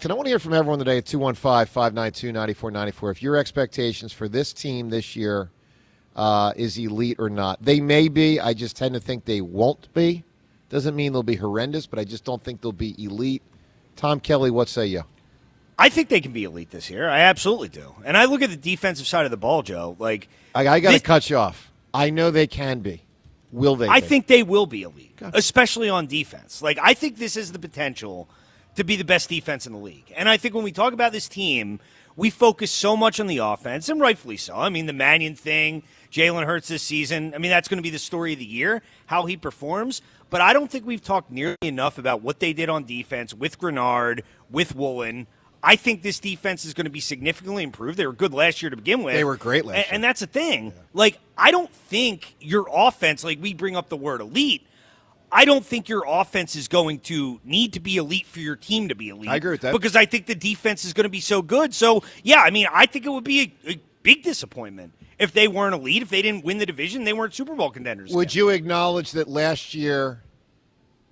And I want to hear from everyone today at 215-592-9494. If your expectations for this team this year is elite or not. They may be. I just tend to think they won't be. Doesn't mean they'll be horrendous, but I just don't think they'll be elite. Tom Kelly, what say you? I think they can be elite this year. I absolutely do. And I look at the defensive side of the ball, Joe. Like I got to cut you off. I know they can be. Will they? I think they will be elite, especially on defense. Like I think this is the potential to be the best defense in the league. And I think when we talk about this team, we focus so much on the offense, and rightfully so. I mean, the Mannion thing, Jalen Hurts this season, I mean, that's going to be the story of the year, how he performs. But I don't think we've talked nearly enough about what they did on defense with Grenard, with Woolen. I think this defense is going to be significantly improved. They were good last year to begin with. They were great last year. And that's the thing. Yeah. Like, I don't think your offense, like we bring up the word elite, I don't think your offense is going to need to be elite for your team to be elite. I agree with that. Because I think the defense is going to be so good. So, yeah, I mean, I think it would be a big disappointment if they weren't elite, if they didn't win the division, they weren't Super Bowl contenders. Would you acknowledge that last year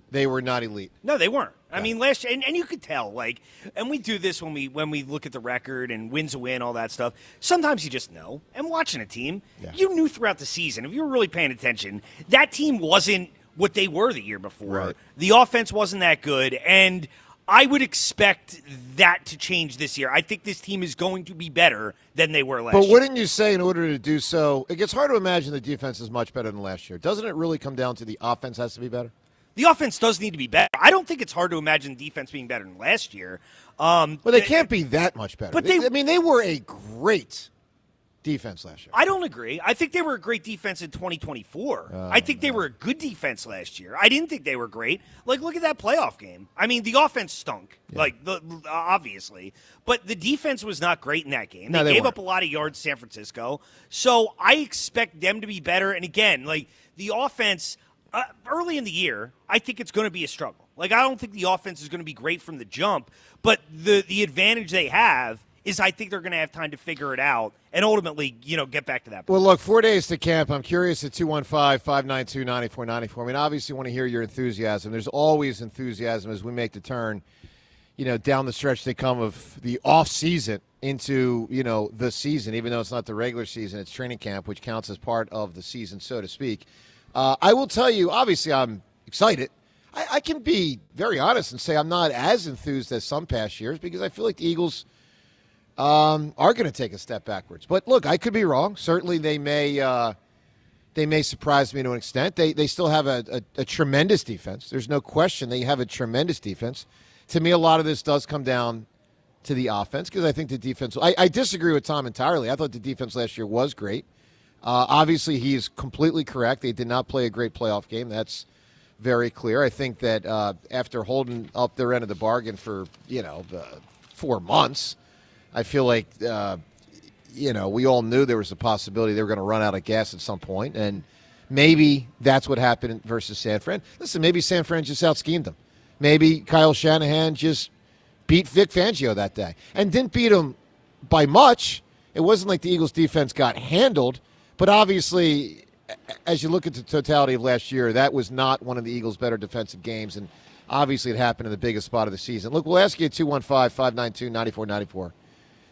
they were not elite? No, they weren't. I mean, last year, and you could tell, like, and we do this when we look at the record and wins a win, all that stuff. Sometimes you just know. And watching a team, you knew throughout the season, if you were really paying attention, that team wasn't what they were the year before. Right. The offense wasn't that good, and I would expect that to change this year. I think this team is going to be better than they were last year. But wouldn't you say in order to do so, it gets hard to imagine the defense is much better than last year. Doesn't it really come down to the offense has to be better? The offense does need to be better. I don't think it's hard to imagine defense being better than last year. Well, they can't be that much better. But they were a great defense last year. I don't agree. I think they were a great defense in 2024. I think they were a good defense last year. I didn't think they were great. Like, look at that playoff game. I mean, the offense stunk, obviously. But the defense was not great in that game. No, they gave weren't. up a lot of yards to San Francisco. So I expect them to be better. And again, like, the offense, early in the year, I think it's going to be a struggle. Like, I don't think the offense is going to be great from the jump. But the advantage they have is I think they're going to have time to figure it out and ultimately, get back to that point. Well, look, 4 days to camp. I'm curious at 215-592-9494. I mean, obviously want to hear your enthusiasm. There's always enthusiasm as we make the turn, down the stretch they come of the off season into, the season, even though it's not the regular season. It's training camp, which counts as part of the season, so to speak. I will tell you, obviously I'm excited. I can be very honest and say I'm not as enthused as some past years because I feel like the Eagles – are going to take a step backwards. But look, I could be wrong. Certainly they may surprise me to an extent. They still have a tremendous defense. There's no question they have a tremendous defense. To me, a lot of this does come down to the offense because I think the defense – I disagree with Tom entirely. I thought the defense last year was great. Obviously, he's completely correct. They did not play a great playoff game. That's very clear. I think that after holding up their end of the bargain for, 4 months – I feel like, we all knew there was a possibility they were going to run out of gas at some point, and maybe that's what happened versus San Fran. Listen, maybe San Fran just out-schemed them. Maybe Kyle Shanahan just beat Vic Fangio that day and didn't beat him by much. It wasn't like the Eagles' defense got handled, but obviously, as you look at the totality of last year, that was not one of the Eagles' better defensive games, and obviously it happened in the biggest spot of the season. Look, we'll ask you at 215-592-9494.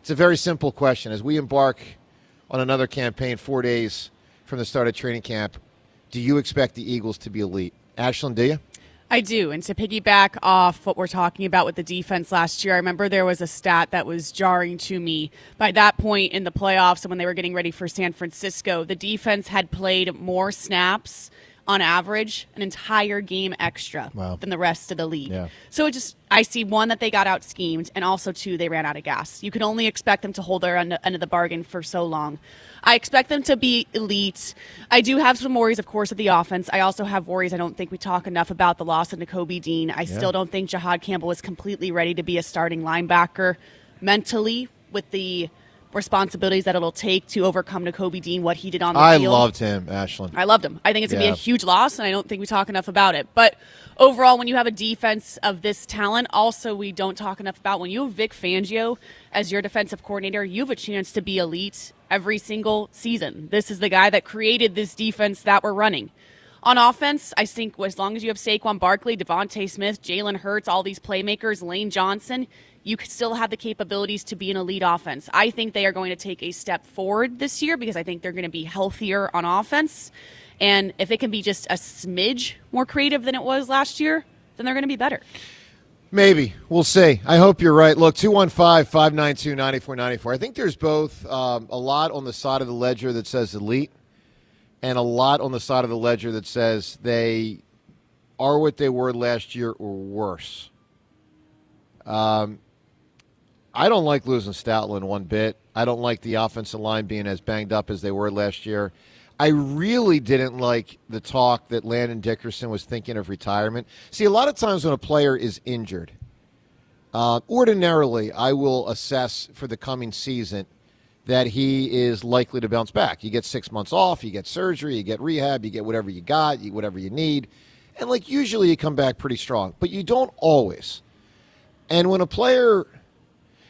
It's a very simple question. As we embark on another campaign 4 days from the start of training camp, do you expect the Eagles to be elite? Ashlyn, do you? I do. And to piggyback off what we're talking about with the defense last year, I remember there was a stat that was jarring to me. By that point in the playoffs and when they were getting ready for San Francisco, the defense had played more snaps on average, an entire game extra than the rest of the league. Yeah. So I see, one, that they got out schemed, and also, two, they ran out of gas. You can only expect them to hold their end of the bargain for so long. I expect them to be elite. I do have some worries, of course, of the offense. I also have worries. I don't think we talk enough about the loss of Nakobe Dean. I still don't think Jahad Campbell is completely ready to be a starting linebacker mentally with the responsibilities that it'll take to overcome Nakobe Dean, what he did on the field. I loved him, Ashlyn. I loved him. I think it's going to be a huge loss, and I don't think we talk enough about it. But overall, when you have a defense of this talent, also we don't talk enough about when you have Vic Fangio as your defensive coordinator, you have a chance to be elite every single season. This is the guy that created this defense that we're running. On offense, I think as long as you have Saquon Barkley, Devontae Smith, Jalen Hurts, all these playmakers, Lane Johnson, you still have the capabilities to be an elite offense. I think they are going to take a step forward this year because I think they're going to be healthier on offense. And if it can be just a smidge more creative than it was last year, then they're going to be better. Maybe. We'll see. I hope you're right. Look, 215-592-9494. I think there's both a lot on the side of the ledger that says elite and a lot on the side of the ledger that says they are what they were last year or worse. I don't like losing Stoutland one bit. I don't like the offensive line being as banged up as they were last year. I really didn't like the talk that Landon Dickerson was thinking of retirement. See, a lot of times when a player is injured, ordinarily I will assess for the coming season that he is likely to bounce back. You get 6 months off, you get surgery, you get rehab, you get whatever you got, whatever you need. And, usually you come back pretty strong. But you don't always. And when a player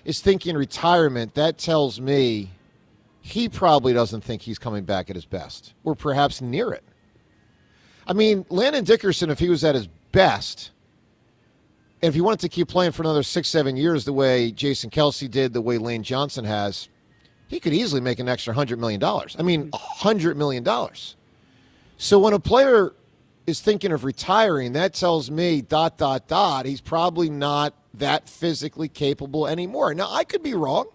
is thinking retirement, that tells me he probably doesn't think he's coming back at his best, or perhaps near it. I mean, Landon Dickerson, if he was at his best, and if he wanted to keep playing for another 6-7 years the way Jason Kelsey did, the way Lane Johnson has, he could easily make an extra $100 million. I mean, $100 million. So when a player is thinking of retiring, that tells me, ... he's probably not that physically capable anymore. Now, I could be wrong.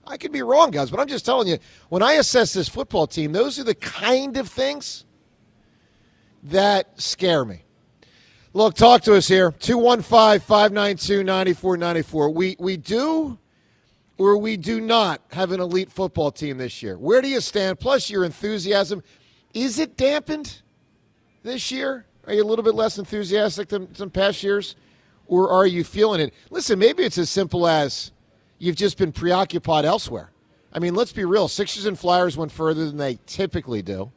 Guys, but I'm just telling you, when I assess this football team, those are the kind of things that scare me. Look, talk to us here, 215-592-9494. We do or we do not have an elite football team this year. Where do you stand? Plus, your enthusiasm, is it dampened this year? Are you a little bit less enthusiastic than some past years? Or are you feeling it? Listen, maybe it's as simple as you've just been preoccupied elsewhere. I mean, let's be real. Sixers and Flyers went further than they typically do.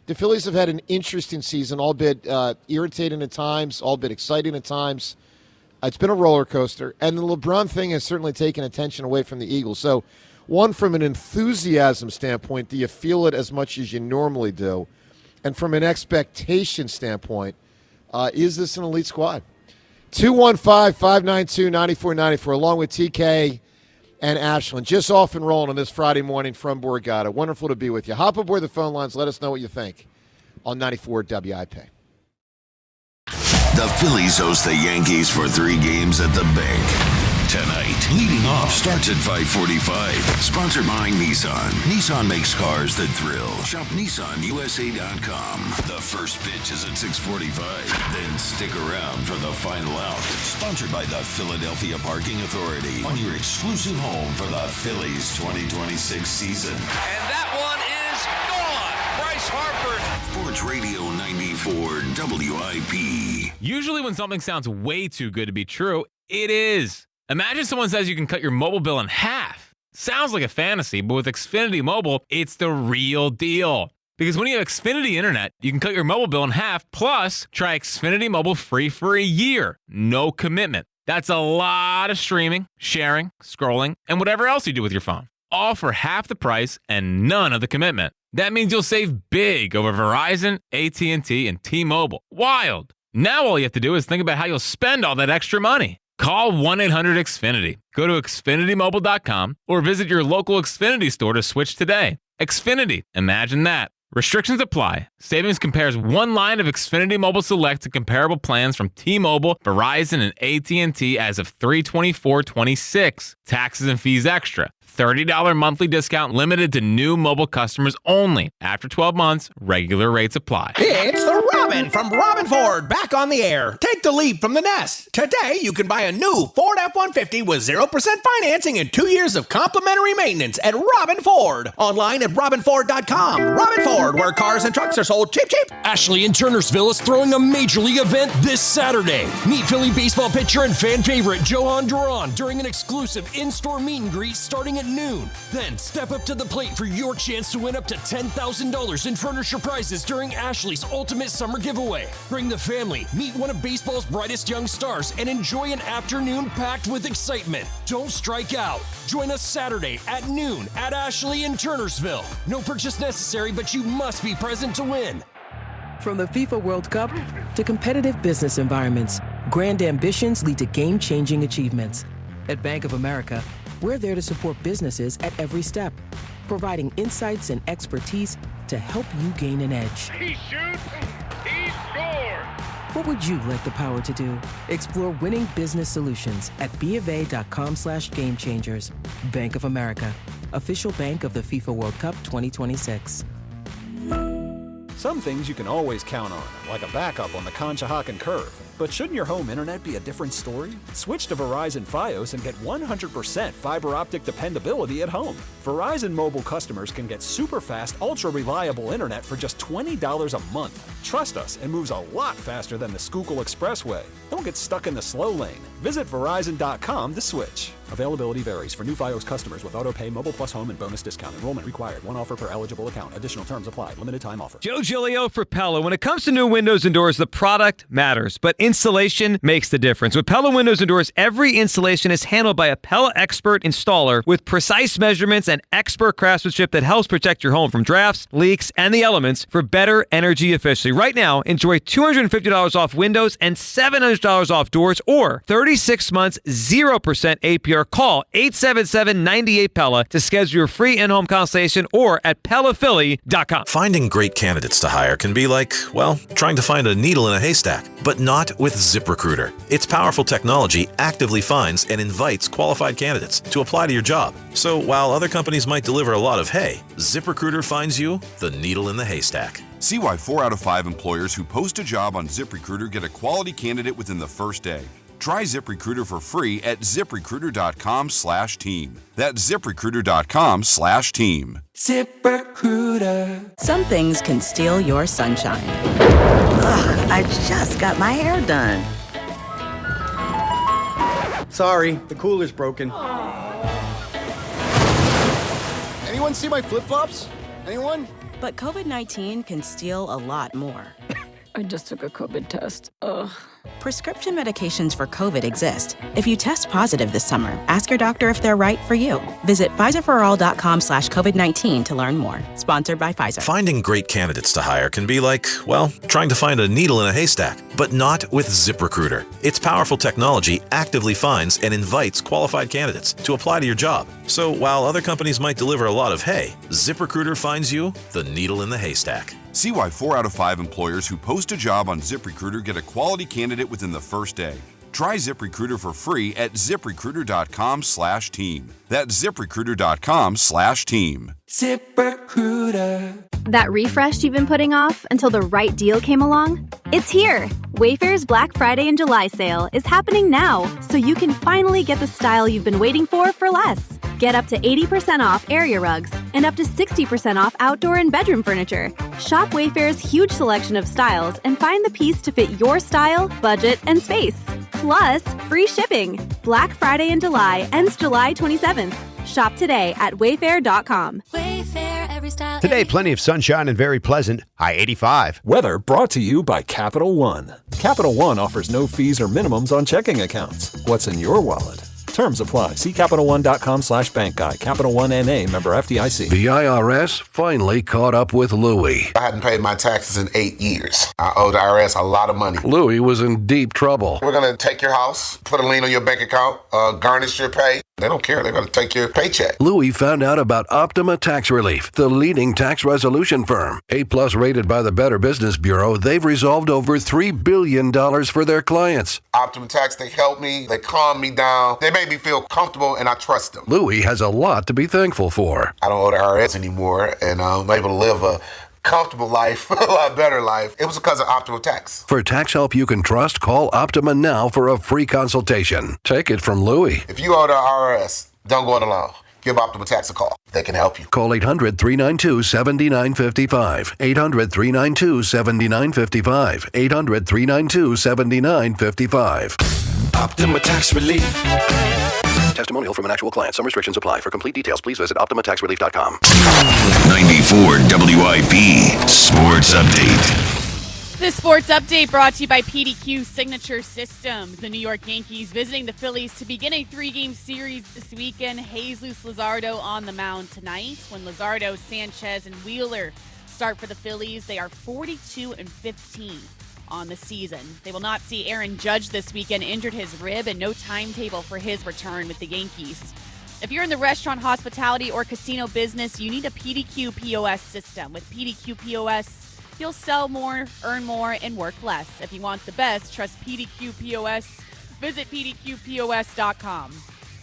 The Phillies have had an interesting season, albeit irritating at times, albeit exciting at times. It's been a roller coaster. And the LeBron thing has certainly taken attention away from the Eagles. So, one, from an enthusiasm standpoint, do you feel it as much as you normally do? And from an expectation standpoint, is this an elite squad? 215-592-9494, along with TK and Ashland. Just off and rolling on this Friday morning from Borgata. Wonderful to be with you. Hop aboard the phone lines. Let us know what you think on 94 WIP. The Phillies host the Yankees for 3 games at the bank. Tonight, leading off starts at 5:45. Sponsored by Nissan. Nissan makes cars that thrill. Shop NissanUSA.com. The first pitch is at 6:45. Then stick around for the final out. Sponsored by the Philadelphia Parking Authority. On your exclusive home for the Phillies 2026 season. And that one is gone. Bryce Harper. Sports Radio 94 WIP. Usually when something sounds way too good to be true, it is. Imagine someone says you can cut your mobile bill in half. Sounds like a fantasy, but with Xfinity Mobile, it's the real deal. Because when you have Xfinity Internet, you can cut your mobile bill in half, plus try Xfinity Mobile free for a year. No commitment. That's a lot of streaming, sharing, scrolling, and whatever else you do with your phone. All for half the price and none of the commitment. That means you'll save big over Verizon, AT&T, and T-Mobile. Wild. Now all you have to do is think about how you'll spend all that extra money. Call 1-800-XFINITY. Go to XfinityMobile.com or visit your local Xfinity store to switch today. Xfinity. Imagine that. Restrictions apply. Savings compares one line of Xfinity Mobile Select to comparable plans from T-Mobile, Verizon, and AT&T as of 3/24/26. Taxes and fees extra. $30 monthly discount limited to new mobile customers only. After 12 months, regular rates apply. It's the Robin from Robin Ford back on the air. Take the leap from the nest. Today, you can buy a new Ford F-150 with 0% financing and 2 years of complimentary maintenance at Robin Ford. Online at robinford.com. Robin Ford, where cars and trucks are sold cheap, cheap. Ashley in Turnersville is throwing a major league event this Saturday. Meet Philly baseball pitcher and fan favorite Johan Duran during an exclusive in-store meet and greet starting at noon. Then step up to the plate for your chance to win up to $10,000 in furniture prizes during Ashley's Ultimate Summer Giveaway. Bring the family, meet one of baseball's brightest young stars, and enjoy an afternoon packed with excitement. Don't strike out. Join us Saturday at noon at Ashley in Turnersville. No purchase necessary, but you must be present to win. From the FIFA World Cup to competitive business environments, grand ambitions lead to game-changing achievements. At Bank of America, we're there to support businesses at every step, providing insights and expertise to help you gain an edge. He shoots. He scores. What would you like the power to do? Explore winning business solutions at BofA.com/gamechangers. Bank of America, official bank of the FIFA World Cup 2026. Some things you can always count on, like a backup on the Conshohocken Curve. But shouldn't your home internet be a different story? Switch to Verizon Fios and get 100% fiber optic dependability at home. Verizon Mobile customers can get super fast, ultra reliable internet for just $20 a month. Trust us, it moves a lot faster than the Schuylkill Expressway. Don't get stuck in the slow lane. Visit Verizon.com to switch. Availability varies. For new Fios customers with AutoPay, Mobile Plus Home, and bonus discount. Enrollment required. One offer per eligible account. Additional terms apply. Limited time offer. Joe Giglio for Pella. When it comes to new windows and doors, the product matters, but installation makes the difference. With Pella Windows and Doors, every installation is handled by a Pella expert installer with precise measurements and expert craftsmanship that helps protect your home from drafts, leaks, and the elements for better energy efficiency. Right now, enjoy $250 off windows and $700 off doors, or 36 months, 0% APR. Call 877-98-PELLA to schedule your free in-home consultation or at PellaPhilly.com. Finding great candidates to hire can be like, well, trying to find a needle in a haystack, but not with ZipRecruiter. Its powerful technology actively finds and invites qualified candidates to apply to your job. So while other companies might deliver a lot of hay, ZipRecruiter finds you the needle in the haystack. See why 4 out of 5 employers who post a job on ZipRecruiter get a quality candidate within the first day. Try ZipRecruiter for free at ZipRecruiter.com/team. That's ZipRecruiter.com/team. ZipRecruiter. Some things can steal your sunshine. Ugh, I just got my hair done. Sorry, the cooler's broken. Anyone see my flip-flops? Anyone? But COVID-19 can steal a lot more. I just took a COVID test. Ugh. Prescription medications for COVID exist. If you test positive this summer, ask your doctor if they're right for you. Visit PfizerForAll.com/COVID-19 to learn more. Sponsored by Pfizer. Finding great candidates to hire can be like, well, trying to find a needle in a haystack, but not with ZipRecruiter. Its powerful technology actively finds and invites qualified candidates to apply to your job. So while other companies might deliver a lot of hay, ZipRecruiter finds you the needle in the haystack. See why 4 out of 5 employers who post a job on ZipRecruiter get a quality candidate within the first day. Try ZipRecruiter for free at ZipRecruiter.com/team. That's ZipRecruiter.com/team. ZipRecruiter. That refresh you've been putting off until the right deal came along? It's here! Wayfair's Black Friday and July sale is happening now, so you can finally get the style you've been waiting for less. Get up to 80% off area rugs and up to 60% off outdoor and bedroom furniture. Shop Wayfair's huge selection of styles and find the piece to fit your style, budget, and space. Plus, free shipping. Black Friday in July ends July 27th. Shop today at Wayfair.com. Wayfair, every style. Today, plenty of sunshine and very pleasant. High 85. Weather brought to you by Capital One. Capital One offers no fees or minimums on checking accounts. What's in your wallet? Terms apply. See CapitalOne.com/bank guide. Capital One N.A. member FDIC. The IRS finally caught up with Louie. I hadn't paid my taxes in 8 years. I owe the IRS a lot of money. Louie was in deep trouble. We're going to take your house, put a lien on your bank account, garnish your pay. They don't care. They're going to take your paycheck. Louie found out about Optima Tax Relief, the leading tax resolution firm. A+ rated by the Better Business Bureau, they've resolved over $3 billion for their clients. Optima Tax, they help me. They calm me down. They make me feel comfortable, and I trust them. Louie has a lot to be thankful for. I don't owe the IRS anymore, and I'm able to live a comfortable life, a lot better life. It was because of Optima Tax. For tax help you can trust, call Optima now for a free consultation. Take it from Louie. If you owe the IRS, don't go it alone. Give Optima Tax a call. They can help you. Call 800-392-7955. 800-392-7955. 800-392-7955. Optima Tax Relief. Testimonial from an actual client. Some restrictions apply. For complete details, please visit OptimaTaxRelief.com. 94 WIP Sports Update. The sports update brought to you by PDQ Signature Systems. The New York Yankees visiting the Phillies to begin a 3-game series this weekend. Jesus Luzardo on the mound tonight. When Luzardo, Sanchez, and Wheeler start for the Phillies, they are 42-15. on the season. They will not see Aaron Judge this weekend, injured his rib, and no timetable for his return with the Yankees. If you're in the restaurant, hospitality, or casino business, you need a PDQ POS system. With PDQ POS, you'll sell more, earn more, and work less. If you want the best, trust PDQ POS. Visit PDQPOS.com.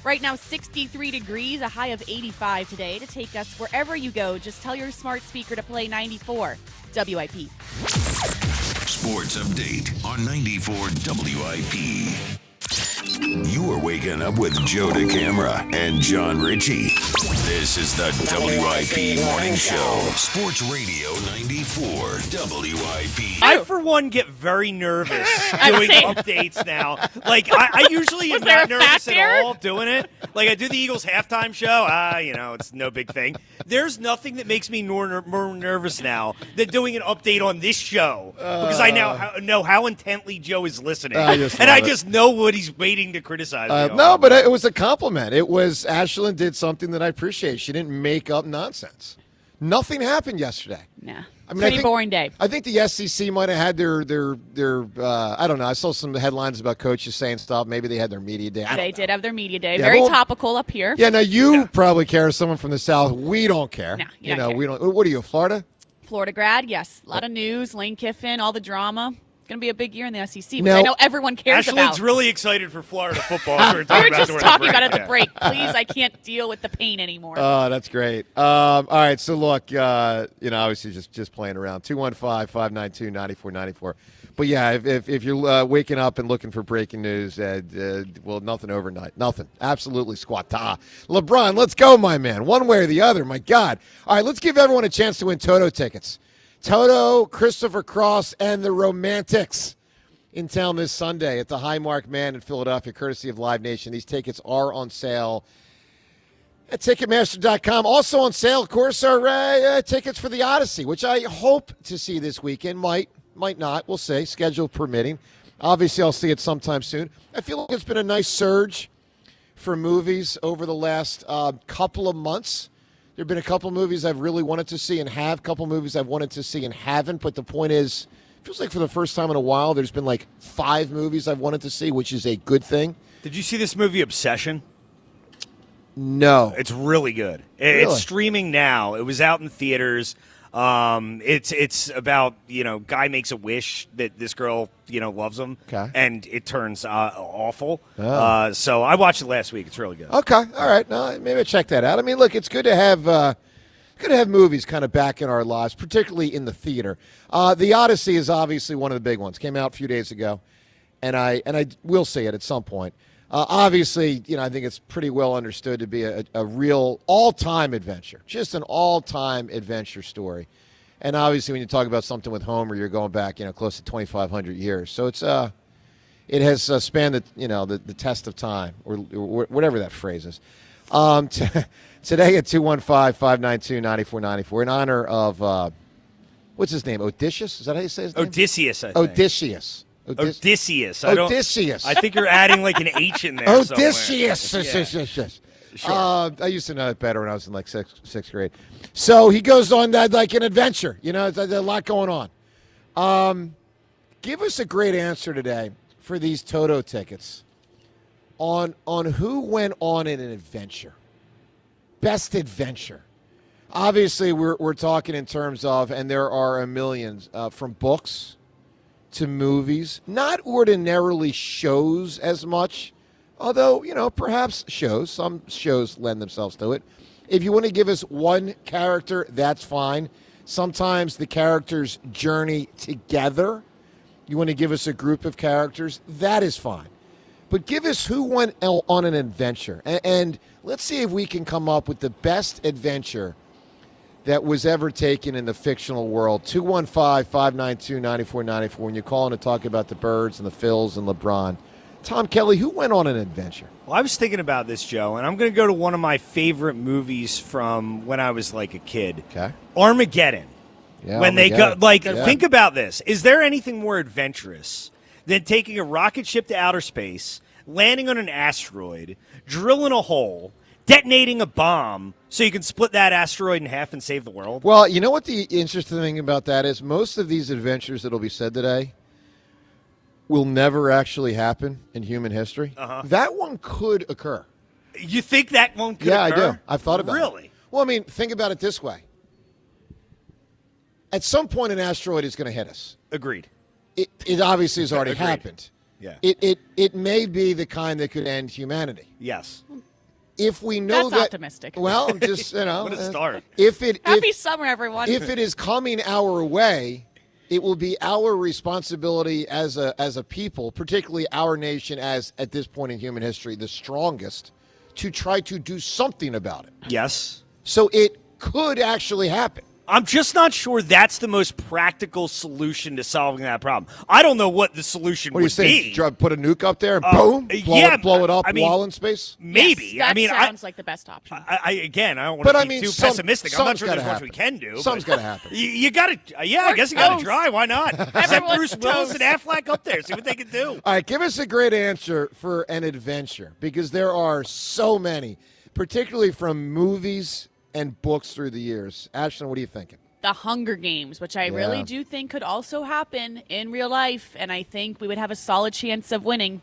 Right now, 63 degrees, a high of 85 today. To take us wherever you go, just tell your smart speaker to play 94 WIP. Sports update on 94 WIP. You are waking up with Joe DeCamara and John Ritchie. This is the WIP Morning Show. Sports Radio 94 WIP. I, for one, get very nervous doing updates now. Like, I usually am not nervous at all doing it. Like, I do the Eagles halftime show. It's no big thing. There's nothing that makes me more nervous now than doing an update on this show because I now know how intently Joe is listening. I just know what he's waiting to criticize me on. No, but it was a compliment. It was Ashlyn did something that I appreciate. She didn't make up nonsense. Nothing happened yesterday. Nah. Pretty boring day. I think the SEC might have had their I don't know. I saw some headlines about coaches saying stuff. Maybe they had their media day. They did have their media day. Yeah, Very topical up here. Yeah, now you probably care. Someone from the South. We don't care. No, we don't. What are you, Florida? Florida grad, yes. A lot of news. Lane Kiffin, all the drama. It's going to be a big year in the SEC, which Now, I know everyone cares about. Ashlyn's really excited for Florida football. We were just talking about it at the break. Please, I can't deal with the pain anymore. Oh, that's great. All right, so look, obviously just playing around. 215-592-9494. But yeah, if you're waking up and looking for breaking news, nothing overnight. Nothing. Absolutely squat-ta. LeBron, let's go, my man. One way or the other, my God. All right, let's give everyone a chance to win Toto tickets. Toto, Christopher Cross, and the Romantics in town this Sunday at the Highmark Man in Philadelphia, courtesy of Live Nation. These tickets are on sale at Ticketmaster.com. Also on sale, of course, are tickets for the Odyssey, which I hope to see this weekend. Might not. We'll see. Schedule permitting. Obviously, I'll see it sometime soon. I feel like it's been a nice surge for movies over the last couple of months. There have been a couple movies I've really wanted to see and have, a couple movies I've wanted to see and haven't. But the point is, it feels like for the first time in a while, there's been like 5 movies I've wanted to see, which is a good thing. Did you see this movie Obsession? No. It's really good. Really? It's streaming now. It was out in theaters. It's about, guy makes a wish that this girl, loves him. Okay. And it turns awful. Oh. So I watched it last week. It's really good. Okay. All right. No, maybe I'll check that out. I mean, look, it's good to have movies kind of back in our lives, particularly in the theater. The Odyssey is obviously one of the big ones. Came out a few days ago, and I will see it at some point. Obviously, I think it's pretty well understood to be a real all-time adventure, just an all-time adventure story. And obviously, when you talk about something with Homer, you're going back, close to 2,500 years. So it has spanned the test of time, or whatever that phrase is. Today at 215-592-9494, in honor of what's his name? Odysseus? Is that how you say his name? Odysseus, I think. Odysseus. Odysseus. Odysseus. I think you're adding like an H in there. Odysseus. Yeah. I used to know it better when I was in like sixth grade. So he goes on that like an adventure. There's a lot going on. Give us a great answer today for these Toto tickets on who went on an adventure. Best adventure. Obviously, we're talking in terms of, and there are a million, from books to movies, not ordinarily shows as much, although, perhaps shows. Some shows lend themselves to it. If you want to give us one character, that's fine. Sometimes the characters journey together. You want to give us a group of characters, that is fine. But give us who went on an adventure. And let's see if we can come up with the best adventure that was ever taken in the fictional world. 215-592-9494. When you call in to talk about the Birds and the Phils and LeBron. Tom Kelly, who went on an adventure? Well, I was thinking about this, Joe, and I'm going to go to one of my favorite movies from when I was like a kid. Okay. Armageddon. Yeah, when Armageddon. they go, think about this. Is there anything more adventurous than taking a rocket ship to outer space, landing on an asteroid, drilling a hole, detonating a bomb so you can split that asteroid in half and save the world? Well, you know what the interesting thing about that is? Most of these adventures that will be said today, will never actually happen in human history, Uh-huh. that one could occur. You think that one could Yeah, occur? I do. I've thought about it. Really? Well, I mean, think about it this way. At some point, an asteroid is going to hit us. Agreed. It obviously has already Agreed. happened. Yeah. It may be the kind that could end humanity. Yes. If we know That's that, optimistic. well, I'm just What a start. Happy summer, everyone. If it is coming our way, it will be our responsibility as a people, particularly our nation, as at this point in human history, the strongest, to try to do something about it. Yes. So it could actually happen. I'm just not sure that's the most practical solution to solving that problem. I don't know what the solution What do you would think? be. Put a nuke up there and boom, blow it up I mean, while in space? Maybe. Yes, that I mean, sounds like the best option. I don't want But to I be mean, too some- pessimistic. I'm not something's sure there's gotta much we happen. can do. Something's but gotta happen. You got to, I guess you got to try. Why not? Send Everyone's Bruce Willis and toast. Affleck up there. See what they can do. All right, give us a great answer for an adventure, because there are so many, particularly from movies and books through the years. Ashlyn, what are you thinking? The Hunger Games, which I really Yeah. do think could also happen in real life, and I think we would have a solid chance of winning.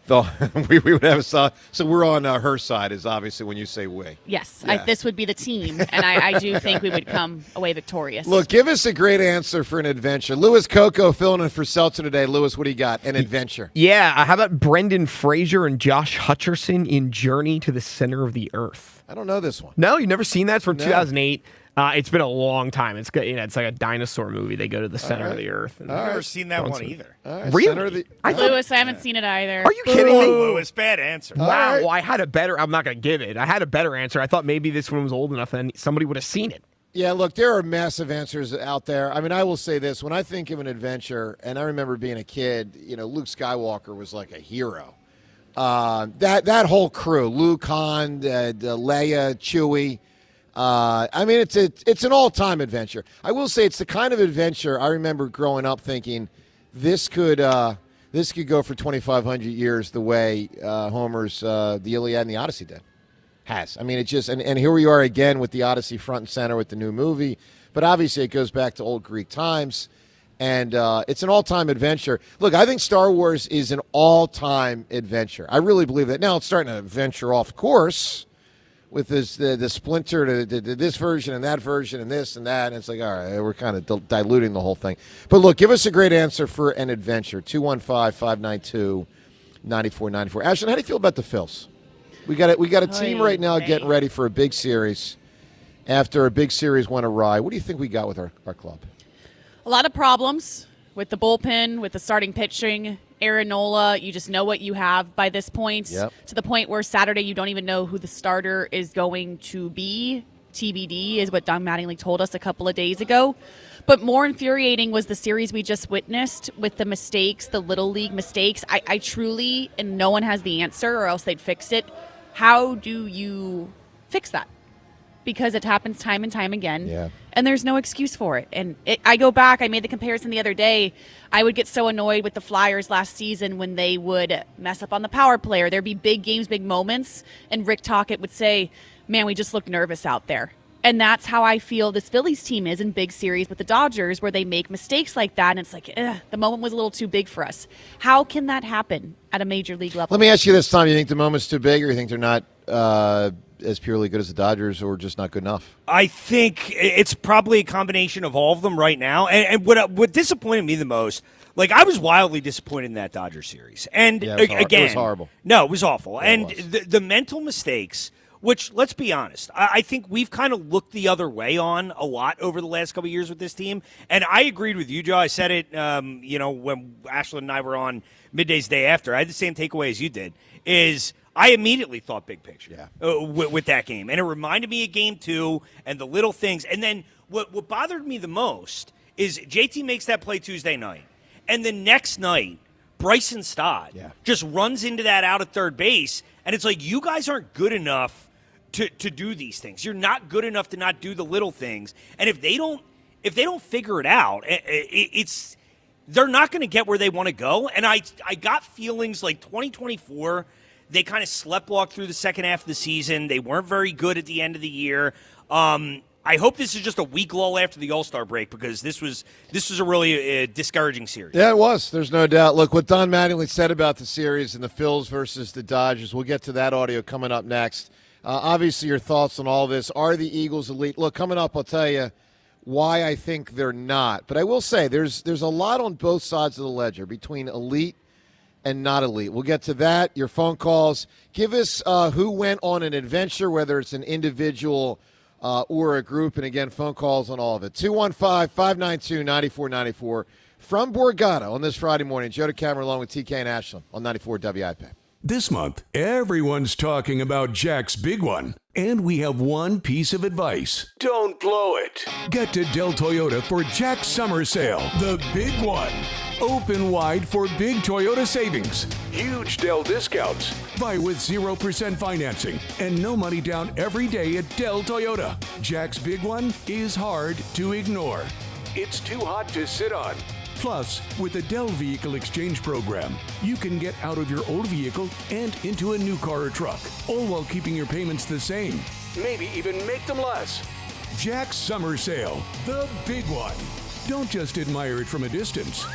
Though we would have a so we're on her side is obviously when you say we. Yes, Yeah. this would be the team, and I do think we would come away victorious. Look, give us a great answer for an adventure. Lewis Coco filling in for Seltzer today. Lewis, what do you got? An adventure. Yeah, how about Brendan Fraser and Josh Hutcherson in Journey to the Center of the Earth? I don't know this one. No, you've never seen that? It's from No. 2008. It's been a long time. It's good. It's like a dinosaur movie. They go to the center right. of the Earth. And I've never seen that one either. All right, Really? center of the- Lewis, I haven't seen it either. Are you kidding me? Lewis, bad answer. Wow, right. well, I had a better. I'm not going to give it. I had a better answer. I thought maybe this one was old enough and somebody would have seen it. Yeah, look, there are massive answers out there. I mean, I will say this. When I think of an adventure, and I remember being a kid, Luke Skywalker was like a hero. That whole crew, Luke, Han, Leia, Chewie. I mean, it's an all-time adventure. I will say it's the kind of adventure I remember growing up thinking this could go for 2,500 years the way Homer's the Iliad and the Odyssey did. I mean, it just and here we are again with the Odyssey front and center with the new movie, but obviously it goes back to old Greek times, and it's an all-time adventure. Look, I think Star Wars is an all-time adventure. I really believe that. Now it's starting to venture off course with this the splinter to this version and that version and this and that, and it's like, all right, we're kind of diluting the whole thing. But look, give us a great answer for an adventure. 215-592-9494. Ashton, how do you feel about the Phils? We got a team right now getting ready for a big series. After a big series went awry, what do you think we got with our club? A lot of problems with the bullpen, with the starting pitching. Aaron Nola, you just know what you have by this point. Yep. To the point where Saturday you don't even know who the starter is going to be. TBD is what Don Mattingly told us a couple of days ago. But more infuriating was the series we just witnessed with the mistakes, the Little League mistakes. I truly, and no one has the answer or else they'd fix it. How do you fix that? Because it happens time and time again. Yeah. And there's no excuse for it. And I go back, I made the comparison the other day. I would get so annoyed with the Flyers last season when they would mess up on the power play, or there'd be big games, big moments, and Rick Tocchet would say, man, we just look nervous out there. And that's how I feel this Phillies team is in big series with the Dodgers, where they make mistakes like that, and it's like, the moment was a little too big for us. How can that happen at a major league level? Let me ask you this, Tom. You think the moment's too big, or you think they're not as purely good as the Dodgers, or just not good enough? I think it's probably a combination of all of them right now. And what disappointed me the most, like, I was wildly disappointed in that Dodgers series. And Yeah, it again, was horrible. No, it was awful. Yeah, and it was. the mental mistakes, which, let's be honest, I think we've kind of looked the other way on a lot over the last couple of years with this team. And I agreed with you, Joe. I said it, when Ashlyn and I were on Midday's Day After. I had the same takeaway as you did, is I immediately thought big picture with that game. And it reminded me of Game 2 and the little things. And then what bothered me the most is JT makes that play Tuesday night. And the next night, Bryson Stott just runs into that out at third base. And it's like, you guys aren't good enough to do these things. You're not good enough to not do the little things. And if they don't figure it out, they're not going to get where they want to go. And I got feelings like 2024, they kind of sleptwalked through the second half of the season. They weren't very good at the end of the year. I I hope this is just a week lull after the All-Star break because this was a really discouraging series. Yeah, it was. There's no doubt. Look, what Don Mattingly said about the series and the Phils versus the Dodgers, we'll get to that audio coming up next. Obviously, your thoughts on all this. Are the Eagles elite? Look, coming up, I'll tell you why I think they're not. But I will say there's a lot on both sides of the ledger between elite and not elite. We'll get to that. Your phone calls. Give us who went on an adventure, whether it's an individual or a group. And, again, phone calls on all of it. 215-592-9494 from Borgata on this Friday morning. Joe DeCamera along with TK and Ashland on 94 WIP. This month, everyone's talking about Jack's Big One. And we have one piece of advice. Don't blow it. Get to Del Toyota for Jack's Summer Sale, the big one. Open wide for big Toyota savings. Huge Del discounts. Buy with 0% financing and no money down every day at Del Toyota. Jack's Big One is hard to ignore. It's too hot to sit on. Plus, with the Dell Vehicle Exchange Program, you can get out of your old vehicle and into a new car or truck, all while keeping your payments the same. Maybe even make them less. Jack's Summer Sale, the big one. Don't just admire it from a distance.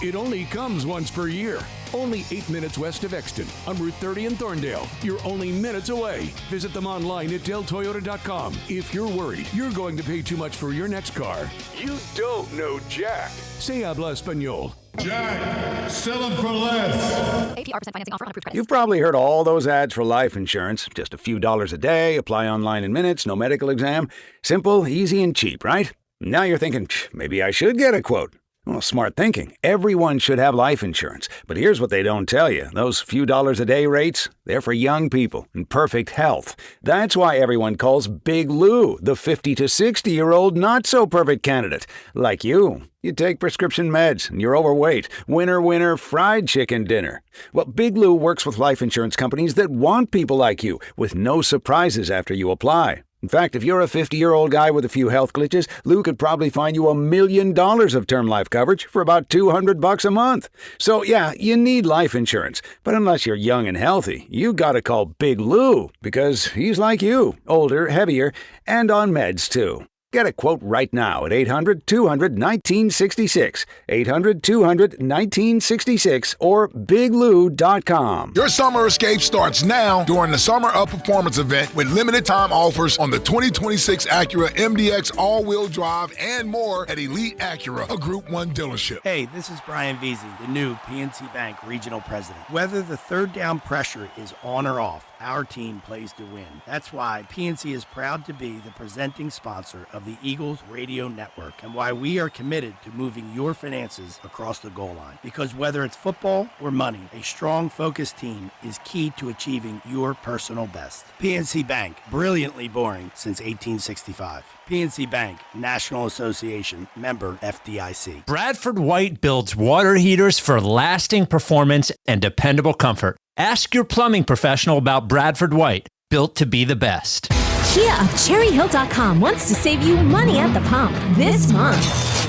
It only comes once per year. Only 8 minutes west of Exton on Route 30 in Thorndale. You're only minutes away. Visit them online at deltoyota.com. If you're worried you're going to pay too much for your next car, you don't know Jack. Se habla español. Jack, sell them for less. APR % financing offer on approved credit. You've probably heard all those ads for life insurance. Just a few dollars a day, apply online in minutes, no medical exam. Simple, easy, and cheap, right? Now you're thinking, maybe I should get a quote. Well, smart thinking. Everyone should have life insurance. But here's what they don't tell you. Those few dollars a day rates, they're for young people in perfect health. That's why everyone calls Big Lou the 50 to 60-year-old not-so-perfect candidate. Like you. You take prescription meds and you're overweight. Winner, winner, fried chicken dinner. Well, Big Lou works with life insurance companies that want people like you with no surprises after you apply. In fact, if you're a 50-year-old guy with a few health glitches, Lou could probably find you $1 million of term life coverage for about $200 a month. So, yeah, you need life insurance. But unless you're young and healthy, you gotta call Big Lou because he's like you, older, heavier, and on meds, too. Get a quote right now at 800-200-1966, 800-200-1966, or biglou.com. Your summer escape starts now during the Summer Up Performance event with limited time offers on the 2026 Acura MDX all-wheel drive and more at Elite Acura, a Group 1 dealership. Hey, this is Brian Veazey, the new PNC Bank Regional President. Whether the third down pressure is on or off, our team plays to win. That's why PNC is proud to be the presenting sponsor of the Eagles Radio Network and why we are committed to moving your finances across the goal line. Because whether it's football or money, a strong, focused team is key to achieving your personal best. PNC Bank, brilliantly boring since 1865. PNC Bank, National Association, member FDIC. Bradford White builds water heaters for lasting performance and dependable comfort. Ask your plumbing professional about Bradford White, built to be the best. Kia of CherryHill.com wants to save you money at the pump this month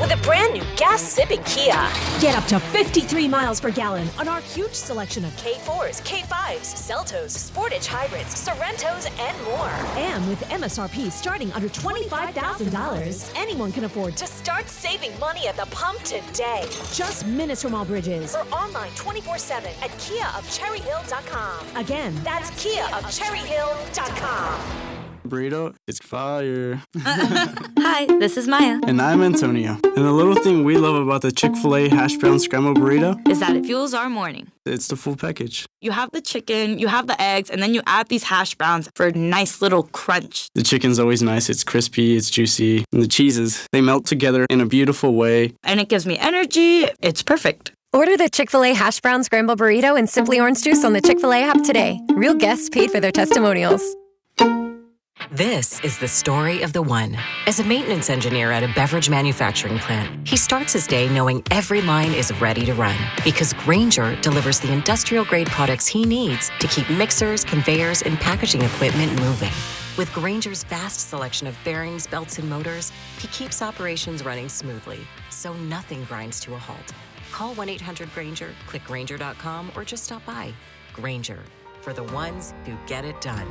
with a brand new gas-sipping Kia. Get up to 53 miles per gallon on our huge selection of K4s, K5s, Seltos, Sportage hybrids, Sorrentos, and more. And with MSRP starting under $25,000, anyone can afford to start saving money at the pump today. Just minutes from all bridges or online 24/7 at KiaofCherryHill.com. Again, that's KiaofCherryHill.com. Burrito, it's fire. Hi, this is Maya. And I'm Antonio. And the little thing we love about the Chick-fil-A hash brown scrambled burrito is that it fuels our morning. It's the full package. You have the chicken, you have the eggs, and then you add these hash browns for a nice little crunch. The chicken's always nice. It's crispy, it's juicy. And the cheeses, they melt together in a beautiful way. And it gives me energy. It's perfect. Order the Chick-fil-A hash brown scramble burrito and Simply Orange Juice on the Chick-fil-A app today. Real guests paid for their testimonials. This is the story of the one. As a maintenance engineer at a beverage manufacturing plant, he starts his day knowing every line is ready to run because Grainger delivers the industrial-grade products he needs to keep mixers, conveyors, and packaging equipment moving. With Grainger's vast selection of bearings, belts, and motors, he keeps operations running smoothly, so nothing grinds to a halt. Call 1-800-GRAINGER, click Grainger.com, or just stop by. Grainger, for the ones who get it done.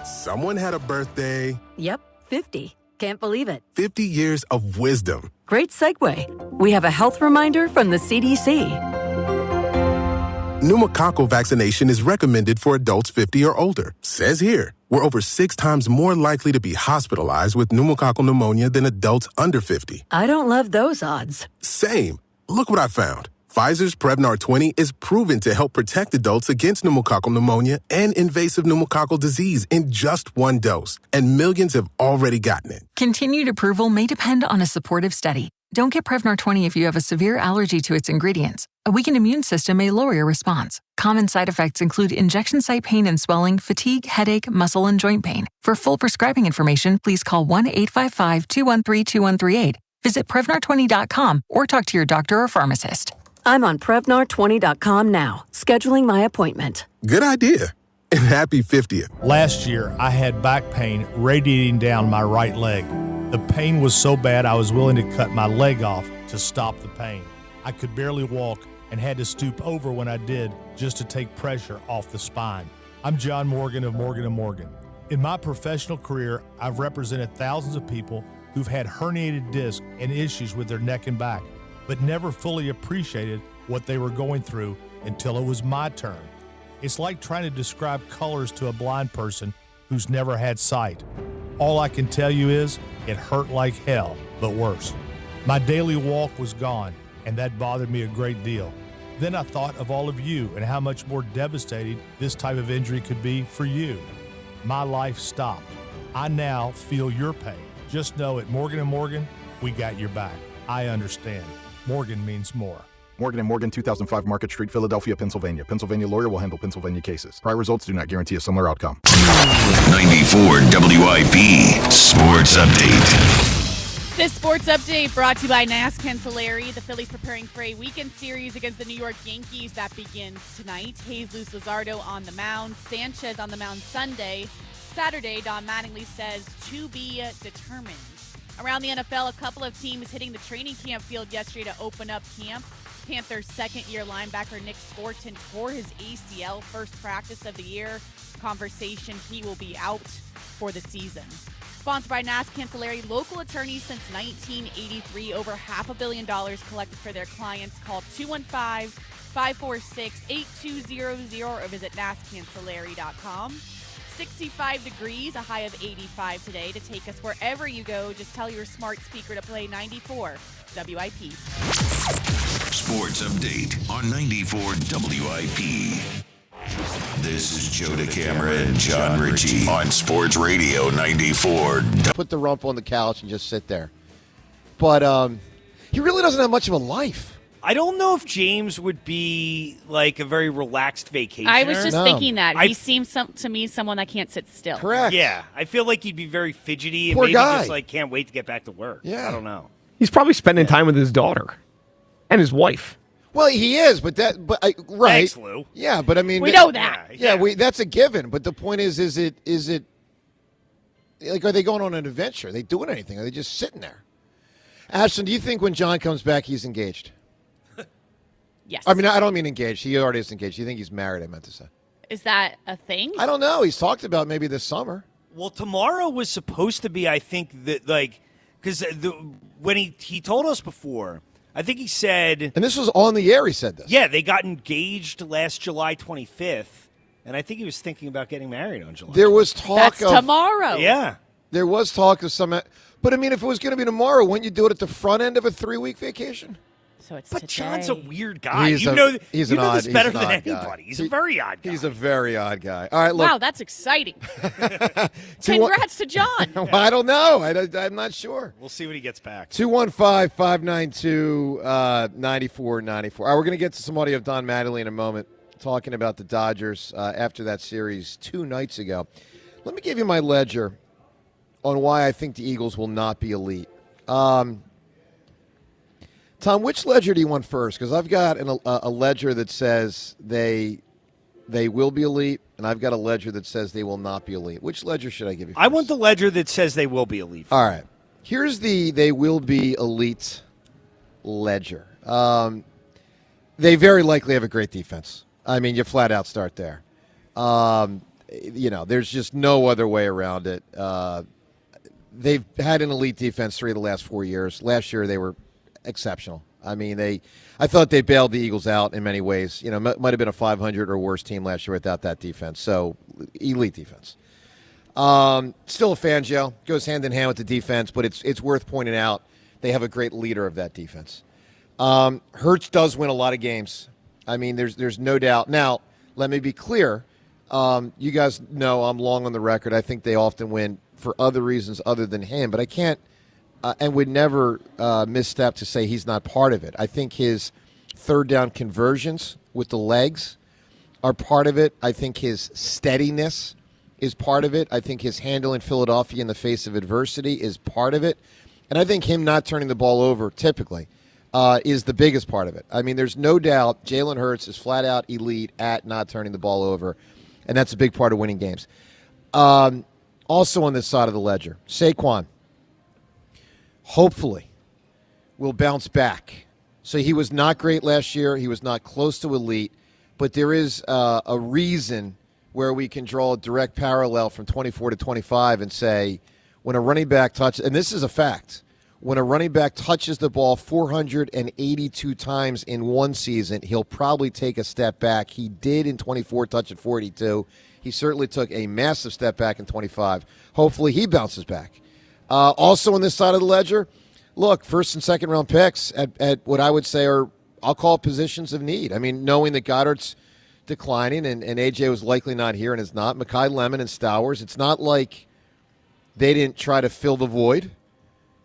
Someone had a birthday. Yep. 50. Can't believe it. 50 years of wisdom. Great segue. We have a health reminder from the CDC. Pneumococcal vaccination is recommended for adults 50 or older. Says here, we're over 6 times more likely to be hospitalized with pneumococcal pneumonia than adults under 50. I don't love those odds. Same. Look what I found. Pfizer's Prevnar 20 is proven to help protect adults against pneumococcal pneumonia and invasive pneumococcal disease in just 1 dose, and millions have already gotten it. Continued approval may depend on a supportive study. Don't get Prevnar 20 if you have a severe allergy to its ingredients. A weakened immune system may lower your response. Common side effects include injection site pain and swelling, fatigue, headache, muscle, and joint pain. For full prescribing information, please call 1-855-213-2138. Visit Prevnar20.com or talk to your doctor or pharmacist. I'm on Prevnar20.com now, scheduling my appointment. Good idea. And happy 50th. Last year, I had back pain radiating down my right leg. The pain was so bad I was willing to cut my leg off to stop the pain. I could barely walk and had to stoop over when I did just to take pressure off the spine. I'm John Morgan of Morgan & Morgan. In my professional career, I've represented thousands of people who've had herniated discs and issues with their neck and back, but never fully appreciated what they were going through until it was my turn. It's like trying to describe colors to a blind person who's never had sight. All I can tell you is it hurt like hell, but worse. My daily walk was gone, and that bothered me a great deal. Then I thought of all of you and how much more devastating this type of injury could be for you. My life stopped. I now feel your pain. Just know at Morgan & Morgan, we got your back. I understand. Morgan means more. Morgan & Morgan, 2005 Market Street, Philadelphia, Pennsylvania. Pennsylvania lawyer will handle Pennsylvania cases. Prior results do not guarantee a similar outcome. 94 WIP Sports Update. This sports update brought to you by Nas Cancellari. The Phillies preparing for a weekend series against the New York Yankees that begins tonight. Jesus Luzardo on the mound. Sanchez on the mound Sunday. Saturday, Don Mattingly says to be determined. Around the NFL, a couple of teams hitting the training camp field yesterday to open up camp. Panthers' second-year linebacker Nick Scorton tore his ACL first practice of the year. Conversation, he will be out for the season. Sponsored by Nas Cancellari, local attorneys since 1983. Over $500 million collected for their clients. Call 215-546-8200 or visit nascancellari.com. 65 degrees, a high of 85 today. To take us wherever you go, just tell your smart speaker to play 94 WIP. Sports Update on 94 WIP. This is Joe DeCamera and John Ritchie on Sports Radio 94. Put the rump on the couch and just sit there. But he really doesn't have much of a life. I don't know if James would be like a very relaxed vacationer. I was just thinking that. He seems to me someone that can't sit still. Correct. Yeah. I feel like he'd be very fidgety and Poor maybe guy. just like can't wait to get back to work. Yeah. I don't know. He's probably spending time with his daughter and his wife. Well, he is, but right. Thanks, Lou. Yeah, but I mean, we know that. Yeah, that's a given. But the point is it like, are they going on an adventure? Are they doing anything? Are they just sitting there? Ashton, do you think when John comes back, he's engaged? Yes. I mean, I don't mean engaged. He already is engaged. Do you think he's married, I meant to say? Is that a thing? I don't know. He's talked about maybe this summer. Well, tomorrow was supposed to be, I think, that like, because when he told us before, I think he said. And this was on the air, he said this. Yeah, they got engaged last July 25th, and I think he was thinking about getting married on July. There was talk That's tomorrow. Yeah. There was talk of some. But I mean, if it was going to be tomorrow, wouldn't you do it at the front end of a 3-week vacation? So it's But today. John's a weird guy. He's you know this better than odd guy. anybody. He's a very odd guy. He's a very odd guy. All right, look. Wow, that's exciting. Congrats to John. Well, I don't know. I'm not sure. We'll see when he gets back. 215-592-9494. All right, we're going to get to some audio of Don Mattingly in a moment, talking about the Dodgers after that series 2 nights ago. Let me give you my ledger on why I think the Eagles will not be elite. Tom, which ledger do you want first? Because I've got a ledger that says they will be elite, and I've got a ledger that says they will not be elite. Which ledger should I give you first? I want the ledger that says they will be elite. All right. Here's the they will be elite ledger. They very likely have a great defense. I mean, you flat out start there. There's just no other way around it. they've had an elite defense 3 of the last 4 years. Last year they were exceptional. I mean, I thought they bailed the Eagles out in many ways. You know, might have been a 500 or worse team last year without that defense. So, elite defense. Still a Fangio. Goes hand in hand with the defense, but it's worth pointing out they have a great leader of that defense. Hurts does win a lot of games. I mean, there's no doubt. Now, let me be clear. You guys know I'm long on the record. I think they often win for other reasons other than him, but I can't and would never misstep to say he's not part of it. I think his third down conversions with the legs are part of it. I think his steadiness is part of it. I think his handling Philadelphia in the face of adversity is part of it. And I think him not turning the ball over typically is the biggest part of it. I mean, there's no doubt Jalen Hurts is flat out elite at not turning the ball over, and that's a big part of winning games. Also on this side of the ledger, Saquon hopefully will bounce back. So he was not great last year. He was not close to elite, but there is a reason where we can draw a direct parallel from 24 to 25 and say when a running back touches, and this is a fact, when a running back touches the ball 482 times in one season, he'll probably take a step back. He did in 24, touch at 42. He certainly took a massive step back in 25. Hopefully he bounces back. Also on this side of the ledger, look, first and second round picks at what I would say are, I'll call it positions of need. I mean, knowing that Goddard's declining and A.J. was likely not here and is not, Mekhi Lemon and Stowers, it's not like they didn't try to fill the void.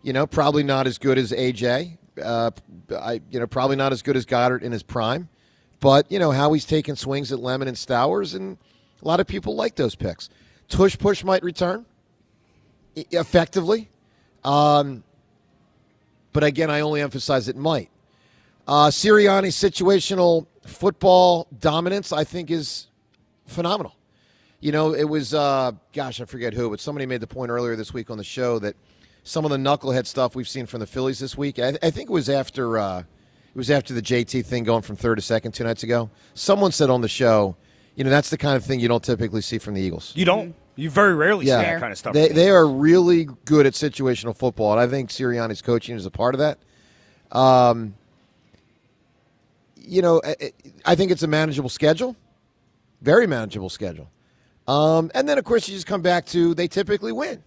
You know, probably not as good as A.J., probably not as good as Goddard in his prime. But, you know, Howie's taking swings at Lemon and Stowers, and a lot of people like those picks. Tush Push might return effectively. But, again, I only emphasize it might. Sirianni's situational football dominance, I think, is phenomenal. You know, it was, I forget who, but somebody made the point earlier this week on the show that some of the knucklehead stuff we've seen from the Phillies this week, I think it was after the JT thing going from third to second 2 nights ago. Someone said on the show, you know, that's the kind of thing you don't typically see from the Eagles. You don't. You very rarely see that kind of stuff. They are really good at situational football, and I think Sirianni's coaching is a part of that. You know, I think it's a manageable schedule, very manageable schedule. And then, of course, you just come back to they typically win.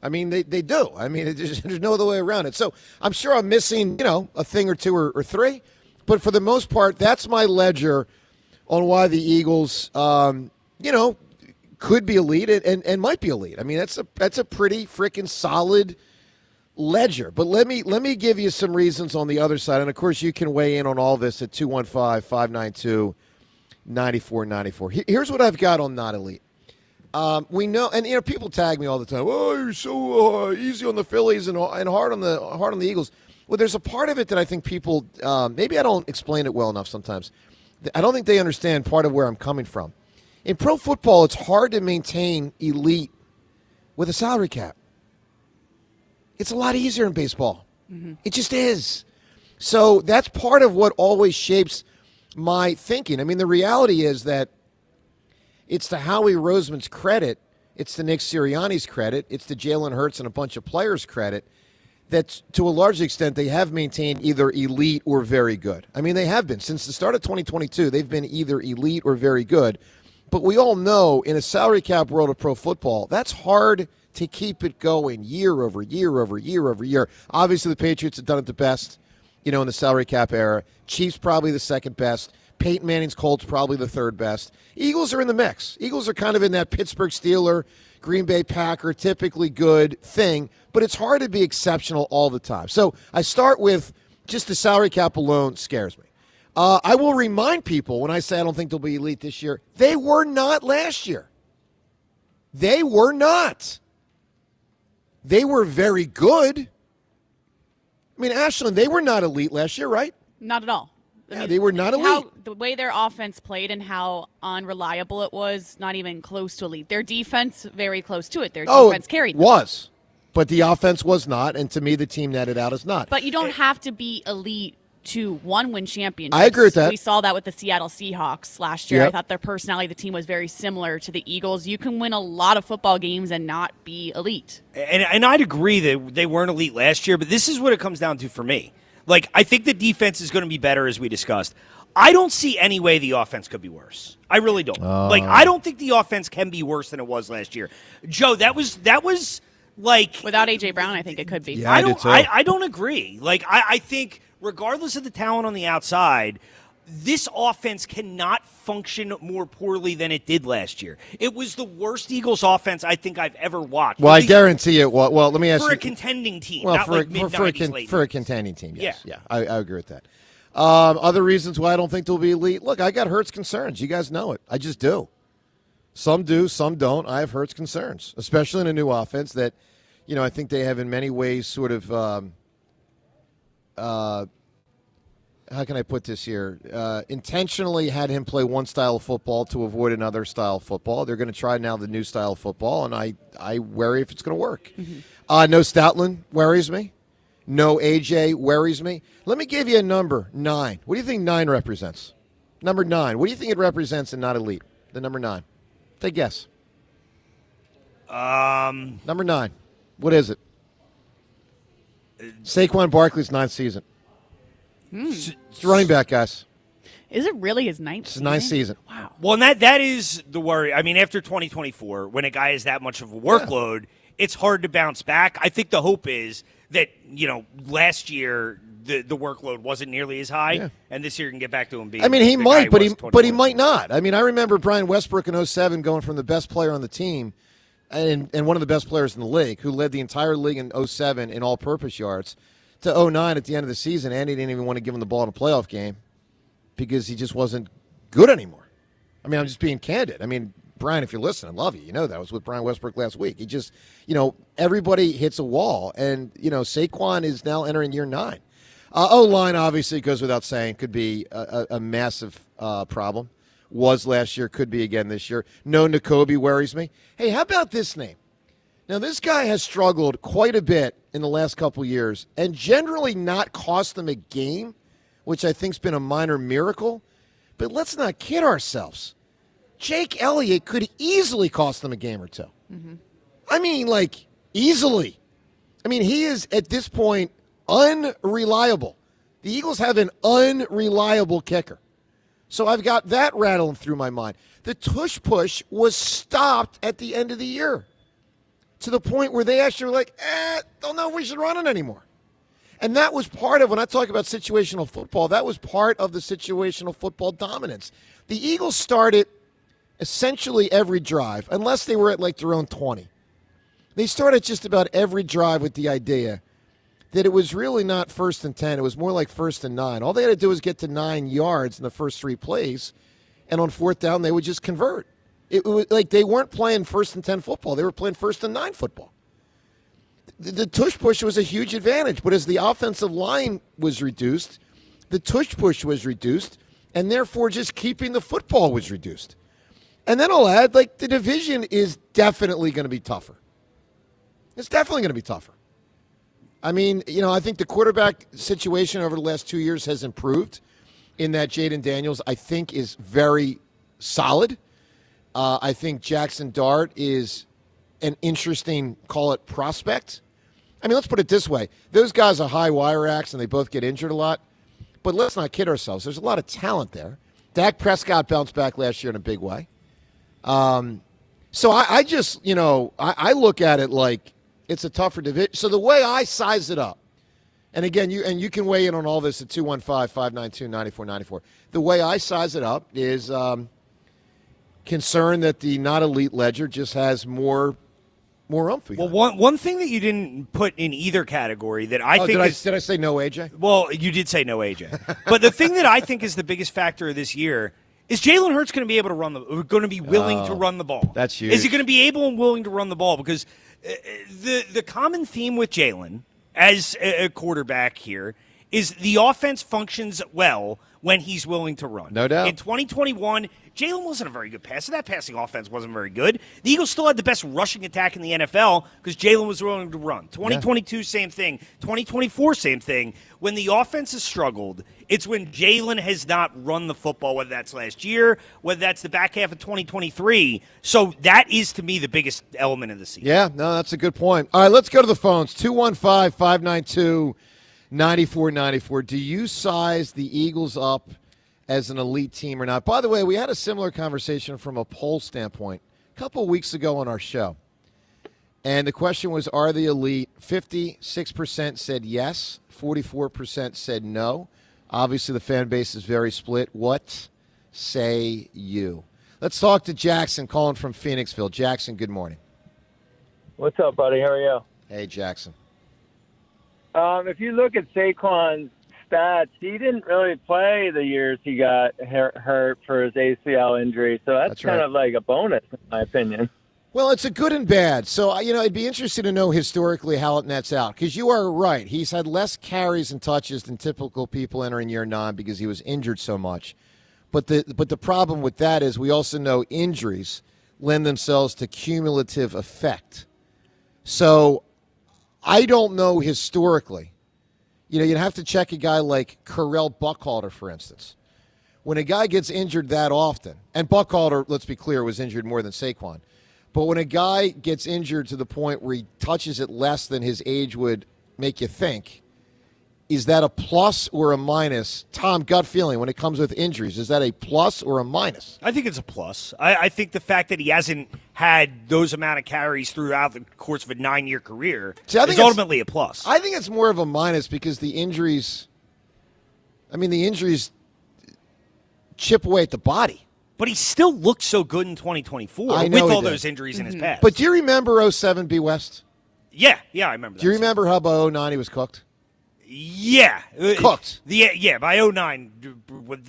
I mean, they do. I mean, there's no other way around it. So I'm sure I'm missing, you know, a thing or two or three. But for the most part, that's my ledger on why the Eagles, you know, could be elite and might be elite. I mean, that's a pretty freaking solid ledger. But let me give you some reasons on the other side. And, of course, you can weigh in on all this at 215-592-9494. Here's what I've got on not elite. We know, and you know, people tag me all the time. Oh, you're so easy on the Phillies and hard on the Eagles. Well, there's a part of it that I think people maybe I don't explain it well enough sometimes. I don't think they understand part of where I'm coming from. In pro football, it's hard to maintain elite with a salary cap. It's a lot easier in baseball. Mm-hmm. It just is. So that's part of what always shapes my thinking. I mean, the reality is that it's to Howie Roseman's credit, it's to Nick Sirianni's credit, it's to Jalen Hurts and a bunch of players' credit that to a large extent they have maintained either elite or very good. I mean, they have been. Since the start of 2022, they've been either elite or very good. But we all know in a salary cap world of pro football, that's hard to keep it going year over year over year over year. Obviously, the Patriots have done it the best, you know, in the salary cap era. Chiefs probably the second best. Peyton Manning's Colts probably the third best. Eagles are in the mix. Eagles are kind of in that Pittsburgh Steeler, Green Bay Packer, typically good thing, but it's hard to be exceptional all the time. So I start with just the salary cap alone scares me. I will remind people when I say I don't think they'll be elite this year, they were not last year. They were not. They were very good. I mean, Ashlyn, they were not elite last year, right? Not at all. I mean, they were not elite. The way their offense played and how unreliable it was, not even close to elite. Their defense, very close to it. Their defense carried them. Was. But the offense was not, and to me, the team netted out as not. But you don't have to be elite to one-win championships. I agree with that. We saw that with the Seattle Seahawks last year. Yep. I thought their personality, the team was very similar to the Eagles. You can win a lot of football games and not be elite. And I'd agree that they weren't elite last year, but this is what it comes down to for me. Like, I think the defense is going to be better, as we discussed. I don't see any way the offense could be worse. I really don't. I don't think the offense can be worse than it was last year. Joe, that was like, without A.J. Brown, I think it could be. Yeah, I don't agree. Like, I think regardless of the talent on the outside, this offense cannot function more poorly than it did last year. It was the worst Eagles offense I think I've ever watched. Well, I guarantee it. Well, let me ask you. For a contending team, well, not like mid-90s, for a contending team, yes. Yeah. I agree with that. Other reasons why I don't think they'll be elite. Look, I got Hurts concerns. You guys know it. I just do. Some do, some don't. I have Hurts concerns, especially in a new offense that, I think they have in many ways sort of, how can I put this here? Intentionally had him play one style of football to avoid another style of football. They're going to try now the new style of football, and I worry if it's going to work. Mm-hmm. No Stoutland worries me. No AJ worries me. Let me give you a number, 9. What do you think 9 represents? Number 9. What do you think it represents in not elite? The number 9. Take a guess. Number 9. What is it? Saquon Barkley's 9th season. It's running back, guys. Is it really his 9th It's his 9th season. Wow. Well, and that is the worry. I mean, after 2024, when a guy has that much of a workload, it's hard to bounce back. I think the hope is that, last year the workload wasn't nearly as high, and this year can get back to him being. I mean, he the might, guy but he might not. I mean, I remember Brian Westbrook in 07 going from the best player on the team and one of the best players in the league, who led the entire league in 07 in all-purpose yards, to 09 at the end of the season. Andy didn't even want to give him the ball in a playoff game because he just wasn't good anymore. I mean, I'm just being candid. I mean, Brian, if you're listening, I love you. You know that. I was with Brian Westbrook last week. He just, everybody hits a wall. And, Saquon is now entering year 9. O-line, obviously, goes without saying, could be a massive problem. Was last year, could be again this year. No N'Kobe worries me. Hey, how about this name? Now, this guy has struggled quite a bit in the last couple years and generally not cost them a game, which I think's been a minor miracle. But let's not kid ourselves. Jake Elliott could easily cost them a game or two. Mm-hmm. I mean, easily. I mean, he is, at this point, unreliable. The Eagles have an unreliable kicker. So I've got that rattling through my mind. The tush push was stopped at the end of the year to the point where they actually were like, don't know if we should run it anymore. And that was part of, when I talk about situational football, that was part of the situational football dominance. The Eagles started essentially every drive, unless they were at their own 20. They started just about every drive with the idea that it was really not 1st and 10. It was more like 1st and 9. All they had to do was get to 9 yards in the first 3 plays, and on 4th down, they would just convert. It was like they weren't playing 1st and 10 football. They were playing 1st and 9 football. The tush push was a huge advantage, but as the offensive line was reduced, the tush push was reduced, and therefore just keeping the football was reduced. And then I'll add, the division is definitely going to be tougher. It's definitely going to be tougher. I mean, I think the quarterback situation over the last 2 years has improved in that Jaden Daniels, I think, is very solid. I think Jackson Dart is an interesting, call it, prospect. I mean, let's put it this way. Those guys are high wire acts, and they both get injured a lot. But let's not kid ourselves. There's a lot of talent there. Dak Prescott bounced back last year in a big way. So I just, I look at it like it's a tougher division. So the way I size it up, and again, you can weigh in on all this at 215-592-9494. The way I size it up is concerned that the not elite ledger just has more oomph. Well, one thing that you didn't put in either category that I think did I say no AJ? Well, you did say no AJ. But the thing that I think is the biggest factor of this year is Jalen Hurts going to be able to going to be willing to run the ball? That's huge. Is he going to be able and willing to run the ball? Because the common theme with Jalen as a quarterback here is the offense functions well when he's willing to run. No doubt. In 2021, Jalen wasn't a very good passer. That passing offense wasn't very good. The Eagles still had the best rushing attack in the NFL because Jalen was willing to run. 2022, same thing. 2024, same thing. When the offense has struggled, it's when Jalen has not run the football, whether that's last year, whether that's the back half of 2023. So that is, to me, the biggest element of the season. Yeah, no, that's a good point. All right, let's go to the phones. 215-592-9494. Do you size the Eagles up as an elite team or not? By the way, we had a similar conversation from a poll standpoint a couple weeks ago on our show. And the question was, are they elite? 56% said yes. 44% said no. Obviously, the fan base is very split. What say you? Let's talk to Jackson calling from Phoenixville. Jackson, good morning. What's up, buddy? How are you? Hey, Jackson. If you look at Saquon's stats, he didn't really play the years he got hurt for his ACL injury. So that's kind of like a bonus, in my opinion. Well, it's a good and bad. So, it'd be interesting to know historically how it nets out. Because you are right. He's had less carries and touches than typical people entering year 9 because he was injured so much. But the problem with that is we also know injuries lend themselves to cumulative effect. So I don't know historically. You'd have to check a guy like Correll Buckhalter, for instance. When a guy gets injured that often, and Buckhalter, let's be clear, was injured more than Saquon. But when a guy gets injured to the point where he touches it less than his age would make you think, is that a plus or a minus? Tom, gut feeling when it comes with injuries, is that a plus or a minus? I think it's a plus. I think the fact that he hasn't had those amount of carries throughout the course of a 9-year career is ultimately a plus. I think it's more of a minus because the injuries chip away at the body. But he still looked so good in 2024 with all those injuries in his past. But do you remember 07 B West? Yeah, I remember that. Do you remember how by 09 he was cooked? Yeah. Cooked. By 09.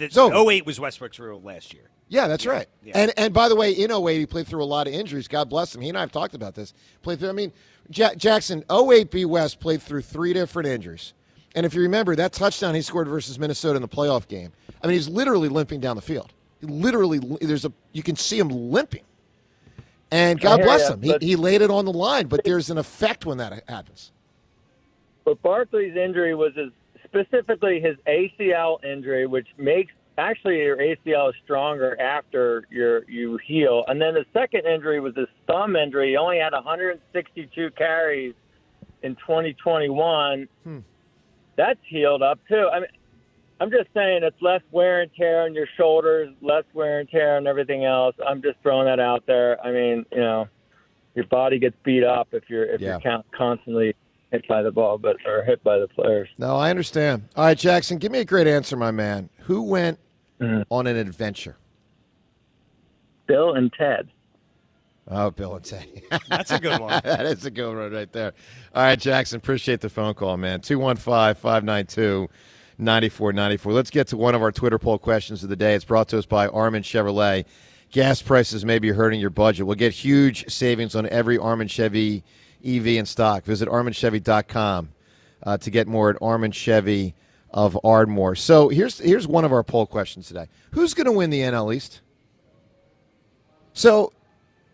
08 was Westbrook's rule last year. Yeah, that's right. Yeah. And by the way, in 08 he played through a lot of injuries. God bless him. He and I have talked about this. Jackson, 08 B West played through 3 different injuries. And if you remember, that touchdown he scored versus Minnesota in the playoff game, he's literally limping down the field. Literally, you can see him limping. And God bless him. He laid it on the line, but there's an effect when that happens. But Barkley's injury was specifically his ACL injury, which makes actually your ACL is stronger after you heal. And then the second injury was his thumb injury. He only had 162 carries in 2021. That's healed up too. I'm just saying it's less wear and tear on your shoulders, less wear and tear on everything else. I'm just throwing that out there. Your body gets beat up if you're constantly hit by the ball, or hit by the players. No, I understand. All right, Jackson, give me a great answer, my man. Who went on an adventure? Bill and Ted. Oh, Bill and Ted. That's a good one. That is a good one right there. All right, Jackson, appreciate the phone call, man. 215-592-9494. Let's get to one of our Twitter poll questions of the day. It's brought to us by Armin Chevrolet. Gas prices may be hurting your budget. We'll get huge savings on every Armin Chevy EV in stock. Visit ArminChevy.com to get more at Armin Chevy of Ardmore. So here's one of our poll questions today. Who's going to win the NL East? So,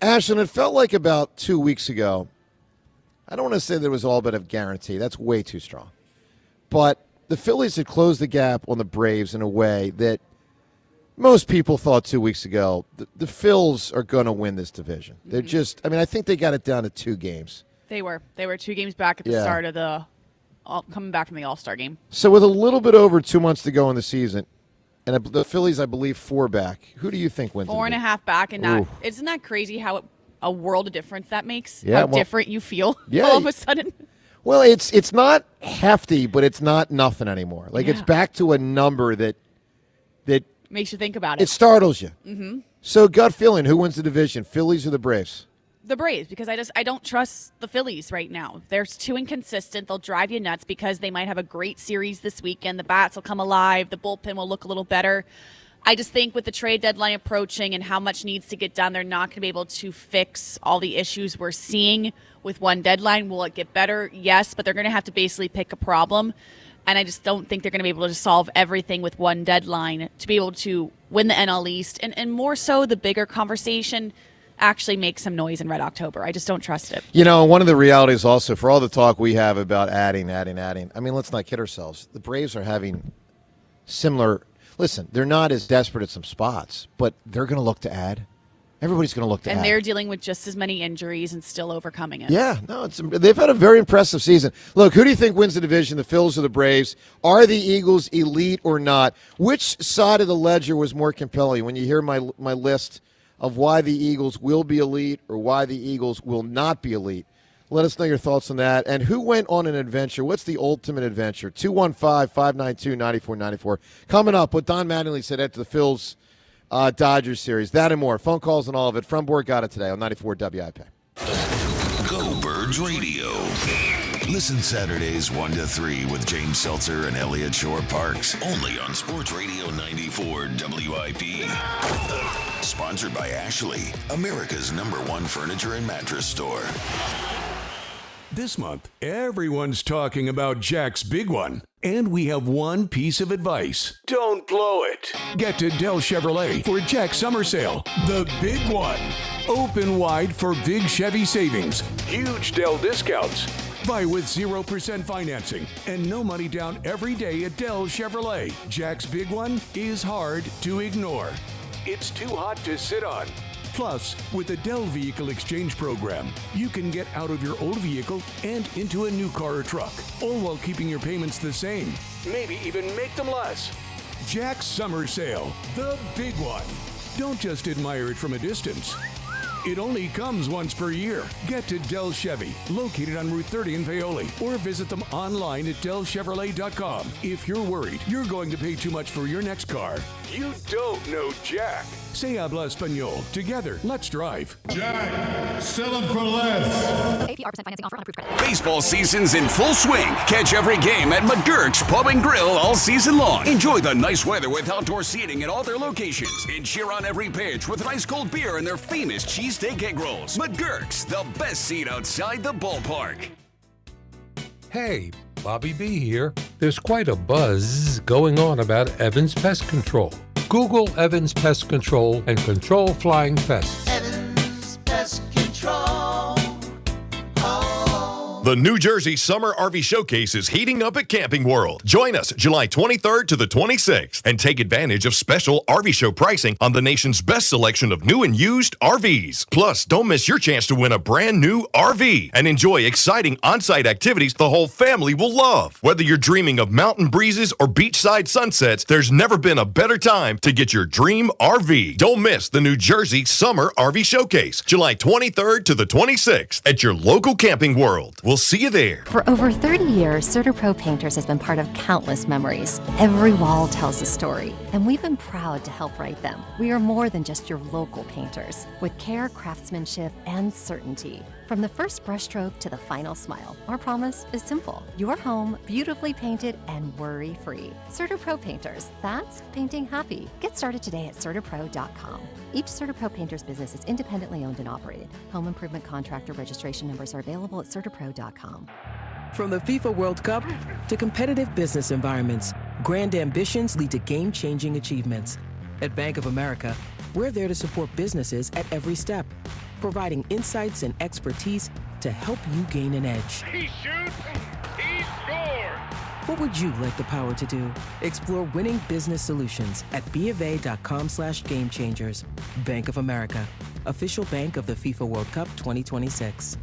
Ashton, it felt like about 2 weeks ago, I don't want to say there was all but a guarantee. That's way too strong. But the Phillies had closed the gap on the Braves in a way that most people thought 2 weeks ago, the Phils are going to win this division. They're just, I think they got it down to 2 games. They were 2 games back at the start of coming back from the All-Star game. So with a little bit over 2 months to go in the season, and the Phillies, I believe, 4 back, who do you think wins? 4.5 back, and isn't that crazy how a world of difference that makes? Yeah, how different you feel yeah, all of a sudden. Well, it's not hefty, but it's not nothing anymore. It's back to a number that makes you think about it. It startles you. Mm-hmm. So gut feeling, who wins the division, Phillies or the Braves? The Braves, because I don't trust the Phillies right now. They're too inconsistent. They'll drive you nuts because they might have a great series this weekend. The bats will come alive. The bullpen will look a little better. I just think with the trade deadline approaching and how much needs to get done, they're not going to be able to fix all the issues we're seeing with one deadline. Will it get better? Yes, but they're going to have to basically pick a problem. And I just don't think they're going to be able to solve everything with one deadline to be able to win the NL East. And more so, the bigger conversation actually make some noise in Red October. I just don't trust it. One of the realities also, for all the talk we have about adding, I mean, let's not kid ourselves. The Braves are having similar – listen, they're not as desperate at some spots, but they're going to look to add. Everybody's going to look to add. And they're dealing with just as many injuries and still overcoming it. Yeah, no, they've had a very impressive season. Look, who do you think wins the division, the Phils or the Braves? Are the Eagles elite or not? Which side of the ledger was more compelling when you hear my list of why the Eagles will be elite or why the Eagles will not be elite? Let us know your thoughts on that. And who went on an adventure? What's the ultimate adventure? 215-592-9494. Coming up, what Don Mattingly said after the Phils Dodgers series. That and more. Phone calls and all of it from Borgata today on 94 WIP. Go Birds Radio. Listen Saturdays 1 to 3 with James Seltzer and Elliot Shore Parks. Only on Sports Radio 94 WIP. Sponsored by Ashley, America's #1 furniture and mattress store. This month, everyone's talking about Jack's Big One. And we have one piece of advice. Don't blow it. Get to Dell Chevrolet for Jack's Summer Sale. The Big One. Open wide for big Chevy savings. Huge Dell discounts. Buy with 0% financing and no money down every day at Dell Chevrolet. Jack's Big One is hard to ignore. It's too hot to sit on. Plus, with the Dell Vehicle Exchange Program, you can get out of your old vehicle and into a new car or truck, all while keeping your payments the same. Maybe even make them less. Jack's Summer Sale, the big one. Don't just admire it from a distance. It only comes once per year. Get to Dell Chevy, located on Route 30 in Paoli, or visit them online at DellChevrolet.com. If you're worried you're going to pay too much for your next car, you don't know Jack. Se habla español. Together, let's drive. Jack, sell them for less. APR % financing offer on approved credit. Baseball season's in full swing. Catch every game at McGurk's Pub and Grill all season long. Enjoy the nice weather with outdoor seating at all their locations. And cheer on every pitch with an ice-cold beer and their famous cheesesteak egg rolls. McGurk's, the best seat outside the ballpark. Hey, Bobby B here. There's quite a buzz going on about Evans Pest Control. Google Evans Pest Control and control flying pests. Evans Pest Control. The New Jersey Summer RV Showcase is heating up at Camping World. Join us July 23rd to the 26th and take advantage of special RV show pricing on the nation's best selection of new and used RVs. Plus, don't miss your chance to win a brand new RV and enjoy exciting on-site activities the whole family will love. Whether you're dreaming of mountain breezes or beachside sunsets, there's never been a better time to get your dream RV. Don't miss the New Jersey Summer RV Showcase, July 23rd to the 26th at your local Camping World. We'll see you there. For over 30 years, CertaPro Painters has been part of countless memories. Every wall tells a story, and we've been proud to help write them. We are more than just your local painters, with care, craftsmanship, and certainty. From the first brushstroke to the final smile, our promise is simple. Your home, beautifully painted and worry-free. CertaPro Painters, that's painting happy. Get started today at CertaPro.com. Each CertaPro Painters business is independently owned and operated. Home improvement contractor registration numbers are available at CertaPro.com. From the FIFA World Cup to competitive business environments, grand ambitions lead to game-changing achievements. At Bank of America, we're there to support businesses at every step, providing insights and expertise to help you gain an edge. He shoots, he scores! What would you like the power to do? Explore winning business solutions at BofA.com/gamechangers. Bank of America, official bank of the FIFA World Cup 2026.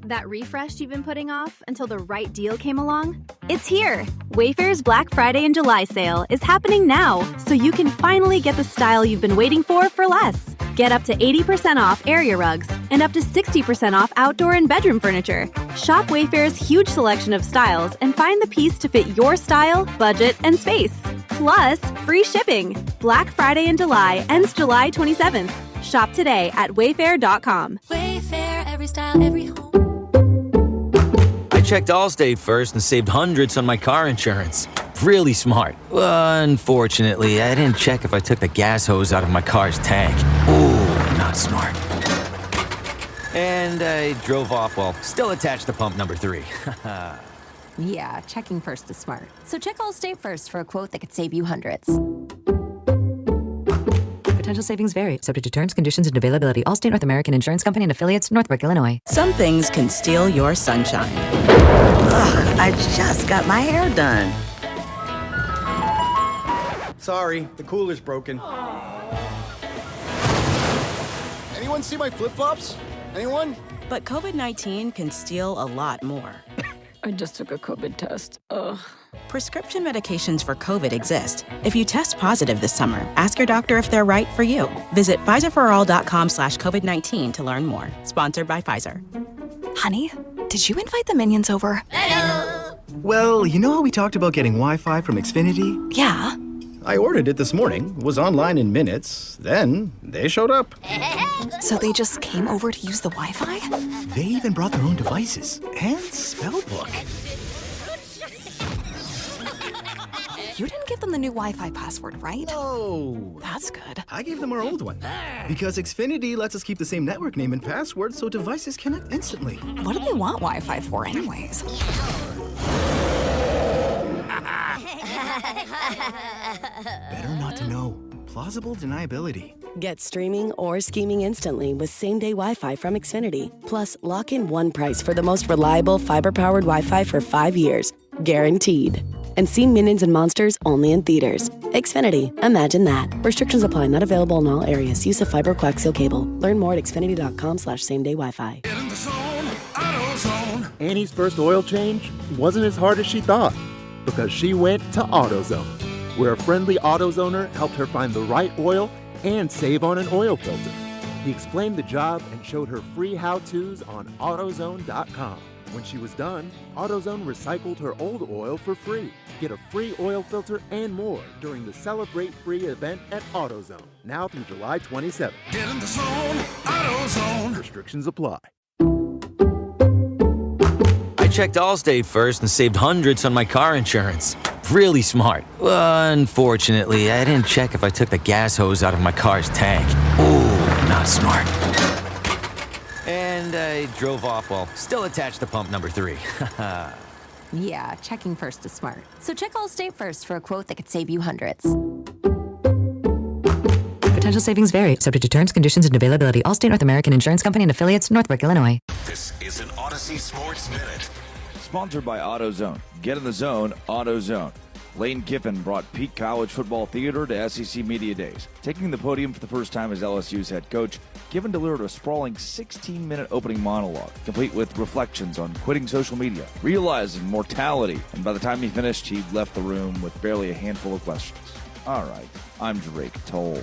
That refresh you've been putting off until the right deal came along? It's here! Wayfair's Black Friday and July sale is happening now, so you can finally get the style you've been waiting for less. Get up to 80% off area rugs and up to 60% off outdoor and bedroom furniture. Shop Wayfair's huge selection of styles and find the piece to fit your style, budget, and space. Plus, free shipping. Black Friday in July ends July 27th. Shop today at wayfair.com. Wayfair, every style, every home. I checked Allstate first and saved hundreds on my car insurance. Really smart. Unfortunately, I didn't check if I took the gas hose out of my car's tank. Ooh, not smart. And I drove off while still attached to pump number 3. Yeah, checking first is smart. So check Allstate first for a quote that could save you hundreds. Potential savings vary, subject to terms, conditions, and availability. Allstate North American Insurance Company and affiliates, Northbrook, Illinois. Some things can steal your sunshine. Ugh, I just got my hair done. Sorry, the cooler's broken. Anyone see my flip-flops? Anyone? But COVID-19 can steal a lot more. I just took a COVID test. Ugh. Prescription medications for COVID exist. If you test positive this summer, ask your doctor if they're right for you. Visit PfizerForAll.com/COVID-19 to learn more. Sponsored by Pfizer. Honey, did you invite the minions over? Well, you know how we talked about getting Wi-Fi from Xfinity? Yeah. I ordered it this morning, was online in minutes, then they showed up. So they just came over to use the Wi-Fi? They even brought their own devices and spell book. You didn't give them the new Wi-Fi password, right? No. That's good. I gave them our old one. Because Xfinity lets us keep the same network name and password so devices connect instantly. What do they want Wi-Fi for anyways? Better not to know. Plausible deniability. Get streaming or scheming instantly with same-day Wi-Fi from Xfinity. Plus, lock in one price for the most reliable fiber-powered Wi-Fi for 5 years. Guaranteed. And see Minions and Monsters only in theaters. Xfinity. Imagine that. Restrictions apply. Not available in all areas. Use of fiber coaxial cable. Learn more at xfinity.com/same-day Wi-Fi. Annie's first oil change wasn't as hard as she thought because she went to AutoZone, where a friendly AutoZoner helped her find the right oil and save on an oil filter. He explained the job and showed her free how-tos on AutoZone.com. When she was done, AutoZone recycled her old oil for free. Get a free oil filter and more during the Celebrate Free event at AutoZone, now through July 27th. Get in the zone, AutoZone. Restrictions apply. I checked Allstate first and saved hundreds on my car insurance. Really smart. Unfortunately, I didn't check if I took the gas hose out of my car's tank. Ooh, not smart. And I drove off while still attached to pump number 3. Yeah, checking first is smart. So check Allstate first for a quote that could save you hundreds. Potential savings vary, subject to terms, conditions, and availability. Allstate North American Insurance Company and affiliates, Northbrook, Illinois. This is an Odyssey Sports Minute. Sponsored by AutoZone. Get in the zone, AutoZone. Lane Kiffin brought peak college football theater to SEC Media Days. Taking the podium for the first time as LSU's head coach, Kiffin delivered a sprawling 16-minute opening monologue, complete with reflections on quitting social media, realizing mortality, and by the time he finished, he left the room with barely a handful of questions. All right, I'm Drake Toll.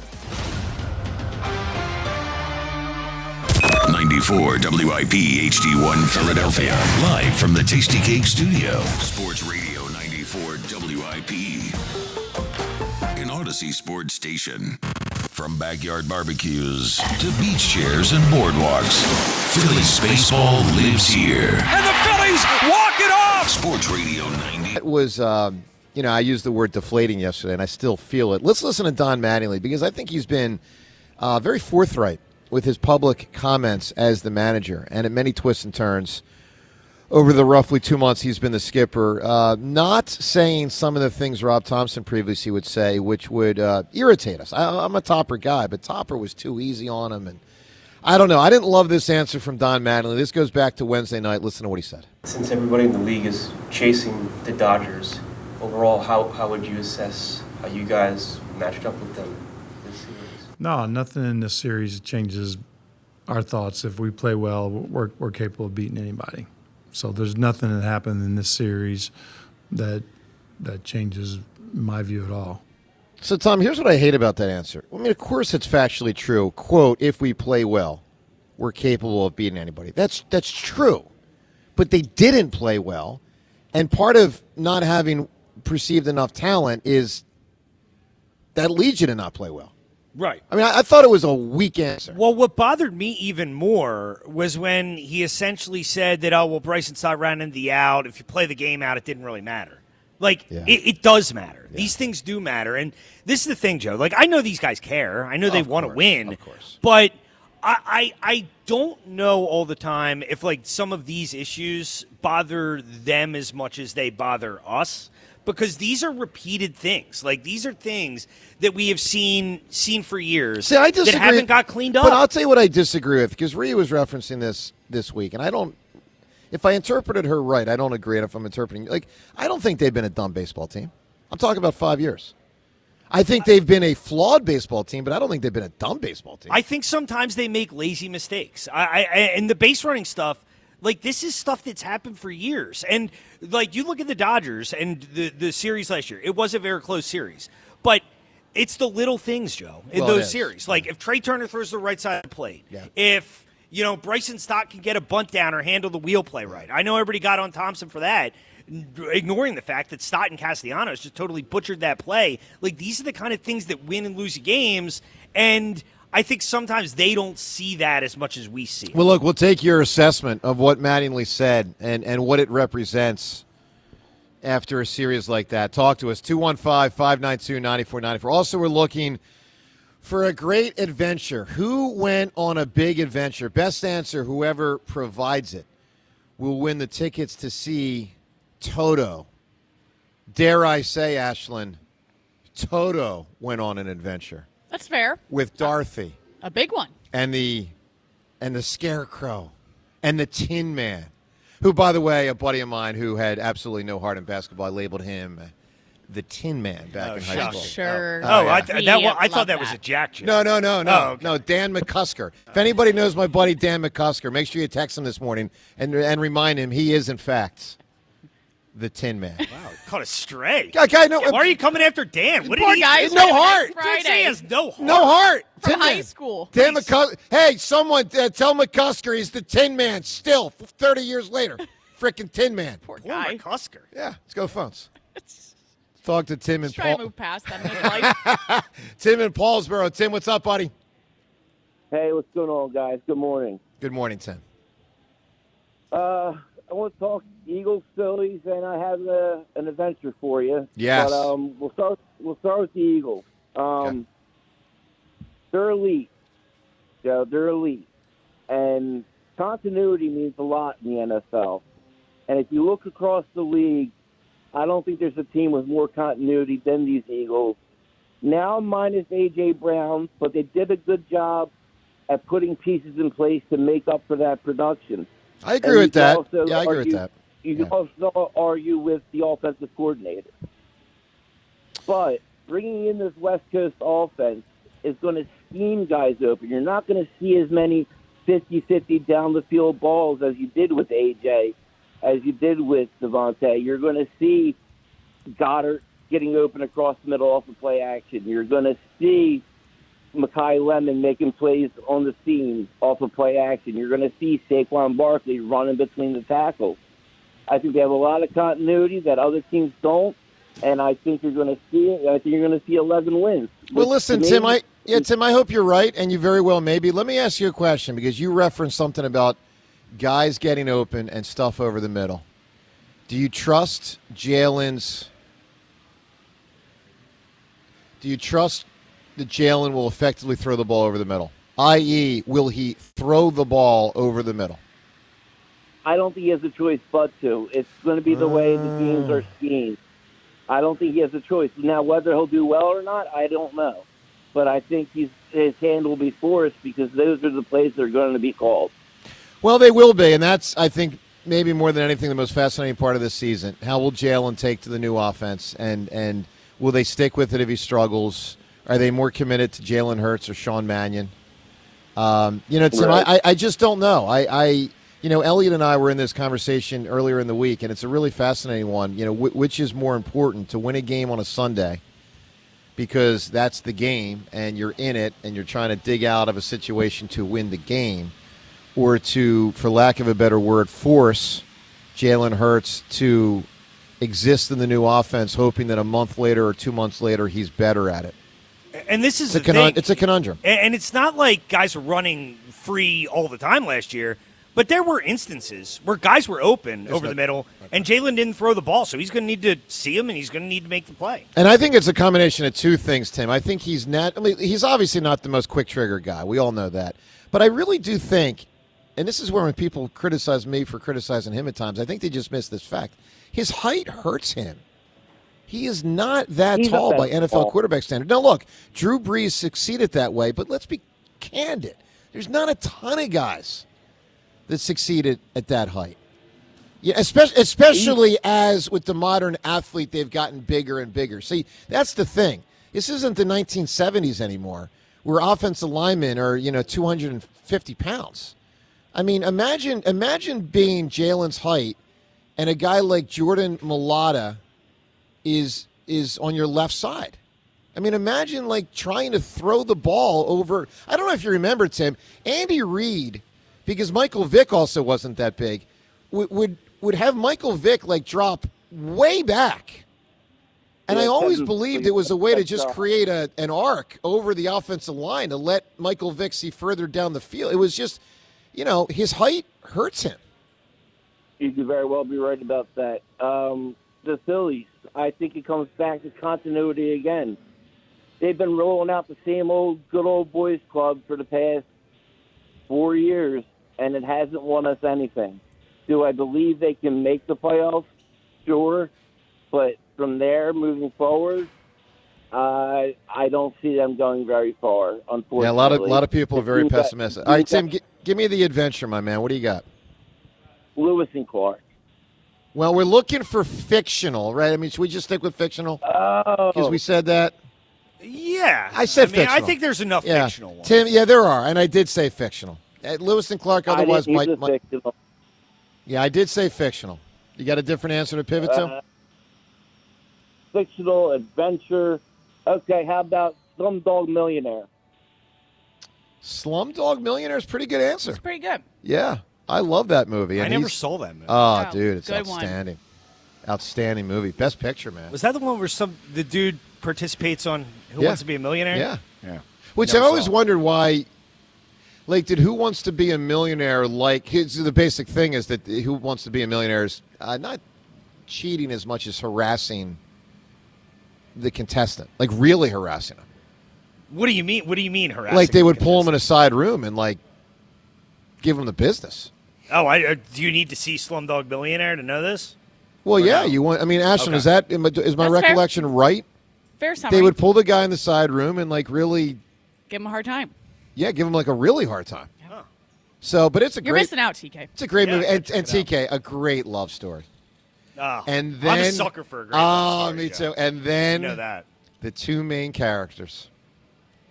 94 WIP HD1 Philadelphia. Live from the Tasty Cake Studio. Sports Radio 94 WIP. An Odyssey Sports Station. From backyard barbecues to beach chairs and boardwalks, Phillies baseball lives here. And the Phillies walk it off! Sports Radio 90. It was, I used the word deflating yesterday, and I still feel it. Let's listen to Don Mattingly, because I think he's been very forthright with his public comments as the manager, and at many twists and turns over the roughly 2 months he's been the skipper, not saying some of the things Rob Thompson previously would say, which would irritate us. I'm a Topper guy, but Topper was too easy on him, and I don't know. I didn't love this answer from Don Mattingly. This goes back to Wednesday night. Listen to what he said. Since everybody in the league is chasing the Dodgers, overall, how would you assess how you guys matched up with them this series? No, nothing in this series changes our thoughts. If we play well, we're capable of beating anybody. So there's nothing that happened in this series that changes my view at all. So, Tom, here's what I hate about that answer. I mean, of course it's factually true. Quote, if we play well, we're capable of beating anybody. That's true. But they didn't play well. And part of not having perceived enough talent is that leads you to not play well. Right. I mean, I thought it was a weak answer. Well, what bothered me even more was when he essentially said that, Bryson Stott ran into the out. If you play the game out, it didn't really matter. It does matter. Yeah. These things do matter. And this is the thing, Joe. I know these guys care. I know they want to win. Of course. But I don't know all the time if like some of these issues bother them as much as they bother us, because these are repeated things. Like these are things that we have seen for years. See, I disagree, that haven't got cleaned up. But I'll tell you what I disagree with, because Rhea was referencing this week, and I don't. If I interpreted her right, I don't agree. And if I'm interpreting, I don't think they've been a dumb baseball team. I'm talking about 5 years. I think they've been a flawed baseball team, but I don't think they've been a dumb baseball team. I think sometimes they make lazy mistakes. And the base running stuff, like this is stuff that's happened for years. And like you look at the Dodgers and the series last year, it was a very close series. But it's the little things, Joe, in those series. Like if Trey Turner throws the right side of the plate, if Bryson Stott can get a bunt down or handle the wheel play right. I know everybody got on Thompson for that, ignoring the fact that Stott and Castellanos just totally butchered that play. Like, these are the kind of things that win and lose games, and I think sometimes they don't see that as much as we see. Well, look, we'll take your assessment of what Mattingly said and what it represents after a series like that. Talk to us, 215-592-9494. Also, we're looking for a great adventure. Who went on a big adventure? Best answer, whoever provides it, will win the tickets to see Toto. Dare I say, Ashlyn, Toto went on an adventure. That's fair. With Dorothy. A big one. And the Scarecrow. And the Tin Man. Who, by the way, a buddy of mine who had absolutely no heart in basketball, I labeled him the Tin Man back in high school. Sure. I thought that was a jack joke. No. Okay. No, Dan McCusker. If anybody knows my buddy Dan McCusker, make sure you text him this morning and remind him he is, in fact, the Tin Man. Wow, caught a stray. Why are you coming after Dan? What Poor did he guy. do? No heart. He has no heart. No heart. From Tin high Man. school. Dan McCusker. Hey, someone tell McCusker he's the Tin Man still 30 years later. Frickin' Tin Man. Poor guy. McCusker. Yeah, let's go phones. Talk to Tim and Try Paul. to move past them in his life. Tim in Paulsboro. Tim, what's up, buddy? Hey, what's going on, guys? Good morning. Good morning, Tim. I want to talk Eagles, Phillies, and I have an adventure for you. Yes. But we'll start with the Eagles. Okay. They're elite. Yeah, they're elite, and continuity means a lot in the NFL. And if you look across the league, I don't think there's a team with more continuity than these Eagles. Now minus A.J. Brown, but they did a good job at putting pieces in place to make up for that production. I agree with that. Yeah, I agree with that. You can also argue with the offensive coordinator. But bringing in this West Coast offense is going to scheme guys open. You're not going to see as many 50-50 down-the-field balls as you did with A.J., as you did with Devontae. You're going to see Goddard getting open across the middle off of play action. You're going to see Mekhi Lemon making plays on the seam off of play action. You're going to see Saquon Barkley running between the tackles. I think they have a lot of continuity that other teams don't, and I think you're going to see it. I think you're going to see 11 wins. Well, listen, Tim, I hope you're right, and you very well may be. Let me ask you a question, because you referenced something about guys getting open and stuff over the middle. Do you trust Jalen's? Do you trust that Jalen will effectively throw the ball over the middle? I.e., will he throw the ball over the middle? I don't think he has a choice but to. It's going to be the way the teams are schemed. I don't think he has a choice. Now, whether he'll do well or not, I don't know. But I think his hand will be forced, because those are the plays that are going to be called. Well, they will be, and that's, I think, maybe more than anything, the most fascinating part of this season. How will Jalen take to the new offense, and will they stick with it if he struggles? Are they more committed to Jalen Hurts or Sean Mannion? Tim, I just don't know. Elliot and I were in this conversation earlier in the week, and it's a really fascinating one. Which is more important, to win a game on a Sunday, because that's the game, and you're in it, and you're trying to dig out of a situation to win the game, or to, for lack of a better word, force Jalen Hurts to exist in the new offense, hoping that a month later or 2 months later he's better at it. And this is it's a conundrum. And it's not like guys were running free all the time last year. But there were instances where guys were open over the middle, and Jalen didn't throw the ball, so he's going to need to see him, and he's going to need to make the play. And I think it's a combination of two things, Tim. I think he's he's obviously not the most quick trigger guy. We all know that. But I really do think, and this is where when people criticize me for criticizing him at times, I think they just miss this fact. His height hurts him. He is not that tall by NFL quarterback standard. Now, look, Drew Brees succeeded that way, but let's be candid. There's not a ton of guys that succeeded at that height. Yeah, especially as with the modern athlete, they've gotten bigger and bigger. See, that's the thing. This isn't the 1970s anymore, where offensive linemen are 250 pounds. I mean, imagine being Jalen's height, and a guy like Jordan Mailata is on your left side. I mean, imagine trying to throw the ball over. I don't know if you remember, Tim. Andy Reid, because Michael Vick also wasn't that big, would have Michael Vick drop way back. And I always believed it was a way to just create an arc over the offensive line to let Michael Vick see further down the field. It was just, his height hurts him. You could very well be right about that. The Phillies, I think it comes back to continuity again. They've been rolling out the same good old boys club for the past 4 years, and it hasn't won us anything. Do I believe they can make the playoffs? Sure. But from there, moving forward, I don't see them going very far, unfortunately. Yeah, a lot of people are very pessimistic. All right, Tim, give me the adventure, my man. What do you got? Lewis and Clark. Well, we're looking for fictional, right? I mean, should we just stick with fictional? Because we said that. Yeah. I said fictional. I think there's enough fictional ones. Tim, yeah, there are, and I did say fictional. Lewis and Clark otherwise might. Fictional. Yeah, I did say fictional. You got a different answer to pivot to? Fictional, adventure. Okay, how about Slumdog Millionaire? Slumdog Millionaire is a pretty good answer. It's pretty good. Yeah, I love that movie. I never saw that movie. Oh, dude, it's good outstanding. Outstanding movie. Best picture, man. Was that the one where the dude participates on Who Wants to Be a Millionaire? Yeah. Which I've always wondered why, did Who Wants to Be a Millionaire, the basic thing is that Who Wants to Be a Millionaire is not cheating as much as harassing the contestant, really harassing him. What do you mean? What do you mean harassing? They would pull him in a side room and give him the business. Oh, do you need to see Slumdog Millionaire to know this? Well, yeah, you want. I mean, Ashton, Okay. is my That's recollection right? Fair summary. They would pull the guy in the side room and really, Give him a hard time. yeah, give him a really hard time. Huh. So, but it's a You're great. missing out, TK. It's a great Yeah, movie, and check it TK, a great love story. Oh, And then, I'm a sucker for a great love story, me Joe. too. And then You know that. the two main characters,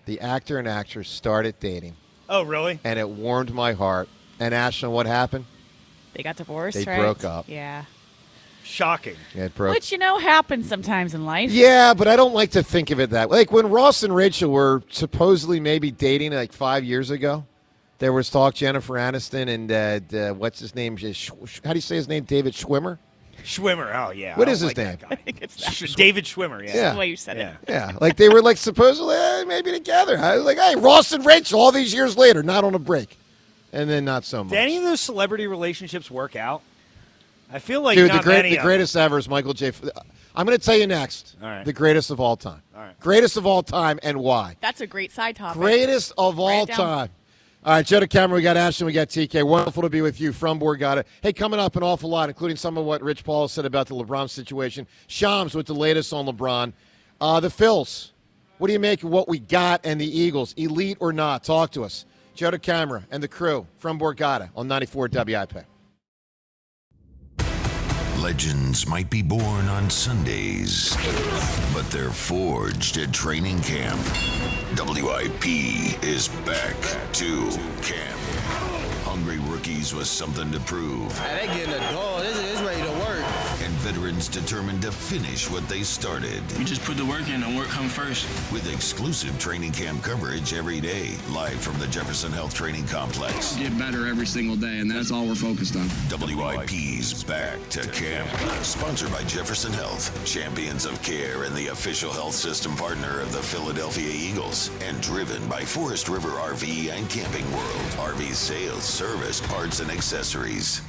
the actor and actress, started dating, Oh, really? and it warmed my heart. And Ashton, what happened? They got divorced, They right? broke up. Yeah. Shocking. Yeah, it broke. Which, happens sometimes in life. Yeah, but I don't like to think of it that way. When Ross and Rachel were supposedly maybe dating 5 years ago, there was talk Jennifer Aniston and what's his name? How do you say his name? David Schwimmer? Schwimmer. Oh, yeah. What I is don't his like name? that guy. I think it's that. David Schwimmer, yeah. That's the way you said it. Yeah. Yeah, they were supposedly maybe together. I was like, hey, Ross and Rachel, all these years later, not on a break. And then not so much. Did any of those celebrity relationships work out? I feel like Dude, not the many greatest ever is Michael J. I'm going to tell you next. All right. The greatest of all time. All right. Greatest of all time, and why? That's a great side topic. Greatest of all it down. time. All right, Joe DeCamera, we got Ashton, we got TK. Wonderful to be with you from Borgata. Hey, coming up an awful lot, including some of what Rich Paul said about the LeBron situation. Shams with the latest on LeBron. The Phils, what do you make of what we got and the Eagles? Elite or not? Talk to us. Joe DeCamera and the crew from Borgata on 94 WIP. Legends might be born on Sundays, but they're forged at training camp. WIP is back to camp. Hungry rookies with something to prove. They getting a dog. This is ready to work. And veterans determined to finish what they started. We just put the work in and work come first. With exclusive training camp coverage every day, live from the Jefferson Health Training Complex. Get better every single day, and that's all we're focused on. WIP's Back to Camp. Sponsored by Jefferson Health, champions of care and the official health system partner of the Philadelphia Eagles. And driven by Forest River RV and Camping World. RV sales, service, parts, and accessories.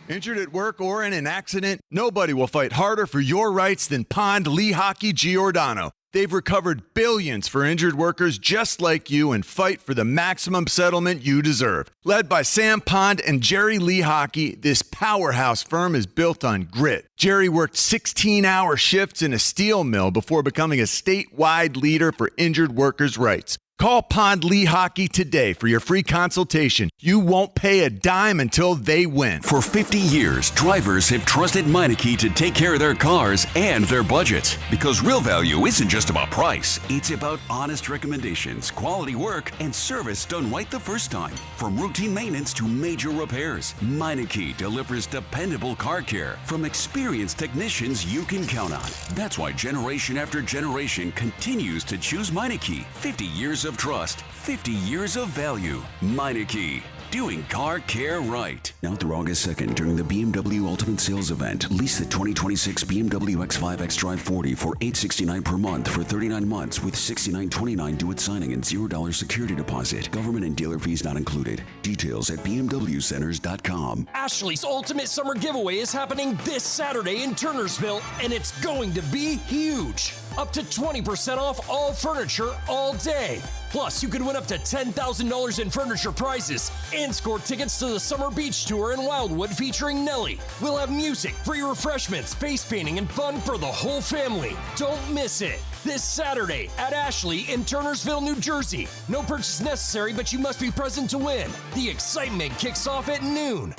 Injured at work or in an accident? Nobody will fight harder for your rights than Pond Lehocky Giordano. They've recovered billions for injured workers just like you and fight for the maximum settlement you deserve. Led by Sam Pond and Jerry Lehocky, this powerhouse firm is built on grit. Jerry worked 16-hour shifts in a steel mill before becoming a statewide leader for injured workers' rights. Call Pond Lehocky today for your free consultation. You won't pay a dime until they win. For 50 years, drivers have trusted Meineke to take care of their cars and their budgets. Because real value isn't just about price. It's about honest recommendations, quality work, and service done right the first time. From routine maintenance to major repairs, Meineke delivers dependable car care from experienced technicians you can count on. That's why generation after generation continues to choose Meineke. 50 years of trust, 50 years of value. Meineke, doing car care right. Now through August 2nd, during the BMW Ultimate Sales Event, lease the 2026 BMW X5 xDrive 40 for $869 per month for 39 months with $69.29 due at signing and $0 security deposit. Government and dealer fees not included. Details at bmwcenters.com. Ashley's Ultimate Summer Giveaway is happening this Saturday in Turnersville, and it's going to be huge. Up to 20% off all furniture all day. Plus, you could win up to $10,000 in furniture prizes and score tickets to the Summer Beach Tour in Wildwood featuring Nelly. We'll have music, free refreshments, face painting, and fun for the whole family. Don't miss it. This Saturday at Ashley in Turnersville, New Jersey. No purchase necessary, but you must be present to win. The excitement kicks off at noon.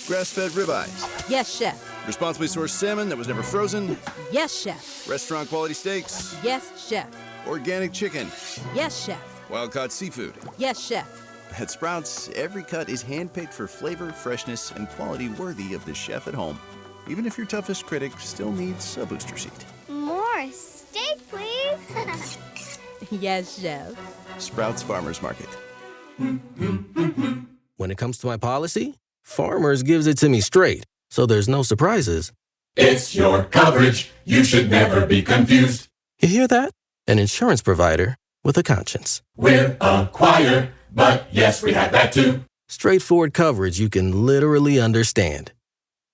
Grass-fed ribeyes. Yes, chef. Responsibly sourced salmon that was never frozen. Yes, chef. Restaurant quality steaks. Yes, chef. Organic chicken. Yes, chef. Wild-caught seafood. Yes, chef. At Sprouts, every cut is handpicked for flavor, freshness, and quality worthy of the chef at home. Even if your toughest critic still needs a booster seat. More steak, please. Yes, chef. Sprouts Farmers Market. When it comes to my policy, Farmers gives it to me straight, so there's no surprises. It's your coverage. You should never be confused. You hear that? An insurance provider with a conscience. We're a choir, but yes, we have that too. Straightforward coverage you can literally understand.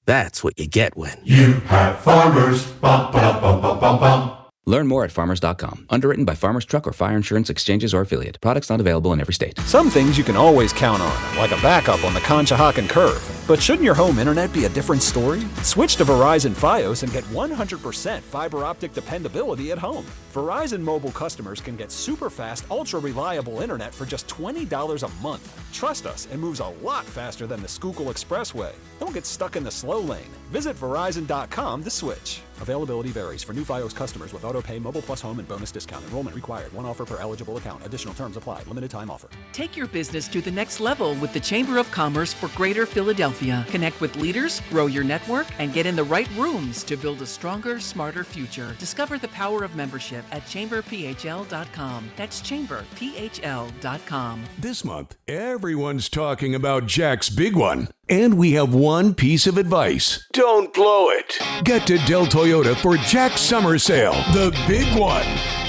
That's what you get when you have Farmers. Bum, ba, bum, bum, bum, bum. Learn more at farmers.com. Underwritten by Farmers Truck or Fire Insurance Exchanges or Affiliate. Products not available in every state. Some things you can always count on, like a backup on the Conshohocken Curve. But shouldn't your home internet be a different story? Switch to Verizon Fios and get 100% fiber optic dependability at home. Verizon mobile customers can get super fast, ultra reliable internet for just $20 a month. Trust us, it moves a lot faster than the Schuylkill Expressway. Don't get stuck in the slow lane. Visit Verizon.com to switch. Availability varies. For new Fios customers with auto pay, mobile plus home, and bonus discount. Enrollment required. One offer per eligible account. Additional terms apply. Limited time offer. Take your business to the next level with the Chamber of Commerce for Greater Philadelphia. Connect with leaders, grow your network, and get in the right rooms to build a stronger, smarter future. Discover the power of membership at chamberphl.com. That's chamberphl.com. This month, everyone's talking about Jack's Big One. And we have one piece of advice. Don't blow it. Get to Del Toyota for Jack's Summer Sale, the big one.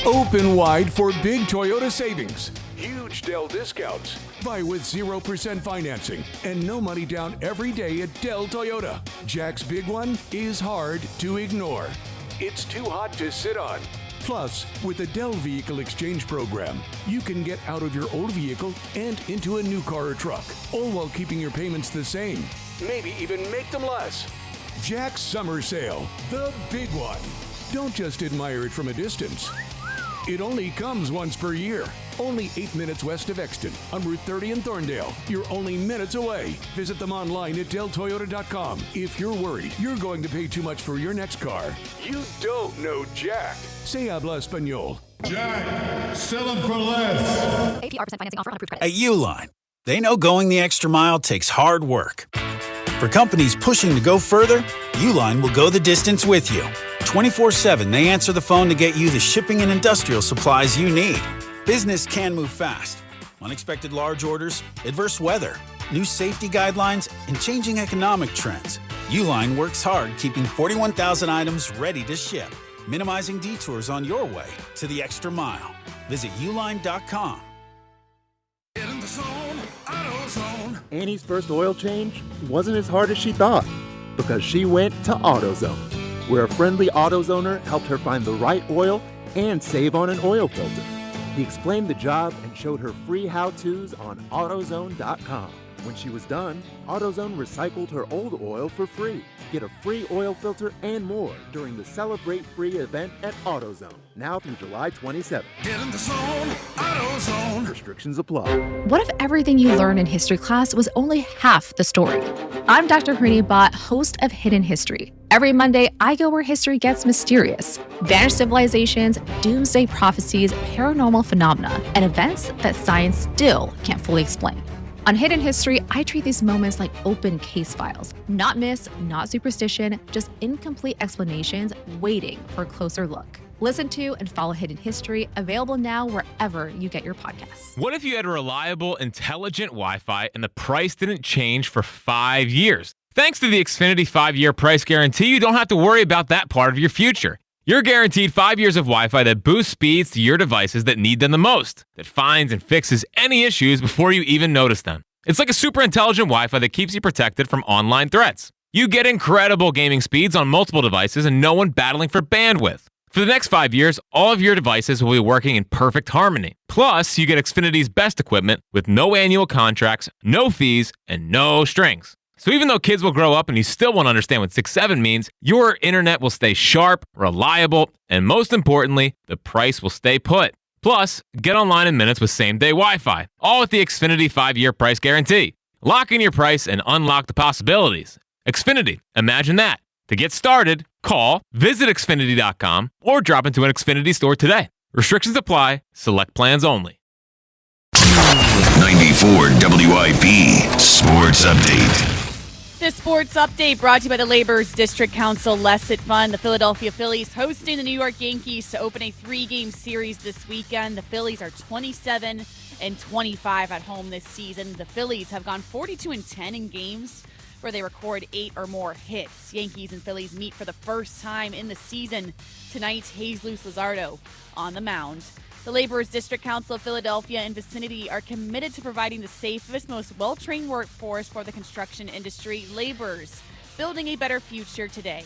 Open wide for big Toyota savings. Huge Del discounts. Buy with 0% financing and no money down every day at Del Toyota. Jack's Big One is hard to ignore. It's too hot to sit on. Plus, with the Dell Vehicle Exchange Program, you can get out of your old vehicle and into a new car or truck, all while keeping your payments the same. Maybe even make them less. Jack's Summer Sale, the big one. Don't just admire it from a distance. It only comes once per year. Only 8 minutes west of Exton on Route 30 in Thorndale. You're only minutes away. Visit them online at deltoyota.com. If you're worried you're going to pay too much for your next car, you don't know Jack. Se habla español. Jack, sell them for less. APR% financing offer on approved credit. At Uline, they know going the extra mile takes hard work. For companies pushing to go further, Uline will go the distance with you. 24/7, they answer the phone to get you the shipping and industrial supplies you need. Business can move fast. Unexpected large orders, adverse weather, new safety guidelines, and changing economic trends. Uline works hard keeping 41,000 items ready to ship, minimizing detours on your way to the extra mile. Visit uline.com. Annie's first oil change wasn't as hard as she thought because she went to AutoZone, where a friendly AutoZoner helped her find the right oil and save on an oil filter. He explained the job and showed her free how-tos on AutoZone.com. When she was done, AutoZone recycled her old oil for free. Get a free oil filter and more during the Celebrate Free event at AutoZone, now through July 27th. Get in the zone, AutoZone. Restrictions apply. What if everything you learn in history class was only half the story? I'm Dr. Hrini Bhatt, host of Hidden History. Every Monday, I go where history gets mysterious. Vanished civilizations, doomsday prophecies, paranormal phenomena, and events that science still can't fully explain. On Hidden History, I treat these moments like open case files. Not myths, not superstition, just incomplete explanations waiting for a closer look. Listen to and follow Hidden History, available now wherever you get your podcasts. What if you had reliable, intelligent Wi-Fi and the price didn't change for 5 years? Thanks to the Xfinity 5-year price guarantee, you don't have to worry about that part of your future. You're guaranteed 5 years of Wi-Fi that boosts speeds to your devices that need them the most, that finds and fixes any issues before you even notice them. It's like a super intelligent Wi-Fi that keeps you protected from online threats. You get incredible gaming speeds on multiple devices and no one battling for bandwidth. For the next 5 years, all of your devices will be working in perfect harmony. Plus, you get Xfinity's best equipment with no annual contracts, no fees, and no strings. So even though kids will grow up and you still won't understand what 6-7 means, your internet will stay sharp, reliable, and most importantly, the price will stay put. Plus, get online in minutes with same-day Wi-Fi, all with the Xfinity 5-year price guarantee. Lock in your price and unlock the possibilities. Xfinity, imagine that. To get started, call, visit Xfinity.com, or drop into an Xfinity store today. Restrictions apply. Select plans only. 94 WIP Sports Update. This sports update brought to you by the Labor's District Council Less It Fun. The Philadelphia Phillies hosting the New York Yankees to open a 3-game series this weekend. The Phillies are 27-25 at home this season. The Phillies have gone 42-10 in games where they record 8 or more hits. Yankees and Phillies meet for the first time in the season tonight. Jesus Luzardo on the mound. The Laborers District Council of Philadelphia and vicinity are committed to providing the safest, most well-trained workforce for the construction industry. Laborers building a better future today.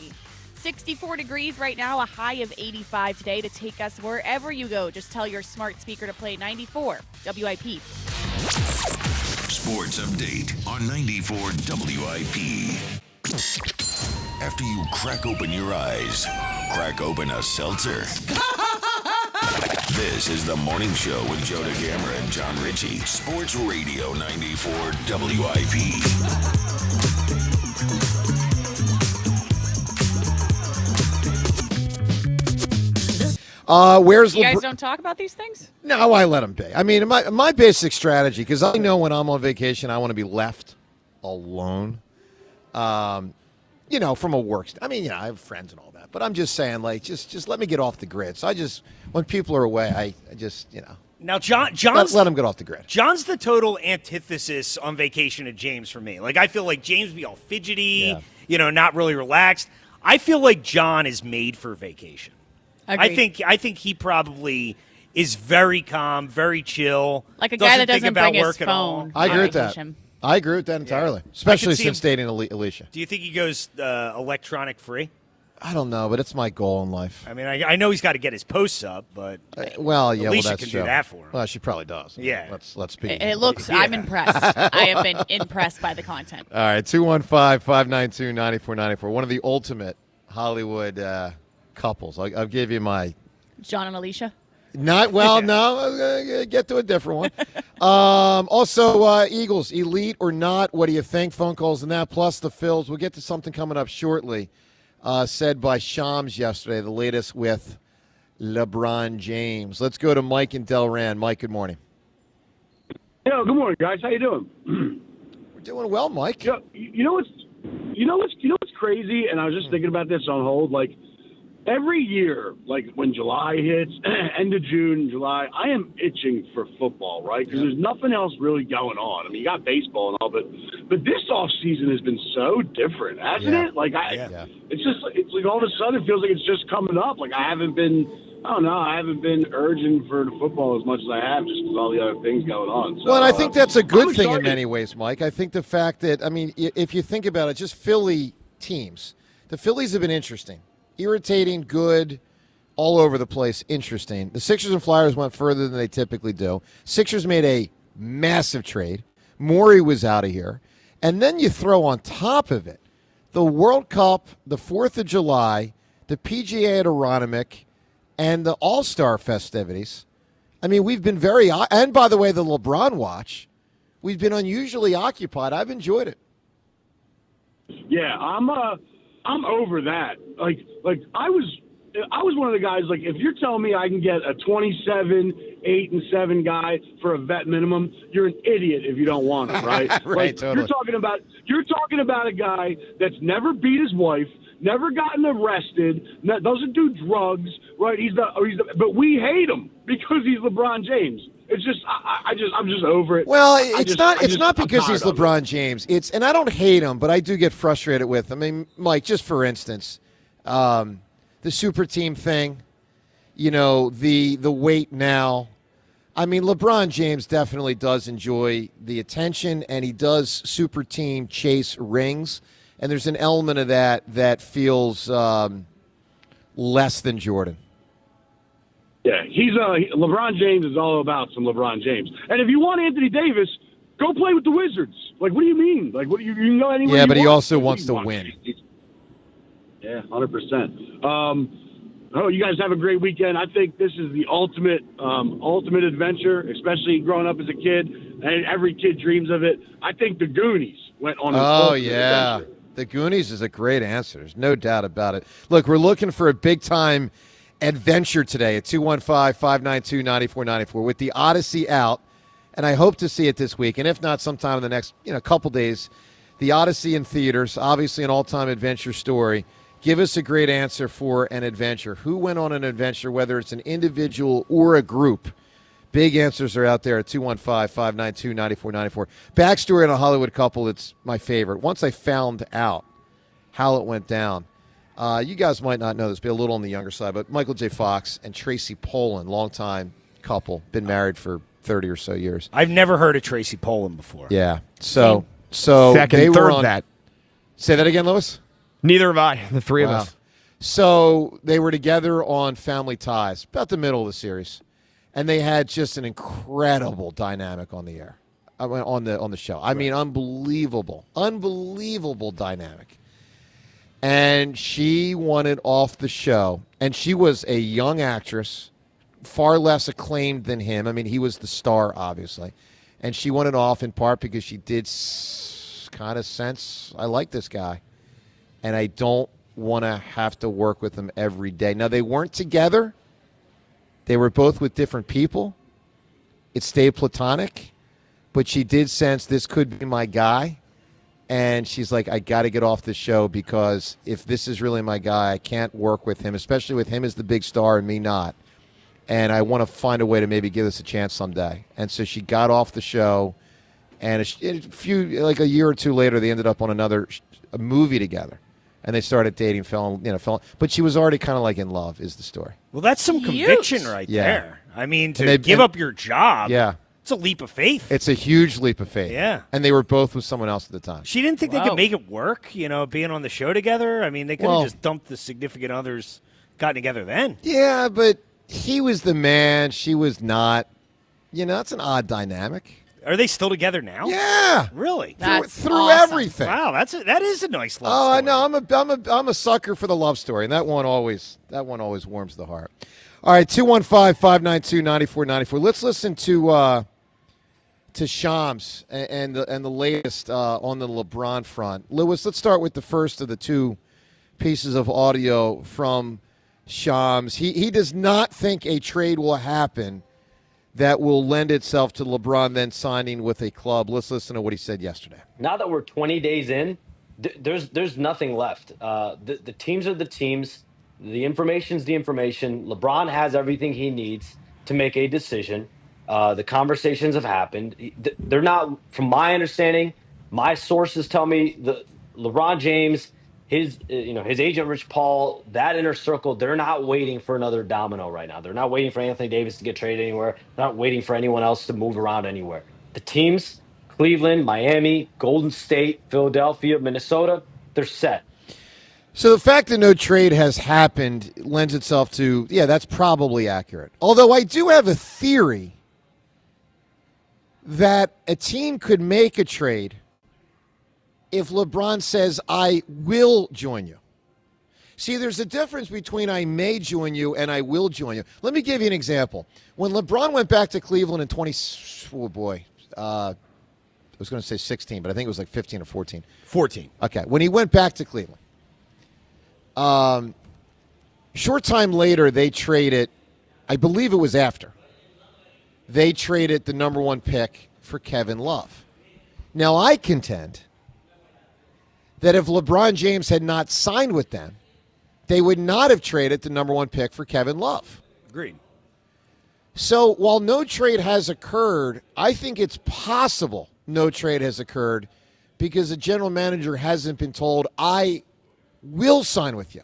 64 degrees right now, a high of 85 today to take us wherever you go. Just tell your smart speaker to play 94 WIP. Sports Update on 94 WIP. After you crack open your eyes, crack open a seltzer. This is the morning show with Joe DeGamera and John Ritchie. Sports Radio 94 WIP. Where's You guys don't talk about these things? No, I let them be. I mean, my basic strategy, because I know when I'm on vacation, I want to be left alone. From a work. I mean, I have friends and all that, but I'm just saying, like, just let me get off the grid. So when people are away, I just. Now, John's let him get off the grid. John's the total antithesis on vacation of James for me. Like, I feel like James would be all fidgety, not really relaxed. I feel like John is made for vacation. Agreed. I think he probably is very calm, very chill. Like a guy that think doesn't about bring his work at all. phone. I agree with that. Vacation. I agree with that entirely, especially since dating Alicia. Do you think he goes electronic free? I don't know, but it's my goal in life. I mean, I know he's got to get his posts up, but Alicia that's can true. do that for him. Well, she probably does. Yeah. Let's be. It looks. I'm impressed. I have been impressed by the content. All right, 215-592-9494. One of the ultimate Hollywood couples. I'll give you my. John and Alicia. No, I'm going to get to a different one. Also, Eagles, elite or not, what do you think? Phone calls and that, plus the Phils. We'll get to something coming up shortly, said by Shams yesterday, the latest with LeBron James. Let's go to Mike in Delran. Mike, good morning. Good morning, guys. How you doing? We're doing well, Mike. You know what's You know what's crazy? And I was just thinking about this on hold. Like, every year, like when July hits, end of June, July, I am itching for football, right? Because there's nothing else really going on. I mean, you got baseball and all, but this off season has been so different, hasn't it? Like, it's like all of a sudden it feels like it's just coming up. Like I haven't been urging for the football as much as I have, just with all the other things going on. So, well, and I think that's a good thing in excited. many ways, Mike. I think the fact that, I mean, if you think about it, just Philly teams, the Phillies have been interesting. Irritating, good, all over the place, interesting. The Sixers and Flyers went further than they typically do. Sixers made a massive trade. Morey was out of here. And then you throw on top of it the World Cup, the 4th of July, the PGA at Aronimink, and the All-Star festivities. I mean, we've been very – and, by the way, the LeBron watch. We've been unusually occupied. I've enjoyed it. Yeah, I'm over that. Like I was one of the guys. Like, if you're telling me I can get a 27, 8-7 guy for a vet minimum, you're an idiot if you don't want him, right? Right, like, totally. You're talking about a guy that's never beat his wife, never gotten arrested, doesn't do drugs, right? But we hate him because he's LeBron James. It's just I'm just over it. Well, it's not because he's LeBron James. And I don't hate him, but I do get frustrated with him. I mean, Mike, just for instance, the super team thing, you know, the wait now. I mean, LeBron James definitely does enjoy the attention, and he does super team chase rings, and there's an element of that feels less than Jordan. Yeah, LeBron James is all about some LeBron James. And if you want Anthony Davis, go play with the Wizards. Like, what do you mean? Like, what you can go anywhere? Yeah, but he want. also wants to win. Yeah, 100%. You guys have a great weekend. I think this is the ultimate adventure, especially growing up as a kid, and every kid dreams of it. I think the Goonies went on an ultimate adventure. The Goonies is a great answer. There's no doubt about it. Look, we're looking for a big-time adventure today at 215-592-9494 with the Odyssey out, and I hope to see it this week, and if not, sometime in the next couple days. The Odyssey in theaters, obviously an all-time adventure story. Give us a great answer for an adventure. Who went on an adventure, whether it's an individual or a group? Big answers are out there at 215-592-9494. Backstory on a Hollywood couple, it's my favorite. Once I found out how it went down, you guys might not know this, be a little on the younger side, but Michael J. Fox and Tracy Pollan, longtime couple, been married for 30 or so years. I've never heard of Tracy Pollan before. Yeah. So second, they third were on, that. Say that again, Lewis? Neither have I, the three of us. So they were together on Family Ties, about the middle of the series, and they had just an incredible dynamic on the air, on the show. I mean, unbelievable dynamic. And she wanted off the show, and she was a young actress, far less acclaimed than him. I mean, he was the star, obviously. And she wanted off in part because she did kind of sense, I like this guy, and I don't want to have to work with him every day. Now, they weren't together. They were both with different people. It stayed platonic, but she did sense this could be my guy. And she's like, I got to get off the show because if this is really my guy, I can't work with him, especially with him as the big star and me not. And I want to find a way to maybe give this a chance someday. And so she got off the show, and a year or two later, they ended up on a movie together. And they started dating, but she was already kind of like in love, is the story. Well, that's some conviction right there. I mean, to give up your job. Yeah. It's a leap of faith. It's a huge leap of faith. Yeah. And they were both with someone else at the time. She didn't think they could make it work, being on the show together. I mean, they could have just dumped the significant others, gotten together then. Yeah, but he was the man. She was not. It's an odd dynamic. Are they still together now? Yeah. Really? Through awesome. everything. Wow, that is a nice love story. Oh, no, I'm a sucker for the love story, and that one always warms the heart. All right, 215-592-9494. Let's listen to Shams and the latest on the LeBron front. Lewis, let's start with the first of the two pieces of audio from Shams. He does not think a trade will happen that will lend itself to LeBron then signing with a club. Let's listen to what he said yesterday. Now that we're 20 days in, there's nothing left. The teams are the teams. The information's the information. LeBron has everything he needs to make a decision. The conversations have happened. They're not, from my understanding, my sources tell me the LeBron James, his agent Rich Paul, that inner circle, they're not waiting for another domino right now. They're not waiting for Anthony Davis to get traded anywhere. They're not waiting for anyone else to move around anywhere. The teams, Cleveland, Miami, Golden State, Philadelphia, Minnesota, they're set. So the fact that no trade has happened lends itself to, yeah, that's probably accurate. Although I do have a theory that a team could make a trade if LeBron says, I will join you. See, there's a difference between I may join you and I will join you. Let me give you an example. When LeBron went back to Cleveland in I was going to say 16, but I think it was like 15 or 14. 14. Okay. When he went back to Cleveland, short time later, they traded, I believe it was after, they traded the number 1 pick for Kevin Love. Now, I contend that if LeBron James had not signed with them, they would not have traded the number 1 pick for Kevin Love. Agreed. So while no trade has occurred, I think it's possible no trade has occurred because the general manager hasn't been told, I will sign with you.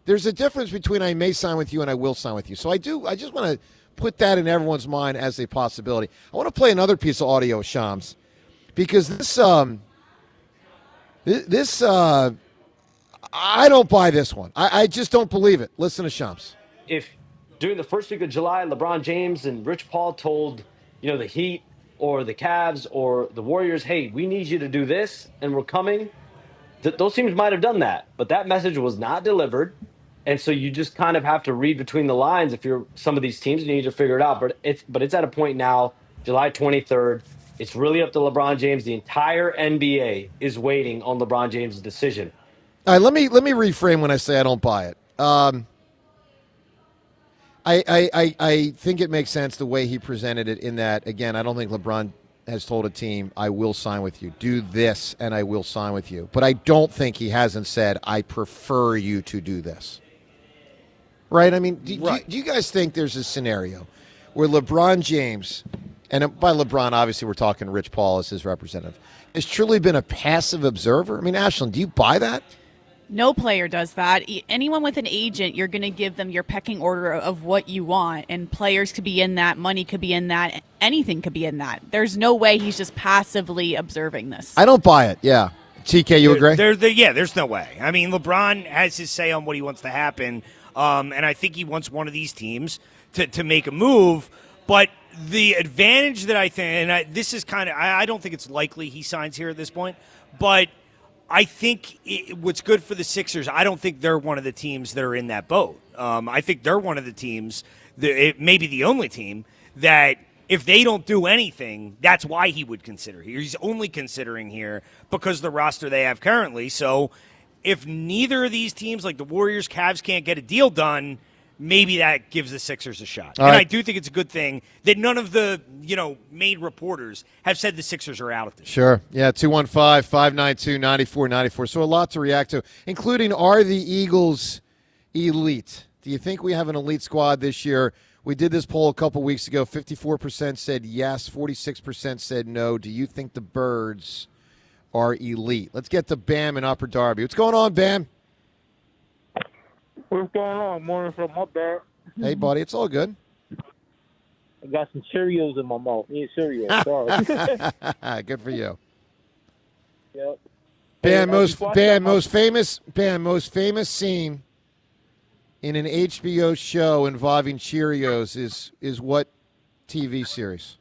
There's a difference between I may sign with you and I will sign with you. So I just want to put that in everyone's mind as a possibility. I want to play another piece of audio, Shams, because this I don't buy this one. I just don't believe it. Listen to Shams. If during the first week of July, LeBron James and Rich Paul told, the Heat or the Cavs or the Warriors, hey, we need you to do this and we're coming, those teams might have done that. But that message was not delivered. And so you just kind of have to read between the lines if you're some of these teams and you need to figure it out. But it's at a point now, July 23rd, it's really up to LeBron James. The entire NBA is waiting on LeBron James' decision. All right, let me reframe when I say I don't buy it. I think it makes sense the way he presented it in that, again, I don't think LeBron has told a team, I will sign with you. Do this, and I will sign with you. But I don't think he hasn't said, I prefer you to do this. Right? I mean, do you guys think there's a scenario where LeBron James, and by LeBron, obviously we're talking Rich Paul as his representative, has truly been a passive observer? I mean, Ashlyn, do you buy that? No player does that. Anyone with an agent, you're going to give them your pecking order of what you want, and players could be in that, money could be in that, anything could be in that. There's no way he's just passively observing this. I don't buy it, yeah. TK, you agree? There's no way. I mean, LeBron has his say on what he wants to happen, and I think he wants one of these teams to make a move, but the advantage that I think, and this is kind of, I don't think it's likely he signs here at this point, but I think what's good for the Sixers, I don't think they're one of the teams that are in that boat. I think they're one of the teams, maybe the only team, that if they don't do anything, that's why he would consider here. He's only considering here because of the roster they have currently. So if neither of these teams, like the Warriors, Cavs, can't get a deal done, maybe that gives the Sixers a shot. All and right. I do think it's a good thing that none of the, main reporters have said the Sixers are out of this. Sure. Yeah, 215-592-9494. So a lot to react to, including, are the Eagles elite? Do you think we have an elite squad this year? We did this poll a couple weeks ago. 54% said yes, 46% said no. Do you think the Birds are elite? Let's get to Bam in Upper Darby. What's going on, Bam? What's going on? Morning from my bad. Hey, buddy, it's all good. I got some Cheerios in my mouth. Need Cheerios. Sorry. Good for you. Yep. Bam, most famous scene in an HBO show involving Cheerios is what TV series?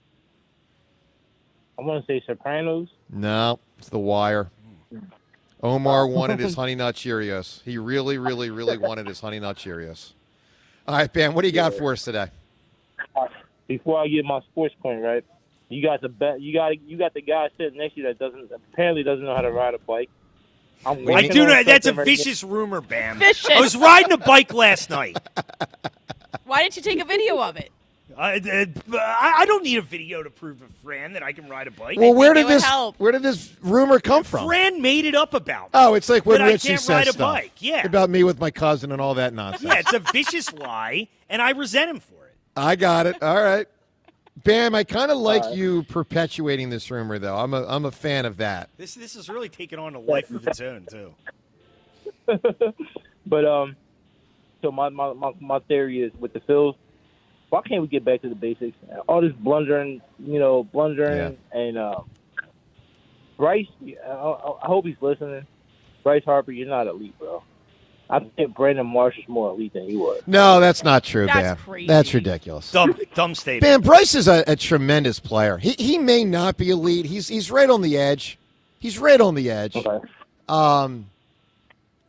I want to say Sopranos. No, it's The Wire. Omar wanted his Honey Nut Cheerios. He really, really, really wanted his Honey Nut Cheerios. All right, Bam, what do you got for us today? Before I get my sports point right, you got the guy sitting next to you that apparently doesn't know how to ride a bike. I do know that's a vicious rumor, Bam. Vicious. I was riding a bike last night. Why didn't you take a video of it? I don't need a video to prove to Fran that I can ride a bike. Well, where did this rumor come from? Fran made it up about me. Oh, it's like when that I Richie can't says ride a stuff bike. Yeah. about me with my cousin and all that nonsense. Yeah, it's a vicious lie, and I resent him for it. I got it. All right. Bam, I kind of like you perpetuating this rumor, though. I'm a fan of that. This is really taking on a life of its own, too. But so my theory is with the Phils, why can't we get back to the basics? All this blundering, and Bryce. I hope he's listening. Bryce Harper, you're not elite, bro. I think Brandon Marsh is more elite than he was. No, that's not true, That's Bam. crazy. That's ridiculous. Dumb statement. Bam, Bryce is a tremendous player. He may not be elite. He's right on the edge. He's right on the edge. Okay.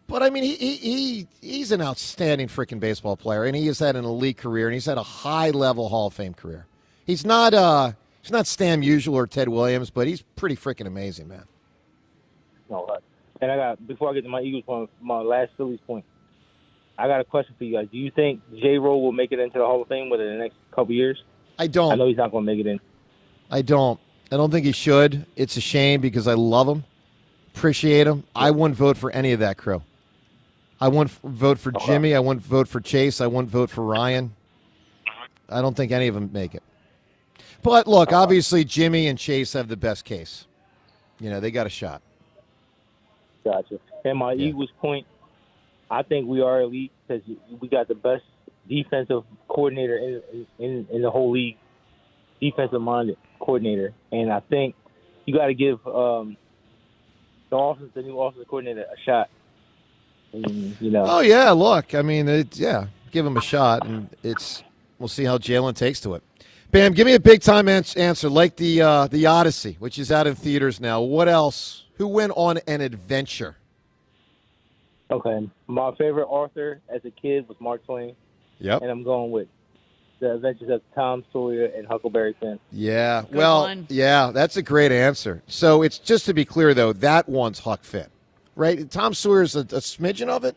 But I mean, he's an outstanding freaking baseball player, and he has had an elite career, and he's had a high level Hall of Fame career. He's not Stan Musial or Ted Williams, but he's pretty freaking amazing, man. All right. And before I get to my Eagles point, my last Phillies point, I got a question for you guys. Do you think J-Ro will make it into the Hall of Fame within the next couple years? I don't. I know he's not going to make it in. I don't think he should. It's a shame because I love him, appreciate him. I wouldn't vote for any of that crew. I wouldn't vote for Jimmy. I wouldn't vote for Chase. I wouldn't vote for Ryan. I don't think any of them make it. But, look, obviously Jimmy and Chase have the best case. They got a shot. Gotcha. And my Eagles point, I think we are elite because we got the best defensive coordinator in the whole league, defensive-minded coordinator. And I think you got to give the new offensive coordinator a shot. And, Oh, yeah, look, I mean, give him a shot, and we'll see how Jalen takes to it. Bam, give me a big-time answer, like the Odyssey, which is out in theaters now. What else? Who went on an adventure? Okay. My favorite author as a kid was Mark Twain. Yep. And I'm going with The Adventures of Tom Sawyer and Huckleberry Finn. Yeah. Good one. Yeah, that's a great answer. So it's just to be clear, though, that one's Huck Finn, right? Tom Sawyer's a smidgen of it?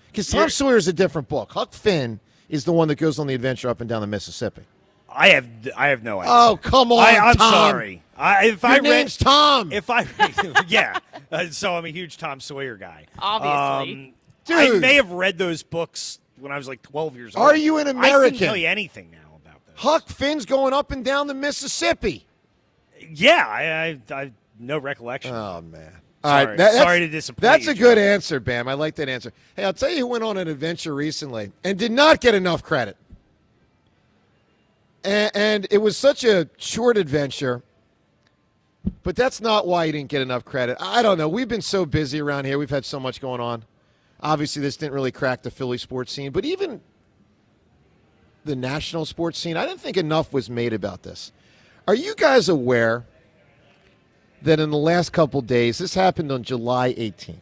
Because Tom Sawyer's a different book. Huck Finn is the one that goes on the adventure up and down the Mississippi. I have no idea. Oh, come on, I'm Tom. sorry. Your name's Tom. Yeah. So I'm a huge Tom Sawyer guy. Obviously. Dude. I may have read those books when I was like 12 years old. Are you an American? I couldn't tell you anything now about those. Huck Finn's going up and down the Mississippi. Yeah, I have no recollection. Oh, man. Sorry. All right, Sorry to disappoint That's you, a good John. answer, Bam. I like that answer. Hey, I'll tell you who went on an adventure recently and did not get enough credit. And it was such a short adventure, but that's not why he didn't get enough credit. I don't know. We've been so busy around here. We've had so much going on. Obviously, this didn't really crack the Philly sports scene, but even the national sports scene, I didn't think enough was made about this. Are you guys aware that in the last couple days, this happened on July 18th?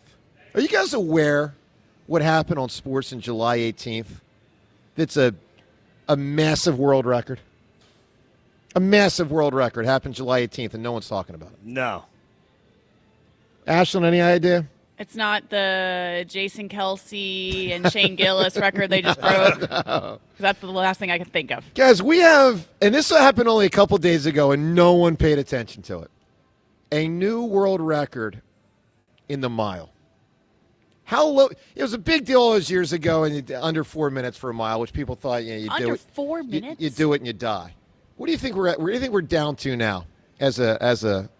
Are you guys aware what happened on sports on July 18th? That's a massive world record. A massive world record happened July 18th, and no one's talking about it. No. Ashlyn, any idea? It's not the Jason Kelsey and Shane Gillis record they just broke. No. That's the last thing I can think of. Guys, we have, and this happened only a couple days ago, and no one paid attention to it, a new world record in the mile. How low? It was a big deal all those years ago, and under 4 minutes for a mile, which people thought, you do it. Under 4 minutes? You do it and you die. What do you think we're at? Where do you think we're down to now as a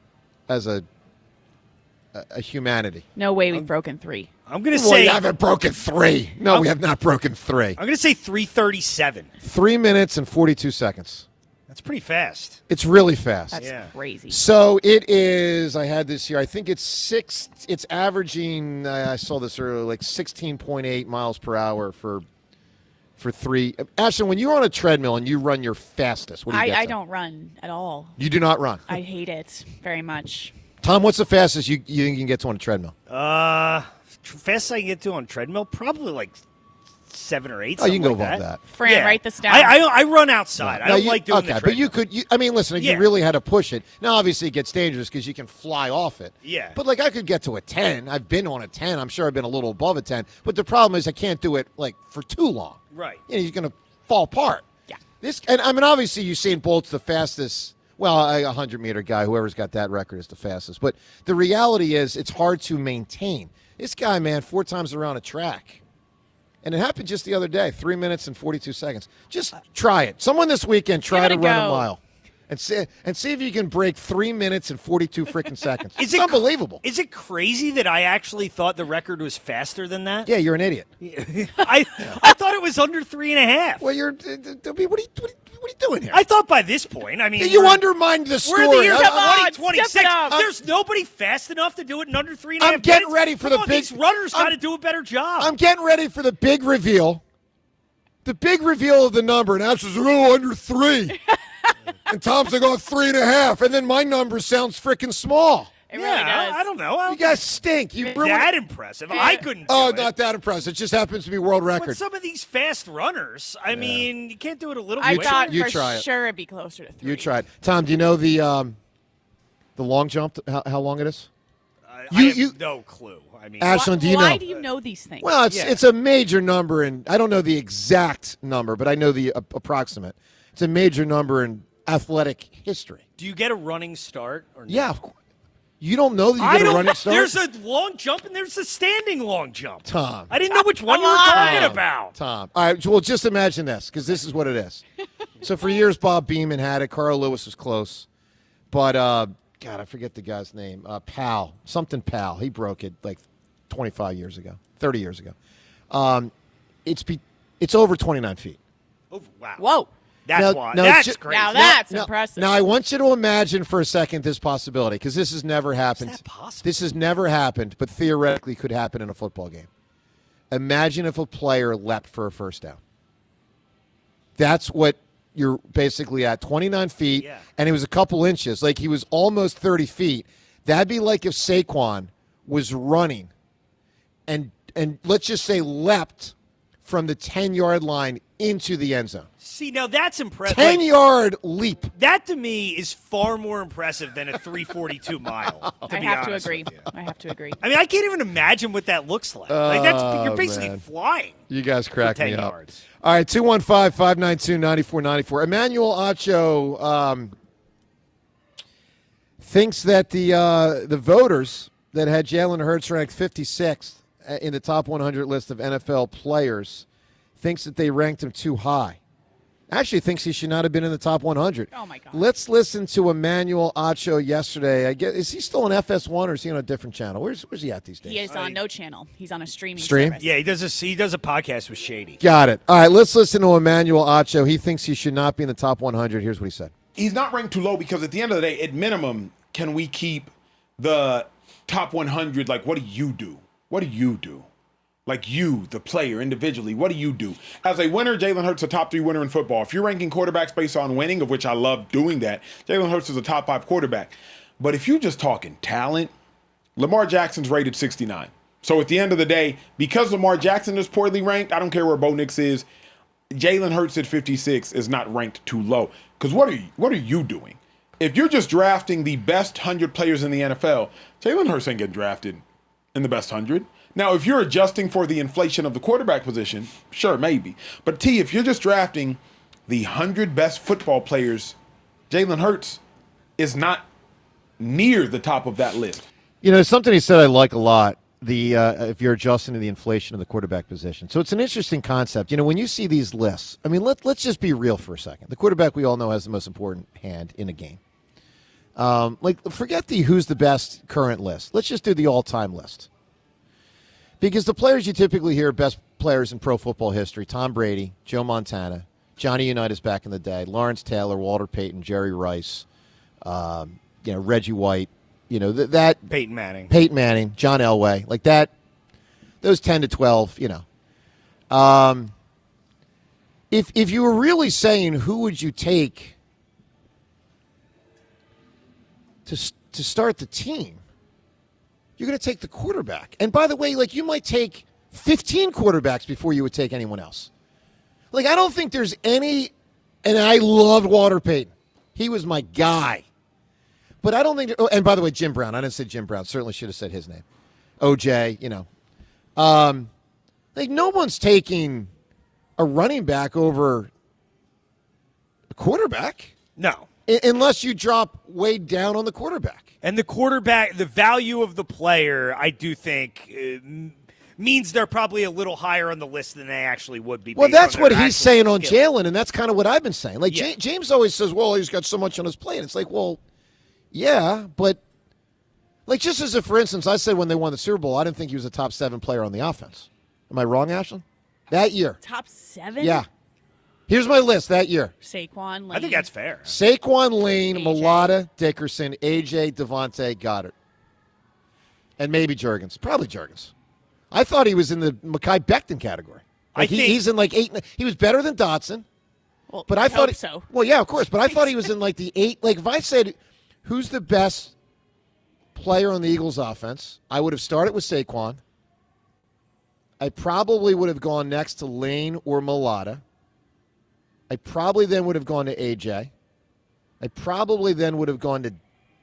humanity? No way we've broken 3. I'm going to Well, say... we haven't broken 3. No, we have not broken 3. I'm going to say 3:37. 3 minutes and 42 seconds. That's pretty fast. It's really fast. That's crazy. So it is, I had this here, I think it's averaging, I saw this earlier, like 16.8 miles per hour for 3. Ashton, when you're on a treadmill and you run your fastest, what do you get I to? don't run at all. You do not run? I hate it very much. Tom, what's the fastest you think you can get to on a treadmill? Fastest I can get to on treadmill? Probably like 7 or 8. Oh, you can go like above that. Fran, write this down. I run outside. I don't like doing the okay, treadmill. but you could, listen, if you really had to push it. Now, obviously, it gets dangerous because you can fly off it. Yeah. But, I could get to a 10. I've been on a 10. I'm sure I've been a little above a 10. But the problem is I can't do it, for too long. Right. You're going to fall apart. Yeah. And I mean, obviously, Usain Bolt's the fastest. Well, a 100-meter guy, whoever's got that record is the fastest. But the reality is it's hard to maintain. This guy, man, 4 times around a track. And it happened just the other day, 3 minutes and 42 seconds. Just try it. Someone this weekend try to run a mile. And see if you can break 3 minutes and 42 freaking seconds. It's unbelievable. Is it crazy that I actually thought the record was faster than that? Yeah, you're an idiot. I thought it was under 3.5. Well, what are you doing here? I thought by this point, I mean, you undermined the story. We're in the year Come on, 2026. There's nobody fast enough to do it in under 3.5 minutes. I'm getting ready for These runners got to do a better job. I'm getting ready for the big reveal. The big reveal of the number, and Ash says, under 3. And Tom's like, 3.5. And then my number sounds freaking small. It really does. I don't know. You guys stink. You ruined that impressive. I couldn't do it. Not that impressive. It just happens to be world record. But some of these fast runners, I mean, you can't do it a little I bit. thought You for try it. sure it'd be closer to 3. You tried. Tom, do you know the long jump, how long it is? I have no clue. I mean, Ashlyn, do you know? Why do you know these things? Well, it's a major number, and I don't know the exact number, but I know the approximate. It's a major number in athletic history. Do you get a running start? Or no? Yeah, of course. You don't know that you get a running start? There's a long jump and there's a standing long jump. Tom. I didn't know which one you were talking about. Tom. All right, well, just imagine this, because this is what it is. So for years, Bob Beeman had it. Carl Lewis was close. But, God, I forget the guy's name. Powell. Something Powell. He broke it like 25 years ago, 30 years ago. It's over 29 feet. Oh, wow. Whoa. That's crazy. Now that's impressive. Now, I want you to imagine for a second this possibility, because this has never happened. Is that possible? This has never happened, but theoretically could happen in a football game. Imagine if a player leapt for a first down. That's what you're basically at, 29 feet, and he was a couple inches. Like he was almost 30 feet. That'd be like if Saquon was running and let's just say leapt from the 10-yard line into the end zone. See, now that's impressive. 10-yard leap. That, to me, is far more impressive than a 342 mile. I have to agree. I have to agree. I mean, I can't even imagine what that looks like. You're basically flying. You guys crack me up. Yards. All right, 215-592-9494. Emmanuel Acho thinks that the voters that had Jalen Hurts ranked 56th in the top 100 list of NFL players thinks that they ranked him too high. Actually thinks he should not have been in the top 100. Oh, my God. Let's listen to Emmanuel Acho yesterday. Is he still on FS1 or is he on a different channel? Where's he at these days? He is on no channel. He's on a streaming Stream? service. Yeah, he does a podcast with Shady. Got it. All right, let's listen to Emmanuel Acho. He thinks he should not be in the top 100. Here's what he said. He's not ranked too low because at the end of the day, at minimum, can we keep the top 100? Like, what do you do? What do you do? Like you, the player, individually, what do you do? As a winner, Jalen Hurts is a top 3 winner in football. If you're ranking quarterbacks based on winning, of which I love doing that, Jalen Hurts is a top 5 quarterback. But if you're just talking talent, Lamar Jackson's rated 69. So at the end of the day, because Lamar Jackson is poorly ranked, I don't care where Bo Nix is, Jalen Hurts at 56 is not ranked too low. Because what are you doing? If you're just drafting the best 100 players in the NFL, Jalen Hurts ain't getting drafted in the best 100. Now, if you're adjusting for the inflation of the quarterback position, sure, maybe. But T, if you're just drafting the 100 best football players, Jalen Hurts is not near the top of that list. You know, something he said I like a lot, if you're adjusting to the inflation of the quarterback position. So it's an interesting concept. You know, when you see these lists, I mean, let's just be real for a second. The quarterback, we all know, has the most important hand in a game. Forget the who's the best current list. Let's just do the all-time list. Because the players you typically hear best players in pro football history, Tom Brady, Joe Montana, Johnny Unitas back in the day, Lawrence Taylor, Walter Payton, Jerry Rice, Reggie White, that Peyton Manning, John Elway, like that, those 10 to 12, If you were really saying who would you take to start the team, you're going to take the quarterback. And by the way, you might take 15 quarterbacks before you would take anyone else. I don't think there's any, and I loved Walter Payton. He was my guy. But I don't think, and by the way, Jim Brown. I didn't say Jim Brown. Certainly should have said his name. OJ, no one's taking a running back over quarterback. No. Unless you drop way down on the quarterback. And the quarterback, the value of the player, I do think means they're probably a little higher on the list than they actually would be. Well, that's what he's saying on skill. Jalen, and that's kind of what I've been saying. Like, James always says, well, he's got so much on his plate. It's like, well, yeah, but, like, just as a, for instance, I said when they won the Super Bowl, I didn't think he was a top 7 player on the offense. Am I wrong, Ashlyn? That year. Top 7? Yeah. Here's my list that year. Saquon, Lane. I think that's fair. Saquon, Lane, Mulata, Dickerson, AJ, Devontae, Goddard. And maybe Juergens. Probably Juergens. I thought he was in the Mekhi Becton category. Like he's in like 8. He was better than Dotson. Well, but I thought so. Well, yeah, of course. But I thought he was in like the 8. Like if I said, who's the best player on the Eagles offense, I would have started with Saquon. I probably would have gone next to Lane or Mulata. I probably then would have gone to AJ. I probably then would have gone to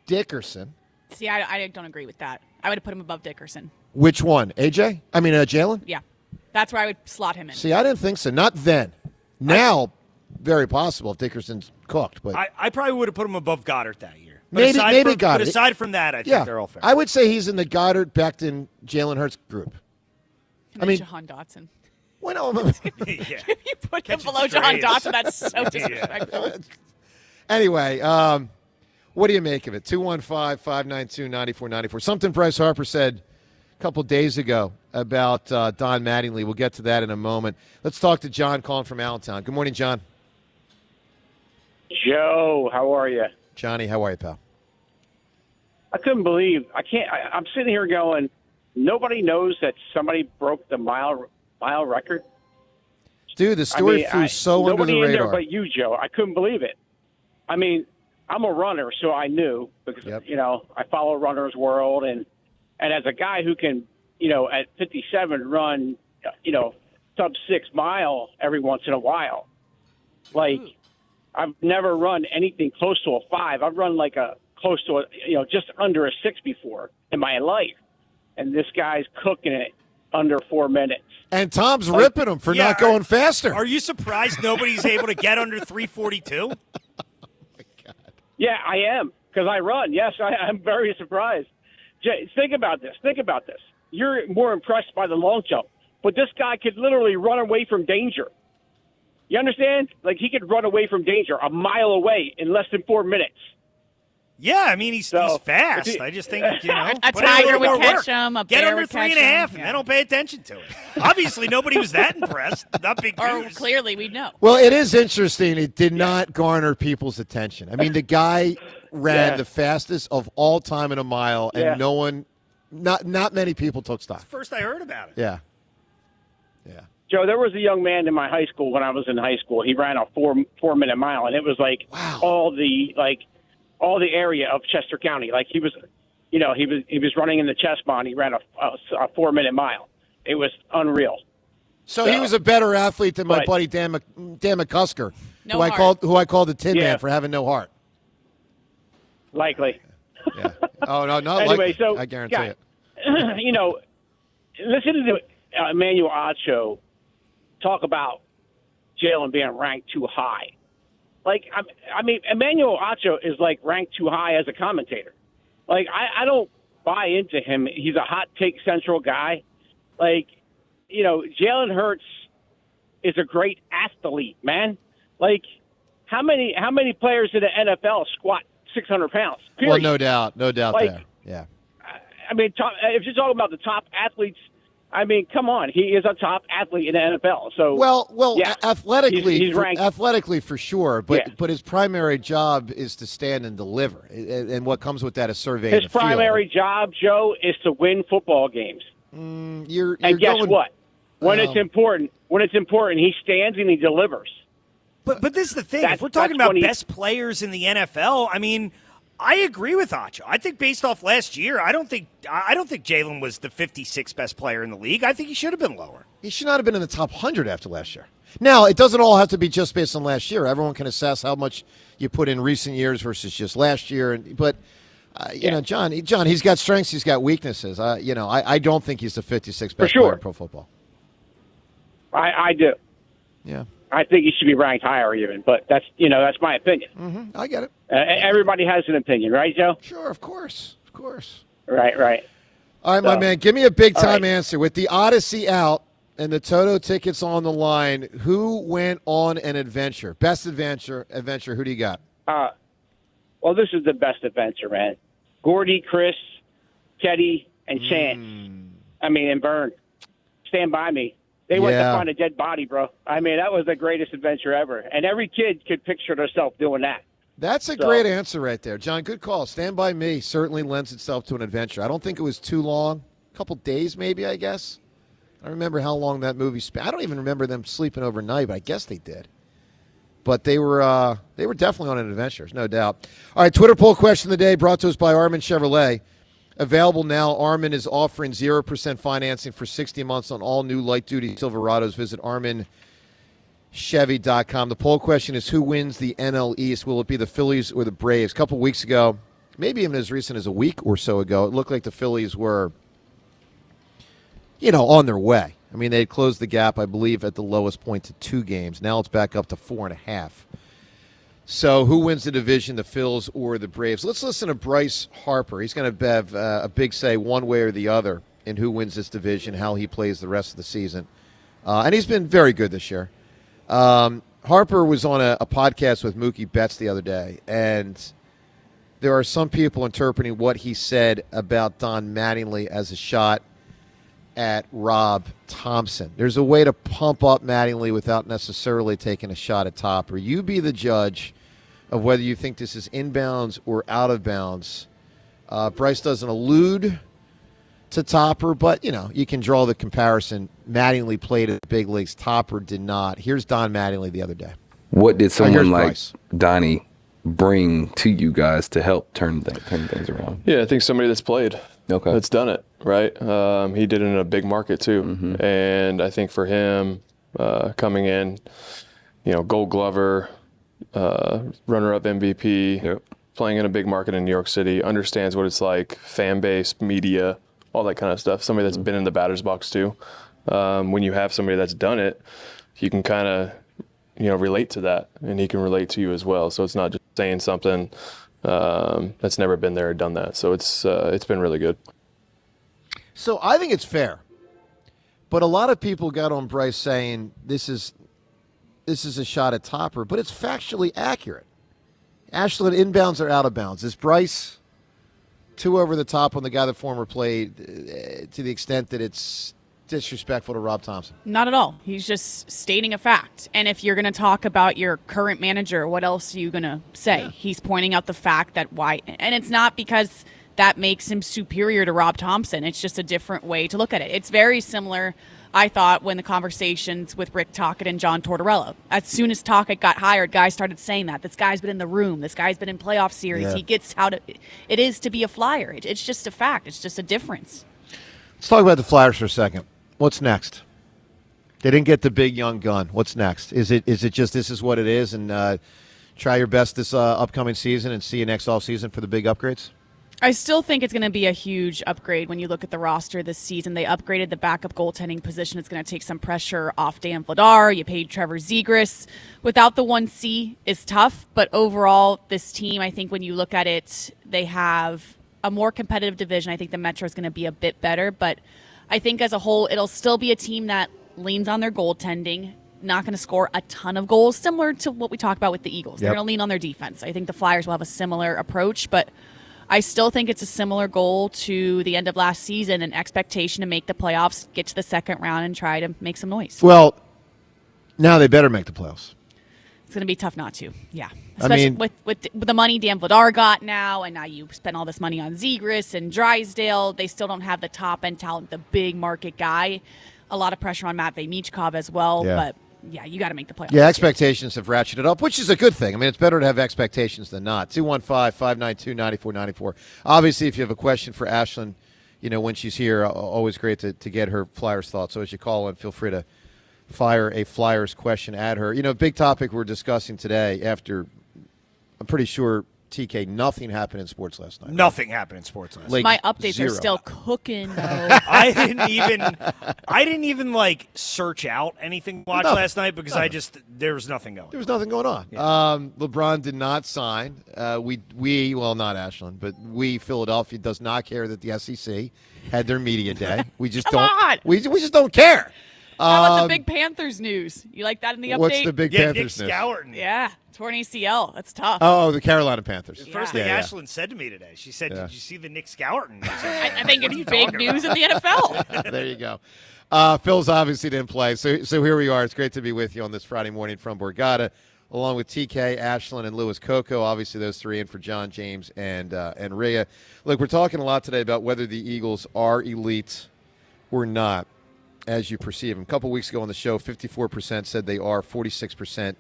Dickerson. See, I don't agree with that. I would have put him above Dickerson. Which one? AJ? I mean, Jalen? Yeah. That's where I would slot him in. See, I didn't think so. Not then. Now, very possible if Dickerson's cooked. But I probably would have put him above Goddard that year. But maybe Goddard. But aside from that, I think they're all fair. I would say he's in the Goddard, Becton, Jalen Hurts group. I mean, Jahan Dotson. Well, no, yeah. You put him below Jahan Dotson. That's so disrespectful. Anyway, what do you make of it? 215-592-9494. Something Bryce Harper said a couple days ago about Don Mattingly. We'll get to that in a moment. Let's talk to John calling from Allentown. Good morning, John. Joe, how are you? Johnny, how are you, pal? I couldn't believe. I'm sitting here going, nobody knows that somebody broke the mile record. Dude, the story flew so under the radar. Nobody in there but you, Joe. I couldn't believe it. I mean, I'm a runner, so I knew because I follow Runner's World, and as a guy who can, at 57 run, sub 6 mile every once in a while. Like, I've never run anything close to a 5. I've run like close to just under a 6 before in my life, and this guy's cooking it under 4 minutes. And Tom's ripping him for not going faster. Are you surprised nobody's able to get under 342? Yeah, I am, because I run. Yes, I'm very surprised. Think about this. You're more impressed by the long jump, but this guy could literally run away from danger. You understand? Like, he could run away from danger a mile away in less than 4 minutes. Yeah, I mean, he's fast. I just think, a Tiger would catch him, a Get bear under would 3.5, catch him. and they don't pay attention to it. Obviously, nobody was that impressed. Not big Or news. clearly we'd know. Well, it is interesting. It did not garner people's attention. I mean, the guy ran the fastest of all time in a mile, and no one, not many people took stock. First I heard about it. Yeah. Joe, there was a young man in my high school when I was in high school. He ran a 4-minute mile, and it was like all the area of Chester County. Like, he was running in the chest bond. He ran a 4-minute mile. It was unreal. So he was a better athlete than my buddy Dan McCusker, who I called the Tin Man for having no heart. Likely. Yeah. Oh no, not anyway, likely. So I guarantee it. Listen to Emmanuel Acho talk about Jalen being ranked too high. Like, I mean, Emmanuel Acho is like ranked too high as a commentator. Like, I don't buy into him. He's a hot take central guy. Like, Jalen Hurts is a great athlete, man. Like, how many players in the NFL squat 600 pounds? Period. Well, no doubt Like, there. Yeah. I mean, if you're talking about the top athletes, I mean, come on, he is a top athlete in the NFL. So athletically, he's ranked. athletically for sure, but his primary job is to stand and deliver, and what comes with that is surveying His the field. primary job, Joe, is to win football games. And guess going, what? When it's important, he stands and he delivers. But this is the thing. If we're talking about best players in the NFL, I mean, I agree with Acho. I think based off last year, I don't think Jalen was the 56th best player in the league. I think he should have been lower. He should not have been in the top 100 after last year. Now, it doesn't all have to be just based on last year. Everyone can assess how much you put in recent years versus just last year. But John, he's got strengths, he's got weaknesses. I don't think he's the 56th best player in pro football. I do. Yeah. I think he should be ranked higher even, but that's my opinion. Mm-hmm. I get it. Everybody has an opinion, right, Joe? Sure, of course. Right. All right, my man, give me a big-time answer. With the Odyssey out and the Toto tickets on the line, who went on an adventure? Best adventure, who do you got? Well, this is the best adventure, man. Gordy, Chris, Teddy, and Chance. And Vern. Stand by me. They went to find a dead body, bro. I mean, that was the greatest adventure ever. And every kid could picture themselves doing that. That's a great answer right there. John, good call. Stand By Me certainly lends itself to an adventure. I don't think it was too long. A couple days maybe, I guess. I don't remember how long that movie spent. I don't even remember them sleeping overnight, but I guess they did. But they were definitely on an adventure, there's no doubt. All right, Twitter poll question of the day brought to us by Armin Chevrolet. Available now, Armin is offering 0% financing for 60 months on all new light-duty Silverados. Visit ArminChevy.com. The poll question is, who wins the NL East? Will it be the Phillies or the Braves? A couple weeks ago, maybe even as recent as a week or so ago, it looked like the Phillies were, on their way. I mean, they had closed the gap, I believe, at the lowest point to 2 games. Now it's back up to 4.5. So who wins the division, the Phils or the Braves? Let's listen to Bryce Harper. He's going to have a big say one way or the other in who wins this division, how he plays the rest of the season. And he's been very good this year. Harper was on a podcast with Mookie Betts the other day, and there are some people interpreting what he said about Don Mattingly as a shot at Rob Thompson. There's a way to pump up Mattingly without necessarily taking a shot at Topper. You be the judge of whether you think this is inbounds or out of bounds. Bryce doesn't allude to Topper, but, you can draw the comparison. Mattingly played at the big leagues. Topper did not. Here's Don Mattingly the other day. What did someone like Bryce. Donnie bring to you guys to help turn things around? Yeah, I think somebody that's played. Okay. That's done it, right? He did it in a big market too. Mm-hmm. And I think for him, coming in, Gold Glover, runner-up MVP, playing in a big market in New York City, understands what it's like, fan base, media, all that kind of stuff. Somebody that's been in the batter's box too. When you have somebody that's done it, you can kind of, relate to that, and he can relate to you as well. So it's not just saying something that's never been there or done that. So it's been really good. So I think it's fair, but a lot of people got on Bryce saying this is a shot at Topper, but it's factually accurate. Ashland, inbounds or out of bounds? Is Bryce too over the top on the guy that former played to the extent that it's disrespectful to Rob Thompson? Not at all. He's just stating a fact. And if you're going to talk about your current manager, what else are you going to say? Yeah. He's pointing out the fact that why, and it's not because that makes him superior to Rob Thompson. It's just a different way to look at it. It's very similar, I thought, when the conversations with Rick Tocchet and John Tortorella. As soon as Tocchet got hired, guys started saying that. This guy's been in the room. This guy's been in playoff series. Yeah. He gets how it is to be a Flyer. It's just a fact. It's just a difference. Let's talk about the Flyers for a second. What's next? They didn't get the big young gun. What's next? Is it just this is what it is, and try your best this upcoming season and see you next offseason for the big upgrades? I still think it's going to be a huge upgrade when you look at the roster this season. They upgraded the backup goaltending position. It's going to take some pressure off Dan Vladar. You paid Trevor Zegras. Without the 1C is tough, but overall, this team, I think when you look at it, they have a more competitive division. I think the Metro is going to be a bit better, but I think as a whole, it'll still be a team that leans on their goaltending, not going to score a ton of goals, similar to what we talked about with the Eagles. They're going to lean on their defense. I think the Flyers will have a similar approach, but I still think it's a similar goal to the end of last season, an expectation to make the playoffs, get to the second round, and try to make some noise. Well, now they better make the playoffs. It's going to be tough not to, yeah. Especially with the money Dan Vladar got now, and now you spend all this money on Zegras and Drysdale. They still don't have the top-end talent, the big market guy. A lot of pressure on Matvei Michkov as well, but yeah, you got to make the playoffs. Yeah, expectations have ratcheted up, which is a good thing. I mean, it's better to have expectations than not. 215-592-9494. Obviously, if you have a question for Ashland, when she's here, always great to get her Flyers thoughts. So as you call in, feel free to fire a Flyers question at her. Big topic we're discussing today after, I'm pretty sure TK, nothing happened in sports last night. Nothing happened in sports last night. My updates zero. are still cooking, though. I didn't even like search out anything to watch Nothing. last night because there was nothing going. There was nothing going on. LeBron did not sign. We well, not Ashland, but Philadelphia does not care that the SEC had their media day. We just Come on. We just don't care. How about the big Panthers news? You like that in the update? What's the big Panthers Nick news? Scouarton. Yeah, torn ACL. That's tough. Oh, the Carolina Panthers. The first thing Ashland said to me today, she said, "Did you see the Nick Scouarton?" I think it's big news in the NFL. There you go. Phil's obviously didn't play, so here we are. It's great to be with you on this Friday morning from Borgata, along with TK, Ashland, and Louis Coco. Obviously, those three in for John, James, and Rhea. Look, we're talking a lot today about whether the Eagles are elite or not, as you perceive them. A couple weeks ago on the show, 54% said they are, 46%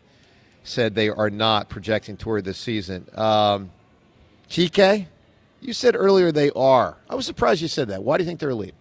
said they are not projecting toward this season. TK, you said earlier they are. I was surprised you said that. Why do you think they're elite?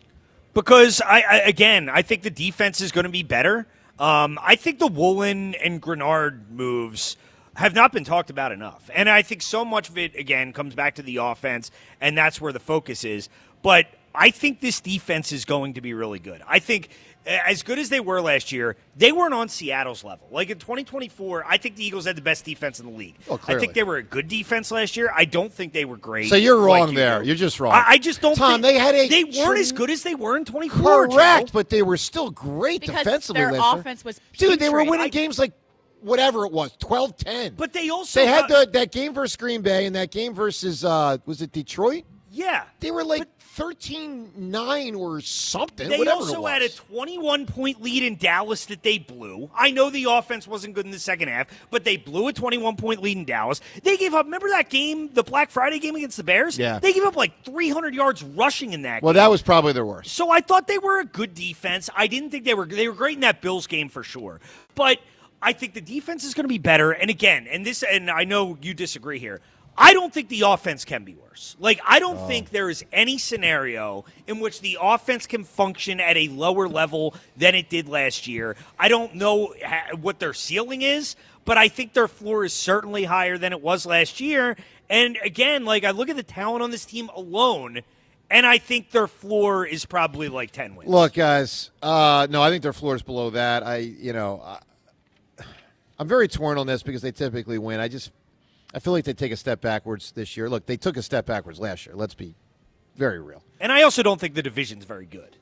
Because, I think the defense is going to be better. I think the Woolen and Grenard moves have not been talked about enough. And I think so much of it, again, comes back to the offense, and that's where the focus is. But I think this defense is going to be really good. I think as good as they were last year, they weren't on Seattle's level. Like in 2024, I think the Eagles had the best defense in the league. Oh, I think they were a good defense last year. I don't think they were great. So you're wrong like there. do. You're just wrong. I just don't Tom, think they weren't as good as they were in 24. Correct, Joe. but they were still great Because defensively their last year. offense was Dude, they were putrid. winning games like whatever it was, 12-10. But they also had that game versus Green Bay and that game versus, was it Detroit? Yeah. They were like 13-9 or something. They whatever also it was. had a 21-point lead in Dallas that they blew. I know the offense wasn't good in the second half, but they blew a 21-point lead in Dallas. They gave up, remember that game, the Black Friday game against the Bears? Yeah. They gave up like 300 yards rushing in that game. Well, that was probably their worst. So I thought they were a good defense. I didn't think they were great in that Bills game for sure. But I think the defense is going to be better. And again, and I know you disagree here, I don't think the offense can be worse. Like, I don't think there is any scenario in which the offense can function at a lower level than it did last year. I don't know what their ceiling is, but I think their floor is certainly higher than it was last year. And again, like, I look at the talent on this team alone, and I think their floor is probably like 10 wins. Look, guys, no, I think their floor is below that. I'm very torn on this because they typically win. I feel like they take a step backwards this year. Look, they took a step backwards last year. Let's be very real. And I also don't think the division's very good.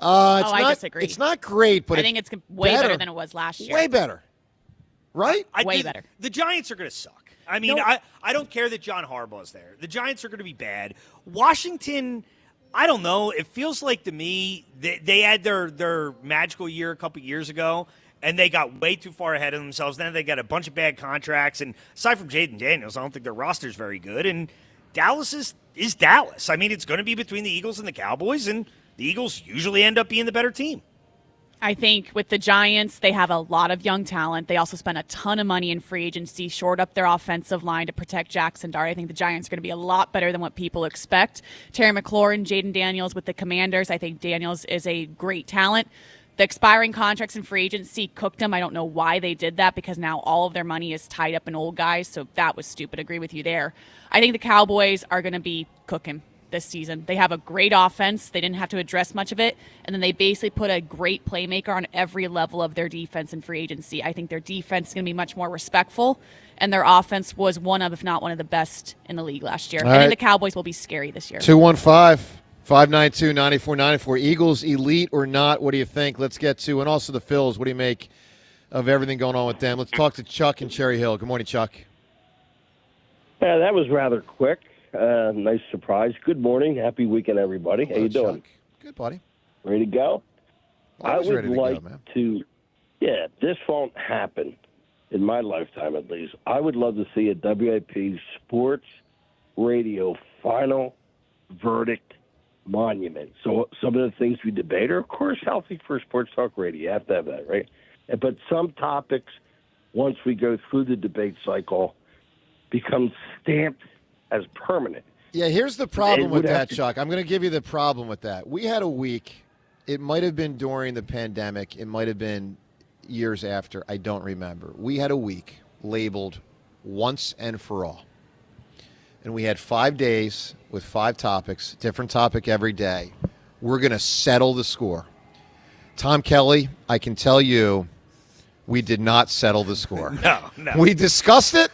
I disagree. It's not great, but I think it's way better than it was last year. Way better. Right? Way better. The Giants are going to suck. I mean, No. I don't care that John Harbaugh's there. The Giants are going to be bad. Washington, I don't know. It feels like to me they had their magical year a couple years ago, and they got way too far ahead of themselves. Then they got a bunch of bad contracts. And aside from Jaden Daniels, I don't think their roster's very good. And Dallas is Dallas. I mean, it's going to be between the Eagles and the Cowboys, and the Eagles usually end up being the better team. I think with the Giants, they have a lot of young talent. They also spent a ton of money in free agency, shored up their offensive line to protect Jackson Dart. I think the Giants are going to be a lot better than what people expect. Terry McLaurin, Jaden Daniels with the Commanders. I think Daniels is a great talent. The expiring contracts in free agency cooked them. I don't know why they did that because now all of their money is tied up in old guys, so that was stupid. Agree with you there. I think the Cowboys are going to be cooking this season. They have a great offense. They didn't have to address much of it, and then they basically put a great playmaker on every level of their defense in free agency. I think their defense is going to be much more respectful, and their offense was one of, if not one of the best in the league last year. I think the Cowboys will be scary this year. 215-592-9494. Eagles elite or not? What do you think? Let's get to, and also the Phils. What do you make of everything going on with them? Let's talk to Chuck in Cherry Hill. Good morning, Chuck. Yeah, that was rather quick. Nice surprise. Good morning. Happy weekend, everybody. How you doing? Chuck. Good, buddy. Ready to go? Always I would ready to go, like man. yeah, this won't happen in my lifetime at least. I would love to see a WIP sports radio final verdict monument. So some of the things we debate are, of course, healthy for sports talk radio. You have to have that, right? But some topics, once we go through the debate cycle, become stamped as permanent. Yeah, here's the problem with that, to- Chuck. I'm going to give you the problem with that. We had a week. It might have been during the pandemic. It might have been years after. I don't remember. We had a week labeled Once and For All. and we had 5 days with 5 topics, different topic every day, we're going to settle the score. Tom Kelly, I can tell you, we did not settle the score. No. We discussed it.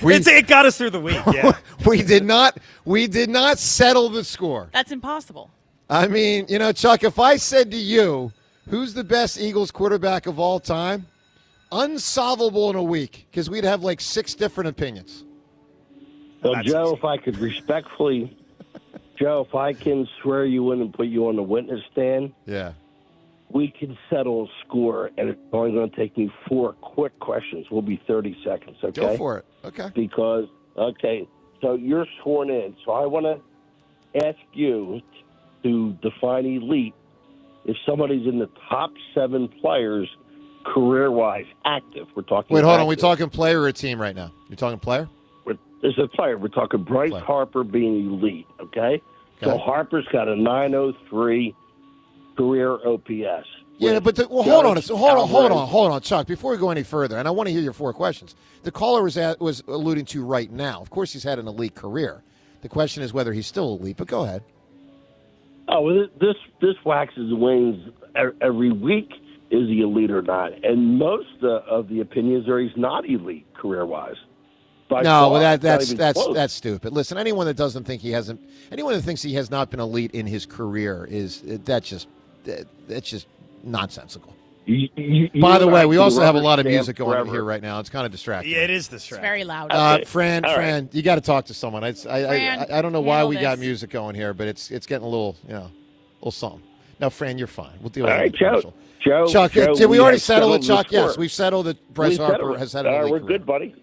It got us through the week, yeah. We did not settle the score. That's impossible. I mean, Chuck, if I said to you, who's the best Eagles quarterback of all time? Unsolvable in a week, because we'd have like 6 different opinions. So, Joe, if I could respectfully, if I can swear you in and put you on the witness stand, yeah, we can settle a score, and it's only going to take me 4 quick questions. We'll be 30 seconds, okay? Go for it. Okay. Because, so you're sworn in. So I want to ask you to define elite if somebody's in the top 7 players career-wise active. We're talking. Wait, hold active. on. We talking player or team right now? You're talking player? This is a player. We're talking Bryce Harper being elite, okay? So Harper's got a 903 career OPS. Yeah, but hold on, Chuck. Before we go any further, and I want to hear your 4 questions. The caller was alluding to right now. Of course, he's had an elite career. The question is whether he's still elite. But go ahead. Oh, well, this waxes wings every week. Is he elite or not? And most of the opinions are he's not elite career-wise. That's stupid. Listen, anyone that thinks he has not been elite in his career that's just nonsensical. By the way, we also have a lot of music going on here right now. It's kind of distracting. Yeah, it is distracting. It's very loud. Fran, you got to talk to someone. I don't know why we got this. music going here, but it's getting a little something. No, Fran, you're fine. We'll deal with All it. right, Joe. Chuck, did we already settle it, Chuck? Yes, we've settled that Bryce Harper has had an elite We're career. good, buddy.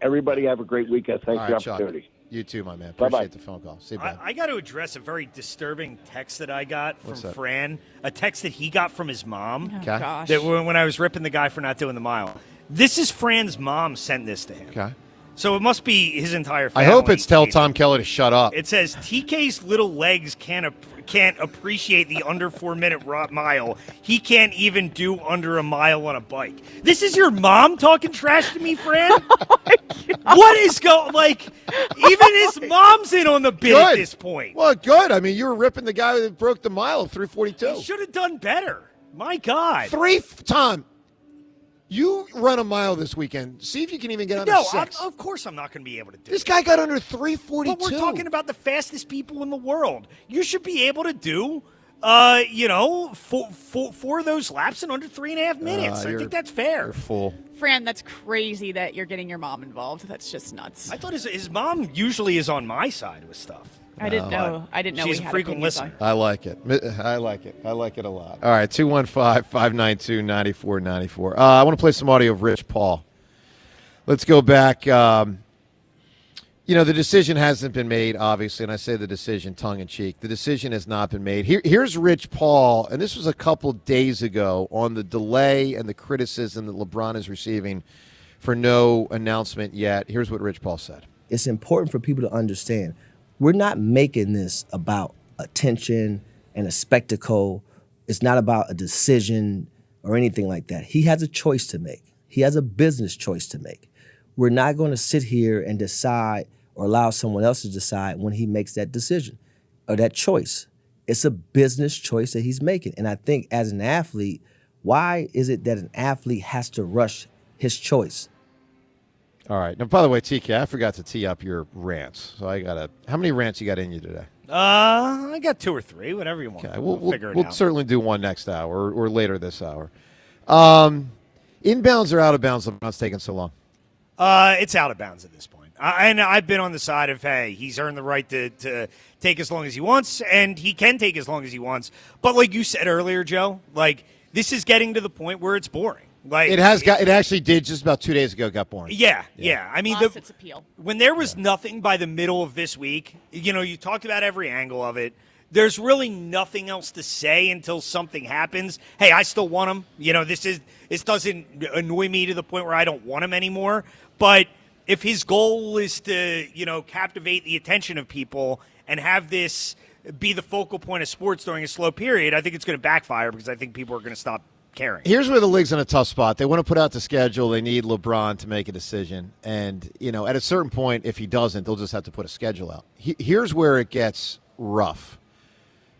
Everybody have a great weekend. Thanks for the opportunity. Chuck, you too, my man. Bye-bye. Appreciate the phone call. See you, bud. I got to address a very disturbing text that I got from What's that? Fran, a text that he got from his mom. Oh, gosh. That when I was ripping the guy for not doing the mile. This is Fran's mom sent this to him. Okay. So it must be his entire I family. hope it's tell Tom Kelly to shut up. It says TK's little legs can't appreciate the under 4-minute mile. He can't even do under a mile on a bike. This is your mom talking trash to me, Fran? What is even his mom's in on the bit at this point. Well, good. I mean, you were ripping the guy that broke the mile of 3:42. He should have done better. My God. Tom, you run a mile this weekend. See if you can even get under 6. Of course I'm not going to be able to do This it. guy got under 3:42. But we're talking about the fastest people in the world. You should be able to do, 4 of those laps in under 3.5 minutes. I think that's fair. You're full. Fran, that's crazy that you're getting your mom involved. That's just nuts. I thought his mom usually is on my side with stuff. I didn't know. I didn't know She's we a had frequent opinions listener. I like it. I like it a lot. All right, 215-592-9494. I want to play some audio of Rich Paul. Let's go back. The decision hasn't been made, obviously, and I say the decision tongue-in-cheek. The decision has not been made. Here's Rich Paul, and this was a couple days ago, on the delay and the criticism that LeBron is receiving for no announcement yet. Here's what Rich Paul said. It's important for people to understand we're not making this about attention and a spectacle. It's not about a decision or anything like that. He has a choice to make. He has a business choice to make. We're not going to sit here and decide or allow someone else to decide when he makes that decision or that choice. It's a business choice that he's making. And I think as an athlete, why is it that an athlete has to rush his choice? All right. Now, by the way, TK, I forgot to tee up your rants. So how many rants you got in you today? I got 2 or 3, whatever you want. Okay, we'll figure it we'll out. certainly do one next hour or later this hour. Inbounds or out of bounds? LeBron's taking so long. It's out of bounds at this point. And I've been on the side of, hey, he's earned the right to take as long as he wants, and he can take as long as he wants. But like you said earlier, Joe, this is getting to the point where it's boring. It actually did just about 2 days ago. Got boring. Yeah. I mean, Lost its appeal. When there was nothing by the middle of this week, you talked about every angle of it. There's really nothing else to say until something happens. Hey, I still want him. This doesn't annoy me to the point where I don't want him anymore. But if his goal is to, captivate the attention of people and have this be the focal point of sports during a slow period, I think it's going to backfire because I think people are going to stop caring. Here's where the league's in a tough spot. They want to put out the schedule. They need LeBron to make a decision. And, at a certain point, if he doesn't, they'll just have to put a schedule out. Here's where it gets rough.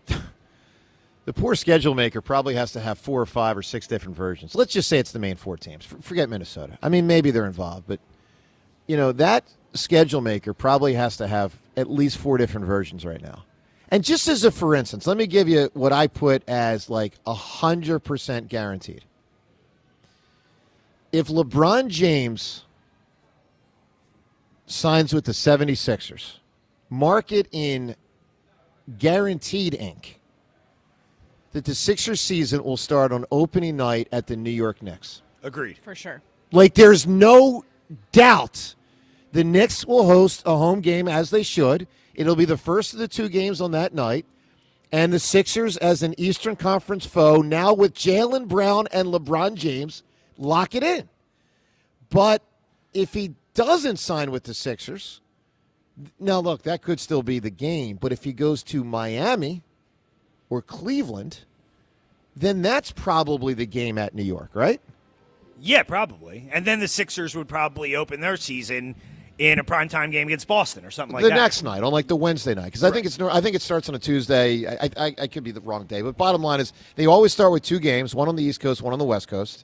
The poor schedule maker probably has to have 4 or 5 or 6 different versions. Let's just say it's the main 4 teams. Forget Minnesota. I mean, maybe they're involved. But, that schedule maker probably has to have at least 4 different versions right now. And just as a for instance, let me give you what I put as like 100% guaranteed. If LeBron James signs with the 76ers, mark it in guaranteed ink that the Sixers season will start on opening night at the New York Knicks. Agreed. For sure. Like, there's no doubt the Knicks will host a home game as they should. It'll be the first of the 2 games on that night. And the Sixers, as an Eastern Conference foe, now with Jaylen Brown and LeBron James, lock it in. But if he doesn't sign with the Sixers, now look, that could still be the game. But if he goes to Miami or Cleveland, then that's probably the game at New York, right? Yeah, probably. And then the Sixers would probably open their season in a primetime game against Boston or something like that. The next night, on like the Wednesday night, because I think it starts on a Tuesday. I could be the wrong day, but bottom line is they always start with 2 games, one on the East Coast, one on the West Coast.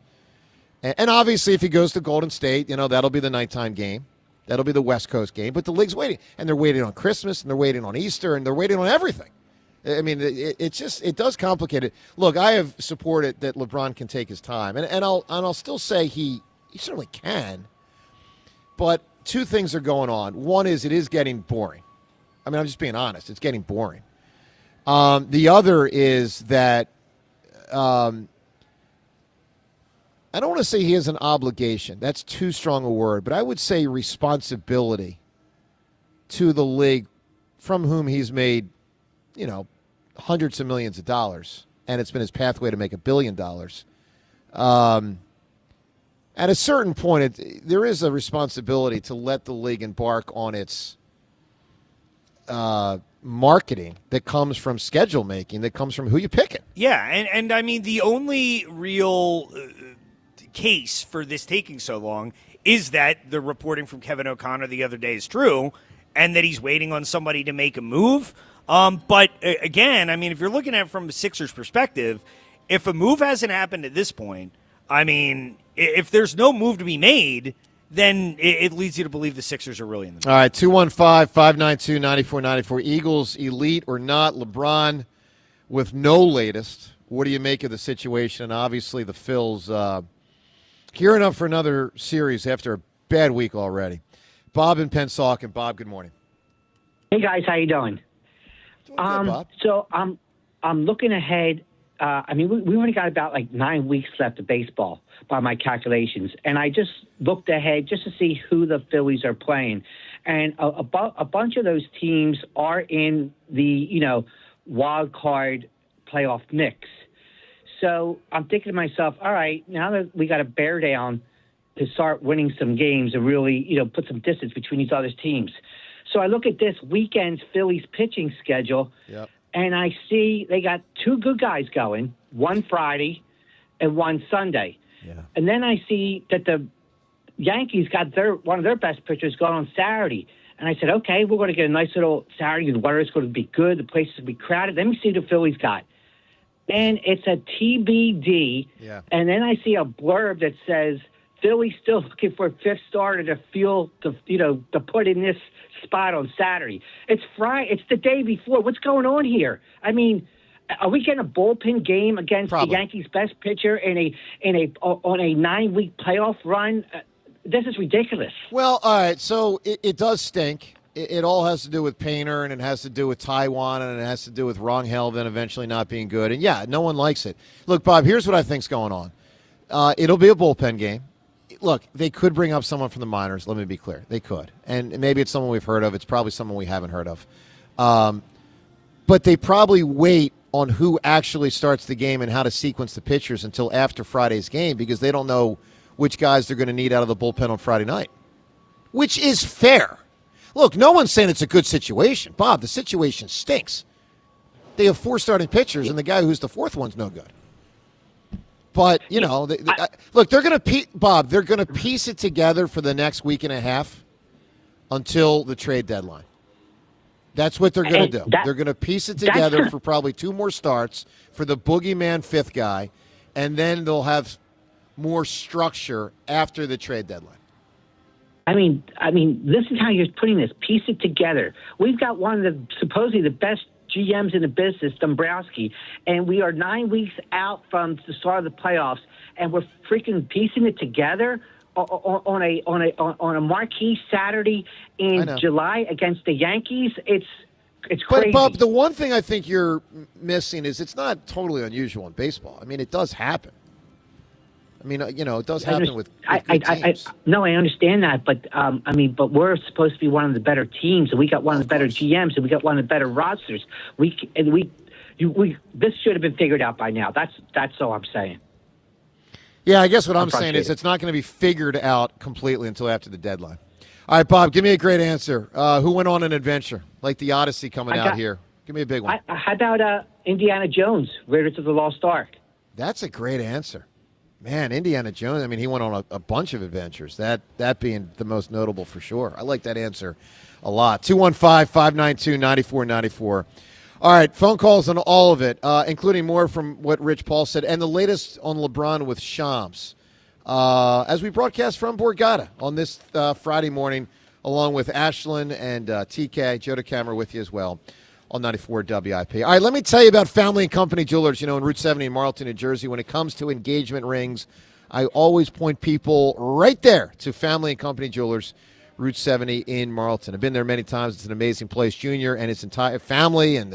And obviously, if he goes to Golden State, that'll be the nighttime game. That'll be the West Coast game. But the league's waiting, and they're waiting on Christmas, and they're waiting on Easter, and they're waiting on everything. I mean, it does complicate it. Look, I have supported that LeBron can take his time, and I'll still say he certainly can. But 2 things are going on. One is it is getting boring. I mean, I'm just being honest. It's getting boring. The other is that I don't want to say he has an obligation. That's too strong a word. But I would say responsibility to the league from whom he's made, hundreds of millions of dollars. And it's been his pathway to make $1 billion. At a certain point, there is a responsibility to let the league embark on its marketing that comes from schedule making, that comes from who you pick it. Yeah, and I mean, the only real case for this taking so long is that the reporting from Kevin O'Connor the other day is true, and that he's waiting on somebody to make a move. But again, I mean, if you're looking at it from the Sixers' perspective, if a move hasn't happened at this point, I mean, if there's no move to be made, then it leads you to believe the Sixers are really in the move. All right, 215-592-9494. Eagles, elite or not, LeBron with no latest. What do you make of the situation? Obviously, the Phils gearing up for another series after a bad week already. Bob in Pensacola. Bob, good morning. Hey, guys, how you doing? Good, Bob. So I'm looking ahead. I mean, we only got about like 9 weeks left of baseball by my calculations. And I just looked ahead just to see who the Phillies are playing. And a bunch of those teams are in the, wild card playoff mix. So I'm thinking to myself, all right, now that we got to bear down to start winning some games and really, put some distance between these other teams. So I look at this weekend's Phillies pitching schedule. Yep. And I see they got 2 good guys going, one Friday and one Sunday. Yeah. And then I see that the Yankees got one of their best pitchers going on Saturday. And I said, okay, we're going to get a nice little Saturday. The weather is going to be good. The place is going to be crowded. Let me see what the Phillies got. And it's a TBD. Yeah. And then I see a blurb that says, Philly's still looking for a 5th starter to put in this spot on Saturday. It's Friday. It's the day before. What's going on here? I mean, are we getting a bullpen game against the Yankees' best pitcher on a 9-week playoff run? This is ridiculous. Well, all right. So it does stink. It all has to do with Painter, and it has to do with Taiwan, and it has to do with Rangel then eventually not being good. And yeah, no one likes it. Look, Bob, here's what I think's going on. It'll be a bullpen game. Look, they could bring up someone from the minors. Let me be clear. They could. And maybe it's someone we've heard of. It's probably someone we haven't heard of. But they probably wait on who actually starts the game and how to sequence the pitchers until after Friday's game because they don't know which guys they're going to need out of the bullpen on Friday night, which is fair. Look, no one's saying it's a good situation. Bob, the situation stinks. They have 4 starting pitchers, and the guy who's the 4th one's no good. But, look, they're going to Bob, they're going to piece it together for the next week and a half until the trade deadline. That's what they're going to do. They're going to piece it together for probably 2 more starts for the boogeyman 5th guy, and then they'll have more structure after the trade deadline. I mean, listen how you're putting this. Piece it together. We've got one of the supposedly the best GMs in the business, Dombrowski, and we are 9 weeks out from the start of the playoffs, and we're freaking piecing it together on a marquee Saturday in July against the Yankees. It's crazy. But Bob, the one thing I think you're missing is it's not totally unusual in baseball. I mean, it does happen. I mean, it does happen with good teams. No, I understand that, but but we're supposed to be one of the better teams, and we got one of the better GMs, and we got one of the better rosters. This should have been figured out by now. That's all I'm saying. Yeah, I guess what I'm saying is it's not going to be figured out completely until after the deadline. All right, Bob, give me a great answer. Who went on an adventure like the Odyssey coming out here? Give me a big one. How about Indiana Jones, Raiders of the Lost Ark? That's a great answer. Man, Indiana Jones, I mean, he went on a bunch of adventures, that being the most notable for sure. I like that answer a lot. 215-592-9494. All right, phone calls on all of it, including more from what Rich Paul said, and the latest on LeBron with Shams. As we broadcast from Borgata on this Friday morning, along with Ashlyn and TK, Joe DeCamera with you as well on 94 WIP. All right, let me tell you about Family & Company Jewelers, in Route 70 in Marlton, New Jersey. When it comes to engagement rings, I always point people right there to Family & Company Jewelers, Route 70 in Marlton. I've been there many times. It's an amazing place. Junior and his entire family and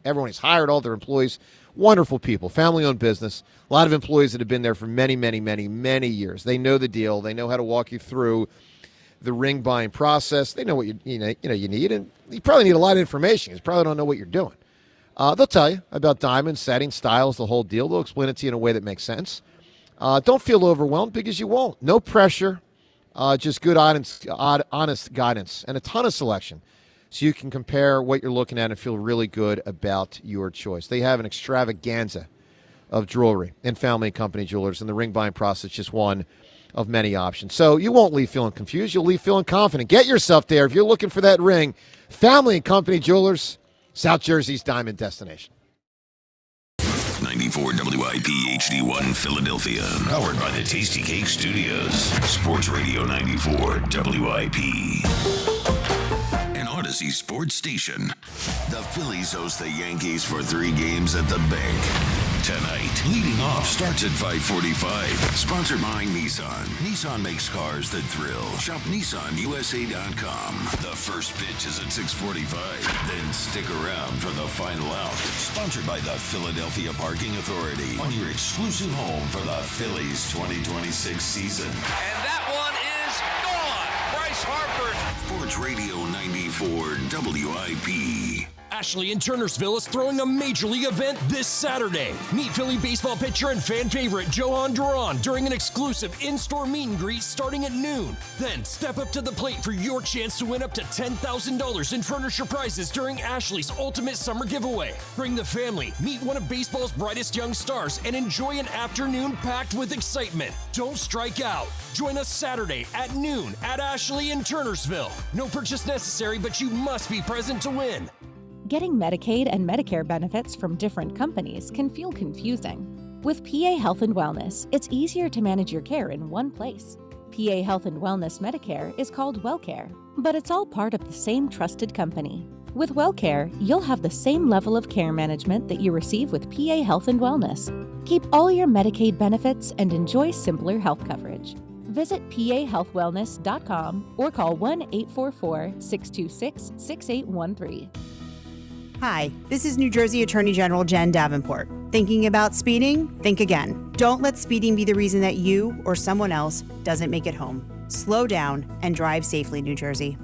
everyone he's hired, all their employees, wonderful people, family-owned business. A lot of employees that have been there for many, many, many, many years. They know the deal. They know how to walk you through the ring buying process. They know what you need, and you probably need a lot of information. You probably don't know what you're doing. They'll tell you about diamonds, setting, styles, the whole deal. They'll explain it to you in a way that makes sense. Don't feel overwhelmed because you won't. No pressure, just good, honest guidance and a ton of selection so you can compare what you're looking at and feel really good about your choice. They have an extravaganza of jewelry in Family & Company Jewelers, and the ring buying process is just one of many options. So you won't leave feeling confused. You'll leave feeling confident. Get yourself there. If you're looking for that ring, Family & Company Jewelers, South Jersey's diamond destination. 94 WIP HD1 Philadelphia. Powered by the Tasty Cake Studios. Sports Radio 94 WIP. An Odyssey sports station. The Phillies host the Yankees for 3 games at the bank. Tonight, leading off starts at 5:45. Sponsored by Nissan. Nissan makes cars that thrill. Shop NissanUSA.com. The first pitch is at 6:45. Then stick around for the final out. Sponsored by the Philadelphia Parking Authority. On your exclusive home for the Phillies 2026 season. And that one is gone. Bryce Harper. Sports Radio 94 WIP. Ashley in Turnersville is throwing a major league event this Saturday. Meet Philly baseball pitcher and fan favorite Johan Duran during an exclusive in-store meet and greet starting at noon. Then step up to the plate for your chance to win up to $10,000 in furniture prizes during Ashley's Ultimate Summer Giveaway. Bring the family, meet one of baseball's brightest young stars, and enjoy an afternoon packed with excitement. Don't strike out. Join us Saturday at noon at Ashley in Turnersville. No purchase necessary, but you must be present to win. Getting Medicaid and Medicare benefits from different companies can feel confusing. With PA Health and Wellness, it's easier to manage your care in one place. PA Health and Wellness Medicare is called WellCare, but it's all part of the same trusted company. With WellCare, you'll have the same level of care management that you receive with PA Health and Wellness. Keep all your Medicaid benefits and enjoy simpler health coverage. Visit pahealthwellness.com or call 1-844-626-6813. Hi, this is New Jersey Attorney General Jen Davenport. Thinking about speeding? Think again. Don't let speeding be the reason that you or someone else doesn't make it home. Slow down and drive safely, New Jersey.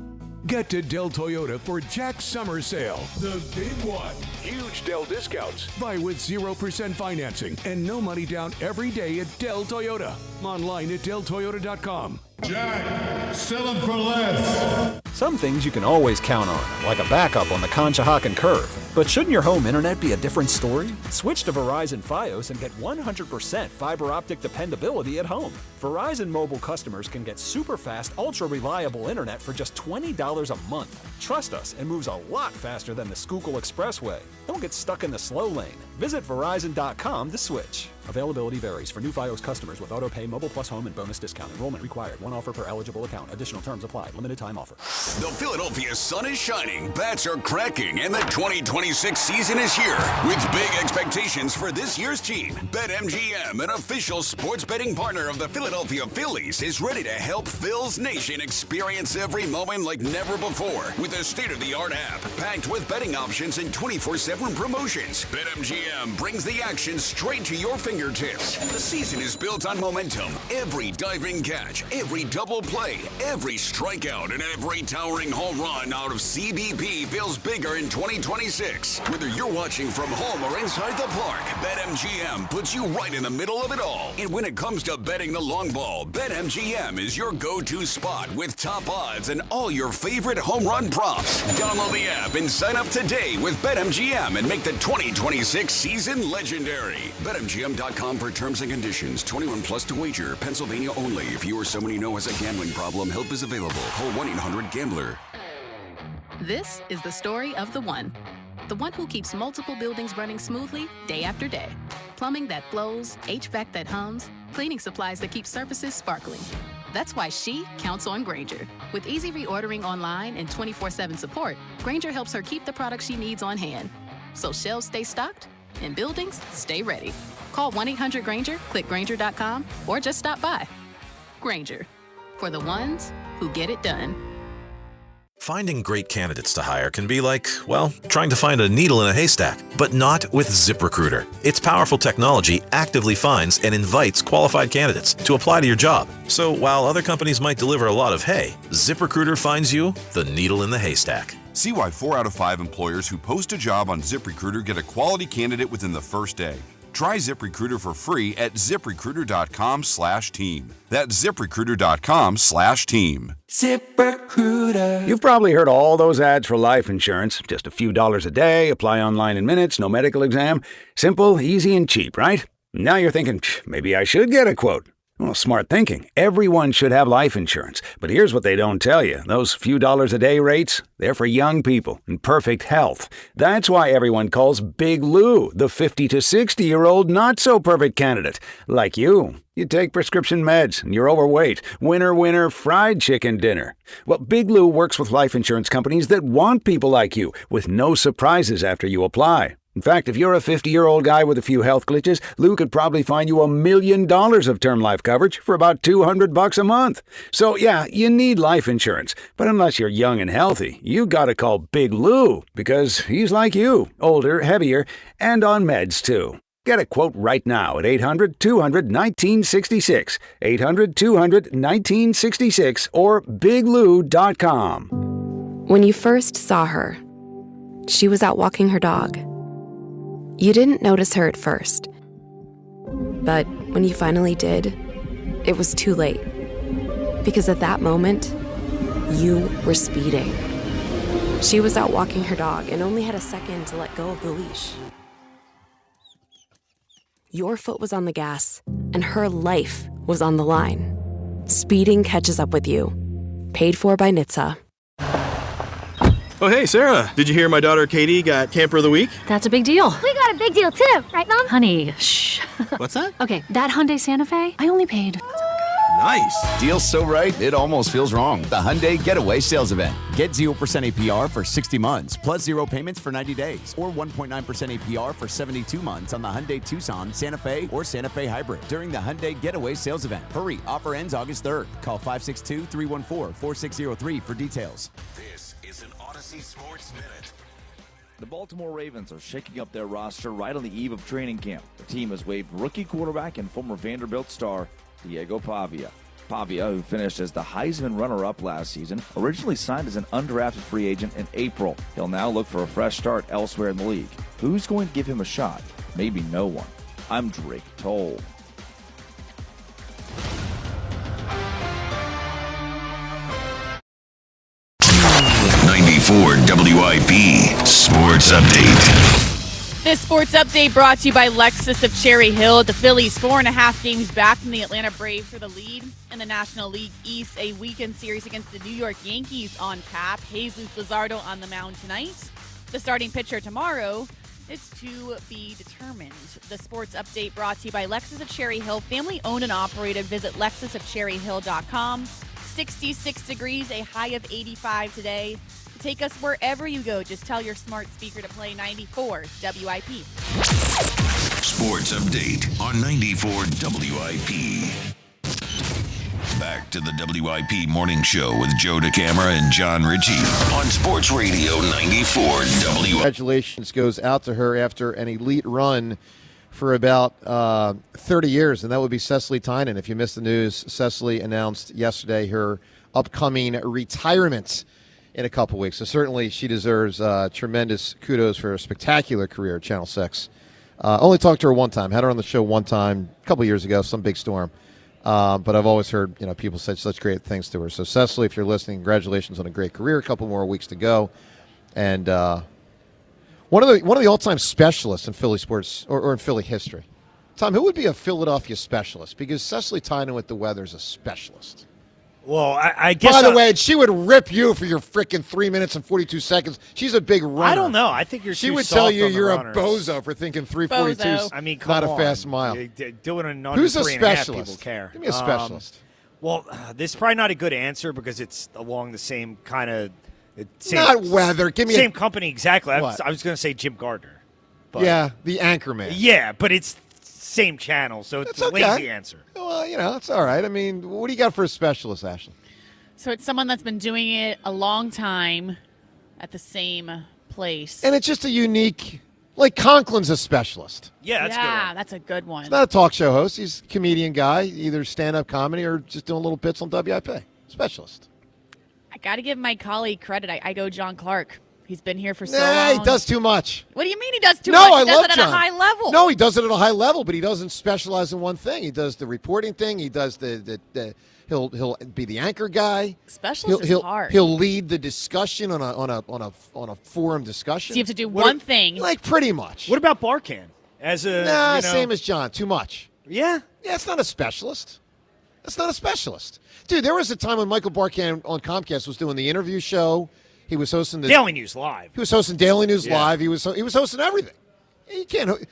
Get to Dell Toyota for Jack's Summer Sale. The big one. Huge Dell discounts. Buy with 0% financing and no money down every day at Dell Toyota. Online at DellToyota.com. Jack, sell them for less. Some things you can always count on, like a backup on the Conshohocken curve. But shouldn't your home internet be a different story? Switch to Verizon Fios and get 100% fiber optic dependability at home. Verizon mobile customers can get super fast, ultra reliable internet for just $20 a month. Trust us, it moves a lot faster than the Schuylkill Expressway. Don't get stuck in the slow lane. Visit Verizon.com to switch. Availability varies for new Fios customers with auto-pay, mobile plus home, and bonus discount. Enrollment required. One offer per eligible account. Additional terms apply. Limited time offer. The Philadelphia sun is shining, bats are cracking, and the 2026 season is here. With big expectations for this year's team, BetMGM, an official sports betting partner of the Philadelphia Phillies, is ready to help Phil's Nation experience every moment like never before. With a state-of-the-art app packed with betting options and 24/7 promotions, BetMGM brings the action straight to your fingertips. The season is built on momentum. Every diving catch, every double play, every strikeout, and every towering home run out of CBP feels bigger in 2026. Whether you're watching from home or inside the park, BetMGM puts you right in the middle of it all. And when it comes to betting the long ball, BetMGM is your go-to spot with top odds and all your favorite home run props. Download the app and sign up today with BetMGM and make the 2026 season legendary. BetMGM.com for terms and conditions. 21 plus to wager. Pennsylvania only. If you or someone you know has a gambling problem, help is available. Call 1-800-GAMBLER. This is the story of the one who keeps multiple buildings running smoothly day after day. Plumbing that flows, HVAC that hums, cleaning supplies that keep surfaces sparkling. That's why she counts on Grainger. With easy reordering online and 24/7 support, Grainger helps her keep the products she needs on hand. So shelves stay stocked and buildings stay ready. Call 1-800-GRAINGER, click Grainger.com, or just stop by. Grainger, for the ones who get it done. Finding great candidates to hire can be like, well, trying to find a needle in a haystack, but not with ZipRecruiter. Its powerful technology actively finds and invites qualified candidates to apply to your job. So while other companies might deliver a lot of hay, ZipRecruiter finds you the needle in the haystack. See why 4 out of 5 employers who post a job on ZipRecruiter get a quality candidate within the first day. Try ZipRecruiter for free at ZipRecruiter.com/team. That's ZipRecruiter.com/team. ZipRecruiter. You've probably heard all those ads for life insurance. Just a few dollars a day, apply online in minutes, no medical exam. Simple, easy, and cheap, right? Now you're thinking, maybe I should get a quote. Well, smart thinking. Everyone should have life insurance. But here's what they don't tell you. Those few dollars a day rates, they're for young people in perfect health. That's why everyone calls Big Lou the 50 to 60-year-old not-so-perfect candidate. Like you. You take prescription meds and you're overweight. Winner, winner, fried chicken dinner. Well, Big Lou works with life insurance companies that want people like you with no surprises after you apply. In fact, if you're a 50-year-old guy with a few health glitches, Lou could probably find you $1 million of term life coverage for about $200 a month. So yeah, you need life insurance. But unless you're young and healthy, you gotta call Big Lou because he's like you, older, heavier, and on meds too. Get a quote right now at 800-200-1966, 800-200-1966, or biglou.com. When you first saw her, she was out walking her dog. You didn't notice her at first. But when you finally did, it was too late. Because at that moment, you were speeding. She was out walking her dog and only had a second to let go of the leash. Your foot was on the gas, and her life was on the line. Speeding catches up with you. Paid for by NHTSA. Oh, hey, Sarah. Did you hear my daughter Katie got Camper of the Week? That's a big deal. We got a big deal too, right, Mom? Honey, shh. What's that? Okay, that Hyundai Santa Fe, I only paid. Nice. Deal's so right, it almost feels wrong. The Hyundai Getaway Sales Event. Get 0% APR for 60 months, plus 0 payments for 90 days, or 1.9% APR for 72 months on the Hyundai Tucson, Santa Fe, or Santa Fe Hybrid during the Hyundai Getaway Sales Event. Hurry, offer ends August 3rd. Call 562-314-4603 for details. This is an Odyssey Sports Minute. The Baltimore Ravens are shaking up their roster right on the eve of training camp. The team has waived rookie quarterback and former Vanderbilt star Diego Pavia. Pavia, who finished as the Heisman runner-up last season, originally signed as an undrafted free agent in April. He'll now look for a fresh start elsewhere in the league. Who's going to give him a shot? Maybe no one. I'm Drake Toll. 94 WIP. WIP Sports Update. This sports update brought to you by Lexus of Cherry Hill. The Phillies 4.5 games back from the Atlanta Braves for the lead in the National League East. A weekend series against the New York Yankees on tap. Jesus Luzardo on the mound tonight. The starting pitcher tomorrow is to be determined. The sports update brought to you by Lexus of Cherry Hill. Family owned and operated. Visit lexusofcherryhill.com. 66 degrees, a high of 85 today. Take us wherever you go. Just tell your smart speaker to play 94 WIP. Sports Update on 94 WIP. Back to the WIP Morning Show with Joe DeCamara and John Ritchie on Sports Radio 94 WIP. Congratulations goes out to her after an elite run for about 30 years, and that would be Cecily Tynan. If you missed the news, Cecily announced yesterday her upcoming retirement in a couple weeks. So certainly she deserves tremendous kudos for a spectacular career at Channel 6. Only talked to her one time. Had her on the show one time a couple years ago, some big storm. But I've always heard people say such great things to her. So Cecily, if you're listening, congratulations on a great career. A couple more weeks to go. And one of the all-time specialists in Philly sports or in Philly history. Tom, who would be a Philadelphia specialist? Because Cecily Tynan with the weather is a specialist. Well, I guess. By the way, she would rip you for your freaking 3 minutes and 42 seconds. She's a big runner. I don't know. I think you're. She too would soft tell you on the you're runners. a bozo for thinking 342. I mean, come not on. a fast mile. Doing it under Who's a 3.5 specialist? People care. Give me a specialist. Well, this is probably not a good answer because it's along the same kind of. Not weather. Give me same company exactly. I What? was going to say Jim Gardner. But, yeah, the Anchorman. Yeah, but it's same channel, so it's a okay. lazy answer. Well, it's all right. I mean, what do you got for a specialist, Ashley? So it's someone that's been doing it a long time at the same place. And it's just a unique, like Conklin's a specialist. Yeah, that's a good one. That's a good one. He's not a talk show host. He's a comedian guy, either stand-up comedy or just doing little bits on WIP. Specialist. I got to give my colleague credit. I go John Clark. He's been here for so Nah, long. he does too much. What do you mean he does too No, much? He I does love it at John. a high level. No, he does it at a high level, but he doesn't specialize in one thing. He does the reporting thing. He does the he'll be the anchor guy. Specialist is hard. He'll lead the discussion on a forum discussion. So you have to do one thing. Like pretty much. What about Barkan? As a Same as John. Too much. Yeah. Yeah, it's not a specialist. That's not a specialist. Dude, there was a time when Michael Barkan on Comcast was doing the interview show. He was hosting the Daily News Live. He was hosting Daily News Live. He was hosting everything. You can't.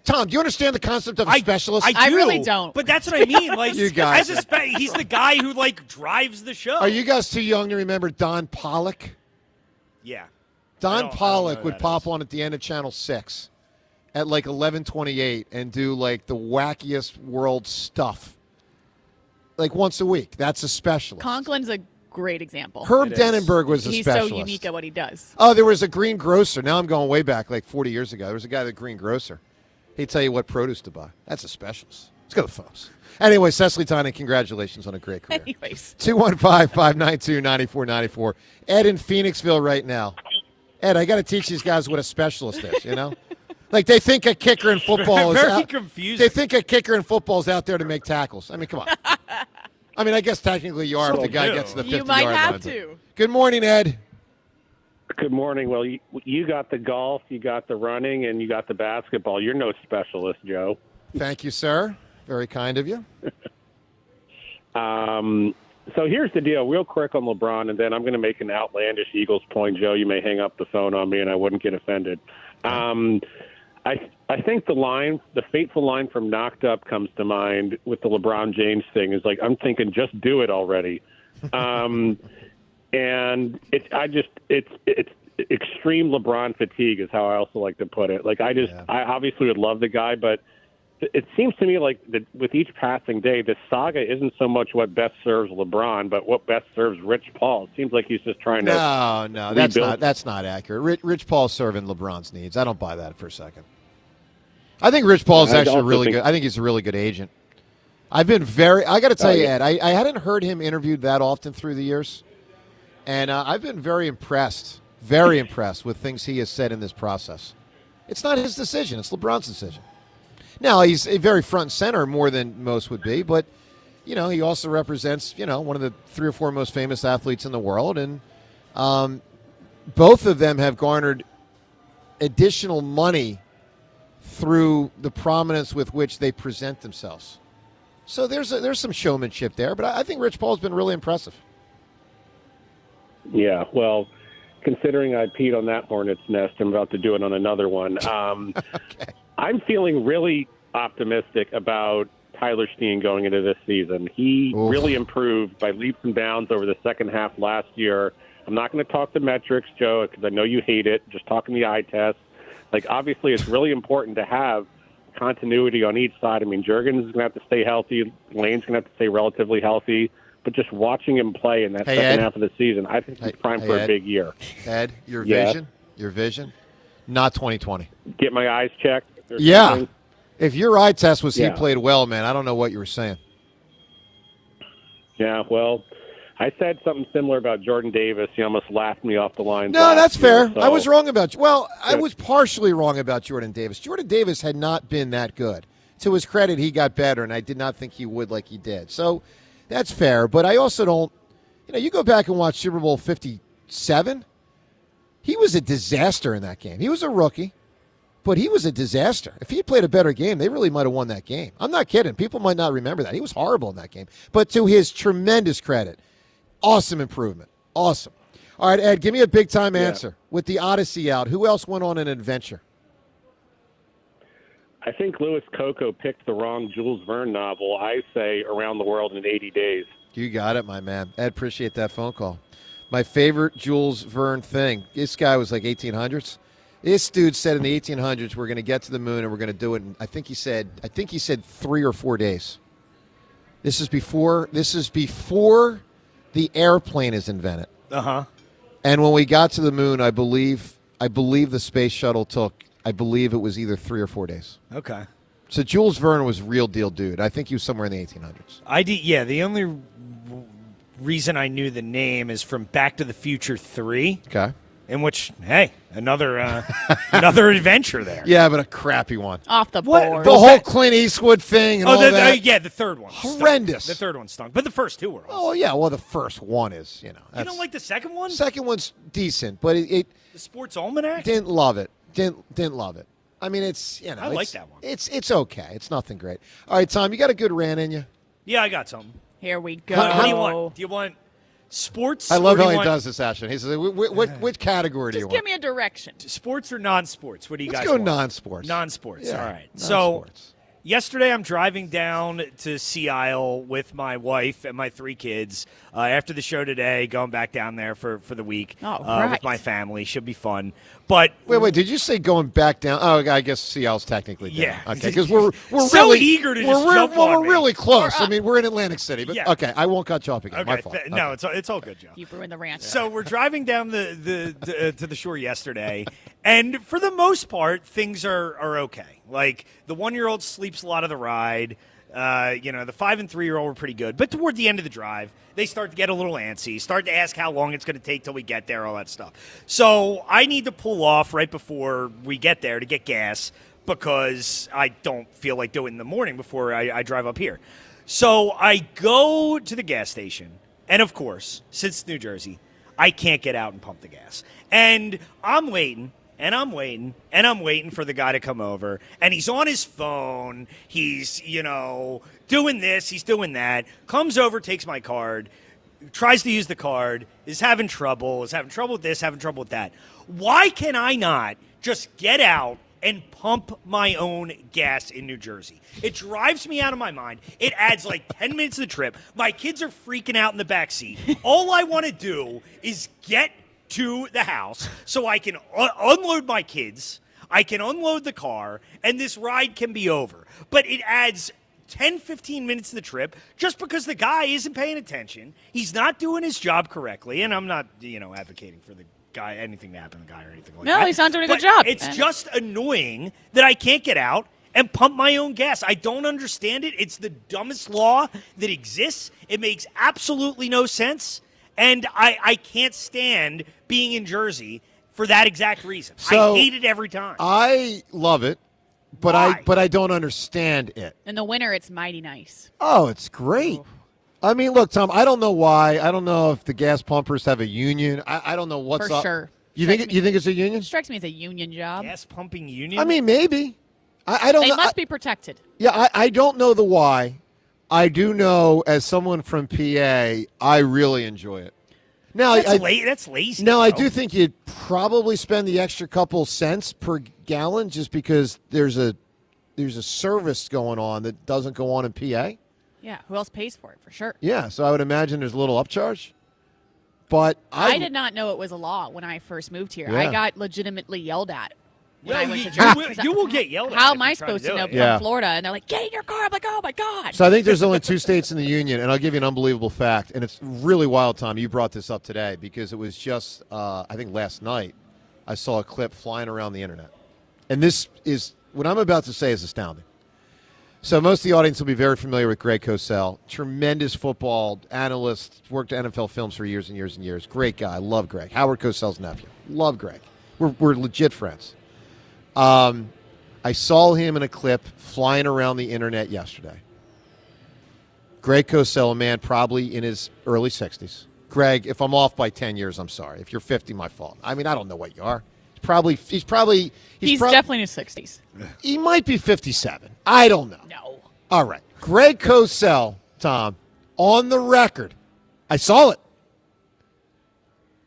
Tom, do you understand the concept of a specialist? I really don't. But that's what I mean. Like, You guys. he's the guy who drives the show. Are you guys too young to remember Don Pollock? Yeah. Don I don't Pollock know would that pop on at the end of Channel 6 at like 11:28 and do like the wackiest world stuff. Like once a week. That's a specialist. Conklin's a great example. Herb Dennenberg was a He's specialist. so unique at what he does. Oh, there was a green grocer. Now I'm going way back, like 40 years ago. There was a guy at the green grocer. He'd tell you what produce to buy. That's a specialist. Let's go to the phones. Anyway, Cecily Tynan, congratulations on a great career. Anyways. 215-592-9494. Ed in Phoenixville right now. Ed, I got to teach these guys what a specialist is, Like they think a kicker in football is Very out. confusing. They think a kicker in football is out there to make tackles. I mean, come on. I mean, I guess technically you are if the guy gets to the 50-yard line. You might have to. Good morning, Ed. Good morning. Well, you got the golf, you got the running, and you got the basketball. You're no specialist, Joe. Thank you, sir. Very kind of you. So here's the deal, real quick on LeBron, and then I'm going to make an outlandish Eagles point, Joe. You may hang up the phone on me, and I wouldn't get offended. I think the fateful line from Knocked Up comes to mind with the LeBron James thing. Is like I'm thinking, just do it already. And it's extreme LeBron fatigue is how I also like to put it. Like I obviously would love the guy, but it seems to me like with each passing day, this saga isn't so much what best serves LeBron, but what best serves Rich Paul. It seems like he's just trying to. No, that's not accurate. Rich Paul's serving LeBron's needs. I don't buy that for a second. I think Rich Paul's actually really good. I think he's a really good agent. I got to tell you, Ed, I hadn't heard him interviewed that often through the years, and I've been very impressed with things he has said in this process. It's not his decision; it's LeBron's decision. Now he's a very front and center more than most would be, but he also represents one of the 3 or 4 most famous athletes in the world, and both of them have garnered additional money through the prominence with which they present themselves. So there's some showmanship there, but I think Rich Paul's been really impressive. Yeah, well, considering I peed on that hornet's nest, I'm about to do it on another one. Okay. I'm feeling really optimistic about Tyler Steen going into this season. He really improved by leaps and bounds over the second half last year. I'm not going to talk the metrics, Joe, because I know you hate it. Just talking the eye test. Like, obviously, it's really important to have continuity on each side. I mean, Juergens is going to have to stay healthy. Lane's going to have to stay relatively healthy. But just watching him play in that second half of the season, I think he's primed for a big year. Ed, your vision, not 2020. Get my eyes checked. Yeah. Something. If your eye test was he played well, man, I don't know what you were saying. Yeah, well, I said something similar about Jordan Davis. He almost laughed me off the line. No, that's fair. So. I was wrong about you. Well, I was partially wrong about Jordan Davis. Jordan Davis had not been that good. To his credit, he got better, and I did not think he would like he did. So that's fair. But I also don't, you go back and watch Super Bowl 57. He was a disaster in that game. He was a rookie, but he was a disaster. If he had played a better game, they really might have won that game. I'm not kidding. People might not remember that. He was horrible in that game. But to his tremendous credit, awesome improvement. Awesome. All right, Ed, give me a big-time answer. With the Odyssey out, who else went on an adventure? I think Louis Coco picked the wrong Jules Verne novel. I say Around the World in 80 Days. You got it, my man. Ed, appreciate that phone call. My favorite Jules Verne thing, this guy was like 1800s. This dude said in the 1800s we're going to get to the moon and we're going to do it in, I think he said 3 or 4 days. This is before the airplane is invented. Uh-huh. And when we got to the moon, I believe the space shuttle took, I believe it was either 3 or 4 days. Okay. So Jules Verne was a real deal dude. I think he was somewhere in the 1800s. Yeah, the only reason I knew the name is from Back to the Future 3. Okay. In which, hey, another adventure there. Yeah, but a crappy one. Off the board. The whole Clint Eastwood thing and all that. Yeah, the third one. Horrendous. The third one stunk. But the first two were awesome. Oh, yeah. Well, the first one is, You don't like the second one? Second one's decent, but it The Sports Almanac? didn't love it. Didn't love it. I mean, it's, I like that one. It's okay. It's nothing great. All right, Tom, you got a good rant in you? Yeah, I got something. Here we go. What do you want? Do you want sports? I love or how do he you want does this, Ashton. He says, which category do you Just want? give me a direction. Sports or non-sports? What do you Let's guys go want? non-sports. Non-sports. Yeah, All right. non-sports. So yesterday I'm driving down to Sea Isle with my wife and my 3 kids. After the show today, going back down there for the week right. with my family. Should be fun. But Wait, did you say going back down? Oh, I guess Seattle's technically down. Yeah. Okay, because we're So really eager to just jump on we're me. really close. I mean, we're in Atlantic City, but Yeah. okay, I won't cut you off again. Okay, My fault. no, it's all good, Joe. You ruined the ranch. So we're driving down to the shore yesterday, and for the most part, things are okay. Like the 1-year-old sleeps a lot of the ride. The 5 and 3-year-old were pretty good, but toward the end of the drive, they start to get a little antsy, start to ask how long it's going to take till we get there, all that stuff. So I need to pull off right before we get there to get gas because I don't feel like doing it in the morning before I drive up here. So I go to the gas station, and of course, since it's New Jersey, I can't get out and pump the gas. And I'm waiting. And I'm waiting, and I'm waiting for the guy to come over. And he's on his phone. He's, doing this. He's doing that. Comes over, takes my card, tries to use the card, is having trouble with this, having trouble with that. Why can I not just get out and pump my own gas in New Jersey? It drives me out of my mind. It adds like 10 minutes to the trip. My kids are freaking out in the back seat. All I want to do is get to the house so I can unload my kids, I can unload the car, and this ride can be over. But it adds 10, 15 minutes to the trip just because the guy isn't paying attention. He's not doing his job correctly, and I'm not, advocating for the guy, anything to happen to the guy or anything like that. No, he's not doing a good But job. It's just annoying that I can't get out and pump my own gas. I don't understand it. It's the dumbest law that exists. It makes absolutely no sense. And I can't stand being in Jersey for that exact reason. So, I hate it every time. I love it, but I don't understand it. In the winter, it's mighty nice. Oh, it's great. I mean, look, Tom, I don't know why. I don't know if the gas pumpers have a union. I don't know what's For up. sure. You think it's a union? Strikes me as a union job. Gas pumping union? I mean, maybe. I don't know. They must be protected. Yeah, I don't know the why. I do know, as someone from PA, I really enjoy it. Now, That's lazy. Now, I bro. do think you'd probably spend the extra couple cents per gallon just because there's a service going on that doesn't go on in PA. Yeah, who else pays for it, for sure? Yeah, so I would imagine there's a little upcharge. But I did not know it was a law when I first moved here. Yeah. I got legitimately yelled at. When I went to you Jersey. will- you will get yelled at How if am I you try to supposed to do know it. from Yeah. Florida? And they're like, get in your car. I'm like, oh, my God. So I think there's only 2 states in the union, and I'll give you an unbelievable fact, and it's really wild, Tom. You brought this up today because it was just, I think last night, I saw a clip flying around the internet. And this is, what I'm about to say is astounding. So most of the audience will be very familiar with Greg Cosell, tremendous football analyst, worked NFL films for years and years and years. Great guy. Love Greg. Howard Cosell's nephew. Love Greg. We're legit friends. I saw him in a clip flying around the internet yesterday. Greg Cosell, a man probably in his early 60s. Greg, if I'm off by 10 years, I'm sorry. If you're 50, my fault. I mean, I don't know what you are. He's definitely in his 60s. He might be 57. I don't know. No. All right. Greg Cosell, Tom, on the record, I saw it,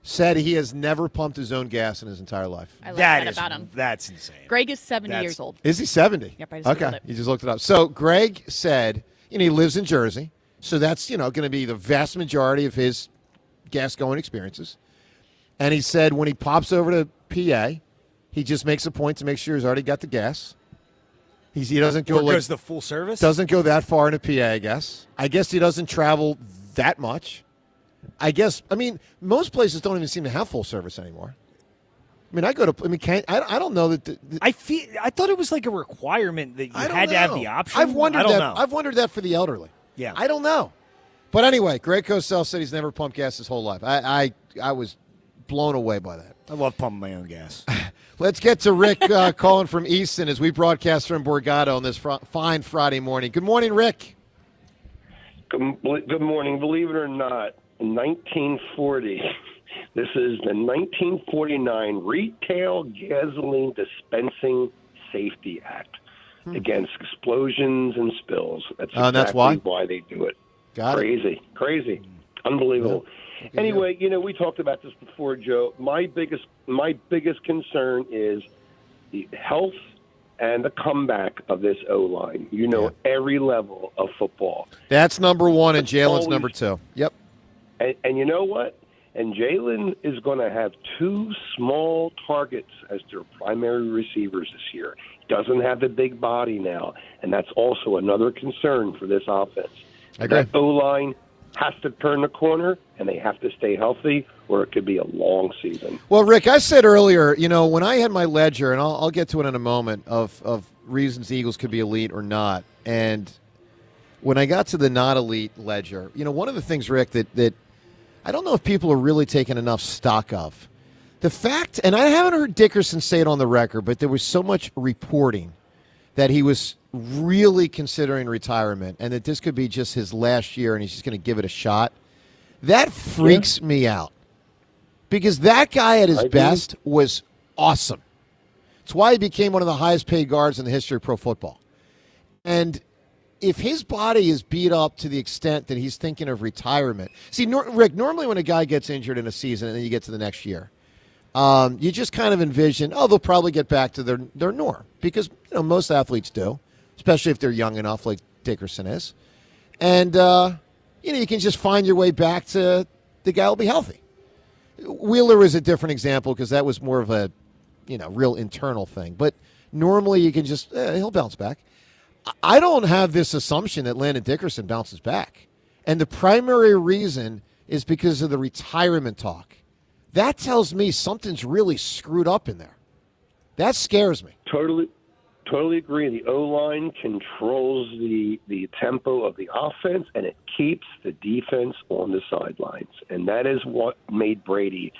said he has never pumped his own gas in his entire life. I like that about him. That's insane. Greg is 70 years old. Is he 70? Yep, I just Googled Okay, it. you just looked it up. So Greg said, he lives in Jersey, so that's, going to be the vast majority of his gas-going experiences. And he said when he pops over to PA, he just makes a point to make sure he's already got the gas. He doesn't go goes the full service? Doesn't go that far into PA, I guess. I guess he doesn't travel that much. I mean, most places don't even seem to have full service anymore. I mean, I don't know that. I thought it was like a requirement that you had to have the option. I've wondered I don't that. know. I've wondered that for the elderly. Yeah. I don't know. But anyway, Greg Cosell said he's never pumped gas his whole life. I was blown away by that. I love pumping my own gas. Let's get to Rick calling from Easton as we broadcast from Borgata on this fine Friday morning. Good morning, Rick. Good morning. Believe it or not, in 1940, this is the 1949 Retail Gasoline Dispensing Safety Act against explosions and spills. That's exactly that's why they do it. Got it. Crazy. Unbelievable. Anyway, we talked about this before, Joe. My biggest concern is the health and the comeback of this O-line. Every level of football. That's number one, and Jalen's number two. Yep. And you know what? And Jalen is going to have two small targets as their primary receivers this year. He doesn't have the big body now, and that's also another concern for this offense. I agree. That O-line has to turn the corner, and they have to stay healthy, or it could be a long season. Well, Rick, I said earlier, when I had my ledger, and I'll get to it in a moment, of reasons the Eagles could be elite or not, and when I got to the not elite ledger, one of the things, Rick, that I don't know if people are really taking enough stock of, the fact, and I haven't heard Dickerson say it on the record, but there was so much reporting that he was really considering retirement and that this could be just his last year and he's just going to give it a shot. That freaks me out because that guy at his best was awesome. It's why he became one of the highest paid guards in the history of pro football. And if his body is beat up to the extent that he's thinking of retirement, see, Rick, normally when a guy gets injured in a season and then you get to the next year, you just kind of envision, they'll probably get back to their norm because most athletes do, especially if they're young enough like Dickerson is. And, you can just find your way back to the guy will be healthy. Wheeler is a different example because that was more of a, real internal thing. But normally you can just, he'll bounce back. I don't have this assumption that Landon Dickerson bounces back. And the primary reason is because of the retirement talk. That tells me something's really screwed up in there. That scares me. Totally agree. The O-line controls the tempo of the offense, and it keeps the defense on the sidelines. And that is what made Brady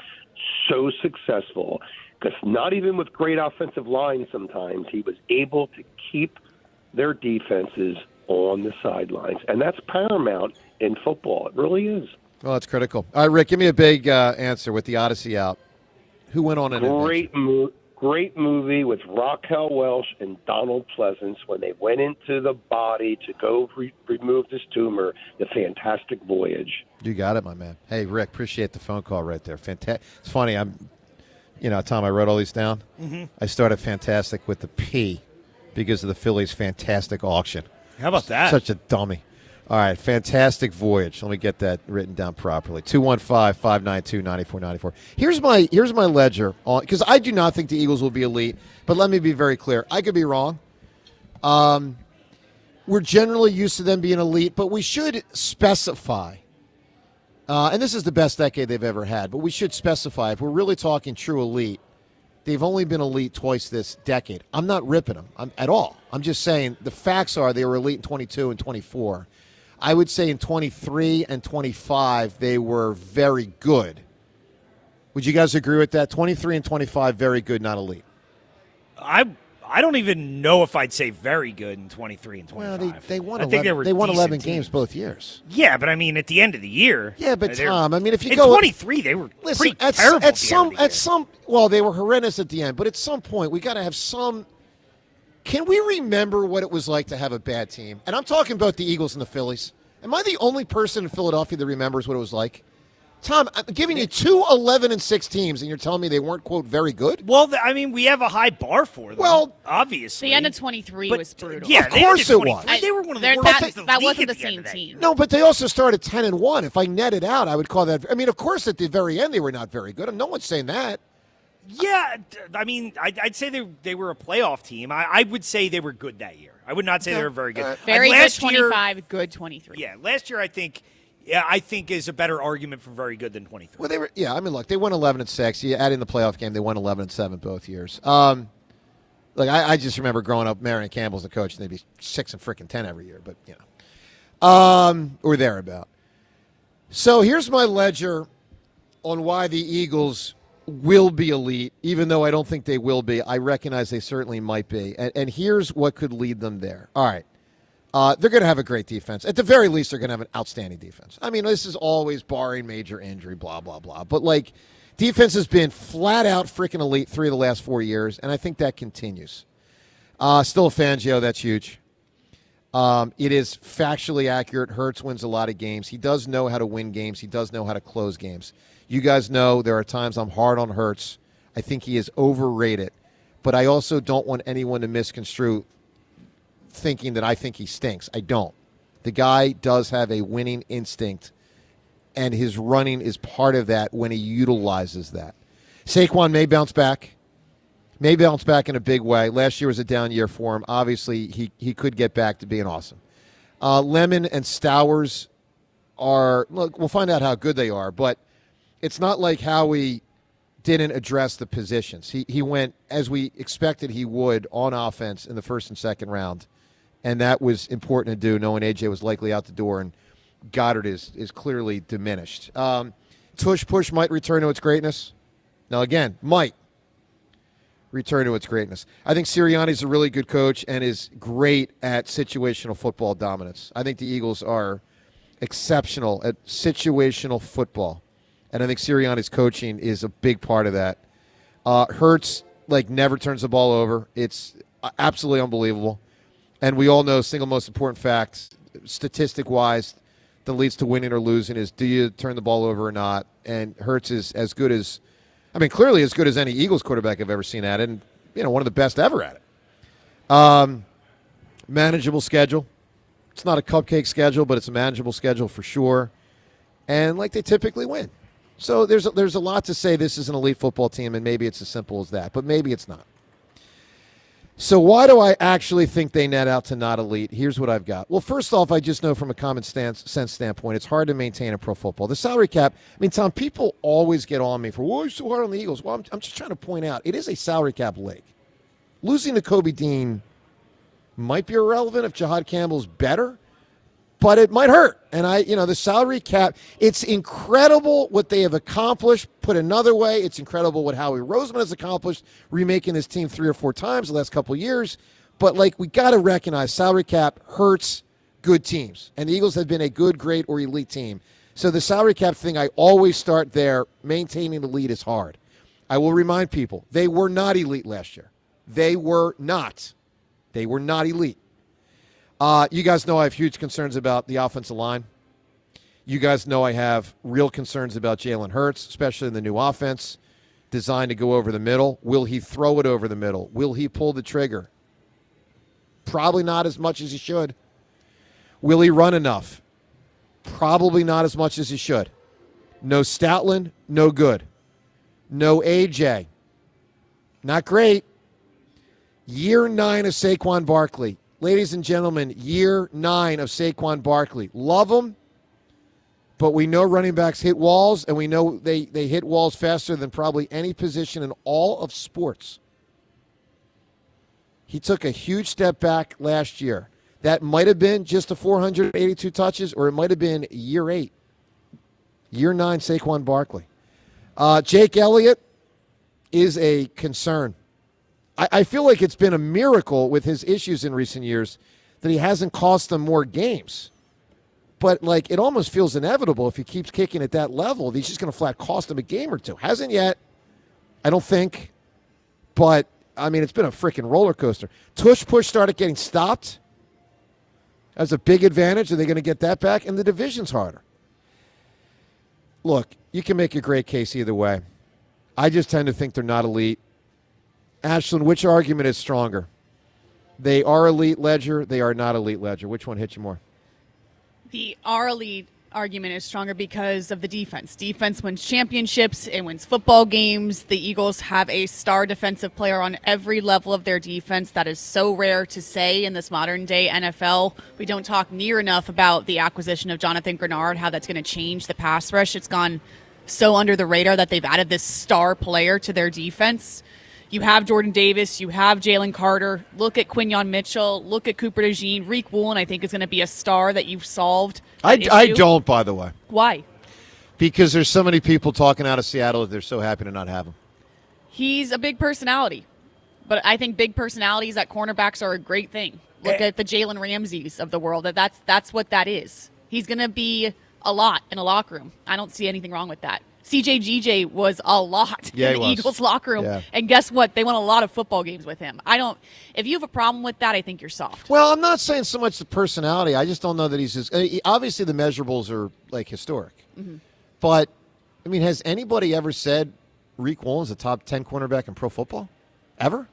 so successful, because not even with great offensive lines sometimes, he was able to keep their defenses on the sidelines. And that's paramount in football. It really is. Well, that's critical. All right, Rick, give me a big answer with the Odyssey out. Who went on an adventure? Great movie with Raquel Welch and Donald Pleasance when they went into the body to go remove this tumor. The Fantastic Voyage. You got it, my man. Hey, Rick, appreciate the phone call right there. Fantastic. It's funny. Tom, I wrote all these down. Mm-hmm. I started Fantastic with the P because of the Phillies' fantastic auction. How about that? Such a dummy. All right, Fantastic Voyage. Let me get that written down properly. 215-592-9494. Here's my ledger, because I do not think the Eagles will be elite, but let me be very clear. I could be wrong. We're generally used to them being elite, but we should specify, and this is the best decade they've ever had, but we should specify, if we're really talking true elite, they've only been elite twice this decade. I'm not ripping them at all. I'm just saying the facts are they were elite in 22 and 24. I would say in 23 and 25, they were very good. Would you guys agree with that? 23 and 25, very good, not elite. I don't even know if I'd say very good in 23 and 25. Well, they won 11, I think they won 11 teams. games both years. Yeah, but I mean, at the end of the year. Yeah, but Tom, I mean, if you in go 23, they were pretty terrible. Well, they were horrendous at the end, but at some point, we got to have some. Can we remember what it was like to have a bad team? And I'm talking about the Eagles and the Phillies. Am I the only person in Philadelphia that remembers what it was like? Tom, I'm giving you 2 11-6 teams, and you're telling me they weren't, quote, very good? Well, I mean, we have a high bar for them. Well, obviously. The end of 23 was brutal. Yeah, of course it was. They were one of the worst. That wasn't the same team. No, but they also started 10-1. If I net it out, I would call that. I mean, of course, at the very end, they were not very good. No one's saying that. Yeah, I mean, I'd say they were a playoff team. I would say they were good that year. I would not say they were very good. Very good 25, good 23. Yeah, last year I think is a better argument for very good than 23. Well, they were. Yeah, I mean, look, they won 11-6. You add in the playoff game, they won 11-7 both years. I just remember growing up, Marion Campbell's the coach, and they'd be 6 and freaking 10 every year, but or thereabout. So here's my ledger on why the Eagles will be elite, even though I don't think they will be. I recognize they certainly might be. And here's what could lead them there. All right. They're going to have a great defense. At the very least, they're going to have an outstanding defense. I mean, this is always barring major injury, blah, blah, blah. But, defense has been flat-out freaking elite 3 of the last 4 years, and I think that continues. Still a Fangio, that's huge. It is factually accurate. Hurts wins a lot of games. He does know how to win games. He does know how to close games. You guys know there are times I'm hard on Hurts. I think he is overrated. But I also don't want anyone to misconstrue thinking that I think he stinks. I don't. The guy does have a winning instinct, and his running is part of that when he utilizes that. Saquon may bounce back. May bounce back in a big way. Last year was a down year for him. Obviously, he could get back to being awesome. Lemon and Stowers look, we'll find out how good they are, but it's not like Howie didn't address the positions. He went, as we expected he would, on offense in the first and second round, and that was important to do, knowing A.J. was likely out the door and Goddard is clearly diminished. Tush Push might return to its greatness. Now, again, might return to its greatness. I think Sirianni's a really good coach and is great at situational football dominance. I think the Eagles are exceptional at situational football. And I think Sirianni's coaching is a big part of that. Hurts, never turns the ball over. It's absolutely unbelievable. And we all know single most important fact, statistic-wise, that leads to winning or losing is, do you turn the ball over or not? And Hurts is as good as, clearly as good as any Eagles quarterback I've ever seen at it, and, one of the best ever at it. Manageable schedule. It's not a cupcake schedule, but it's a manageable schedule for sure. And, they typically win. So there's a lot to say this is an elite football team, and maybe it's as simple as that, but maybe it's not. So why do I actually think they net out to not elite? Here's what I've got. Well, first off, I just know from a common sense standpoint, it's hard to maintain in pro football. The salary cap, Tom, people always get on me for, why are you so hard on the Eagles? Well, I'm just trying to point out, it is a salary cap league. Losing to Kobe Dean might be irrelevant if Jahad Campbell's better, but it might hurt. And the salary cap, it's incredible what they have accomplished. Put another way, it's incredible what Howie Roseman has accomplished, remaking this team 3 or 4 times the last couple of years. But, we got to recognize salary cap hurts good teams. And the Eagles have been a good, great, or elite team. So the salary cap thing, I always start there. Maintaining the lead is hard. I will remind people, they were not elite last year. They were not. They were not elite. You guys know I have huge concerns about the offensive line. You guys know I have real concerns about Jalen Hurts, especially in the new offense designed to go over the middle. Will he throw it over the middle? Will he pull the trigger? Probably not as much as he should. Will he run enough? Probably not as much as he should. No Stoutland, no good. No AJ. Not great. Year 9 of Saquon Barkley. Ladies and gentlemen, year 9 of Saquon Barkley. Love him, but we know running backs hit walls, and we know they hit walls faster than probably any position in all of sports. He took a huge step back last year. That might have been just the 482 touches, or it might have been year 8. Year 9, Saquon Barkley. Jake Elliott is a concern. I feel like it's been a miracle with his issues in recent years that he hasn't cost them more games. But, like, it almost feels inevitable if he keeps kicking at that level. He's just going to flat cost him a game or two. Hasn't yet, I don't think. But, I mean, it's been a freaking roller coaster. Tush Push started getting stopped. That's a big advantage. Are they going to get that back? And the division's harder. Look, you can make a great case either way. I just tend to think they're not elite. Ashlyn, which argument is stronger? They are elite Ledger. They are not elite Ledger. Which one hits you more? The are elite argument is stronger because of the defense. Defense wins championships. It wins football games. The Eagles have a star defensive player on every level of their defense. That is so rare to say in this modern day NFL. We don't talk near enough about the acquisition of Jonathan Grenard, how that's going to change the pass rush. It's gone so under the radar that they've added this star player to their defense. You have Jordan Davis. You have Jalen Carter. Look at Quinyon Mitchell. Look at Cooper DeJean. Reek Woolen, I think, is going to be a star that you've solved. I don't, by the way. Why? Because there's so many people talking out of Seattle that they're so happy to not have him. He's a big personality. But I think big personalities at cornerbacks are a great thing. Look at the Jalen Ramseys of the world. That's what that is. He's going to be a lot in a locker room. I don't see anything wrong with that. CJGJ was a lot in the Eagles locker room. Yeah. And guess what? They won a lot of football games with him. If you have a problem with that, I think you're soft. Well, I'm not saying so much the personality. I just don't know that he's just, obviously the measurables are like historic. Mm-hmm. But, I mean, has anybody ever said Reek Woolen's a top 10 cornerback in pro football? Ever?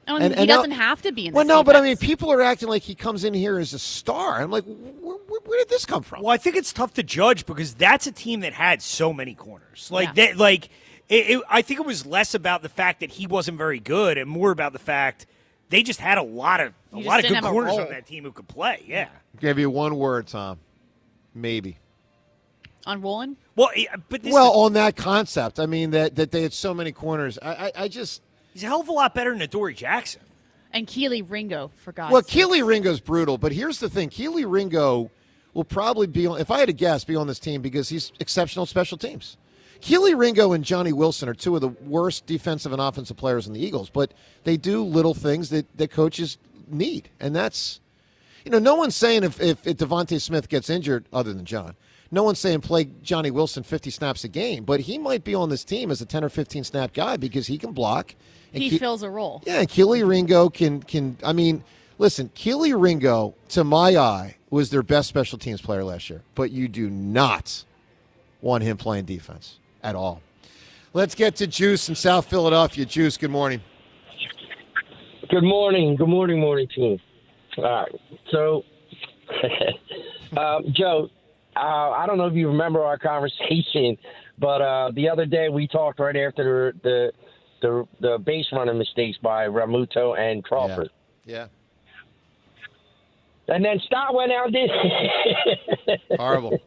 He doesn't have to be in this Well, no, defense. but I mean, people are acting like he comes in here as a star. I'm like, where did this come from? Well, I think it's tough to judge because that's a team that had so many corners. I think it was less about the fact that he wasn't very good and more about the fact they just had a lot of good corners on that team who could play. Yeah. I'll give you one word, Tom. Maybe. On Woolen? Well, on that concept. I mean, that they had so many corners. I just... He's a hell of a lot better than Adoree Jackson. And Keely Ringo, for God's sake. Well, Keely Ringo's brutal, but here's the thing. Keely Ringo will probably be, if I had to guess, be on this team because he's exceptional special teams. Keely Ringo and Johnny Wilson are two of the worst defensive and offensive players in the Eagles, but they do little things that coaches need. And that's, no one's saying if Devontae Smith gets injured, other than John, no one's saying play Johnny Wilson 50 snaps a game, but he might be on this team as a 10 or 15 snap guy because he can block. He fills a role. Yeah, and Keely Ringo can. I mean, listen, Keely Ringo, to my eye, was their best special teams player last year. But you do not want him playing defense at all. Let's get to Juice in South Philadelphia. Juice, good morning. Good morning. Good morning, team. All right. So, Joe, I don't know if you remember our conversation, but the other day we talked right after the base running mistakes by Ramuto and Crawford. Yeah. And then Stott went out there. Horrible.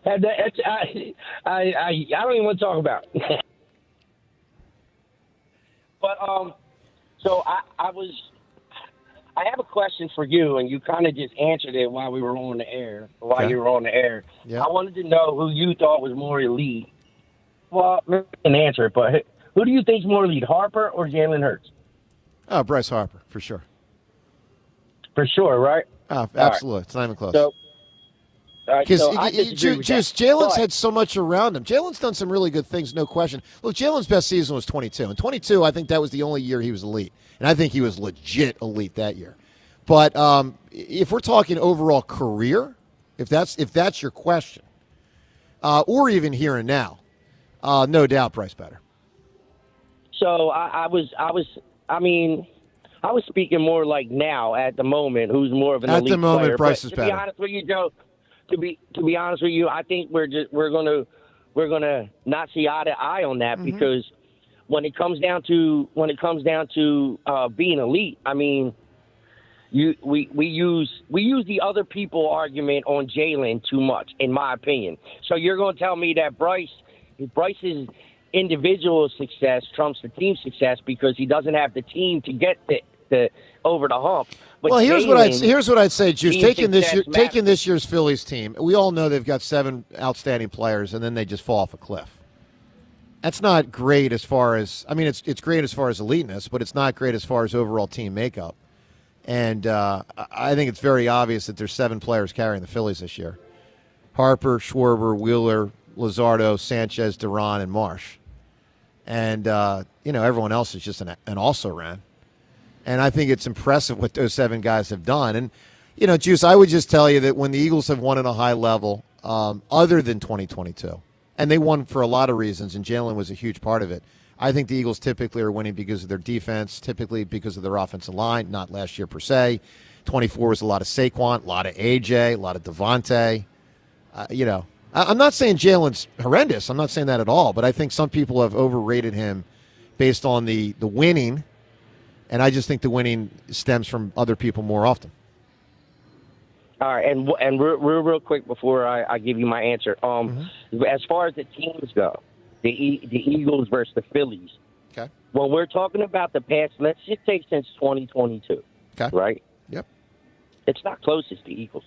And I don't even want to talk about it. But so I have a question for you, and you kind of just answered it while we were on the air. You were on the air. Yeah. I wanted to know who you thought was more elite. Well, I can answer it, but who do you think is more elite, Harper or Jalen Hurts? Oh, Bryce Harper, for sure. For sure, right? Oh, absolutely. Right. It's not even close. So, Because so I disagree with that. Jalen's But- had so much around him. Jalen's done some really good things, no question. Look, Jalen's best season was 22. And 22, I think that was the only year he was elite. And I think he was legit elite that year. But if we're talking overall career, if that's your question, or even here and now, no doubt Bryce better. So I was speaking more like now at the moment. Who's more of an At elite the moment, player. Bryce But is to better. be honest with you, Joe. To be honest with you, I think we're gonna not see eye to eye on that because when it comes down to being elite, I mean, we use the other people argument on Jalen too much, in my opinion. So you're going to tell me that Bryce's individual success trumps the team success because he doesn't have the team to get the over the hump. But Well, here's what I'd say, Juice. team success Taking this year's Phillies team, we all know they've got 7 outstanding players, and then they just fall off a cliff. That's not great as far as it's great as far as eliteness, but it's not great as far as overall team makeup. And I think it's very obvious that there's 7 players carrying the Phillies this year: Harper, Schwarber, Wheeler, Luzardo, Sanchez, Duran, and Marsh. And everyone else is just an also-ran. And I think it's impressive what those 7 guys have done. And, Juice, I would just tell you that when the Eagles have won at a high level, other than 2022, and they won for a lot of reasons, and Jalen was a huge part of it, I think the Eagles typically are winning because of their defense, typically because of their offensive line, not last year per se. 24 was a lot of Saquon, a lot of AJ, a lot of Devontae. I'm not saying Jalen's horrendous. I'm not saying that at all. But I think some people have overrated him based on the winning. And I just think the winning stems from other people more often. All right, and real quick before I give you my answer, as far as the teams go, the Eagles versus the Phillies. Okay. When we're talking about the past, let's just take since 2022. Okay. Right. Yep. It's not close as the Eagles.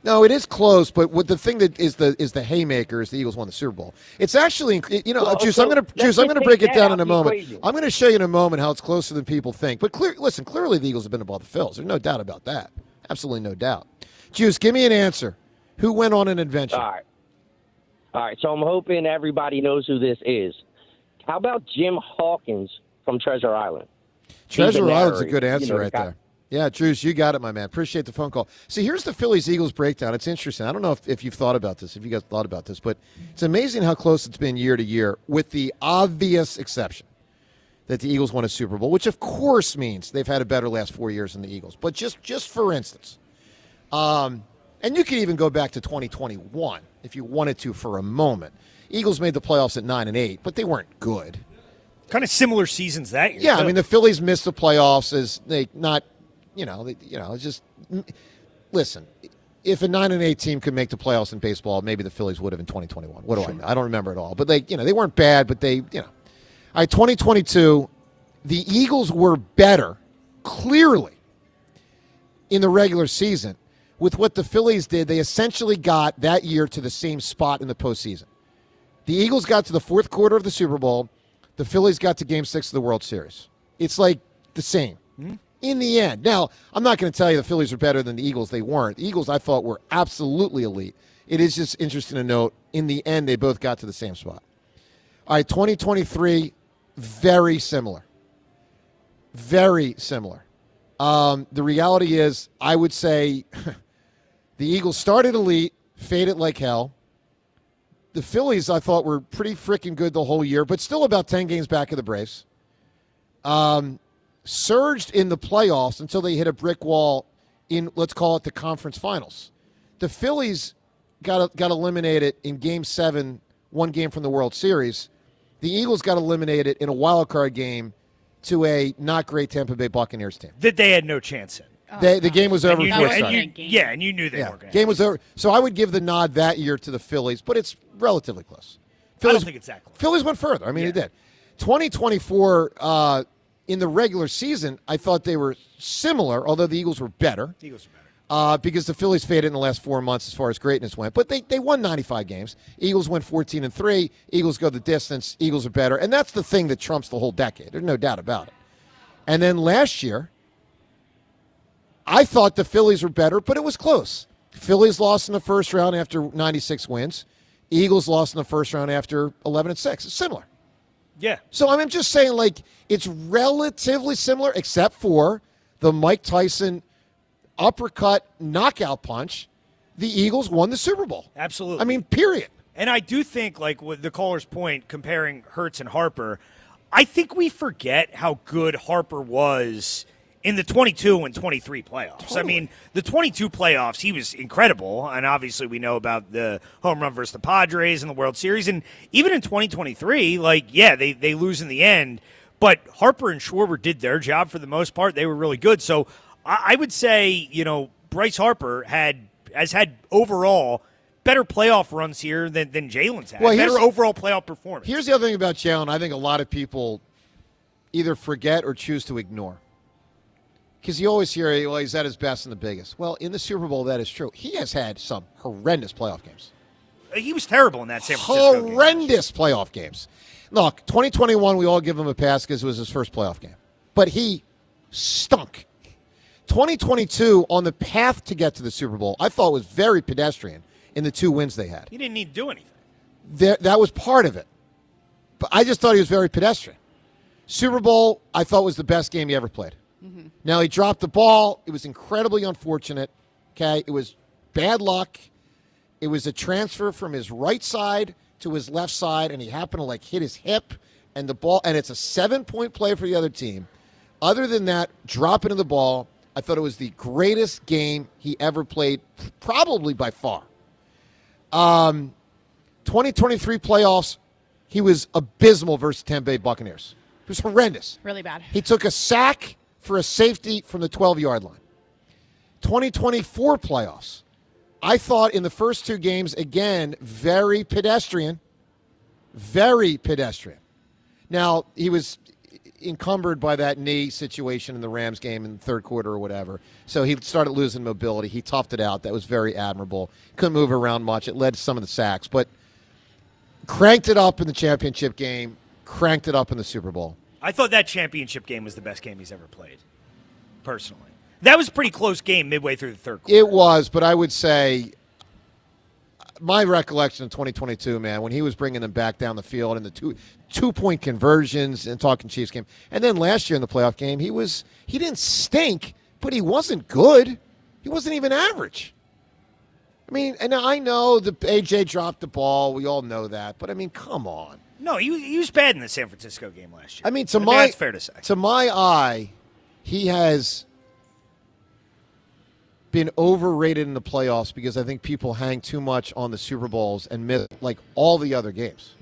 No, it is close, but what the thing that is the haymaker is the Eagles won the Super Bowl. It's actually, Juice. I'm going to break it down in a moment. I'm going to show you in a moment how it's closer than people think. But clearly the Eagles have been above the Phils. There's no doubt about that. Absolutely no doubt. Juice, give me an answer. Who went on an adventure? All right. So I'm hoping everybody knows who this is. How about Jim Hawkins from Treasure Island? Treasure Island's a good answer right there. Yeah, Juice, you got it, my man. Appreciate the phone call. See, here's the Phillies-Eagles breakdown. It's interesting. I don't know if you've thought about this, if you guys thought about this, but it's amazing how close it's been year to year, with the obvious exception that the Eagles won a Super Bowl, which of course means they've had a better last 4 years than the Eagles. But just for instance, and you could even go back to 2021 if you wanted to for a moment. Eagles made the playoffs at 9-8, but they weren't good. Kind of similar seasons that year. Yeah, too. I mean the Phillies missed the playoffs as they not. Just listen. If a 9-8 team could make the playoffs in baseball, maybe the Phillies would have in 2021. What do I know? I don't remember at all. But they weren't bad. But all right, 2022, the Eagles were better, clearly, in the regular season. With what the Phillies did, they essentially got that year to the same spot in the postseason. The Eagles got to the fourth quarter of the Super Bowl. The Phillies got to Game 6 of the World Series. It's like the same. Mm-hmm. In the end. Now, I'm not going to tell you the Phillies are better than the Eagles. They weren't. The Eagles, I thought, were absolutely elite. It is just interesting to note, in the end, they both got to the same spot. All right, 2023, very similar. Very similar. The reality is, I would say the Eagles started elite, faded like hell. The Phillies, I thought, were pretty freaking good the whole year, but still about 10 games back of the Braves. Surged in the playoffs until they hit a brick wall in, let's call it, the conference finals. The Phillies got eliminated in Game 7, one game from the World Series. The Eagles got eliminated in a wild card game to a not great Tampa Bay Buccaneers team. That they had no chance in. The game was over before it started. And you knew they weren't going to. Game was over. So I would give the nod that year to the Phillies, but it's relatively close. I don't think it's that close. Phillies went further. I mean, they did. 2024, in the regular season, I thought they were similar, although the Eagles were better. Because the Phillies faded in the last 4 months as far as greatness went. But they won 95 games. Eagles went 14-3. Eagles go the distance. Eagles are better. And that's the thing that trumps the whole decade. There's no doubt about it. And then last year, I thought the Phillies were better, but it was close. Phillies lost in the first round after 96 wins. Eagles lost in the first round after 11-6. It's similar. Yeah. So I'm just saying, like, it's relatively similar, except for the Mike Tyson uppercut knockout punch. The Eagles won the Super Bowl. Absolutely. I mean, period. And I do think, like with the caller's point, comparing Hurts and Harper, I think we forget how good Harper was in the 22 and 23 playoffs. Totally. I mean, the 22 playoffs, he was incredible. And obviously we know about the home run versus the Padres in the World Series. And even in 2023, like, yeah, they lose in the end. But Harper and Schwarber did their job for the most part. They were really good. So I would say, Bryce Harper has had overall better playoff runs here than Jalen's had. Well, better overall playoff performance. Here's the other thing about Jalen I think a lot of people either forget or choose to ignore. Because you always hear, well, he's at his best and the biggest. Well, in the Super Bowl, that is true. He has had some horrendous playoff games. He was terrible in that San Francisco game. Horrendous playoff games. Look, 2021, we all give him a pass because it was his first playoff game. But he stunk. 2022, on the path to get to the Super Bowl, I thought was very pedestrian in the 2 wins they had. He didn't need to do anything. That was part of it. But I just thought he was very pedestrian. Super Bowl, I thought was the best game he ever played. Mm-hmm. Now, he dropped the ball. It was incredibly unfortunate. Okay, it was bad luck. It was a transfer from his right side to his left side, and he happened to, hit his hip and the ball, and it's a 7-point play for the other team. Other than that, dropping of the ball, I thought it was the greatest game he ever played, probably by far. 2023 playoffs, he was abysmal versus Tampa Bay Buccaneers. It was horrendous. Really bad. He took a sack for a safety from the 12-yard line. 2024 playoffs, I thought in the first 2 games, again, very pedestrian. Very pedestrian. Now, he was encumbered by that knee situation in the Rams game in the third quarter or whatever. So he started losing mobility. He toughed it out. That was very admirable. Couldn't move around much. It led to some of the sacks. But cranked it up in the championship game, cranked it up in the Super Bowl. I thought that championship game was the best game he's ever played, personally. That was a pretty close game midway through the third quarter. It was, but I would say my recollection of 2022, man, when he was bringing them back down the field in the two-point conversions and talking Chiefs game. And then last year in the playoff game, he didn't stink, but he wasn't good. He wasn't even average. I mean, and I know the AJ dropped the ball. We all know that. But, I mean, come on. No, he was bad in the San Francisco game last year. I mean, that's fair to say. To my eye, he has been overrated in the playoffs because I think people hang too much on the Super Bowls and miss all the other games.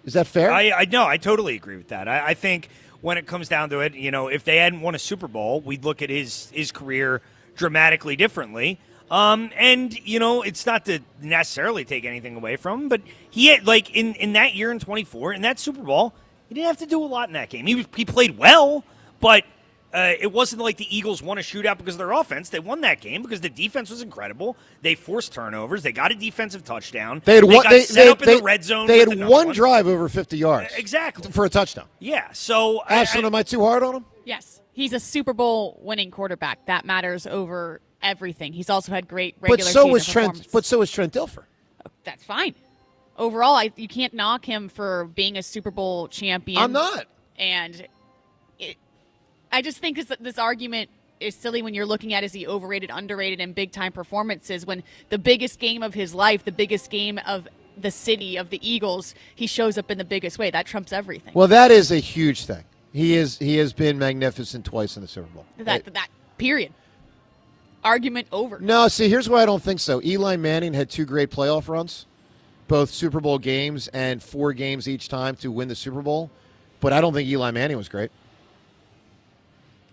Is that fair? I totally agree with that. I think when it comes down to it, if they hadn't won a Super Bowl, we'd look at his career dramatically differently. It's not to necessarily take anything away from him, but he had, in that year in 24, in that Super Bowl, he didn't have to do a lot in that game. He played well, but it wasn't like the Eagles won a shootout because of their offense. They won that game because the defense was incredible. They forced turnovers. They got a defensive touchdown. They got set up in the red zone. They had one drive over 50 yards. Exactly. For a touchdown. Yeah. So, Ashton, am I too hard on him? Yes. He's a Super Bowl winning quarterback. That matters over everything. He's also had great regular season performance. But so was Trent Dilfer. That's fine. Overall, you can't knock him for being a Super Bowl champion. I'm not. And I just think this argument is silly when you're looking at is he overrated, underrated, and big-time performances when the biggest game of his life, the biggest game of the city, of the Eagles, he shows up in the biggest way. That trumps everything. Well, that is a huge thing. He has been magnificent twice in the Super Bowl. That period. Argument over. No, see, here's why I don't think so. Eli Manning had 2 great playoff runs, both Super Bowl games and 4 games each time to win the Super Bowl. But I don't think Eli Manning was great.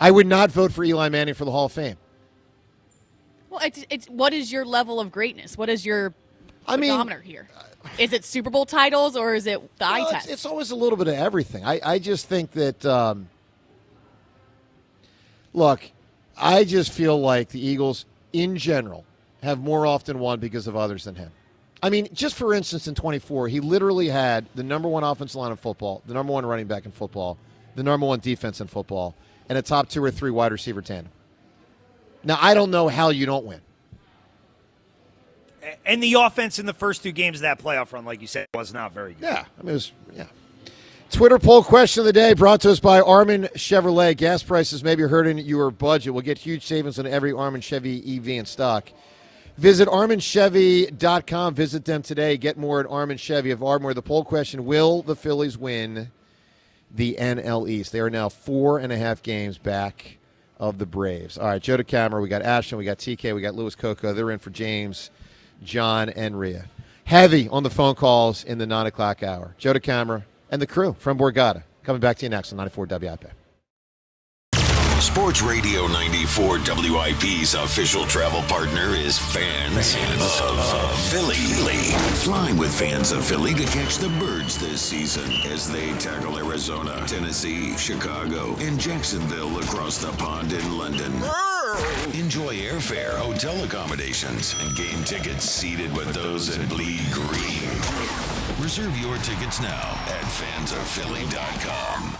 I would not vote for Eli Manning for the Hall of Fame. Well, it's what is your level of greatness? What is your pedometer here? Is it Super Bowl titles or is it the eye test? It's always a little bit of everything. I just think that, look, I just feel like the Eagles, in general, have more often won because of others than him. I mean, just for instance, in 24, he literally had the number 1 offensive line in football, the number 1 running back in football, the number 1 defense in football, and a top 2 or 3 wide receiver tandem. Now, I don't know how you don't win. And the offense in the first 2 games of that playoff run, like you said, was not very good. Yeah, I mean, it was, yeah. Twitter poll question of the day brought to us by Armin Chevrolet. Gas prices may be hurting your budget. We'll get huge savings on every Armin Chevy EV in stock. Visit ArminChevy.com. Visit them today. Get more at Armin Chevy of Ardmore. The poll question, will the Phillies win the NL East? They are now 4.5 games back of the Braves. All right, Joe DeCamera, we got Ashton, we got TK, we got Louis Coco. They're in for James, John, and Rhea. Heavy on the phone calls in the 9 o'clock hour. Joe DeCamera and the crew from Borgata. Coming back to you next on 94 WIP. Sports Radio 94 WIP's official travel partner is Fans of Philly. Fly with Fans of Philly to catch the birds this season as they tackle Arizona, Tennessee, Chicago, and Jacksonville across the pond in London. Enjoy airfare, hotel accommodations, and game tickets seated with those in bleed green. Reserve your tickets now at fansofphilly.com.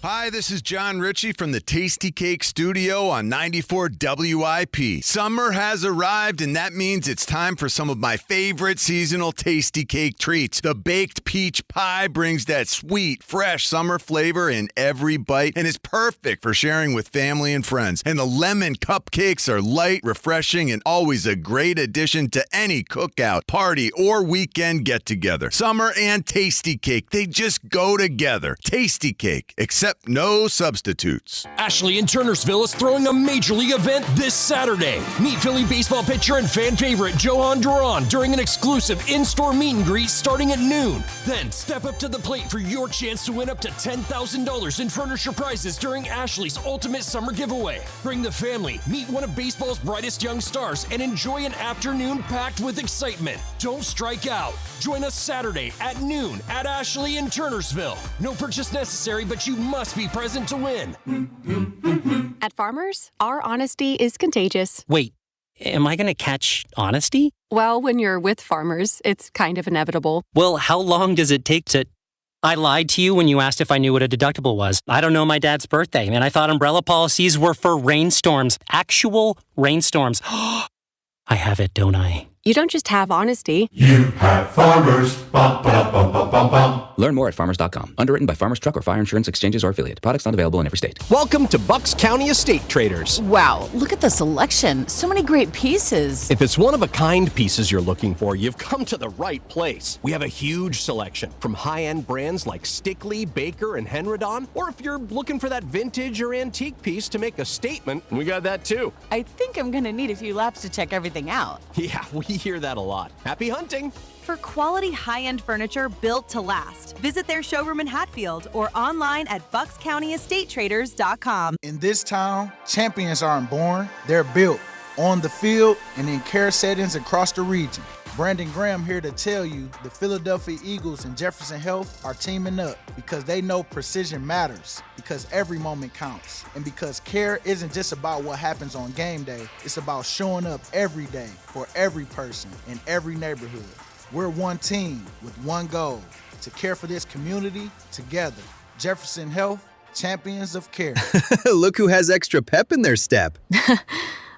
Hi, this is John Ritchie from the Tasty Cake Studio on 94 WIP. Summer has arrived, and that means it's time for some of my favorite seasonal Tasty Cake treats. The baked peach pie brings that sweet, fresh summer flavor in every bite and is perfect for sharing with family and friends. And the lemon cupcakes are light, refreshing, and always a great addition to any cookout, party, or weekend get-together. Summer and Tasty Cake, they just go together. Tasty Cake, except no substitutes. Ashley in Turnersville is throwing a major league event this Saturday. Meet Philly baseball pitcher and fan favorite Johan Duran during an exclusive in-store meet and greet starting at noon. Then step up to the plate for your chance to win up to $10,000 in furniture prizes during Ashley's Ultimate Summer Giveaway. Bring the family, meet one of baseball's brightest young stars, and enjoy an afternoon packed with excitement. Don't strike out. Join us Saturday at noon at Ashley in Turnersville. No purchase necessary, but you must be present to win. At Farmers, our honesty is contagious. Wait, am I going to catch honesty? Well, when you're with Farmers, it's kind of inevitable. Well, how long does it take to... I lied to you when you asked if I knew what a deductible was. I don't know my dad's birthday, and I thought umbrella policies were for rainstorms. Actual rainstorms. I have it, don't I? You don't just have honesty. You have Farmers. Bum, ba, bum, bum, bum, bum. Learn more at farmers.com. Underwritten by Farmers Truck or Fire Insurance Exchanges or Affiliate. Products not available in every state. Welcome to Bucks County Estate Traders. Wow, look at the selection. So many great pieces. If it's one-of-a-kind pieces you're looking for, you've come to the right place. We have a huge selection from high-end brands like Stickley, Baker, and Henredon. Or if you're looking for that vintage or antique piece to make a statement, we got that too. I think I'm going to need a few laps to check everything out. Yeah, we hear that a lot. Happy hunting! For quality high-end furniture built to last, visit their showroom in Hatfield or online at buckscountyestatetraders.com. In this town, champions aren't born, they're built on the field and in care settings across the region. Brandon Graham here to tell you the Philadelphia Eagles and Jefferson Health are teaming up because they know precision matters, because every moment counts, and because care isn't just about what happens on game day, it's about showing up every day for every person in every neighborhood. We're one team with one goal, to care for this community together. Jefferson Health, champions of care. Look who has extra pep in their step.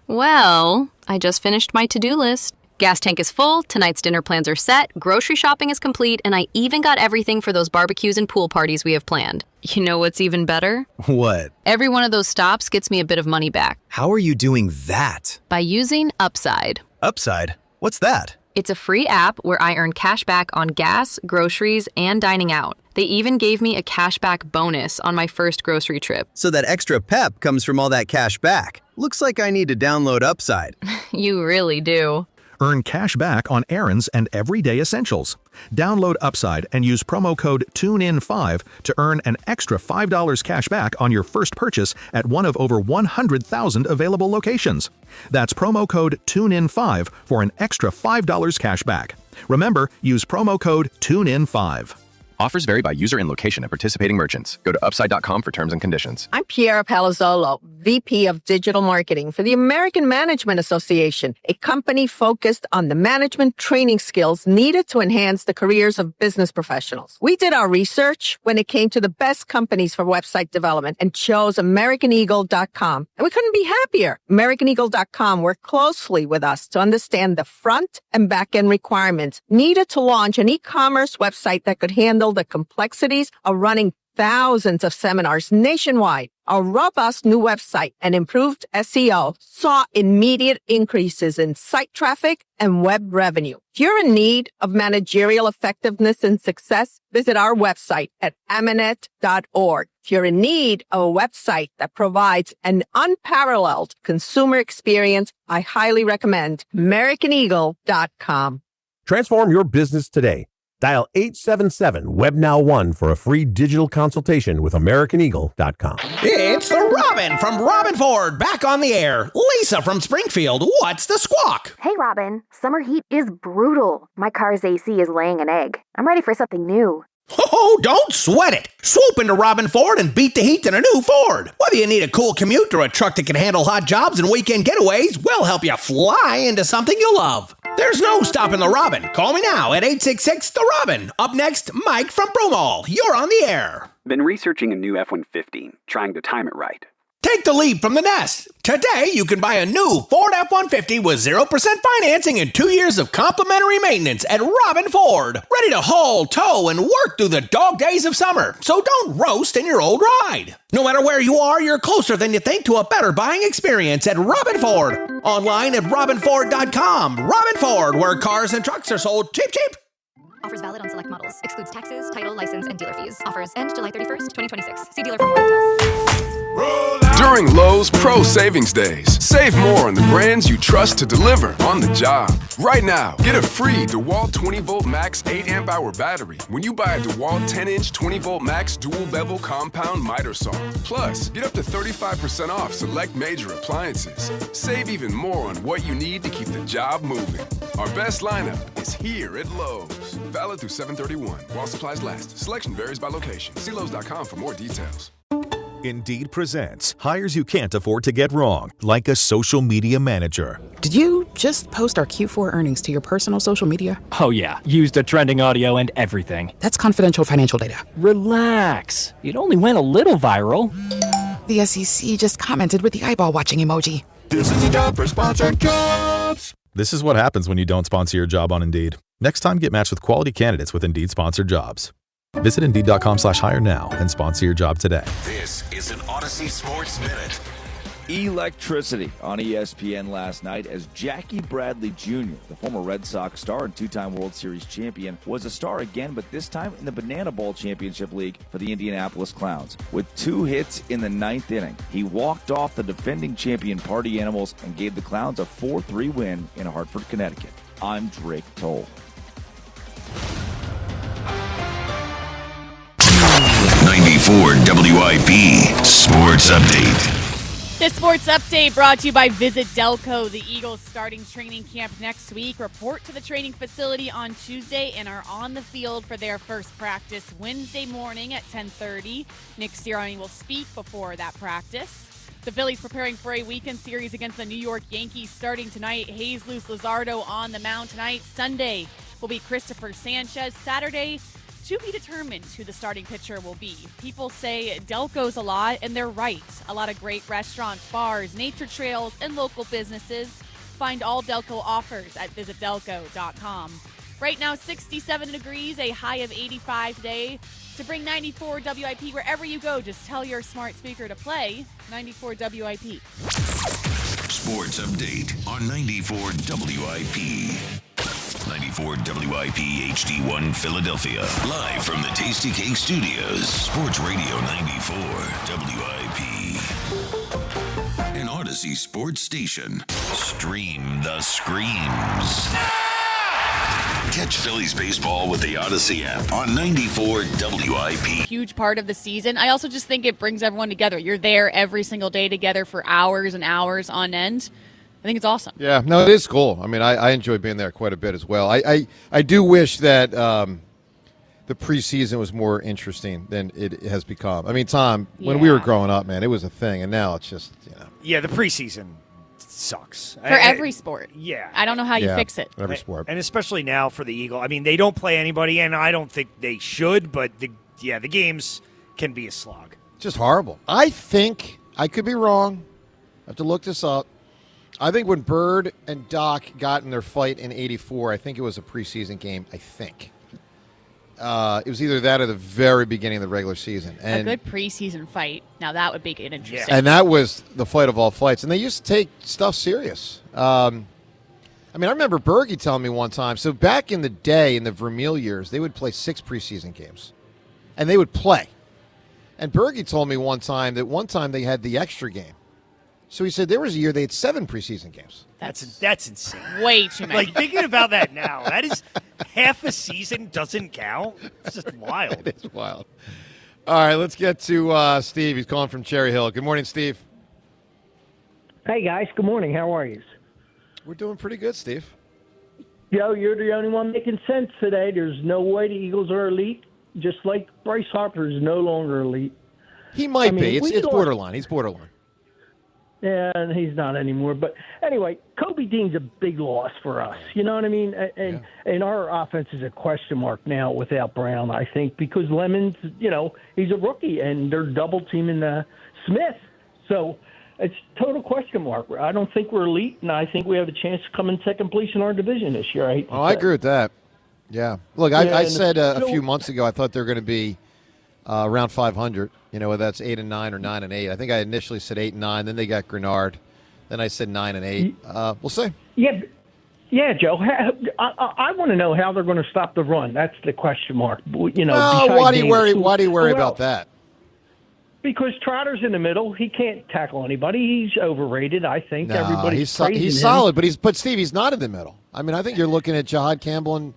Well, I just finished my to-do list. Gas tank is full, tonight's dinner plans are set, grocery shopping is complete, and I even got everything for those barbecues and pool parties we have planned. You know what's even better? What? Every one of those stops gets me a bit of money back. How are you doing that? By using Upside. Upside? What's that? It's a free app where I earn cash back on gas, groceries, and dining out. They even gave me a cashback bonus on my first grocery trip. So that extra pep comes from all that cash back. Looks like I need to download Upside. You really do. Earn cash back on errands and everyday essentials. Download Upside and use promo code TUNEIN5 to earn an extra $5 cash back on your first purchase at one of over 100,000 available locations. That's promo code TUNEIN5 for an extra $5 cash back. Remember, use promo code TUNEIN5. Offers vary by user and location at participating merchants. Go to upside.com for terms and conditions. I'm Piera Palazzolo, VP of Digital Marketing for the American Management Association, a company focused on the management training skills needed to enhance the careers of business professionals. We did our research when it came to the best companies for website development and chose AmericanEagle.com. And we couldn't be happier. AmericanEagle.com worked closely with us to understand the front and back end requirements needed to launch an e-commerce website that could handle the complexities of running thousands of seminars nationwide. Our robust new website and improved SEO saw immediate increases in site traffic and web revenue. If you're in need of managerial effectiveness and success, visit our website at amanet.org. If you're in need of a website that provides an unparalleled consumer experience, I highly recommend AmericanEagle.com. Transform your business today. Dial 877-WebNow1 for a free digital consultation with AmericanEagle.com. It's the Robin from Robin Ford back on the air. Lisa from Springfield, what's the squawk? Hey, Robin. Summer heat is brutal. My car's AC is laying an egg. I'm ready for something new. Oh, don't sweat it. Swoop into Robin Ford and beat the heat in a new Ford. Whether you need a cool commute or a truck that can handle hot jobs and weekend getaways, we'll help you fly into something you love. There's no stopping the Robin. Call me now at 866-THE-ROBIN. Up next, Mike from Broomall. You're on the air. Been researching a new F-150, trying to time it right. Take the leap from the nest. Today, you can buy a new Ford F-150 with 0% financing and 2 years of complimentary maintenance at Robin Ford. Ready to haul, tow, and work through the dog days of summer. So don't roast in your old ride. No matter where you are, you're closer than you think to a better buying experience at Robin Ford. Online at robinford.com. Robin Ford, where cars and trucks are sold cheap, cheap. Offers valid on select models. Excludes taxes, title, license, and dealer fees. Offers end July 31st, 2026. See dealer for more details. During Lowe's Pro Savings Days, save more on the brands you trust to deliver on the job. Right now, get a free DeWalt 20-volt max 8 amp hour battery when you buy a DeWalt 10-inch 20-volt max dual bevel compound miter saw. Plus, get up to 35% off select major appliances. Save even more on what you need to keep the job moving. Our best lineup is here at Lowe's. Valid through 7/31 while supplies last. Selection varies by location. See Lowe's.com for more details. Indeed presents hires you can't afford to get wrong, like a social media manager. Did you just post our Q4 earnings to your personal social media? Oh yeah, used a trending audio and everything. That's confidential financial data. Relax, it only went a little viral. The SEC just commented with the eyeball watching emoji. This is the job for sponsored jobs. This is what happens when you don't sponsor your job on Indeed. Next time, get matched with quality candidates with Indeed sponsored jobs. Visit Indeed.com/hire now and sponsor your job today. This is an Odyssey Sports Minute. Electricity on ESPN last night as Jackie Bradley Jr., the former Red Sox star and two-time World Series champion, was a star again, but this time in the Banana Bowl Championship League for the Indianapolis Clowns. With 2 hits in the 9th inning, he walked off the defending champion Party Animals and gave the Clowns a 4-3 win in Hartford, Connecticut. I'm Drake Toll. 94 WIP Sports Update. This sports update brought to you by Visit Delco. The Eagles starting training camp next week. Report to the training facility on Tuesday and are on the field for their first practice Wednesday morning at 10:30. Nick Sirianni will speak before that practice. The Phillies preparing for a weekend series against the New York Yankees starting tonight. Jesus Luzardo on the mound tonight. Sunday will be Christopher Sanchez. Saturday, to be determined who the starting pitcher will be. People say Delco's a lot, and they're right. A lot of great restaurants, bars, nature trails, and local businesses. Find all Delco offers at visitdelco.com. Right now, 67 degrees, a high of 85 today. To bring 94 WIP wherever you go, just tell your smart speaker to play 94 WIP. Sports Update on 94 WIP. 94 WIP HD1 Philadelphia. Live from the Tasty Cake Studios. Sports Radio 94 WIP. An Odyssey sports station. Stream the screams. Catch Phillies baseball with the Odyssey app on 94 WIP. Huge part of the season. I also just think it brings everyone together. You're there every single day together for hours and hours on end. I think it's awesome. Yeah, no, it is cool. I mean, I enjoy being there quite a bit as well. I do wish that the preseason was more interesting than it has become. I mean, Tom, when we were growing up, man, it was a thing, and now it's just, Yeah, the preseason sucks. For every sport. Yeah. I don't know how you fix it. Every sport. And especially now for the Eagle. I mean, they don't play anybody, and I don't think they should, but the games can be a slog. Just horrible. I think, I could be wrong, I have to look this up. I think when Bird and Doc got in their fight in '84, I think it was a preseason game, I think. It was either that or the very beginning of the regular season. And, a good preseason fight. Now that would make it interesting. And that was the fight of all fights. And they used to take stuff serious. I remember Bergie telling me one time, so back in the day, in the Vermeil years, they would play 6 preseason games. And they would play. And Bergie told me one time that they had the extra game. So he said there was a year they had 7 preseason games. That's insane. Way too many. Like, thinking about that now, that is half a season doesn't count. It's just wild. It is wild. All right, let's get to Steve. He's calling from Cherry Hill. Good morning, Steve. Hey, guys. Good morning. How are you? We're doing pretty good, Steve. Yo, you're the only one making sense today. There's no way the Eagles are elite, just like Bryce Harper is no longer elite. He might be. It's borderline. He's borderline. Yeah, and he's not anymore. But anyway, Kobe Dean's a big loss for us. You know what I mean? And our offense is a question mark now without Brown, I think, because Lemons, he's a rookie, and they're double teaming Smith. So it's total question mark. I don't think we're elite, and I think we have a chance to come in second place in our division this year. I agree with that. Yeah. Look, I said a few months ago I thought they were going to be around 500. Whether that's 8-9 or 9-8. I think I initially said 8-9. Then they got Grenard. Then I said 9-8. We'll see. Yeah, Joe. I want to know how they're going to stop the run. That's the question mark. Why do you worry about that? Because Trotter's in the middle. He can't tackle anybody. He's overrated, I think. No, Everybody's he's solid, but Steve, he's not in the middle. I mean, I think you're looking at Jahad Campbell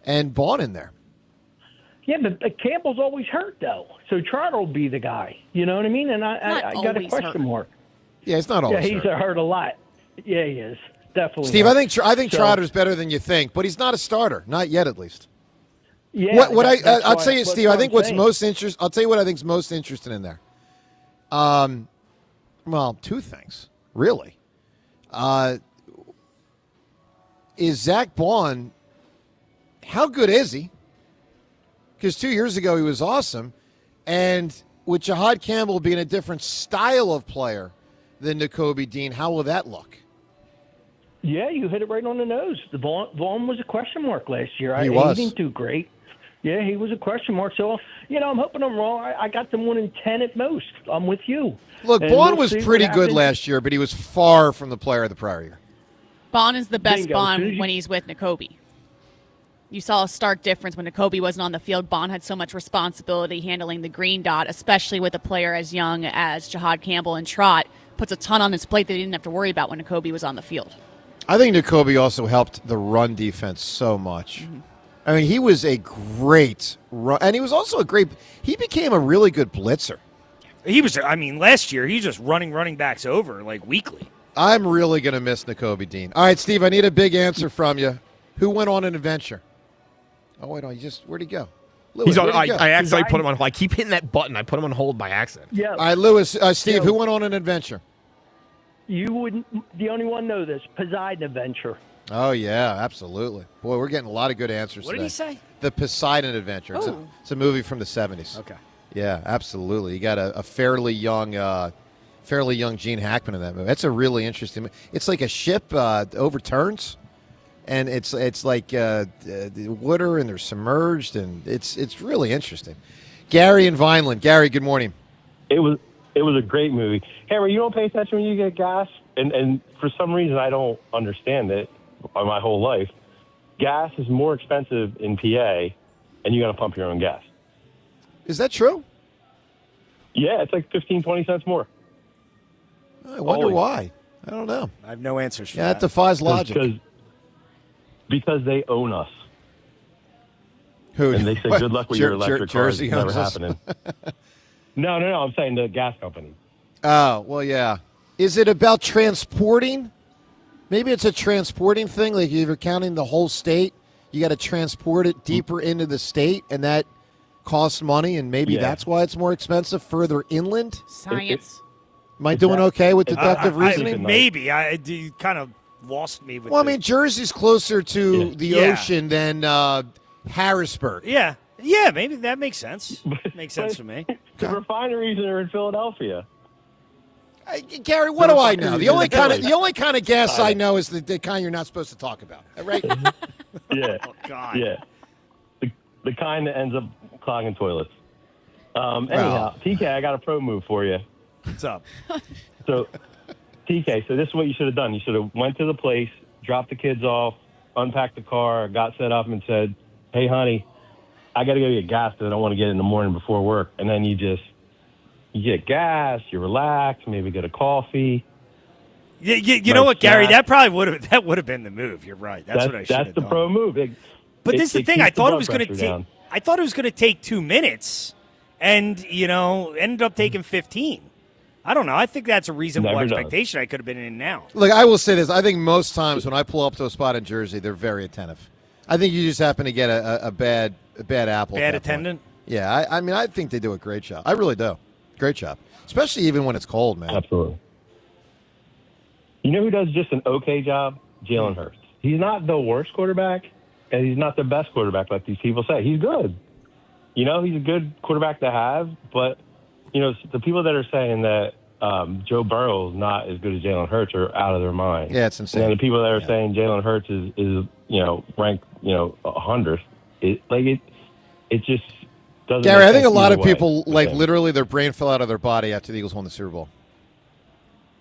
and Vaughn in there. Yeah, but Campbell's always hurt, though. So Trotter will be the guy. You know what I mean? And I got a question mark. Yeah, it's not always he's hurt a lot. Yeah, he is. Definitely. Steve, I think Trotter's better than you think, but he's not a starter. Not yet, at least. Yeah. I'll tell you, Steve, I think what's most interesting. I'll tell you what I think's most interesting in there. Well, 2 things, really. Is Zach Baun, how good is he? Because 2 years ago he was awesome. And with Jahad Campbell being a different style of player than Nakobe Dean, how will that look? Yeah, you hit it right on the nose. Vaughn was a question mark last year. He was. He didn't do great. Yeah, he was a question mark. So, I'm hoping I'm wrong. I got them 1-10 at most. I'm with you. Look, Vaughn was pretty good last year, but he was far from the player of the prior year. Vaughn is the best Vaughn when he's with Nakobe. You saw a stark difference when Nakobe wasn't on the field. Vaughn had so much responsibility handling the green dot, especially with a player as young as Jahad Campbell and Trot. Puts a ton on his plate that he didn't have to worry about when Nakobe was on the field. I think Nakobe also helped the run defense so much. Mm-hmm. I mean, he was a great run, and he was also he became a really good blitzer. He was, last year, he's just running backs over, like, weekly. I'm really going to miss Nakobe Dean. All right, Steve, I need a big answer from you. Who went on an adventure? Oh, wait, where'd he go? Lewis, I accidentally put him on hold. I keep hitting that button. I put him on hold by accident. Yeah. All right, Lewis, Steve, who went on an adventure? You wouldn't, the only one know this, Poseidon Adventure. Oh, yeah, absolutely. Boy, we're getting a lot of good answers What today. did he say? The Poseidon Adventure. Oh. It's a movie from the 70s. Okay. Yeah, absolutely. You got a fairly young Gene Hackman in that movie. That's a really interesting movie. It's like a ship overturns, and it's like water, and they're submerged, and it's really interesting. Gary in Vineland. Gary, good morning. It was a great movie. Hammer, you don't pay attention when you get gas, and for some reason I don't understand it my whole life. Gas is more expensive in PA, and you got to pump your own gas. Is that true? Yeah, it's like 15, 20 cents more. I wonder why. I don't know. I have no answers for that. that. That defies logic. Because they own us. Who? And they say, good luck with your electric cars. Jersey It's never owns us? happening. No. I'm saying the gas company. Oh, well, yeah. Is it about transporting? Maybe it's a transporting thing. Like if you're counting the whole state, you got to transport it deeper into the state, and that costs money, and maybe that's why it's more expensive further inland. Science. Am I doing okay with deductive reasoning? Maybe. You kind of lost me with Well, I mean, Jersey's closer to the Yeah. ocean than Harrisburg. Yeah, maybe that makes sense. Makes sense to me. The refineries are in Philadelphia. Gary, what do I know? The only kind of gas I know is the kind you're not supposed to talk about, right? Yeah. Oh, God. Yeah. The kind that ends up clogging toilets. Anyhow, TK, I got a pro move for you. What's up? So, TK, so this is what you should have done. You should have went to the place, dropped the kids off, unpacked the car, got set up, and said, "Hey, honey, I got to go get gas because I don't want to get it in the morning before work." And then you get gas, you relax, maybe get a coffee. Yeah, you know what, Gary? That probably would have been the move. You're right. That's what I should have done. That's the pro move. But this is the thing. I thought it was going to take. take. I thought it was going to take 2 minutes, and ended up taking 15. I don't know. I think that's a reasonable expectation. I could have been in now. Look, I will say this. I think most times when I pull up to a spot in Jersey, they're very attentive. I think you just happen to get a bad apple. Bad attendant? Yeah, I mean, I think they do a great job. I really do. Great job. Especially even when it's cold, man. Absolutely. You know who does just an okay job? Jalen Hurts. He's not the worst quarterback, and he's not the best quarterback like these people say. He's good. He's a good quarterback to have, but the people that are saying that Joe Burrow is not as good as Jalen Hurts are out of their mind. Yeah, it's insane. And the people that are saying Jalen Hurts is ranked 100th. It just doesn't. Gary, make I think a sense lot either of people way. literally their brain fell out of their body after the Eagles won the Super Bowl.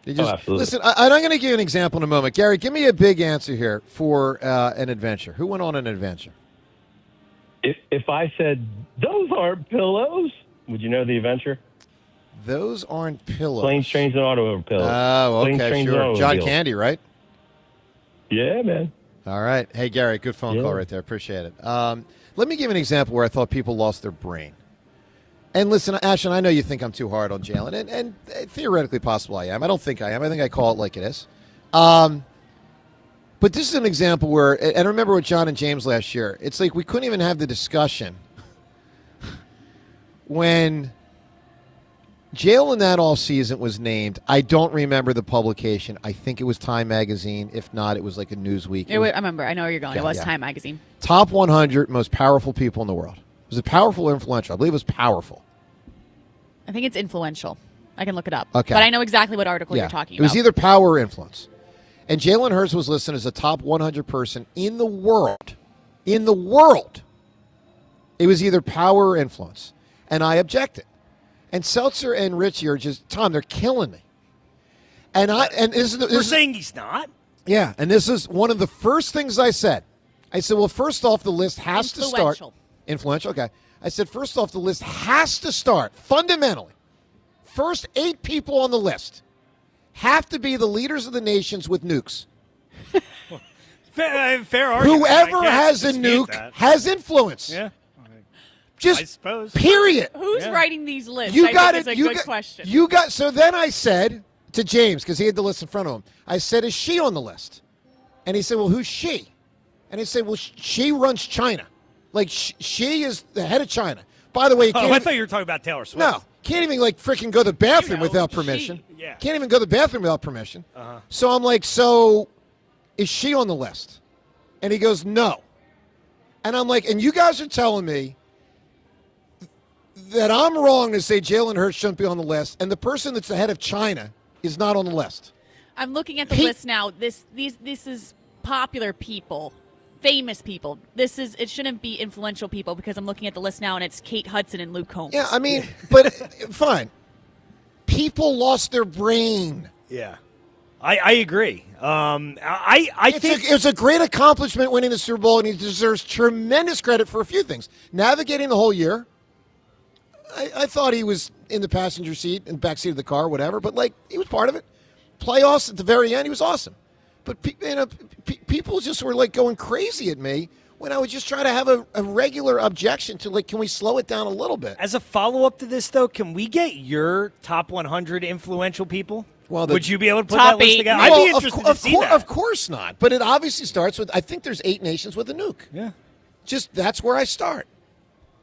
They just, absolutely. listen, I'm going to give you an example in a moment. Gary, give me a big answer here for an adventure. Who went on an adventure? If I said those aren't pillows, would you know the adventure? Those aren't pillows. Planes, trains, and automobile pillows. Oh, Planes, okay, trains, and sure. John automobiles. Candy, right? Yeah, man. All right. Hey, Gary, good phone call right there. Appreciate it. Let me give an example where I thought people lost their brain. And listen, Ashton, I know you think I'm too hard on Jalen, and theoretically possible I am. I don't think I am. I think I call it like it is. But this is an example where, and I remember with John and James last year, it's like we couldn't even have the discussion when Jalen that all season was named. I don't remember the publication. I think it was Time Magazine. If not, it was like a Newsweek. I remember. I know where you're going. It was Time Magazine. Top 100 most powerful people in the world. Was it powerful or influential? I believe it was powerful. I think it's influential. I can look it up. Okay. But I know exactly what article you're talking about. It was either power or influence. And Jalen Hurts was listed as a top 100 person in the world. In the world. It was either power or influence. And I objected. And Seltzer and Richie are just, Tom, they're killing me. And We're saying he's not? Yeah, and this is one of the first things I said. I said, well, first off, the list has to start. Influential, okay. I said, first off, the list has to start, fundamentally. First 8 people on the list have to be the leaders of the nations with nukes. Fair argument. Whoever has a nuke has influence. Yeah. Just I suppose. Period. Who's writing these lists? You I got think it. It's a good question. So then I said to James, because he had the list in front of him, I said, is she on the list? And he said, well, who's she? And he said, well, she runs China. Like, she is the head of China. By the way, you can't I thought you were talking about Taylor Swift. No, can't even, freaking go to the bathroom without permission. Yeah. Can't even go to the bathroom without permission. Uh-huh. So I'm like, so is she on the list? And he goes, no. And I'm like, and you guys are telling me that I'm wrong to say Jalen Hurts shouldn't be on the list, and the person that's the head of China is not on the list. I'm looking at the list now. This is popular people, famous people. It shouldn't be influential people because I'm looking at the list now and it's Kate Hudson and Luke Combs. Yeah, I mean, but fine. People lost their brain. Yeah. I agree. I think it's a great accomplishment winning the Super Bowl, and he deserves tremendous credit for a few things. Navigating the whole year. I thought he was in the passenger seat and back seat of the car, whatever, but he was part of it. Playoffs at the very end, he was awesome. But people just were going crazy at me when I would just try to have a regular objection to can we slow it down a little bit? As a follow up to this, though, can we get your top 100 influential people? Well, would you be able to put top that list eight. together? Well, I'd be interested to see that. Of course not. But it obviously starts with, I think there's 8 nations with a nuke. Yeah. Just that's where I start.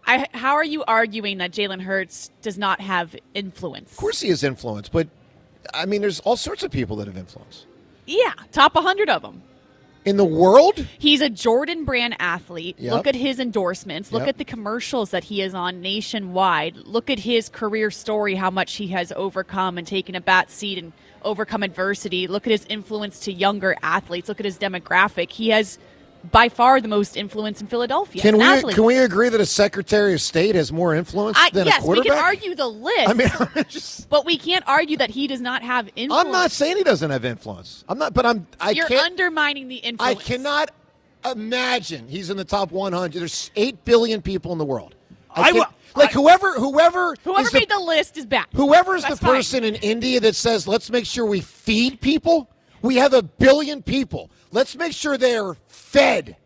How are you arguing that Jalen Hurts does not have influence? Of course he has influence, but, I mean, there's all sorts of people that have influence. Yeah, top 100 of them. In the world? He's a Jordan Brand athlete. Yep. Look at his endorsements. Look Yep. at the commercials that he is on nationwide. Look at his career story, how much he has overcome and taken a back seat and overcome adversity. Look at his influence to younger athletes. Look at his demographic. He has by far the most influence in Philadelphia. Can as an athlete. we agree that a Secretary of State has more influence than a yes, we quarterback? can argue the list. I mean, but we can't argue that he does not have influence. I'm not saying he doesn't have influence. I'm not, but You're undermining the influence. I cannot imagine he's in the top 100. There's 8 billion people in the world. Whoever made the list is back. Whoever is That's the person in India that says, let's make sure we feed people. We have 1 billion people. Let's make sure they're fed.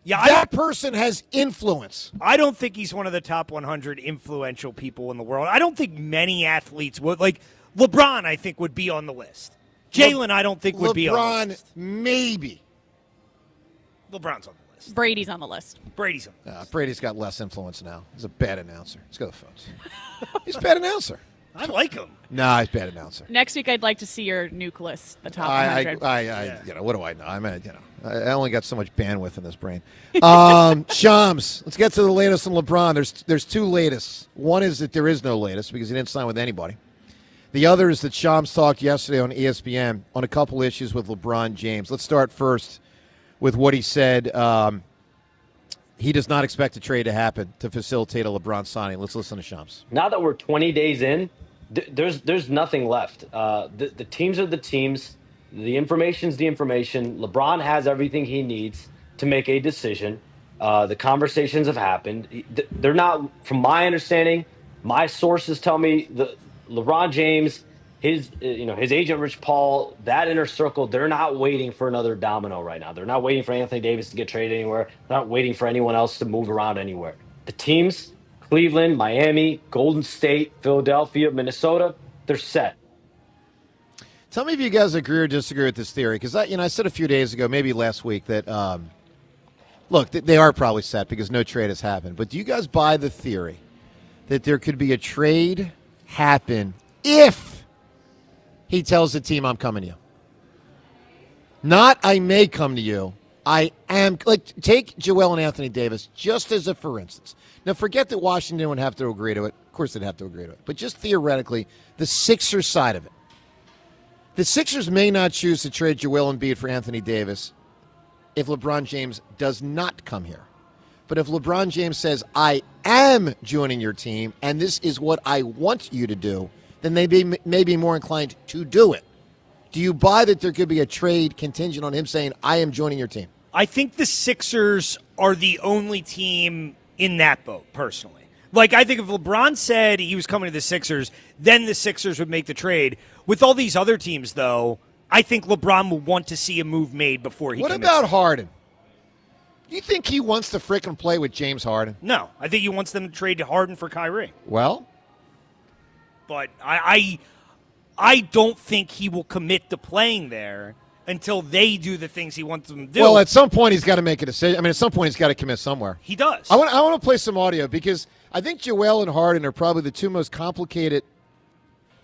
Yeah, that person has influence. I don't think he's one of the top 100 influential people in the world. I don't think many athletes would. Like, LeBron, I think, would be on the list. Jalen, I don't think would be on the list. Maybe. LeBron's on the list. Brady's on the list. Brady's on the list. Brady's got less influence now. He's a bad announcer. Let's go to the phones. He's a bad announcer. I like him. Nah, he's a bad announcer. Next week, I'd like to see your nuke list, the top 100. You know, what do I know? I mean, you know, I only got so much bandwidth in this brain. Shams, let's get to the latest on LeBron. There's 2 latest. One is that there is no latest because he didn't sign with anybody. The other is that Shams talked yesterday on ESPN on a couple issues with LeBron James. Let's start first with what he said. He does not expect a trade to happen to facilitate a LeBron signing. Let's listen to Shams. Now that we're 20 days in, there's nothing left. The teams are the teams. The information's the information. LeBron has everything he needs to make a decision. The conversations have happened. They're not, from my understanding, my sources tell me the LeBron James, his agent Rich Paul, that inner circle, they're not waiting for another domino right now. They're not waiting for Anthony Davis to get traded anywhere. They're not waiting for anyone else to move around anywhere. The teams, Cleveland, Miami, Golden State, Philadelphia, Minnesota, they're set. Tell me if you guys agree or disagree with this theory, because I said a few days ago, maybe last week, that look, they are probably set because no trade has happened. But do you guys buy the theory that there could be a trade happen if he tells the team, I'm coming to you? Not I may come to you. I am. Like, take Joel and Anthony Davis just as a for instance. Now, forget that Washington would have to agree to it. Of course they'd have to agree to it. But just theoretically, the Sixers side of it. The Sixers may not choose to trade Joel Embiid for Anthony Davis if LeBron James does not come here. But if LeBron James says, I am joining your team, and this is what I want you to do, then they may be more inclined to do it. Do you buy that there could be a trade contingent on him saying, I am joining your team? I think the Sixers are the only team in that boat, personally. Like, I think if LeBron said he was coming to the Sixers, then the Sixers would make the trade. With all these other teams, though, I think LeBron would want to see a move made before he What commits. about Harden? You think he wants to frickin' play with James Harden? No, I think he wants them to trade Harden for Kyrie. Well? But I don't think he will commit to playing there until they do the things he wants them to do. Well, at some point he's got to make a decision. I mean, at some point he's got to commit somewhere. He does. I want to play some audio because I think Joel and Harden are probably the 2 most complicated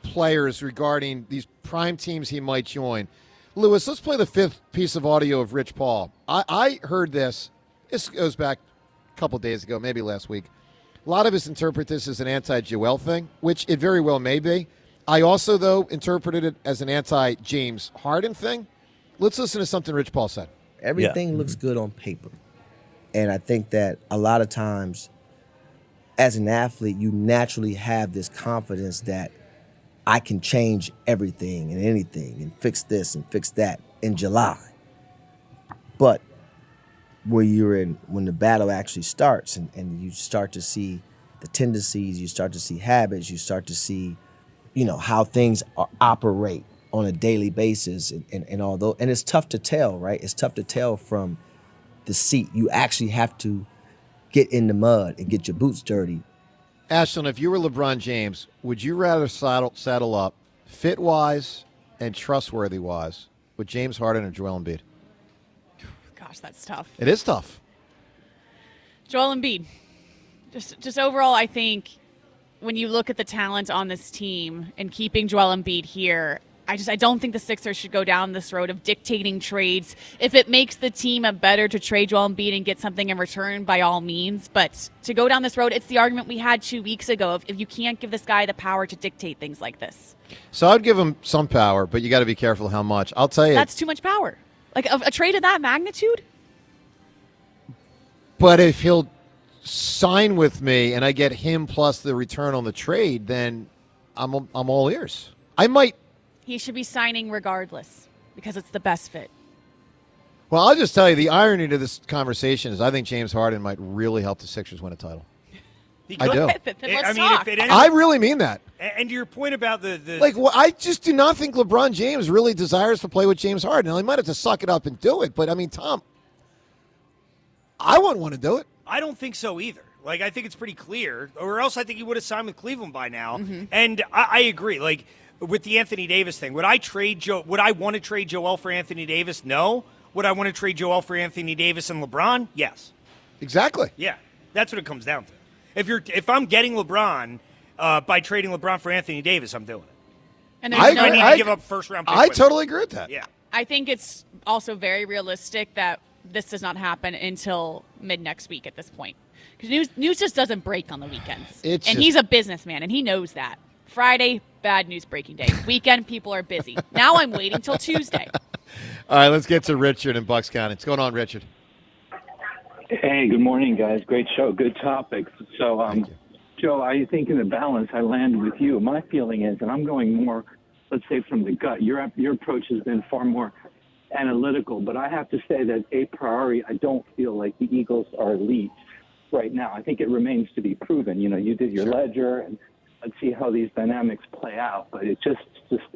players regarding these prime teams he might join. Lewis, let's play the 5th piece of audio of Rich Paul. I heard this. This goes back a couple days ago, maybe last week. A lot of us interpret this as an anti-Joel thing, which it very well may be. I also, though, interpreted it as an anti-James Harden thing. Let's listen to something Rich Paul said. Everything looks good on paper. And I think that a lot of times, as an athlete, you naturally have this confidence that I can change everything and anything and fix this and fix that in July. But when the battle actually starts and you start to see the tendencies, you start to see habits, you start to see, how things operate on a daily basis and although, and it's tough to tell, right? It's tough to tell from the seat. You actually have to get in the mud and get your boots dirty. Ashlyn, if you were LeBron James, would you rather saddle up fit-wise and trustworthy was with James Harden or Joel Embiid? Gosh, that's tough. It is tough. Joel Embiid. Just overall, I think when you look at the talent on this team and keeping Joel Embiid here, I don't think the Sixers should go down this road of dictating trades. If it makes the team better to trade Joel Embiid and get something in return, by all means. But to go down this road, it's the argument we had 2 weeks ago of if you can't give this guy the power to dictate things like this. So I'd give him some power, but you got to be careful how much. I'll tell you. That's too much power. Like a trade of that magnitude? But if he'll sign with me and I get him plus the return on the trade, then I'm all ears. I might. He should be signing regardless because it's the best fit. Well, I'll just tell you, the irony to this conversation is I think James Harden might really help the Sixers win a title. I do. I really mean that. And to your point about the like, well, I just do not think LeBron James really desires to play with James Harden. Now, he might have to suck it up and do it, but I mean, Tom, I wouldn't want to do it. I don't think so either. Like, I think it's pretty clear, or else I think he would have signed with Cleveland by now. Mm-hmm. And I agree. Like, with the Anthony Davis thing, would I want to trade Joel for Anthony Davis? No. Would I want to trade Joel for Anthony Davis and LeBron? Yes. Exactly. Yeah, that's what it comes down to. If I'm getting LeBron by trading LeBron for Anthony Davis, I'm doing it. And I need to give up first round pick. I totally agree with that. Yeah. I think it's also very realistic that this does not happen until mid next week at this point. Because news just doesn't break on the weekends. He's a businessman, and he knows that. Friday, bad news breaking day. Weekend, people are busy. Now I'm waiting till Tuesday. All right, let's get to Richard in Bucks County. What's going on, Richard? Hey, good morning, guys. Great show. Good topics. So, Joe, I think in the balance, I land with you. My feeling is, and I'm going more, let's say, from the gut. Your approach has been far more analytical, but I have to say that a priori, I don't feel like the Eagles are elite right now. I think it remains to be proven. You know, you did your ledger, and let's see how these dynamics play out. But it just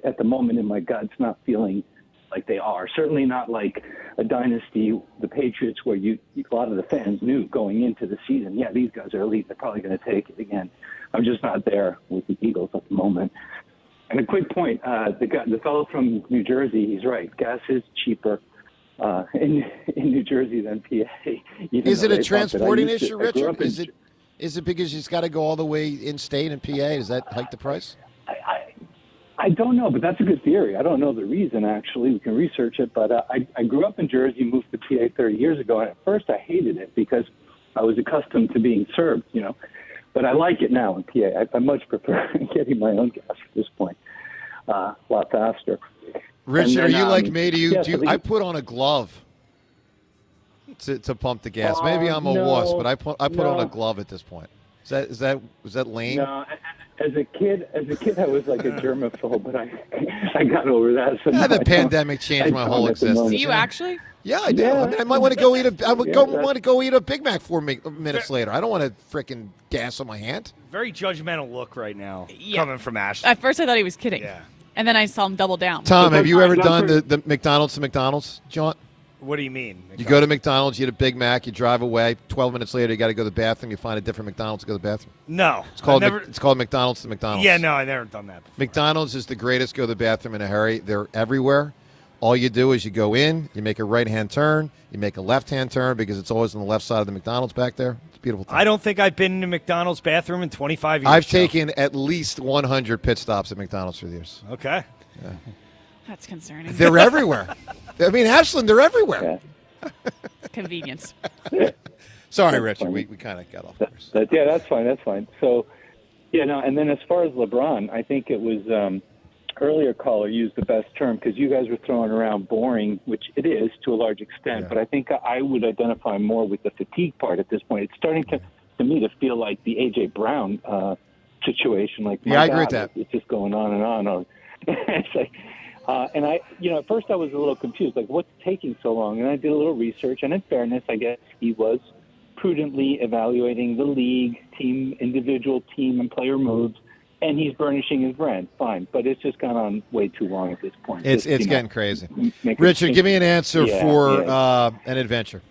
at the moment in my gut, it's not feeling like they are. Certainly not like a dynasty, the Patriots, where a lot of the fans knew going into the season, yeah, these guys are elite. They're probably going to take it again. I'm just not there with the Eagles at the moment. And a quick point, the fellow from New Jersey, he's right. Gas is cheaper in New Jersey than PA. Is it a transporting issue, Richard? Is it because it's got to go all the way in-state in PA? Does that hike the price? I don't know, but that's a good theory. I don't know the reason, actually. We can research it. But I grew up in Jersey, moved to PA 30 years ago, and at first I hated it because I was accustomed to being served, you know. But I like it now in PA. I much prefer getting my own gas at this point, a lot faster. Richard, are you like me? Yes, I put on a glove to pump the gas. Maybe I'm a wuss, but I put on a glove at this point. Is that lame? No, as a kid, I was like a germaphobe, but I got over that. So the pandemic changed my whole existence. Do you actually? Yeah, I do. Yeah, I mean, I might want to go eat want to go eat a Big Mac 4 minutes later. I don't want to frickin' gas on my hand. Very judgmental look right now coming from Ashley. At first I thought he was kidding. Yeah. And then I saw him double down. Tom, have you ever done the McDonald's to McDonald's jaunt? What do you mean? You go to McDonald's, you eat a Big Mac, you drive away. 12 minutes later, you got to go to the bathroom. You find a different McDonald's to go to the bathroom. No, it's called McDonald's to McDonald's. Yeah, no, I've never done that before. McDonald's is the greatest. Go to the bathroom in a hurry. They're everywhere. All you do is you go in, you make a right-hand turn, you make a left-hand turn because it's always on the left side of the McDonald's back there. It's a beautiful thing. I don't think I've been in a McDonald's bathroom in 25 years. I've taken at least 100 pit stops at McDonald's through the years. Okay. Yeah. That's concerning. They're everywhere. I mean, Ashland, they're everywhere. Convenience. Sorry, Richard. We kind of got off course. Yeah, that's fine. That's fine. So, yeah, no, and then as far as LeBron, I think it was earlier caller used the best term because you guys were throwing around boring, which it is to a large extent. Yeah. But I think I would identify more with the fatigue part at this point. It's starting to me to feel like the A.J. Brown situation. Like, I agree with that. It's just going on and on. It's like, and at first I was a little confused, like, what's taking so long? And I did a little research, and in fairness, I guess he was prudently evaluating the league, individual team and player moves, and he's burnishing his brand. Fine, but it's just gone on way too long at this point. It's getting crazy. Richard, give me an answer for an adventure.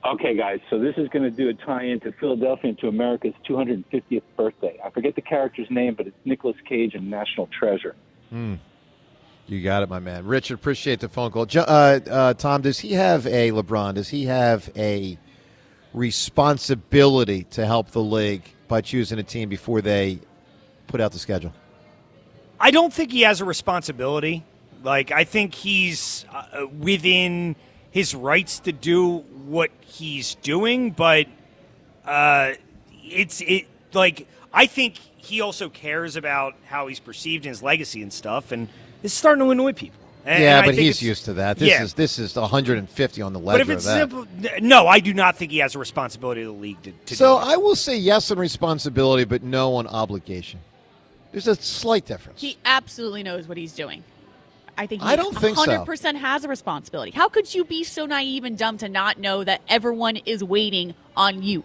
Okay, guys, so this is going to do a tie-in to Philadelphia and to America's 250th birthday. I forget the character's name, but it's Nicolas Cage in National Treasure. You got it, my man. Richard, appreciate the phone call. Tom, does he have a responsibility to help the league by choosing a team before they put out the schedule? I don't think he has a responsibility. Like, I think he's within his rights to do what he's doing, but I think he also cares about how he's perceived in his legacy and stuff, and it's starting to annoy people. And but he's used to that. This is 150 on the ledger. But if it's of that. simple, no, I do not think he has a responsibility to the league to So do it. I will say yes on responsibility, but no on obligation. There's a slight difference. He absolutely knows what he's doing. I think he I don't think so. 100% has a responsibility. How could you be so naive and dumb to not know that everyone is waiting on you?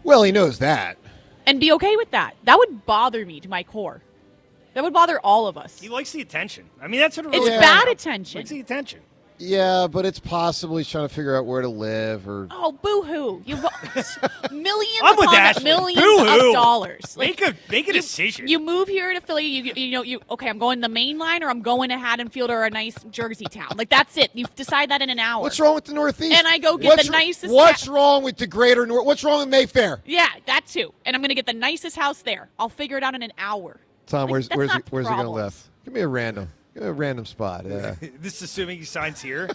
Well, he knows that. And be okay with that. That would bother me to my core. That would bother all of us. He likes the attention. I mean, that's what it It's really bad is. attention. Likes the attention. Yeah, but it's possible he's trying to figure out where to live or. Oh, boo-hoo. You've millions I'm with upon Ashley. millions Boo-hoo. of dollars. Make a decision. You move here to Philly, okay, I'm going the main line or I'm going to Haddonfield or a nice Jersey town. Like, that's it. You decide that in an hour. What's wrong with the Northeast? And I go get the nicest What's wrong with the greater North? What's wrong with Mayfair? Yeah, that too. And I'm going to get the nicest house there. I'll figure it out in an hour. Tom, where's he going to problems. live? Give me a random spot. Yeah. This is assuming he signs here.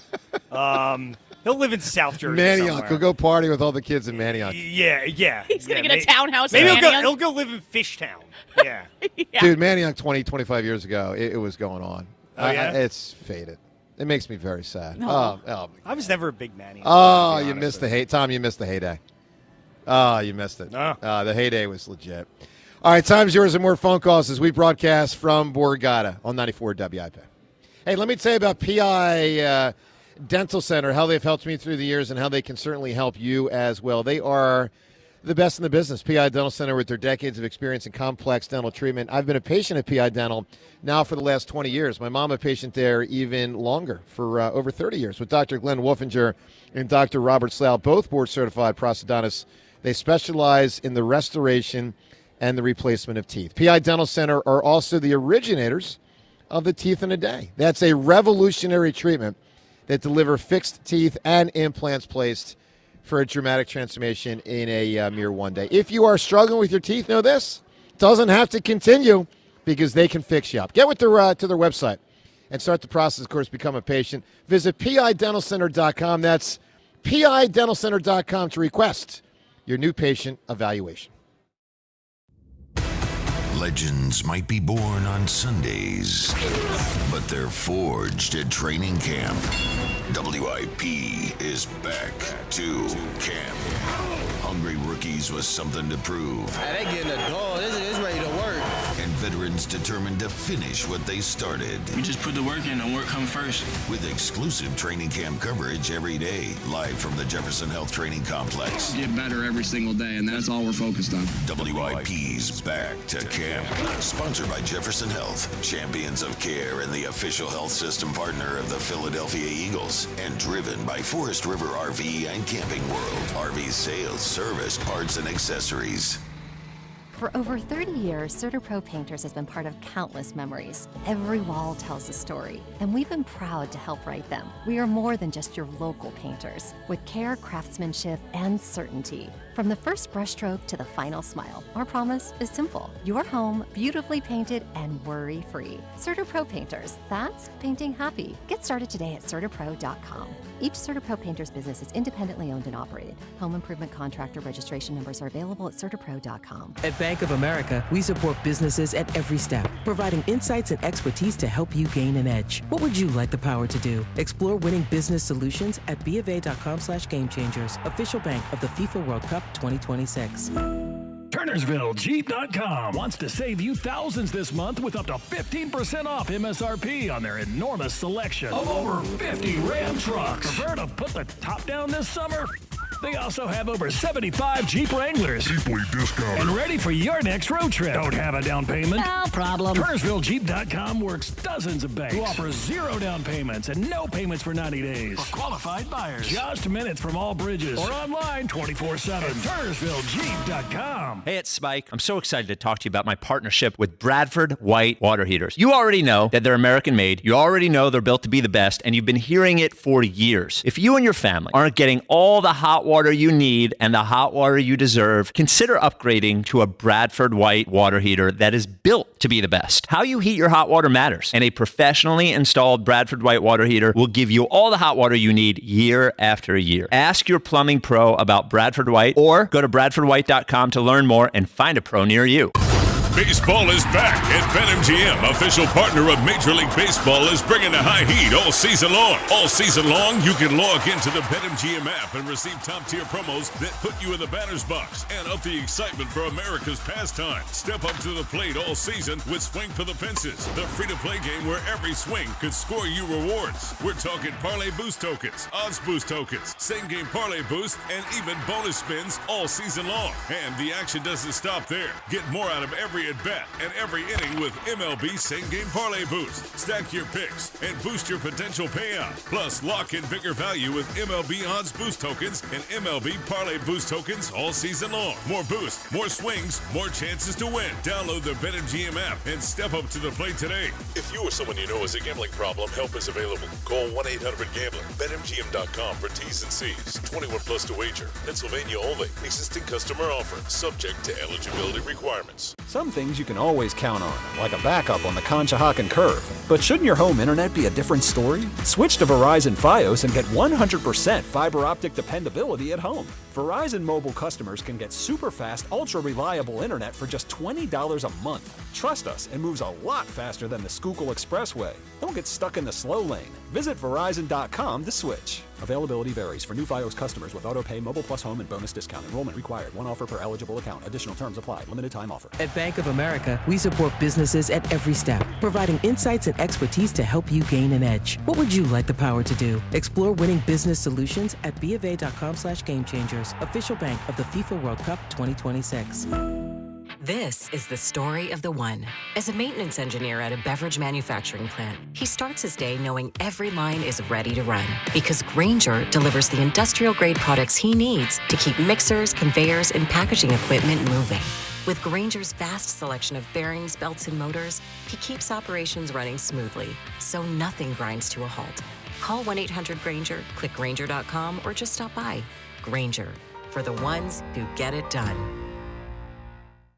He'll live in South Jersey Manioc. somewhere. He'll go party with all the kids in Manioc. Yeah. He's going to get a townhouse Maybe in Manioc. he'll go live in Fishtown. Yeah. Yeah. Dude, Manioc 20, 25 years ago, it was going on. Oh, yeah? It's faded. It makes me very sad. No. Oh, I was never a big Manioc. Oh, fan, you missed the hate. Tom, you missed the heyday. Oh, you missed it. No. The heyday was legit. All right, time's yours and more phone calls as we broadcast from Borgata on 94 WIP. Hey, let me tell you about PI Dental Center, how they've helped me through the years and how they can certainly help you as well. They are the best in the business. PI Dental Center, with their decades of experience in complex dental treatment. I've been a patient at PI Dental now for the last 20 years. My mom a patient there even longer, for over 30 years, with Dr. Glenn Wolfinger and Dr. Robert Slough, both board-certified prosthodontists. They specialize in the restoration and the replacement of teeth. PI Dental Center are also the originators of the Teeth in a Day. That's a revolutionary treatment that deliver fixed teeth and implants placed for a dramatic transformation in a mere one day. If you are struggling with your teeth, know this: doesn't have to continue, because they can fix you up. Get with to their website and start the process. Of course, become a patient. Visit PIDentalCenter.com. That's PIDentalCenter.com to request your new patient evaluation. Legends might be born on Sundays, but they're forged at training camp. WIP is back to camp. Hungry rookies with something to prove. Hey, they getting a dog. It's ready to work. And veterans determined to finish what they started. We just put the work in and work come first. With exclusive training camp coverage every day, live from the Jefferson Health Training Complex. Get better every single day, and that's all we're focused on. WIP's back to camp. Sponsored by Jefferson Health, champions of care and the official health system partner of the Philadelphia Eagles. And driven by Forest River RV and Camping World. RV sales, service, parts, and accessories. For over 30 years, CertaPro Painters has been part of countless memories. Every wall tells a story, and we've been proud to help write them. We are more than just your local painters, with care, craftsmanship, and certainty. From the first brushstroke to the final smile, our promise is simple. Your home, beautifully painted and worry-free. CertaPro Painters, that's painting happy. Get started today at CertaPro.com. Each CertaPro Painters business is independently owned and operated. Home improvement contractor registration numbers are available at CertaPro.com. At Bank of America, we support businesses at every step, providing insights and expertise to help you gain an edge. What would you like the power to do? Explore winning business solutions at BofA.com/gamechangers, official bank of the FIFA World Cup 2026. TurnersvilleJeep.com wants to save you thousands this month with up to 15% off MSRP on their enormous selection of over 50 Ram trucks. Prefer to put the top down this summer? They also have over 75 Jeep Wranglers. Deeply discounted. And ready for your next road trip. Don't have a down payment? No problem. TurnersvilleJeep.com works dozens of banks who offer 0 down payments and no payments for 90 days. For qualified buyers. Just minutes from all bridges. Or online 24/7. TurnersvilleJeep.com. Hey, it's Spike. I'm so excited to talk to you about my partnership with Bradford White Water Heaters. You already know that they're American made. You already know they're built to be the best, and you've been hearing it for years. If you and your family aren't getting all the hot water you need and the hot water you deserve, consider upgrading to a Bradford White water heater that is built to be the best. How you heat your hot water matters, and a professionally installed Bradford White water heater will give you all the hot water you need year after year. Ask your plumbing pro about Bradford White or go to bradfordwhite.com to learn more and find a pro near you. Baseball is back, and BetMGM, official partner of Major League Baseball, is bringing the high heat all season long. All season long, you can log into the BetMGM app and receive top-tier promos that put you in the batter's box and up the excitement for America's pastime. Step up to the plate all season with Swing for the Fences, the free-to-play game where every swing could score you rewards. We're talking parlay boost tokens, odds boost tokens, same-game parlay boost, and even bonus spins all season long. And the action doesn't stop there. Get more out of every at-bat and every inning with MLB Same-Game Parlay Boost. Stack your picks and boost your potential payout. Plus, lock in bigger value with MLB Odds Boost Tokens and MLB Parlay Boost Tokens all season long. More boost, more swings, more chances to win. Download the BetMGM app and step up to the plate today. If you or someone you know has a gambling problem, help is available. Call 1-800-GAMBLER. BetMGM.com for T's and C's. 21 plus to wager. Pennsylvania only. Existing customer offer. Subject to eligibility requirements. Some things you can always count on, like a backup on the Conshohocken Curve. But shouldn't your home internet be a different story? Switch to Verizon Fios and get 100% fiber optic dependability at home. Verizon mobile customers can get super fast, ultra reliable internet for just $20 a month. Trust us, it moves a lot faster than the Schuylkill Expressway. Don't get stuck in the slow lane. Visit Verizon.com to switch. Availability varies for new Fios customers with AutoPay, Mobile Plus Home, and bonus discount. Enrollment required. One offer per eligible account. Additional terms apply. Limited time offer. At Bank of America, we support businesses at every step, providing insights and expertise to help you gain an edge. What would you like the power to do? Explore winning business solutions at BofA.com/gamechangers, official bank of the FIFA World Cup 2026. This is the story of the one. As a maintenance engineer at a beverage manufacturing plant, he starts his day knowing every line is ready to run because Grainger delivers the industrial-grade products he needs to keep mixers, conveyors, and packaging equipment moving. With Grainger's vast selection of bearings, belts, and motors, he keeps operations running smoothly, so nothing grinds to a halt. Call 1-800-GRAINGER, click Grainger.com, or just stop by. Grainger, for the ones who get it done.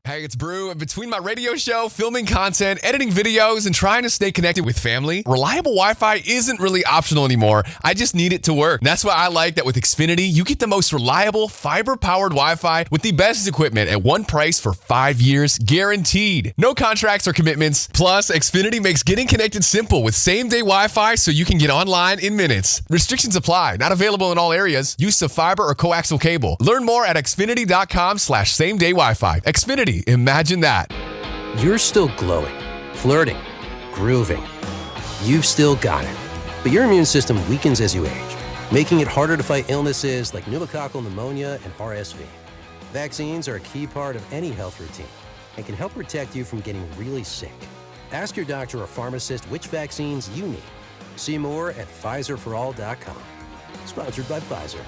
Hey, it's Brew. Between my radio show, filming content, editing videos, and trying to stay connected with family, reliable Wi-Fi isn't really optional anymore. I just need it to work. That's why I like that with Xfinity, you get the most reliable, fiber-powered Wi-Fi with the best equipment at one price for 5 years, guaranteed. No contracts or commitments. Plus, Xfinity makes getting connected simple with same-day Wi-Fi so you can get online in minutes. Restrictions apply. Not available in all areas. Use of fiber or coaxial cable. Learn more at xfinity.com/same-day Wi-Fi. Xfinity. Imagine that. You're still glowing, flirting, grooving. You've still got it. But your immune system weakens as you age, making it harder to fight illnesses like pneumococcal pneumonia and RSV. Vaccines are a key part of any health routine and can help protect you from getting really sick. Ask your doctor or pharmacist which vaccines you need. See more at PfizerForAll.com. Sponsored by Pfizer.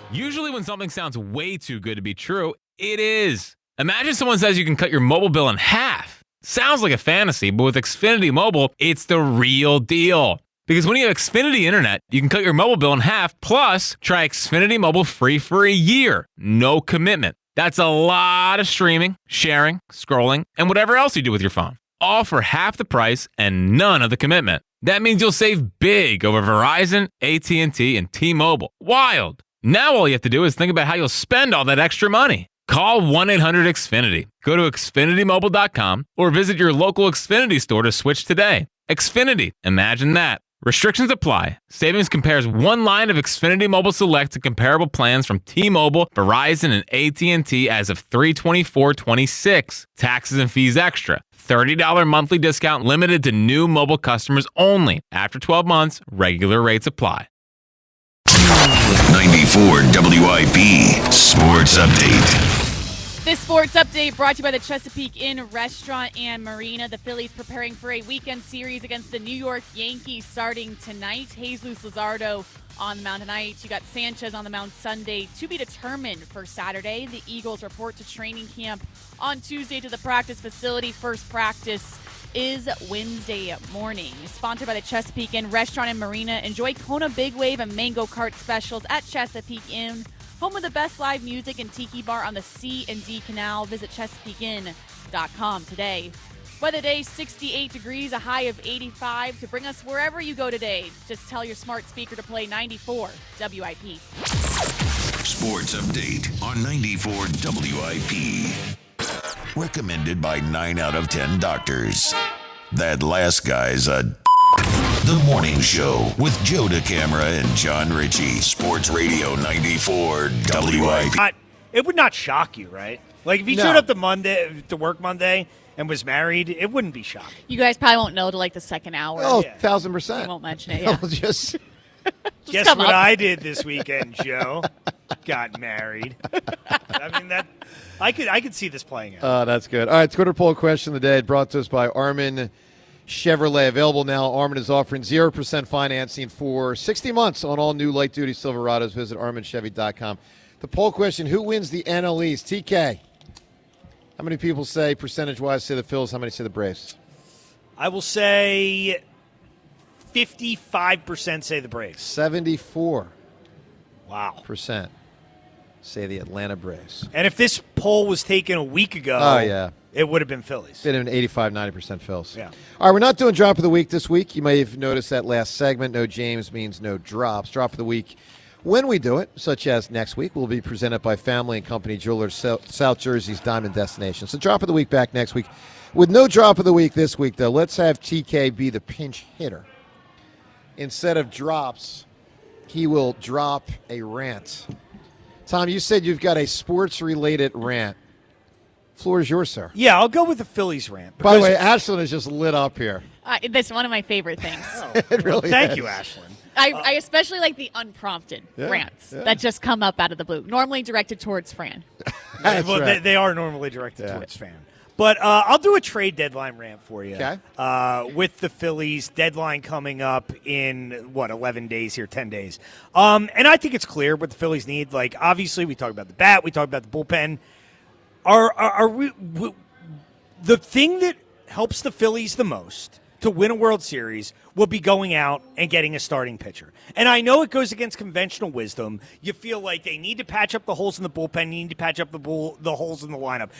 Usually when something sounds way too good to be true, it is. Imagine someone says you can cut your mobile bill in half. Sounds like a fantasy, but with Xfinity Mobile, it's the real deal. Because when you have Xfinity Internet, you can cut your mobile bill in half, plus try Xfinity Mobile free for a year. No commitment. That's a lot of streaming, sharing, scrolling, and whatever else you do with your phone. All for half the price and none of the commitment. That means you'll save big over Verizon, AT&T, and T-Mobile. Wild. Now all you have to do is think about how you'll spend all that extra money. Call 1-800-XFINITY. Go to XfinityMobile.com or visit your local Xfinity store to switch today. Xfinity. Imagine that. Restrictions apply. Savings compares one line of Xfinity Mobile Select to comparable plans from T-Mobile, Verizon, and AT&T as of 3/24/26. Taxes and fees extra. $30 monthly discount limited to new mobile customers only. After 12 months, regular rates apply. 94 WIP Sports Update. This sports update brought to you by the Chesapeake Inn Restaurant and Marina. The Phillies preparing for a weekend series against the New York Yankees starting tonight. Jesus Luzardo on the mound tonight. You got Sanchez on the mound Sunday to be determined for Saturday. The Eagles report to training camp on Tuesday to the practice facility. First practice is Wednesday morning. Sponsored by the Chesapeake Inn Restaurant and Marina. Enjoy Kona Big Wave and Mango Cart specials at Chesapeake Inn. Home of the best live music and tiki bar on the C&D Canal. Visit ChesapeakeInn.com today. Weather day, 68 degrees, a high of 85. To bring us wherever you go today, just tell your smart speaker to play 94 WIP. Sports Update on 94 WIP. Recommended by 9 out of 10 doctors. That last guy's a... The Morning Show with Joe DeCamara and John Ritchie. Sports Radio 94 WIP. It would not shock you, right? Like, if he showed up to work Monday and was married, it wouldn't be shocking. You guys probably won't know till like the second hour. Oh, 1,000%. I won't mention it. Yeah. Just guess what I did this weekend, Joe? Got married. I mean, I could see this playing out. Oh, that's good. All right, Twitter poll question of the day brought to us by Armin Chevrolet. Available now. Armin is offering 0% financing for 60 months on all new light-duty Silverados. Visit arminchevy.com. The poll question, who wins the NL East? TK, how many people say, percentage-wise, say the Phils? How many say the Braves? I will say 55% say the Braves. 74%. Wow. Say the Atlanta Braves. And if this poll was taken a week ago, it would have been Phillies. Been an 85, 90% Phils. Yeah. All right, we're not doing Drop of the Week this week. You may have noticed that last segment. No James means no drops. Drop of the Week, when we do it, such as next week, will be presented by Family and Company Jewelers, South Jersey's Diamond Destination. So Drop of the Week back next week. With no Drop of the Week this week, though, let's have TK be the pinch hitter. Instead of drops, he will drop a rant. Tom, you said you've got a sports-related rant. Floor is yours, sir. Yeah, I'll go with the Phillies rant. By the way, Ashlyn is just lit up here. That's one of my favorite things. It really Thank is. you, Ashlyn. I especially like the unprompted rants that just come up out of the blue, normally directed towards Fran. Well, right. they are normally directed towards Fran. But I'll do a trade deadline rant for you. Okay. With the Phillies deadline coming up in, 11 days here, 10 days. And I think it's clear what the Phillies need. Like, obviously, we talked about the bat. We talked about the bullpen. Are we the thing that helps the Phillies the most to win a World Series will be going out and getting a starting pitcher. And I know it goes against conventional wisdom. You feel like they need to patch up the holes in the bullpen, you need to patch up the holes in the lineup.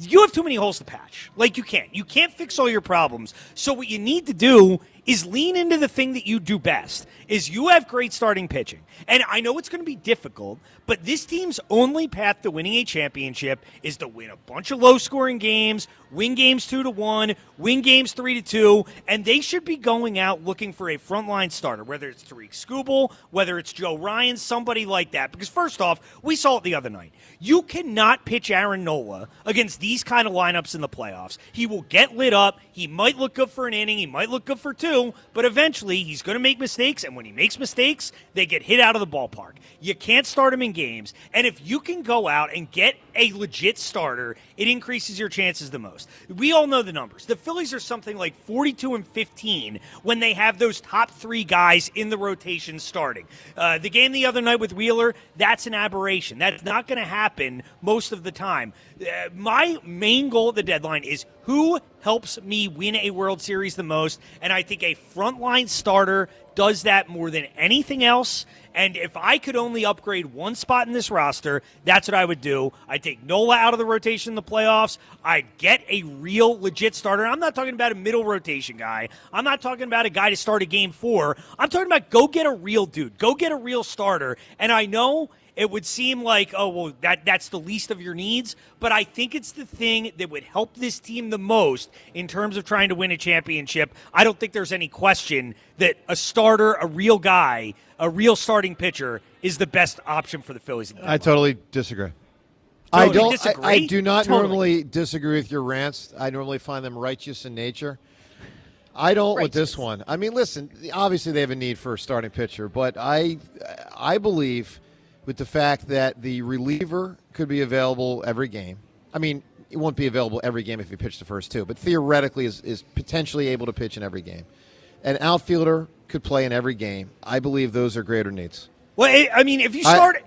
You have too many holes to patch. Like, you can't. You can't fix all your problems. So what you need to do is lean into the thing that you do best, is you have great starting pitching. And I know it's going to be difficult, but this team's only path to winning a championship is to win a bunch of low-scoring games, win games 2-1, win games 3-2, and they should be going out looking for a frontline starter, whether it's Tariq Skubal, whether it's Joe Ryan, somebody like that. Because first off, we saw it the other night. You cannot pitch Aaron Nola against these kind of lineups in the playoffs. He will get lit up. He might look good for an inning. He might look good for two, but eventually he's going to make mistakes, and when he makes mistakes, they get hit out of the ballpark. You can't start him in games, and if you can go out and get a legit starter, it increases your chances the most. We all know the numbers. The Phillies are something like 42-15 when they have those top three guys in the rotation starting. The game the other night with Wheeler, that's an aberration. That's not going to happen most of the time. My main goal at the deadline is who helps me win a World Series the most, and I think a frontline starter does that more than anything else. And if I could only upgrade one spot in this roster, that's what I would do. I'd take Nola out of the rotation in the playoffs. I'd get a real legit starter. I'm not talking about a middle rotation guy. I'm not talking about a guy to start a game 4. I'm talking about go get a real dude. Go get a real starter. And I know it would seem like, oh, well, that's the least of your needs. But I think it's the thing that would help this team the most in terms of trying to win a championship. I don't think there's any question that a starter, a real guy, a real starting pitcher is the best option for the Phillies. I totally disagree. Disagree? I do not Totally. normally disagree with your rants. I normally find them righteous in nature. I don't with this one. I mean, listen, obviously they have a need for a starting pitcher, but I believe with the fact that the reliever could be available every game. I mean, it won't be available every game if he pitched the first two, but theoretically is potentially able to pitch in every game. An outfielder could play in every game. I believe those are greater needs. Well, I mean, if you start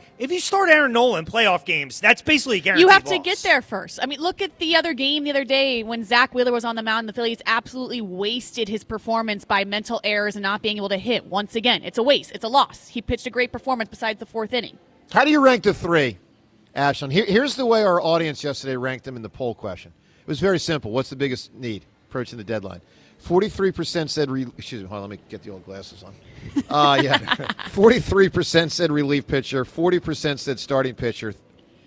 Aaron Nola in playoff games, that's basically a guaranteed You have to loss. get there first. I mean, look at the other game the other day when Zach Wheeler was on the mound. The Phillies absolutely wasted his performance by mental errors and not being able to hit. Once again, it's a waste. It's a loss. He pitched a great performance besides the fourth inning. How do you rank the three, Ashlyn? Here's the way our audience yesterday ranked them in the poll question. It was very simple. What's the biggest need approaching the deadline? 43% said excuse me, hold on, let me get the old glasses on. 43% said relief pitcher, 40% said starting pitcher,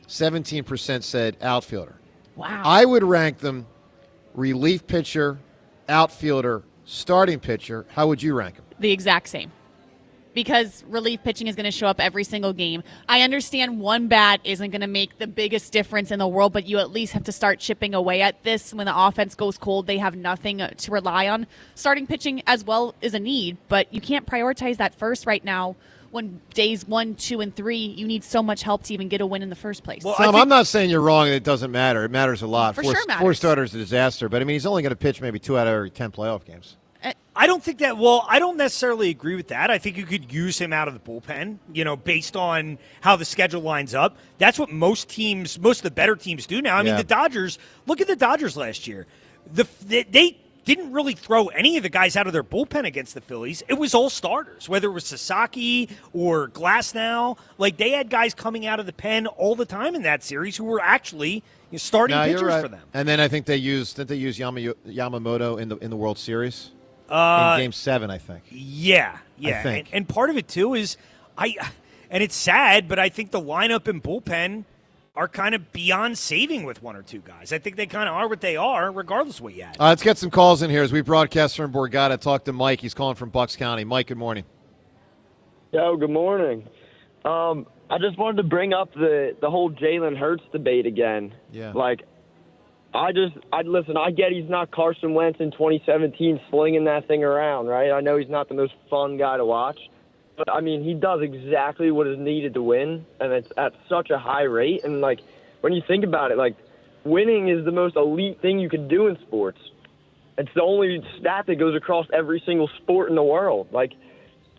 17% said outfielder. Wow. I would rank them relief pitcher, outfielder, starting pitcher. How would you rank them? The exact same. Because relief pitching is going to show up every single game. I understand one bat isn't going to make the biggest difference in the world, but you at least have to start chipping away at this. When the offense goes cold, they have nothing to rely on. Starting pitching as well is a need, but you can't prioritize that first right now when days 1, 2, and 3, you need so much help to even get a win in the first place. Well, I'm not saying you're wrong and it doesn't matter. It matters a lot. For sure matters. Four starters is a disaster, but I mean, he's only going to pitch maybe 2 out of every 10 playoff games. I don't think that. Well, I don't necessarily agree with that. I think you could use him out of the bullpen, based on how the schedule lines up. That's what most of the better teams do now. I mean, the Dodgers, look at the Dodgers last year. They didn't really throw any of the guys out of their bullpen against the Phillies. It was all starters, whether it was Sasaki or Glasnow. Like, they had guys coming out of the pen all the time in that series who were actually starting pitchers for them. And then I think they used Yamamoto in the World Series. In Game 7, I think. Yeah. I think. And part of it, too, is and it's sad, but I think the lineup and bullpen are kind of beyond saving with 1 or 2 guys. I think they kind of are what they are, regardless of what you add. Let's get some calls in here as we broadcast from Borgata. Talk to Mike. He's calling from Bucks County. Mike, good morning. Yo, good morning. I just wanted to bring up the whole Jalen Hurts debate again. Yeah. Listen, I get he's not Carson Wentz in 2017 slinging that thing around, right? I know he's not the most fun guy to watch, but, I mean, he does exactly what is needed to win, and it's at such a high rate. And, when you think about it, winning is the most elite thing you can do in sports. It's the only stat that goes across every single sport in the world.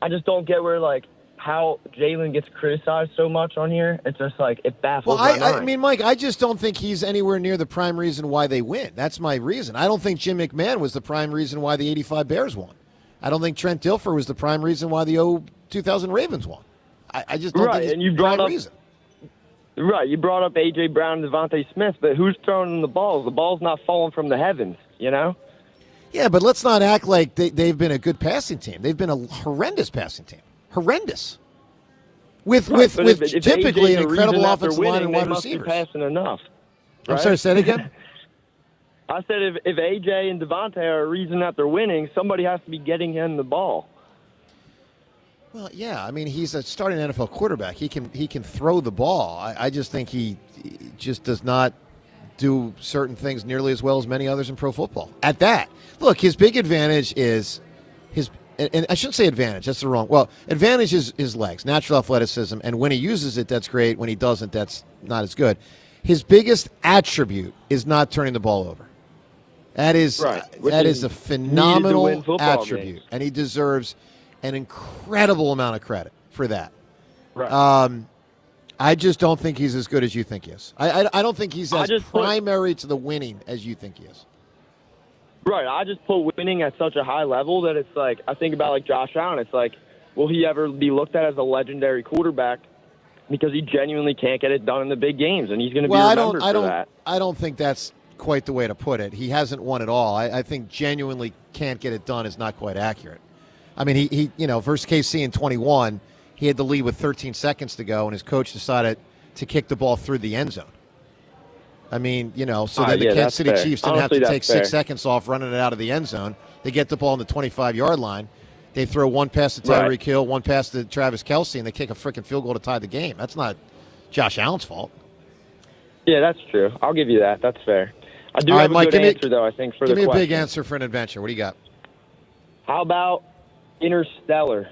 I just don't get where, how Jalen gets criticized so much on here. It's just it baffles my mind. I mean, Mike, I just don't think he's anywhere near the prime reason why they win. That's my reason. I don't think Jim McMahon was the prime reason why the 85 Bears won. I don't think Trent Dilfer was the prime reason why the 2000 Ravens won. I just don't think it's the prime reason. Right, you brought up A.J. Brown and Devontae Smith, but who's throwing them the balls? The ball's not falling from the heavens, Yeah, but let's not act like they've been a good passing team. They've been a horrendous passing team. Horrendous. With typically an incredible offensive line and wide receivers. They must be passing enough. Right? I'm sorry, say it again? I said if AJ and Devontae are a reason that they're winning, somebody has to be getting him the ball. Well, yeah. I mean, he's a starting NFL quarterback. He can throw the ball. I just think he just does not do certain things nearly as well as many others in pro football. At that, look, his big advantage is and I shouldn't say advantage. That's the wrong. Well, advantage is his legs, natural athleticism, and when he uses it, that's great. When he doesn't, that's not as good. His biggest attribute is not turning the ball over. That is a phenomenal attribute, and he deserves an incredible amount of credit for that. Right. I just don't think he's as good as you think he is. I don't think he's as primary to the winning as you think he is. Right. I just put winning at such a high level that it's I think about Josh Allen. It's will he ever be looked at as a legendary quarterback because he genuinely can't get it done in the big games, and he's going to be remembered for that. I don't think that's quite the way to put it. He hasn't won at all. I think genuinely can't get it done is not quite accurate. I mean, he versus KC in 21, he had the lead with 13 seconds to go, and his coach decided to kick the ball through the end zone. I mean, so then the Kansas City Chiefs didn't have to take 6 seconds off running it out of the end zone. They get the ball on the 25-yard line. They throw one pass to Tyreek Hill, one pass to Travis Kelce, and they kick a freaking field goal to tie the game. That's not Josh Allen's fault. Yeah, that's true. I'll give you that. That's fair. I do have a good answer, though, I think, for the question. Give me a big answer for an adventure. What do you got? How about Interstellar?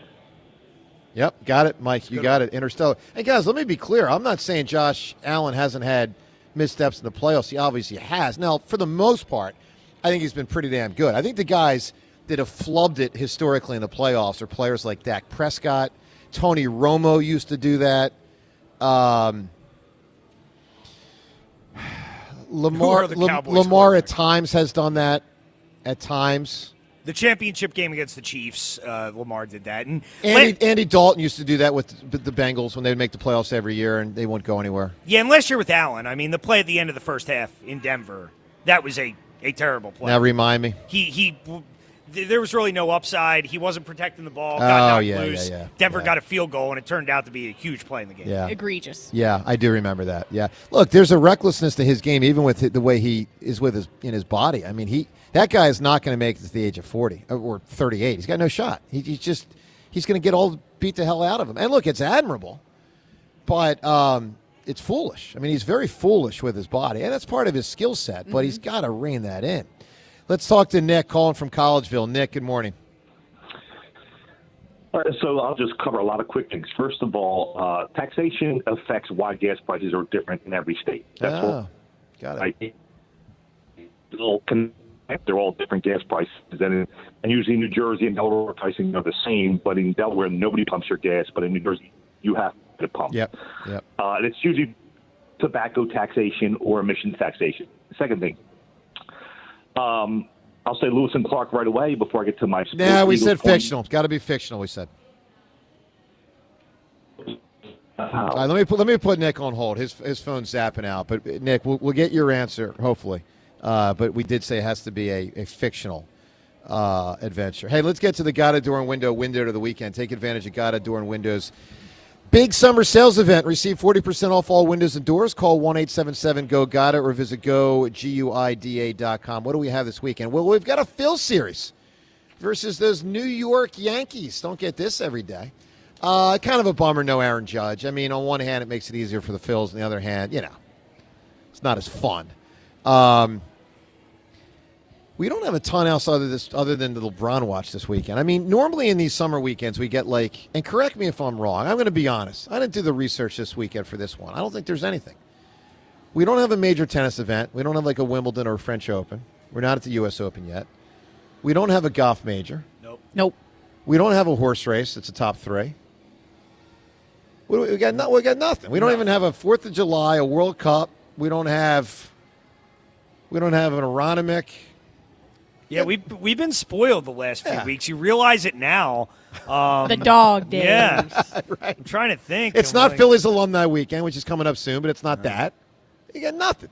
Yep, got it, Mike. You got it. Interstellar. Hey, guys, let me be clear. I'm not saying Josh Allen hasn't had missteps in the playoffs. He obviously has. Now, for the most part, I think he's been pretty damn good. I think the guys that have flubbed it historically in the playoffs are players like Dak Prescott. Tony Romo used to do that. Lamar at times has done that. At times. The championship game against the Chiefs, Lamar did that. And Andy Dalton used to do that with the Bengals when they would make the playoffs every year and they wouldn't go anywhere. Yeah, and last year with Allen, I mean, the play at the end of the first half in Denver, that was a terrible play. Now remind me. There was really no upside. He wasn't protecting the ball. Got knocked loose. Denver Yeah. got a field goal, and it turned out to be a huge play in the game. Yeah. Egregious. Yeah, I do remember that. Yeah. Look, there's a recklessness to his game, even with the way he is in his body. I mean, that guy is not going to make it to the age of 40 or 38. He's got no shot. He's going to get beat the hell out of him. And look, it's admirable, but it's foolish. I mean, he's very foolish with his body, and that's part of his skill set, but he's got to rein that in. Let's talk to Nick calling from Collegeville. Nick, good morning. All right, so I'll just cover a lot of quick things. First of all, taxation affects why gas prices are different in every state. That's got it. They're all different gas prices, and usually New Jersey and Delaware pricing are the same. But in Delaware, nobody pumps your gas, but in New Jersey, you have to pump. Yep. And it's usually tobacco taxation or emissions taxation. Second thing. I'll say Lewis and Clark right away before I get to my. Yeah, we said fictional. It's got to be fictional. We said. All right, let me put Nick on hold. His phone's zapping out, but Nick, we'll get your answer hopefully. But we did say it has to be a fictional adventure. Hey, let's get to the Gata Door and Window to the weekend. Take advantage of Gata Door and Windows. Big summer sales event. Receive 40% off all windows and doors. Call 1-877-GO-GATA or visit GUIDA.com. What do we have this weekend? Well, we've got a Phil series versus those New York Yankees. Don't get this every day. Kind of a bummer, no Aaron Judge. I mean, on one hand, it makes it easier for the Phils. On the other hand, it's not as fun. We don't have a ton else other than the LeBron watch this weekend. I mean, normally in these summer weekends, we get and correct me if I'm wrong. I'm going to be honest. I didn't do the research this weekend for this one. I don't think there's anything. We don't have a major tennis event. We don't have like a Wimbledon or a French Open. We're not at the U.S. Open yet. We don't have a golf major. Nope. We don't have a horse race. It's a top 3. We got nothing. We don't even have a 4th of July, a World Cup. We don't have an Aronimic. Yeah, we've been spoiled the last few weeks. You realize it now. The dog days. Yeah, right. I'm trying to think. It's not Phillies alumni weekend, which is coming up soon, but it's not that. You got nothing.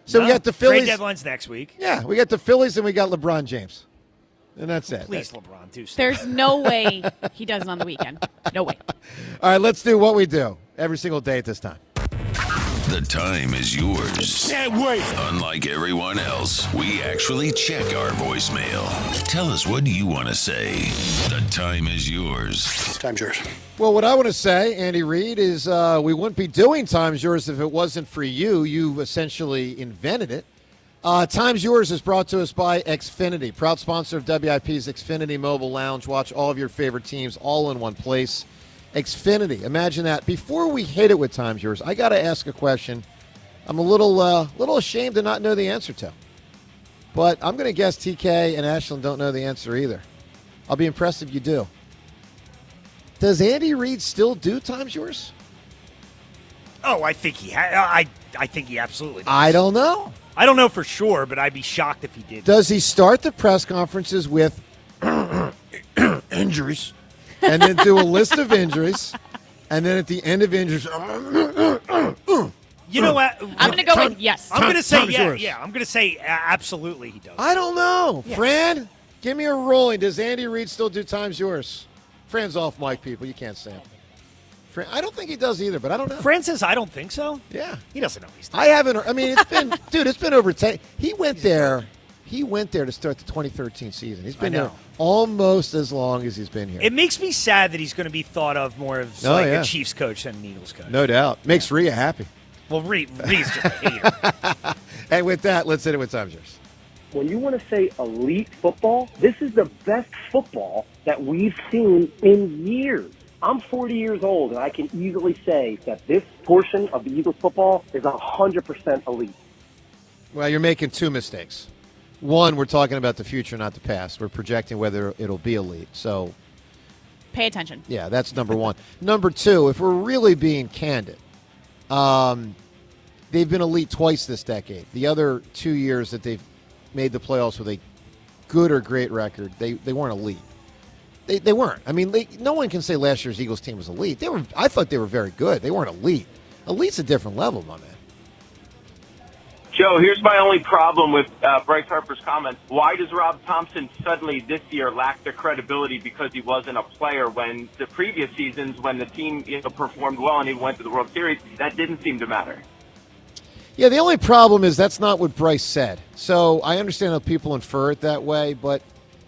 So we got the Phillies. Trade deadline's next week. Yeah, we got the Phillies and we got LeBron James. And that's it. Please, LeBron, do something. There's no way he does it on the weekend. No way. All right, let's do what we do every single day at this time. The time is yours. Can't wait. Unlike everyone else, we actually check our voicemail. Tell us what you want to say. The time is yours. Time's yours. Well, what I want to say, Andy Reid, is we wouldn't be doing Time's Yours if it wasn't for you. You essentially invented it. Time's Yours is brought to us by Xfinity, proud sponsor of WIP's Xfinity Mobile Lounge. Watch all of your favorite teams all in one place. Xfinity, imagine that. Before we hit it with Time's Yours, I got to ask a question I'm a little ashamed to not know the answer to. But I'm going to guess TK and Ashlyn don't know the answer either. I'll be impressed if you do. Does Andy Reid still do Time's Yours? Oh, I think he I think he absolutely does. I don't know. I don't know for sure, but I'd be shocked if he did. Does he start the press conferences with injuries and then do a list of injuries and then at the end of injuries you know what? I'm going to go with yes. I'm going to say yeah. I'm going to say absolutely he does. I don't know. Yeah. Fran, give me a rolling. Does Andy Reid still do Time's Yours? Fran's off mic, people. You can't say it. I don't think he does either, but I don't know. Fran says, I don't think so. Yeah. He doesn't know he's doing. I haven't. I mean, it's been, dude. It's been over 10. He went there to start the 2013 season. He's been there almost as long as he's been here. It makes me sad that he's going to be thought of more as a Chiefs coach than an Eagles coach. No doubt. Makes Rhea happy. Well, Reed's just a hater. And with that, let's hit it with time's yours. When you want to say elite football, this is the best football that we've seen in years. I'm 40 years old, and I can easily say that this portion of the Eagles football is 100% elite. Well, you're making two mistakes. One, we're talking about the future, not the past. We're projecting whether it'll be elite. So, pay attention. Yeah, that's number one. Number two, if we're really being candid, they've been elite twice this decade. The other 2 years that they've made the playoffs with a good or great record, they weren't elite. They weren't. I mean, no one can say last year's Eagles team was elite. I thought they were very good. They weren't elite. Elite's a different level, my man. Joe, here's my only problem with Bryce Harper's comments. Why does Rob Thompson suddenly this year lack the credibility because he wasn't a player when the previous seasons, when the team performed well and he went to the World Series, that didn't seem to matter? Yeah, the only problem is that's not what Bryce said. So I understand how people infer it that way, but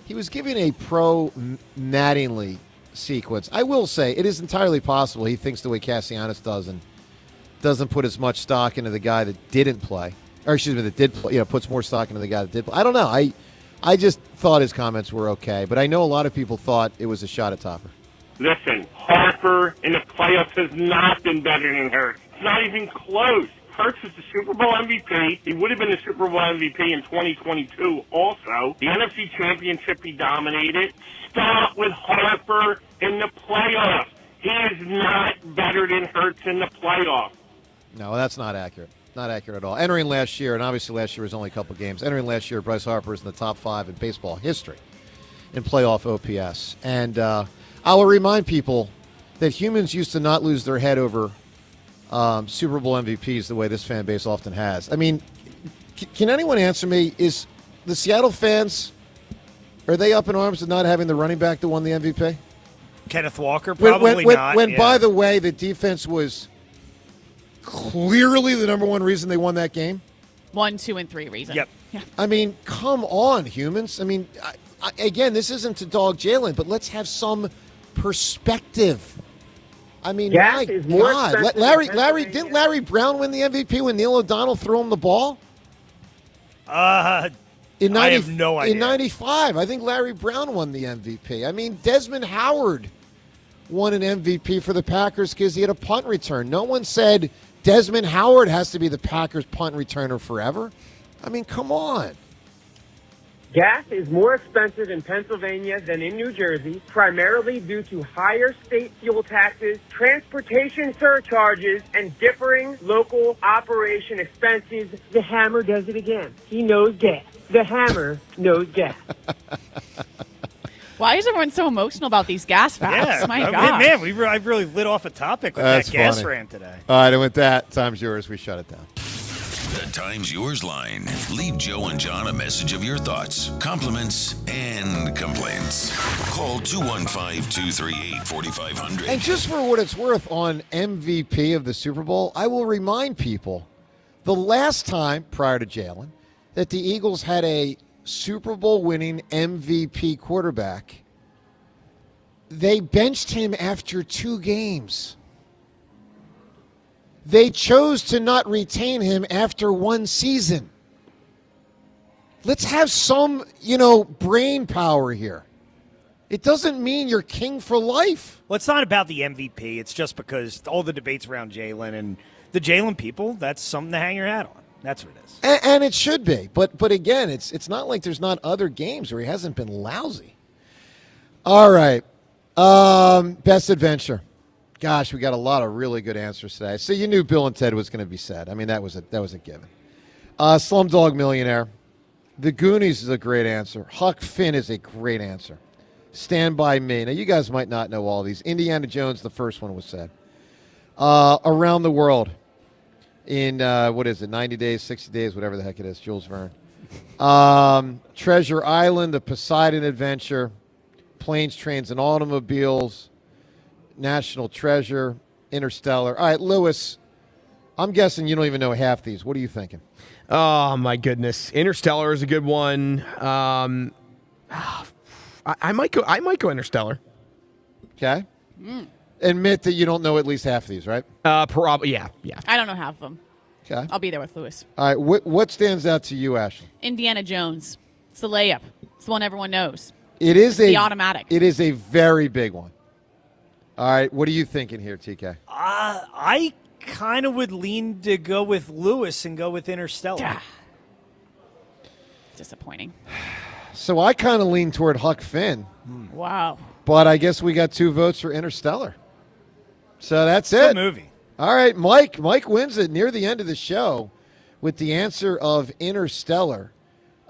he was giving a pro-Mattingly sequence. I will say it is entirely possible he thinks the way Castellanos does and doesn't put as much stock into the guy that didn't play. Or excuse me, that did play, puts more stock into the guy that did play. I don't know. I just thought his comments were okay, but I know a lot of people thought it was a shot at Topper. Listen, Harper in the playoffs has not been better than Hurts. It's not even close. Hurts is the Super Bowl MVP. He would have been the Super Bowl MVP in 2022 also. The NFC Championship he dominated. Stop with Harper in the playoffs. He is not better than Hurts in the playoffs. No, that's not accurate. Not accurate at all. Entering last year, and obviously last year was only a couple games, entering last year, Bryce Harper is in the top 5 in baseball history in playoff OPS. And I will remind people that humans used to not lose their head over Super Bowl MVPs the way this fan base often has. I mean, can anyone answer me? Is the Seattle fans, are they up in arms at not having the running back that won the MVP? Kenneth Walker, probably not. By the way, the defense was clearly the number one reason they won that game. 1, 2, and 3 reason. Yep. Yeah. I mean, come on, humans. I mean, again, this isn't to dog Jalen, but let's have some perspective. I mean, Gas my is more God. expensive Didn't Larry Brown win the MVP when Neil O'Donnell threw him the ball? I have no idea. In 95, I think Larry Brown won the MVP. I mean, Desmond Howard won an MVP for the Packers because he had a punt return. No one said Desmond Howard has to be the Packers punt returner forever. I mean, come on. Gas is more expensive in Pennsylvania than in New Jersey, primarily due to higher state fuel taxes, transportation surcharges, and differing local operation expenses. The Hammer does it again. He knows gas. The Hammer knows gas. Why is everyone so emotional about these gas facts? Yeah, My God. Man, I've really lit off a topic with That's that gas funny. rant today. All right, and with that, time's yours. We shut it down. The Time's Yours line. Leave Joe and John a message of your thoughts, compliments, and complaints. Call 215-238-4500. And just for what it's worth on MVP of the Super Bowl, I will remind people the last time prior to Jalen that the Eagles had a Super Bowl winning MVP quarterback, they benched him after 2 games. They chose to not retain him after 1 season. Let's have some, brain power here. It doesn't mean you're king for life. Well, it's not about the MVP. It's just because all the debates around Jalen and the Jalen people, that's something to hang your hat on. That's what it is. And it should be. But again, it's not like there's not other games where he hasn't been lousy. All right. Best adventure. Gosh, we got a lot of really good answers today. So you knew Bill and Ted was going to be said. I mean, that was a given. Slumdog Millionaire. The Goonies is a great answer. Huck Finn is a great answer. Stand By Me. Now, you guys might not know all these. Indiana Jones, the first one was said. Around the World in, 90 days, 60 days, whatever the heck it is, Jules Verne. Treasure Island, The Poseidon Adventure, Planes, Trains, and Automobiles, National Treasure, Interstellar. All right, Lewis, I'm guessing you don't even know half these. What are you thinking? Oh, my goodness. Interstellar is a good one. I might go Interstellar. Okay. Admit that you don't know at least half of these, right? Probably, yeah. I don't know half of them. Okay. I'll be there with Lewis. All right, what stands out to you, Ashley? Indiana Jones. It's the layup. It's the one everyone knows. It is the automatic. It is a very big one. All right, what are you thinking here, TK? I kind of would lean to go with Lewis and go with Interstellar. Disappointing. So I kind of lean toward Huck Finn. Wow. But I guess we got 2 votes for Interstellar. So that's it. Good movie. All right, Mike. Mike wins it near the end of the show with the answer of Interstellar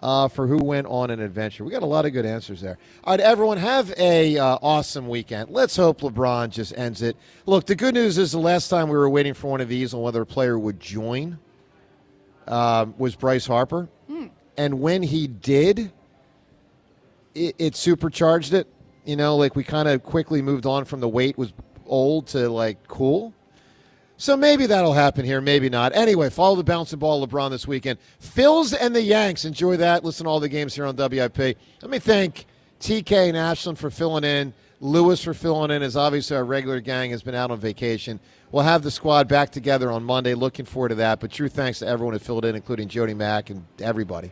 for who went on an adventure. We got a lot of good answers there. All right, everyone, have a awesome weekend. Let's hope LeBron just ends it. Look, the good news is the last time we were waiting for one of these on whether a player would join was Bryce Harper. And when he did, it supercharged it. You know, like we kind of quickly moved on from the wait was old to like cool. So maybe that'll happen here, maybe not. Anyway, follow the bouncing ball LeBron this weekend. Phils and the Yanks, enjoy that. Listen to all the games here on WIP. Let me thank TK and Ashland for filling in, Lewis for filling in, as obviously our regular gang has been out on vacation. We'll have the squad back together on Monday. Looking forward to that. But true thanks to everyone who filled in, including Jody Mack and everybody,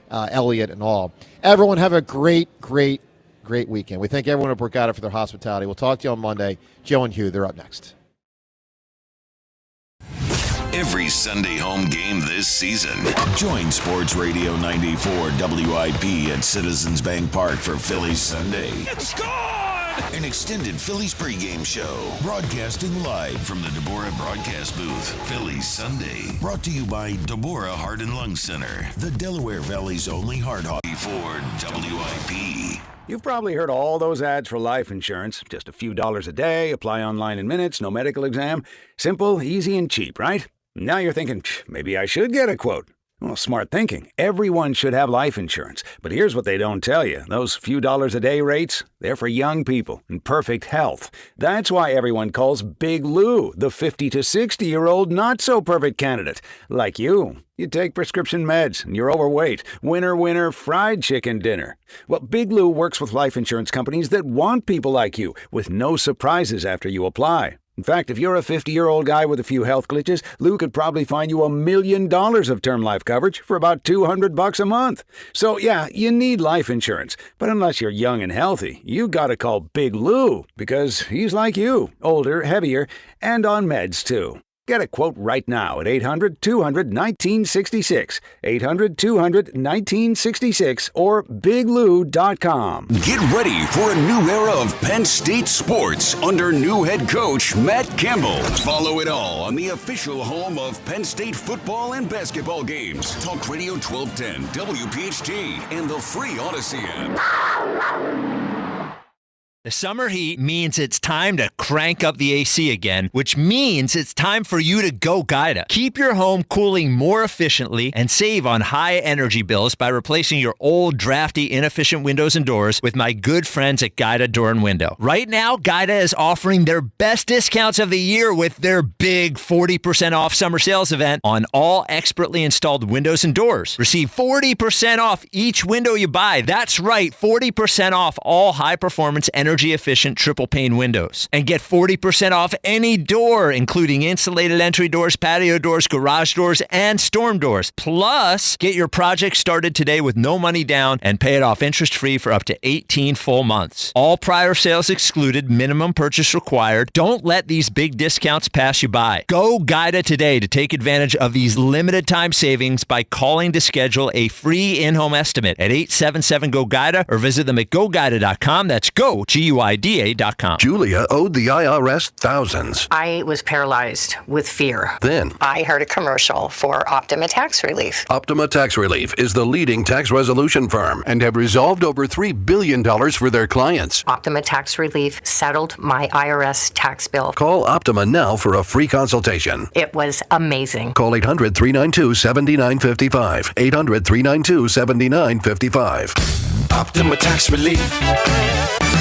Elliot and all. Everyone have a great weekend. We thank everyone at Borgata for their hospitality. We'll talk to you on Monday. Joe and Hugh, they're up next. Every Sunday home game this season. Join Sports Radio 94 WIP at Citizens Bank Park for Phillies Sunday. It's gone! An extended Phillies pregame show. Broadcasting live from the Deborah broadcast booth. Phillies Sunday. Brought to you by Deborah Heart and Lung Center. The Delaware Valley's only heart hospital for WIP. You've probably heard all those ads for life insurance. Just a few dollars a day, apply online in minutes, no medical exam. Simple, easy, and cheap, right? Now you're thinking, maybe I should get a quote. Well, smart thinking. Everyone should have life insurance. But here's what they don't tell you. Those few dollars a day rates, they're for young people in perfect health. That's why everyone calls Big Lou the 50 to 60-year-old not-so-perfect candidate. Like you. You take prescription meds and you're overweight. Winner, fried chicken dinner. Well, Big Lou works with life insurance companies that want people like you with no surprises after you apply. In fact, if you're a 50-year-old guy with a few health glitches, Lou could probably find you $1 million of term life coverage for about $200 a month. So yeah, you need life insurance. But unless you're young and healthy, you gotta call Big Lou because he's like you, older, heavier, and on meds too. Get a quote right now at 800-200-1966, 800-200-1966, or biglou.com. Get ready for a new era of Penn State sports under new head coach Matt Campbell. Follow it all on the official home of Penn State football and basketball games. Talk Radio 1210, WPHT, and the free Odyssey app. The summer heat means it's time to crank up the AC again, which means it's time for you to go Gaida. Keep your home cooling more efficiently and save on high energy bills by replacing your old, drafty, inefficient windows and doors with my good friends at Gaida Door and Window. Right now, Gaida is offering their best discounts of the year with their big 40% off summer sales event on all expertly installed windows and doors. Receive 40% off each window you buy. That's right, 40% off all high-performance energy-efficient triple-pane windows. And get 40% off any door, including insulated entry doors, patio doors, garage doors, and storm doors. Plus, get your project started today with no money down and pay it off interest-free for up to 18 full months. All prior sales excluded, minimum purchase required. Don't let these big discounts pass you by. Go Gaida today to take advantage of these limited-time savings by calling to schedule a free in-home estimate at 877-GO-GAIDA or visit them at GoGaida.com. That's go, GUIDA.com. Julia owed the IRS thousands. I was paralyzed with fear. Then I heard a commercial for Optima Tax Relief. Optima Tax Relief is the leading tax resolution firm and have resolved over $3 billion for their clients. Optima Tax Relief settled my IRS tax bill. Call Optima now for a free consultation. It was amazing. Call 800-392-7955. 800-392-7955. Optima Tax Relief.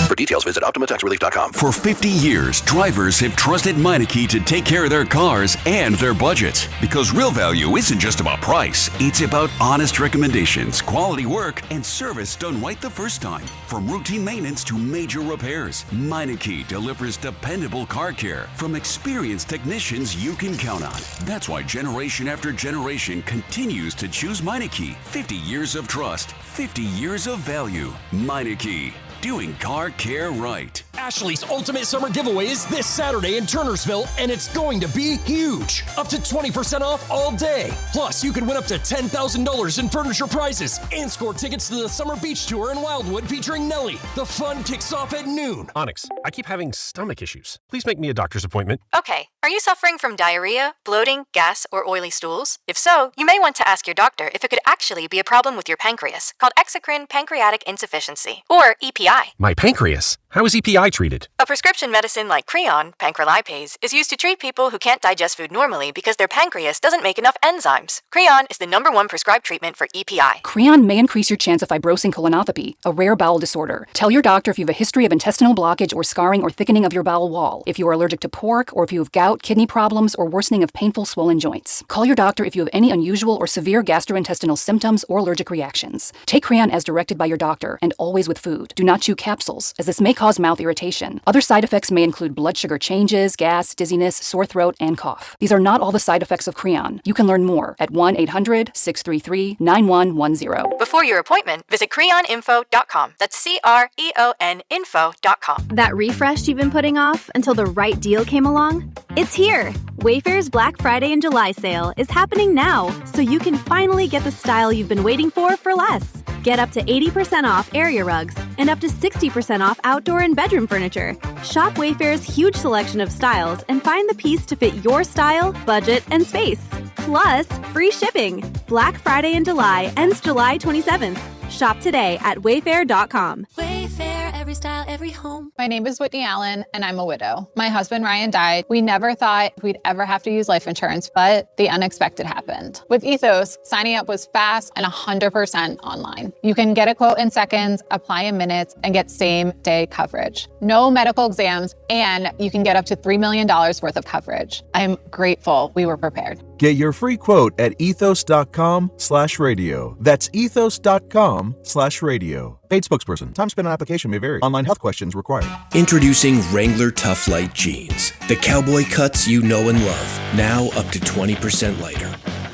For details details, visit OptimaTaxRelief.com. For 50 years, drivers have trusted Meineke to take care of their cars and their budgets. Because real value isn't just about price, it's about honest recommendations, quality work, and service done right the first time. From routine maintenance to major repairs, Meineke delivers dependable car care from experienced technicians you can count on. That's why generation after generation continues to choose Meineke. 50 years of trust, 50 years of value. Meineke, doing car care right. Ashley's Ultimate Summer Giveaway is this Saturday in Turnersville, and it's going to be huge. Up to 20% off all day. Plus, you can win up to $10,000 in furniture prizes and score tickets to the Summer Beach Tour in Wildwood featuring Nelly. The fun kicks off at noon. Onyx, I keep having stomach issues. Please make me a doctor's appointment. Okay, are you suffering from diarrhea, bloating, gas, or oily stools? If so, you may want to ask your doctor if it could actually be a problem with your pancreas, called exocrine pancreatic insufficiency, or EPI. My pancreas? How is EPI treated? A prescription medicine like Creon, pancrelipase, is used to treat people who can't digest food normally because their pancreas doesn't make enough enzymes. Creon is the #1 prescribed treatment for EPI. Creon may increase your chance of fibrosing colonopathy, a rare bowel disorder. Tell your doctor if you have a history of intestinal blockage or scarring or thickening of your bowel wall, if you are allergic to pork, or if you have gout, kidney problems, or worsening of painful swollen joints. Call your doctor if you have any unusual or severe gastrointestinal symptoms or allergic reactions. Take Creon as directed by your doctor and always with food. Do not chew capsules, as this may cause mouth irritation. Other side effects may include blood sugar changes, gas, dizziness, sore throat, and cough. These are not all the side effects of Creon. You can learn more at 1-800-633-9110. Before your appointment, visit creoninfo.com. That's CREON info.com. That refresh you've been putting off until the right deal came along? It's here! Wayfair's Black Friday and July sale is happening now, so you can finally get the style you've been waiting for less. Get up to 80% off area rugs and up to 60% off outdoor and bedroom furniture. Shop Wayfair's huge selection of styles and find the piece to fit your style, budget, and space. Plus, free shipping. Black Friday in July ends July 27th. Shop today at wayfair.com. Wayfair, every style, every home. My name is Whitney Allen, and I'm a widow. My husband, Ryan, died. We never thought we'd ever have to use life insurance, but the unexpected happened. With Ethos, signing up was fast and 100% online. You can get a quote in seconds, apply in minutes, and get same-day coverage. No medical exams, and you can get up to $3 million worth of coverage. I'm grateful we were prepared. Get your free quote at ethos.com/radio. That's ethos.com/radio. Paid spokesperson. Time spent on application may vary. Online health questions required. Introducing Wrangler Tough Light Jeans. The cowboy cuts you know and love. Now up to 20% lighter.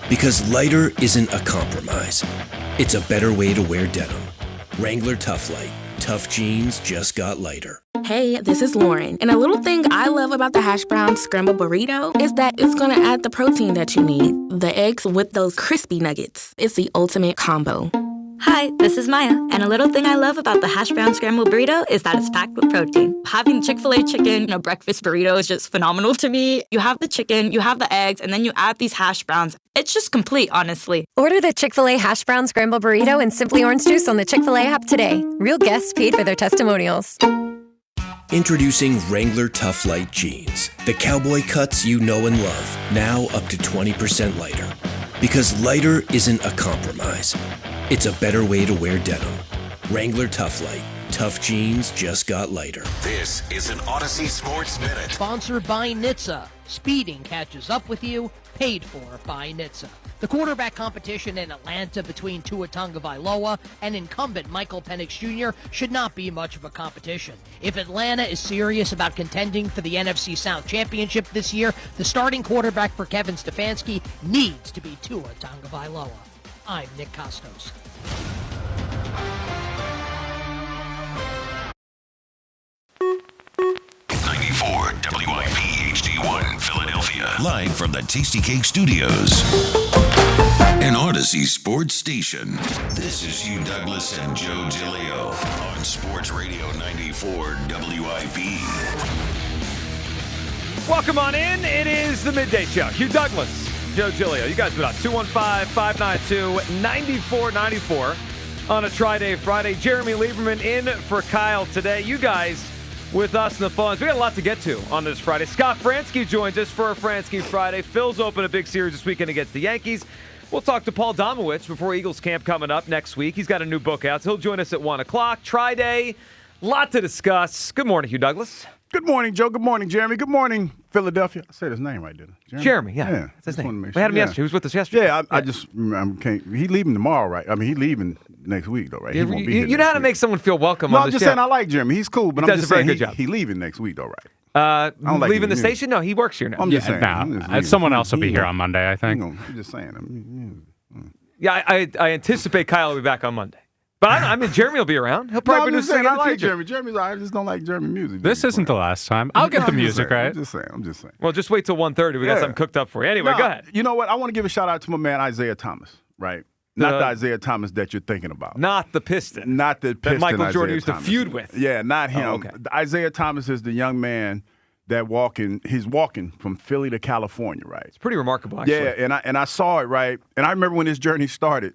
Because lighter isn't a compromise. It's a better way to wear denim. Wrangler Tough Light. Tough jeans just got lighter. Hey, this is Lauren, and a little thing I love about the hash brown scrambled burrito is that it's gonna add the protein that you need. The eggs with those crispy nuggets. It's the ultimate combo. Hi, this is Maya, and a little thing I love about the hash brown scrambled burrito is that it's packed with protein. Having Chick-fil-A chicken in a breakfast burrito is just phenomenal to me. You have the chicken, you have the eggs, and then you add these hash browns. It's just complete, honestly. Order the Chick-fil-A hash brown scrambled burrito and Simply Orange Juice on the Chick-fil-A app today. Real guests paid for their testimonials. Introducing Wrangler Tough Light Jeans. The cowboy cuts you know and love. Now up to 20% lighter. Because lighter isn't a compromise. It's a better way to wear denim. Wrangler Tough Light. Tough jeans just got lighter. This is an Odyssey Sports Minute. Sponsored by NHTSA. Speeding catches up with you. Paid for by NHTSA. The quarterback competition in Atlanta between Tua Tagovailoa and incumbent Michael Penix Jr. should not be much of a competition. If Atlanta is serious about contending for the NFC South Championship this year, the starting quarterback for Kevin Stefanski needs to be Tua Tagovailoa. I'm Nick Costos. WIP HD1 Philadelphia. Live from the Tasty Cake Studios. An Odyssey sports station. This is Hugh Douglas and Joe Giglio on Sports Radio 94 WIP. Welcome on in. It is the Midday Show. Hugh Douglas, Joe Giglio. You guys been on 215-592-9494 on a Tri-Day Friday. Jeremy Lieberman in for Kyle today. You guys with us in the phones. We got a lot to get to on this Friday. Scott Fransky joins us for a Fransky Friday. Phil's open a big series this weekend against the Yankees. We'll talk to Paul Domowitch before Eagles camp coming up next week. He's got a new book out, so he'll join us at 1 o'clock. Tri-Day, Lot to discuss. Good morning, Hugh Douglas. Good morning, Joe. Good morning, Jeremy. Good morning, Philadelphia. I said his name right, didn't I? Jeremy, yeah. That's his name. We had him yesterday. He was with us yesterday. Yeah, I just can't. He leaving tomorrow, right? I mean, he leaving next week, though, right? You know how to make someone feel welcome No, on I'm the just show. saying I like Jeremy. He's cool, but He I'm does just a very saying good job. he leaving next week, though, right? Leaving like the him. station? No, he works here now. I'm just saying. Someone else will be here on Monday, I think. I'm just saying. Yeah, I anticipate Kyle will be back on Monday. But I mean, Jeremy will be around. He'll probably I'm be just saying, I in the like future. Jeremy. Jeremy's I just don't like Jeremy music. This isn't the last time. I'll get the music right. I'm just saying. Well, just wait till 1:30. We got something cooked up for you. Anyway, go ahead. You know what? I want to give a shout out to my man Isaiah Thomas, right? Not the Isaiah Thomas that you're thinking about. Not the Piston. Not the Piston that Michael Isaiah Jordan used Thomas. to feud with. Yeah, not him. Oh, okay. Isaiah Thomas is the young man that he's walking from Philly to California, right? It's pretty remarkable, actually. Yeah, and I saw it, right? And I remember when his journey started.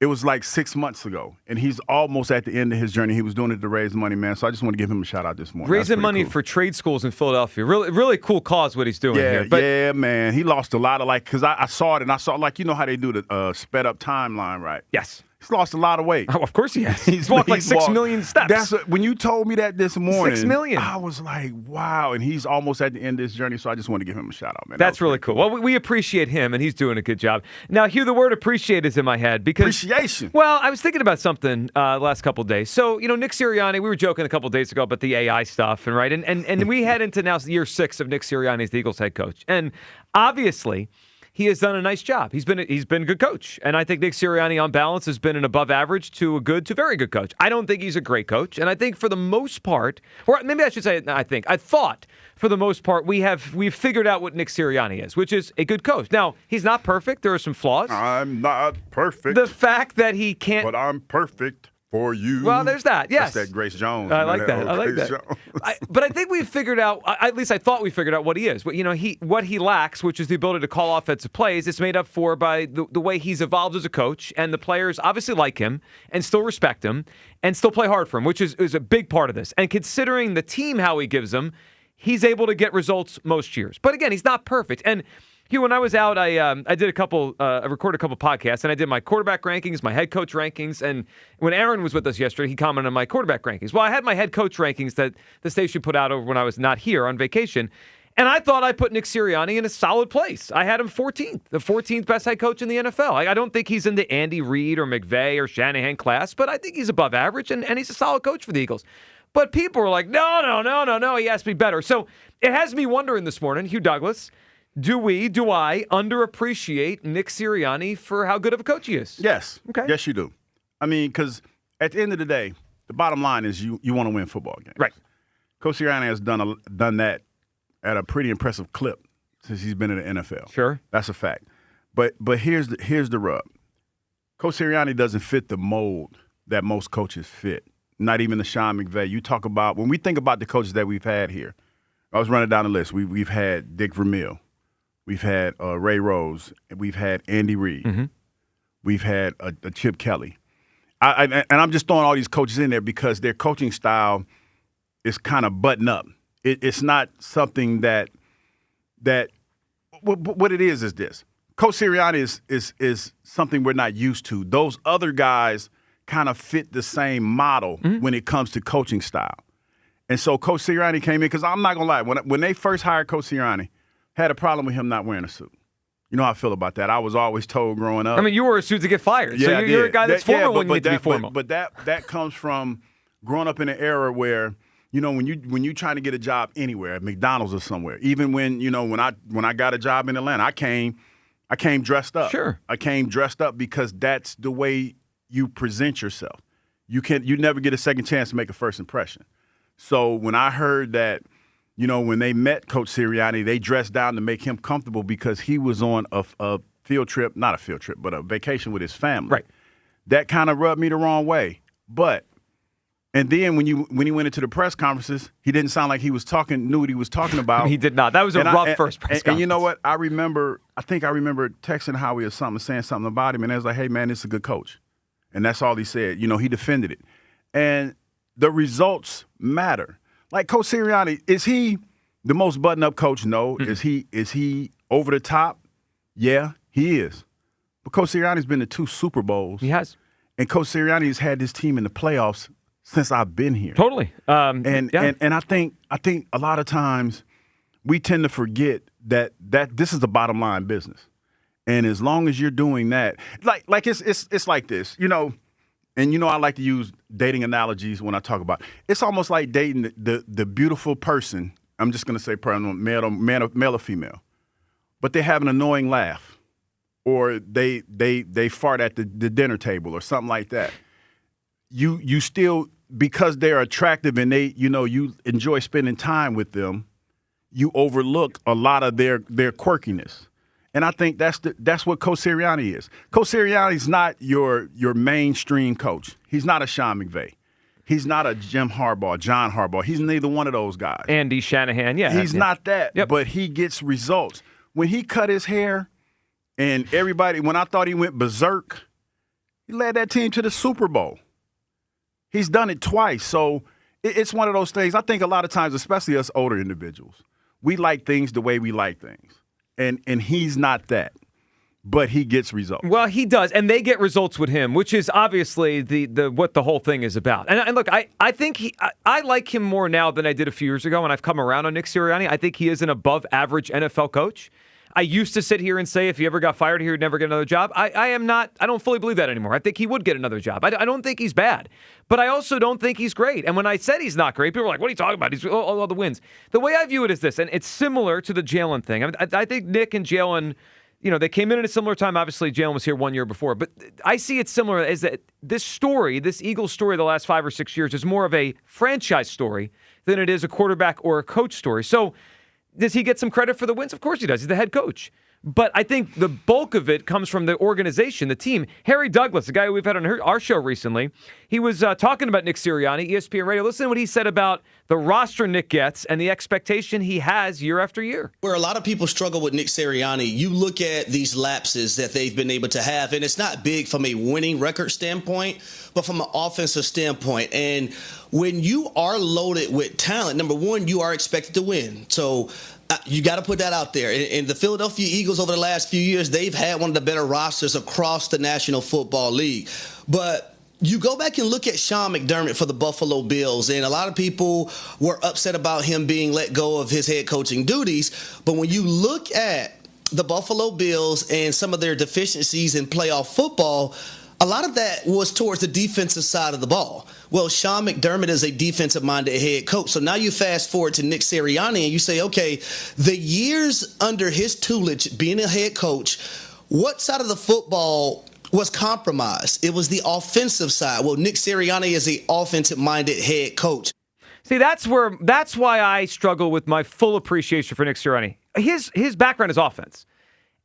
It was like 6 months ago, and he's almost at the end of his journey. He was doing it to raise money, man. So I just want to give him a shout out this morning. Raising money for trade schools in Philadelphia. Really, really cool cause what he's doing here. But yeah, man. He lost a lot of because I saw it, and I saw you know how they do the sped up timeline, right? Yes. He's lost a lot of weight. Oh, of course he has. He's walked like 6 million steps. When you told me that this morning, 6 million. I was like, wow. And he's almost at the end of his journey, so I just want to give him a shout out, man. That's really cool. Well, we appreciate him, and he's doing a good job. Now, Hugh, the word appreciate is in my head because appreciation. Well, I was thinking about something the last couple of days. So, Nick Sirianni, we were joking a couple of days ago about the AI stuff, and right, and we head into now year 6 of Nick Sirianni as the Eagles head coach, and obviously, he has done a nice job. He's been a good coach. And I think Nick Sirianni, on balance, has been an above average to a good to very good coach. I don't think he's a great coach. And I think for the most part, or maybe I should say I thought for the most part, we've figured out what Nick Sirianni is, which is a good coach. Now, he's not perfect. There are some flaws. I'm not perfect. The fact that he can't. But I'm perfect. For you. Well, there's that. Yes. That's that Grace Jones. I like that. I like that. But I think we've figured out, at least I thought we figured out what he is. What he lacks, which is the ability to call offensive plays, it's made up for by the way he's evolved as a coach, and the players obviously like him and still respect him and still play hard for him, which is a big part of this. And considering the team, how he gives them, he's able to get results most years. But again, he's not perfect. And Hugh, when I was out, I did I recorded a couple podcasts, and I did my quarterback rankings, my head coach rankings, and when Aaron was with us yesterday, he commented on my quarterback rankings. Well, I had my head coach rankings that the station put out over when I was not here on vacation, and I thought I put Nick Sirianni in a solid place. I had him 14th, the 14th best head coach in the NFL. I don't think he's in the Andy Reid or McVay or Shanahan class, but I think he's above average, and he's a solid coach for the Eagles. But people were like, no, he has to be better. So it has me wondering this morning, Hugh Douglas, do I underappreciate Nick Sirianni for how good of a coach he is? Yes. Okay. Yes, you do. I mean, because at the end of the day, the bottom line is you want to win football games. Right. Coach Sirianni has done that at a pretty impressive clip since he's been in the NFL. Sure. That's a fact. But here's the rub. Coach Sirianni doesn't fit the mold that most coaches fit. Not even the Sean McVay. You talk about, when we think about the coaches that we've had here, I was running down the list. We've had Dick Vermeil. We've had Ray Rose. We've had Andy Reid. Mm-hmm. We've had a Chip Kelly. And I'm just throwing all these coaches in there because their coaching style is kind of button up. It's not something that what it is this. Coach Sirianni is something we're not used to. Those other guys kind of fit the same model when it comes to coaching style. And so Coach Sirianni came in because I'm not going to lie. When they first hired Coach Sirianni, had a problem with him not wearing a suit. You know how I feel about that. I was always told growing up. I mean, you wore a suit to get fired. Yeah, so you're a guy that's formal when you need to be formal. But that comes from growing up in an era where, when you trying to get a job anywhere, at McDonald's or somewhere, even when I got a job in Atlanta, I came dressed up. Sure. I came dressed up because that's the way you present yourself. You never get a second chance to make a first impression. So when I heard that, when they met Coach Sirianni, they dressed down to make him comfortable because he was on a field trip, not a field trip, but a vacation with his family. Right. That kind of rubbed me the wrong way. And then when he went into the press conferences, he didn't sound like he knew what he was talking about. He did not. That was a rough first press conference. And you know what? I think I remember texting Howie or something, saying something about him, and I was like, hey, man, this is a good coach. And that's all he said. He defended it. And the results matter. Like Coach Sirianni, is he the most button-up coach? No. Mm-hmm. Is he over the top? Yeah, he is. But Coach Sirianni's been to 2 Super Bowls. He has. And Coach Sirianni has had this team in the playoffs since I've been here. Totally. And I think a lot of times we tend to forget that this is the bottom line business. And as long as you're doing that, like it's like this, and I like to use dating analogies when I talk about it. It's almost like dating the beautiful person. I'm just going to say male or female, but they have an annoying laugh, or they fart at the dinner table or something like that. You still, because they're attractive and you enjoy spending time with them, you overlook a lot of their quirkiness. And I think that's what Coach Sirianni is. Coach Sirianni's not your mainstream coach. He's not a Sean McVay. He's not a John Harbaugh. He's neither one of those guys. Andy Shanahan, yeah. He's not that, but he gets results. When he cut his hair and when I thought he went berserk, he led that team to the Super Bowl. He's done it twice. So it's one of those things. I think a lot of times, especially us older individuals, we like things the way we like things. And he's not that, but he gets results. Well, he does, and they get results with him, which is obviously the what the whole thing is about. And look, I think I like him more now than I did a few years ago, and I've come around on Nick Sirianni. I think he is an above-average NFL coach. I used to sit here and say if he ever got fired here, he'd never get another job. I don't fully believe that anymore. I think he would get another job. I don't think he's bad, but I also don't think he's great. And when I said he's not great, people were like, what are you talking about? He's all the wins. The way I view it is this, and it's similar to the Jalen thing. I think Nick and Jalen, they came in at a similar time. Obviously, Jalen was here 1 year before, but I see it similar as that this Eagles story of the last 5 or 6 years is more of a franchise story than it is a quarterback or a coach story. So does he get some credit for the wins? Of course he does. He's the head coach. But I think the bulk of it comes from the organization, the team. Harry Douglas, the guy we've had on our show recently, he was talking about Nick Sirianni, ESPN Radio. Listen to what he said about the roster Nick gets and the expectation he has year after year. Where a lot of people struggle with Nick Sirianni, you look at these lapses that they've been able to have, and it's not big from a winning record standpoint, but from an offensive standpoint. And when you are loaded with talent, number one, you are expected to win. So you got to put that out there. And the Philadelphia Eagles over the last few years, they've had one of the better rosters across the National Football League. But you go back and look at Sean McDermott for the Buffalo Bills, and a lot of people were upset about him being let go of his head coaching duties. But when you look at the Buffalo Bills and some of their deficiencies in playoff football, a lot of that was towards the defensive side of the ball. Well, Sean McDermott is a defensive-minded head coach. So now you fast forward to Nick Sirianni and you say, okay, the years under his tutelage being a head coach, what side of the football was compromised? It was the offensive side. Well, Nick Sirianni is an offensive-minded head coach. See, that's why I struggle with my full appreciation for Nick Sirianni. His background is offense.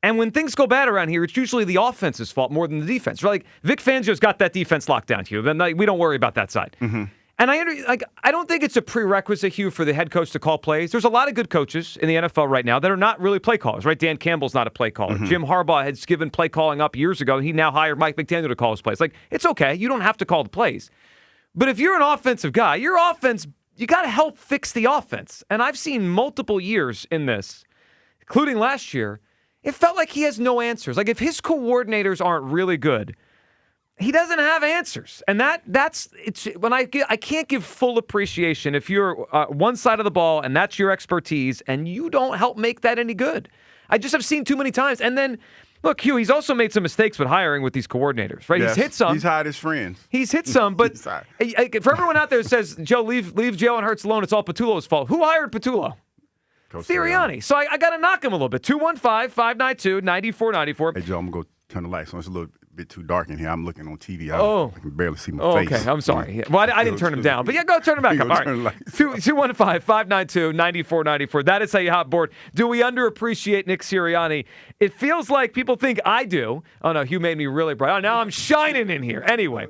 And when things go bad around here, it's usually the offense's fault more than the defense. Like Vic Fangio's got that defense locked down, Hugh. Then we don't worry about that side. Mm-hmm. And I don't think it's a prerequisite, Hugh, for the head coach to call plays. There's a lot of good coaches in the NFL right now that are not really play callers, right? Dan Campbell's not a play caller. Mm-hmm. Jim Harbaugh has given play calling up years ago. He now hired Mike McDaniel to call his plays. Like, it's okay. You don't have to call the plays. But if you're an offensive guy, your offense, you got to help fix the offense. And I've seen multiple years in this, including last year, it felt like he has no answers. Like if his coordinators aren't really good, he doesn't have answers. And that's when I can't give full appreciation if you're one side of the ball and that's your expertise and you don't help make that any good. I just have seen too many times. And then look, Hugh, he's also made some mistakes with hiring with these coordinators, right? Yes, he's hit some. He's hired his friends. He's hit some, but for everyone out there who says, Joe, leave Jalen Hurts alone, it's all Patullo's fault. Who hired Patullo? Sirianni. So I got to knock him a little bit. 215-592-9494. Hey, Joe, I'm going to go turn the lights on. It's a little bit too dark in here. I'm looking on TV. I can barely see my face. Okay. I'm sorry. Well, I didn't turn him down. But yeah, go turn him back up. All right. 215-592-9494. That is how you hot board. Do we underappreciate Nick Sirianni? It feels like people think I do. Oh, no. Hugh made me really bright. Oh, now I'm shining in here. Anyway.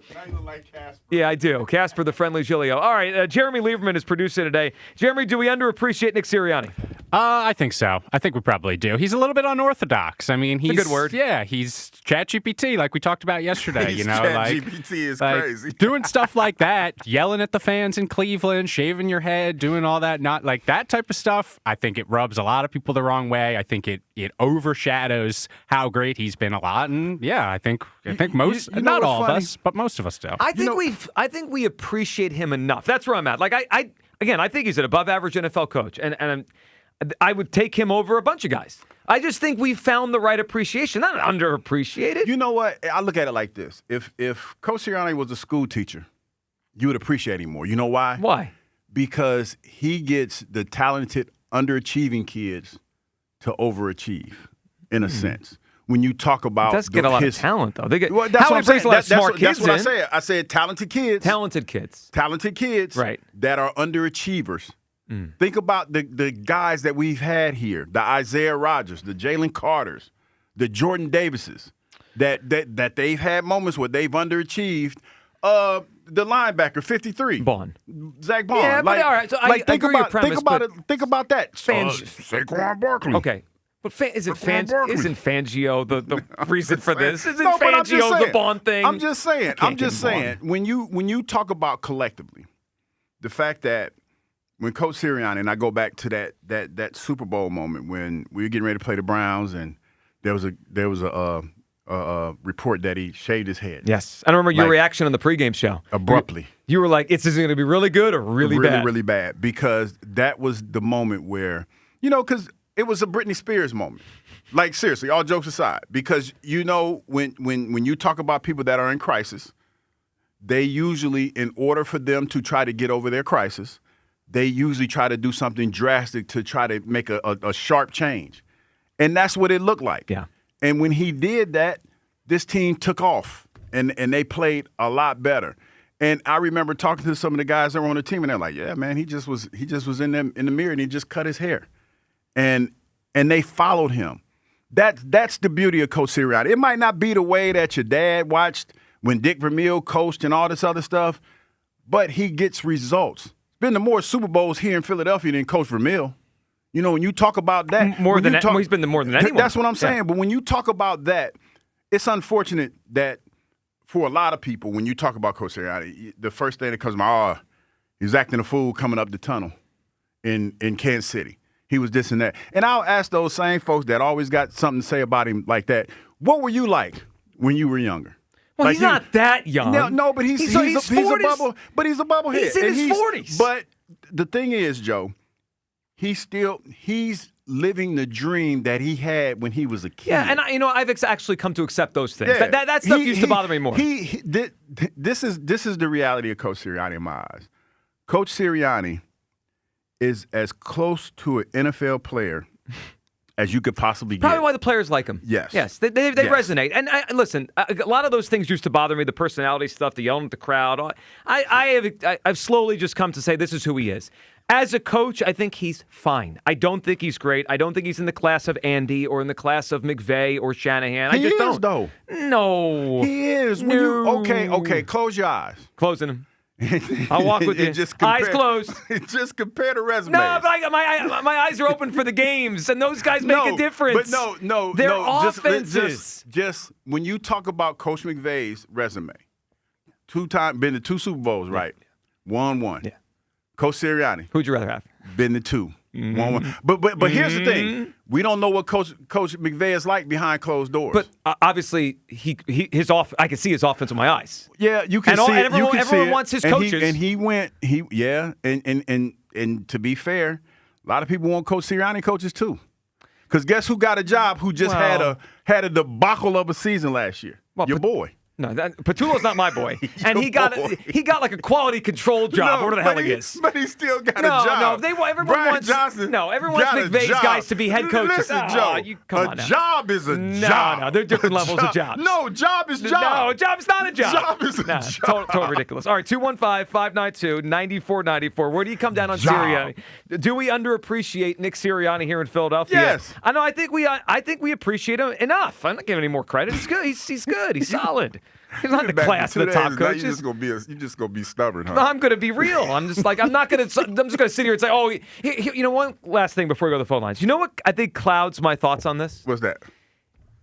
Yeah, I do. Casper the Friendly Giglio. All right. Jeremy Lieberman is producing today. Jeremy, do we underappreciate Nick Sirianni? I think so. I think we probably do. He's a little bit unorthodox. I mean, he's a good word. Yeah, he's ChatGPT, like we talked about yesterday. ChatGPT is crazy. Doing stuff like that, yelling at the fans in Cleveland, shaving your head, doing all that, not like that type of stuff. I think it rubs a lot of people the wrong way. I think it overshadows how great he's been a lot. And yeah, I think most, not all of us, but most of us do. I think we appreciate him enough. That's where I'm at. Like I think he's an above average NFL coach, and I would take him over a bunch of guys. I just think we found the right appreciation, not underappreciated. You know what? I look at it like this. If Coach Sirianni was a school teacher, you would appreciate him more. You know why? Why? Because he gets the talented, underachieving kids to overachieve, in a sense. When you talk about, it does get a lot of talent, though. That's what I'm saying. That's what I said. I said talented kids. Talented kids. Right. That are underachievers. Think about the guys that we've had here, the Isaiah Rodgers, the Jalen Carters, the Jordan Davises, that they've had moments where they've underachieved. The linebacker, 53. Zach Bond. Yeah, but all right. So I agree with your premise. Think about that. Saquon Barkley. Okay. But isn't Fangio the reason for this? Isn't Fangio the Bond thing? I'm just saying. When you talk about collectively, the fact that when Coach Sirianni, and I go back to that Super Bowl moment when we were getting ready to play the Browns, and there was a report that he shaved his head. Yes, I remember your reaction on the pregame show. Abruptly, you were like, "It's going to be really good or really bad." Really bad, because that was the moment where because it was a Britney Spears moment. Like, seriously, all jokes aside, because when you talk about people that are in crisis, they usually, in order for them to try to get over their crisis, they usually try to do something drastic to try to make a sharp change. And that's what it looked like. Yeah. And when he did that, this team took off, and they played a lot better. And I remember talking to some of the guys that were on the team, and they're like, "Yeah, man, he just was in the mirror, and he just cut his hair." And they followed him. That's the beauty of Coach Sirianni. It might not be the way that your dad watched when Dick Vermeil coached and all this other stuff, but he gets results. Been to more Super Bowls here in Philadelphia than Coach Vermeil. When you talk about that, he's been to more than anyone. That's what I'm saying. Yeah. But when you talk about that, it's unfortunate that for a lot of people, when you talk about Coach Sirianni, the first thing that comes to mind, he's acting a fool coming up the tunnel in Kansas City. He was this and that. And I'll ask those same folks that always got something to say about him like that, what were you like when you were younger? Well, he's not that young. No, but he's a bubble. But he's a bubblehead. He's in his 40s. But the thing is, Joe, he's living the dream that he had when he was a kid. Yeah, and I've actually come to accept those things. Yeah. That stuff used to bother me more. This is the reality of Coach Sirianni in my eyes. Coach Sirianni is as close to an NFL player as you could possibly get. Probably why the players like him. Yes. Yes, they resonate. And listen, a lot of those things used to bother me, the personality stuff, the yelling at the crowd. I've slowly just come to say this is who he is. As a coach, I think he's fine. I don't think he's great. I don't think he's in the class of Andy or in the class of McVay or Shanahan. He is, though. No. He is. Okay, close your eyes. Closing them. I'll walk with you. Eyes closed. Just compare the resumes. No, but my eyes are open for the games, and those guys make a difference. But no. They're offenses. Just when you talk about Coach McVay's resume, been to 2 Super Bowls, right? 1-1. Yeah. Coach Sirianni. Who'd you rather have? Been to 2. 1-1. But here's the thing. We don't know what Coach McVay is like behind closed doors. But obviously, I can see his offense with my eyes. Yeah, you can see it. Everyone wants his coaches. And to be fair, a lot of people want Coach Sirianni coaches too. Because guess who got a job who just had a debacle of a season last year? Your boy. No, Patullo's not my boy, and he got like a quality control job. Whatever the hell he is, but he still got a job. Everyone wants McVay's guys to be head coaches. Listen, Joe, job is a job. No, they're different levels of jobs. No, job is job. No, job's not a job. Job is a job. Total ridiculous. All right, 215-592-9494. Where do you come down on Sirianni? Do we underappreciate Nick Sirianni here in Philadelphia? Yes. I know. I think we appreciate him enough. I'm not giving any more credit. He's good. He's good. He's solid. He's not the class of the top coaches. You're just gonna be stubborn, huh? No, I'm gonna be real. I'm just like I'm just gonna sit here and say, oh, you know, one last thing before we go to the phone lines. You know what I think clouds my thoughts on this? What's that?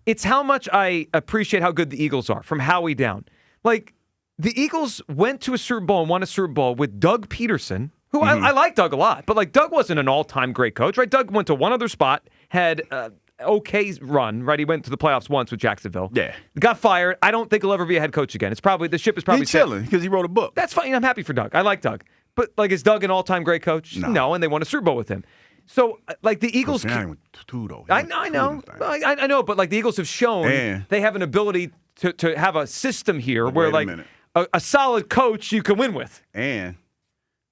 It's how much I appreciate how good the Eagles are from Howie down. Like the Eagles went to a Super Bowl and won a Super Bowl with Doug Peterson, who I like Doug a lot, but like Doug wasn't an all-time great coach, right? Doug went to one other spot, had okay run, right? He went to the playoffs once with Jacksonville. Yeah. Got fired. I don't think he'll ever be a head coach again. The ship is probably He's chilling because he wrote a book. That's fine. I'm happy for Doug. I like Doug. But like, is Doug an all-time great coach? No, and they won a Super Bowl with him. So, like the Eagles, I know, but like the Eagles have shown they have an ability to have a system here where like a solid coach you can win with. And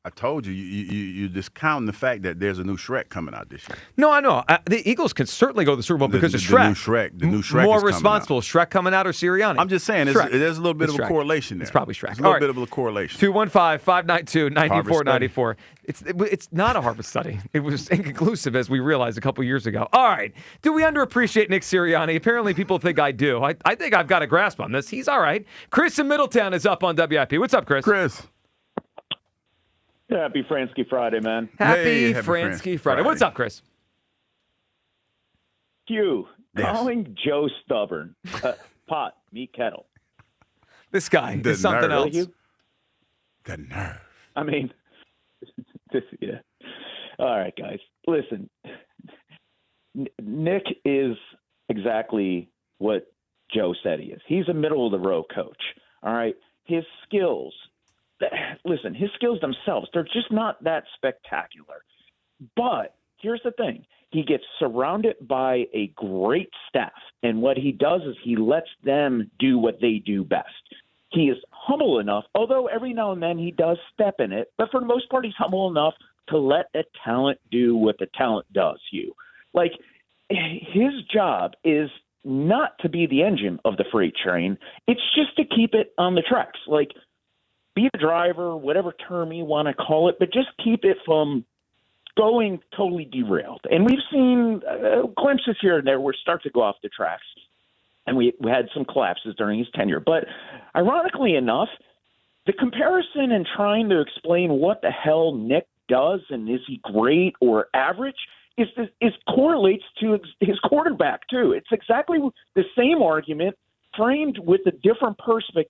I told you, you're discounting the fact that there's a new Shrek coming out this year. No, I know. The Eagles can certainly go to the Super Bowl because of Shrek. The new Shrek more is responsible. Shrek coming out or Sirianni? I'm just saying, there's a little bit of a correlation there. It's probably Shrek. There's a little bit of a correlation. 215-592-9494. It's not a Harvard study. It was inconclusive, as we realized a couple years ago. All right. Do we underappreciate Nick Sirianni? Apparently, people think I do. I think I've got a grasp on this. He's all right. Chris in Middletown is up on WIP. What's up, Chris? Chris. Happy Fransky Friday, man. Happy Fransky Friday. What's up, Chris? Q, calling Joe stubborn. Pot, meet kettle. This guy is something else. The nerve. I mean, yeah. All right, guys. Listen, Nick is exactly what Joe said he is. He's a middle-of-the-road coach, all right? His skills themselves, they're just not that spectacular. But here's the thing. He gets surrounded by a great staff, and what he does is he lets them do what they do best. He is humble enough, although every now and then he does step in it, but for the most part he's humble enough to let the talent do what the talent does, Hugh. Like, his job is not to be the engine of the freight train. It's just to keep it on the tracks. Like, be the driver, whatever term you want to call it, but just keep it from going totally derailed. And we've seen glimpses here and there where it starts to go off the tracks. And we had some collapses during his tenure. But ironically enough, the comparison and trying to explain what the hell Nick does and is he great or average is correlates to his quarterback, too. It's exactly the same argument framed with a different person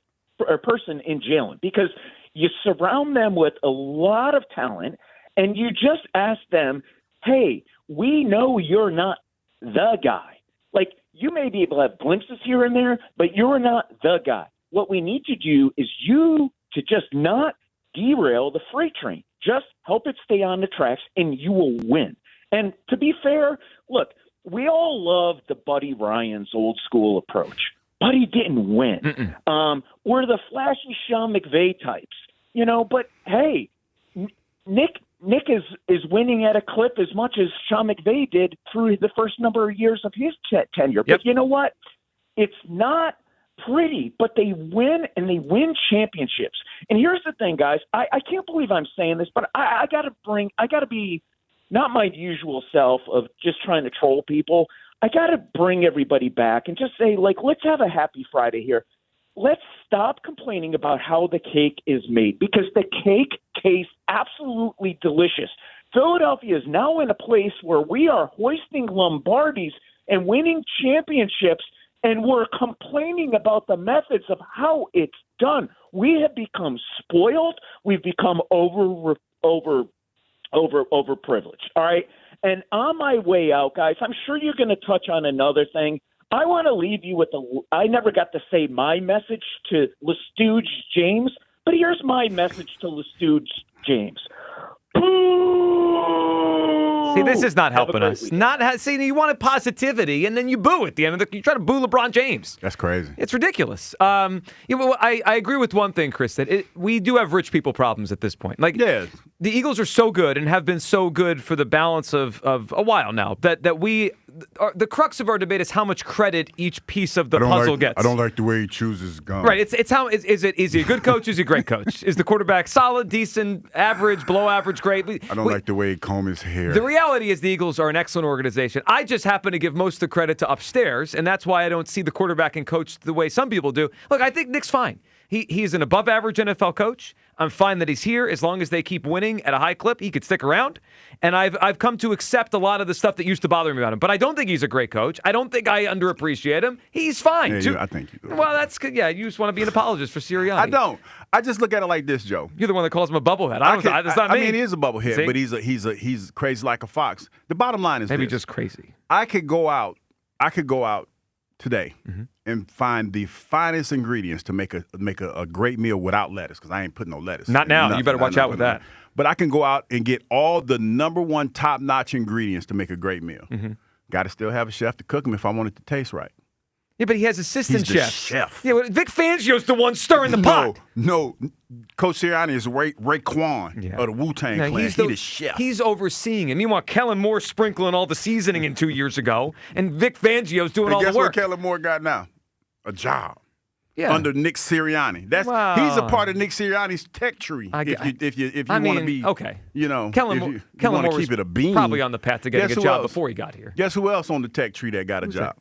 in Jalen, because you surround them with a lot of talent and you just ask them, hey, we know you're not the guy. Like, you may be able to have glimpses here and there, but you're not the guy. What we need to do is you to just not derail the freight train. Just help it stay on the tracks and you will win. And to be fair, look, we all love the Buddy Ryan's old school approach. Buddy didn't win. We're the flashy Sean McVay types, but hey, Nick is winning at a clip as much as Sean McVay did through the first number of years of his tenure. Yep. But you know what? It's not pretty, but they win, and they win championships. And here's the thing, guys. I can't believe I'm saying this, but I got to be not my usual self of just trying to troll people. I got to bring everybody back and just say, like, let's have a happy Friday here. Let's stop complaining about how the cake is made, because the cake tastes absolutely delicious. Philadelphia is now in a place where we are hoisting Lombardis and winning championships, and we're complaining about the methods of how it's done. We have become spoiled. We've become overprivileged. All right. And on my way out, guys, I'm sure you're going to touch on another thing. I want to leave you with I never got to say my message to Lestooge James, but here's my message to Lestooge James. See, this is not helping us. See, you wanted positivity, and then you boo at the end of you try to boo LeBron James. That's crazy. It's ridiculous. I agree with one thing, Chris, that we do have rich people problems at this point. Like, the Eagles are so good and have been so good for the balance of a while now that the crux of our debate is how much credit each piece of the puzzle gets. I don't like the way he chooses guns. Right. It's how is he a good coach? Is he a great coach? Is the quarterback solid, decent, average, below average, great? I don't like the way he combs his hair. The reality is the Eagles are an excellent organization. I just happen to give most of the credit to upstairs, and that's why I don't see the quarterback and coach the way some people do. Look, I think Nick's fine. He's an above-average NFL coach. I'm fine that he's here as long as they keep winning at a high clip. He could stick around, and I've come to accept a lot of the stuff that used to bother me about him. But I don't think he's a great coach. I don't think I underappreciate him. He's fine. Yeah, I think you do. Well, that's good. Yeah, you just want to be an apologist for Sirianni. I don't. I just look at it like this, Joe. You're the one that calls him a bubblehead. That's not me. I mean, he is a bubblehead, but he's crazy like a fox. The bottom line is maybe this. Just crazy. I could go out today and find the finest ingredients to make a great meal without lettuce, because I ain't putting no lettuce. Not now. You better watch out with that. But I can go out and get all the number one top-notch ingredients to make a great meal. Got to still have a chef to cook them if I want it to taste right. Yeah, but he has assistant He's the chefs. chef. Yeah, well, Vic Fangio's the one stirring the pot. No. Coach Sirianni is Raekwon of the Wu-Tang Clan. He's the chef. He's overseeing it. Meanwhile, Kellen Moore's sprinkling all the seasoning in 2 years ago, and Vic Fangio's doing all the work. Guess what Kellen Moore got now? A job. Yeah. Under Nick Sirianni. He's a part of Nick Sirianni's tech tree. If you want to be okay, Kellen Moore was keep it a bean. Probably on the path to getting a job before he got here. Guess who else on the tech tree that got a job?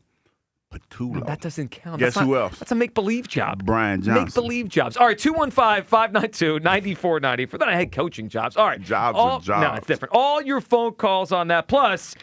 Patullo. That doesn't count. Guess who else? That's a make-believe job. Brian Johnson. Make-believe jobs. All right, 215-592-9490 for the head coaching jobs. All right. Jobs are jobs. No, it's different. All your phone calls on that. Plus,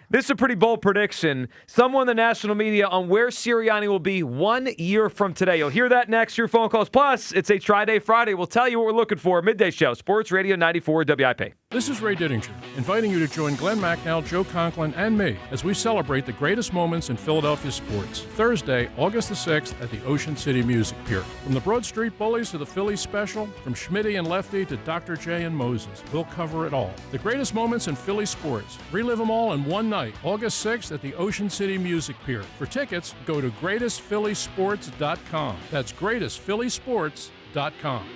this is a pretty bold prediction. Someone in the national media on where Sirianni will be 1 year from today. You'll hear that next. Your phone calls. Plus, it's a Tri-Day Friday. We'll tell you what we're looking for. Midday Show, Sports Radio 94 WIP. This is Ray Diddinger, inviting you to join Glenn Macnow, Joe Conklin, and me as we celebrate the greatest moments in Philadelphia sports. Thursday, August the 6th at the Ocean City Music Pier. From the Broad Street Bullies to the Phillies Special, from Schmitty and Lefty to Dr. J and Moses, we'll cover it all. The greatest moments in Philly sports. Relive them all in one night, August 6th at the Ocean City Music Pier. For tickets, go to greatestphillysports.com. That's greatestphillysports.com.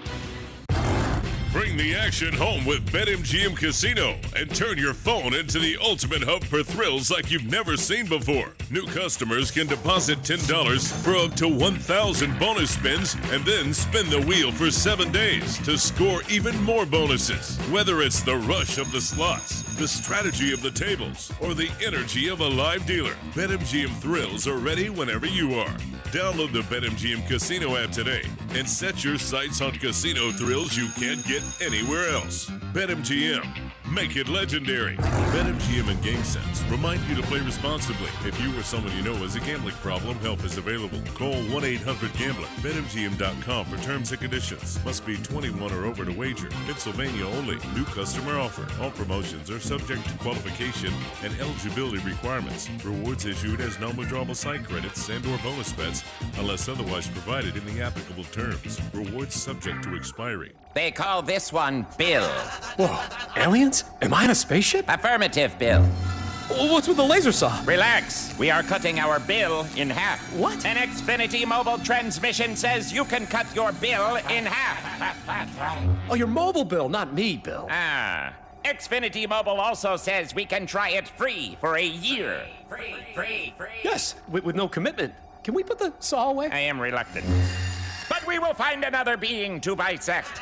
Bring the action home with BetMGM Casino and turn your phone into the ultimate hub for thrills like you've never seen before. New customers can deposit $10 for up to 1,000 bonus spins and then spin the wheel for 7 days to score even more bonuses. Whether it's the rush of the slots, the strategy of the tables, or the energy of a live dealer, BetMGM thrills are ready whenever you are. Download the BetMGM Casino app today and set your sights on casino thrills you can't get anywhere else. BetMGM. Make it legendary. BetMGM and GameSense remind you to play responsibly. If you or someone you know has a gambling problem, help is available. Call 1-800-GAMBLER. BetMGM.com for terms and conditions. Must be 21 or over to wager. Pennsylvania only. New customer offer. All promotions are subject to qualification and eligibility requirements. Rewards issued as non-withdrawable site credits and or bonus bets unless otherwise provided in the applicable terms. Rewards subject to expiry. They call this one Bill. Whoa, aliens? Am I in a spaceship? Affirmative, Bill. What's with the laser saw? Relax. We are cutting our bill in half. What? An Xfinity mobile transmission says you can cut your bill in half. Oh, your mobile bill, not me, Bill. Xfinity Mobile also says we can try it free for a year. Free. Yes, with no commitment. Can we put the saw away? I am reluctant. But we will find another being to bisect.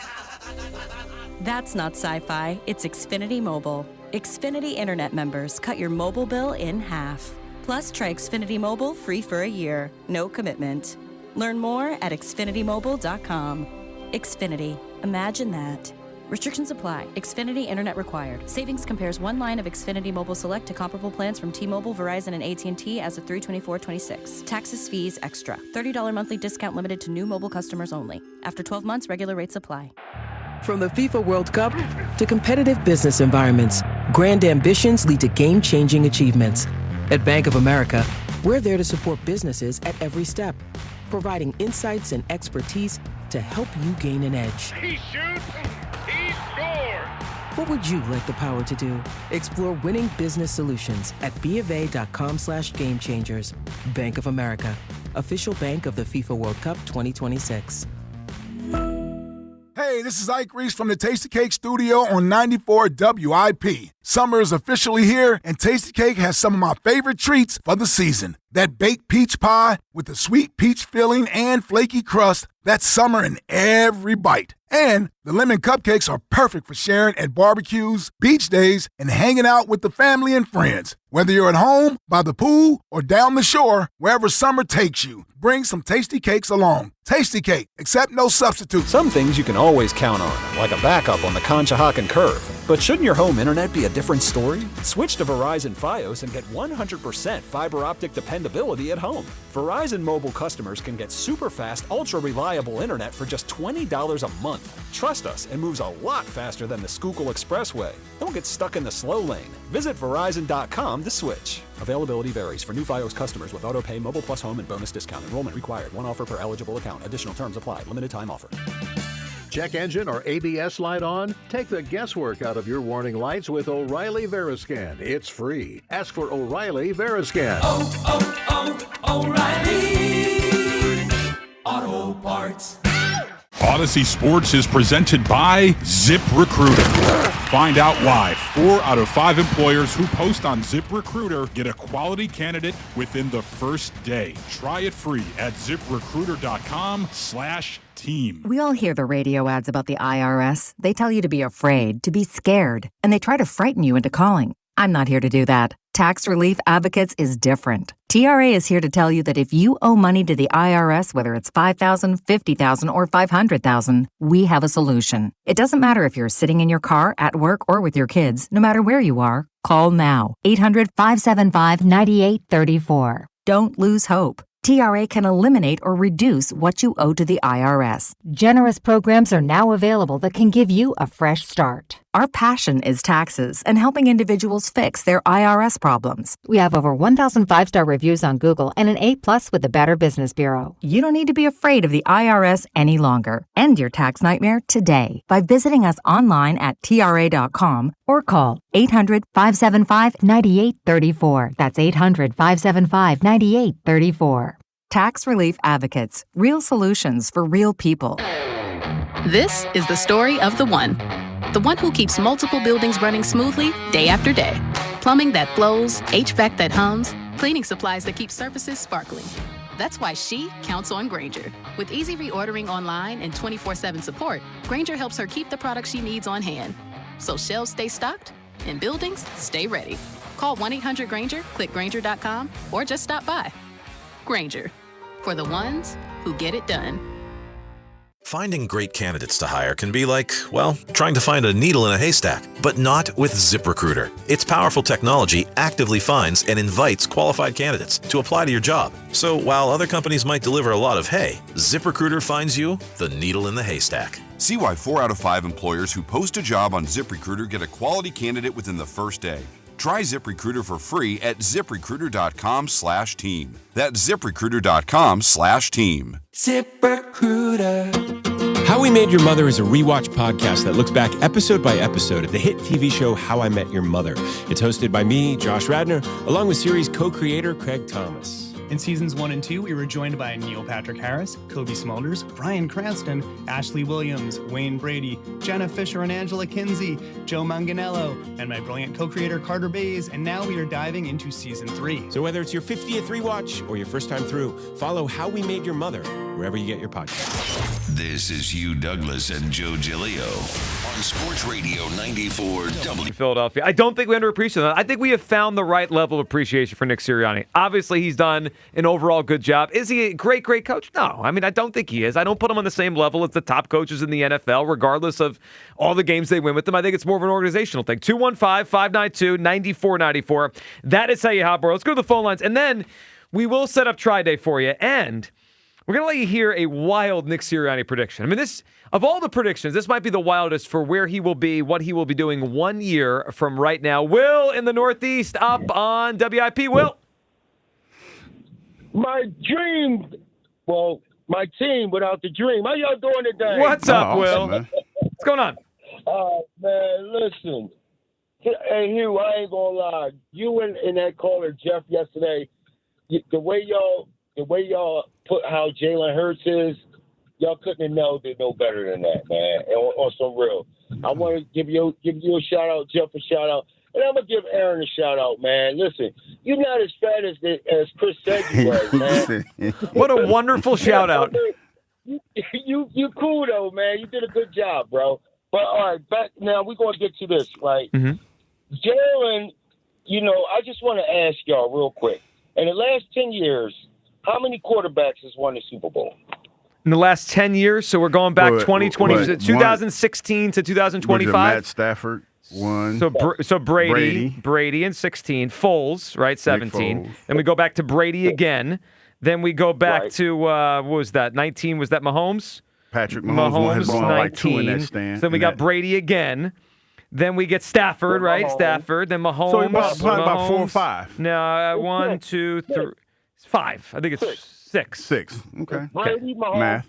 That's not sci-fi, it's Xfinity Mobile. Xfinity Internet members cut your mobile bill in half. Plus, try Xfinity Mobile free for a year. No commitment. Learn more at xfinitymobile.com. Xfinity. Imagine that. Restrictions apply. Xfinity Internet required. Savings compares one line of Xfinity Mobile Select to comparable plans from T-Mobile, Verizon, and AT&T as of 3/24/26. Taxes, fees, extra. $30 monthly discount limited to new mobile customers only. After 12 months, regular rates apply. From the FIFA World Cup to competitive business environments, grand ambitions lead to game-changing achievements. At Bank of America, we're there to support businesses at every step, providing insights and expertise to help you gain an edge. He shoots, he scores! What would you like the power to do? Explore winning business solutions at BofA.com/gamechangers. Bank of America, official bank of the FIFA World Cup 2026. Hey, this is Ike Reese from the Taste of Cake Studio on 94 WIP. Summer is officially here, and Tastykake has some of my favorite treats for the season. That baked peach pie with the sweet peach filling and flaky crust, that's summer in every bite. And the lemon cupcakes are perfect for sharing at barbecues, beach days, and hanging out with the family and friends. Whether you're at home, by the pool, or down the shore, wherever summer takes you, bring some Tastykakes along. Tastykake, accept no substitute. Some things you can always count on, like a backup on the Conshohocken Curve. But shouldn't your home internet be a different story? Switch to Verizon Fios and get 100% fiber optic dependability at home. Verizon mobile customers can get super fast, ultra reliable internet for just $20 a month. Trust us, it moves a lot faster than the Schuylkill Expressway. Don't get stuck in the slow lane. Visit Verizon.com to switch. Availability varies for new Fios customers with AutoPay, Mobile Plus Home, and bonus discount. Enrollment required. One offer per eligible account. Additional terms apply. Limited time offer. Check engine or ABS light on? Take the guesswork out of your warning lights with O'Reilly Veriscan. It's free. Ask for O'Reilly Veriscan. O'Reilly Auto Parts. Odyssey Sports is presented by ZipRecruiter. Find out why 4 out of 5 employers who post on ZipRecruiter get a quality candidate within the first day. Try it free at ZipRecruiter.com/team. We all hear the radio ads about the IRS. They tell you to be afraid, to be scared, and they try to frighten you into calling. I'm not here to do that. Tax Relief Advocates is different. TRA is here to tell you that if you owe money to the IRS, whether it's $5,000, $50,000, or $500,000, we have a solution. It doesn't matter if you're sitting in your car, at work, or with your kids. No matter where you are, call now. 800-575-9834. Don't lose hope. TRA can eliminate or reduce what you owe to the IRS. Generous programs are now available that can give you a fresh start. Our passion is taxes and helping individuals fix their IRS problems. We have over 1,000 5-star reviews on Google and an A+ with the Better Business Bureau. You don't need to be afraid of the IRS any longer. End your tax nightmare today by visiting us online at TRA.com or call 800-575-9834. That's 800-575-9834. Tax Relief Advocates. Real solutions for real people. This is the story of the one who keeps multiple buildings running smoothly day after day. Plumbing that flows, HVAC that hums, cleaning supplies that keep surfaces sparkling. That's why she counts on Grainger. With easy reordering online and 24/7 support, Grainger helps her keep the products she needs on hand. So shelves stay stocked and buildings stay ready. Call 1-800-GRAINGER, click Grainger.com, or just stop by. Grainger, for the ones who get it done. Finding great candidates to hire can be like, well, trying to find a needle in a haystack, but not with ZipRecruiter. Its powerful technology actively finds and invites qualified candidates to apply to your job. So while other companies might deliver a lot of hay, ZipRecruiter finds you the needle in the haystack. See why 4 out of 5 employers who post a job on ZipRecruiter get a quality candidate within the first day. Try ZipRecruiter for free at ZipRecruiter.com/team. That's ZipRecruiter.com/team. ZipRecruiter. How We Made Your Mother is a rewatch podcast that looks back episode by episode at the hit TV show How I Met Your Mother. It's hosted by me, Josh Radnor, along with series co-creator Craig Thomas. In seasons 1 and 2, we were joined by Neil Patrick Harris, Kobe Smulders, Bryan Cranston, Ashley Williams, Wayne Brady, Jenna Fisher and Angela Kinsey, Joe Manganiello, and my brilliant co-creator Carter Bays, and now we are diving into season 3. So whether it's your 50th rewatch or your first time through, follow How We Made Your Mother wherever you get your podcasts. This is Hugh Douglas and Joe Giglio on Sports Radio 94 W. Philadelphia. I don't think we underappreciate that. I think we have found the right level of appreciation for Nick Sirianni. Obviously, he's done an overall good job. Is he a great coach? No. I mean, I don't think he is. I don't put him on the same level as the top coaches in the NFL, regardless of all the games they win with them. I think it's more of an organizational thing. 215-592-9494. That is how you hop aboard. Let's go to the phone lines, and then we will set up Tri-Day for you, and we're going to let you hear a wild Nick Sirianni prediction. I mean, this, of all the predictions, this might be the wildest for where he will be, what he will be doing 1 year from right now. Will in the Northeast up on WIP. Will. My dream, well, my team without the dream. How y'all doing today? What's up, Will? What's going on? Man, listen. Hey, Hugh, I ain't going to lie. You and that caller, Jeff, yesterday, the way y'all put how Jalen Hurts is, y'all couldn't have known no better than that, man. On some real, I want to give you a shout out, Jeff, a shout out. And I'm going to give Aaron a shout-out, man. Listen, you're not as fat as Chris said you was, man. What a wonderful shout-out. You cool, though, man. You did a good job, bro. But, all right, back now, we're going to get to this, right? Jalen, I just want to ask y'all real quick. In the last 10 years, how many quarterbacks has won the Super Bowl? In the last 10 years, so we're going back 2016 to 2025. Matt Stafford won. So Brady in 16, Foles, right, 17. Then we go back to Brady again. Then we go back to what was that? 19 was that Mahomes? Patrick Mahomes 19. Like 2 in that stand. So then we got Brady again. Then we get Stafford, right? Mahomes. Stafford. Then Mahomes. So probably about 4 or 5. No, 1, 2, 3, 5. I think it's 6. 6. Okay. Brady, Mahomes, Math.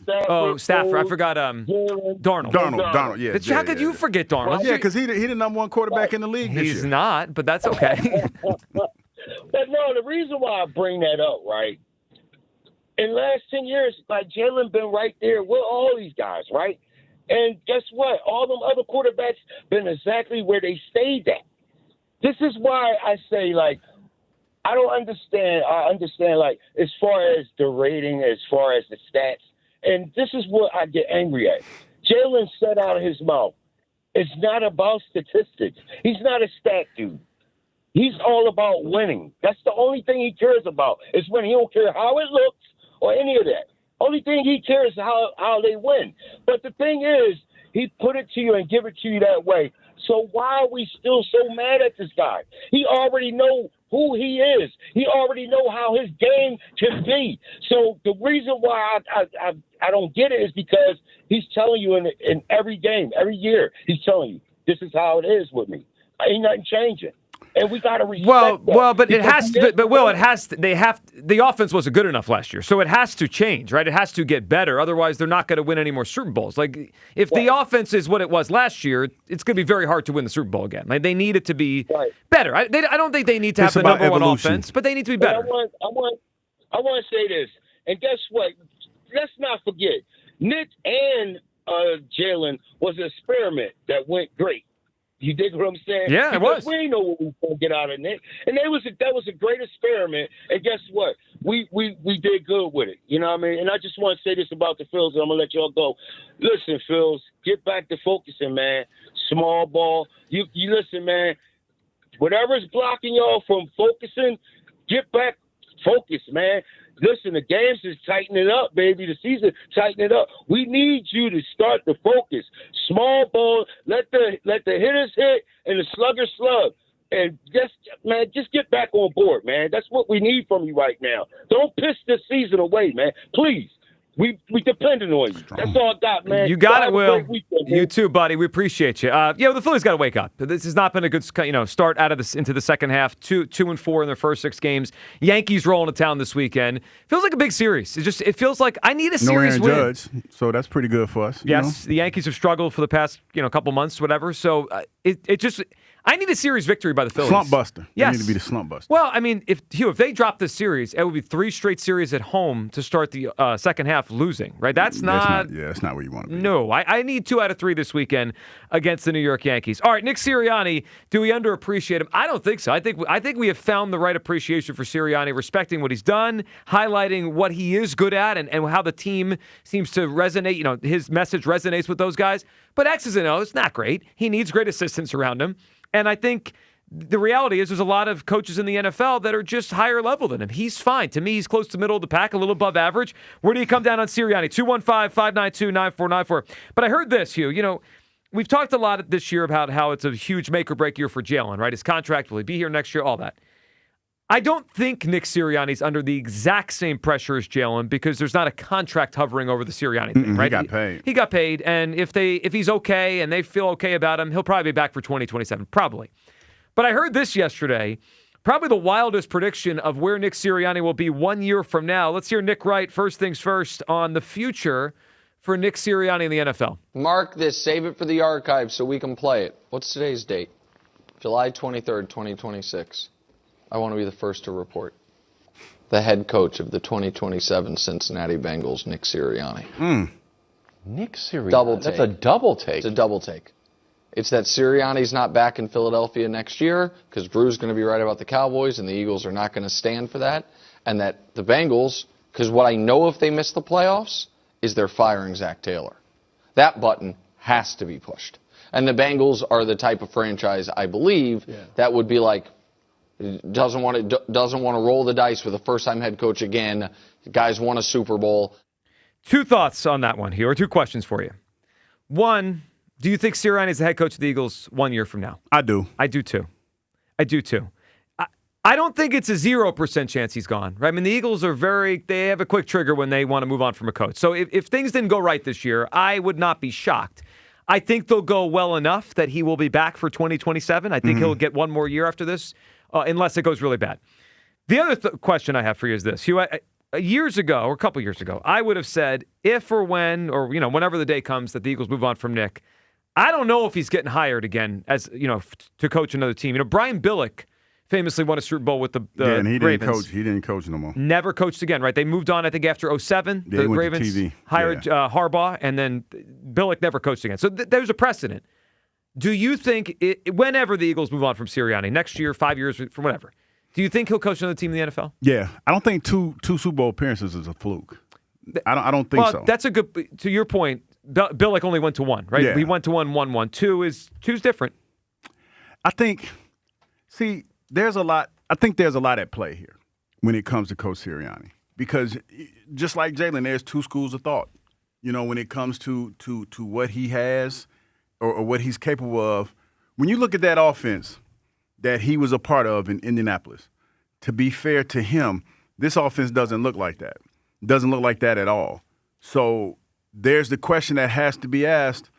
Stafford. I forgot Darnold. Darnold. Yeah. How could you forget Darnold? Yeah, because he the number 1 quarterback in the league this year. He's not, but that's okay. But no, the reason why I bring that up, right? In the last 10 years, like Jalen been right there with all these guys, right? And guess what? All them other quarterbacks been exactly where they stayed at. This is why I say, like, I don't understand. I understand, like, as far as the rating, as far as the stats, and this is what I get angry at. Jalen said out of his mouth, it's not about statistics. He's not a stat dude. He's all about winning. That's the only thing he cares about is when he don't care how it looks or any of that. Only thing he cares is how they win. But the thing is, he put it to you and give it to you that way. So why are we still so mad at this guy? He already know who he is. He already know how his game can be. So the reason why I don't get it is because he's telling you in every game, every year, he's telling you, this is how it is with me. Ain't nothing changing. And we got to respect that. Well, but it has to. But Will, it has to. The offense wasn't good enough last year, so it has to change, right? It has to get better. Otherwise, they're not going to win any more Super Bowls. Like if the offense is what it was last year, it's going to be very hard to win the Super Bowl again. Like they need it to be better. I don't think they need to have the number one offense, but they need to be better. I want to say this, and guess what? Let's not forget, Nick and Jalen was an experiment that went great. You dig what I'm saying? Yeah, it was. We didn't know what we were going to get out of Nick. And that was a great experiment. And guess what? We did good with it. You know what I mean? And I just want to say this about the Phils, and I'm going to let y'all go. Listen, Phils, get back to focusing, man. Small ball. You listen, man. Whatever's blocking y'all from focusing, get back focused, man. Listen, the games is tightening up, baby. The season tightening up. We need you to start to focus. Small ball, let the hitters hit and the sluggers slug. And just get back on board, man. That's what we need from you right now. Don't piss this season away, man. Please. We depending on you. That's all I got, man. You got it, Will. You too, buddy. We appreciate you. The Phillies got to wake up. This has not been a good, start out of this into the second half. 2-4 in their first 6 games. Yankees rolling to town this weekend. Feels like a big series. It feels like I need a series win. No Aaron Judge, so that's pretty good for us. Yes, the Yankees have struggled for the past couple months, whatever. So I need a series victory by the Phillies. Slump buster. Yes. They need to be the slump buster. Well, I mean, if they drop this series, it would be 3 straight series at home to start the second half losing, right? That's not where you want to be. No, I need 2 out of 3 this weekend against the New York Yankees. All right, Nick Sirianni, do we underappreciate him? I don't think so. I think we have found the right appreciation for Sirianni, respecting what he's done, highlighting what he is good at, and how the team seems to resonate. His message resonates with those guys. But X's and O's, not great. He needs great assistants around him. And I think the reality is there's a lot of coaches in the NFL that are just higher level than him. He's fine. To me, he's close to middle of the pack, a little above average. Where do you come down on Sirianni? 215-592-9494. But I heard this, Hugh. We've talked a lot this year about how it's a huge make-or-break year for Jalen, right? His contract, will he be here next year? All that. I don't think Nick Sirianni's under the exact same pressure as Jalen because there's not a contract hovering over the Sirianni thing, right? He got paid. He got paid, and if he's okay and they feel okay about him, he'll probably be back for 2027, probably. But I heard this yesterday, probably the wildest prediction of where Nick Sirianni will be 1 year from now. Let's hear Nick Wright, first things first, on the future for Nick Sirianni in the NFL. Mark this, save it for the archive so we can play it. What's today's date? July 23rd, 2026. I want to be the first to report. The head coach of the 2027 Cincinnati Bengals, Nick Sirianni. Mm. Nick Sirianni? Double take. That's a double take. It's a double take. It's that Sirianni's not back in Philadelphia next year because Drew's going to be right about the Cowboys and the Eagles are not going to stand for that. And that the Bengals, because what I know if they miss the playoffs is they're firing Zach Taylor. That button has to be pushed. And the Bengals are the type of franchise, I believe, that would be like, doesn't want to roll the dice with a first-time head coach again. The guys won a Super Bowl. Two thoughts on that one here, or two questions for you. One, do you think Sirianni is the head coach of the Eagles 1 year from now? I do. I do too. I don't think it's a 0% chance he's gone. Right? I mean, the Eagles are they have a quick trigger when they want to move on from a coach. So if things didn't go right this year, I would not be shocked. I think they'll go well enough that he will be back for 2027. I think he'll get one more year after this, unless it goes really bad. The other question I have for you is this. Hugh, years ago, or a couple years ago, I would have said if or when, or whenever the day comes that the Eagles move on from Nick, I don't know if he's getting hired again as to coach another team. Brian Billick famously won a Super Bowl with the and he Ravens. He didn't coach no more. Never coached again, right? They moved on, I think, after 2007. Yeah, the went Ravens to TV. hired Harbaugh, and then Billick never coached again. So there's a precedent. Do you think, whenever the Eagles move on from Sirianni, next year, 5 years, from whatever, do you think he'll coach another team in the NFL? Yeah. I don't think two Super Bowl appearances is a fluke. I don't think so. Well, that's a good, to your point, Billick only went to one, right? Yeah. He went to one. Two's different. I think, there's a lot at play here when it comes to Coach Sirianni. Because just like Jalen, there's two schools of thought. When it comes to what he has or what he's capable of. When you look at that offense that he was a part of in Indianapolis, to be fair to him, this offense doesn't look like that. Doesn't look like that at all. So there's the question that has to be asked,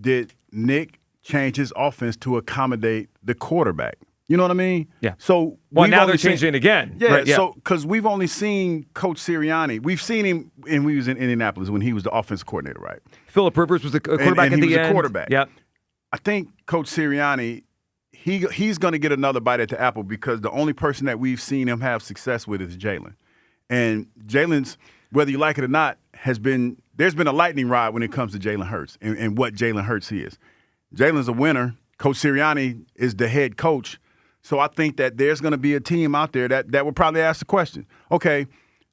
did Nick change his offense to accommodate the quarterback? You know what I mean? Yeah. So now they're changing it again. Yeah, right, so because we've only seen Coach Sirianni. We've seen him when he was in Indianapolis when he was the offensive coordinator, right? Phillip Rivers was the quarterback and at he the was end. a quarterback. Yep. I think Coach Sirianni, he's going to get another bite at the apple because the only person that we've seen him have success with is Jalen. And Jalen's, whether you like it or not, there's been a lightning rod when it comes to Jalen Hurts and what Jalen Hurts is. Jalen's a winner. Coach Sirianni is the head coach. So I think that there's going to be a team out there that will probably ask the question, okay,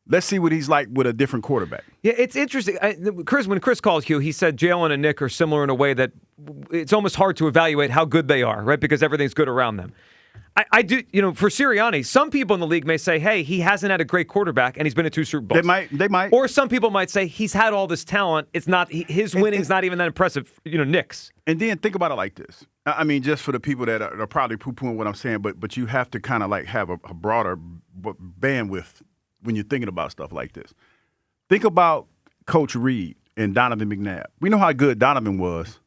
let's see what he's like with a different quarterback. Yeah, it's interesting. When Chris called Hugh, he said Jalen and Nick are similar in a way that it's almost hard to evaluate how good they are, right? Because everything's good around them. I do, for Sirianni, some people in the league may say, hey, he hasn't had a great quarterback and he's been to 2 Super Bowls. They might. Or some people might say he's had all this talent. It's not, his winning's not even that impressive, Nick's. And then think about it like this. I mean, just for the people that are probably poo-pooing what I'm saying, but you have to kind of like have a broader bandwidth when you're thinking about stuff like this. Think about Coach Reed and Donovan McNabb. We know how good Donovan was,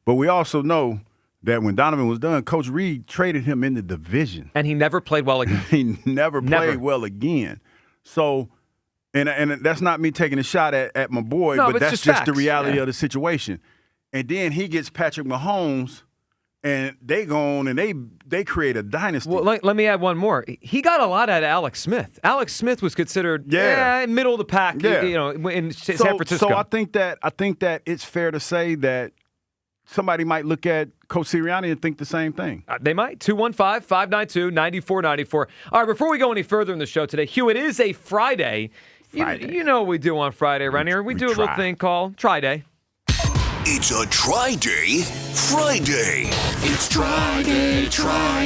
but we also know that when Donovan was done, Coach Reed traded him in the division. And he never played well again. He never played well again. So, and that's not me taking a shot at my boy, but that's just the reality of the situation. And then he gets Patrick Mahomes, and they go on and they create a dynasty. Well, let me add one more. He got a lot out of Alex Smith. Alex Smith was considered middle of the pack, in San Francisco. So I think that it's fair to say that somebody might look at Coach Sirianni and think the same thing. They might. 215-592-9494. All right, before we go any further in the show today, Hugh, it is a Friday. You know what we do on Friday around here. We do a little thing called Try Day. It's a Try-Day Friday. It's Try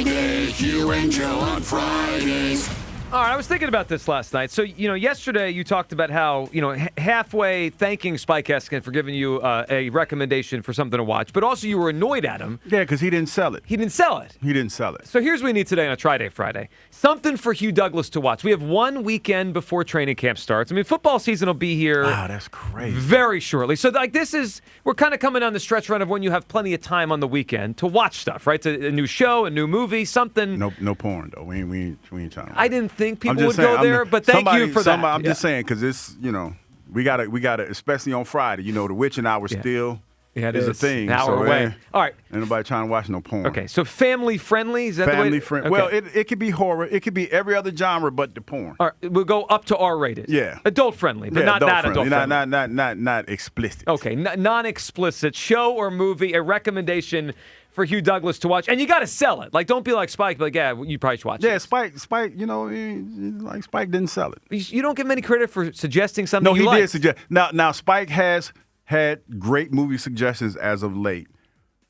Day, Hugh and Joe on Fridays. All right, I was thinking about this last night. So, yesterday you talked about how, halfway thanking Spike Eskin for giving you a recommendation for something to watch, but also you were annoyed at him. Yeah, because he didn't sell it. He didn't sell it. So here's what we need today on a Try-Day Friday. Something for Hugh Douglas to watch. We have one weekend before training camp starts. I mean, football season will be here. Wow, that's crazy. Very shortly. So, we're kind of coming on the stretch run of when you have plenty of time on the weekend to watch stuff, right? A new show, a new movie, something. No porn, though. We ain't trying to watch. I didn't think people would go there, but thank you for that. I'm just saying, because it's, we got to, especially on Friday, the witching hour still is a thing. An hour away. All right. Ain't nobody trying to watch no porn. Okay, so family friendly, is that the way? Family friendly. Okay. Well, it could be horror. It could be every other genre but the porn. All right, we'll go up to R-rated. Yeah. Adult friendly, but not that adult friendly. Not explicit. Okay, non-explicit show or movie, a recommendation for Hugh Douglas to watch, and you got to sell it. Like, don't be like Spike, like, yeah, you probably should watch it. Yeah, Spike, like Spike didn't sell it. You don't get many credit for suggesting something. No, he you did liked. suggest. Now Spike has had great movie suggestions as of late,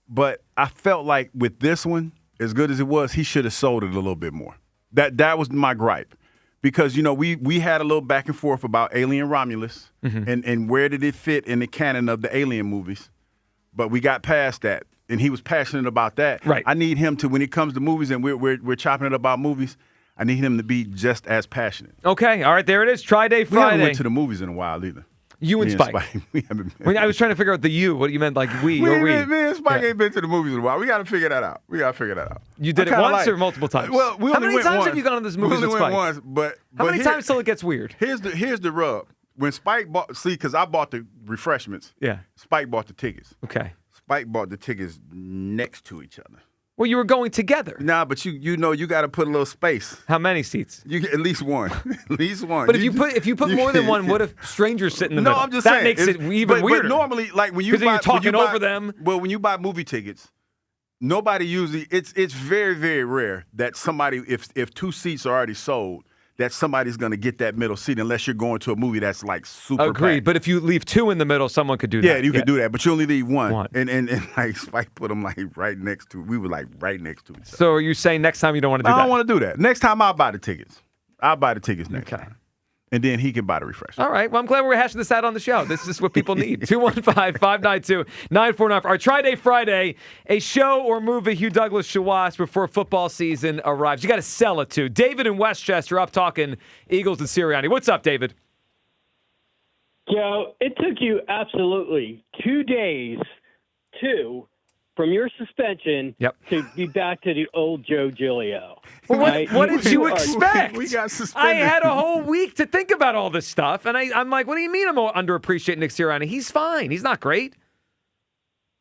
but I felt like with this one, as good as it was, he should have sold it a little bit more. That was my gripe. Because, we had a little back and forth about Alien Romulus and where did it fit in the canon of the Alien movies. But we got past that, and he was passionate about that. Right. I need him to, when it comes to movies and we're chopping it about movies, I need him to be just as passionate. Okay, all right, there it is. Tri-Day Friday. We haven't went to the movies in a while either. You and Spike. We haven't been. When I was trying to figure out the you, what you meant, like we or we. Me and Spike ain't been to the movies in a while. We got to figure that out. You did it once or multiple times? Well, how many times have you gone to this movie with Spike? We only went once, but how many times till it gets weird? Here's the rub. When Spike bought, because I bought the refreshments. Yeah. Spike bought the tickets. Okay. Spike bought the tickets next to each other. Well, you were going together. Nah, but you got to put a little space. How many seats? You get at least one. At least one. But if you put more than one, what if strangers sit in the middle? No, I'm just that saying. makes it even weirder. But normally, like when you buy, you're talking over them. Well, when you buy movie tickets, nobody usually. It's very, very rare that somebody, if two seats are already sold, that somebody's going to get that middle seat unless you're going to a movie that's like super Agreed. packed. But if you leave two in the middle, someone could do that. Yeah, you could do that, but you only leave one. And like Spike put them like right next to. We were like right next to each other. So are you saying next time you don't want to do that? I don't want to do that. Next time I'll buy the tickets. I'll buy the tickets next time. And then he can buy the refreshment. All right. Well, I'm glad we're hashing this out on the show. This is what people need. 215-592-9494. Our Tri-Day Friday, a show or movie Hugh Douglas should watch before football season arrives. You got to sell it to. David in Westchester up talking Eagles and Sirianni. What's up, David? Joe, it took you absolutely 2 days from your suspension to be back to the old Joe Giglio. Well, what did you expect? We got suspended. I had a whole week to think about all this stuff, and I'm like, what do you mean I'm underappreciating Nick Sirianni? He's fine. He's not great.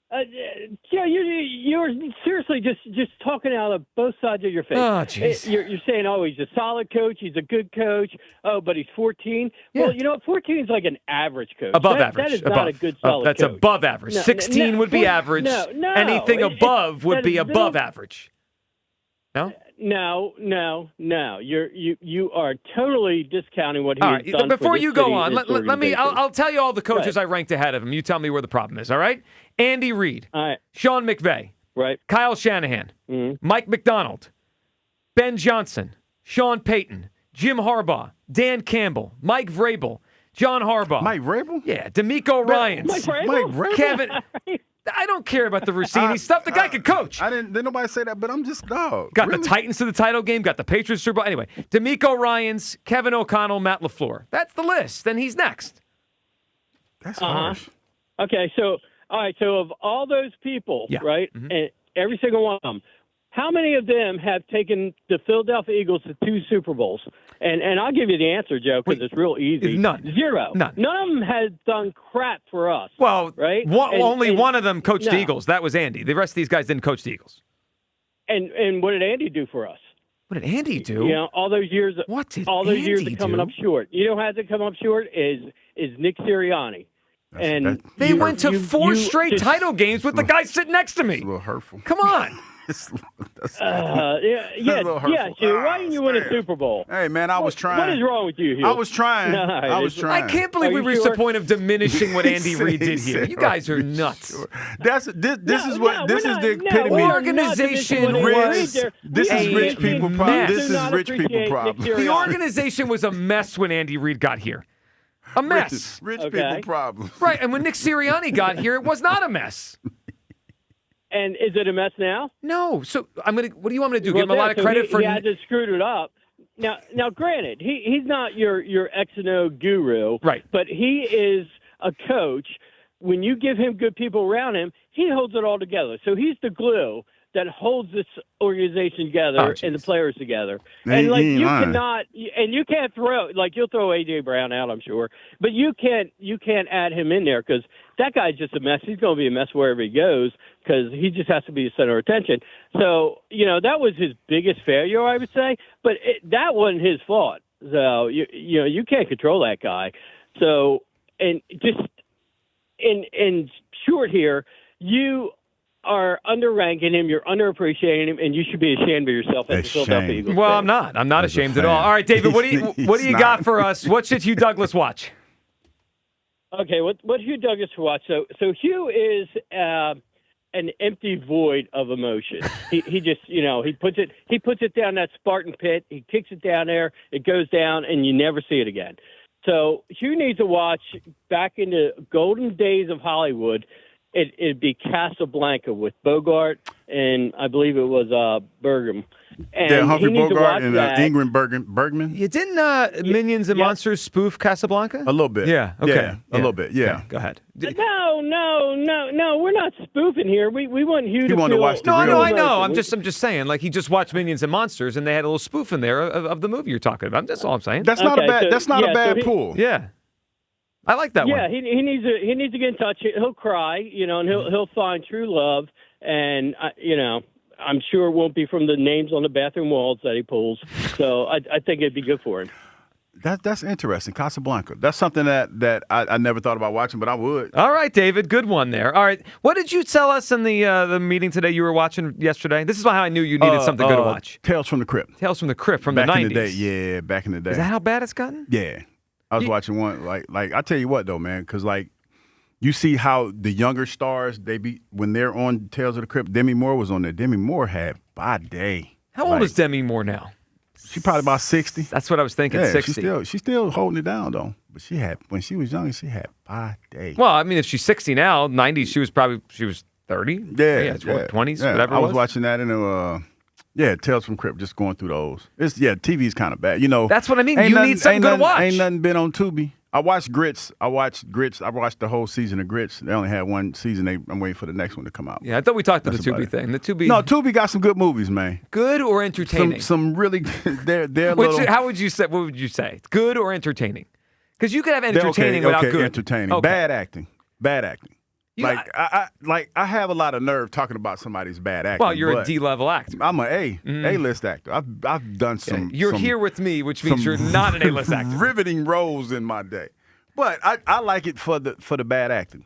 Joe, you're seriously just talking out of both sides of your face. Oh, jeez. You're saying, he's a solid coach, he's a good coach. Oh, but he's 14. Yeah. Well, 14 is like an average coach. Above average. That is not a good solid That's coach. above average. 16 would be average. No. Anything above would be above average. No? No. You are totally discounting what he All has right. done. Before for you this go city on, and this let me. organization. I'll tell you all the coaches Right. I ranked ahead of him. You tell me where the problem is. All right. Andy Reid. All right. Sean McVay. Right. Kyle Shanahan. Mm-hmm. Mike McDonald. Ben Johnson. Sean Payton. Jim Harbaugh. Dan Campbell. Mike Vrabel. John Harbaugh. Mike Vrabel? Yeah. D'Amico Ryans. Mike Vrabel? Mike Vrabel? Kevin. I don't care about the Rossini stuff. The guy could coach. Didn't nobody say that, but I'm just Got really? the Titans to the title game. Got the Patriots Super Bowl. Anyway, D'Amico Ryans, Kevin O'Connell, Matt LaFleur. That's the list. Then he's next. That's harsh. Okay, so of all those people, right, and every single one of them, how many of them have taken the Philadelphia Eagles to 2 Super Bowls? And I'll give you the answer, Joe, because it's real easy. None. 0. None. None of them has done crap for us. Well, right? Only one of them coached no. the Eagles. That was Andy. The rest of these guys didn't coach the Eagles. And what did Andy do for us? What did Andy do? All those years. What did all those years Andy of coming do? up short. You know who hasn't come up short is Nick Sirianni. They went to 4 straight title games with the guy sitting next to me. A little hurtful. Come on. Yeah. Hugh, why didn't you win a Super Bowl? Hey, man, I was trying. What is wrong with you, Hugh? I was trying. I was trying. I can't believe we reached the point of diminishing what Andy Reid did here. You guys are nuts. This is the epitome. Organization was This is rich people problem. This is rich people problem. The organization was a mess when Andy Reid got here. A mess. Rich people problem. Right, and when Nick Sirianni got here, it was not a mess. And is it a mess now? No. So what do you want me to do? Well, Give him a lot of credit for he hasn't screwed it up. Now, granted, he's not your X and O guru, right? But he is a coach. When you give him good people around him, he holds it all together. So he's the glue that holds this organization together and the players together. And you cannot, and you can't throw you'll throw AJ Brown out, I'm sure, but you can't add him in there because that guy's just a mess. He's going to be a mess wherever he goes because he just has to be the center of attention. So that was his biggest failure, I would say, but that wasn't his fault. So you can't control that guy. So and just in short here, are underranking him. You're underappreciating him, and you should be ashamed of yourself as a Philadelphia Eagles Well, fan. I'm not. I'm not ashamed at all. All right, David, what do you got for us? What should Hugh Douglas watch? Okay, what Hugh Douglas should watch? So Hugh is an empty void of emotion. He just he puts it down that Spartan pit. He kicks it down there. It goes down, and you never see it again. So Hugh needs to watch back in the golden days of Hollywood. It'd be Casablanca with Bogart and I believe it was Bergman. And Humphrey he needs Bogart to and watch that. Ingrid Bergman. You didn't Minions and Monsters spoof Casablanca? A little bit. Yeah. Okay. Yeah, a little bit. Yeah. Okay, go ahead. No, we're not spoofing here. We want Hugh to wanted to feel watch the No, real I know. emotion. I'm just saying. Like he just watched Minions and Monsters, and they had a little spoof in there of the movie you're talking about. That's all I'm saying. That's not a bad. That's not a bad pull. Yeah, I like that one. Yeah, he needs to get in touch. He'll cry, and he'll find true love, and I'm sure it won't be from the names on the bathroom walls that he pulls. So I think it'd be good for him. That's interesting. Casablanca. That's something that I never thought about watching, but I would. All right, David. Good one there. All right. What did you tell us in the meeting today you were watching yesterday? This is how I knew you needed something good to watch. Tales from the Crypt. Tales from the Crypt from back the 90s. in the day. Yeah, back in the day. Is that how bad it's gotten? Yeah. I was watching one, like I tell you what, though, man, because, you see how the younger stars, when they're on Tales of the Crypt, Demi Moore was on there. Demi Moore had by day. How old is Demi Moore now? She probably about 60. That's what I was thinking, Yeah, 60. She's still holding it down, though. But when she was young, she had by day. Well, I mean, if she's 60 now, 90s, she was 30. Yeah. 20s, yeah. whatever I it was watching that in Tales from the Crypt, just going through those. TV's kind of bad. That's what I mean. You need something good to watch. Ain't nothing been on Tubi. I watched Grits. I watched the whole season of Grits. They only had one season. I'm waiting for the next one to come out. Yeah, I thought we talked about the That's Tubi thing. The Tubi. No, Tubi got some good movies, man. Good or entertaining? Some really. They're little. How would you say? What would you say? Good or entertaining? Because you could have entertaining without good. Entertaining. Okay. Bad acting. I have a lot of nerve talking about somebody's bad acting. Well, you're a D-level actor. I'm an A-list actor. I've done some. You're here with me, which means you're not an A-list actor. Riveting roles in my day, but I like it for the bad acting,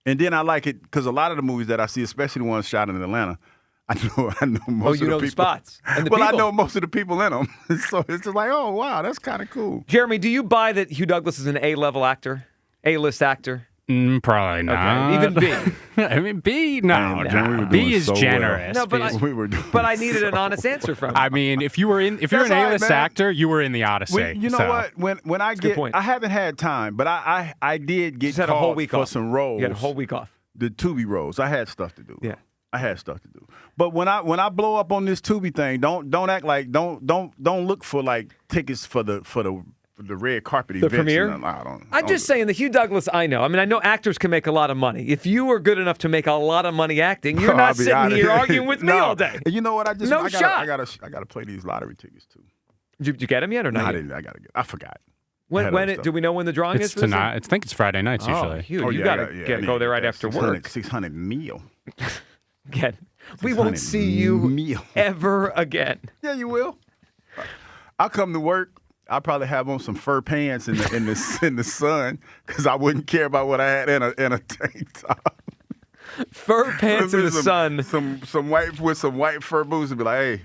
and then I like it because a lot of the movies that I see, especially the ones shot in Atlanta, I know most of the people. Spots. And the people. I know most of the people in them, so it's just like, oh wow, that's kind of cool. Jeremy, do you buy that Hugh Douglas is an A-level actor, A-list actor? Probably not. Okay. Even B. I mean, B, no. B is generous. No, but I needed an honest answer from him. I mean, if you're an A-list actor, you were in the Odyssey. You know what? When I haven't had time, but I did get called a whole week for off. some roles. You had a whole week off. The Tubi roles. I had stuff to do. Yeah. I had stuff to do. But when I blow up on this Tubi thing, don't act like don't look for like tickets for the red carpet The events. premiere? I'm just saying the Hugh Douglas I know. I mean, I know actors can make a lot of money. If you were good enough to make a lot of money acting, you're not sitting here arguing with me all day. You know what? I gotta play these lottery tickets too. Did you get them yet or not? No, I didn't. I forgot. Do we know when the drawing is? It's tonight. I think it's Friday nights usually. Hugh, you gotta go there right after work. 600 meal. Again, we won't see you ever again. Yeah, you will. I'll come to work. I'll probably have on some fur pants in the sun because I wouldn't care about what I had in a tank top. Fur pants in the sun. Some white fur boots and be like,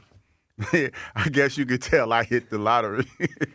hey, I guess you could tell I hit the lottery.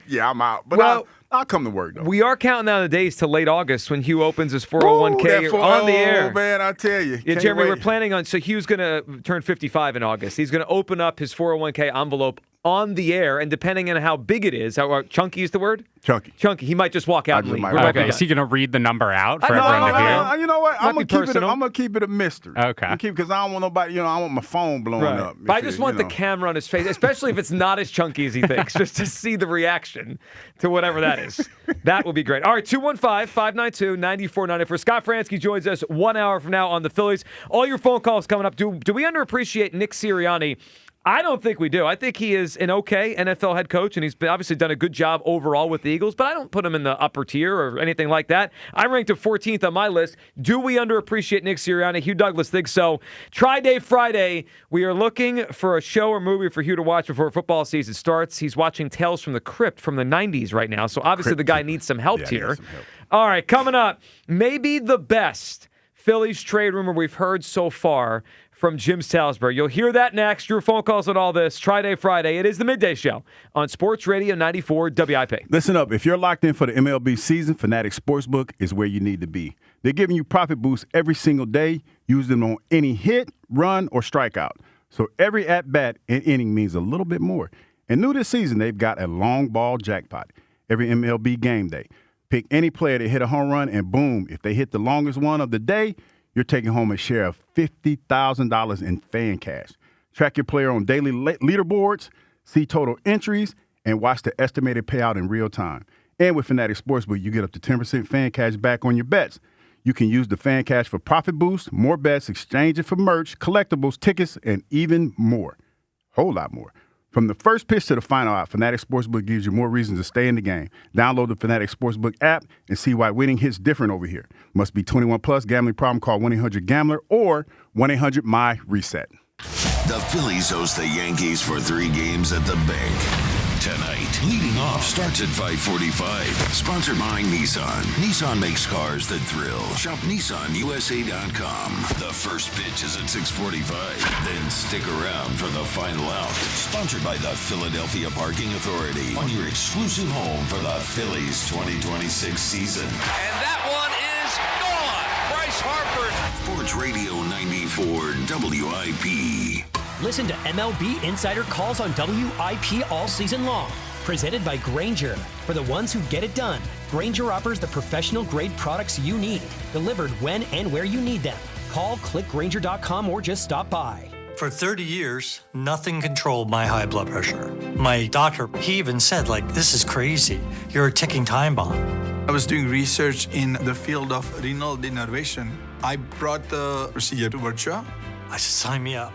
Yeah, I'm out. But I'll come to work though. We are counting down the days to late August when Hugh opens his 401k on the air. Oh man, I tell you. Yeah, Jeremy, we're planning on. So Hugh's going to turn 55 in August. He's going to open up his 401k envelope on the air, and depending on how big it is, how chunky is the word? Chunky. He might just walk out and leave. Okay, is he going to read the number out for everyone to hear? You know what? I'm going to keep it a mystery. Okay. Because I don't want nobody, I want my phone blowing up. But I just want the camera on his face, especially if it's not as chunky as he thinks, just to see the reaction to whatever that is. That will be great. All right, 215-592-9494. Scott Fransky joins us 1 hour from now on the Phillies. All your phone calls coming up. Do we underappreciate Nick Sirianni? I don't think we do. I think he is an okay NFL head coach, and he's obviously done a good job overall with the Eagles, but I don't put him in the upper tier or anything like that. I ranked him 14th on my list. Do we underappreciate Nick Sirianni? Hugh Douglas thinks so. Tri-Day Friday, we are looking for a show or movie for Hugh to watch before football season starts. He's watching Tales from the Crypt from the 90s right now, so obviously the guy needs some help here. All right, coming up, maybe the best Phillies trade rumor we've heard so far from Jim Salisbury. You'll hear that next. Your phone calls on all this. Tri-Day Friday. It is the Midday Show on Sports Radio 94 WIP. Listen up. If you're locked in for the MLB season, Fanatics Sportsbook is where you need to be. They're giving you profit boosts every single day. Use them on any hit, run, or strikeout. So every at-bat and inning means a little bit more. And new this season, they've got a long ball jackpot every MLB game day. Pick any player to hit a home run, and boom, if they hit the longest one of the day, you're taking home a share of $50,000 in fan cash. Track your player on daily leaderboards, see total entries, and watch the estimated payout in real time. And with Fanatics Sportsbook, you get up to 10% fan cash back on your bets. You can use the fan cash for profit boosts, more bets, exchange it for merch, collectibles, tickets, and even more. Whole lot more. From the first pitch to the final out, Fanatics Sportsbook gives you more reasons to stay in the game. Download the Fanatics Sportsbook app and see why winning hits different over here. Must be 21 plus. Gambling problem? Call 1-800-GAMBLER or 1-800-MY-RESET. The Phillies host the Yankees for 3 games at the bank. Tonight, leading off starts at 5:45. Sponsored by Nissan. Nissan makes cars that thrill. Shop NissanUSA.com. The first pitch is at 6:45. Then stick around for the final out. Sponsored by the Philadelphia Parking Authority. On your exclusive home for the Phillies 2026 season. And that one is gone. Bryce Harper. Sports Radio 94 WIP. Listen to MLB Insider Calls on WIP all season long. Presented by Grainger. For the ones who get it done, Grainger offers the professional-grade products you need, delivered when and where you need them. Call, clickgrainger.com, or just stop by. For 30 years, nothing controlled my high blood pressure. My doctor, he even said, this is crazy. You're a ticking time bomb. I was doing research in the field of renal denervation. I brought the procedure to Virtua. I said, sign me up.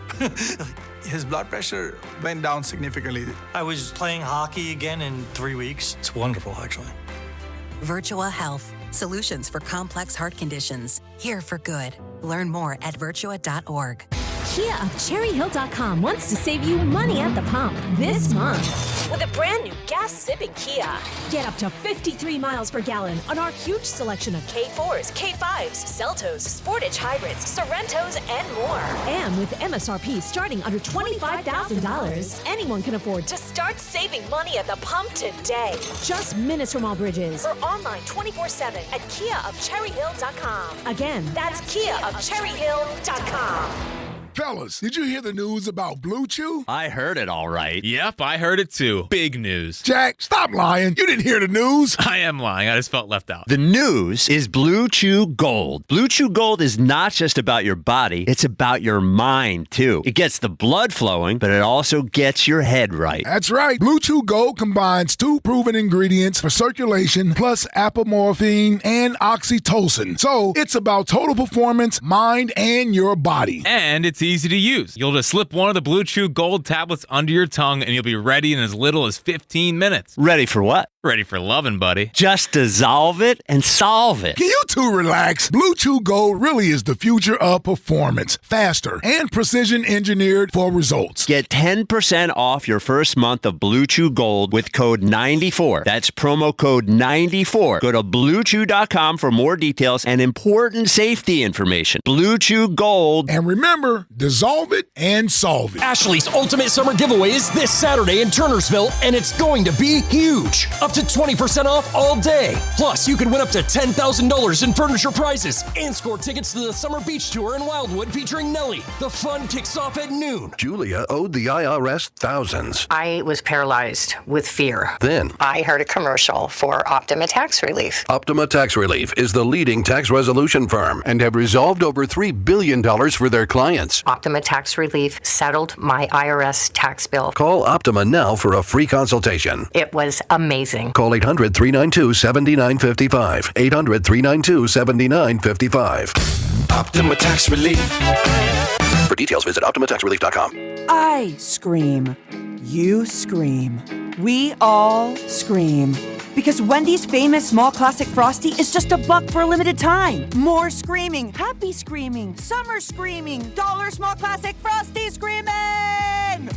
His blood pressure went down significantly. I was playing hockey again in 3 weeks. It's wonderful, actually. Virtua Health. Solutions for complex heart conditions. Here for good. Learn more at virtua.org. Kia of CherryHill.com wants to save you money at the pump this month. With a brand new gas-sipping Kia. Get up to 53 miles per gallon on our huge selection of K4s, K5s, Seltos, Sportage Hybrids, Sorrentos, and more. And with MSRP starting under $25,000, anyone can afford to start saving money at the pump today. Just minutes from all bridges or online 24/7 at KiaofCherryHill.com. Again, that's KiaofCherryHill.com. Fellas, did you hear the news about Blue Chew? I heard it all right. Yep, I heard it too. Big news. Jack, stop lying. You didn't hear the news. I am lying. I just felt left out. The news is Blue Chew Gold. Blue Chew Gold is not just about your body, it's about your mind too. It gets the blood flowing, but it also gets your head right. That's right. Blue Chew Gold combines 2 proven ingredients for circulation, plus apomorphine and oxytocin. So it's about total performance, mind, and your body. And it's easy to use. You'll just slip one of the Blue Chew Gold tablets under your tongue and you'll be ready in as little as 15 minutes. Ready for what? Ready for loving, buddy. Just dissolve it and solve it. Can you two relax? Blue Chew Gold really is the future of performance. Faster and precision engineered for results. Get 10% off your first month of Blue Chew Gold with code 94. That's promo code 94. Go to BlueChew.com for more details and important safety information. Blue Chew Gold. And remember, dissolve it and solve it. Ashley's Ultimate Summer Giveaway is this Saturday in Turnersville, and it's going to be huge. Up to 20% off all day. Plus, you can win up to $10,000 in furniture prizes and score tickets to the Summer Beach Tour in Wildwood featuring Nelly. The fun kicks off at noon. Julia owed the IRS thousands. I was paralyzed with fear. Then I heard a commercial for Optima Tax Relief. Optima Tax Relief is the leading tax resolution firm and have resolved over $3 billion for their clients. Optima Tax Relief settled my IRS tax bill. Call Optima now for a free consultation. It was amazing. Call 800-392-7955. 800-392-7955. Optima Tax Relief. For details, visit OptimaTaxRelief.com. I scream. You scream. We all scream. Because Wendy's famous small classic Frosty is just $1 for a limited time. More screaming, happy screaming, summer screaming, dollar small classic Frosty screaming!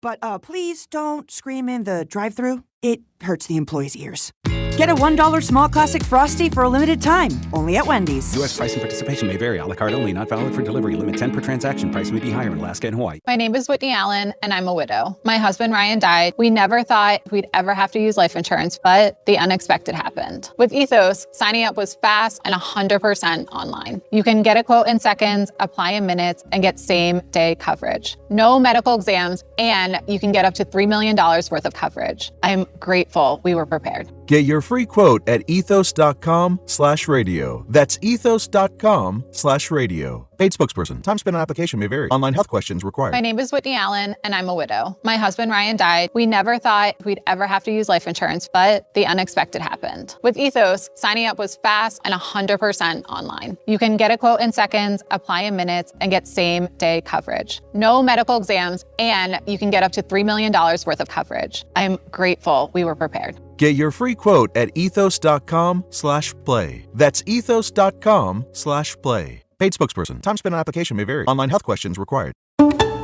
But please don't scream in the drive-thru. It hurts the employees' ears. Get a $1 small classic Frosty for a limited time, only at Wendy's. U.S. price and participation may vary. A la carte only. Not valid for delivery. Limit 10 per transaction. Price may be higher in Alaska and Hawaii. My name is Whitney Allen, and I'm a widow. My husband, Ryan, died. We never thought we'd ever have to use life insurance, but the unexpected happened. With Ethos, signing up was fast and 100% online. You can get a quote in seconds, apply in minutes, and get same-day coverage. No medical exams, and you can get up to $3 million worth of coverage. I'm grateful we were prepared. Get your free quote at ethos.com/radio. That's ethos.com/radio. Paid spokesperson. Time spent on application may vary. Online health questions required. My name is Whitney Allen, and I'm a widow. My husband, Ryan, died. We never thought we'd ever have to use life insurance, but the unexpected happened. With Ethos, signing up was fast and 100% online. You can get a quote in seconds, apply in minutes, and get same-day coverage. No medical exams, and you can get up to $3 million worth of coverage. I'm grateful we were prepared. Get your free quote at ethos.com/play. That's ethos.com/play. Paid spokesperson. Time spent on application may vary. Online health questions required.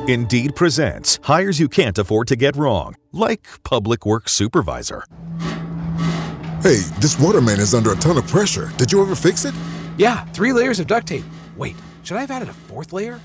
Indeed presents hires you can't afford to get wrong, like public works supervisor. Hey, this waterman is under a ton of pressure. Did you ever fix it? Yeah, 3 layers of duct tape. Wait, should I have added a 4th layer?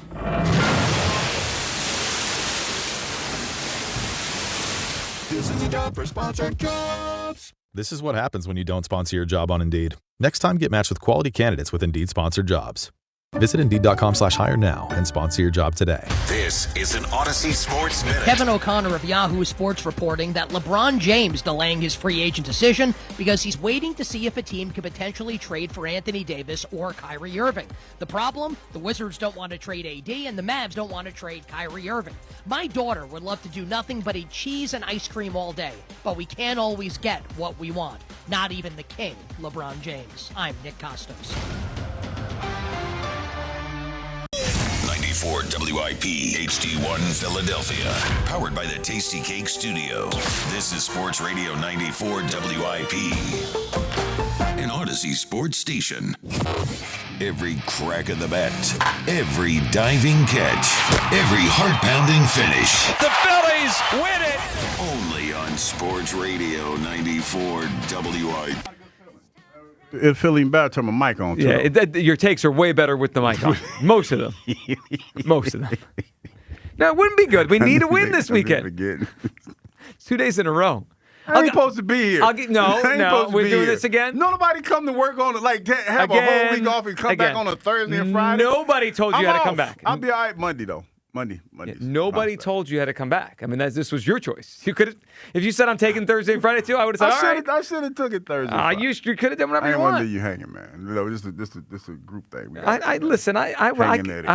This is the job for sponsored jobs. This is what happens when you don't sponsor your job on Indeed. Next time, get matched with quality candidates with Indeed sponsored jobs. Visit Indeed.com/hire now and sponsor your job today. This is an Odyssey Sports Minute. Kevin O'Connor of Yahoo Sports reporting that LeBron James delaying his free agent decision because he's waiting to see if a team could potentially trade for Anthony Davis or Kyrie Irving. The problem? The Wizards don't want to trade AD and the Mavs don't want to trade Kyrie Irving. My daughter would love to do nothing but eat cheese and ice cream all day, but we can't always get what we want. Not even the king, LeBron James. I'm Nick Costos. 94 WIP HD1 Philadelphia. Powered by the Tasty Cake Studio. This is Sports Radio 94 WIP. An Odyssey sports station. Every crack of the bat. Every diving catch. Every heart-pounding finish. The Phillies win it! Only on Sports Radio 94 WIP. It's feeling better. Turn my mic on. Too. Yeah, your takes are way better with the mic on. Most of them. Most of them. No, it wouldn't be good. We need a win this weekend. It's 2 days in a row. I ain't supposed to be here. No, we're doing this again? Nobody come to work on it, like have a whole week off and come back on a Thursday and Friday. Nobody told you how to come back. I'll be all right Monday, though. Monday. Yeah, nobody told you how to come back. I mean, this was your choice. You could have, if you said I'm taking Thursday and Friday too, I would have said, all right. I should have took it Thursday. You could have done whatever you want. I didn't want to leave you hanging, man. No, this is a group thing. Listen. I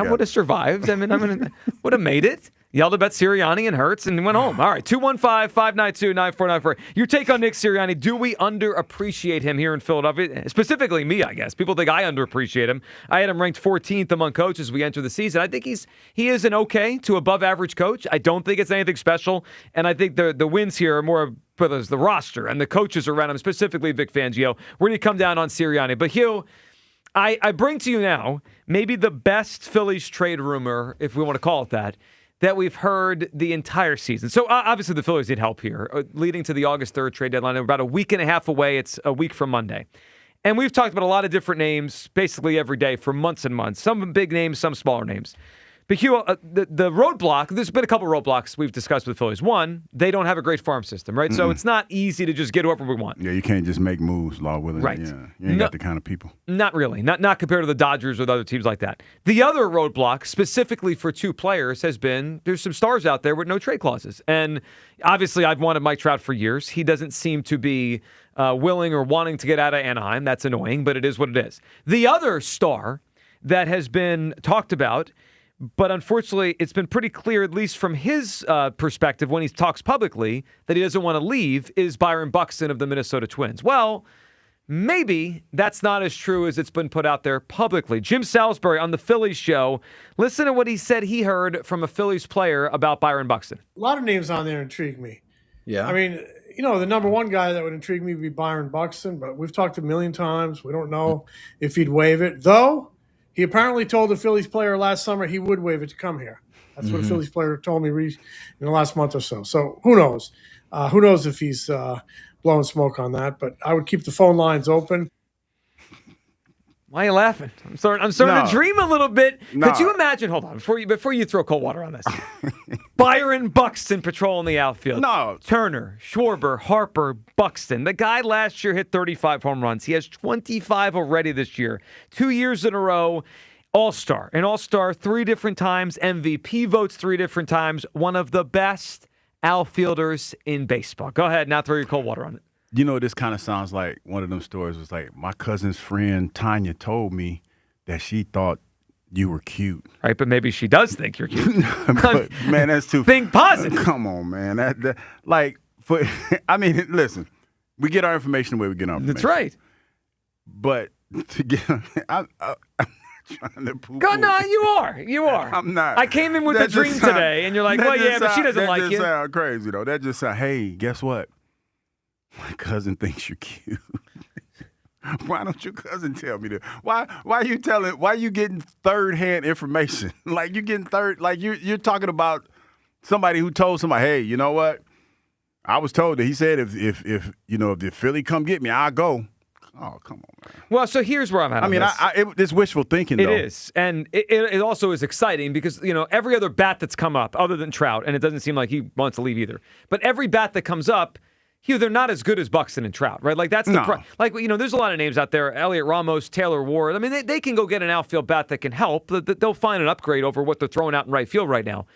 would have survived. I mean, I would have made it. Yelled about Sirianni and Hurts and went home. All right, 215-592-9494. Your take on Nick Sirianni. Do we underappreciate him here in Philadelphia? Specifically me, I guess. People think I underappreciate him. I had him ranked 14th among coaches as we enter the season. I think he is an okay to above average coach. I don't think it's anything special. And I think the wins here are more for the roster and the coaches around him, specifically Vic Fangio. We're going to come down on Sirianni. But Hugh, I bring to you now maybe the best Phillies trade rumor, if we want to call it that we've heard the entire season. So obviously the Phillies need help here, leading to the August 3rd trade deadline. We're about a week and a half away. It's a week from Monday. And we've talked about a lot of different names basically every day for months and months. Some big names, some smaller names. But Hugh, the roadblock, there's been a couple roadblocks we've discussed with the Phillies. One, they don't have a great farm system, right? Mm-mm. So it's not easy to just get whoever we want. Yeah, you can't just make moves, law willing. Right. Yeah, you ain't got the kind of people. Not really. Not compared to the Dodgers or the other teams like that. The other roadblock, specifically for two players, has been there's some stars out there with no trade clauses. And obviously I've wanted Mike Trout for years. He doesn't seem to be willing or wanting to get out of Anaheim. That's annoying, but it is what it is. The other star that has been talked about, but unfortunately, it's been pretty clear, at least from his perspective when he talks publicly, that he doesn't want to leave, is Byron Buxton of the Minnesota Twins. Well, maybe that's not as true as it's been put out there publicly. Jim Salisbury on the Phillies show, listen to what he said he heard from a Phillies player about Byron Buxton. A lot of names on there intrigue me. Yeah. I mean, the number one guy that would intrigue me would be Byron Buxton, but we've talked a million times. We don't know if he'd waive it, though. He apparently told a Phillies player last summer he would waive it to come here. That's what a Phillies player told me in the last month or so. So who knows? Who knows if he's blowing smoke on that? But I would keep the phone lines open. Why are you laughing? I'm starting to dream a little bit. No. Could you imagine? Hold on, before you throw cold water on this. Byron Buxton patrolling the outfield. No. Turner, Schwarber, Harper, Buxton. The guy last year hit 35 home runs. He has 25 already this year. 2 years in a row. All-Star. An All-Star 3 different times. MVP votes 3 different times. One of the best outfielders in baseball. Go ahead, now throw your cold water on it. You know, this kind of sounds like one of them stories. Was like my cousin's friend Tanya told me that she thought you were cute. Right, but maybe she does think you're cute. But, man, that's too. Think positive. Come on, man. Listen, we get our information the way we get our information. That's right. But to get, I'm trying to poo-poo. Go, no, you are. I'm not. I came in with a dream today, and you're like, well, yeah, but she doesn't like you. That just sounds crazy, though. That just sounds, hey, guess what? My cousin thinks you're cute. Why don't your cousin tell me that? Why are you getting third-hand information? Like you're talking about somebody who told somebody, hey, you know what? I was told that he said if the Philly come get me, I'll go. Oh, come on, man. Well, so here's where I'm at. I mean, it's wishful thinking, though. It is. And it also is exciting because, every other bat that's come up, other than Trout, and it doesn't seem like he wants to leave either, but every bat that comes up, they're not as good as Buxton and Trout, right? Like, that's the there's a lot of names out there, Elliot Ramos, Taylor Ward. I mean, they can go get an outfield bat that can help. They'll find an upgrade over what they're throwing out in right field right now.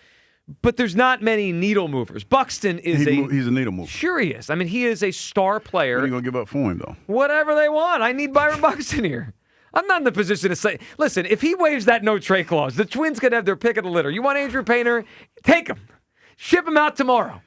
But there's not many needle movers. Buxton is he's a needle mover. Sure he is. I mean, he is a star player. What are you going to give up for him, though? Whatever they want. I need Byron Buxton here. I'm not in the position to say, listen, if he waives that no-trade clause, the Twins could have their pick of the litter. You want Andrew Painter? Take him. Ship him out tomorrow.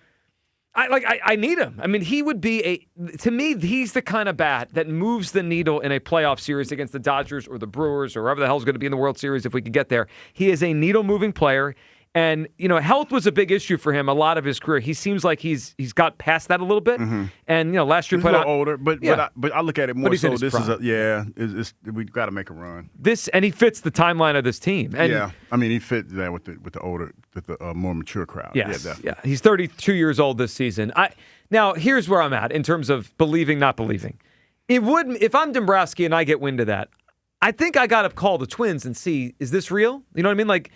I need him. I mean, he would be to me, he's the kind of bat that moves the needle in a playoff series against the Dodgers or the Brewers or whoever the hell's going to be in the World Series if we could get there. He is a needle-moving player. And, health was a big issue for him a lot of his career. He seems like he's got past that a little bit. Mm-hmm. And, last year he's a little older, but I look at it more so. This prime. We've got to make a run. And he fits the timeline of this team. And, yeah, I mean, he fits that with the more mature crowd. Yes, yeah, definitely. Yeah, he's 32 years old this season. Now, here's where I'm at in terms of believing, not believing. It would, if I'm Dombrowski and I get wind of that, I think I got to call the Twins and see, is this real? You know what I mean? Like.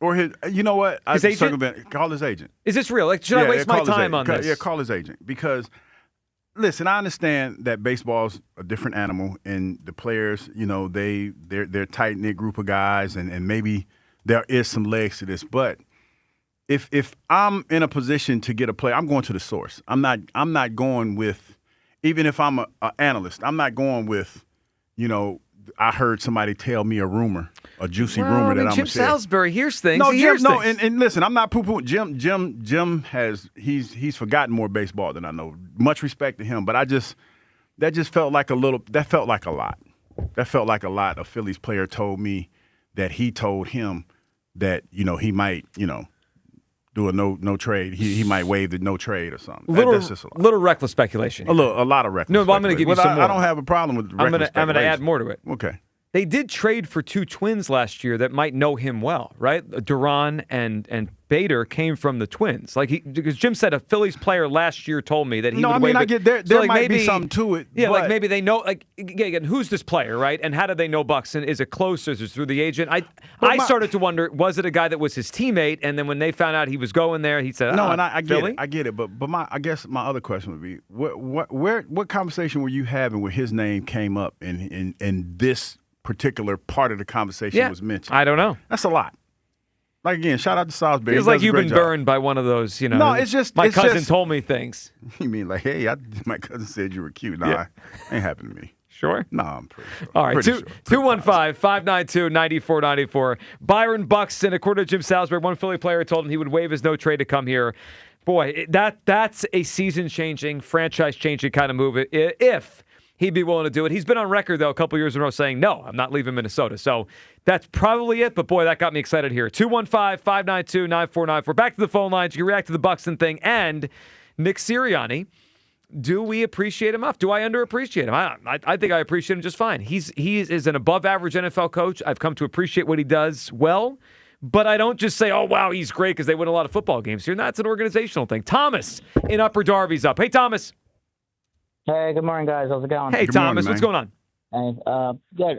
Or you know what? His agent? Call his agent. Is this real? Like, should I waste my time on this? Yeah, call his agent. Because, listen, I understand that baseball's a different animal, and the players, they're a tight-knit group of guys, and maybe there is some legs to this. But if I'm in a position to get a player, I'm going to the source. I'm not going with, even if I'm an analyst, I'm not going with, I heard somebody tell me a rumor, a juicy rumor that I'm Jim Salisbury hears things. No, Things. And listen, I'm not poo-pooing. Jim has he's forgotten more baseball than I know. Much respect to him, but that felt like a lot. That felt like a lot. A Phillies player told me that he told him that he might do a no trade. He might waive the no trade or something. That's just a lot. Little reckless speculation. A lot of reckless. No, but I'm going to give you some more. I don't have a problem with reckless I'm going to add more to it. Okay. They did trade for 2 Twins last year that might know him well, right? Duran and Bader came from the Twins. Because Jim said a Phillies player last year told me that he would waive it. I get there might be something to it. Yeah, like maybe they know, again, who's this player, right? And how do they know Buxton? Is it close? Is it through the agent? I started to wonder, was it a guy that was his teammate? And then when they found out he was going there, he said, no, and I get Philly? it. I get it. But I guess my other question would be, what conversation were you having where his name came up in this particular part of the conversation was mentioned? I don't know. That's a lot. Like, again, shout out to Salisbury. Feels like you've been burned by one of those, No, it's just my cousin told me things. You mean like, hey, my cousin said you were cute. Nah, ain't happened to me. Sure? No, I'm pretty sure. All right, 215-592-9494. Byron Buxton, according to Jim Salisbury, one Philly player told him he would waive his no trade to come here. Boy, that's a season-changing, franchise-changing kind of move if he'd be willing to do it. He's been on record, though, a couple years in a row saying, no, I'm not leaving Minnesota. So that's probably it. But, boy, that got me excited here. 215-592-9494. Back to the phone lines. You can react to the Buxton thing. And Nick Sirianni, do we appreciate him enough? Do I underappreciate him? I think I appreciate him just fine. He is an above-average NFL coach. I've come to appreciate what he does well. But I don't just say, oh, wow, he's great because they win a lot of football games here. That's an organizational thing. Thomas in Upper Darby's up. Hey, Thomas. Hey, good morning, guys. How's it going? Hey, Thomas. What's going on? Hey, good.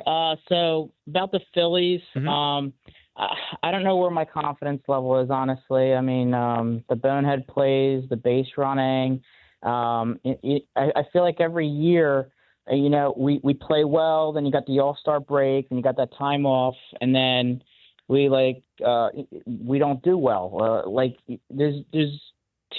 So about the Phillies, I don't know where my confidence level is, honestly. I mean, the bonehead plays, the base running. I feel like every year, we play well. Then you got the All-Star break, and you got that time off, and then we don't do well. There's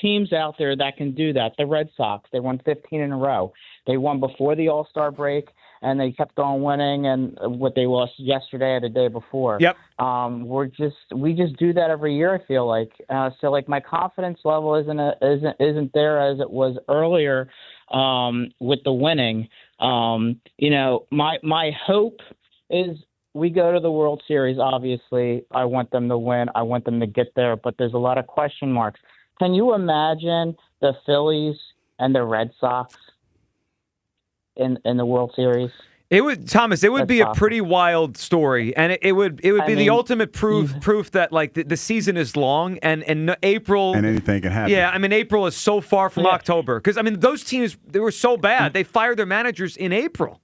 teams out there that can do that. The Red Sox, they won 15 in a row. They won before the All-Star break, and they kept on winning. And what they lost yesterday or the day before. Yep. We just do that every year. I feel like so. My confidence level isn't there as it was earlier with the winning. My hope is we go to the World Series. Obviously, I want them to win. I want them to get there. But there's a lot of question marks. Can you imagine the Phillies and the Red Sox in the World Series? It would, Thomas. It would be a pretty wild story, and it would be the ultimate proof that the season is long, and April and anything can happen. Yeah, I mean April is so far from October because those teams, they were so bad they fired their managers in April.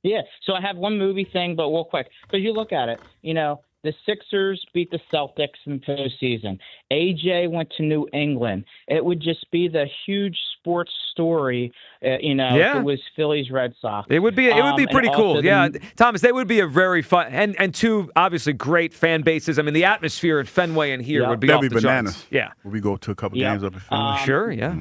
Yeah, so I have one movie thing, but real quick, because you look at it, the Sixers beat the Celtics in postseason. AJ went to New England. It would just be the huge sports story, if it was Phillies Red Sox. It would be pretty cool. Thomas, they would be a very fun and two obviously great fan bases. I mean, the atmosphere at Fenway and here would be off the bananas. charts. Yeah, will we go to a couple games up at Fenway? Sure, yeah.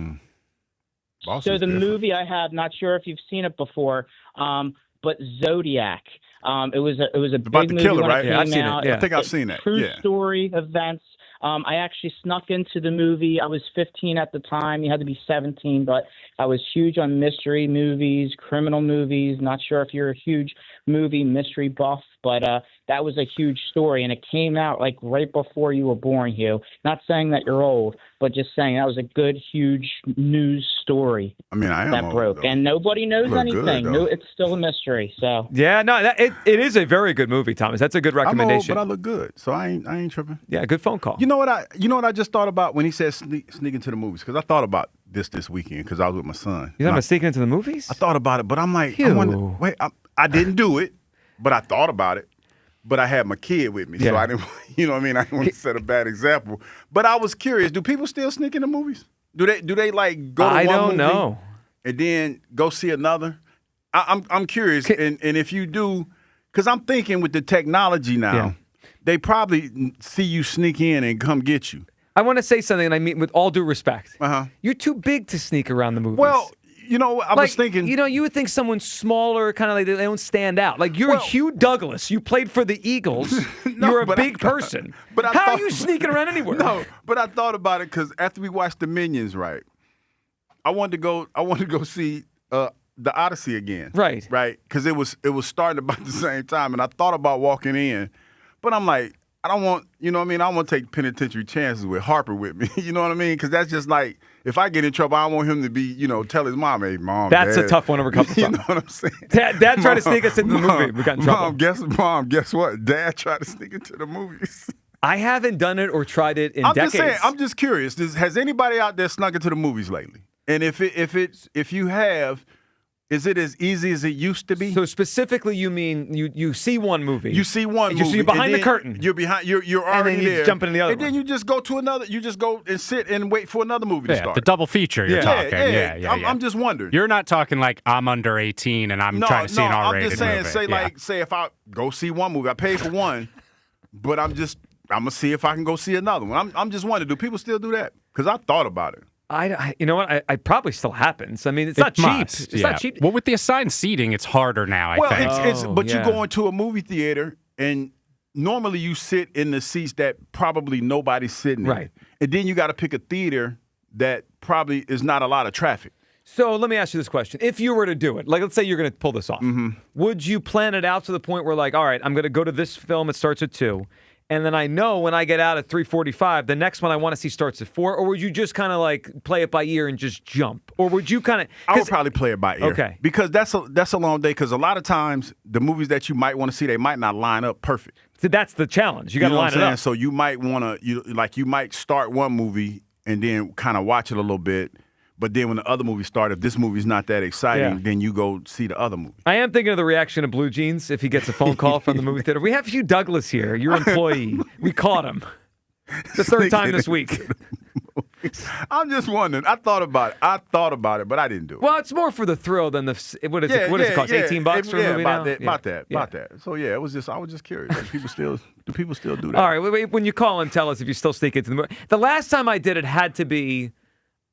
So the movie I have, not sure if you've seen it before, but Zodiac. It was a about big the movie killer, when right? it came I've seen out. it. I think I've seen that. True story events. I actually snuck into the movie. I was 15 at the time. You had to be 17, but I was huge on mystery movies, criminal movies. Not sure if you're a huge movie mystery buff, but that was a huge story, and it came out right before you were born, Hugh. Not saying that you're old, but just saying that was a good, huge news story. I mean, I am that old, broke, though. and nobody knows anything. Good, It's still a mystery. So yeah, no, it is a very good movie, Thomas. That's a good recommendation. I'm old, but I look good, so I ain't tripping. Yeah, good phone call. You know what I just thought about when he said sneak into the movies, because I thought about this weekend because I was with my son. You thought about sneaking into the movies? I thought about it, but I'm like, I didn't do it, but I thought about it. But I had my kid with me, so I didn't. You know what I mean? I didn't want to set a bad example. But I was curious: do people still sneak into movies? Do they go to one movie? I don't know. And then go see another? I'm curious, and if you do, because I'm thinking with the technology now, they probably see you sneak in and come get you. I want to say something, and I mean with all due respect. You're too big to sneak around the movies. Well, I was thinking. You would think someone smaller, kind of they don't stand out. You're Hugh Douglas. You played for the Eagles. You're a big person. But how are you sneaking around anywhere? No, but I thought about it because after we watched the Minions, right? I wanted to go see the Odyssey again. Right. Because it was starting about the same time, and I thought about walking in, but I'm like, I don't want, I don't want to take penitentiary chances with Harper with me. You know what I mean? Because that's just like, if I get in trouble, I want him to be, tell his mom, hey, Mom, That's Dad. a tough one to recover from. You know what I'm saying? Dad tried to sneak us into the movie. We got in trouble. Mom, guess what? Dad tried to sneak into the movies. I haven't done it or tried it in decades. Just saying, I'm just curious. Has anybody out there snuck into the movies lately? And if you have, is it as easy as it used to be? So specifically, you mean you see one movie. You see one movie. So you're behind the curtain. You're behind. You're already and then there. Jump into the other. And then you just go to another. You just go and sit and wait for another movie to start. The double feature you're talking. Yeah. I'm just wondering. You're not talking like I'm under 18 and I'm trying to see an R-rated movie. I'm just saying, say if I go see one movie, I paid for one, but I'm gonna see if I can go see another one. I'm just wondering, do people still do that? Because I thought about it. You know what? I probably still happens. I mean, it's not cheap. It's not cheap. Well, with the assigned seating, it's harder now, I think. But you go into a movie theater, and normally you sit in the seats that probably nobody's sitting in. Right. And then you got to pick a theater that probably is not a lot of traffic. So let me ask you this question. If you were to do it, let's say you're going to pull this off, would you plan it out to the point where all right, I'm going to go to this film, it starts at 2, and then I know when I get out at 3:45, the next one I want to see starts at 4? Or would you just kind of like play it by ear and just jump? Or would you kind of? I would probably play it by ear. Okay. Because that's a long day. Because a lot of times the movies that you might want to see, they might not line up perfect. So that's the challenge. You got to line it up. So you might want to, you might start one movie and then kind of watch it a little bit. But then when the other movie starts, if this movie's not that exciting, then you go see the other movie. I am thinking of the reaction of Blue Jeans if he gets a phone call from the movie theater. We have Hugh Douglas here, your employee. We caught him. It's the third time this week. I'm just wondering. I thought about it, but I didn't do it. Well, it's more for the thrill than the. What does it cost? $18 for a movie about now? About that. So yeah, it was just. I was just curious. Do people still do that? All right. Wait, when you call and tell us if you still sneak into the movie. The last time I did it had to be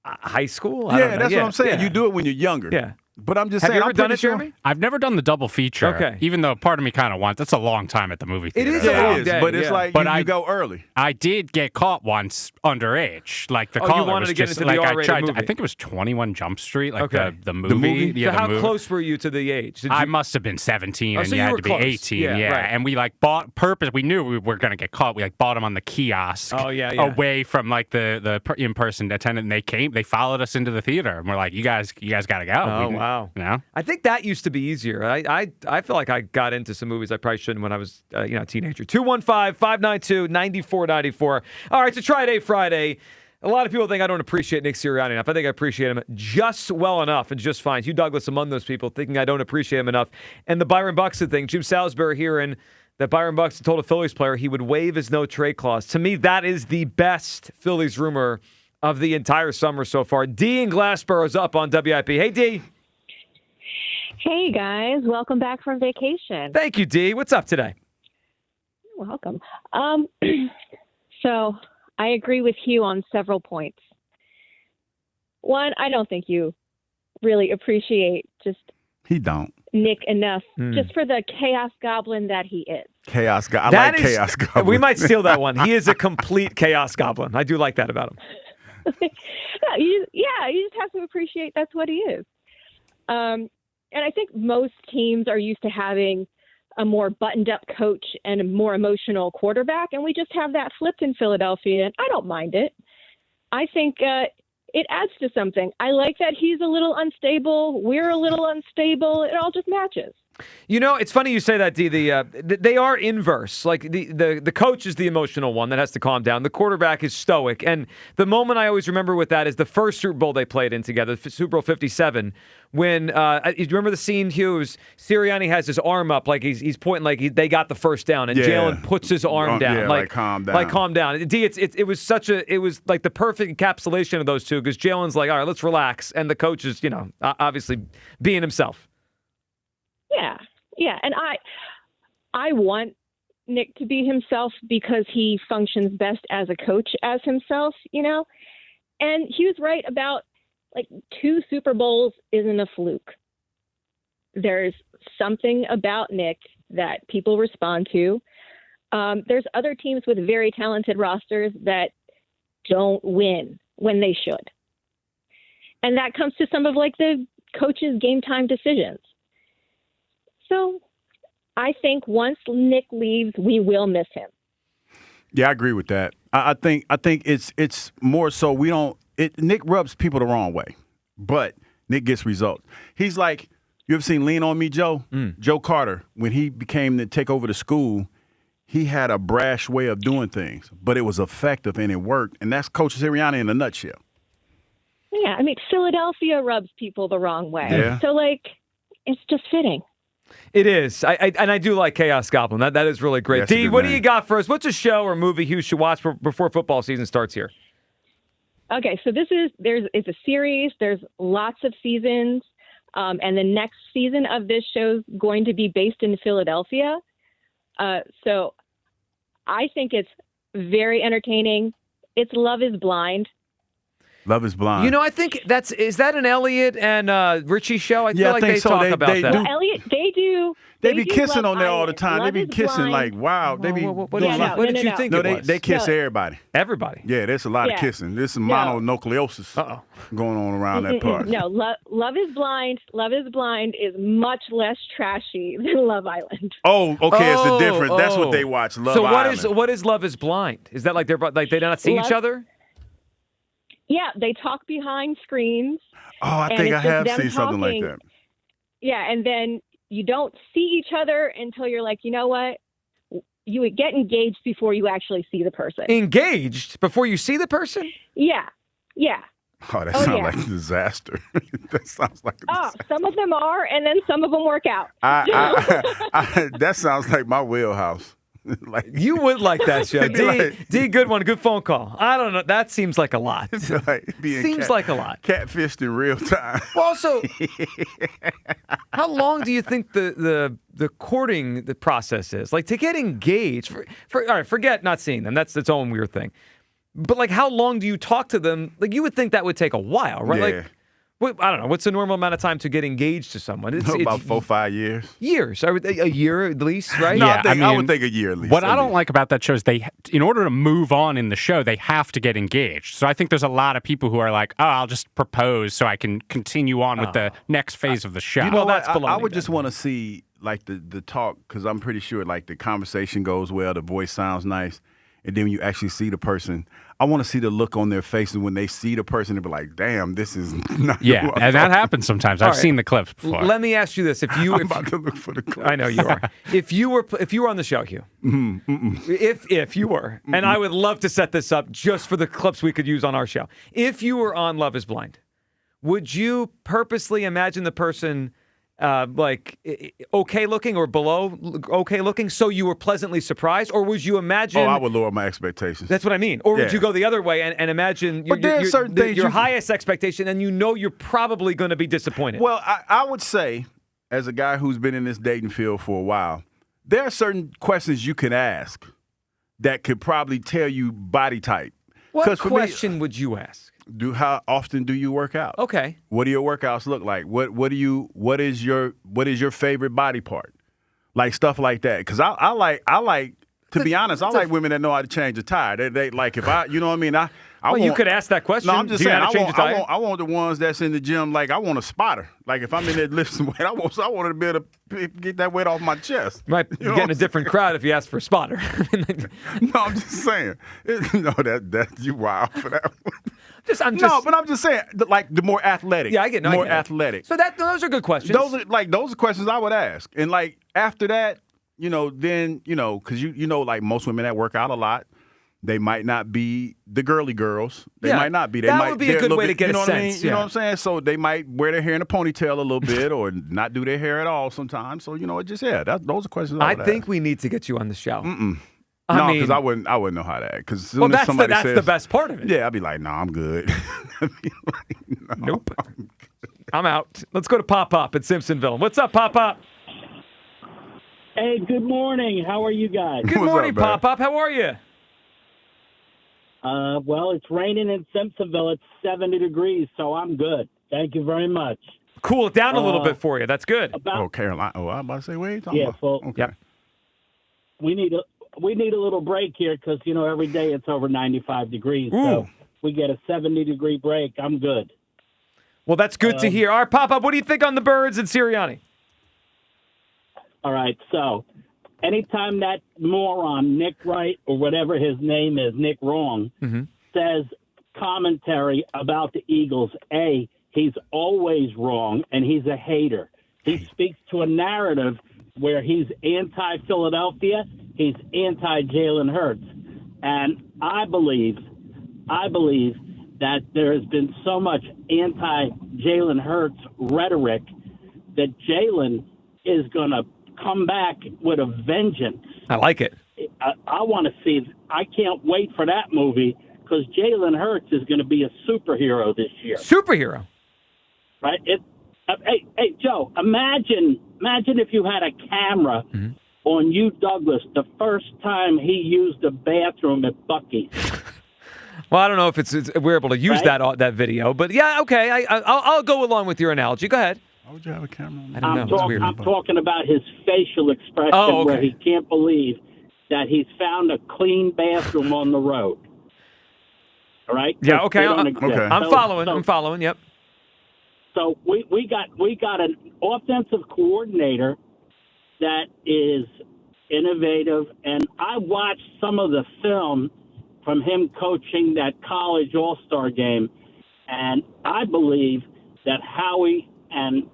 high school. I don't know. That's what I'm saying. Yeah. You do it when you're younger. Yeah. But I'm just Have saying. you ever I'm done it, sure. Jeremy? I've never done the double feature. Okay. Even though part of me kind of wants. That's a long time at the movie theater. It is a long day. But it's like you go early. I did get caught once underage. Like the you caller wanted was to get just into the like R-rated I tried. movie. I think it was 21 Jump Street. Like Okay. the movie. Yeah, So how the movie. close were you to the age? Did you... I must have been 17 Oh, and so you you had were to be close. 18. Yeah, Yeah, right. and we like bought purpose. We knew we were gonna get caught. We like bought them on the kiosk. Oh, yeah. Away from like the in-person attendant. And they followed us into the theater and we're like, you guys got to go. Oh, wow. You know? I think that used to be easier. I feel like I got into some movies I probably shouldn't when I was a teenager. 215-592-9494. All right, so Try-Day Friday. A lot of people think I don't appreciate Nick Sirianni enough. I think I appreciate him just well enough and just fine. Hugh Douglas among those people thinking I don't appreciate him enough. And the Byron Buxton thing, Jim Salisbury hearing that Byron Buxton told a Phillies player he would waive his no-trade clause. To me, that is the best Phillies rumor of the entire summer so far. D in Glassboro's up on WIP. Hey, D. Hey, guys. Welcome back from vacation. Thank you, D. What's up today? You're welcome. So I agree with Hugh on several points. One, I don't think you really appreciate He don't. Nick enough just for the chaos goblin that he is. Chaos goblin. I like chaos goblin. We might steal that one. He is a complete chaos goblin. I do like that about him. You just have to appreciate that's what he is. And I think most teams are used to having a more buttoned-up coach and a more emotional quarterback, and we just have that flipped in Philadelphia, and I don't mind it. I think it adds to something. I like that he's a little unstable. We're a little unstable. It all just matches. You know, it's funny you say that, D. They are inverse. Like the coach is the emotional one that has to calm down. The quarterback is stoic. And the moment I always remember with that is the first Super Bowl they played in together, Super Bowl 57, when you remember the scene, Hugh? Sirianni has his arm up like he's pointing like they got the first down, and Jalen puts his arm down, yeah, like calm down, like calm down. D, it was like the perfect encapsulation of those two because Jalen's like, all right, let's relax, and the coach is obviously being himself. Yeah, and I want Nick to be himself because he functions best as a coach as himself, And he was right about 2 Super Bowls isn't a fluke. There's something about Nick that people respond to. There's other teams with very talented rosters that don't win when they should. And that comes to some of the coach's game time decisions. So I think once Nick leaves, we will miss him. Yeah, I agree with that. I think it's more so we don't. Nick rubs people the wrong way, but Nick gets results. He's like, you ever seen Lean on Me, Joe? Joe Carter, when he became to take over the school, he had a brash way of doing things, but it was effective and it worked. And that's Coach Sirianni in a nutshell. Yeah, I mean, Philadelphia rubs people the wrong way. Yeah. So it's just fitting. It is. I do like Chaos Goblin. That is really great. That's a D, good what do name. you got for us? What's a show or movie Hugh should watch before football season starts here? Okay, so it's a series. There's lots of seasons, and the next season of this show is going to be based in Philadelphia. So I think it's very entertaining. It's Love is Blind. Love is Blind. You know, I think is that an Elliot and Richie show? I feel like they talk about that. Well, Elliot, they do. They be kissing Love on there all the Island. time. Love they be is kissing Blind. like, wow. They be What doing a lot. did you think No, it was? they kiss everybody. Everybody. Yeah, there's a lot of Yeah. kissing. There's some mononucleosis going on around that part. No, Love is Blind. Love is Blind is much less trashy than Love Island. Oh, okay, it's a different. That's what they watch. Love Island. So what is Love is Blind? Is that like they do not see each other? Yeah, they talk behind screens. Oh, I and think I it's just have them seen something like talking. that. Yeah, and then you don't see each other until you're like, you know what? You would get engaged before you actually see the person. Engaged before you see the person? Yeah, yeah. Oh, that sounds like a disaster. That sounds like a disaster. Some of them are, and then some of them work out. That sounds like my wheelhouse. Like you would like that show. D, good one. Good phone call. I don't know. That seems like a lot. Seems like a lot. Catfished in real time. Well, also, how long do you think the courting the process is? Like to get engaged. All right, forget not seeing them. That's its own weird thing. But like, how long do you talk to them? Like you would think that would take a while, right? Yeah. Like, I don't know. What's the normal amount of time to get engaged to someone? It's about 4 or 5 years. Years. A year at least, right? No, I would think a year at least. What I don't like about that show is in order to move on in the show, they have to get engaged. So I think there's a lot of people who are like, oh, I'll just propose so I can continue on with the next phase of the show. You know what? I would just want to see like the talk, because I'm pretty sure like the conversation goes well, the voice sounds nice, and then when you actually see the person, I want to see the look on their faces when they see the person. They be like, "Damn, this is not." Yeah, and that happens sometimes. I've seen the clips before. Let me ask you this: I'm about to look for the clips. I know you are. If you were on the show, Hugh, if you were, and I would love to set this up just for the clips we could use on our show. If you were on Love Is Blind, would you purposely imagine the person like okay looking or below okay looking, so you were pleasantly surprised, or would you imagine? Oh, I would lower my expectations. That's what I mean. Or would you go the other way and imagine your highest expectation, and you know you're probably going to be disappointed? Well, I would say, as a guy who's been in this dating field for a while, there are certain questions you can ask that could probably tell you body type. What question would you ask? How often do you work out? Okay. What do your workouts look like? What is your favorite body part? Like stuff like that. Because I like to be honest, I like women that know how to change a tire. They like, if I, you know what I mean? You could ask that question. No, I'm just saying. I want the ones that's in the gym. Like I want a spotter. Like if I'm in there lifting weight, I want to be able to get that weight off my chest. Might be getting a different crowd if you ask for a spotter. No, I'm just saying. No, that you wild for that one. No, but I'm just saying, like the more athletic. Yeah, I get more athletic. So those are good questions. Those are questions I would ask. And like after that, then because like most women that work out a lot, they might not be the girly girls. They might not be. That would be a good way to get a sense. I mean? You know what I'm saying? So they might wear their hair in a ponytail a little bit, or not do their hair at all sometimes. So those are questions I would think ask. we need to get you on the show. No, because I wouldn't know how to act. Because that's the best part of it. Yeah, I'd be like, no, I'm good. Nope. I'm out. Let's go to Pop at Simpsonville. What's up, Pop? Hey, good morning. How are you guys? Good morning, Pop. How are you? Well, it's raining in Simpsonville. It's 70 degrees, so I'm good. Thank you very much. Cool it down a little bit for you. That's good. Carolina. Oh, I'm about to say, what are you talking about? Well, okay. We need a little break here because, every day it's over 95 degrees. Ooh. So we get a 70-degree break. I'm good. Well, that's good to hear. All right, Pop, what do you think on the Birds and Sirianni? All right, so anytime that moron, Nick Wright, or whatever his name is, Nick Wrong, says commentary about the Eagles, A, he's always wrong, and he's a hater. He speaks to a narrative where he's anti-Philadelphia, he's anti-Jalen Hurts. And I believe that there has been so much anti-Jalen Hurts rhetoric that Jalen is going to come back with a vengeance. I like it. I want to see. I can't wait for that movie because Jalen Hurts is going to be a superhero this year. Superhero, right? Hey, Joe. Imagine if you had a camera on you, Douglas, the first time he used a bathroom at Buc-ee's. Well, I don't know if we're able to use that video, but yeah, okay. I'll go along with your analogy. Go ahead. Why would you have a camera on? I don't know. It's weird. I'm talking about his facial expression where he can't believe that he's found a clean bathroom on the road. All right? Yeah, okay. They don't I'm exist. following. I'm following. Yep. So we got an offensive coordinator that is innovative, and I watched some of the film from him coaching that college all-star game, and I believe that Howie and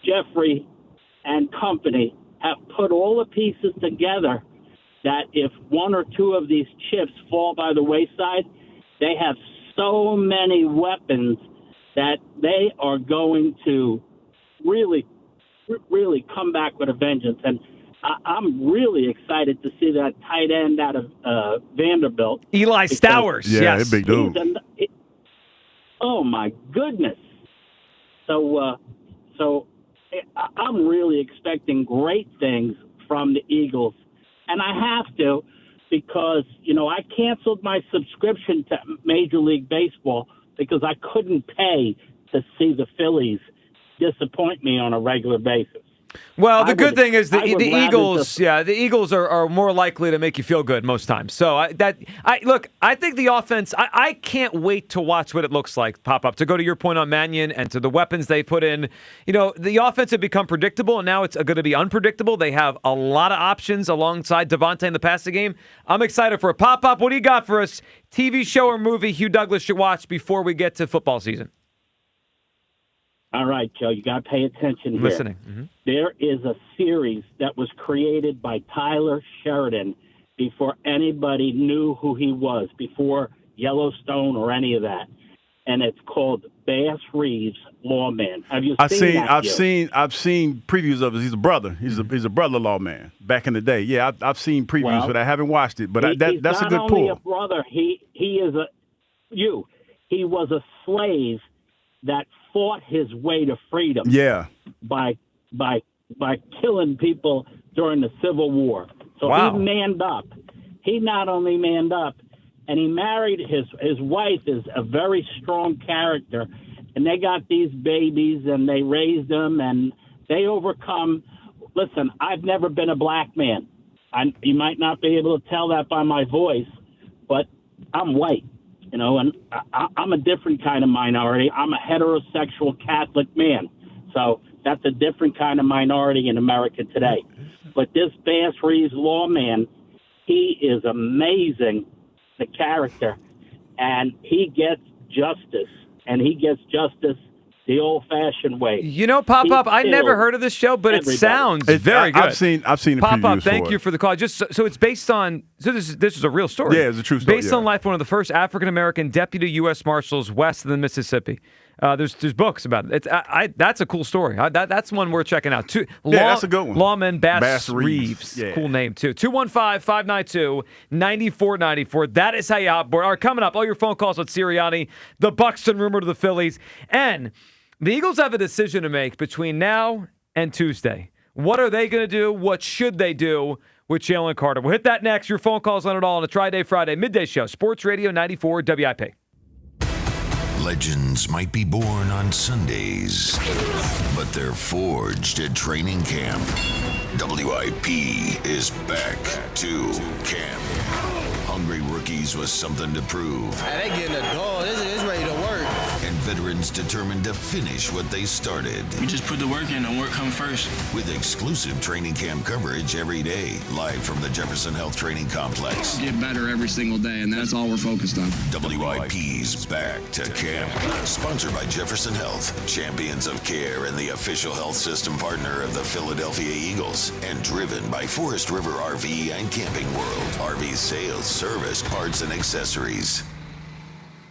Jeffrey and company have put all the pieces together that if one or two of these chips fall by the wayside, they have so many weapons that they are going to really, really come back with a vengeance. And I'm really excited to see that tight end out of Vanderbilt. Eli Stowers. Yeah, yes. big dude. Oh, my goodness. So I'm really expecting great things from the Eagles. And I have to because, I canceled my subscription to Major League Baseball because I couldn't pay to see the Phillies disappoint me on a regular basis. Well, the good thing is the Eagles. The Eagles are more likely to make you feel good most times. So I think the offense. I can't wait to watch what it looks like pop up. To go to your point on Mannion and to the weapons they put in. The offense had become predictable, and now it's going to be unpredictable. They have a lot of options alongside Devontae in the passing game. I'm excited for it. Pop. What do you got for us? TV show or movie Hugh Douglas should watch before we get to football season? All right, Joe, you got to pay attention here. Listening. Mm-hmm. There is a series that was created by Tyler Sheridan before anybody knew who he was, before Yellowstone or any of that. And it's called Bass Reeves Lawman. Have you seen that? I've seen previews of it. He's a brother. He's a brother lawman back in the day. Yeah, I've seen previews, but I haven't watched it. But that's a good pull. He's not only a brother. He was a slave that fought his way to freedom. Yeah. By killing people during the Civil War. So wow. He manned up. He not only manned up, and he married his wife is a very strong character, and they got these babies and they raised them and they overcome. Listen, I've never been a black man. You might not be able to tell that by my voice, but I'm white. And I'm a different kind of minority. I'm a heterosexual Catholic man. So that's a different kind of minority in America today. But this Bass Reeves Lawman, he is amazing, the character. And he gets justice. And he gets justice the old-fashioned way. Pop-Up, I never heard of this show, but it sounds very good. I've seen the Pop-Up, previews thank for you it. for the call. So it's based on, this is a real story. Yeah, it's a true story. Based on life of one of the first African-American deputy U.S. Marshals west of the Mississippi. There's books about it. That's a cool story. That's one worth checking out. That's a good one. Lawman Bass Reeves. Yeah. Cool name, too. 215-592-9494. That is how you outboard. All right, coming up, all your phone calls with Sirianni, the Buxton rumor to the Phillies, and the Eagles have a decision to make between now and Tuesday. What are they going to do? What should they do with Jalen Carter? We'll hit that next. Your phone calls on it all on a Tri-Day Friday midday show. Sports Radio 94 WIP. Legends might be born on Sundays, but they're forged at training camp. WIP is back to camp. Hungry rookies with something to prove. They getting a dog. This is ready to work. And veterans determined to finish what they started. We just put the work in and work come first. With exclusive training camp coverage every day, live from the Jefferson Health Training Complex. Get better every single day, and that's all we're focused on. WIP's back to camp. Sponsored by Jefferson Health, champions of care and the official health system partner of the Philadelphia Eagles. And driven by Forest River RV and Camping World. RV sales, service, parts, and accessories.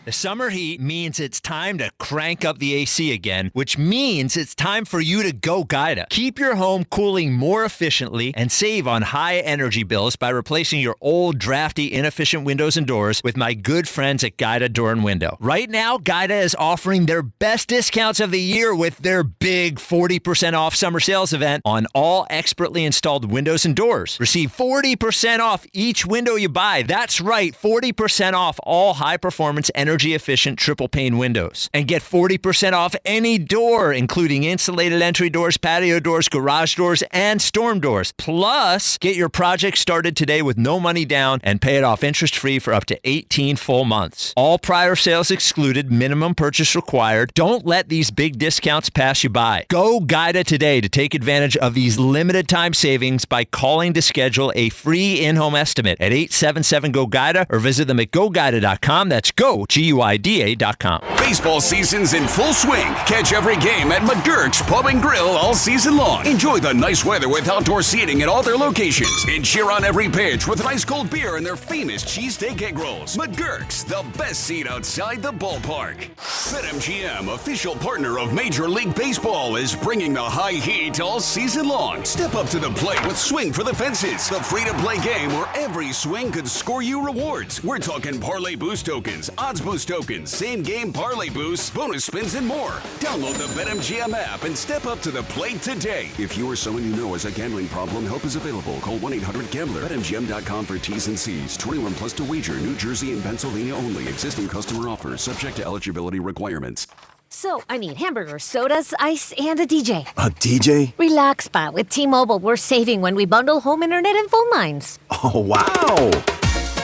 The summer heat means it's time to crank up the AC again, which means it's time for you to go Gaida. Keep your home cooling more efficiently and save on high energy bills by replacing your old, drafty, inefficient windows and doors with my good friends at Gaida Door and Window. Right now, Gaida is offering their best discounts of the year with their big 40% off summer sales event on all expertly installed windows and doors. Receive 40% off each window you buy. That's right, 40% off all high-performance, energy-efficient triple-pane windows. And get 40% off any door, including insulated entry doors, patio doors, garage doors, and storm doors. Plus, get your project started today with no money down and pay it off interest-free for up to 18 full months. All prior sales excluded, minimum purchase required. Don't let these big discounts pass you by. Go Gaida today to take advantage of these limited-time savings by calling to schedule a free in-home estimate at 877-GO-GAIDA or visit them at GoGuida.com. That's go, GUIDA.com. Baseball season's in full swing. Catch every game at McGurk's Pub and Grill all season long. Enjoy the nice weather with outdoor seating at all their locations. And cheer on every pitch with an ice-cold beer and their famous cheesesteak egg rolls. McGurk's, the best seat outside the ballpark. BetMGM, official partner of Major League Baseball, is bringing the high heat all season long. Step up to the plate with Swing for the Fences, the free-to-play game where every swing could score you rewards. We're talking parlay boost tokens, odds boost tokens, same-game parlay boosts, bonus spins, and more. Download the BetMGM app and step up to the plate today. If you or someone you know has a gambling problem, help is available. Call 1-800-GAMBLER. BetMGM.com for T's and C's. 21 plus to wager. New Jersey and Pennsylvania only. Existing customer offers. Subject to eligibility requirements. So, hamburgers, sodas, ice, and a DJ. A DJ? Relax, Pa. With T-Mobile, we're saving when we bundle home internet and phone lines. Oh, wow!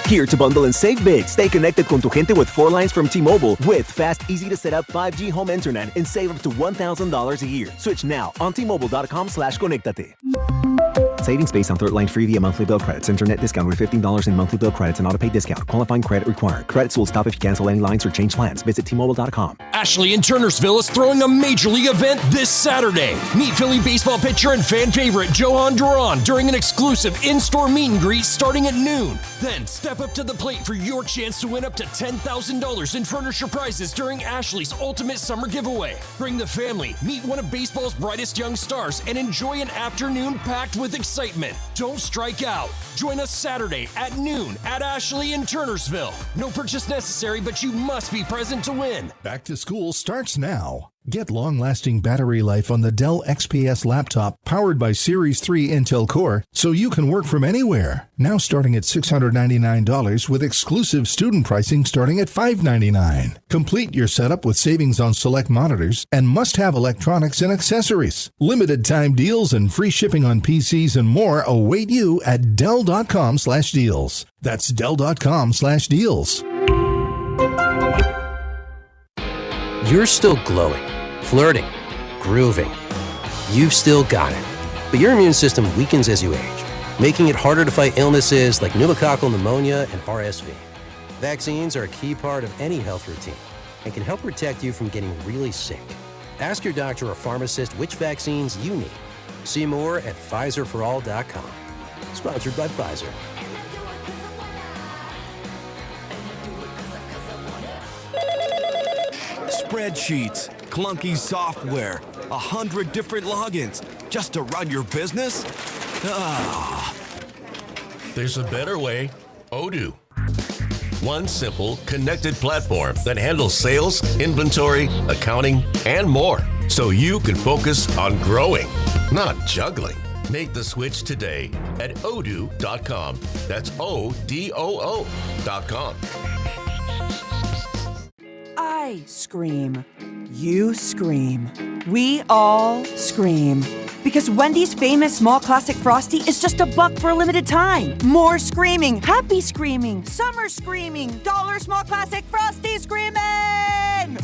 Here to bundle and save big. Stay connected con tu gente with 4 lines from T-Mobile with fast, easy-to-set-up 5G home internet and save up to $1,000 a year. Switch now on T-Mobile.com/conectate. Savings based on 3rd line free via monthly bill credits. Internet discount with $15 in monthly bill credits and auto-pay discount. Qualifying credit required. Credits will stop if you cancel any lines or change plans. Visit T-Mobile.com. Ashley in Turnersville is throwing a Major League event this Saturday. Meet Philly baseball pitcher and fan favorite Johan Duran during an exclusive in-store meet and greet starting at noon. Then step up to the plate for your chance to win up to $10,000 in furniture prizes during Ashley's Ultimate Summer Giveaway. Bring the family, meet one of baseball's brightest young stars, and enjoy an afternoon packed with excitement. Don't strike out. Join us Saturday at noon at Ashley in Turnersville. No purchase necessary, but you must be present to win. Back to school starts now. Get long-lasting battery life on the Dell XPS laptop powered by Series 3 Intel Core so you can work from anywhere. Now starting at $699 with exclusive student pricing starting at $599. Complete your setup with savings on select monitors and must-have electronics and accessories. Limited time deals and free shipping on PCs and more await you at Dell.com/deals. That's Dell.com/deals. You're still glowing, flirting, grooving. You've still got it. But your immune system weakens as you age, making it harder to fight illnesses like pneumococcal pneumonia and RSV. Vaccines are a key part of any health routine and can help protect you from getting really sick. Ask your doctor or pharmacist which vaccines you need. See more at PfizerForAll.com. Sponsored by Pfizer. Spreadsheets, clunky software, 100 different logins just to run your business? There's a better way. Odoo. One simple, connected platform that handles sales, inventory, accounting, and more. So you can focus on growing, not juggling. Make the switch today at odoo.com. That's ODOO.com. I scream. You scream. We all scream. Because Wendy's famous small classic Frosty is just $1 for a limited time. More screaming, happy screaming, summer screaming, dollar small classic Frosty screaming!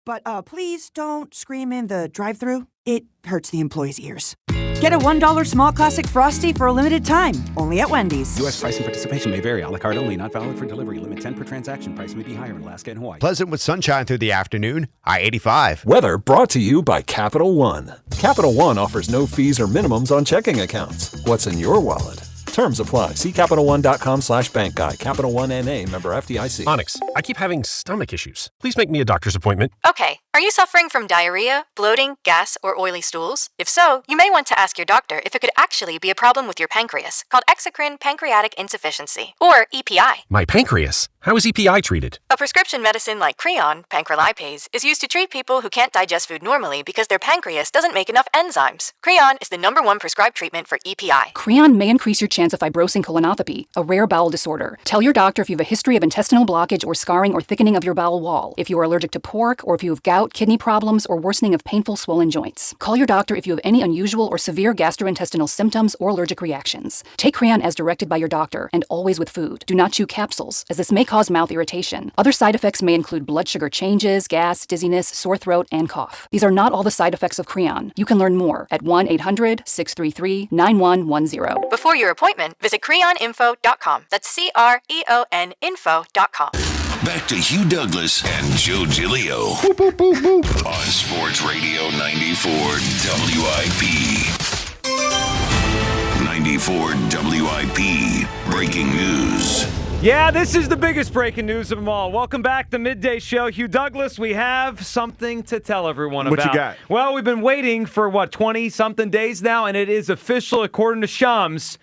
But please don't scream in the drive-thru. It hurts the employees' ears. Get a $1 small classic Frosty for a limited time, only at Wendy's. U.S. price and participation may vary. A la carte only, not valid for delivery. Limit 10 per transaction. Price may be higher in Alaska and Hawaii. Pleasant with sunshine through the afternoon. I-85. Weather brought to you by Capital One. Capital One offers no fees or minimums on checking accounts. What's in your wallet? Terms apply. See CapitalOne.com/bank guide. Capital One N.A. member FDIC. Onyx, I keep having stomach issues. Please make me a doctor's appointment. Okay, are you suffering from diarrhea, bloating, gas, or oily stools? If so, you may want to ask your doctor if it could actually be a problem with your pancreas, called exocrine pancreatic insufficiency, or EPI. My pancreas? How is EPI treated? A prescription medicine like Creon, pancrelipase, is used to treat people who can't digest food normally because their pancreas doesn't make enough enzymes. Creon is the #1 prescribed treatment for EPI. Creon may increase your chance of fibrosing colonopathy, a rare bowel disorder. Tell your doctor if you have a history of intestinal blockage or scarring or thickening of your bowel wall, if you are allergic to pork, or if you have gout, kidney problems, or worsening of painful swollen joints. Call your doctor if you have any unusual or severe gastrointestinal symptoms or allergic reactions. Take Creon as directed by your doctor, and always with food. Do not chew capsules, as this may cause mouth irritation. Other side effects may include blood sugar changes, gas, dizziness, sore throat, and cough. These are not all the side effects of Creon. You can learn more at 1-800-633-9110. Before your appointment, visit creoninfo.com. That's CREON info.com. Back to Hugh Douglas and Joe Giglio on Sports Radio 94 WIP. 94 WIP. Breaking news. Yeah, this is the biggest breaking news of them all. Welcome back to Midday Show. Hugh Douglas, we have something to tell everyone about. What you got? Well, we've been waiting for, 20-something days now, and it is official according to Shams.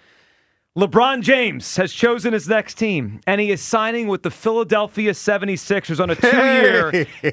LeBron James has chosen his next team, and he is signing with the Philadelphia 76ers on a 2-year,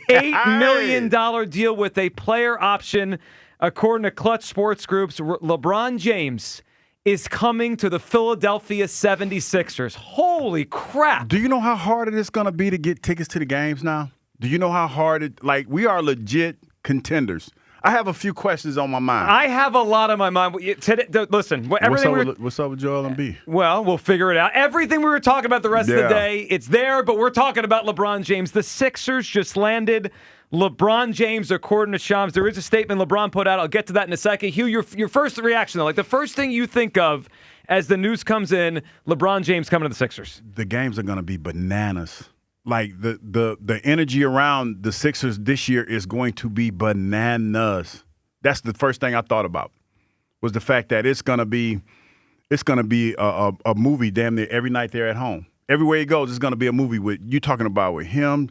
$8 million deal with a player option. According to Clutch Sports Group's LeBron James is coming to the Philadelphia 76ers. Holy crap. Do you know how hard it is going to be to get tickets to the games now? Do you know how hard we are legit contenders. I have a few questions on my mind. I have a lot on my mind. Today, listen, everything what's up with Joel Embiid? Well, we'll figure it out. Everything we were talking about the rest of the day, it's there, but we're talking about LeBron James. The Sixers just landed LeBron James, according to Shams. There is a statement LeBron put out. I'll get to that in a second. Hugh, your first reaction, though, the first thing you think of as the news comes in, LeBron James coming to the Sixers. The games are going to be bananas. Like, the energy around the Sixers this year is going to be bananas. That's the first thing I thought about, was the fact that it's going to be a movie damn near every night they're at home. Everywhere he goes, it's going to be a movie with him,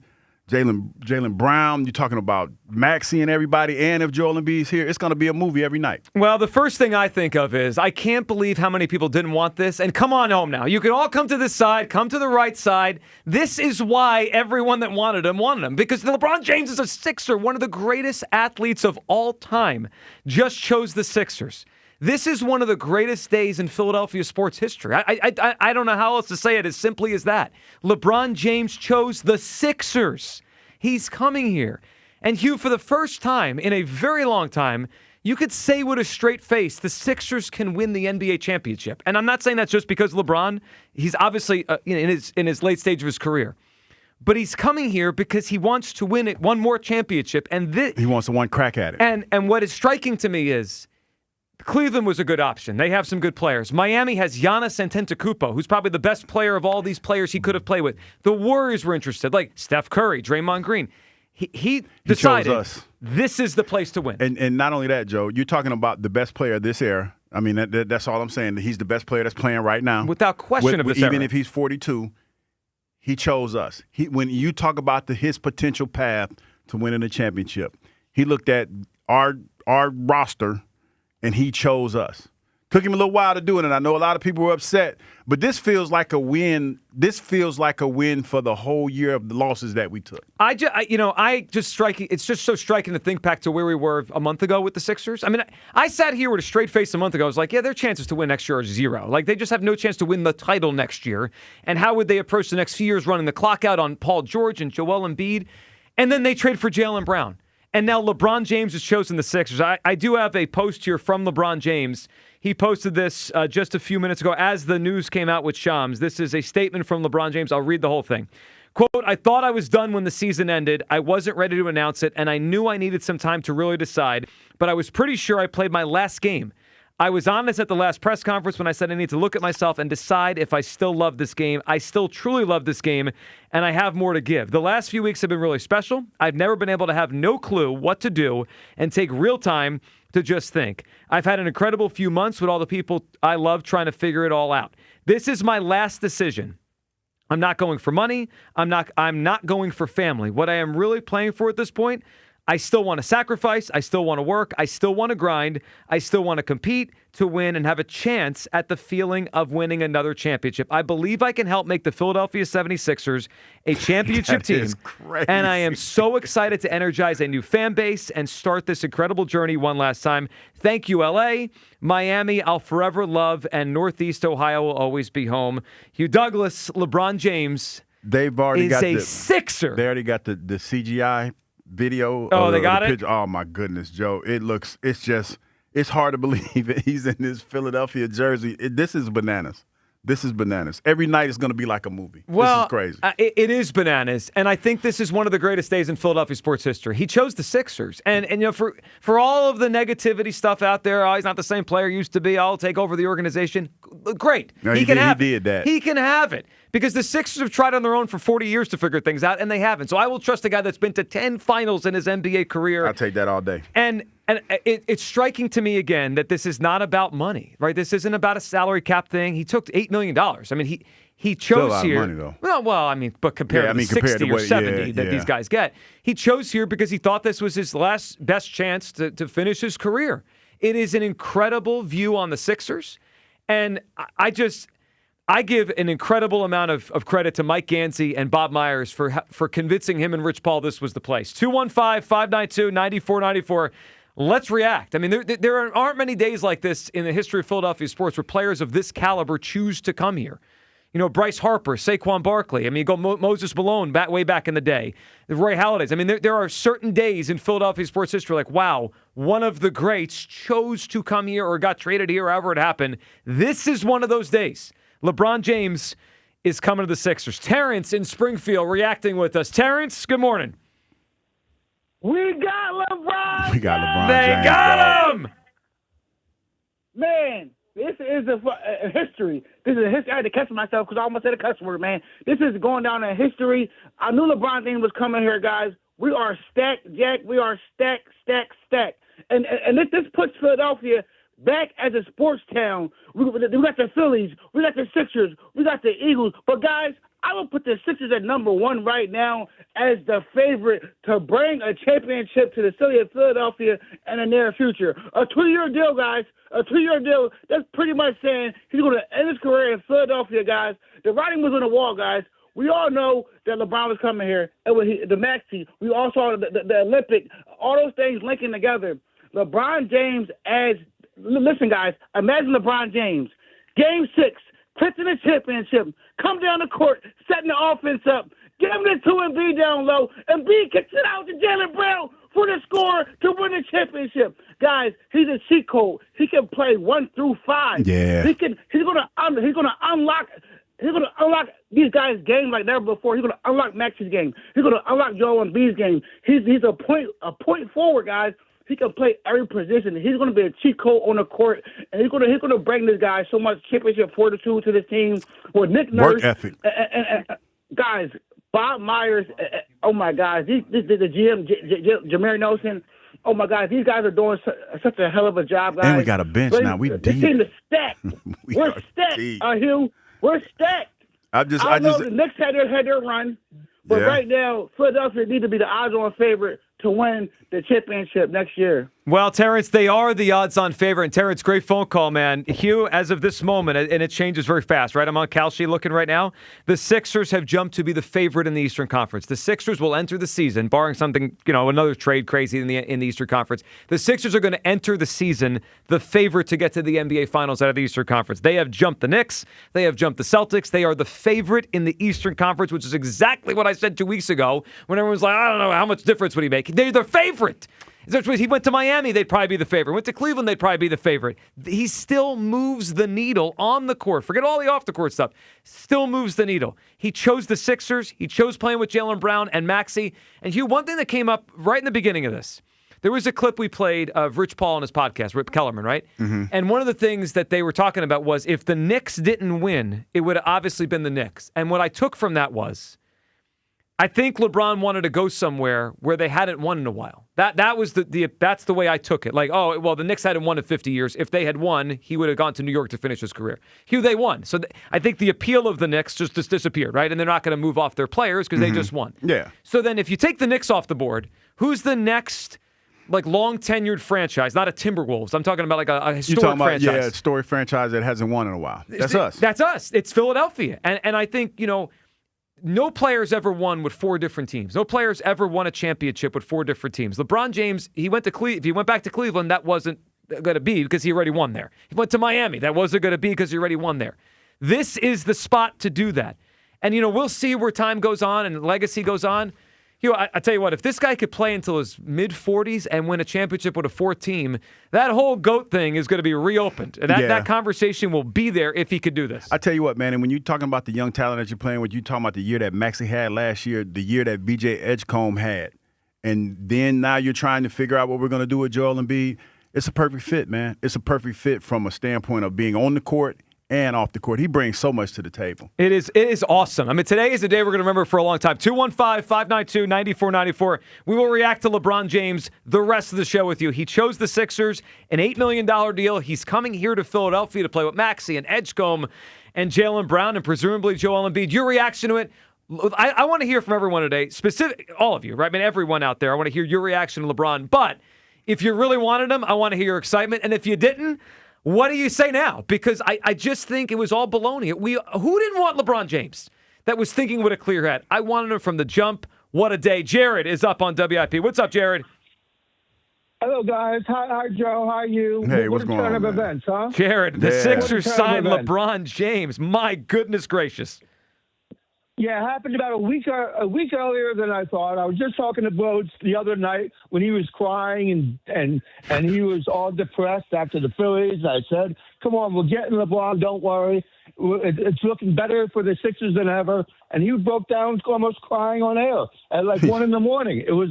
Jaylen Brown, you're talking about Maxey and everybody, and if Joel Embiid's here, it's going to be a movie every night. Well, the first thing I think of is, I can't believe how many people didn't want this. And come on home now. You can all come to this side, come to the right side. This is why everyone that wanted him, because LeBron James is a Sixer, one of the greatest athletes of all time, just chose the Sixers. This is one of the greatest days in Philadelphia sports history. I don't know how else to say it as simply as that. LeBron James chose the Sixers. He's coming here. And Hugh, for the first time in a very long time, you could say with a straight face, the Sixers can win the NBA championship. And I'm not saying that's just because LeBron, he's obviously in his late stage of his career. But he's coming here because he wants to win one more championship. And he wants one crack at it. And what is striking to me is, Cleveland was a good option. They have some good players. Miami has Giannis Antetokounmpo, who's probably the best player of all these players he could have played with. The Warriors were interested, like Steph Curry, Draymond Green. He decided chose us. This is the place to win. And not only that, Joe, you're talking about the best player of this era. I mean, that's all I'm saying. He's the best player that's playing right now. Without question of this era. Even if he's 42, he chose us. When you talk about his potential path to winning a championship, he looked at our roster, and he chose us. Took him a little while to do it, and I know a lot of people were upset, but this feels like a win. This feels like a win for the whole year of the losses that we took. It's just so striking to think back to where we were a month ago with the Sixers. I mean, I sat here with a straight face a month ago. I was like, yeah, their chances to win next year are zero. Like, they just have no chance to win the title next year. And how would they approach the next few years running the clock out on Paul George and Joel Embiid? And then they trade for Jaylen Brown. And now LeBron James has chosen the Sixers. I do have a post here from LeBron James. He posted this just a few minutes ago as the news came out with Shams. This is a statement from LeBron James. I'll read the whole thing. Quote, I thought I was done when the season ended. I wasn't ready to announce it, and I knew I needed some time to really decide, but I was pretty sure I played my last game. I was honest at the last press conference when I said I need to look at myself and decide if I still love this game. I still truly love this game, and I have more to give. The last few weeks have been really special. I've never been able to have no clue what to do and take real time to just think. I've had an incredible few months with all the people I love trying to figure it all out. This is my last decision. I'm not going for money. I'm not going for family. What I am really playing for at this point, I still want to sacrifice. I still want to work. I still want to grind. I still want to compete to win and have a chance at the feeling of winning another championship. I believe I can help make the Philadelphia 76ers a championship team. Is crazy. And I am so excited to energize a new fan base and start this incredible journey one last time. Thank you, LA. Miami, I'll forever love, and Northeast Ohio will always be home. Hugh Douglas, LeBron James They've already got a Sixer. They already got the CGI video. Oh, they got it? Picture. Oh, my goodness, Joe. It's hard to believe it. He's in his Philadelphia jersey. This is bananas. This is bananas. Every night is going to be like a movie. Well, this is crazy. It is bananas, and I think this is one of the greatest days in Philadelphia sports history. He chose the Sixers, and you know, for all of the negativity stuff out there, oh, he's not the same player he used to be. I'll take over the organization. Great, No, he can have it. He did that. He can have it because the Sixers have tried on their own for 40 years to figure things out, and they haven't. So I will trust a guy that's been to 10 finals in his NBA career. I'll take that all day. And it's striking to me again that this is not about money, right? This isn't about a salary cap thing. He took $8 million. I mean, he chose Still a lot here. Of money, though. Well, I mean, but compared to the 60 or 70 that these guys get, he chose here because he thought this was his last best chance to finish his career. It is an incredible view on the Sixers, and I give an incredible amount of credit to Mike Gansey and Bob Myers for convincing him and Rich Paul this was the place. 215-592-9494. Let's react. I mean, there aren't many days like this in the history of Philadelphia sports where players of this caliber choose to come here. You know, Bryce Harper, Saquon Barkley. I mean, you go Moses Malone way back in the day. Roy Halladay's. I mean, there are certain days in Philadelphia sports history like, wow, one of the greats chose to come here or got traded here, however it happened. This is one of those days. LeBron James is coming to the Sixers. Terrence in Springfield reacting with us. Terrence, good morning. We got LeBron. We got LeBron They James, got him. Man, this is a history. This is a history. I had to catch myself because I almost said a cuss word, man. This is going down in history. I knew LeBron James was coming here, guys. We are stacked, Jack. We are stacked. And this puts Philadelphia back as a sports town. We got the Phillies. We got the Sixers. We got the Eagles. But, guys, I will put the Sixers at number one right now as the favorite to bring a championship to the city of Philadelphia in the near future. A 2-year deal, guys. A 2-year deal. That's pretty much saying he's going to end his career in Philadelphia, guys. The writing was on the wall, guys. We all know that LeBron was coming here. And with the Maxey, we all saw the Olympic, all those things linking together. LeBron James adds – listen, guys, imagine LeBron James. Game 6. Clinton the championship, come down the court, setting the offense up, give him the 2 and B down low, and B kicks it out to Jaylen Brown for the score to win the championship. Guys, he's a cheat code. He can play 1 through 5. Yeah. He's gonna unlock these guys' game like never before. He's gonna unlock Max's game. He's gonna unlock Joel Embiid's game. He's a point forward, guys. He can play every position. He's going to be a cheat code on the court, and he's going to bring this guy so much championship fortitude to this team. With Nick Nurse, work ethic, and guys, Bob Myers. Oh my God, the GM Jameer Nelson. Oh my God, these guys are doing such a hell of a job, guys. And we got a bench now. We deep. This team is stacked. We're stacked, Hugh. We're stacked. I know the Knicks had their run, but right now Philadelphia need to be the odds-on favorite to win the championship next year. Well, Terrence, they are the odds-on favorite. And Terrence, great phone call, man. Hugh, as of this moment, and it changes very fast, right? I'm on Kalshi looking right now. The Sixers have jumped to be the favorite in the Eastern Conference. The Sixers will enter the season, barring something, another trade crazy in the Eastern Conference. The Sixers are going to enter the season the favorite to get to the NBA Finals out of the Eastern Conference. They have jumped the Knicks. They have jumped the Celtics. They are the favorite in the Eastern Conference, which is exactly what I said 2 weeks ago when everyone was like, I don't know, how much difference would he make? They're the favorite. He went to Miami, they'd probably be the favorite. Went to Cleveland, they'd probably be the favorite. He still moves the needle on the court. Forget all the off-the-court stuff. Still moves the needle. He chose the Sixers. He chose playing with Jaylen Brown and Maxey. And Hugh, one thing that came up right in the beginning of this, There was a clip we played of Rich Paul on his podcast, Rip Kellerman, right? Mm-hmm. And one of the things that they were talking about was if the Knicks didn't win, it would have obviously been the Knicks. And what I took from that was, I think LeBron wanted to go somewhere where they hadn't won in a while. That was that's the way I took it. Like, oh, well, the Knicks hadn't won in 50 years. If they had won, he would have gone to New York to finish his career. Here they won. So I think the appeal of the Knicks just disappeared, right? And they're not going to move off their players because they just won. Yeah. So then if you take the Knicks off the board, who's the next like long-tenured franchise? Not a Timberwolves. I'm talking about like a historic franchise. Yeah, a story franchise that hasn't won in a while. That's us. That's us. It's Philadelphia. And I think, no player's ever won with 4 different teams. No player's ever won a championship with 4 different teams. LeBron James, if he went back to Cleveland, that wasn't going to be because he already won there. He went to Miami. That wasn't going to be because he already won there. This is the spot to do that. And, we'll see where time goes on and legacy goes on. I tell you what, if this guy could play until his mid-40s and win a championship with a 4th team, that whole GOAT thing is going to be reopened. And that conversation will be there if he could do this. I tell you what, man, and when you're talking about the young talent that you're playing with, you're talking about the year that Maxey had last year, the year that BJ Edgecombe had. And then now you're trying to figure out what we're going to do with Joel Embiid. It's a perfect fit, man. It's a perfect fit from a standpoint of being on the court and off the court. He brings so much to the table. It is awesome. I mean, today is the day we're going to remember for a long time. 215-592-9494. We will react to LeBron James the rest of the show with you. He chose the Sixers, an $8 million deal. He's coming here to Philadelphia to play with Maxey and Edgecombe and Jaylen Brown and presumably Joel Embiid. Your reaction to it? I want to hear from everyone today, all of you, right? I mean, everyone out there. I want to hear your reaction to LeBron. But if you really wanted him, I want to hear your excitement. And if you didn't, what do you say now? Because I just think it was all baloney. Who didn't want LeBron James that was thinking with a clear head? I wanted him from the jump. What a day. Jared is up on WIP. What's up, Jared? Hello, guys. Hi, Joe. How are you? Hey, what's going on? What Of events, huh? Jared, the Sixers What a signed turn of LeBron James. My goodness gracious. Yeah, it happened about a week earlier than I thought. I was just talking to Rhodes the other night when he was crying and he was all depressed after the Phillies. I said, come on, we're getting LeBron, don't worry. It's looking better for the Sixers than ever. And he broke down almost crying on air at like 1 a.m. It was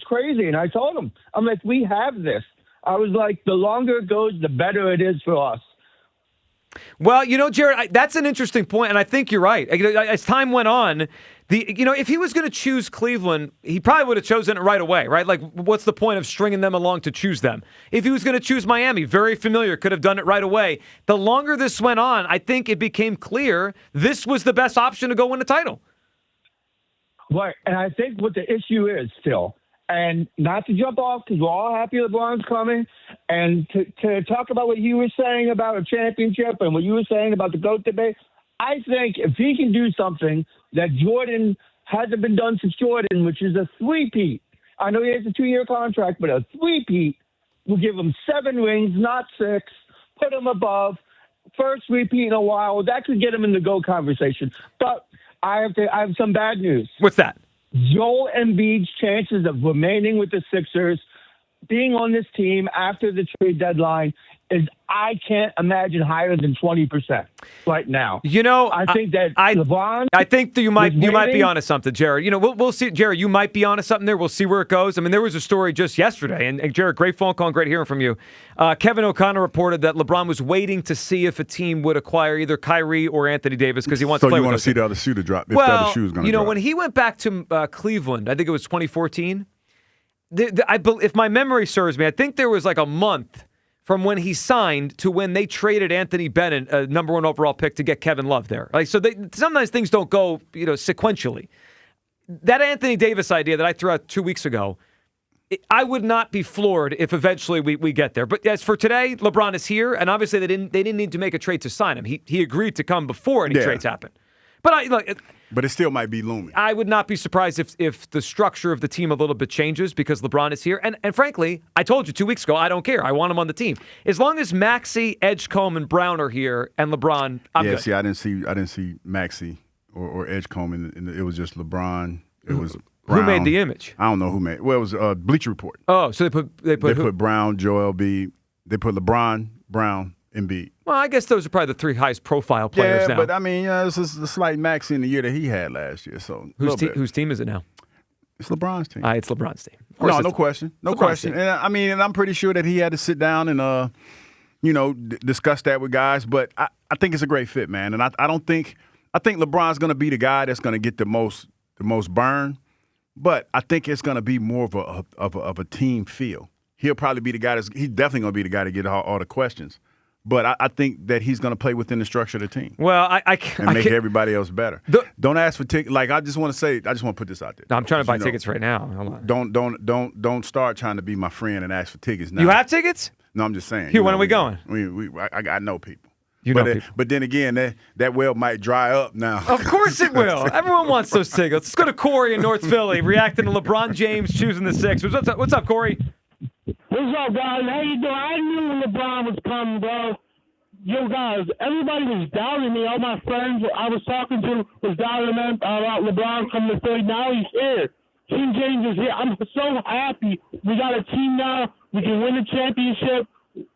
crazy. And I told him, I'm like, we have this. I was like, the longer it goes, the better it is for us. Well, Jared, that's an interesting point, and I think you're right. As time went on, if he was going to choose Cleveland, he probably would have chosen it right away, right? Like, what's the point of stringing them along to choose them? If he was going to choose Miami, very familiar, could have done it right away. The longer this went on, I think it became clear this was the best option to go win the title. Right, and I think what the issue is still, and not to jump off because we're all happy LeBron's coming, and to talk about what you were saying about a championship and what you were saying about the GOAT debate, I think if he can do something that Jordan hasn't been done since Jordan, which is a three-peat. I know he has a 2-year contract, but a three-peat will give him 7 rings, not 6, put him above, first repeat in a while. That could get him in the GOAT conversation. But I have some bad news. What's that? Joel Embiid's chances of remaining with the Sixers, being on this team after the trade deadline, is I can't imagine higher than 20% right now. I think that LeBron. I think that you might be onto something, Jared. We'll see, Jared. You might be onto something there. We'll see where it goes. I mean, there was a story just yesterday, and Jared, great phone call, and great hearing from you. Kevin O'Connor reported that LeBron was waiting to see if a team would acquire either Kyrie or Anthony Davis because he wants to play with. So you want to see the other shoe to drop? If the other shoe is going to drop. When he went back to Cleveland, I think it was 2014. If my memory serves me, I think there was like a month from when he signed to when they traded Anthony Bennett, a number 1 overall pick, to get Kevin Love there. So sometimes things don't go, sequentially. That Anthony Davis idea that I threw out 2 weeks ago, I would not be floored if eventually we get there. But as for today, LeBron is here, and obviously they didn't need to make a trade to sign him. He agreed to come before any trades happen. But it still might be looming. I would not be surprised if the structure of the team a little bit changes because LeBron is here. And frankly, I told you 2 weeks ago, I don't care. I want him on the team. As long as Maxey, Edgecombe, and Brown are here and LeBron, I'm good. See, I didn't see Maxey or Edgecombe. It was just LeBron. It was Brown. Who made the image? I don't know who made. Well, it was Bleacher Report. Oh, so they put Brown, Joel Embiid. They put LeBron, Brown, Embiid. Well, I guess those are probably the 3 highest profile players now. But I mean, this is a slight Maxey in the year that he had last year. So whose team is it now? It's LeBron's team. It's LeBron's team. Of course No question. No LeBron's question. team. And I'm pretty sure that he had to sit down and, discuss that with guys. But I think it's a great fit, man. And I think LeBron's going to be the guy that's going to get the most burn. But I think it's going to be more of a team feel. He'll probably be the guy he's definitely going to be the guy to get all the questions. But I think that he's going to play within the structure of the team. Well, and make everybody else better. Don't ask for tickets. Like, I just want to put this out there. No, I'm trying to buy tickets right now. Hold on. Don't start trying to be my friend and ask for tickets now. You have tickets? No, I'm just saying. Hugh, when are we going? I know people. People. But then again, that well might dry up now. Of course it will. Everyone wants those tickets. Let's go to Corey in North Philly, reacting to LeBron James choosing the Sixers. What's up, Corey? What's up, guys? How you doing? I knew when LeBron was coming, bro. Yo, guys, everybody was doubting me. All my friends I was talking to was doubting them about LeBron coming to Philly. Now he's here. King James is here. I'm so happy. We got a team now. We can win the championship.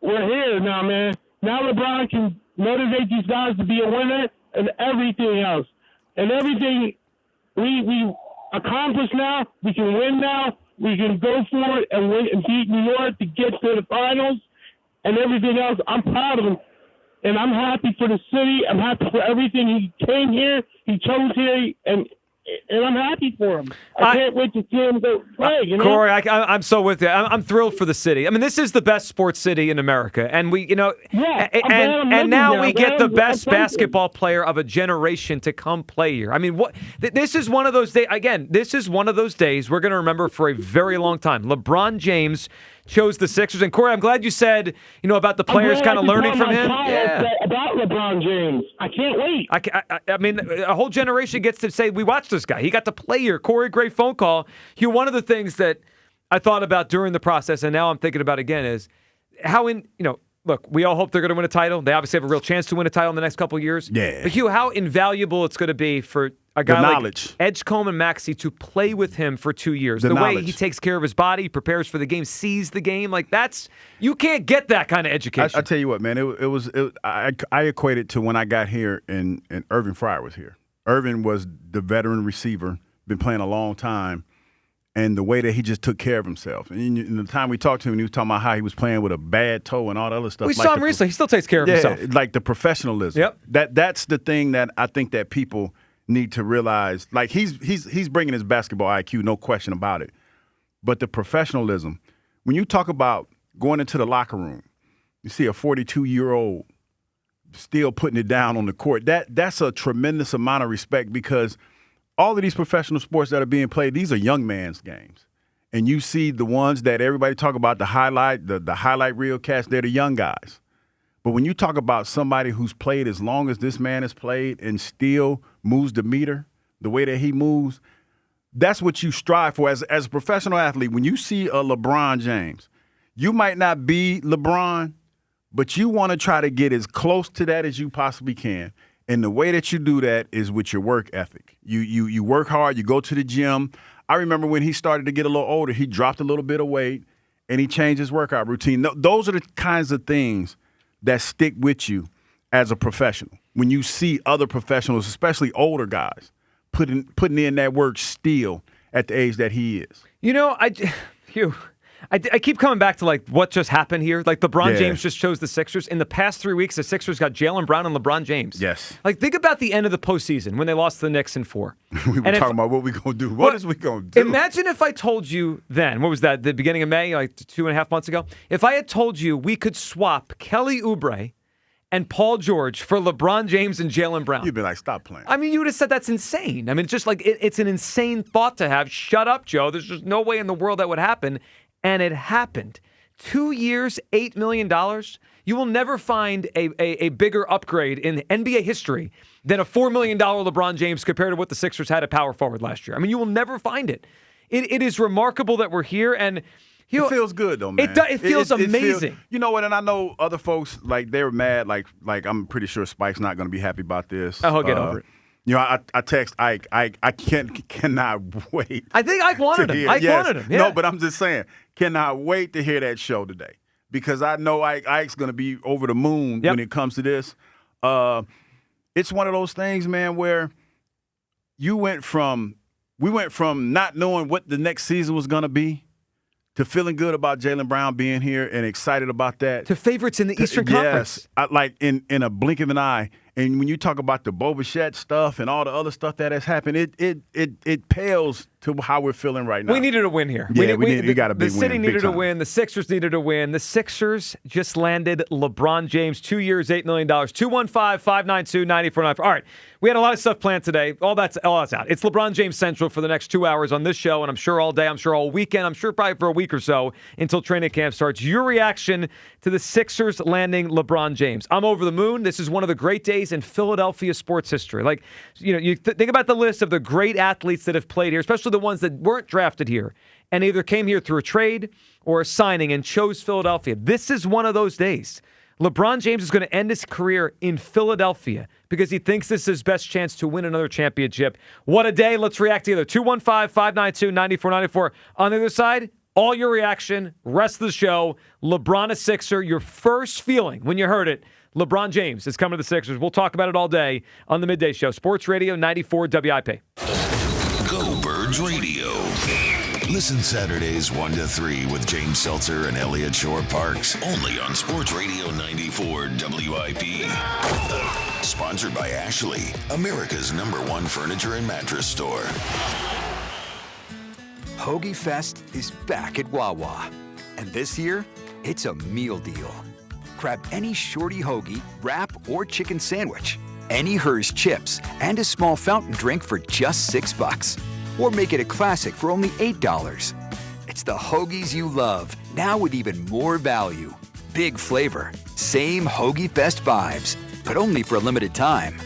We're here now, man. Now LeBron can motivate these guys to be a winner and everything else. And everything we accomplished now, we can win now. We can go for it and win and beat New York to get to the finals and everything else. I'm proud of him. And I'm happy for the city. I'm happy for everything. He came here. He chose here. And I'm happy for him. I can't wait to see him go play. Corey, I'm so with you. I'm thrilled for the city. I mean, this is the best sports city in America, and and now we get the best basketball player of a generation to come play here. I mean, this is one of those days. Again, this is one of those days we're going to remember for a very long time. LeBron James chose the Sixers, and Corey, I'm glad you said about the players kind of learning from him. About LeBron James, I can't wait. I mean, a whole generation gets to say we watched this guy. He got to play here. Corey, great phone call. Hugh, one of the things that I thought about during the process, and now I'm thinking about again, is how look, we all hope they're going to win a title. They obviously have a real chance to win a title in the next couple of years. Yeah. But Hugh, how invaluable it's going to be for a guy like Edgecombe and Maxey to play with him for 2 years. The way he takes care of his body, prepares for the game, sees the game, you can't get that kind of education. I tell you what, man, I equate it to when I got here and Irvin Fryer was here. Irvin was the veteran receiver, been playing a long time, and the way that he just took care of himself. And in the time we talked to him, he was talking about how he was playing with a bad toe and all that other stuff. We saw him recently. He still takes care of himself. Like the professionalism. Yep. That's the thing that I think that people need to realize. Like he's bringing his basketball IQ, no question about it. But the professionalism, when you talk about going into the locker room, you see a 42-year-old still putting it down on the court. That's a tremendous amount of respect because all of these professional sports that are being played, these are young man's games. And you see the ones that everybody talk about, the highlight reel cast, they're the young guys. But when you talk about somebody who's played as long as this man has played and still moves the meter the way that he moves, that's what you strive for as a professional athlete. When you see a LeBron James, you might not be LeBron, but you want to try to get as close to that as you possibly can. And the way that you do that is with your work ethic. You work hard, you go to the gym. I remember when he started to get a little older, he dropped a little bit of weight and he changed his workout routine. Those are the kinds of things that stick with you as a professional. When you see other professionals, especially older guys, putting in that work still at the age that he is. I keep coming back to what just happened here. LeBron James just chose the Sixers. In the past 3 weeks, the Sixers got Jaylen Brown and LeBron James. Yes. Think about the end of the postseason when they lost to the Knicks in 4. We were talking about what we going to do. What is we going to do? Imagine if I told you then, what was that, the beginning of May, 2.5 months ago? If I had told you we could swap Kelly Oubre and Paul George for LeBron James and Jaylen Brown. You'd be like, stop playing. I mean, you would have said that's insane. I mean, it's just it's an insane thought to have. Shut up, Joe. There's just no way in the world that would happen. And it happened. 2 years, $8 million. You will never find a bigger upgrade in NBA history than a $4 million LeBron James compared to what the Sixers had at power forward last year. I mean, you will never find it. It is remarkable that we're here. And it feels good, though, man. It feels amazing. You know what? And I know other folks, they were mad. Like I'm pretty sure Spike's not going to be happy about this. Oh, he'll get over it. I text Ike. I cannot wait. I think Ike wanted him. Wanted him. Yeah. No, but I'm just saying, cannot wait to hear that show today because I know Ike's going to be over the moon when it comes to this. It's one of those things, man, where you went from we went from not knowing what the next season was going to be to feeling good about Jaylen Brown being here and excited about that. To favorites in the Eastern Conference. Yes, like in a blink of an eye. And when you talk about the Bo Bichette stuff and all the other stuff that has happened, it pales to how we're feeling right now. We needed a win here. Yeah, we got a big win. The city needed a win. The Sixers needed a win. The Sixers just landed LeBron James, 2 years, $8 million. 215-592-9494. All right, we had a lot of stuff planned today. All that's out. It's LeBron James Central for the next 2 hours on this show, and I'm sure all day, I'm sure all weekend, I'm sure probably for a week or so until training camp starts. Your reaction to the Sixers landing LeBron James. I'm over the moon. This is one of the great days in Philadelphia sports history. Like, you think about the list of the great athletes that have played here, especially the ones that weren't drafted here and either came here through a trade or a signing and chose Philadelphia. This is one of those days. LeBron James is going to end his career in Philadelphia because he thinks this is his best chance to win another championship. What a day. Let's react together. 215-592-9494. On the other side, all your reaction, rest of the show, LeBron a Sixer, your first feeling when you heard it. LeBron James is coming to the Sixers. We'll talk about it all day on the Midday Show. Sports Radio 94 WIP. Go Birds Radio. Listen Saturdays 1 to 3 with James Seltzer and Elliott Shore Parks. Only on Sports Radio 94 WIP. Sponsored by Ashley, America's #1 furniture and mattress store. Hoagie Fest is back at Wawa. And this year, it's a meal deal. Grab any shorty hoagie, wrap, or chicken sandwich, any Hers chips, and a small fountain drink for just $6. Or make it a classic for only $8. It's the hoagies you love, now with even more value. Big flavor, same Hoagie Fest vibes, but only for a limited time.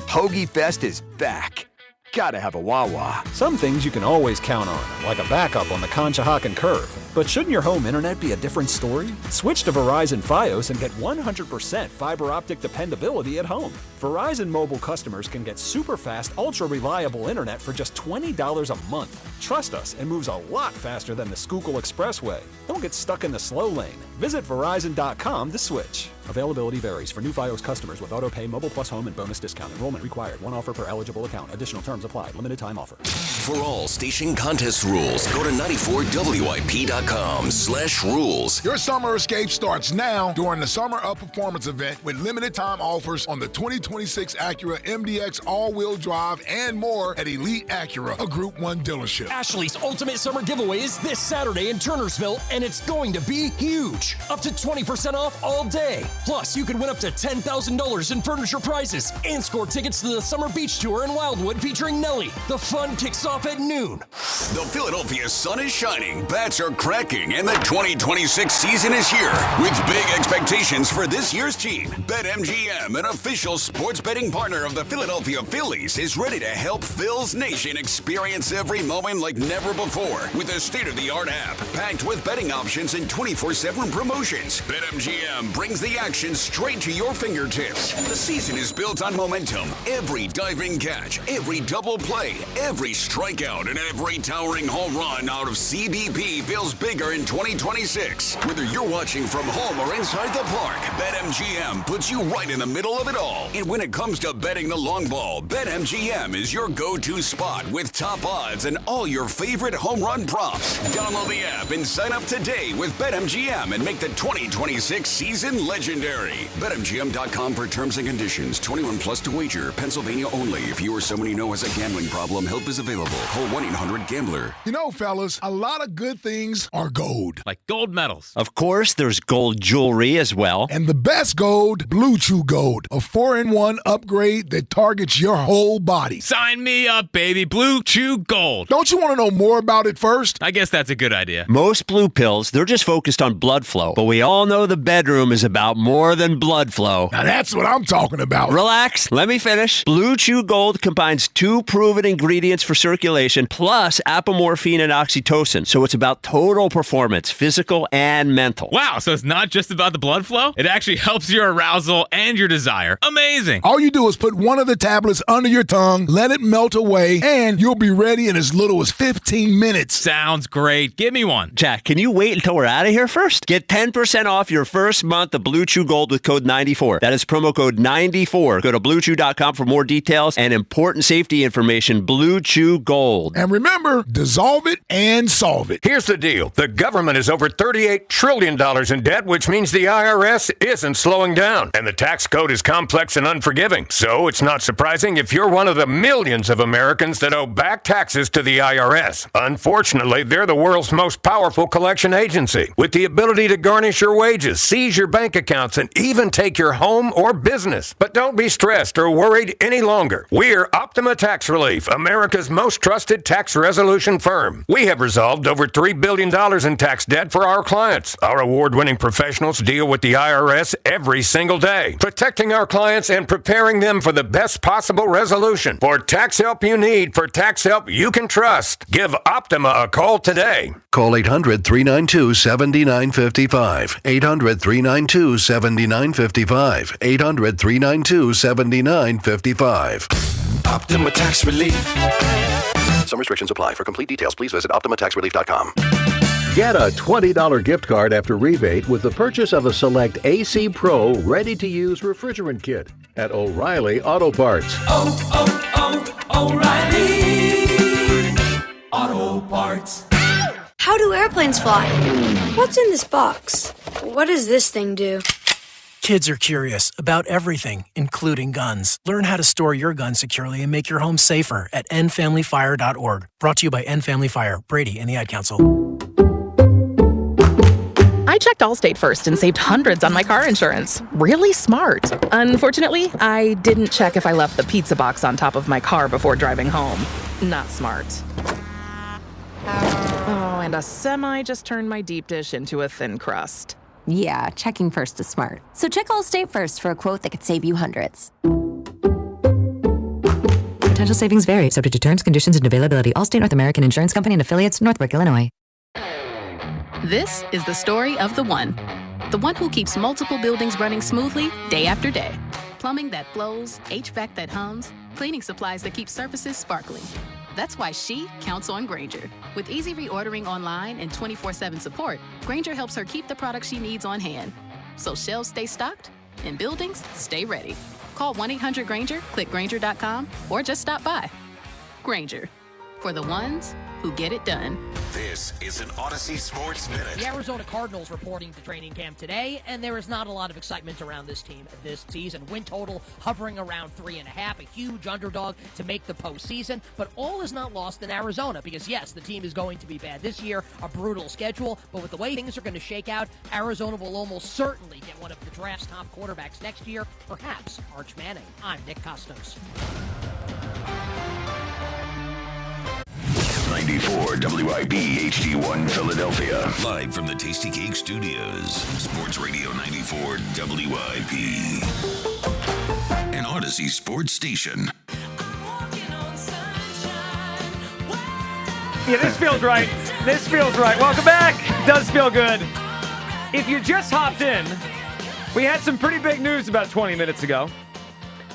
Hoagie Fest is back. Gotta have a Wawa. Some things you can always count on, like a backup on the Conshohocken Curve. But shouldn't your home internet be a different story? Switch to Verizon Fios and get 100% fiber optic dependability at home. Verizon mobile customers can get super fast, ultra reliable internet for just $20 a month. Trust us, it moves a lot faster than the Schuylkill Expressway. Don't get stuck in the slow lane. Visit Verizon.com to switch. Availability varies for new Fios customers with autopay, mobile plus home, and bonus discount. Enrollment required. One offer per eligible account. Additional terms apply. Limited time offer. For all station contest rules, go to 94WIP.com/rules. Your summer escape starts now during the Summer Up Performance event with limited time offers on the 2026 Acura MDX all-wheel drive and more at Elite Acura, a Group 1 dealership. Ashley's Ultimate Summer Giveaway is this Saturday in Turnersville, and it's going to be huge. Up to 20% off all day. Plus, you can win up to $10,000 in furniture prizes and score tickets to the Summer Beach Tour in Wildwood featuring Nelly. The fun kicks off at noon. The Philadelphia sun is shining, bats are cracking, and the 2026 season is here. With big expectations for this year's team, BetMGM, an official sports betting partner of the Philadelphia Phillies, is ready to help Phil's Nation experience every moment like never before. With a state-of-the-art app packed with betting options and 24/7 promotions, BetMGM brings the action straight to your fingertips. The season is built on momentum. Every diving catch, every double play, every strikeout, and every towering home run out of CBP feels bigger in 2026. Whether you're watching from home or inside the park, BetMGM puts you right in the middle of it all. And when it comes to betting the long ball, BetMGM is your go-to spot with top odds and all your favorite home run props. Download the app and sign up today with BetMGM and make the 2026 season legendary. BetMGM.com for terms and conditions. 21 plus to wager. Pennsylvania only. If you or someone you know has a gambling problem, help is available. Call 1-800-GAMBLER. You know, fellas, a lot of good things are gold. Like gold medals. Of course, there's gold jewelry as well. And the best gold, Blue Chew Gold, a 4-in-1 upgrade that targets your whole body. Sign me up, baby. Blue Chew Gold. Don't you want to know more about it first? I guess that's a good idea. Most blue pills, they're just focused on blood flow. But we all know the bedroom is about more than blood flow. Now that's what I'm talking about. Relax. Let me finish. Blue Chew Gold combines 2 proven ingredients for circulation plus apomorphine and oxytocin. So it's about total performance, physical and mental. Wow, so it's not just about the blood flow? It actually helps your arousal and your desire. Amazing. All you do is put one of the tablets under your tongue, let it melt away, and you'll be ready in as little as 15 minutes. Sounds great. Give me one. Jack, can you wait until we're out of here first? Get Get 10% off your first month of Blue Chew Gold with code 94. That is promo code 94. Go to BlueChew.com for more details and important safety information. Blue Chew Gold. And remember, dissolve it and solve it. Here's the deal. The government is over $38 trillion in debt, which means the IRS isn't slowing down. And the tax code is complex and unforgiving. So it's not surprising if you're one of the millions of Americans that owe back taxes to the IRS. Unfortunately, they're the world's most powerful collection agency, with the ability to garnish your wages, seize your bank accounts, and even take your home or business. But don't be stressed or worried any longer. We're Optima Tax Relief, America's most trusted tax resolution firm. We have resolved over $3 billion in tax debt for our clients. Our award-winning professionals deal with the IRS every single day, protecting our clients and preparing them for the best possible resolution. For tax help you need, for tax help you can trust, give Optima a call today. Call 800-392-7955. 800-392-7955. 800-392-7955. Optima Tax Relief. Some restrictions apply. For complete details, please visit OptimaTaxRelief.com. Get a $20 gift card after rebate with the purchase of a select AC Pro ready-to-use refrigerant kit at O'Reilly Auto Parts. O'Reilly Auto Parts. How do airplanes fly? What's in this box? What does this thing do? Kids are curious about everything, including guns. Learn how to store your gun securely and make your home safer at endfamilyfire.org. Brought to you by End Family Fire, Brady, and the Ad Council. I checked Allstate first and saved hundreds on my car insurance. Really smart. Unfortunately, I didn't check if I left the pizza box on top of my car before driving home. Not smart. Oh, and a semi just turned my deep dish into a thin crust. Yeah, checking first is smart. So check Allstate first for a quote that could save you hundreds. Potential savings vary, subject to terms, conditions, and availability. Allstate North American Insurance Company and affiliates, Northbrook, Illinois. This is the story of the one who keeps multiple buildings running smoothly day after day. Plumbing that flows, HVAC that hums, cleaning supplies that keep surfaces sparkling. That's why she counts on Grainger. With easy reordering online and 24/7 support, Grainger helps her keep the products she needs on hand. So shelves stay stocked and buildings stay ready. Call 1-800-GRAINGER, click Grainger.com, or just stop by. Grainger, for the ones who get it done. This is an Odyssey Sports Minute. The Arizona Cardinals reporting to training camp today, and there is not a lot of excitement around this team this season. Win total hovering around 3.5, a huge underdog to make the postseason. But all is not lost in Arizona because, yes, the team is going to be bad this year, a brutal schedule. But with the way things are going to shake out, Arizona will almost certainly get one of the draft's top quarterbacks next year, perhaps Arch Manning. I'm Nick Costos. 94 WIP HD1 Philadelphia. Live from the Tasty Cake Studios. Sports Radio 94 WIP. An Odyssey sports station. Yeah, this feels right. This feels right. Welcome back. Does feel good. If you just hopped in, we had some pretty big news about 20 minutes ago.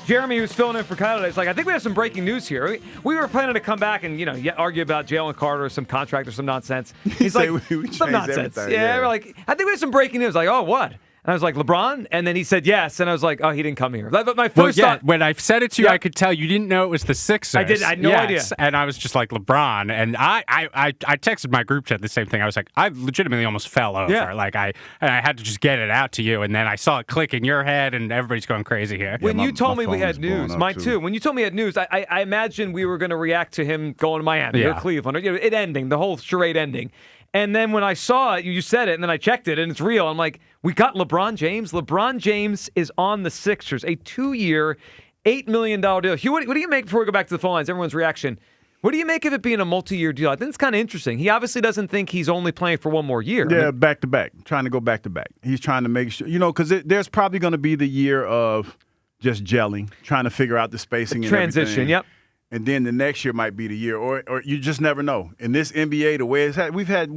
Jeremy, who's filling in for Kyle today, is like, I think we have some breaking news here. We were planning to come back and, argue about Jalen Carter or some contract or some nonsense. He's like, some nonsense. Yeah, we're like, I think we have some breaking news. Like, oh, what? And I was like, LeBron? And then he said yes. And I was like, oh, he didn't come here. But my first thought. When I said it to you, I could tell you didn't know it was the Sixers. I did. I had no idea. And I was just like, LeBron. And I texted my group chat the same thing. I was like, I legitimately almost fell over. Yeah. Like, I had to just get it out to you. And then I saw it click in your head, and everybody's going crazy here. When you told me we had news, mine too. When you told me we had news, I imagined we were going to react to him going to Miami or Cleveland, or it ending, the whole charade ending. And then when I saw it, you said it, and then I checked it, and it's real. I'm like, we got LeBron James. LeBron James is on the Sixers, a 2-year, $8 million deal. Hugh, what do you make, before we go back to the phone lines, everyone's reaction, what do you make of it being a multi-year deal? I think it's kind of interesting. He obviously doesn't think he's only playing for one more year. Yeah, back-to-back, trying to go back-to-back. He's trying to make sure, because there's probably going to be the year of just gelling, trying to figure out the spacing and transition, everything. Yep. And then the next year might be the year, or you just never know. In this NBA, the way it's had, we've had,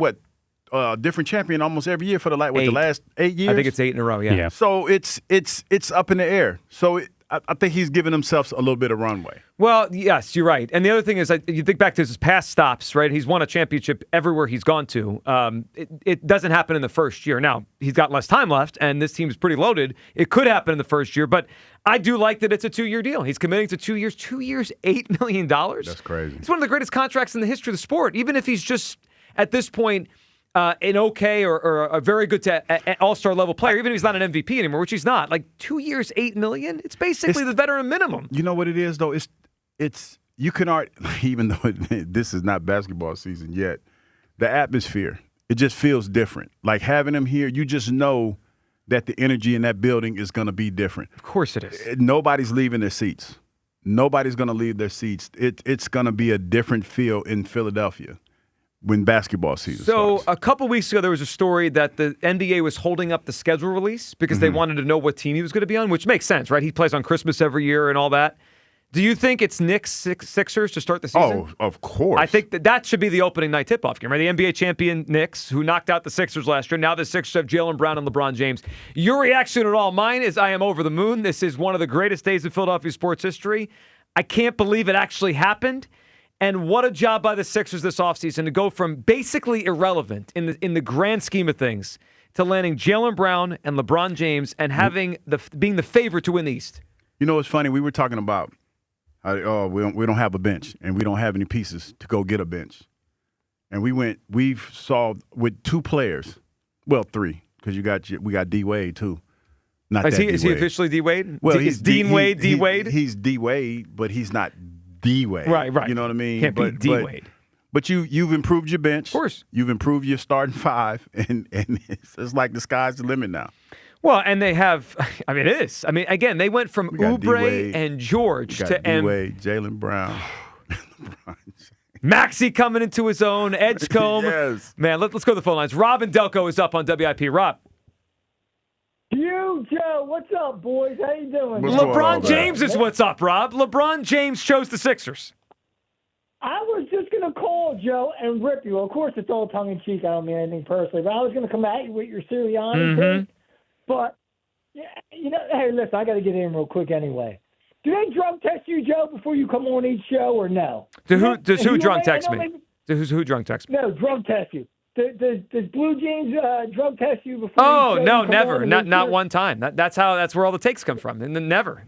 different champion almost every year for the last 8 years? I think it's 8 in a row, yeah. So it's up in the air. So I think he's giving himself a little bit of runway. Well, yes, you're right. And the other thing is, you think back to his past stops, right? He's won a championship everywhere he's gone to. It doesn't happen in the first year. Now, he's got less time left, and this team's pretty loaded. It could happen in the first year, but I do like that it's a 2-year deal. He's committing to 2 years. 2 years, $8 million. That's crazy. It's one of the greatest contracts in the history of the sport. Even if he's just, at this point, an okay or a very good all-star level player, even if he's not an MVP anymore, which he's not. Like 2 years, $8 million. It's basically the veteran minimum. You know what it is though? It's you can even though this is not basketball season yet, the atmosphere, it just feels different. Like having him here, you just know that the energy in that building is going to be different. Of course it is. Nobody's leaving their seats. Nobody's going to leave their seats. It's going to be a different feel in Philadelphia when basketball season starts. A couple weeks ago, there was a story that the NBA was holding up the schedule release because they wanted to know what team he was going to be on, which makes sense, right? He plays on Christmas every year and all that. Do you think it's Knicks Sixers to start the season? Oh, of course. I think that should be the opening night tip-off game, right? The NBA champion Knicks, who knocked out the Sixers last year. Now the Sixers have Jaylen Brown and LeBron James. Your reaction at all? Mine is I am over the moon. This is one of the greatest days in Philadelphia sports history. I can't believe it actually happened. And what a job by the Sixers this offseason to go from basically irrelevant in the grand scheme of things to landing Jaylen Brown and LeBron James and being the favorite to win the East. You know, it's funny. We were talking about we don't have a bench and we don't have any pieces to go get a bench. And we saw with 2 players, well, 3, because we got D Wade too. Is he officially D Wade? Well, he's Dean Wade, D Wade. He's D Wade, but he's not D Wade. Right. You know what I mean? Can't be D Wade. But you've improved your bench. Of course. You've improved your starting 5, and it's like the sky's the limit now. Well, and they have, it is. Again, they went from Oubre and George to D-Wade, Jaylen Brown, Maxey coming into his own, Edgecombe. Yes. Man, let's go to the phone lines. Rob and Delco is up on WIP. Rob. Joe, what's up, boys? How you doing? LeBron James is what's up, Rob. LeBron James chose the Sixers. I was just going to call, Joe, and rip you. Of course, it's all tongue-in-cheek. I don't mean anything personally. But I was going to come at you with your Sirianni thing. But, hey, listen, I got to get in real quick anyway. Do they drug test you, Joe, before you come on each show or no? Does who drug text me? Who drug text me? No, drug test you. Does Blue Jeans drug test you before? Oh, no, never. Not one time. That's where all the takes come from. And then never.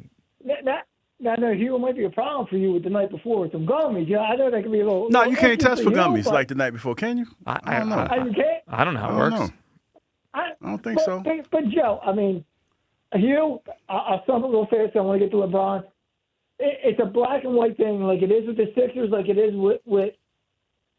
No, Hugh, might be a problem for you with the night before with some gummies. I know that can be a little. No, you can't test for gummies like the night before, can you? I don't know. You can't? I don't know how it works. I don't think so. But Joe, Hugh, I'll sum it real fast. I want to get to LeBron. It's a black and white thing, like it is with the Sixers, like it is with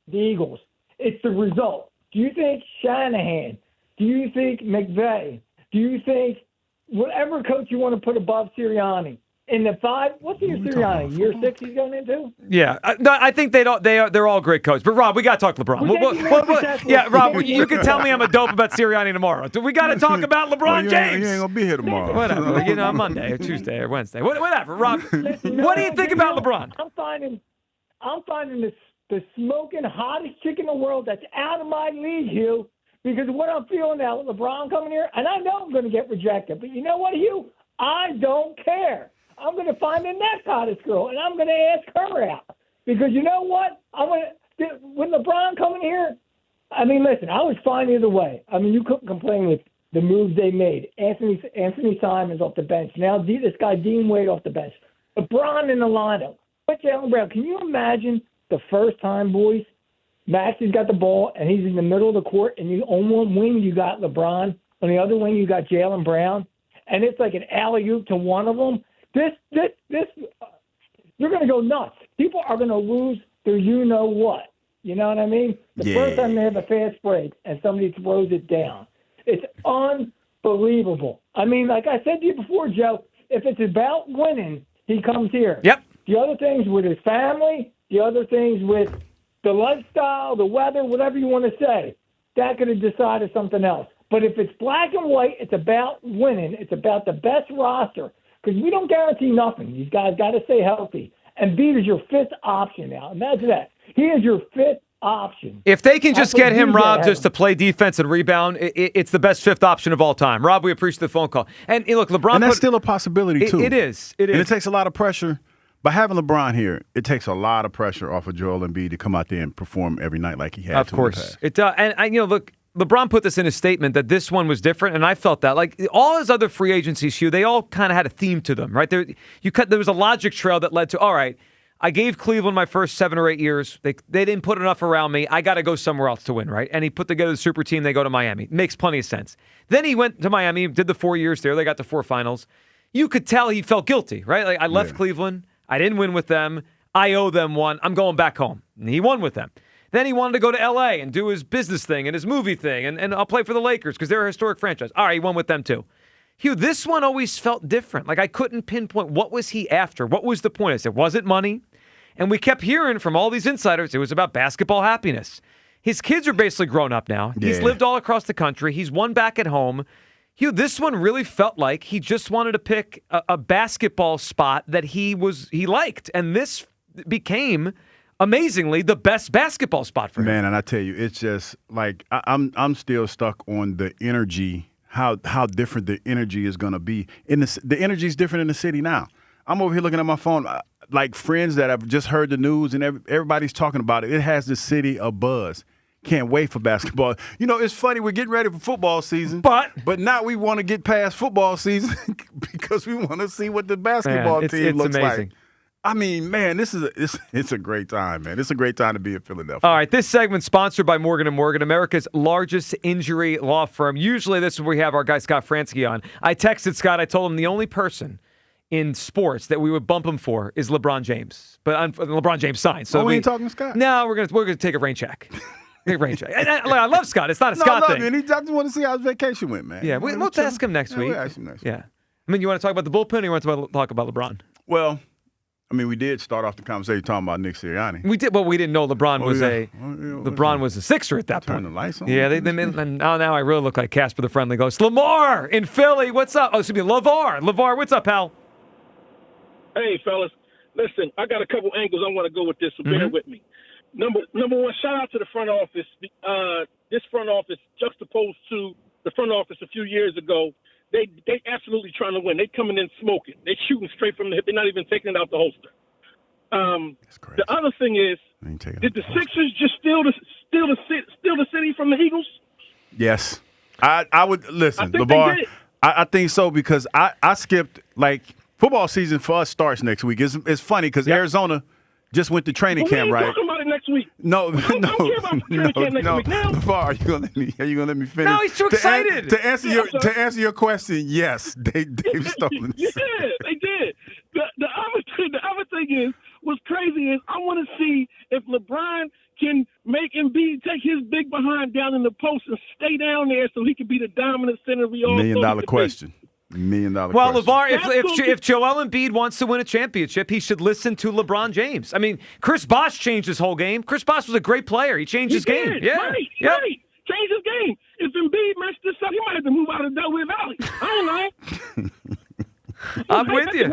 the Eagles. It's the result. Do you think Shanahan? Do you think McVay? Do you think whatever coach you want to put above Sirianni? In the 5, what's year Sirianni? Year 6 he's going into? Yeah, no, I think they're all great coaches. But Rob, we got to talk LeBron. Rob, you can tell me I'm a dope about Sirianni tomorrow. We got to talk about LeBron James. You ain't gonna be here tomorrow. Whatever, Monday or Tuesday or Wednesday, whatever. Rob, what do you think about LeBron? I'm finding the smoking hottest chick in the world that's out of my league, Hugh. Because of what I'm feeling now with LeBron coming here, and I know I'm going to get rejected. But you know what, Hugh? I don't care. I'm going to find the next hottest girl, and I'm going to ask her out. Because you know what? With LeBron coming here, listen, I was fine either way. You couldn't complain with the moves they made. Anthony Simons off the bench. Now this guy Dean Wade off the bench. LeBron in the lineup. But Jaylen Brown, can you imagine the first time, boys, Maxey's got the ball, and he's in the middle of the court, and on one wing you got LeBron, on the other wing you got Jaylen Brown, and it's like an alley-oop to one of them. This, you're going to go nuts. People are going to lose their you-know-what. You know what I mean? The first time they have a fast break and somebody throws it down. It's unbelievable. Like I said to you before, Joe, if it's about winning, he comes here. Yep. The other things with his family, the other things with the lifestyle, the weather, whatever you want to say, that could have decided something else. But if it's black and white, it's about winning. It's about the best roster. Because we don't guarantee nothing. These guys got to stay healthy. And Embiid is your 5th option now. Imagine that. He is your 5th option. If they can just get him, Rob, just to to play defense and rebound, it's the best fifth option of all time. Rob, we appreciate the phone call. And look, LeBron, and that's still a possibility too. It is. It is. And it takes a lot of pressure. By having LeBron here, it takes a lot of pressure off of Joel Embiid to come out there and perform every night like he had. Of course, it does. And look, LeBron put this in his statement that this one was different, and I felt that. Like all his other free agencies, Hugh, they all kind of had a theme to them, right? There was a logic trail that led to, all right, I gave Cleveland my first 7 or 8 years. They didn't put enough around me. I got to go somewhere else to win, right? And he put together the super team. They go to Miami. Makes plenty of sense. Then he went to Miami, did the 4 years there. They got the 4 finals. You could tell he felt guilty, right? Like I left Cleveland. I didn't win with them. I owe them one. I'm going back home. And he won with them. Then he wanted to go to L.A. and do his business thing and his movie thing. And I'll play for the Lakers because they're a historic franchise. All right, he won with them too. Hugh, this one always felt different. Like I couldn't pinpoint what was he after. What was the point? I said, was it money? And we kept hearing from all these insiders it was about basketball happiness. His kids are basically grown up now. Yeah. He's lived all across the country. He's won back at home. Hugh, this one really felt like he just wanted to pick a basketball spot that he liked. And this became, amazingly, the best basketball spot for him. Man, and I tell you, it's just like I'm still stuck on the energy, how different the energy is going to be. The energy is different in the city now. I'm over here looking at my phone, like friends that have just heard the news and everybody's talking about it. It has the city abuzz. Can't wait for basketball. You know, it's funny. We're getting ready for football season, but now we want to get past football season because we want to see what the basketball team looks like. I mean, man, it's a great time, man. It's a great time to be in Philadelphia. All right, this segment's sponsored by Morgan & Morgan, America's largest injury law firm. Usually this is where we have our guy Scott Fransky on. I texted Scott. I told him the only person in sports that we would bump him for is LeBron James. But LeBron James signed. So we ain't talking Scott? No, we're gonna take a rain check. I love Scott. It's not a Scott thing. I just want to see how his vacation went, man. Yeah, we'll ask him next week. We'll ask him next week. Yeah. I mean, you want to talk about the bullpen or you want to talk about LeBron? Well, I mean, we did start off the conversation talking about Nick Sirianni. We did, but we didn't know LeBron was a Sixer at that point. Turn the lights on. Yeah, and now I really look like Casper the Friendly Ghost. Lamar in Philly, what's up? Oh, excuse me, LeVar. LeVar, what's up, pal? Hey, fellas. Listen, I got a couple angles I want to go with this, so bear with me. Number one, shout out to the front office. This front office, juxtaposed to the front office a few years ago, they absolutely trying to win. They coming in smoking. They shooting straight from the hip. They're not even taking it out the holster. The other thing is, did the Sixers just steal the city from the Eagles? Yes, I would listen, LeVar. I think so because I skipped like football season for us starts next week. It's funny because Arizona just went to training camp, right? Talking about it next week. No. LeVar, are you gonna let me finish? No, he's too excited. To answer your question, yes, they've stolen. Yeah, they did. The other thing is, what's crazy is I want to see if LeBron can make Embiid take his big behind down in the post and stay down there so he can be the dominant center we all. $1 million question. $1 million Well, question. LeVar, if Joel Embiid wants to win a championship, he should listen to LeBron James. I mean, Chris Bosh changed his whole game. Chris Bosh was a great player. He changed his game. Yeah, right. Changed his game. If Embiid messed this up, he might have to move out of Delaware Valley. I don't know. I'm with you.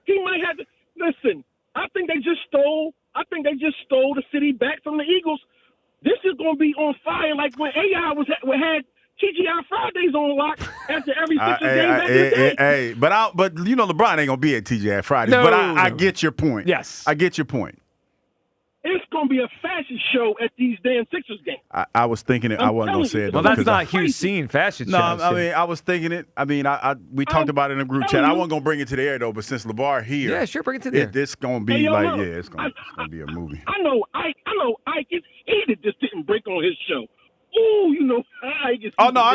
He might have to listen. I think they just stole the city back from the Eagles. This is going to be on fire like when AI had TGI Fridays on lock after every Sixers game back in the day. But you know LeBron ain't gonna be at TGI Fridays. No, but I get your point. Yes, I get your point. It's gonna be a fashion show at these damn Sixers games. I was thinking it. I wasn't gonna say it. Well, that's not Hugh Scene fashion show. No, I mean I was thinking it. I mean we talked about it in a group chat. I wasn't gonna bring it to the air though. But since LeVar here, yeah, sure, bring it to the air. It's gonna be it's gonna be a movie. I know Ike is hated just didn't break on his show. Ooh, you know, I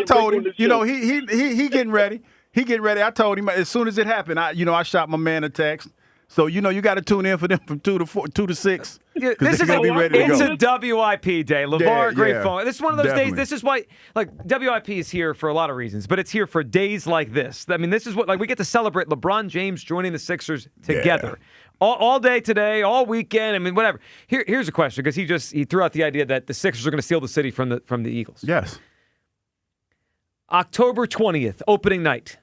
told him. You know, he getting ready. He getting ready. I told him as soon as it happened. I shot my man a text. So you got to tune in for them from 2 to 6. Yeah, this is be ready to go. It's a WIP day. LeVar, great phone. This is one of those days. This is why, WIP is here for a lot of reasons, but it's here for days like this. I mean, this is what we get to celebrate LeBron James joining the Sixers together. Yeah. All day today, all weekend. I mean, whatever. Here's a question because he threw out the idea that the Sixers are going to steal the city from the Eagles. Yes. October 20th, opening night.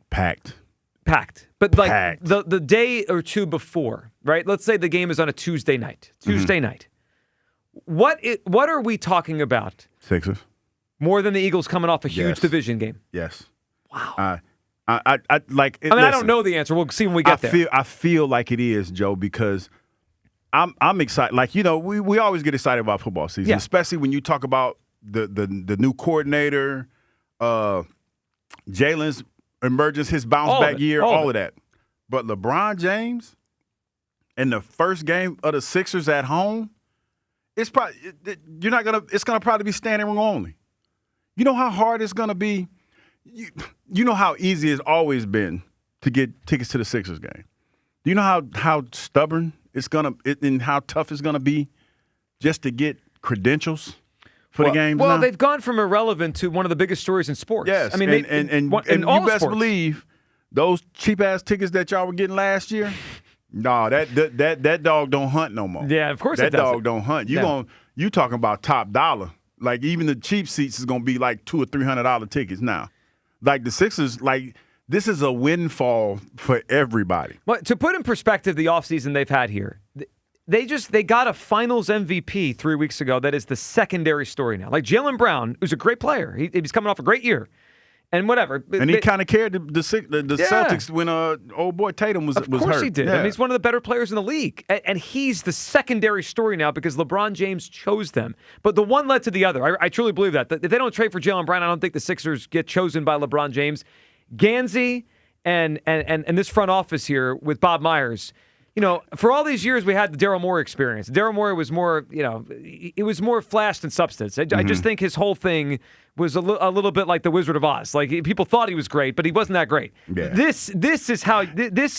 Packed. Packed. But like Packed. the day or two before, right? Let's say the game is on a Tuesday night. Night. What are we talking about? Sixers. More than the Eagles coming off a huge division game. Yes. Wow. I like. I don't know the answer. We'll see when we get there. I feel like it is, Joe, because I'm excited. Like, we always get excited about football season, especially when you talk about the new coordinator, Jalen's emergence, his bounce back year, all of that. But LeBron James in the first game of the Sixers at home, it's probably it's gonna probably be standing room only. You know how hard it's gonna be. You know how easy it's always been to get tickets to the Sixers game. Do you know how stubborn it's gonna and how tough it's gonna be just to get credentials for the games? Well, now? they've gone from irrelevant to one of the biggest stories in sports. Yes, I mean, and you best believe those cheap ass tickets that y'all were getting last year. No, that dog don't hunt no more. Yeah, of course that it doesn't. dog don't hunt. You talking about top dollar? Like even the cheap seats is gonna be like $200 or $300 tickets now. Like the Sixers, this is a windfall for everybody. Well, to put in perspective the offseason they've had here, they got a Finals MVP 3 weeks ago. That is the secondary story now. Like Jaylen Brown, who's a great player, he's coming off a great year. And whatever. And he kind of carried the Celtics when old boy Tatum was hurt. Of course he did. Yeah. I mean, he's one of the better players in the league. And he's the secondary story now because LeBron James chose them. But the one led to the other. I truly believe that. If they don't trade for Jaylen Brown, I don't think the Sixers get chosen by LeBron James. Gansey and this front office here with Bob Myers, for all these years we had the Daryl Morey experience. Daryl Morey was more, it was more flash than substance. I just think his whole thing was a little bit like the Wizard of Oz. Like people thought he was great, but he wasn't that great. Yeah. This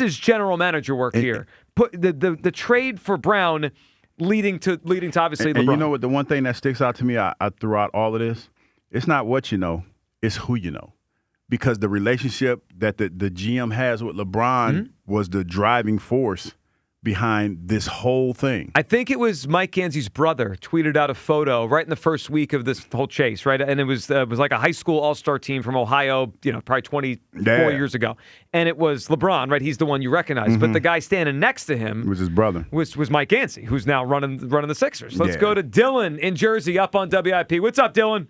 is general manager work here. Put the trade for Brown leading to obviously LeBron. And you know what? The one thing that sticks out to me throughout all of this, it's not what you know, it's who you know. Because the relationship that the GM has with LeBron was the driving force behind this whole thing. I think it was Mike Gansey's brother tweeted out a photo right in the first week of this whole chase, right? And it was like a high school all-star team from Ohio, probably 24 years ago. And it was LeBron, right? He's the one you recognize. But the guy standing next to him was his brother. Was Mike Gansey, who's now running the Sixers. Let's go to Dylan in Jersey up on WIP. What's up, Dylan?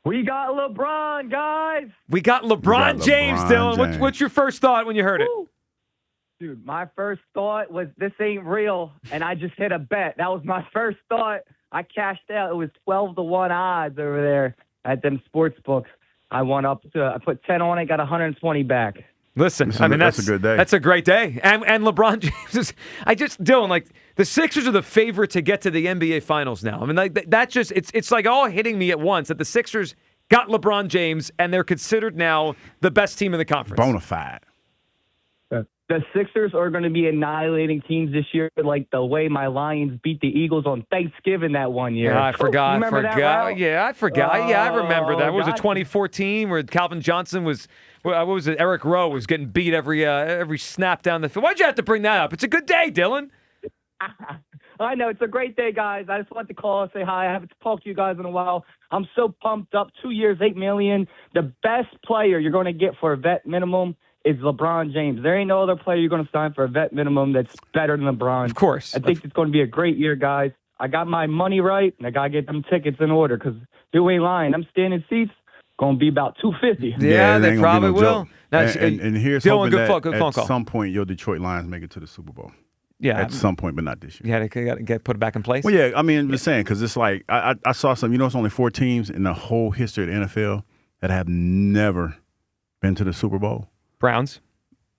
We got LeBron, guys. We got LeBron James, Dylan. James. What's your first thought when you heard it? Dude, my first thought was this ain't real, and I just hit a bet. That was my first thought. I cashed out. It was 12-1 odds over there at them sports books. I put 10 on it, got 120 back. Listen, that's a good day. That's a great day. And LeBron James Dylan, the Sixers are the favorite to get to the NBA Finals now. I mean, it's like all hitting me at once that the Sixers got LeBron James and they're considered now the best team in the conference. Bonafide. The Sixers are going to be annihilating teams this year, like the way my Lions beat the Eagles on Thanksgiving that one year. Yeah, I forgot. That, yeah, I forgot. I remember that. What was it 2014 where Calvin Johnson was? What was it? Eric Rowe was getting beat every snap down the field. Why'd you have to bring that up? It's a good day, Dylan. I know. It's a great day, guys. I just wanted to call and say hi. I haven't talked to you guys in a while. I'm so pumped up. 2 years, $8 million. The best player you're going to get for a vet minimum is LeBron James. There ain't no other player you're going to sign for a vet minimum that's better than LeBron. Of course. I think it's going to be a great year, guys. I got my money right, and I got to get them tickets in order because you ain't lying. I'm standing seats going to be about $250. Yeah, they probably will. Now, and here's Dylan, hoping that at some point your Detroit Lions make it to the Super Bowl. Yeah, at some point, but not this year. Yeah, they got to get put it back in place. Well, yeah, I mean, I'm just saying because it's like I saw some. It's only 4 teams in the whole history of the NFL that have never been to the Super Bowl. Browns,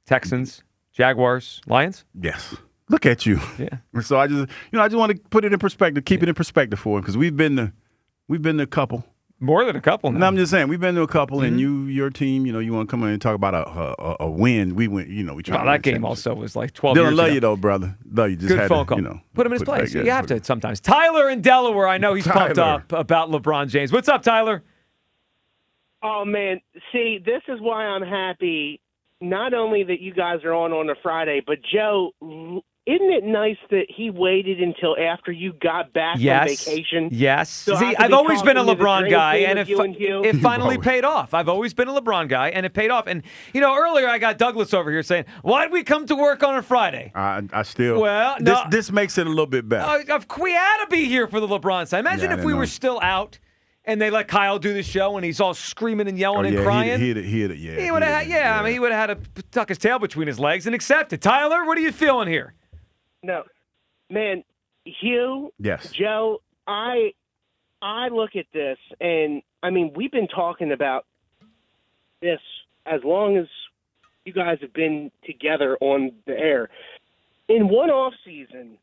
Texans, Jaguars, Lions. Yes. Look at you. Yeah. So I just want to put it in perspective, keep it in perspective for him because we've been to a couple. More than a couple now. No, I'm just saying we've been to a couple, and your team, you want to come in and talk about a win. We went, we tried. That game also was like 12 Dylan, years love ago. you though, brother. Love you. Just good had phone to, call. Put him in his place. You have to sometimes. Tyler in Delaware, I know he's pumped up about LeBron James. What's up, Tyler? Oh man, see, this is why I'm happy. Not only that you guys are on a Friday, but Joe, isn't it nice that he waited until after you got back from vacation? Yes. So See, I could I've be always been a talking to the LeBron dream guy, team and with you and Hugh? it finally paid off. I've always been a LeBron guy, and it paid off. And, earlier I got Douglas over here saying, why'd we come to work on a Friday? I still. Well, no. This makes it a little bit better. We had to be here for the LeBron side. Imagine if we were still out and they let Kyle do the show and he's all screaming and yelling and crying. He would have had to tuck his tail between his legs and accept it. Tyler, what are you feeling here? No. Man, Hugh, yes. Joe, I look at this, and, we've been talking about this as long as you guys have been together on the air. In one off season,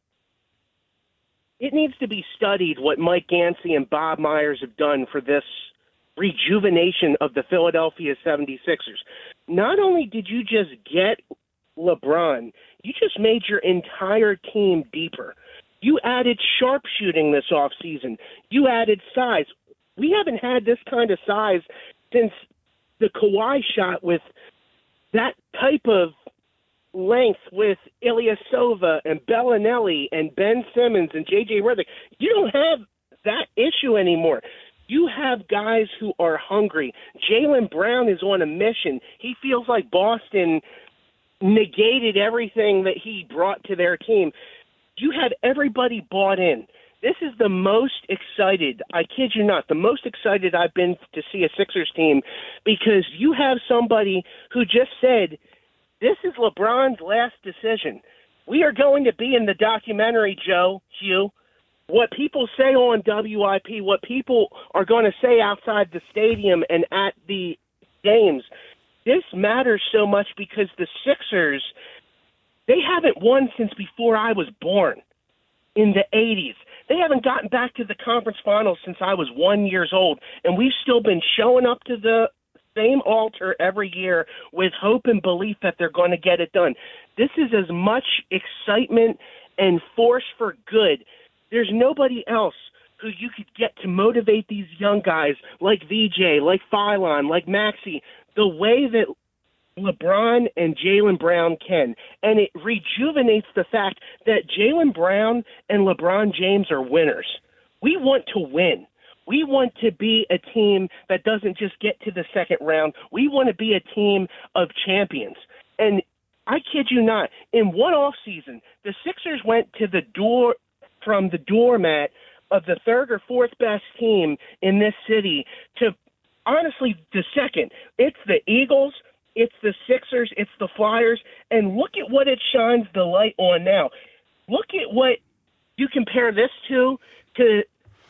it needs to be studied what Mike Yancey and Bob Myers have done for this rejuvenation of the Philadelphia 76ers. Not only did you just get LeBron, you just made your entire team deeper. You added sharpshooting this offseason. You added size. We haven't had this kind of size since the Kawhi shot with that type of length with Ilyasova and Bellinelli and Ben Simmons and J.J. Redick. You don't have that issue anymore. You have guys who are hungry. Jaylen Brown is on a mission. He feels like Boston negated everything that he brought to their team. You had everybody bought in. This is the most excited, I kid you not, the most excited I've been to see a Sixers team, because you have somebody who just said, this is LeBron's last decision. We are going to be in the documentary, Hugh. What people say on WIP, what people are going to say outside the stadium and at the games, this matters so much because the Sixers, they haven't won since before I was born in the 80s. They haven't gotten back to the conference finals since I was 1 year old, and we've still been showing up to the same altar every year with hope and belief that they're going to get it done. This is as much excitement and force for good. There's nobody else who you could get to motivate these young guys like VJ, like Phylon, like Maxey, the way that LeBron and Jaylen Brown can. And it rejuvenates the fact that Jaylen Brown and LeBron James are winners. We want to win. We want to be a team that doesn't just get to the second round. We want to be a team of champions. And I kid you not, in one off season, the Sixers went to the door from the doormat of the third or fourth best team in this city to honestly the second. It's the Eagles, it's the Sixers, it's the Flyers, and look at what it shines the light on now. Look at what you compare this to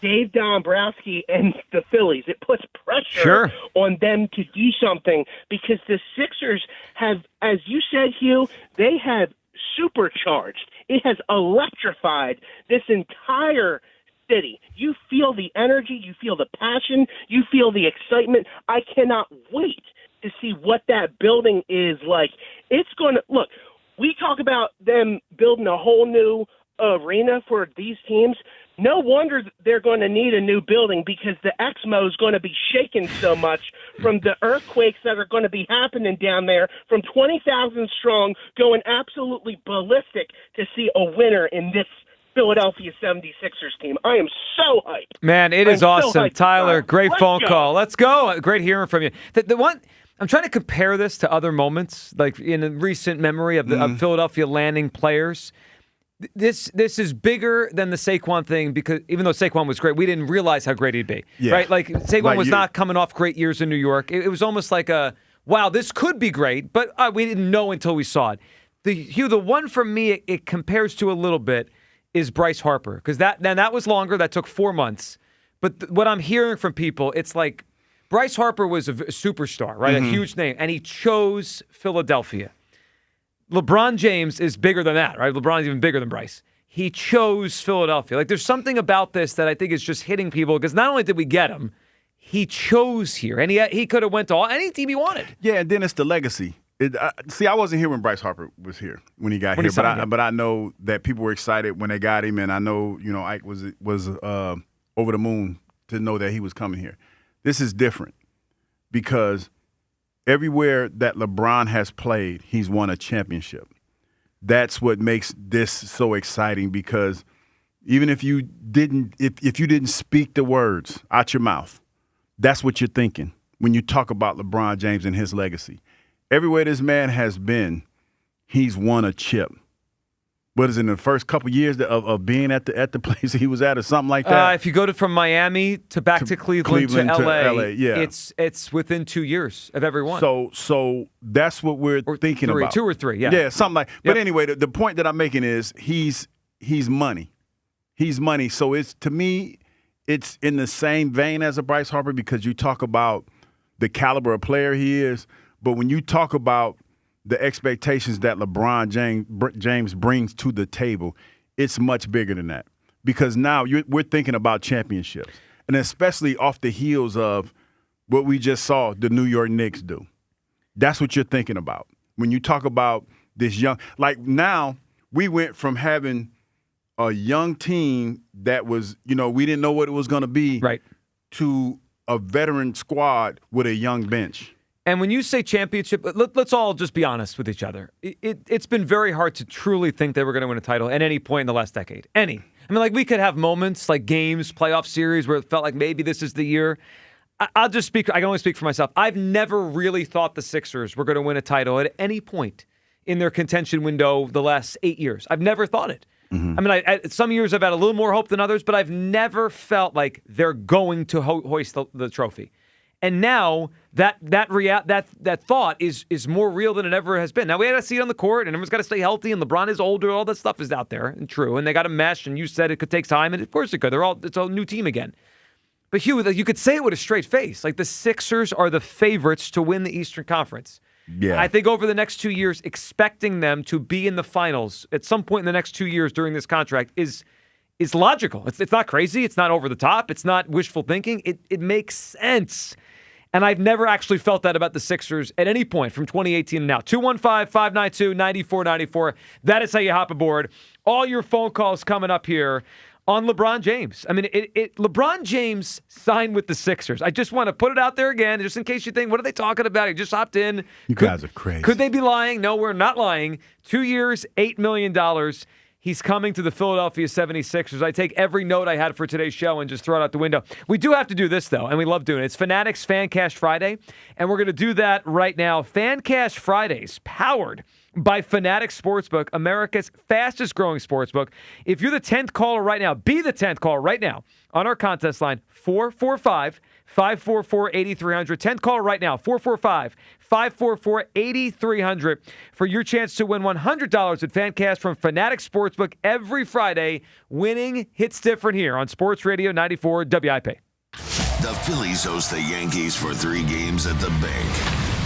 Dave Dombrowski and the Phillies. It puts pressure on them to do something because the Sixers have, as you said, Hugh, they have supercharged. It has electrified this entire city. You feel the energy, you feel the passion, you feel the excitement. I cannot wait to see what that building is like. It's going to look. We talk about them building a whole new arena for these teams. No wonder they're going to need a new building because the Exmo is going to be shaking so much from the earthquakes that are going to be happening down there, from 20,000 strong going absolutely ballistic to see a winner in this Philadelphia 76ers team. I am so hyped. Man, it is awesome. So Tyler, great phone go. call. Let's go. Great hearing from you. The one I'm trying to compare this to other moments, like in recent memory of Philadelphia landing players. This is bigger than the Saquon thing because even though Saquon was great, we didn't realize how great he'd be. Yeah. Right? Like Saquon was not coming off great years in New York. It was almost like wow, this could be great, but we didn't know until we saw it. The one for me it compares to a little bit is Bryce Harper because that was longer. That took 4 months. But what I'm hearing from people, it's like Bryce Harper was a superstar, right? A huge name, and he chose Philadelphia. LeBron James is bigger than that, right? LeBron's even bigger than Bryce. He chose Philadelphia. Like, there's something about this that I think is just hitting people because not only did we get him, he chose here, and he could have went to any team he wanted. Yeah, and then it's the legacy. I wasn't here when Bryce Harper was here when he got here, but I know that people were excited when they got him, and I know Ike was over the moon to know that he was coming here. This is different because everywhere that LeBron has played, he's won a championship. that's what makes this so exciting, because even if you didn't speak the words out your mouth, that's what you're thinking when you talk about LeBron James and his legacy. Everywhere this man has been, he's won a chip. What is it, in the first couple years of being at the place he was at, or something like that? If you go from Miami to back to Cleveland to LA, yeah. it's within 2 years of every one. So that's what we're thinking about. 2 or 3, yeah. Yeah, something like. But anyway, the point that I'm making is he's money. He's money. So to me, it's in the same vein as a Bryce Harper, because you talk about the caliber of player he is, but when you talk about the expectations that LeBron James brings to the table, it's much bigger than that. Because now we're thinking about championships, and especially off the heels of what we just saw the New York Knicks do. That's what you're thinking about when you talk about this young. Like, now we went from having a young team that was, we didn't know what it was going to be, right, to a veteran squad with a young bench. And when you say championship, let's all just be honest with each other. It's been very hard to truly think they were going to win a title at any point in the last decade. We could have moments like games, playoff series where it felt like maybe this is the year. I'll just speak. I can only speak for myself. I've never really thought the Sixers were going to win a title at any point in their contention window the last 8 years. I've never thought it. Mm-hmm. Some years I've had a little more hope than others, but I've never felt like they're going to hoist the trophy. And now that thought is more real than it ever has been. Now, we had to see it on the court, and everyone's got to stay healthy, and LeBron is older. All that stuff is out there and true, and they got to mesh, and you said it could take time, and of course it could. It's a new team again. But, Hugh, you could say it with a straight face. Like, the Sixers are the favorites to win the Eastern Conference. Yeah. I think over the next 2 years, expecting them to be in the finals at some point in the next 2 years during this contract is logical. It's not crazy. It's not over the top. It's not wishful thinking. It makes sense. And I've never actually felt that about the Sixers at any point from 2018 to now. 215-592-9494. That is how you hop aboard. All your phone calls coming up here on LeBron James. LeBron James signed with the Sixers. I just want to put it out there again, just in case you think, what are they talking about? He just hopped in. You guys are crazy. Could they be lying? No, we're not lying. 2 years, $8 million. He's coming to the Philadelphia 76ers. I take every note I had for today's show and just throw it out the window. We do have to do this, though, and we love doing it. It's Fanatics Fan Cash Friday, and we're going to do that right now. Fan Cash Fridays, powered by Fanatics Sportsbook, America's fastest-growing sportsbook. If you're the 10th caller right now, be the 10th caller right now on our contest line, 445-544-8300. 10th caller right now, 445-544-8300 for your chance to win $100 at FanCast from Fanatics Sportsbook every Friday. Winning hits different here on Sports Radio 94 WIP. The Phillies host the Yankees for 3 games at the bank.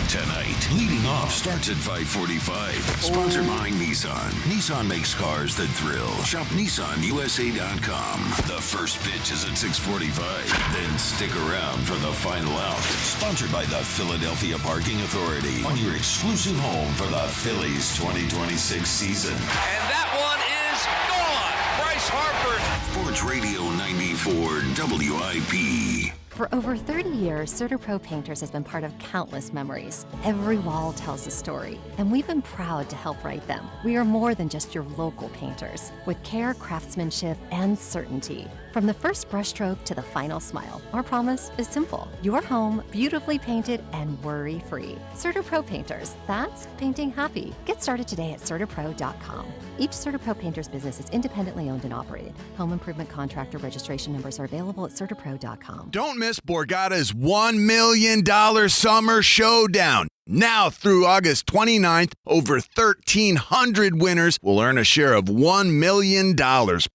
Tonight, leading off starts at 5:45. Sponsored by Nissan. Nissan makes cars that thrill. Shop NissanUSA.com. The first pitch is at 6:45. Then stick around for the final out. Sponsored by the Philadelphia Parking Authority. On your exclusive home for the Phillies 2026 season. And that one is gone. Bryce Harper. Sports Radio 94 WIP. For over 30 years, CertaPro Painters has been part of countless memories. Every wall tells a story, and we've been proud to help write them. We are more than just your local painters, with care, craftsmanship, and certainty. From the first brushstroke to the final smile, our promise is simple. Your home, beautifully painted and worry-free. CertaPro Painters, that's painting happy. Get started today at CertaPro.com. Each CertaPro Painters business is independently owned and operated. Home improvement contractor registration numbers are available at CertaPro.com. Don't miss Borgata's $1 million Summer Showdown. Now through August 29th, over 1,300 winners will earn a share of $1 million.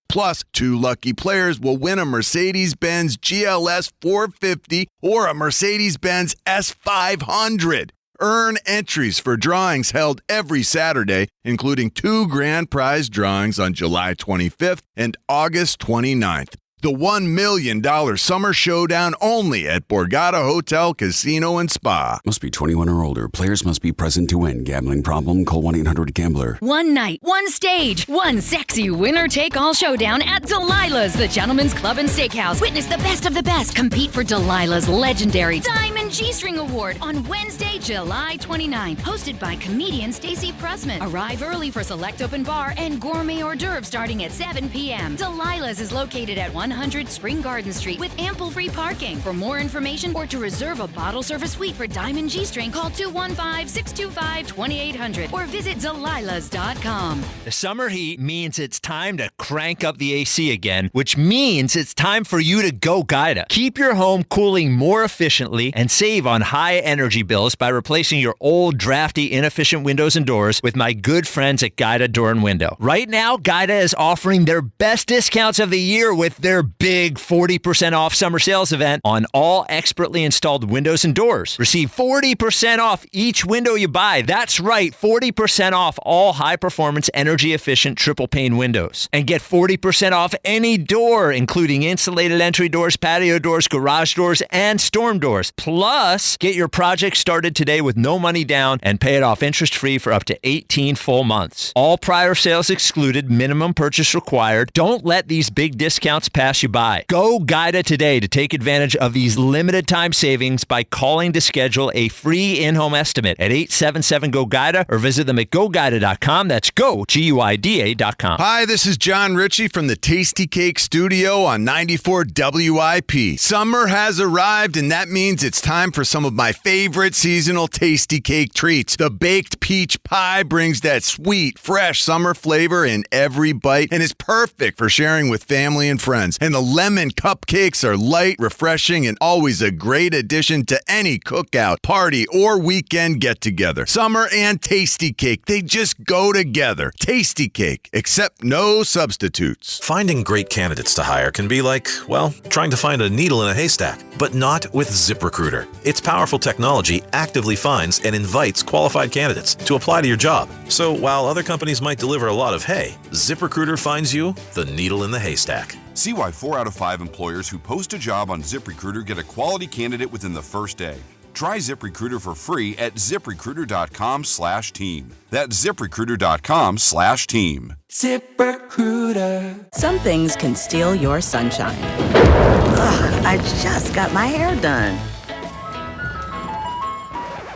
Plus, 2 lucky players will win a Mercedes-Benz GLS 450 or a Mercedes-Benz S500. Earn entries for drawings held every Saturday, including 2 grand prize drawings on July 25th and August 29th. The $1 million Summer Showdown only at Borgata Hotel, Casino, and Spa. Must be 21 or older. Players must be present to win. Gambling problem? Call 1-800-GAMBLER. One night, one stage, one sexy winner-take-all showdown at Delilah's, the Gentlemen's Club and Steakhouse. Witness the best of the best compete for Delilah's legendary Diamond Diamond G-String Award on Wednesday, July 29th. Hosted by comedian Stacey Pressman. Arrive early for select open bar and gourmet hors d'oeuvres starting at 7 p.m. Delilah's is located at 100 Spring Garden Street with ample free parking. For more information or to reserve a bottle service suite for Diamond G-String, call 215-625-2800 or visit Delilahs.com. The summer heat means it's time to crank up the AC again, which means it's time for you to go Gaida. Keep your home cooling more efficiently and save on high energy bills by replacing your old, drafty, inefficient windows and doors with my good friends at Gaida Door and Window. Right now, Gaida is offering their best discounts of the year with their big 40% off summer sales event on all expertly installed windows and doors. Receive 40% off each window you buy. That's right, 40% off all high-performance, energy-efficient triple-pane windows. And get 40% off any door, including insulated entry doors, patio doors, garage doors, and storm doors. Plus, get your project started today with no money down and pay it off interest-free for up to 18 full months. All prior sales excluded, minimum purchase required. Don't let these big discounts pass you by. Go Gaida today to take advantage of these limited-time savings by calling to schedule a free in-home estimate at 877-GO-GAIDA or visit them at GoGaida.com. That's go, Guida.com. Hi, this is John Ritchie from the Tasty Cake Studio on 94 WIP. Summer has arrived, and that means it's time for some of my favorite seasonal Tasty Cake treats. The baked peach pie brings that sweet, fresh summer flavor in every bite and is perfect for sharing with family and friends. And the lemon cupcakes are light, refreshing, and always a great addition to any cookout, party, or weekend get-together. Summer and Tasty Cake, they just go together. Tasty Cake, except no substitutes. Finding great candidates to hire can be like, well, trying to find a needle in a haystack, but not with ZipRecruiter. Its powerful technology actively finds and invites qualified candidates to apply to your job. So while other companies might deliver a lot of hay, ZipRecruiter finds you the needle in the haystack. See why 4 out of 5 employers who post a job on ZipRecruiter get a quality candidate within the first day. Try ZipRecruiter for free at ZipRecruiter.com/team. That's ZipRecruiter.com/team. ZipRecruiter. Some things can steal your sunshine. Ugh, I just got my hair done.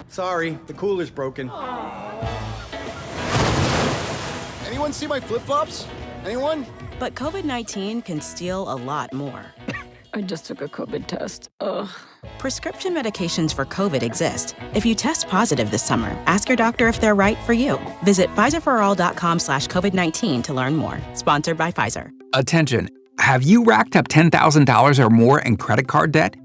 Sorry, the cooler's broken. Anyone see my flip-flops? Anyone? But COVID-19 can steal a lot more. I just took a COVID test. Ugh. Prescription medications for COVID exist. If you test positive this summer, ask your doctor if they're right for you. Visit PfizerForAll.com/COVID-19 to learn more. Sponsored by Pfizer. Attention. Have you racked up $10,000 or more in credit card debt?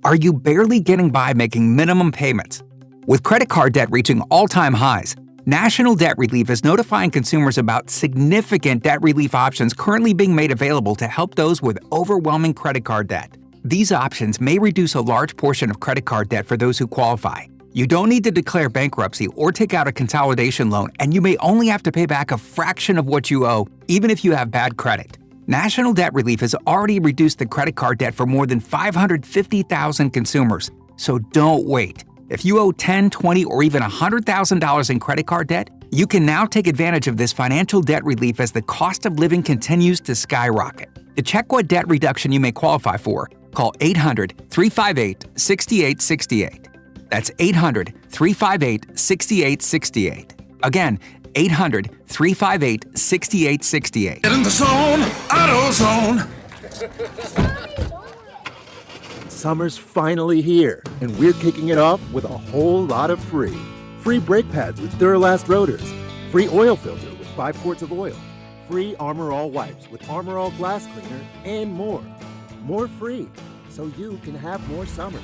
Are you barely getting by making minimum payments? With credit card debt reaching all-time highs, National Debt Relief is notifying consumers about significant debt relief options currently being made available to help those with overwhelming credit card debt. These options may reduce a large portion of credit card debt for those who qualify. You don't need to declare bankruptcy or take out a consolidation loan, and you may only have to pay back a fraction of what you owe, even if you have bad credit. National Debt Relief has already reduced the credit card debt for more than 550,000 consumers, so don't wait. If you owe $10,000, $20,000, or even $100,000 in credit card debt, you can now take advantage of this financial debt relief as the cost of living continues to skyrocket. To check what debt reduction you may qualify for, call 800-358-6868. That's 800-358-6868. Again, 800-358-6868. Get in the zone, AutoZone. Summer's finally here, and we're kicking it off with a whole lot of free. Free brake pads with Duralast rotors. Free oil filter with 5 quarts of oil. Free Armor All wipes with Armor All glass cleaner, and more. More free, so you can have more summer.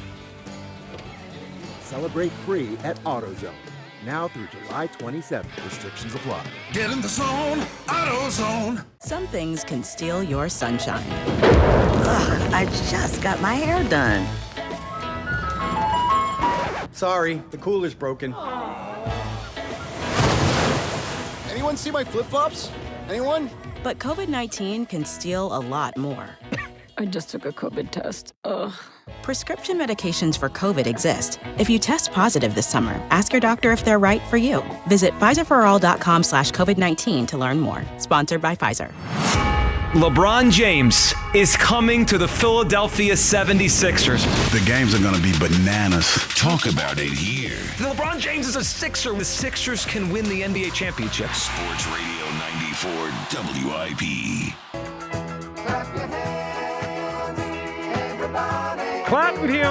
Celebrate free at AutoZone. Now through July 27th. Restrictions apply. Get in the zone, AutoZone. Some things can steal your sunshine. Ugh, I just got my hair done. Sorry, the cooler's broken. Anyone see my flip-flops? Anyone? But COVID-19 can steal a lot more. I just took a COVID test. Ugh. Prescription medications for COVID exist. If you test positive this summer, ask your doctor if they're right for you. Visit PfizerForAll.com/COVID-19 to learn more. Sponsored by Pfizer. LeBron James is coming to the Philadelphia 76ers. The games are going to be bananas. Talk about it here. LeBron James is a Sixer. The Sixers can win the NBA championship. Sports Radio 94 WIP. Clap with you.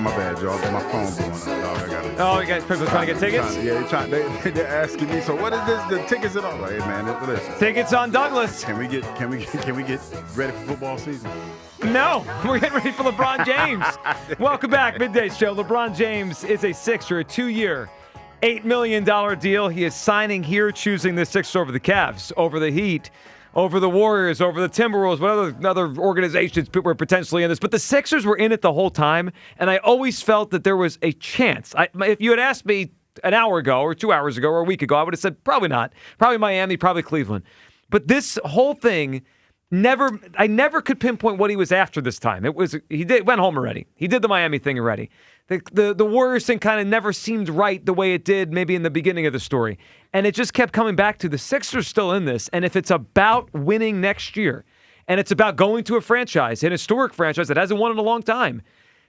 My bad, y'all. My phone blowing up, dog. I got it. Oh, you guys people trying to get tickets? They're asking me. So what is this? The tickets at all? Like, hey, man, listen. Tickets on Douglas. Can we get ready for football season? No, we're getting ready for LeBron James. Welcome back, Midday Show. LeBron James is a Sixer, a 2-year, $8 million deal. He is signing here, choosing the Sixers over the Cavs, over the Heat, over the Warriors, over the Timberwolves, what other organizations were potentially in this. But the Sixers were in it the whole time, and I always felt that there was a chance. If you had asked me an hour ago or 2 hours ago or a week ago, I would have said probably not. Probably Miami, probably Cleveland. But this whole thing, I never could pinpoint what he was after this time. Went home already. He did the Miami thing already. The Warriors thing kind of never seemed right the way it did maybe in the beginning of the story. And it just kept coming back to the Sixers still in this. And if it's about winning next year, and it's about going to a franchise, an historic franchise that hasn't won in a long time,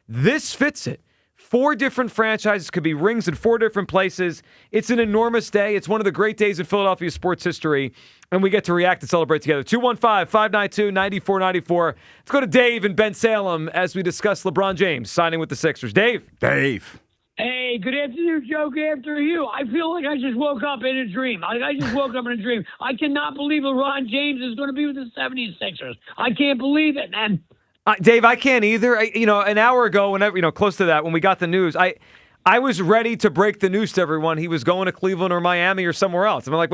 this fits it. 4 different franchises, could be rings in 4 different places. It's an enormous day. It's one of the great days in Philadelphia sports history, and we get to react and celebrate together. 215-592-9494. Let's go to Dave in Ben Salem as we discuss LeBron James signing with the Sixers. Dave. Hey, good afternoon, Joe. Good afternoon, you. I feel like I just woke up in a dream. I cannot believe LeBron James is going to be with the 76ers. I can't believe it, man. Dave, I can't either. An hour ago, whenever close to that, when we got the news, I was ready to break the news to everyone. He was going to Cleveland or Miami or somewhere else. I mean, like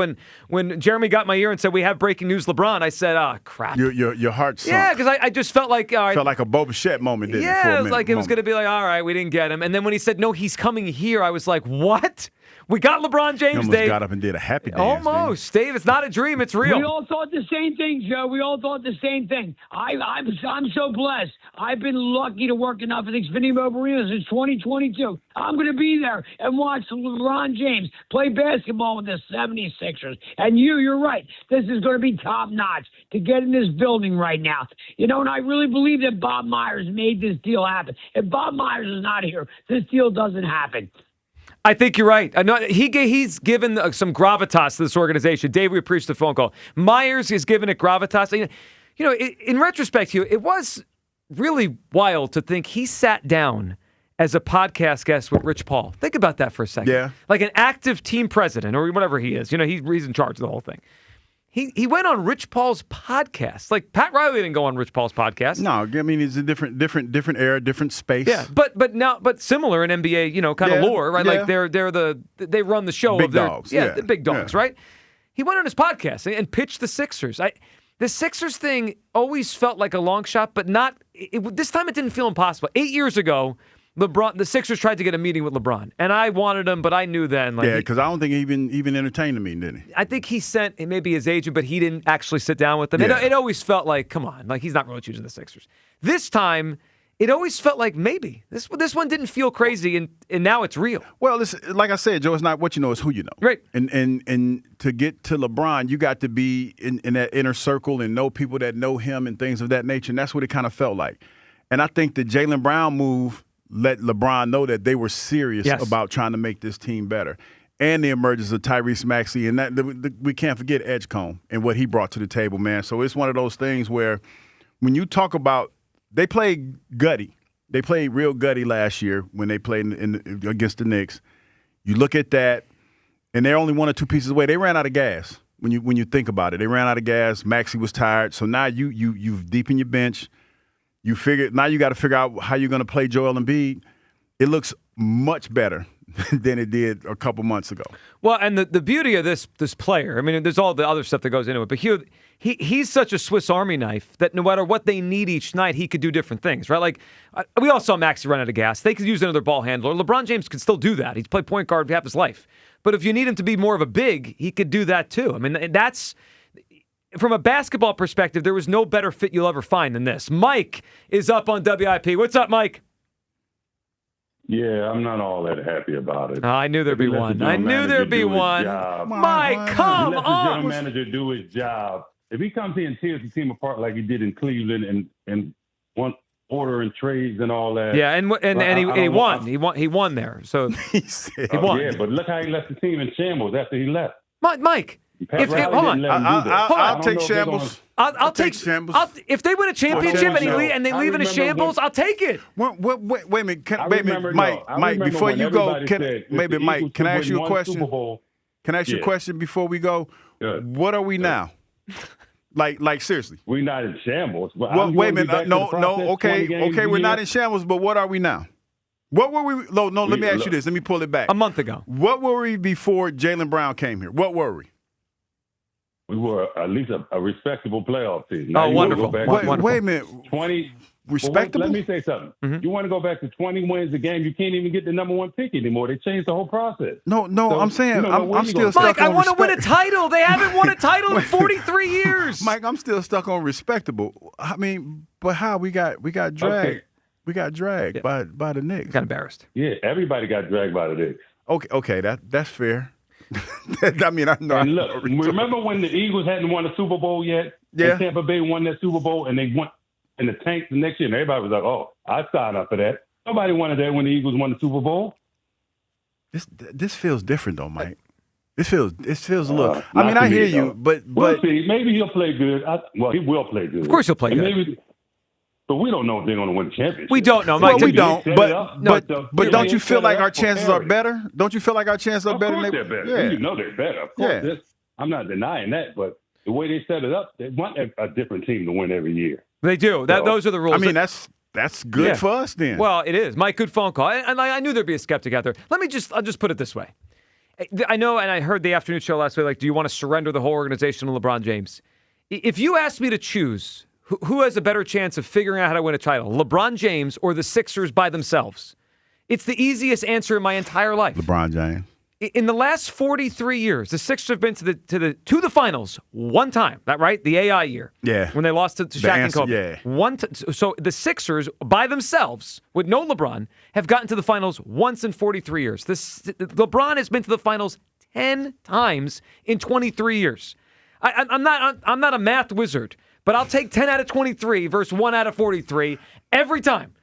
when Jeremy got my ear and said we have breaking news, LeBron, I said, crap. Your heart sunk. Yeah, because I just felt like felt like a Boba Fett moment, didn't it? Yeah, it was like it was going to be like, all right, we didn't get him. And then when he said, no, he's coming here, I was like, what? We got LeBron James, almost Dave. Got up and did a happy dance. Almost, Dave. It's not a dream. It's real. We all thought the same thing, Joe. We all thought the same thing. I'm so blessed. I've been lucky to work enough at Xfinity Mobile Arena since 2022. I'm going to be there and watch LeBron James play basketball with the 76ers. And you're right. This is going to be top notch to get in this building right now. And I really believe that Bob Myers made this deal happen. If Bob Myers is not here, this deal doesn't happen. I think you're right. I know he's given some gravitas to this organization. Dave, we appreciate the phone call. Myers is giving it gravitas. In retrospect, it was really wild to think he sat down as a podcast guest with Rich Paul. Think about that for a second. Yeah. Like an active team president or whatever he is. He's in charge of the whole thing. He went on Rich Paul's podcast. Like Pat Riley didn't go on Rich Paul's podcast. No, I mean it's a different era, different space. Yeah, but similar in NBA, kind of lore, right? Yeah. Like they run the show Big of their dogs. the big dogs, right? He went on his podcast and pitched the Sixers. The Sixers thing always felt like a long shot, but not. This time it didn't feel impossible. 8 years ago, the Sixers tried to get a meeting with LeBron, and I wanted him, but I knew then. Because I don't think he even entertained the meeting, did he? I think he sent maybe his agent, but he didn't actually sit down with them. Yeah. It always felt like, come on, like he's not really choosing the Sixers. This time, it always felt like maybe. This one didn't feel crazy, and now it's real. Well, like I said, Joe, it's not what you know, it's who you know. Right. And to get to LeBron, you got to be in that inner circle and know people that know him and things of that nature, and that's what it kind of felt like. And I think the Jaylen Brown move let LeBron know that they were serious about trying to make this team better. And the emergence of Tyrese Maxey, and we can't forget Edgecombe and what he brought to the table, man. So it's one of those things where when you talk about they played gutty. They played real gutty last year when they played against the Knicks. You look at that, and they're only 1 or 2 pieces away. They ran out of gas when you think about it. They ran out of gas. Maxey was tired. So now you've deepened your bench. Now you got to figure out how you're going to play Joel Embiid. It looks much better than it did a couple months ago. Well, and the beauty of this player, I mean, there's all the other stuff that goes into it, but he's such a Swiss Army knife that no matter what they need each night, he could do different things, right? Like, we all saw Maxey run out of gas. They could use another ball handler. LeBron James could still do that. He's played point guard half his life. But if you need him to be more of a big, he could do that too. I mean, that's... From a basketball perspective, there was no better fit you'll ever find than this. Mike is up on WIP. What's up, Mike? Yeah, I'm not all that happy about it. Oh, I knew there'd be one. I knew there'd be one. Mike, come Let the general on. manager do his job. if he comes here and tears the team apart like he did in Cleveland and one ordering trades and all that. Yeah, and he won. He won there. So he won. Yeah, but look how he left the team in shambles after he left. Mike, hold on. I'll take shambles. I'll take shambles. If they win a championship and they leave in a shambles, I'll take it. Wait a minute, Mike. Before you go, can I ask you a question? Can I ask you a question before we go? What are we now? Like seriously. We're not in shambles. Well, wait a minute. No. Okay. We're not in shambles, but what are we now? What were we? No. Let me ask you this. Let me pull it back. A month ago. What were we before Jaylen Brown came here? What were we? We were at least a respectable playoff team. Now wonderful. Wait a minute. 20 respectable. Let me say something. Mm-hmm. You want to go back to 20 wins a game? You can't even get the number one pick anymore. They changed the whole process. No. So, I'm saying I'm still stuck Mike, on I want to win a respect. title. They haven't won a title in 43 years. Mike, I'm still stuck on respectable. I mean, but how we got dragged? Okay. We got dragged by the Knicks. Got embarrassed. Yeah, everybody got dragged by the Knicks. Okay, that's fair. I mean, I know. And look, remember when the Eagles hadn't won a Super Bowl yet? Yeah. And Tampa Bay won that Super Bowl, and they went in the tank the next year, and everybody was like, "Oh, I signed up for that." Nobody wanted that when the Eagles won the Super Bowl. This feels different though, Mike. It feels a little. I mean, I hear you, but we'll see. Maybe he'll play good. He will play good. Of course, he'll play good. Maybe, but we don't know if they're going to win the championship. We don't know, Mike. Well, we don't. But don't you feel like our chances are better? Don't you feel like our chances are better? Of course they're better. Yeah. You know they're better. Of course, I'm not denying that. But the way they set it up, they want a different team to win every year. They do. Those are the rules. I mean, that's good for us then. Well, it is. Mike, good phone call. And I knew there'd be a skeptic out there. I'll just put it this way. I know, and I heard the afternoon show last week, like, do you want to surrender the whole organization to LeBron James? If you asked me to choose who has a better chance of figuring out how to win a title, LeBron James or the Sixers by themselves, it's the easiest answer in my entire life. LeBron James. In the last 43 years, the Sixers have been to the finals one time. That right? The AI year. Yeah. When they lost to Shaq and Kobe. Yeah. So the Sixers by themselves, with no LeBron, have gotten to the finals once in 43 years. LeBron has been to the finals 10 times in 23 years. I'm not a math wizard, but I'll take 10 out of 23 versus 1 out of 43 every time.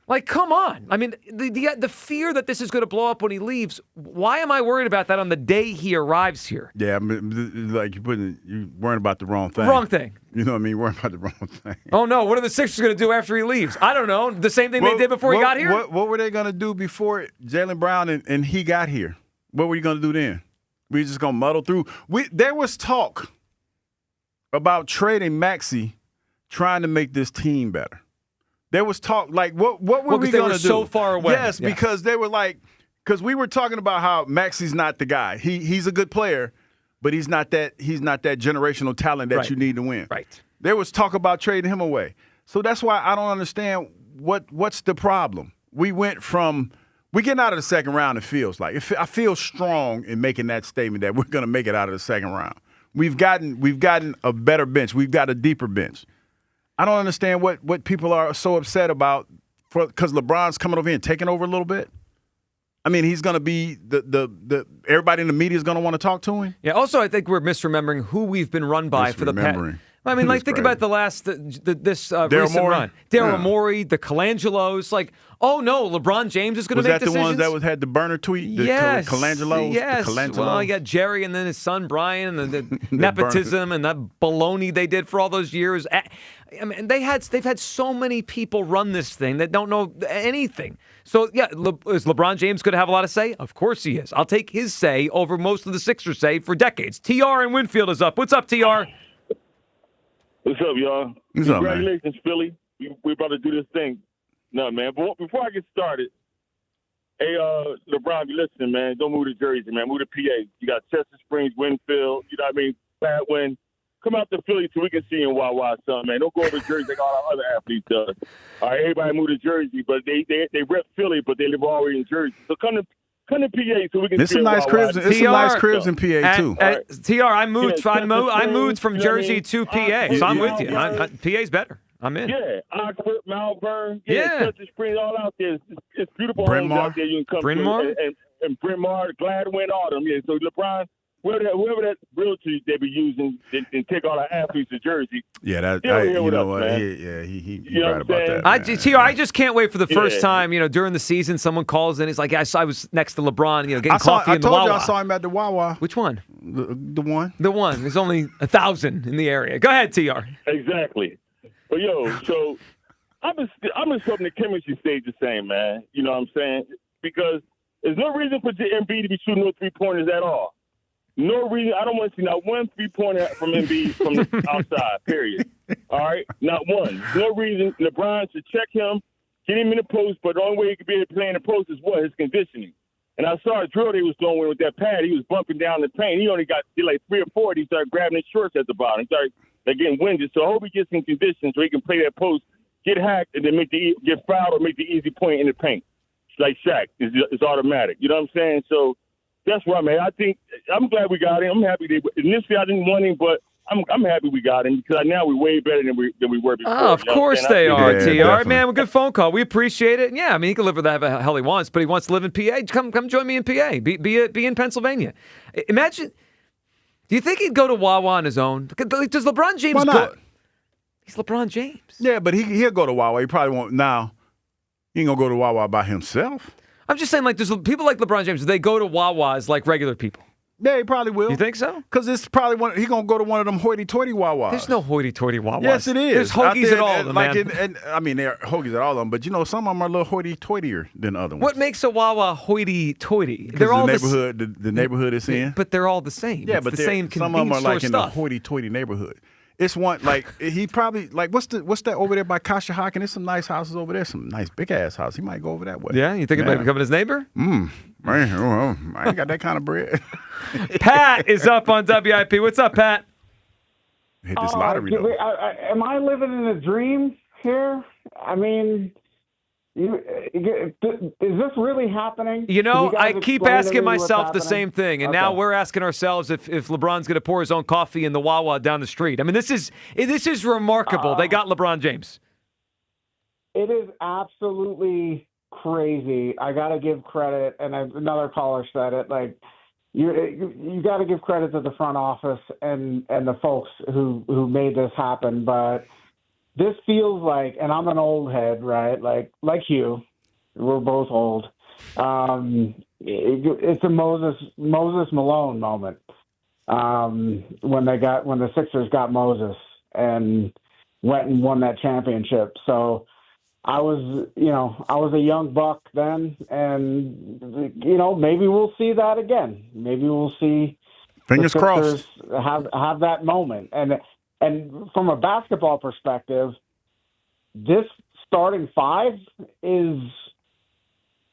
Like, come on. I mean, the fear that this is going to blow up when he leaves, why am I worried about that on the day he arrives here? Yeah, I mean, like you're worrying about the wrong thing. Wrong thing. You know what I mean? You're worrying about the wrong thing. Oh, no. What are the Sixers going to do after he leaves? I don't know. The same thing they did before he got here? What were they going to do before Jaylen Brown and he got here? What were you going to do then? We just going to muddle through? There was talk about trading Maxey, trying to make this team better. There was talk, like, what were we going to do? So far away. Yes, yeah. Because they were like, because we were talking about how Maxey's not the guy. He's a good player, but he's not that generational talent that you need to win. Right. There was talk about trading him away. So that's why I don't understand what's the problem. We getting out of the second round, it feels like. I feel strong in making that statement that we're going to make it out of the second round. We've gotten a better bench. We've got a deeper bench. I don't understand what people are so upset about because LeBron's coming over here and taking over a little bit. I mean, he's going to be the everybody in the media is going to want to talk to him. Yeah. Also, I think we're misremembering who we've been run by for the past. I mean, like, think about the last this recent run. Daryl Morey, the Colangelos. Like, oh no, LeBron James is going to make decisions. Was that the ones that had the burner tweet? The yes. Colangelos. Yes. Well, you got Jerry and then his son Brian and the nepotism and that baloney they did for all those years. I mean, they've had so many people run this thing that don't know anything. So, yeah, is LeBron James going to have a lot of say? Of course he is. I'll take his say over most of the Sixers' say for decades. TR in Winfield is up. What's up, TR? What's up, y'all? What's up, man? Congratulations, Philly. We're about to do this thing. No, man. But before I get started, hey, LeBron, you listening, man? Don't move to Jersey, man. Move to PA. You got Chester Springs, Winfield. You know what I mean? Badwin. Come out to Philly so we can see in Wawa something, man. Don't go over to Jersey like all our other athletes do. All right, everybody move to Jersey, but they rep Philly, but they live already in Jersey. So come to PA so we can There's see some nice cribs. There's some nice cribs in PA too. TR, I moved from Jersey to PA, so I'm with you. PA's better. I'm in. Yeah, Oxford, Malvern, Chester Springs, all out there. It's beautiful homes out there. You can come to and Bryn Mawr, Gladwin, Autumn. Yeah, so LeBron, whoever that realty they be using and take all our athletes to Jersey. Yeah, you know what? He right about that. I just can't wait for the first time, during the season, someone calls in. He's like, I was next to LeBron, getting coffee in the Wawa. I told you I saw him at the Wawa. Which one? The one. The one. There's only 1,000 in the area. Go ahead, TR. Exactly. But so I'm just hoping the chemistry stays the same, man. You know what I'm saying? Because there's no reason for Embiid to be shooting no 3-pointers at all. No reason. I don't want to see not one 3-pointer from Embiid from the outside, period. All right? Not one. No reason. LeBron should check him, get him in the post, but the only way he could be able to play in the post is what? His conditioning. And I saw a drill they was doing with that pad. He was bumping down the paint. He only got like 3 or 4. He started grabbing his shorts at the bottom. He started getting winded. So I hope he gets in condition so he can play that post, get hacked, and then get fouled or make the easy point in the paint. Like Shaq, it's automatic. You know what I'm saying? So that's where I'm at. I'm glad we got him. I'm happy. Initially, I didn't want him, but I'm happy we got him because now we're way better than we were before. Oh, of course they are, TR. Man, good phone call. We appreciate it. Yeah, I mean, he can live with the hell he wants, but he wants to live in PA. Come join me in PA. Be in Pennsylvania. Imagine. Do you think he'd go to Wawa on his own? Does LeBron James Why not? go? He's LeBron James. Yeah, but he'll go to Wawa. He probably won't now. He ain't gonna go to Wawa by himself. I'm just saying, there's people like LeBron James. Do they go to Wawas like regular people? Yeah, he probably will. You think so? Because it's probably he's gonna go to one of them hoity-toity Wawas. There's no hoity-toity Wawas. Yes, it is. There's hoagies at all of them, man. I mean, there are hoagies at all of them, but some of them are a little hoity-toitier than other ones. What makes a Wawa hoity-toity? They're all the neighborhood it's in. But they're all the same. Yeah, it's but the same some of them are like in stuff. the hoity-toity neighborhood. It's one he probably what's that over there by Kashahaken? There's some nice houses over there, some nice big ass house. He might go over that way. Yeah, you think about becoming his neighbor? Man, I ain't got that kind of bread. Pat is up on WIP. What's up, Pat? Hit this lottery though. Am I living in a dream here? I mean, is this really happening? I keep asking myself the same thing, and now we're asking ourselves if LeBron's going to pour his own coffee in the Wawa down the street. I mean, this is remarkable. They got LeBron James. It is absolutely crazy. I got to give credit, and another caller said it. You got to give credit to the front office and the folks who made this happen, but. This feels like, and I'm an old head, right? Like you, we're both old. It's a Moses Malone moment when the Sixers got Moses and went and won that championship. So I was a young buck then, and maybe we'll see that again. Maybe we'll see fingers the Sixers crossed have that moment. And from a basketball perspective, this starting five is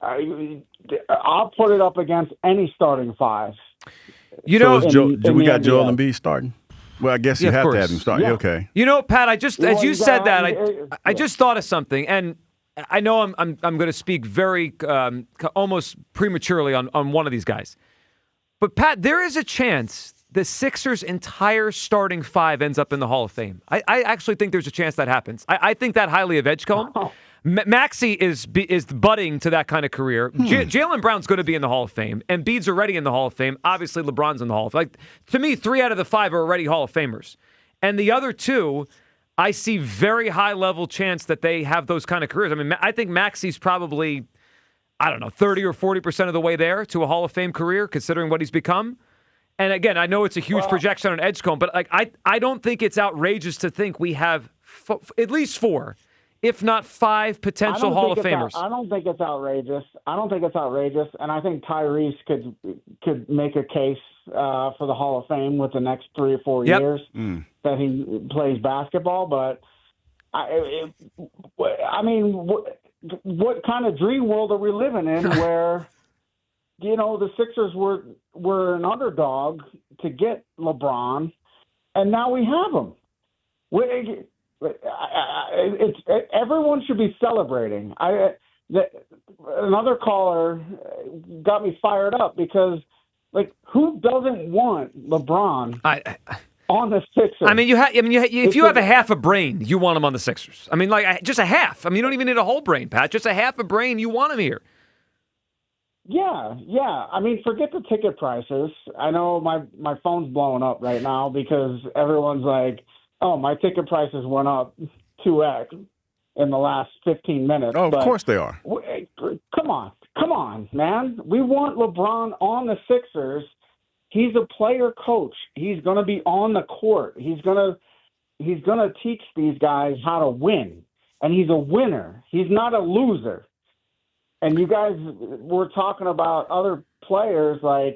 I'll put it up against any starting five. We got Joel Embiid starting? Well, I guess you have to have him start. Yeah. Okay. Pat, I just as you said that, I just thought of something, and I know I'm going to speak very almost prematurely on one of these guys. But Pat, there is a chance the Sixers' entire starting five ends up in the Hall of Fame. I actually think there's a chance that happens. I think that highly of Edgecombe. Oh. Maxey is budding to that kind of career. Jaylen Brown's going to be in the Hall of Fame. Embiid's already in the Hall of Fame. Obviously, LeBron's in the Hall of Fame. To me, 3 out of the 5 are already Hall of Famers. And the other 2, I see very high-level chance that they have those kind of careers. I mean, I think Maxey's probably, 30 or 40% of the way there to a Hall of Fame career, considering what he's become. And again, I know it's a huge projection on Edgecombe, but I don't think it's outrageous to think we have at least 4, if not 5 potential Hall of Famers. I don't think it's outrageous. And I think Tyrese could make a case for the Hall of Fame with the next 3 or 4 years that he plays basketball. But what kind of dream world are we living in where? The Sixers were an underdog to get LeBron, and now we have him. Everyone should be celebrating. Another caller got me fired up because, who doesn't want LeBron on the Sixers? If you have a half a brain, you want him on the Sixers. Just a half. You don't even need a whole brain, Pat. Just a half a brain, you want him here. Yeah. I mean, forget the ticket prices. I know my phone's blowing up right now because everyone's like, "Oh, my ticket prices went up 2x in the last 15 minutes." Oh, of course they are. Come on, man. We want LeBron on the Sixers. He's a player coach. He's going to be on the court. He's going to teach these guys how to win, and he's a winner. He's not a loser. And you guys were talking about other players like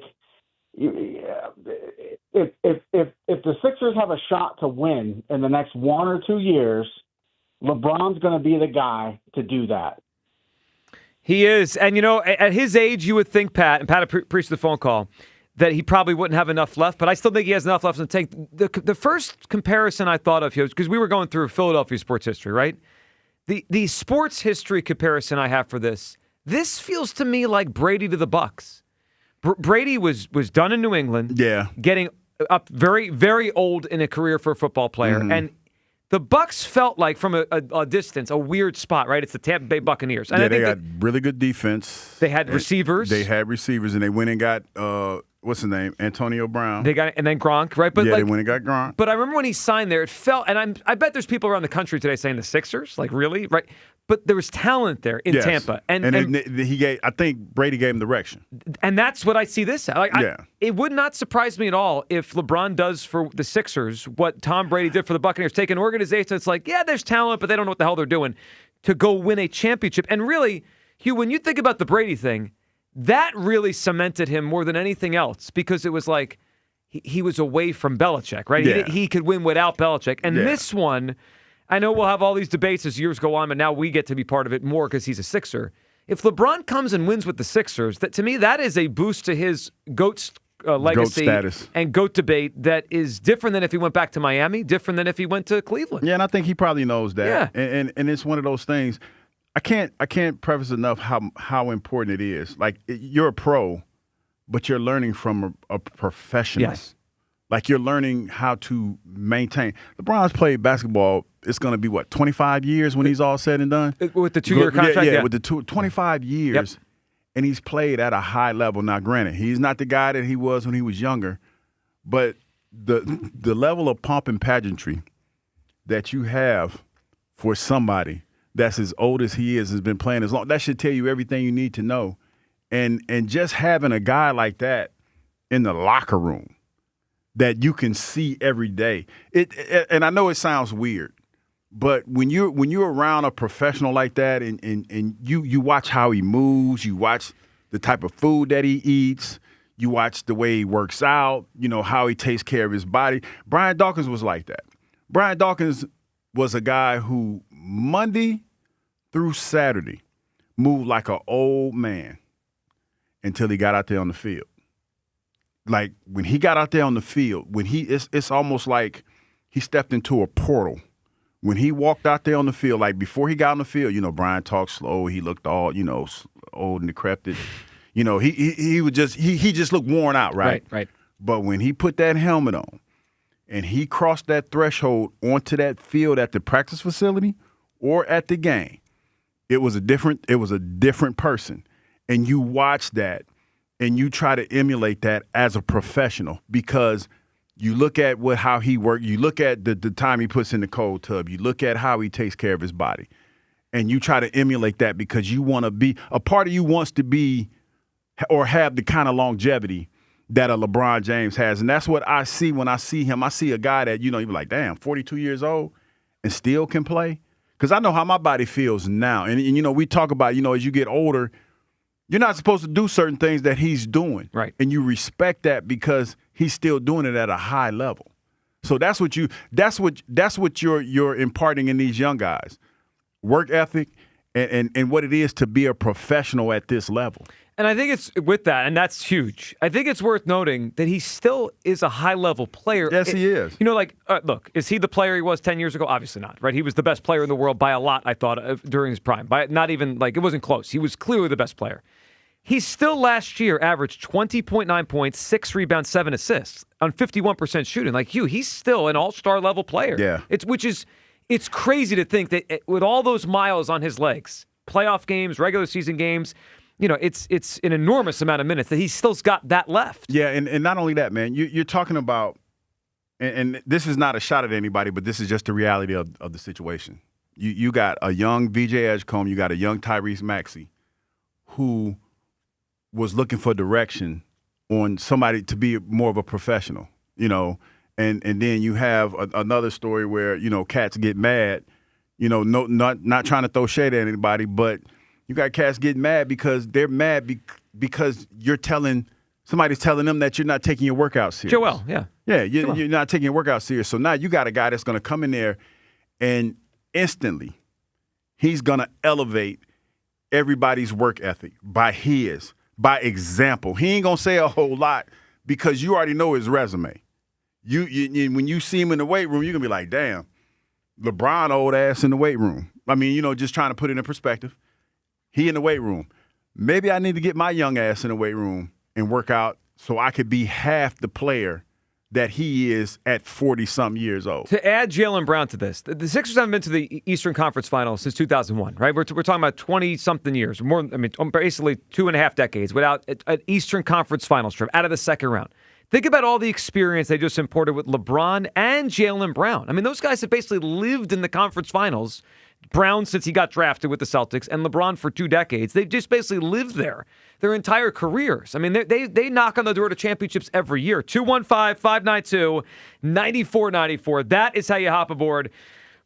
if the Sixers have a shot to win in the next 1 or 2 years, LeBron's going to be the guy to do that. He is. And, at his age, you would think, Pat, and Pat appreciates the phone call, that he probably wouldn't have enough left, but I still think he has enough left in the tank. The first comparison I thought of here, because we were going through Philadelphia sports history, right? The sports history comparison I have for this feels to me like Brady to the Bucks. Brady was done in New England, getting up very, very old in a career for a football player, and the Bucks felt like, from a distance, a weird spot, right? It's the Tampa Bay Buccaneers. And I think they got really good defense. They had receivers. They had receivers, and they went and got what's his name, Antonio Brown. They got, and then Gronk, right? But they went and got Gronk. But I remember when he signed there, it felt, and I bet there's people around the country today saying the Sixers, like really, right? But there was talent there in Tampa, and he gave. I think Brady gave him direction, and that's what I see this at. It would not surprise me at all if LeBron does for the Sixers what Tom Brady did for the Buccaneers, take an organization that's like, yeah, there's talent, but they don't know what the hell they're doing, to go win a championship. And really, Hugh, when you think about the Brady thing, that really cemented him more than anything else, because it was like he was away from Belichick, right? Yeah. He could win without Belichick. And this one, I know we'll have all these debates as years go on, but now we get to be part of it more because he's a Sixer. If LeBron comes and wins with the Sixers, to me, that is a boost to his GOAT legacy status and GOAT debate that is different than if he went back to Miami, different than if he went to Cleveland. Yeah, and I think he probably knows that. Yeah. And it's one of those things. I can't preface enough how important it is. Like, you're a pro, but you're learning from a professional. Yes. Like, you're learning how to maintain. LeBron's played basketball. It's going to be, 25 years when he's all said and done? With the 2-year contract? Yeah, with the 25 years. Yep. And he's played at a high level. Now, granted, he's not the guy that he was when he was younger, but the level of pomp and pageantry that you have for somebody that's as old as he is, has been playing as long, that should tell you everything you need to know. And just having a guy like that in the locker room that you can see every day. And I know it sounds weird, but when you're around a professional like that, and you watch how he moves, you watch the type of food that he eats, you watch the way he works out, how he takes care of his body. Brian Dawkins was like that. Brian Dawkins was a guy who Monday through Saturday moved like an old man until he got out there on the field. Like, when he got out there on the field, it's almost like he stepped into a portal. When he walked out there on the field, like before he got on the field, Brian talked slow. He looked all, old and decrepit. He just looked worn out, right? Right. But when he put that helmet on and he crossed that threshold onto that field at the practice facility or at the game, it was a different person. And you watch that and you try to emulate that as a professional, because you look at how he worked, you look at the time he puts in the cold tub, you look at how he takes care of his body, and you try to emulate that because you want to be, a part of you wants to be or have the kind of longevity that a LeBron James has. And that's what I see when I see him. I see a guy that, you're like, damn, 42 years old and still can play. Because I know how my body feels now. And we talk about, as you get older, you're not supposed to do certain things that he's doing. Right. And you respect that because he's still doing it at a high level. So that's what you're imparting in these young guys. Work ethic and what it is to be a professional at this level. And I think it's with that, and that's huge. I think it's worth noting that he still is a high-level player. Yes, he is. Look, is he the player he was 10 years ago? Obviously not, right? He was the best player in the world by a lot, I thought, during his prime. By not even, it wasn't close. He was clearly the best player. He still last year averaged 20.9 points, 6 rebounds, 7 assists on 51% shooting. He's still an all-star level player. Yeah. It's crazy to think that with all those miles on his legs, playoff games, regular season games, it's an enormous amount of minutes that he's still's got that left. Yeah, and not only that, man, you're talking about, and this is not a shot at anybody, but this is just the reality of the situation. You got a young VJ Edgecombe, you got a young Tyrese Maxey, who was looking for direction on somebody to be more of a professional, and then you have another story where, cats get mad, not trying to throw shade at anybody, but you got cats getting mad because they're mad because somebody's telling them that you're not taking your workout serious. Joel, yeah. Yeah, you're not taking your workout serious. So now you got a guy that's going to come in there and instantly he's going to elevate everybody's work ethic by example. He ain't going to say a whole lot because you already know his resume. You when you see him in the weight room, you're going to be like, damn, LeBron old ass in the weight room. I mean, just trying to put it in perspective. He in the weight room. Maybe I need to get my young ass in the weight room and work out so I could be half the player that he is at 40-something years old. To add Jaylen Brown to this, the Sixers haven't been to the Eastern Conference Finals since 2001, right? We're talking about 20-something years, basically 2.5 decades without an Eastern Conference Finals trip out of the second round. Think about all the experience they just imported with LeBron and Jaylen Brown. I mean, those guys have basically lived in the conference finals. Brown since he got drafted with the Celtics, and LeBron for 2 decades. They've just basically lived there their entire careers. I mean, they knock on the door to championships every year. 215-592-9494. That is how you hop aboard.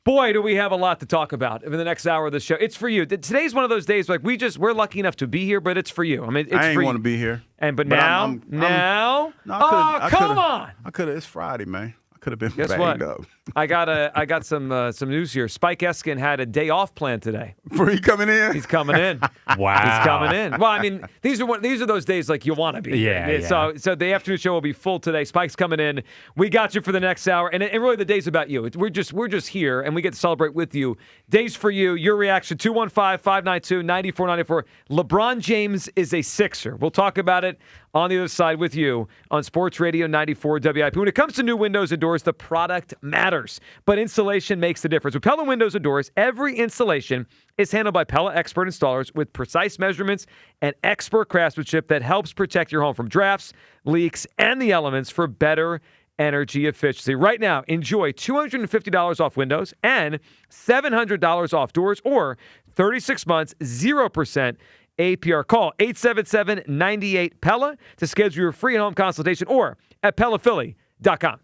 Boy, do we have a lot to talk about in the next hour of the show. It's for you. Today's one of those days like we're lucky enough to be here, but it's for you. I mean, it's I ain't for want you. to be here. But now, no, come on! I could have. It's Friday, man. Could have been Guess banged what? up. I got some news here. Spike Eskin had a day off planned today. For he coming in? He's coming in. Wow. He's coming in. Well, I mean, these are those days like you want to be. Yeah. So the afternoon show will be full today. Spike's coming in. We got you for the next hour, and really the day's about you. We're just here, and we get to celebrate with you. Days for you. Your reaction: 215-592-9494. LeBron James is a Sixer. We'll talk about it on the other side with you on Sports Radio 94 WIP. When it comes to new windows and doors, the product matters, but installation makes the difference. With Pella Windows and Doors, every installation is handled by Pella expert installers with precise measurements and expert craftsmanship that helps protect your home from drafts, leaks, and the elements for better energy efficiency. Right now, enjoy $250 off windows and $700 off doors, or 36 months, 0% APR. Call 877-98-PELLA to schedule your free home consultation, or at PellaPhilly.com.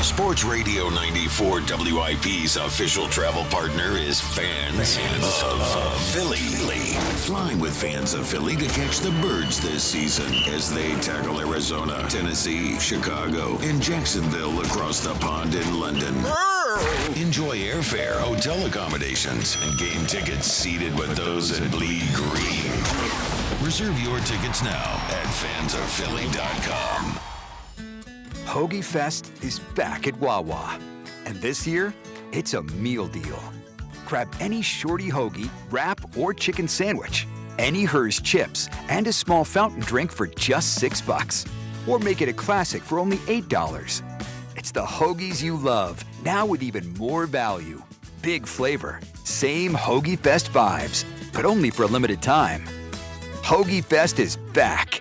Sports Radio 94 WIP's official travel partner is Fans of Philly. Flying with Fans of Philly to catch the birds this season as they tackle Arizona, Tennessee, Chicago, and Jacksonville across the pond in London. Enjoy airfare, hotel accommodations, and game tickets seated with those in bleed green. Reserve your tickets now at fansofphilly.com. Hoagie Fest is back at Wawa. And this year, it's a meal deal. Grab any shorty hoagie, wrap, or chicken sandwich, any Hers chips, and a small fountain drink for just $6. Or make it a classic for only $8. It's the hoagies you love, now with even more value. Big flavor, same Hoagie Fest vibes, but only for a limited time. Hoagie Fest is back.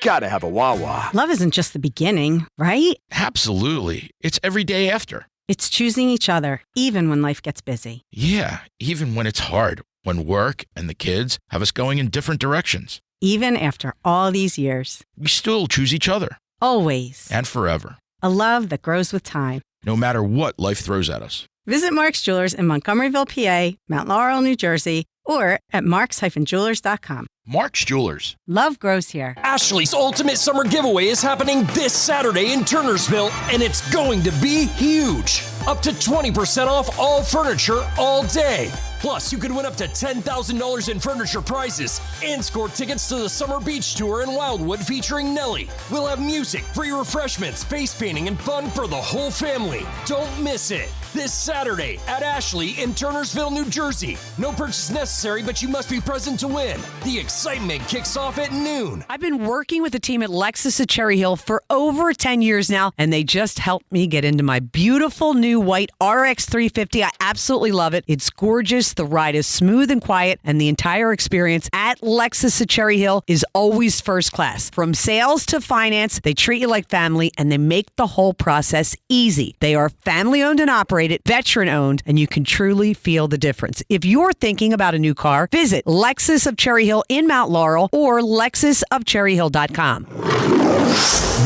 Gotta have a Wawa. Love isn't just the beginning, right? Absolutely. It's every day after. It's choosing each other, even when life gets busy. Yeah, even when it's hard, when work and the kids have us going in different directions. Even after all these years. We still choose each other. Always. And forever. A love that grows with time. No matter what life throws at us. Visit Mark's Jewelers in Montgomeryville, PA, Mount Laurel, New Jersey, or at marks-jewelers.com. Mark's Jewelers. Love grows here. Ashley's Ultimate Summer Giveaway is happening this Saturday in Turnersville, and it's going to be huge. Up to 20% off all furniture all day. Plus, you could win up to $10,000 in furniture prizes and score tickets to the Summer Beach Tour in Wildwood featuring Nelly. We'll have music, free refreshments, face painting, and fun for the whole family. Don't miss it. this Saturday at Ashley in Turnersville, New Jersey. No purchase necessary, but you must be present to win. The excitement kicks off at noon. I've been working with the team at Lexus at Cherry Hill for over 10 years now, and they just helped me get into my beautiful new white RX 350. I absolutely love it. It's gorgeous. The ride is smooth and quiet, and the entire experience at Lexus at Cherry Hill is always first class. From sales to finance, they treat you like family, and they make the whole process easy. They are family owned and operated, veteran owned, and you can truly feel the difference. If you're thinking about a new car, visit Lexus of Cherry Hill in Mount Laurel or lexusofcherryhill.com.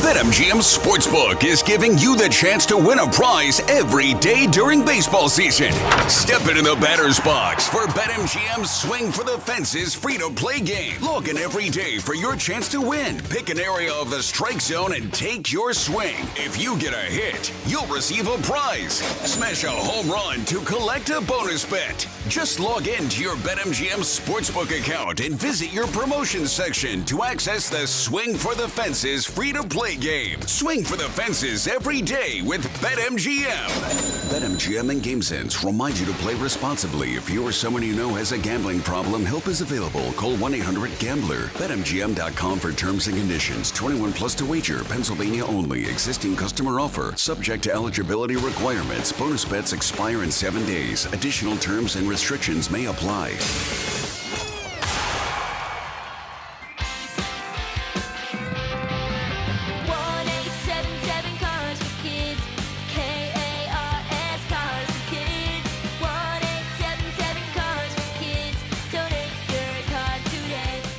BetMGM Sportsbook is giving you the chance to win a prize every day during baseball season. Step into the batter's box for BetMGM's Swing for the Fences free-to-play game. Log in every day for your chance to win. Pick an area of the strike zone and take your swing. If you get a hit, you'll receive a prize. Smash a home run to collect a bonus bet. Just log in to your BetMGM Sportsbook account and visit your promotions section to access the Swing for the Fences free-to-play game. Swing for the fences every day with BetMGM. BetMGM and GameSense remind you to play responsibly. If you or someone you know has a gambling problem, help is available. Call 1-800-GAMBLER. BetMGM.com for terms and conditions. 21 plus to wager. Pennsylvania only. Existing customer offer. Subject to eligibility requirements. Bonus bets expire in 7 days. Additional terms and restrictions may apply.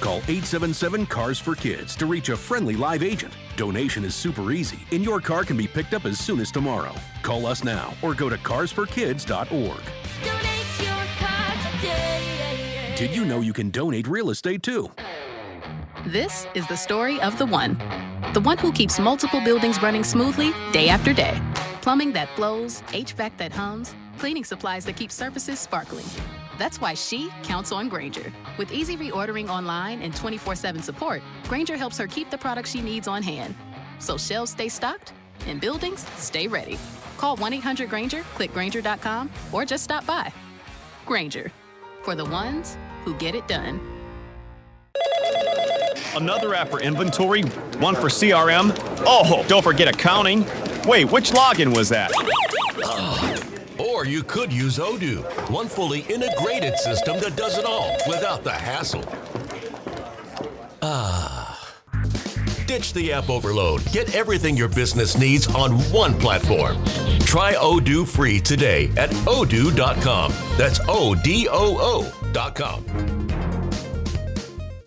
Call 877-CARS-FOR-KIDS to reach a friendly live agent. Donation is super easy, and your car can be picked up as soon as tomorrow. Call us now or go to carsforkids.org. Did you know you can donate real estate too? This is the story of the one who keeps multiple buildings running smoothly day after day. Plumbing that flows, HVAC that hums, cleaning supplies that keep surfaces sparkling. That's why she counts on Grainger. With easy reordering online and 24/7 support, Grainger helps her keep the products she needs on hand. So shelves stay stocked and buildings stay ready. Call 1-800-GRAINGER, click Grainger.com, or just stop by. Grainger, for the ones who get it done. Another app for inventory, one for CRM. Oh, don't forget accounting. Wait, which login was that? Or you could use Odoo, one fully integrated system that does it all without the hassle. Ditch the app overload. Get everything your business needs on one platform. Try Odoo free today at odoo.com. That's ODOO.com.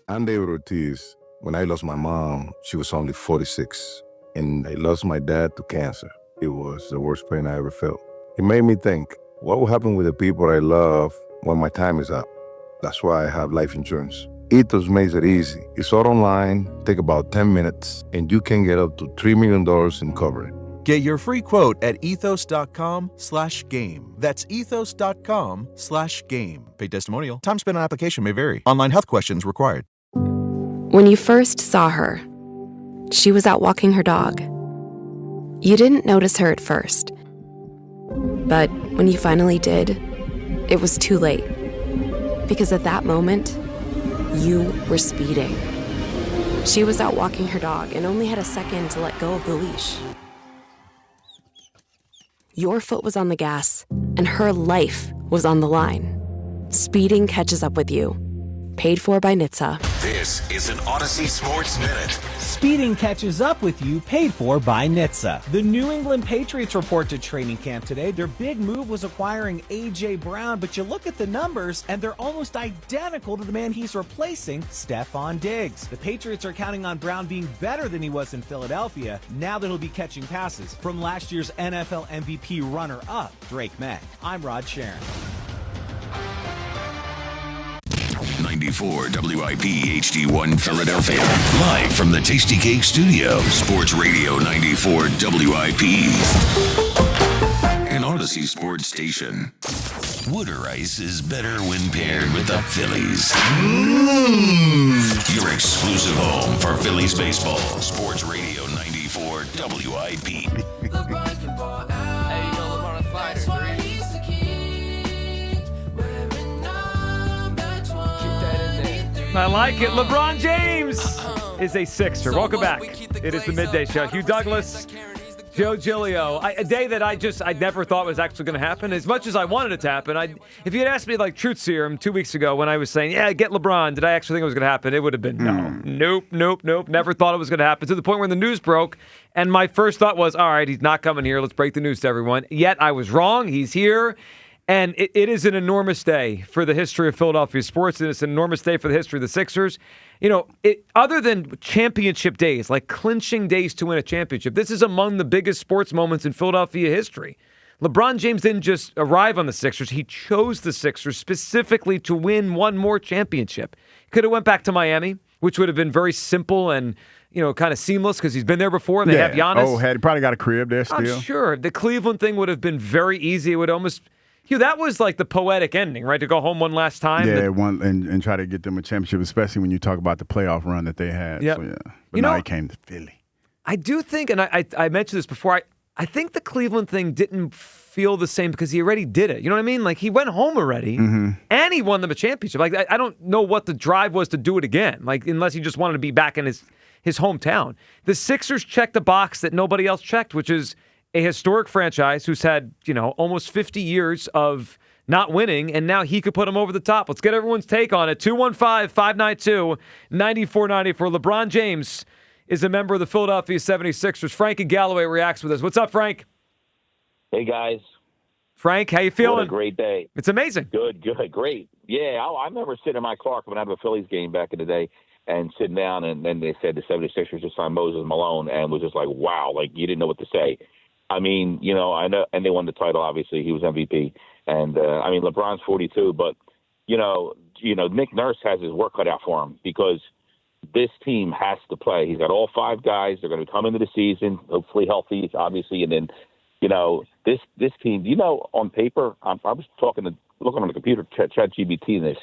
I'm David Ortiz. When I lost my mom, she was only 46. And I lost my dad to cancer. It was the worst pain I ever felt. It made me think, what will happen with the people I love when my time is up? That's why I have life insurance. Ethos makes it easy. It's all online, take about 10 minutes, and you can get up to $3 million in coverage. Get your free quote at ethos.com/game. That's ethos.com/game. Paid testimonial. Time spent on application may vary. Online health questions required. When you first saw her, she was out walking her dog. You didn't notice her at first. But when you finally did, it was too late. Because at that moment, you were speeding. She was out walking her dog and only had a second to let go of the leash. Your foot was on the gas, and her life was on the line. Speeding catches up with you. Paid for by NHTSA. This is an Odyssey Sports Minute. Speeding catches up with you, paid for by NHTSA. The New England Patriots report to training camp today. Their big move was acquiring A.J. Brown, but you look at the numbers, and they're almost identical to the man he's replacing, Stephon Diggs. The Patriots are counting on Brown being better than he was in Philadelphia, now that he'll be catching passes from last year's NFL MVP runner-up, Drake May. I'm Rod Sharon. 94 WIP HD1 Philadelphia. Live from the Tasty Cake Studio. Sports Radio 94 WIP. An Odyssey Sports Station. Wooder Ice is better when paired with the Phillies. Your exclusive home for Phillies baseball. Sports Radio 94 WIP. LeBron can ball out. Hey, you know LeBron a fire That's why he's the king. Wearing number 20. I like it. LeBron James is a Sixer. Welcome back. It is the Midday Show. Hugh Douglas, Joe Giglio. A day that I never thought was actually going to happen. As much as I wanted it to happen, if you had asked me like truth serum 2 weeks ago when I was saying, yeah, get LeBron, did I actually think it was going to happen? It would have been no. Nope. Never thought it was going to happen, to the point where the news broke. And my first thought was, all right, he's not coming here. Let's break the news to everyone. Yet I was wrong. He's here. And it is an enormous day for the history of Philadelphia sports, and it's an enormous day for the history of the Sixers. You know, other than championship days, like clinching days to win a championship, this is among the biggest sports moments in Philadelphia history. LeBron James didn't just arrive on the Sixers. He chose the Sixers specifically to win one more championship. Could have went back to Miami, which would have been very simple and, kind of seamless because he's been there before. And they have Giannis. Oh, he probably got a crib there still. I'm sure. The Cleveland thing would have been very easy. It would almost... that was like the poetic ending, right? To go home one last time. Yeah, and try to get them a championship, especially when you talk about the playoff run that they had. Yep. So, yeah. But now he came to Philly. I do think, and I mentioned this before, I think the Cleveland thing didn't feel the same because he already did it. You know what I mean? Like, he went home already, and he won them a championship. Like, I don't know what the drive was to do it again, like, unless he just wanted to be back in his hometown. The Sixers checked a box that nobody else checked, which is a historic franchise who's had, almost 50 years of not winning, and now he could put them over the top. Let's get everyone's take on it. 215-592-9490 for LeBron James is a member of the Philadelphia 76ers. Frank in Galloway reacts with us. What's up, Frank? Hey, guys. Frank, how you feeling? What a great day. It's amazing. Good, great. Yeah, I remember sitting in my car coming out of a Phillies game back in the day and sitting down, and then they said the 76ers just signed Moses Malone, and was just like, wow, like you didn't know what to say. I mean, I know, and they won the title, obviously. He was MVP. And, LeBron's 42, but, Nick Nurse has his work cut out for him because this team has to play. He's got all five guys. They're going to come into the season, hopefully healthy, obviously. And then, this team, on paper, I was looking on the computer, ChatGPT this,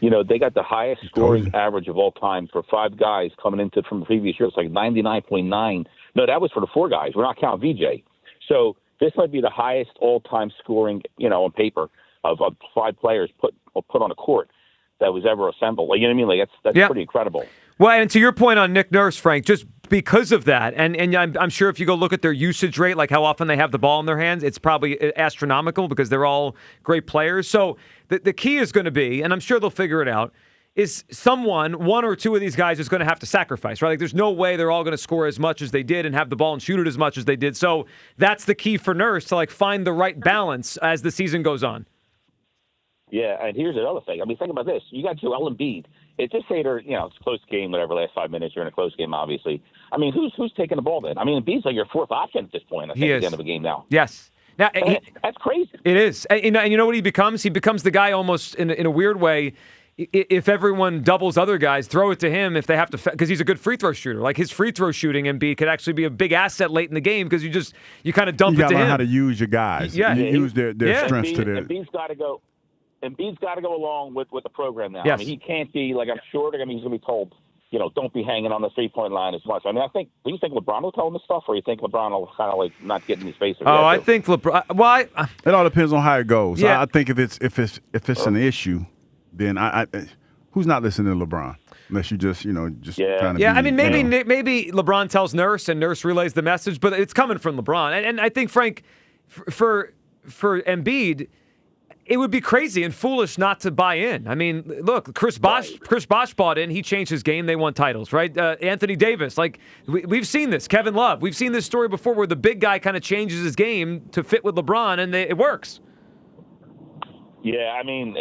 they got the highest scoring average of all time for five guys coming into from the previous year. It's like 99.9. No, that was for the four guys. We're not counting VJ. So this might be the highest all-time scoring, on paper of five players put on a court that was ever assembled. Like, you know what I mean? Like that's pretty incredible. Well, and to your point on Nick Nurse, Frank, just because of that, and I'm sure if you go look at their usage rate, like how often they have the ball in their hands, it's probably astronomical because they're all great players. So the key is going to be, and I'm sure they'll figure it out, is one or two of these guys is going to have to sacrifice, right? Like, there's no way they're all going to score as much as they did and have the ball and shoot it as much as they did. So that's the key for Nurse, to find the right balance as the season goes on. Yeah, and here's another thing. I mean, think about this. You got Joel Embiid. It's just say they're, it's a close game, whatever, last 5 minutes, you're in a close game, obviously. I mean, who's taking the ball then? I mean, Embiid's like your fourth option at this point, I think, at the end of the game now. Yes. Now, that's crazy. It is. And you know what he becomes? He becomes the guy almost in a weird way. If everyone doubles other guys, throw it to him if they have to, because he's a good free throw shooter. Like, his free throw shooting, Embiid, could actually be a big asset late in the game because you kind of dump it to him. You got to learn how to use your guys. Yeah. Use their strengths to their. Embiid's got to go. Embiid's got to go along with the program now. Yes. I mean, he can't be like, I'm sure he's going to be told, don't be hanging on the 3-point line as much. I mean, do you think LeBron will tell him this stuff, or you think LeBron will kind of not get in his face? I think LeBron. Well, it all depends on how it goes. Yeah. I think if it's an issue, then I who's not listening to LeBron? Unless you just trying to. Yeah, I mean, maybe LeBron tells Nurse and Nurse relays the message, but it's coming from LeBron. And I think, Frank, for Embiid, it would be crazy and foolish not to buy in. I mean, look, Chris Bosh bought in. He changed his game. They won titles, right? Anthony Davis, we've seen this. Kevin Love, we've seen this story before where the big guy kind of changes his game to fit with LeBron, and it works. Yeah, I mean,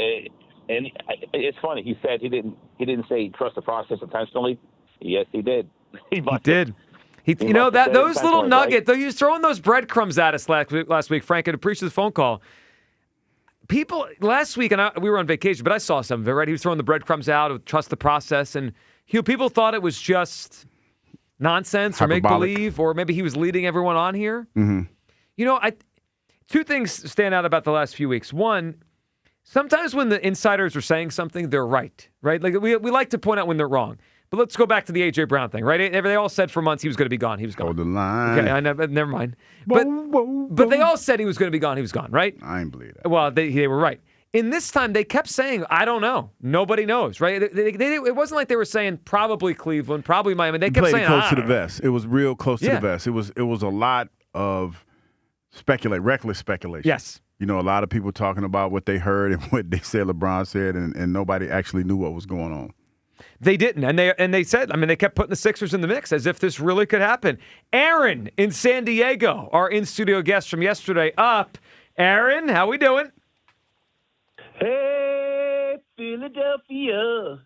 and it's funny. He said he didn't say trust the process intentionally. Yes, he did. He did. Those little nuggets. Right? He was throwing those breadcrumbs at us last week, Frank. I'd appreciate the phone call. People last week, and we were on vacation, but I saw some of it, right? He was throwing the breadcrumbs out of trust the process, and people thought it was just nonsense or make-believe, or maybe he was leading everyone on here. Mm-hmm. Two things stand out about the last few weeks. One, sometimes when the insiders are saying something, they're right? Like we like to point out when they're wrong. But let's go back to the A.J. Brown thing, right? They all said for months he was going to be gone. He was gone. Hold the line. Okay, never mind. But they all said he was going to be gone. He was gone, right? I ain't believe that. Well, they were right. In this time, they kept saying, I don't know. Nobody knows, right? It wasn't like they were saying probably Cleveland, probably Miami. They kept played saying, it close I to the don't know. vest. It was real close to the vest. It was a lot of reckless speculation. Yes. You know, a lot of people talking about what they heard and what they said LeBron said, and nobody actually knew what was going on. They didn't, and they said, they kept putting the Sixers in the mix as if this really could happen. Aaron in San Diego, our in-studio guest from yesterday, up. Aaron, how we doing? Hey, Philadelphia.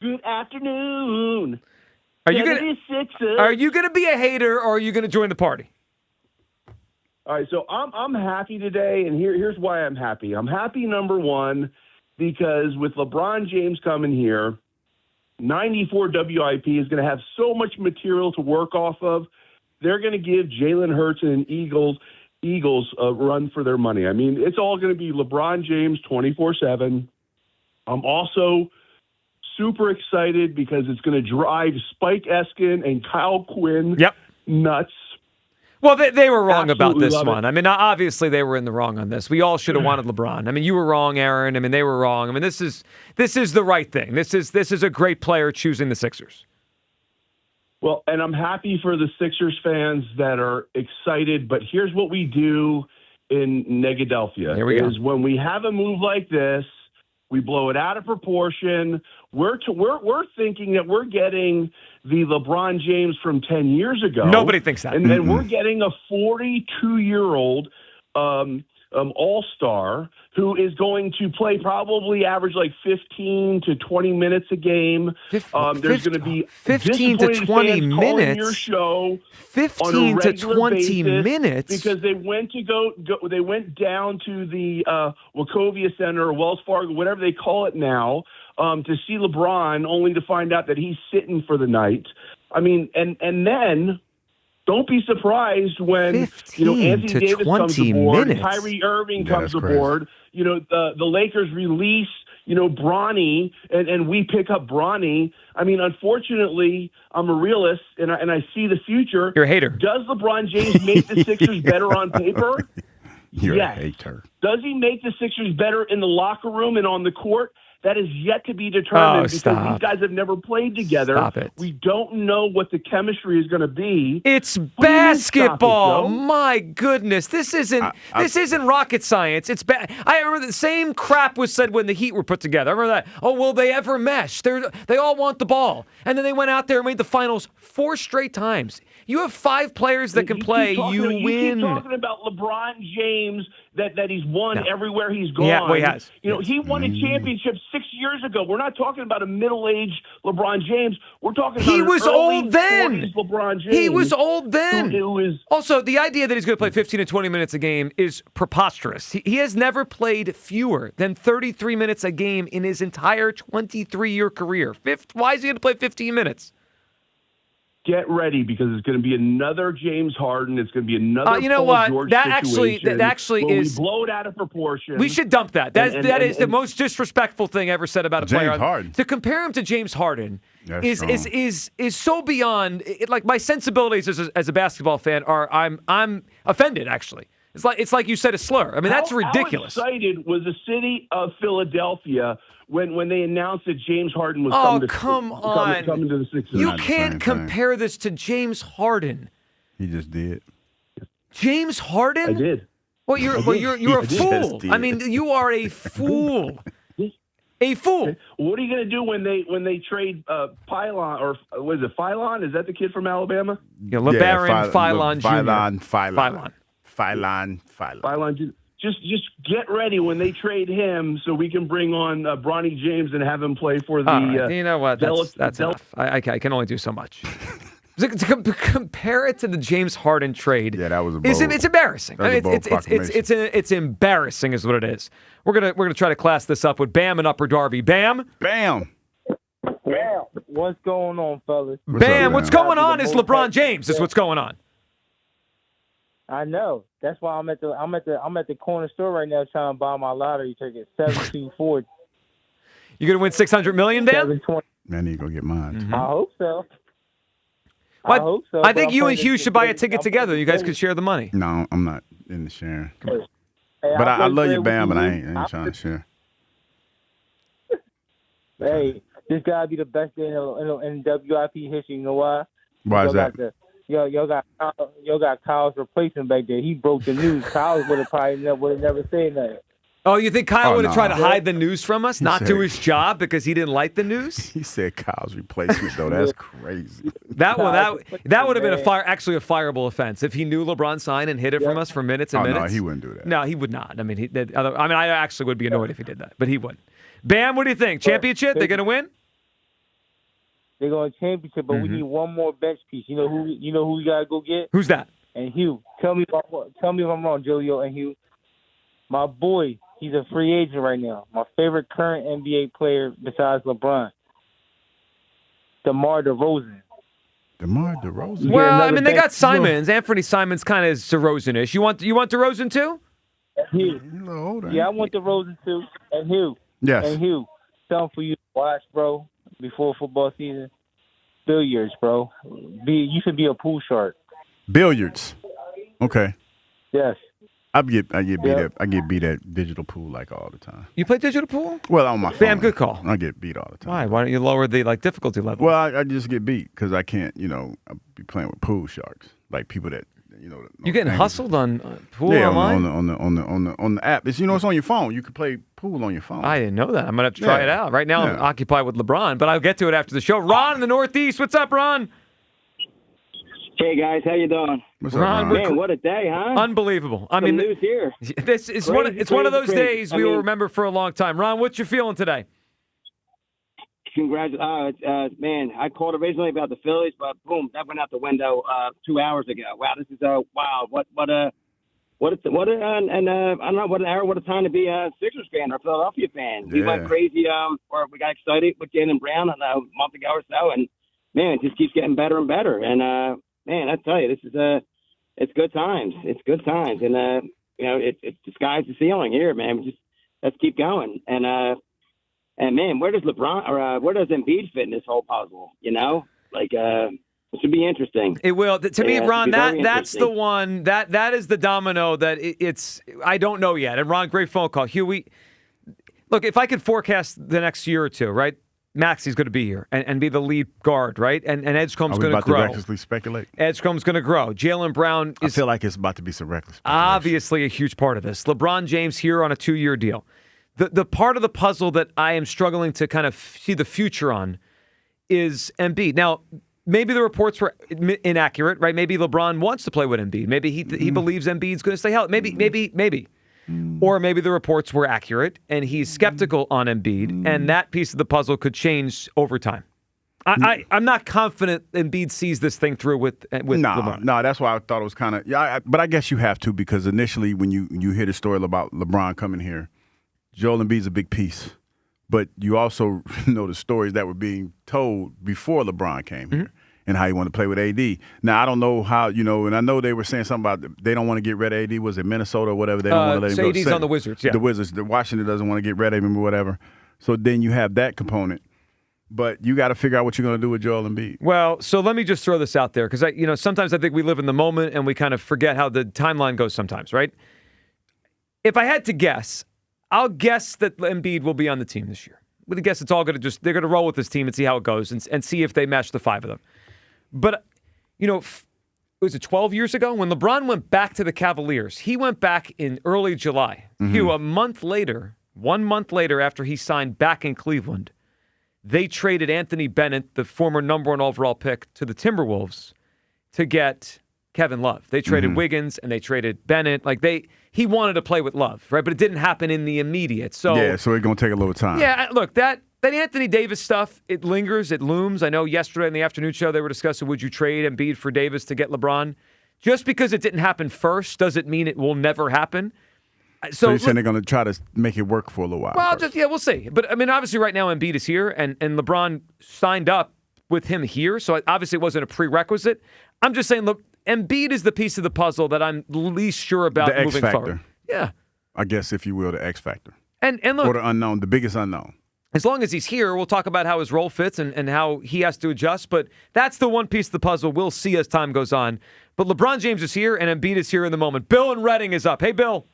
Good afternoon. Are you gonna be a hater, or are you gonna join the party? All right, so I'm happy today, and here's why I'm happy. I'm happy, number one, because with LeBron James coming here, 94 WIP is going to have so much material to work off of. They're going to give Jalen Hurts and Eagles a run for their money. I mean, it's all going to be LeBron James 24/7. I'm also super excited because it's going to drive Spike Eskin and Kyle Quinn nuts. Well, they were wrong about Absolutely this love one. it. Obviously they were in the wrong on this. We all should have wanted LeBron. You were wrong, Aaron. They were wrong. This is the right thing. This is a great player choosing the Sixers. Well, and I'm happy for the Sixers fans that are excited, but here's what we do in Negadelphia. Here we go. Is when we have a move like this, we blow it out of proportion. We're thinking that we're getting the LeBron James from 10 years ago. Nobody thinks that. And then we're getting a 42-year-old all-star who is going to play probably average like 15 to 20 minutes a game. There's going to be 15 to 20 minutes. Your show 15 to 20 minutes because they went they went down to the Wachovia Center or Wells Fargo, whatever they call it now, to see LeBron, only to find out that he's sitting for the night. And then don't be surprised when Anthony Davis comes aboard, minutes. Kyrie Irving comes that's crazy. aboard. The Lakers release Bronny, and we pick up Bronny. Unfortunately, I'm a realist, and I see the future. You're a hater. Does LeBron James make the Sixers better on paper? You're yes. a hater. Does he make the Sixers better in the locker room and on the court? That is yet to be determined because these guys have never played together. Stop it. We don't know what the chemistry is going to be. It's What do you mean, basketball. stop it, Joe? My goodness, this isn't rocket science. It's I remember the same crap was said when the Heat were put together. I remember that. Oh, will they ever mesh? They all want the ball, and then they went out there and made the finals 4 straight times. You have 5 players that can play. You win. You keep talking about LeBron James that he's won everywhere he's gone. Yeah, well, he has. He won a championship 6 years ago. We're not talking about a middle-aged LeBron James. We're talking about He was an early old then. 40s LeBron James. He was old then. Who Also, the idea that he's going to play 15 to 20 minutes a game is preposterous. He has never played fewer than 33 minutes a game in his entire 23-year career. Why is he going to play 15 minutes? Get ready because it's going to be another James Harden. It's going to be another you know Paul what? George That situation actually where is. We blow it out of proportion. We should dump that. That is the most disrespectful thing ever said about a James player. Harden. To compare him to James Harden That's is so beyond. Like my sensibilities as a basketball fan are. I'm offended actually. It's like you said a slur. That's ridiculous. How excited was the city of Philadelphia when they announced that James Harden was coming to the Sixers? You can't compare this to James Harden. He just did. I James Harden? did. Well, you're a fool. You are a fool. A fool. What are you going to do when they trade Pylon or was it Phylon? Is that the kid from Alabama? Yeah, LeBaron Phylon Jr. Phylon. Just get ready when they trade him, so we can bring on Bronny James and have him play for the. You know what? That's enough. I can only do so much. To compare it to the James Harden trade, that was it's embarrassing. It's embarrassing, is what it is. We're gonna try to class this up with Bam and Upper Darby. Bam. What's going on, fellas? What's going on is LeBron James. Is what's going on. I know. That's why I'm at the corner store right now trying to buy my lottery ticket. 7240. You gonna win $600 million, Bam? I need to go get mine. Mm-hmm. I hope so. Well, I hope so. I but think I'm you and playing Hugh this- should buy a ticket I'm together. playing You guys this- could share the money. No, I'm not in the sharing. Hey, But I play love you, fair Bam, with but I you. ain't trying to share. Hey, this gotta be the best day in WIP history. You know why? Why is Y'all got that? y'all got Kyle's replacement back there. He broke the news. Kyle would have probably never said nothing. Oh, you think Kyle Oh, would have no. tried to hide the news from us, not do said- his job because he didn't like the news? He said Kyle's replacement, though. That's crazy. That one, that would have been Man. actually a fireable offense if he knew LeBron signed and hid it from us for minutes and Oh, no, minutes. he wouldn't do that. No, he would not. I mean, I actually would be annoyed if he did that, but he wouldn't. Bam, what do you think? Championship? They're gonna win? They're going to championship, but we need one more bench piece. You know who we gotta go get? Who's that? And Hugh, tell me if I'm wrong, Julio and Hugh. My boy, he's a free agent right now. My favorite current NBA player besides LeBron, DeMar DeRozan. DeMar DeRozan. Well, I mean, they got Simons. Anthony Simons kind of is DeRozan-ish. You want DeRozan too? Hugh. Yeah, I want DeRozan too. And Hugh. Yes. And Hugh, something for you to watch, bro, before football season. Billiards, bro. You should be a pool shark. Billiards. Okay. Yes. I get beat at digital pool like all the time. You play digital pool? Well, on my phone. Bam, good call. I get beat all the time. Why? Why don't you lower the difficulty level? Well, I just get beat because I can't. I be playing with pool sharks, like people that You getting hustled on pool yeah, online? on the app. It's it's on your phone. You can play pool on your phone. I didn't know that. I'm gonna have to try Yeah. it out. Right now, I'm Yeah. occupied with LeBron, but I'll get to it after the show. Ron in the Northeast, what's up, Ron? Hey guys, how you doing? What's up, Ron? Man, what a day, huh? Unbelievable. I Some mean, news here. this is Crazy, it's one of those crazy. days I we will mean- remember for a long time. Ron, what you feeling today? Man, I called originally about the Phillies, but boom, that went out the window 2 hours ago. Wow, this is wow. What a I don't know what an hour, what a time to be a Sixers fan or a Philadelphia fan. We went Yeah. crazy, or we got excited with Jaylen Brown a month ago or so, and man, it just keeps getting better and better. And man, I tell you, this is it's good times. It's good times, and it's the sky's the ceiling here, man. Let's keep going. And man, where does LeBron or where does Embiid fit in this whole puzzle? It should be interesting. It will. To me, Yeah, Ron, it'll be very that's the interesting. one that is the domino that it's. I don't know yet. And Ron, great phone call, Hugh. Look, if I could forecast the next year or two, right? Maxi's going to be here and be the lead guard, right? And Edgecombe's Are we going to about to grow. recklessly speculate? Edgecombe's going to grow. Jaylen Brown I is feel like it's about to be some reckless. obviously a huge part of this. LeBron James here on a 2-year deal. The part of the puzzle that I am struggling to kind of see the future on is Embiid. Now, maybe the reports were inaccurate, right? Maybe LeBron wants to play with Embiid. Maybe he believes Embiid's going to stay healthy. Maybe. Or maybe the reports were accurate and he's skeptical on Embiid, and that piece of the puzzle could change over time. I'm not confident Embiid sees this thing through with LeBron. No, that's why I thought it was kind of but I guess you have to, because initially when you hear the story about LeBron coming here, Joel Embiid's a big piece, but you also know the stories that were being told before LeBron came here and how he wanted to play with AD. Now I don't know how and I know they were saying something about they don't want to get rid of AD. Was it Minnesota or whatever? They don't want to let him so go. AD's on the Wizards, yeah. The Wizards. The Washington doesn't want to get rid of him or whatever. So then you have that component. But you got to figure out what you're going to do with Joel Embiid. Well, so let me just throw this out there because sometimes I think we live in the moment and we kind of forget how the timeline goes sometimes, right? If I had to guess, I'll guess that Embiid will be on the team this year. I'm going to guess it's all going to they're going to roll with this team and see how it goes and see if they match the 5 of them. But, was it 12 years ago when LeBron went back to the Cavaliers? He went back in early July. Hugh, 1 month later after he signed back in Cleveland, they traded Anthony Bennett, the former number 1 overall pick, to the Timberwolves to get Kevin Love. They traded Wiggins and they traded Bennett. He wanted to play with Love, right? But it didn't happen in the immediate. So it's going to take a little time. Yeah, look, that Anthony Davis stuff, it lingers, it looms. I know yesterday in the afternoon show they were discussing would you trade Embiid for Davis to get LeBron? Just because it didn't happen first doesn't mean it will never happen. So you're saying they're going to try to make it work for a little while? Well, we'll see. But, I mean, obviously right now Embiid is here, and LeBron signed up with him here, so obviously it wasn't a prerequisite. I'm just saying, look, Embiid is the piece of the puzzle that I'm least sure about the moving X factor. forward. Yeah. I guess, if you will, the X factor. And look, or the unknown, the biggest unknown. as long as he's here, we'll talk about how his role fits and how he has to adjust. But that's the one piece of the puzzle we'll see as time goes on. But LeBron James is here, and Embiid is here in the moment. Bill in Reading is up. Hey, Bill.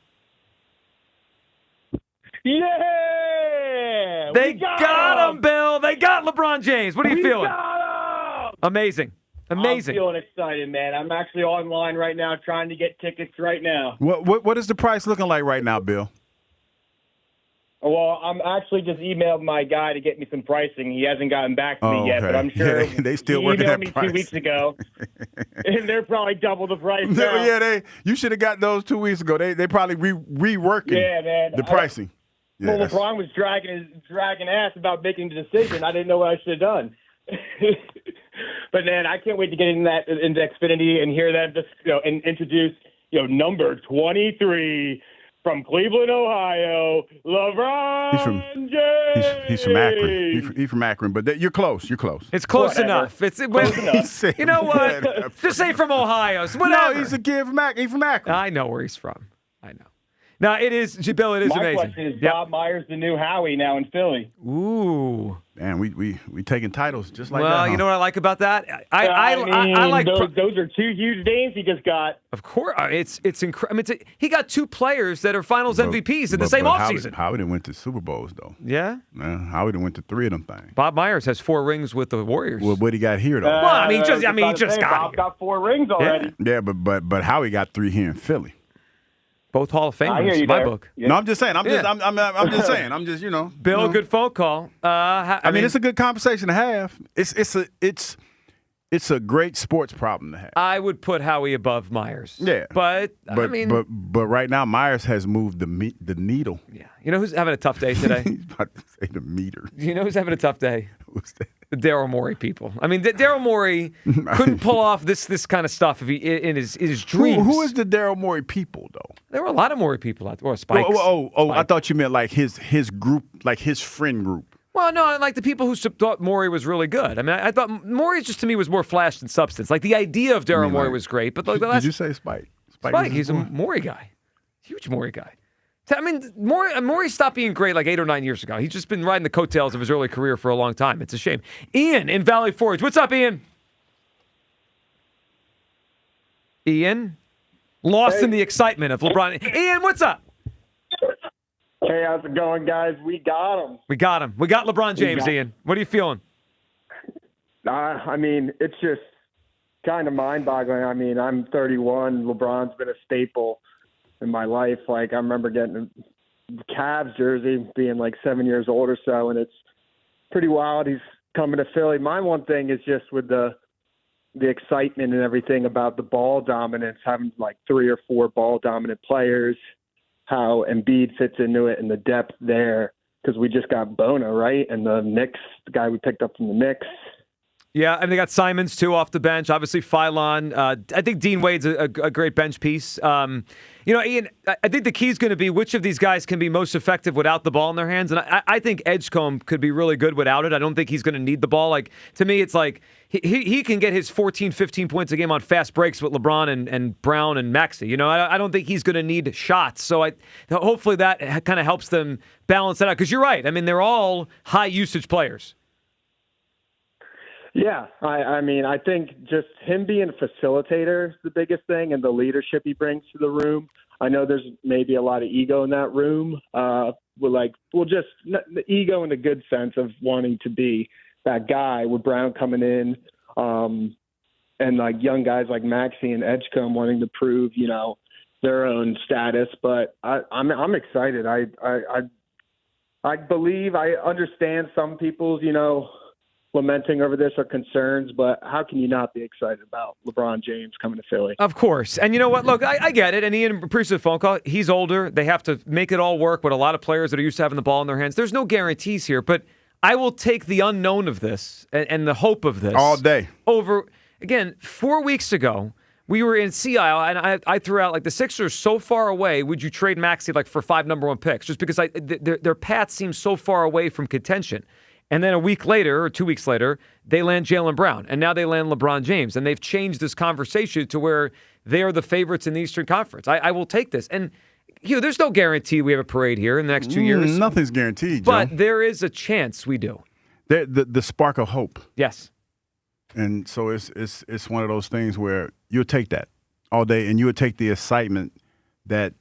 Yeah! They got him, Bill. They got LeBron James. What are you feeling? Got him! Amazing. Amazing. I'm feeling excited, man. I'm actually online right now trying to get tickets right now. What is the price looking like right now, Bill? Well, I'm actually just emailed my guy to get me some pricing. He hasn't gotten back to me yet, but I'm sure they still he working emailed that me price. 2 weeks ago, and they're probably double the price now. Yeah, you should have got those 2 weeks ago. They probably reworking the pricing. Well, LeBron was dragging ass about making the decision. I didn't know what I should have done. But man, I can't wait to get into Xfinity and hear them just and introduce number 23 from Cleveland, Ohio, LeBron James. He's from Akron. He's from Akron, but you're close. You're close. It's close enough. It's close enough. You know what? Just say from Ohio. So whatever. No, he's a kid from Akron. He's from Akron. I know where he's from. I know. Now, it is, Bill, it is My amazing. question is, Bob Myers the new Howie now in Philly? Ooh. Man, we taking titles just like that. Well, you know what I like about that? I like those are two huge names he just got. Of course, it's incredible. I mean, he got two players that are Finals MVPs in the same offseason. Howie didn't went to Super Bowls though. Yeah, Howie didn't went to 3 of them things. Bob Myers has 4 rings with the Warriors. Well, what he got here though? Well, I mean, he just got Bob here. got 4 rings already. Yeah, but Howie got 3 here in Philly. Both Hall of I hear Famers. you My there. book. No, I'm just saying. I'm just saying. I'm just Bill, good phone call. I mean, it's a good conversation to have. It's a great sports problem to have. I would put Howie above Myers. Yeah, but I mean, but right now Myers has moved the needle. Yeah, you know who's having a tough day today? He's about to say the meter. You know who's having a tough day? Who's that? The Daryl Morey people. I mean, Daryl Morey couldn't pull off this kind of stuff if he in his dreams. Who is the Daryl Morey people though? There were a lot of Morey people out there. Or Spikes. Oh! Spike. I thought you meant like his group, like his friend group. Well, no, like the people who thought Morey was really good. I mean, I thought Morey just to me was more flash than substance. Like the idea of Daryl Morey was great, but like did you say Spike? Spike, he's a Morey guy, huge Morey guy. I mean, Morey stopped being great like 8 or 9 years ago. He's just been riding the coattails of his early career for a long time. It's a shame. Ian in Valley Forge. What's up, Ian? Ian? Lost in the excitement of LeBron. Ian, what's up? Hey, how's it going, guys? We got him. We got him. We got LeBron James, Ian. What are you feeling? I mean, it's just kind of mind-boggling. I mean, I'm 31. LeBron's been a staple in my life. Like, I remember getting a Cavs jersey being like 7 years old or so, and it's pretty wild. He's coming to Philly. My one thing is just with the excitement and everything about the ball dominance, having like 3 or 4 ball dominant players, how Embiid fits into it and the depth there, because we just got Bono, right? And the Knicks, the guy we picked up from the Knicks. Yeah, and they got Simons, too, off the bench. Obviously, Philon. I think Dean Wade's a great bench piece. Ian, I think the key is going to be which of these guys can be most effective without the ball in their hands. And I think Edgecombe could be really good without it. I don't think he's going to need the ball. Like, to me, it's like he can get his 14, 15 points a game on fast breaks with LeBron and Brown and Maxey. You know, I don't think he's going to need shots. So hopefully that kind of helps them balance that out. Because you're right. I mean, they're all high-usage players. Yeah, I mean, I think just him being a facilitator is the biggest thing, and the leadership he brings to the room. I know there's maybe a lot of ego in that room. Just the ego in the good sense of wanting to be that guy with Brown coming in, and like young guys like Maxey and Edgecombe wanting to prove, their own status. But I'm excited. I believe I understand some people's, lamenting over this or concerns, but how can you not be excited about LeBron James coming to Philly? Of course. And you know what? Look, I get it. And Ian appreciates the phone call. He's older. They have to make it all work with a lot of players that are used to having the ball in their hands. There's no guarantees here, but I will take the unknown of this and the hope of this all day over. Again, 4 weeks ago, we were in Sea Isle, and I threw out, like, the Sixers so far away, would you trade Maxey, like, for 5 number 1 picks? Just because their path seems so far away from contention. And then a week later, or 2 weeks later, they land Jaylen Brown. And now they land LeBron James. And they've changed this conversation to where they are the favorites in the Eastern Conference. I will take this. And Hugh, there's no guarantee we have a parade here in the next 2 years. Nothing's guaranteed, But Joe. there is a chance we do. The spark of hope. Yes. And so it's one of those things where you'll take that all day, and you would take the excitement that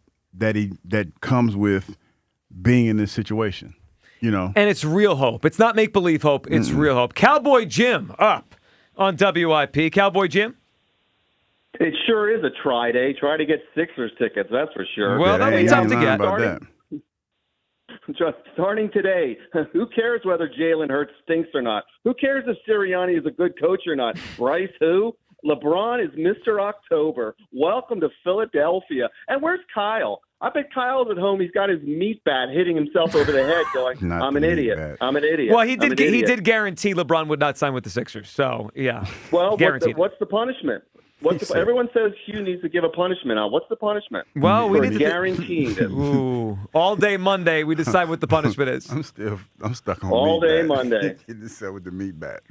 comes with being in this situation. You know. And it's real hope. It's not make-believe hope. It's real hope. Cowboy Jim up on WIP. Cowboy Jim? It sure is a try day. Try to get Sixers tickets, that's for sure. Well, that'll be tough to get. Just starting today, who cares whether Jalen Hurts stinks or not? Who cares if Sirianni is a good coach or not? Bryce who? LeBron is Mr. October. Welcome to Philadelphia. And where's Kyle? I bet Kyle's at home. He's got his meat bat hitting himself over the head going, I'm an idiot. I'm an idiot. Well, he did guarantee LeBron would not sign with the Sixers. So, yeah. Well, guaranteed. what's the punishment? Everyone says Hugh needs to give a punishment out. What's the punishment? Well, we need to guaranteed. Ooh, all day Monday we decide what the punishment is. I'm stuck on all meat day bat. Monday. He just said with the meat bat.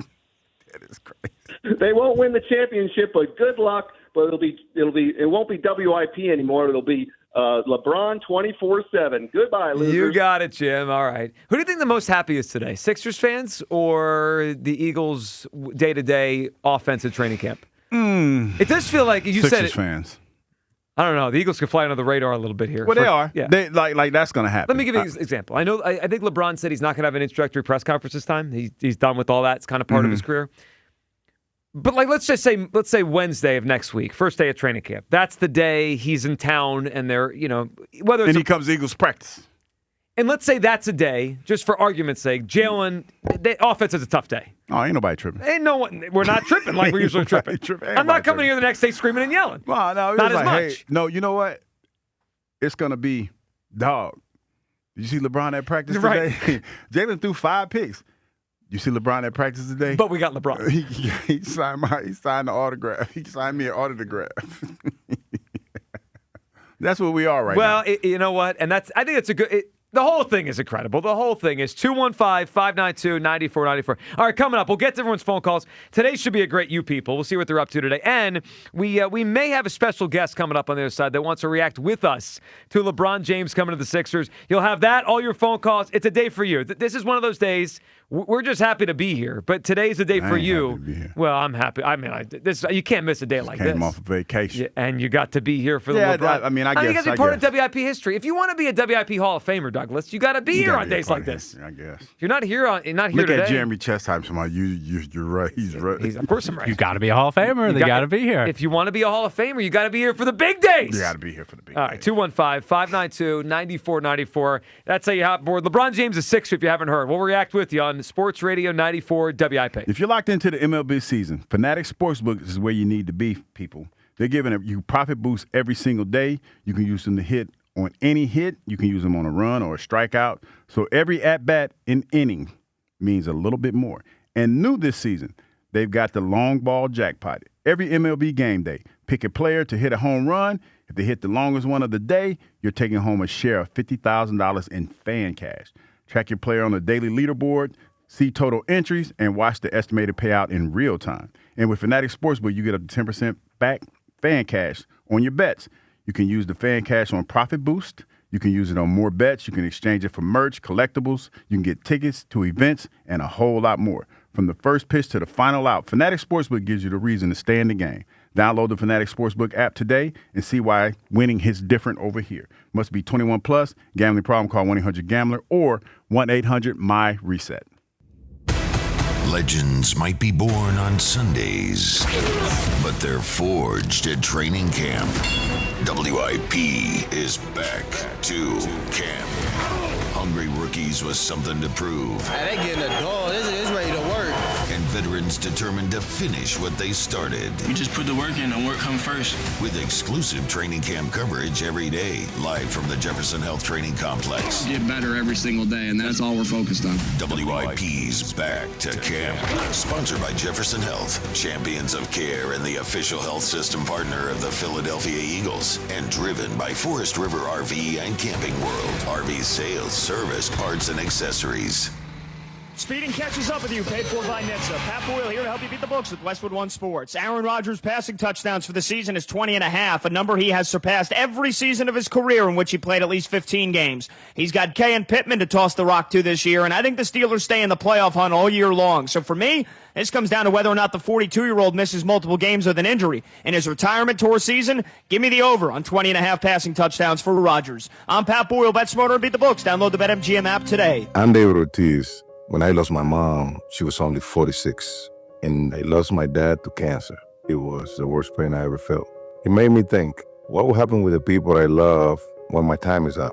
That is crazy. They won't win the championship, but good luck. But it won't be WIP anymore. It'll be LeBron 24/7. Goodbye, losers. You got it, Jim. All right. Who do you think the most happy is today? Sixers fans or the Eagles' day-to-day offensive training camp? It does feel like you Sixers said it. fans. I don't know. The Eagles can fly under the radar a little bit here. Well, they are. Yeah. They like that's going to happen. Let me give you an example. I know. I think LeBron said he's not going to have an introductory press conference this time. He's done with all that. It's kind of part of his career. But let's say Wednesday of next week, first day of training camp. That's the day he's in town, and they're whether it's he comes to Eagles practice. And let's say that's a day, just for argument's sake. Jalen, the offense is a tough day. Oh, ain't nobody tripping. Ain't no one. We're not tripping like we're usually tripping. I'm not coming here the next day screaming and yelling. Well, no, not as like, much. Hey, no, you know what? It's gonna be dog. Did you see LeBron at practice today? Jalen threw 5 picks. You see LeBron at practice today? But we got LeBron. He signed the autograph. He signed me an autograph. That's what we are right now. Well, you know what? And I think it's a good. The whole thing is incredible. The whole thing is 215-592-9494. All right, coming up, we'll get to everyone's phone calls. Today should be a great You People. We'll see what they're up to today. And we may have a special guest coming up on the other side that wants to react with us to LeBron James coming to the Sixers. You'll have that, all your phone calls. It's a day for you. This is one of those days. We're just happy to be here, but today's a day for you. Well, I'm happy. I mean, you can't miss a day like this. Came off of vacation. Yeah, and you got to be here for the LeBron. I mean, I guess. You got to be part of WIP history. If you want to be a WIP Hall of Famer, Douglas, you got to be here on days like this. I guess. If you're not here today. Look at Jeremy Chestheim. You're right. He's right. Of course I'm right. You got to be a Hall of Famer. They got to be here. If you want to be a Hall of Famer, you got to be here for the big days. You got to be here for the big days. All right, 215-592-9494. That's how you hop aboard. LeBron James is Sixer if you haven't heard. We'll react with you on Sports Radio 94 WIP. If you're locked into the MLB season, Fanatics Sportsbook is where you need to be, people. They're giving you profit boosts every single day. You can use them to hit on any hit. You can use them on a run or a strikeout. So every at-bat in inning means a little bit more. And new this season, they've got the long ball jackpot. Every MLB game day, pick a player to hit a home run. If they hit the longest one of the day, you're taking home a share of $50,000 in fan cash. Track your player on the daily leaderboard, see total entries, and watch the estimated payout in real time. And with Fanatics Sportsbook, you get up to 10% back fan cash on your bets. You can use the fan cash on Profit Boost. You can use it on more bets. You can exchange it for merch, collectibles. You can get tickets to events, and a whole lot more. From the first pitch to the final out, Fanatics Sportsbook gives you the reason to stay in the game. Download the Fanatics Sportsbook app today and see why winning hits different over here. Must be 21 plus. Gambling problem, call 1-800-GAMBLER or 1-800-MY-RESET. Legends might be born on Sundays, but they're forged at training camp. WIP is back to camp. Hungry rookies with something to prove. Hey, they getting a dog. It's ready to work. And veterans determined to finish what they started. We just put the work in and work come first. With exclusive training camp coverage every day, live from the Jefferson Health Training Complex. Get better every single day, and that's all we're focused on. WIP's back to camp. Sponsored by Jefferson Health, champions of care and the official health system partner of the Philadelphia Eagles. And driven by Forest River RV and Camping World. RV sales, service, parts, and accessories. Speeding catches up with you, paid for by NHTSA. Pat Boyle here to help you beat the books with Westwood One Sports. Aaron Rodgers' passing touchdowns for the season is 20.5, a number he has surpassed every season of his career in which he played at least 15 games. He's got Kay and Pittman to toss the rock to this year, and I think the Steelers stay in the playoff hunt all year long. So for me, this comes down to whether or not the 42-year-old misses multiple games with an injury. In his retirement tour season, give me the over on 20.5 passing touchdowns for Rodgers. I'm Pat Boyle. Bet smarter and beat the books. Download the BetMGM app today. I'm David Ortiz. When I lost my mom, she was only 46, and I lost my dad to cancer. It was the worst pain I ever felt. It made me think, what will happen with the people I love when my time is up?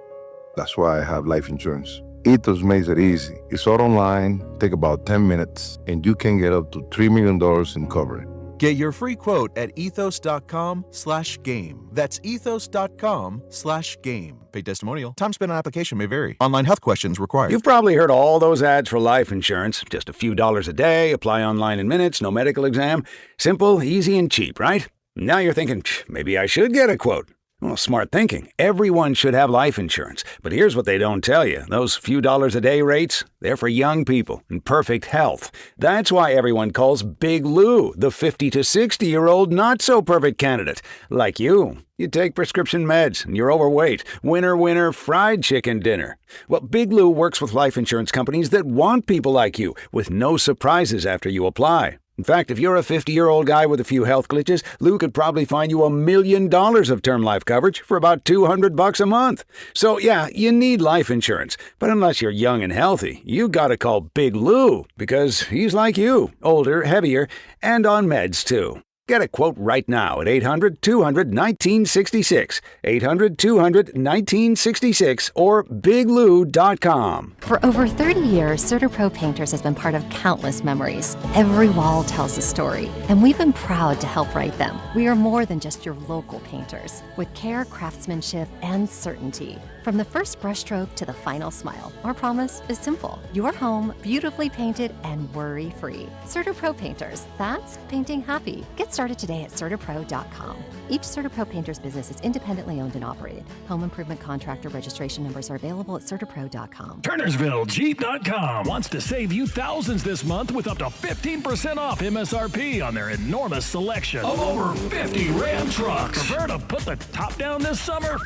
That's why I have life insurance. Ethos makes it easy. It's all online, take about 10 minutes, and you can get up to $3 million in coverage. Get your free quote at ethos.com/game. That's ethos.com/game. Paid testimonial. Time spent on application may vary. Online health questions required. You've probably heard all those ads for life insurance. Just a few dollars a day, apply online in minutes, no medical exam. Simple, easy, and cheap, right? Now you're thinking, maybe I should get a quote. Well, smart thinking. Everyone should have life insurance. But here's what they don't tell you. Those few dollars a day rates, they're for young people in perfect health. That's why everyone calls Big Lou the 50 to 60-year-old not-so-perfect candidate. Like you. You take prescription meds and you're overweight. Winner, winner, fried chicken dinner. Well, Big Lou works with life insurance companies that want people like you with no surprises after you apply. In fact, if you're a 50-year-old guy with a few health glitches, Lou could probably find you $1 million of term life coverage for about $200 a month. So yeah, you need life insurance. But unless you're young and healthy, you gotta call Big Lou because he's like you, older, heavier, and on meds too. Get a quote right now at 800-200-1966, 800-200-1966, or biglou.com. For over 30 years, CertaPro Painters has been part of countless memories. Every wall tells a story, and we've been proud to help write them. We are more than just your local painters, with care, craftsmanship, and certainty. From the first brushstroke to the final smile, our promise is simple. Your home, beautifully painted and worry-free. CertaPro Painters, that's painting happy. Get started today at CertaPro.com. Each CertaPro Painters business is independently owned and operated. Home improvement contractor registration numbers are available at CertaPro.com. TurnersvilleJeep.com wants to save you thousands this month with up to 15% off MSRP on their enormous selection of over 50 Ram trucks. Prefer to put the top down this summer?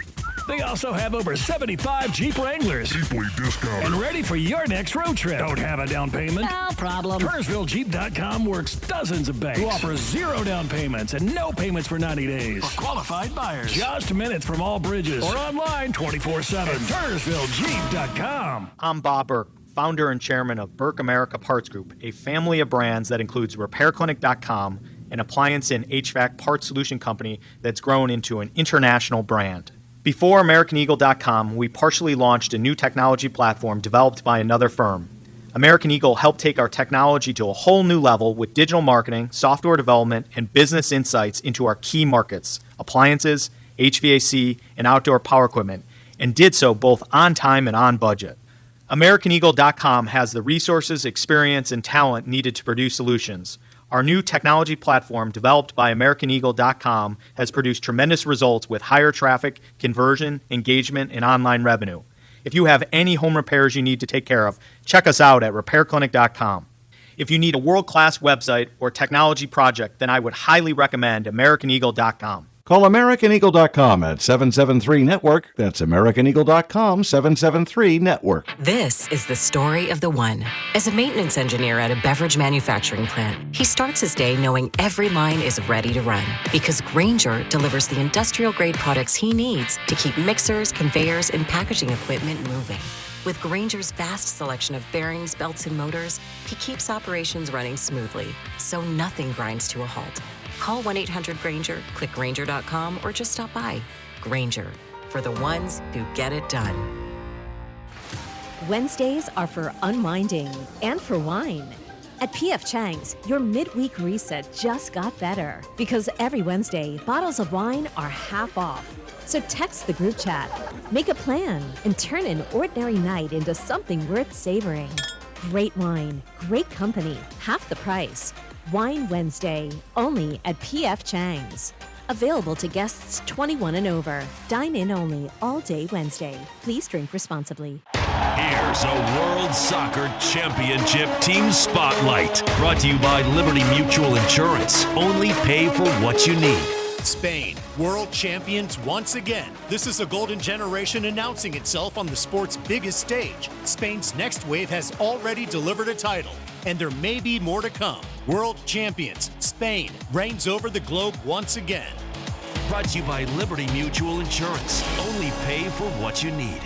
They also have over 75 Jeep Wranglers. Deeply discounted. And ready for your next road trip. Don't have a down payment? No problem. TurnersvilleJeep.com works dozens of banks who offer 0 down payments and no payments for 90 days. For qualified buyers. Just minutes from all bridges. Or online 24/7. TurnersvilleJeep.com. I'm Bob Burke, founder and chairman of Burke America Parts Group, a family of brands that includes RepairClinic.com, an appliance and HVAC parts solution company that's grown into an international brand. Before AmericanEagle.com, we partially launched a new technology platform developed by another firm. American Eagle helped take our technology to a whole new level with digital marketing, software development, and business insights into our key markets, appliances, HVAC, and outdoor power equipment, and did so both on time and on budget. AmericanEagle.com has the resources, experience, and talent needed to produce solutions. Our new technology platform, developed by AmericanEagle.com, has produced tremendous results with higher traffic, conversion, engagement, and online revenue. If you have any home repairs you need to take care of, check us out at RepairClinic.com. If you need a world-class website or technology project, then I would highly recommend AmericanEagle.com. Call AmericanEagle.com at 773-NETWORK. That's AmericanEagle.com, 773-NETWORK. This is the story of the one. As a maintenance engineer at a beverage manufacturing plant, he starts his day knowing every line is ready to run because Grainger delivers the industrial-grade products he needs to keep mixers, conveyors, and packaging equipment moving. With Grainger's vast selection of bearings, belts, and motors, he keeps operations running smoothly, so nothing grinds to a halt. Call 1-800-GRAINGER, click Grainger.com, or just stop by. Grainger, for the ones who get it done. Wednesdays are for unwinding and for wine. At P.F. Chang's, your midweek reset just got better because every Wednesday, bottles of wine are half off. So text the group chat, make a plan, and turn an ordinary night into something worth savoring. Great wine, great company, half the price. Wine Wednesday, only at P.F. Chang's. Available to guests 21 and over. Dine in only all day Wednesday. Please drink responsibly. Here's a World Soccer Championship Team Spotlight. Brought to you by Liberty Mutual Insurance. Only pay for what you need. Spain, world champions once again. This is a golden generation announcing itself on the sport's biggest stage. Spain's next wave has already delivered a title, and there may be more to come. World champions, Spain reigns over the globe once again. Brought to you by Liberty Mutual Insurance. Only pay for what you need.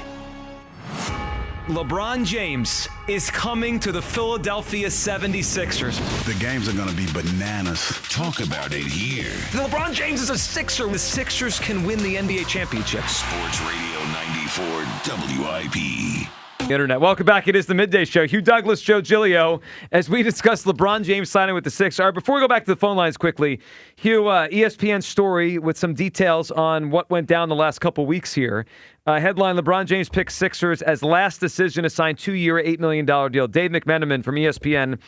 LeBron James is coming to the Philadelphia 76ers. The games are going to be bananas. Talk about it here. LeBron James is a Sixer. The Sixers can win the NBA championship. Sports Radio 94 WIP. Internet. Welcome back. It is the Midday Show. Hugh Douglas, Joe Giglio, as we discuss LeBron James signing with the Sixers. All right, before we go back to the phone lines quickly, Hugh, ESPN story with some details on what went down the last couple weeks here. Headline, LeBron James picks Sixers as last decision to sign 2-year, $8 million deal. Dave McMenamin from ESPN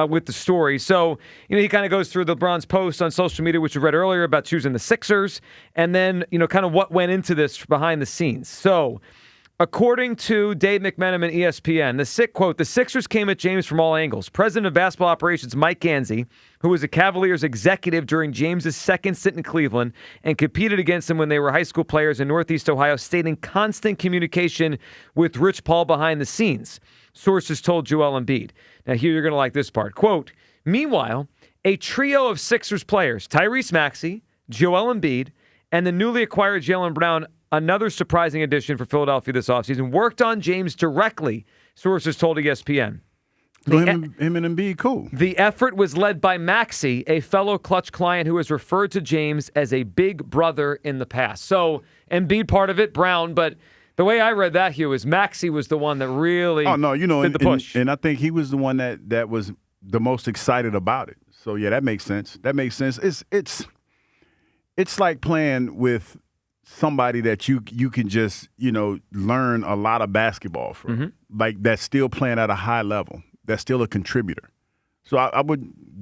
with the story. So, he kind of goes through LeBron's post on social media, which we read earlier, about choosing the Sixers, and then, kind of what went into this behind the scenes. So, according to Dave McMenamin, ESPN, quote, the Sixers came at James from all angles. President of basketball operations Mike Gansey, who was a Cavaliers executive during James's second stint in Cleveland and competed against him when they were high school players in Northeast Ohio, stayed in constant communication with Rich Paul behind the scenes, sources told Joel Embiid. Now, here you're going to like this part. Quote, meanwhile, a trio of Sixers players, Tyrese Maxey, Joel Embiid, and the newly acquired Jaylen Brown, another surprising addition for Philadelphia this offseason, worked on James directly, sources told ESPN. So him and Embiid, cool. The effort was led by Maxey, a fellow Clutch client who has referred to James as a big brother in the past. So Embiid part of it, Brown, but the way I read that, Hugh, is Maxey was the one that really did the push. And I think he was the one that was the most excited about it. So, yeah, that makes sense. It's like playing with somebody that you can just, learn a lot of basketball from. Mm-hmm. Like, that's still playing at a high level. That's still a contributor. So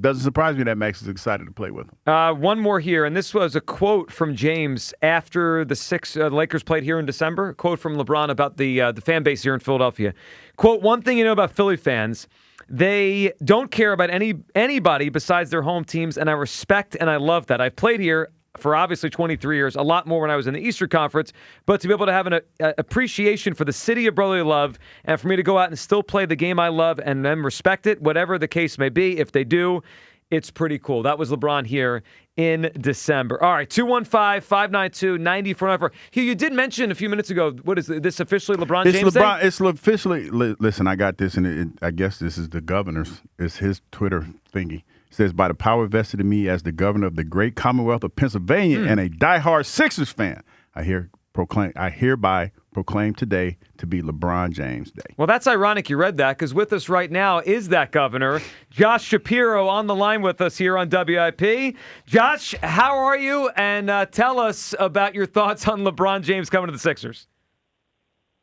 doesn't surprise me that Max is excited to play with him. One more here, and this was a quote from James after the Lakers played here in December. A quote from LeBron about the fan base here in Philadelphia. Quote, one thing you know about Philly fans, they don't care about anybody besides their home teams, and I respect and I love that. I've played here for obviously 23 years, a lot more when I was in the Eastern Conference, but to be able to have an appreciation for the city of brotherly love and for me to go out and still play the game I love and then respect it, whatever the case may be, if they do, it's pretty cool. That was LeBron here in December. All right, 215-592-9494. Hugh, you did mention a few minutes ago, what is this officially LeBron James Day? It's officially, listen, I got this, and I guess this is the governor's, it's his Twitter thingy. It says, by the power vested in me as the governor of the great Commonwealth of Pennsylvania and a diehard Sixers fan, I hereby proclaim today to be LeBron James Day. Well, that's ironic you read that, because with us right now is that governor, Josh Shapiro, on the line with us here on WIP. Josh, how are you? And tell us about your thoughts on LeBron James coming to the Sixers.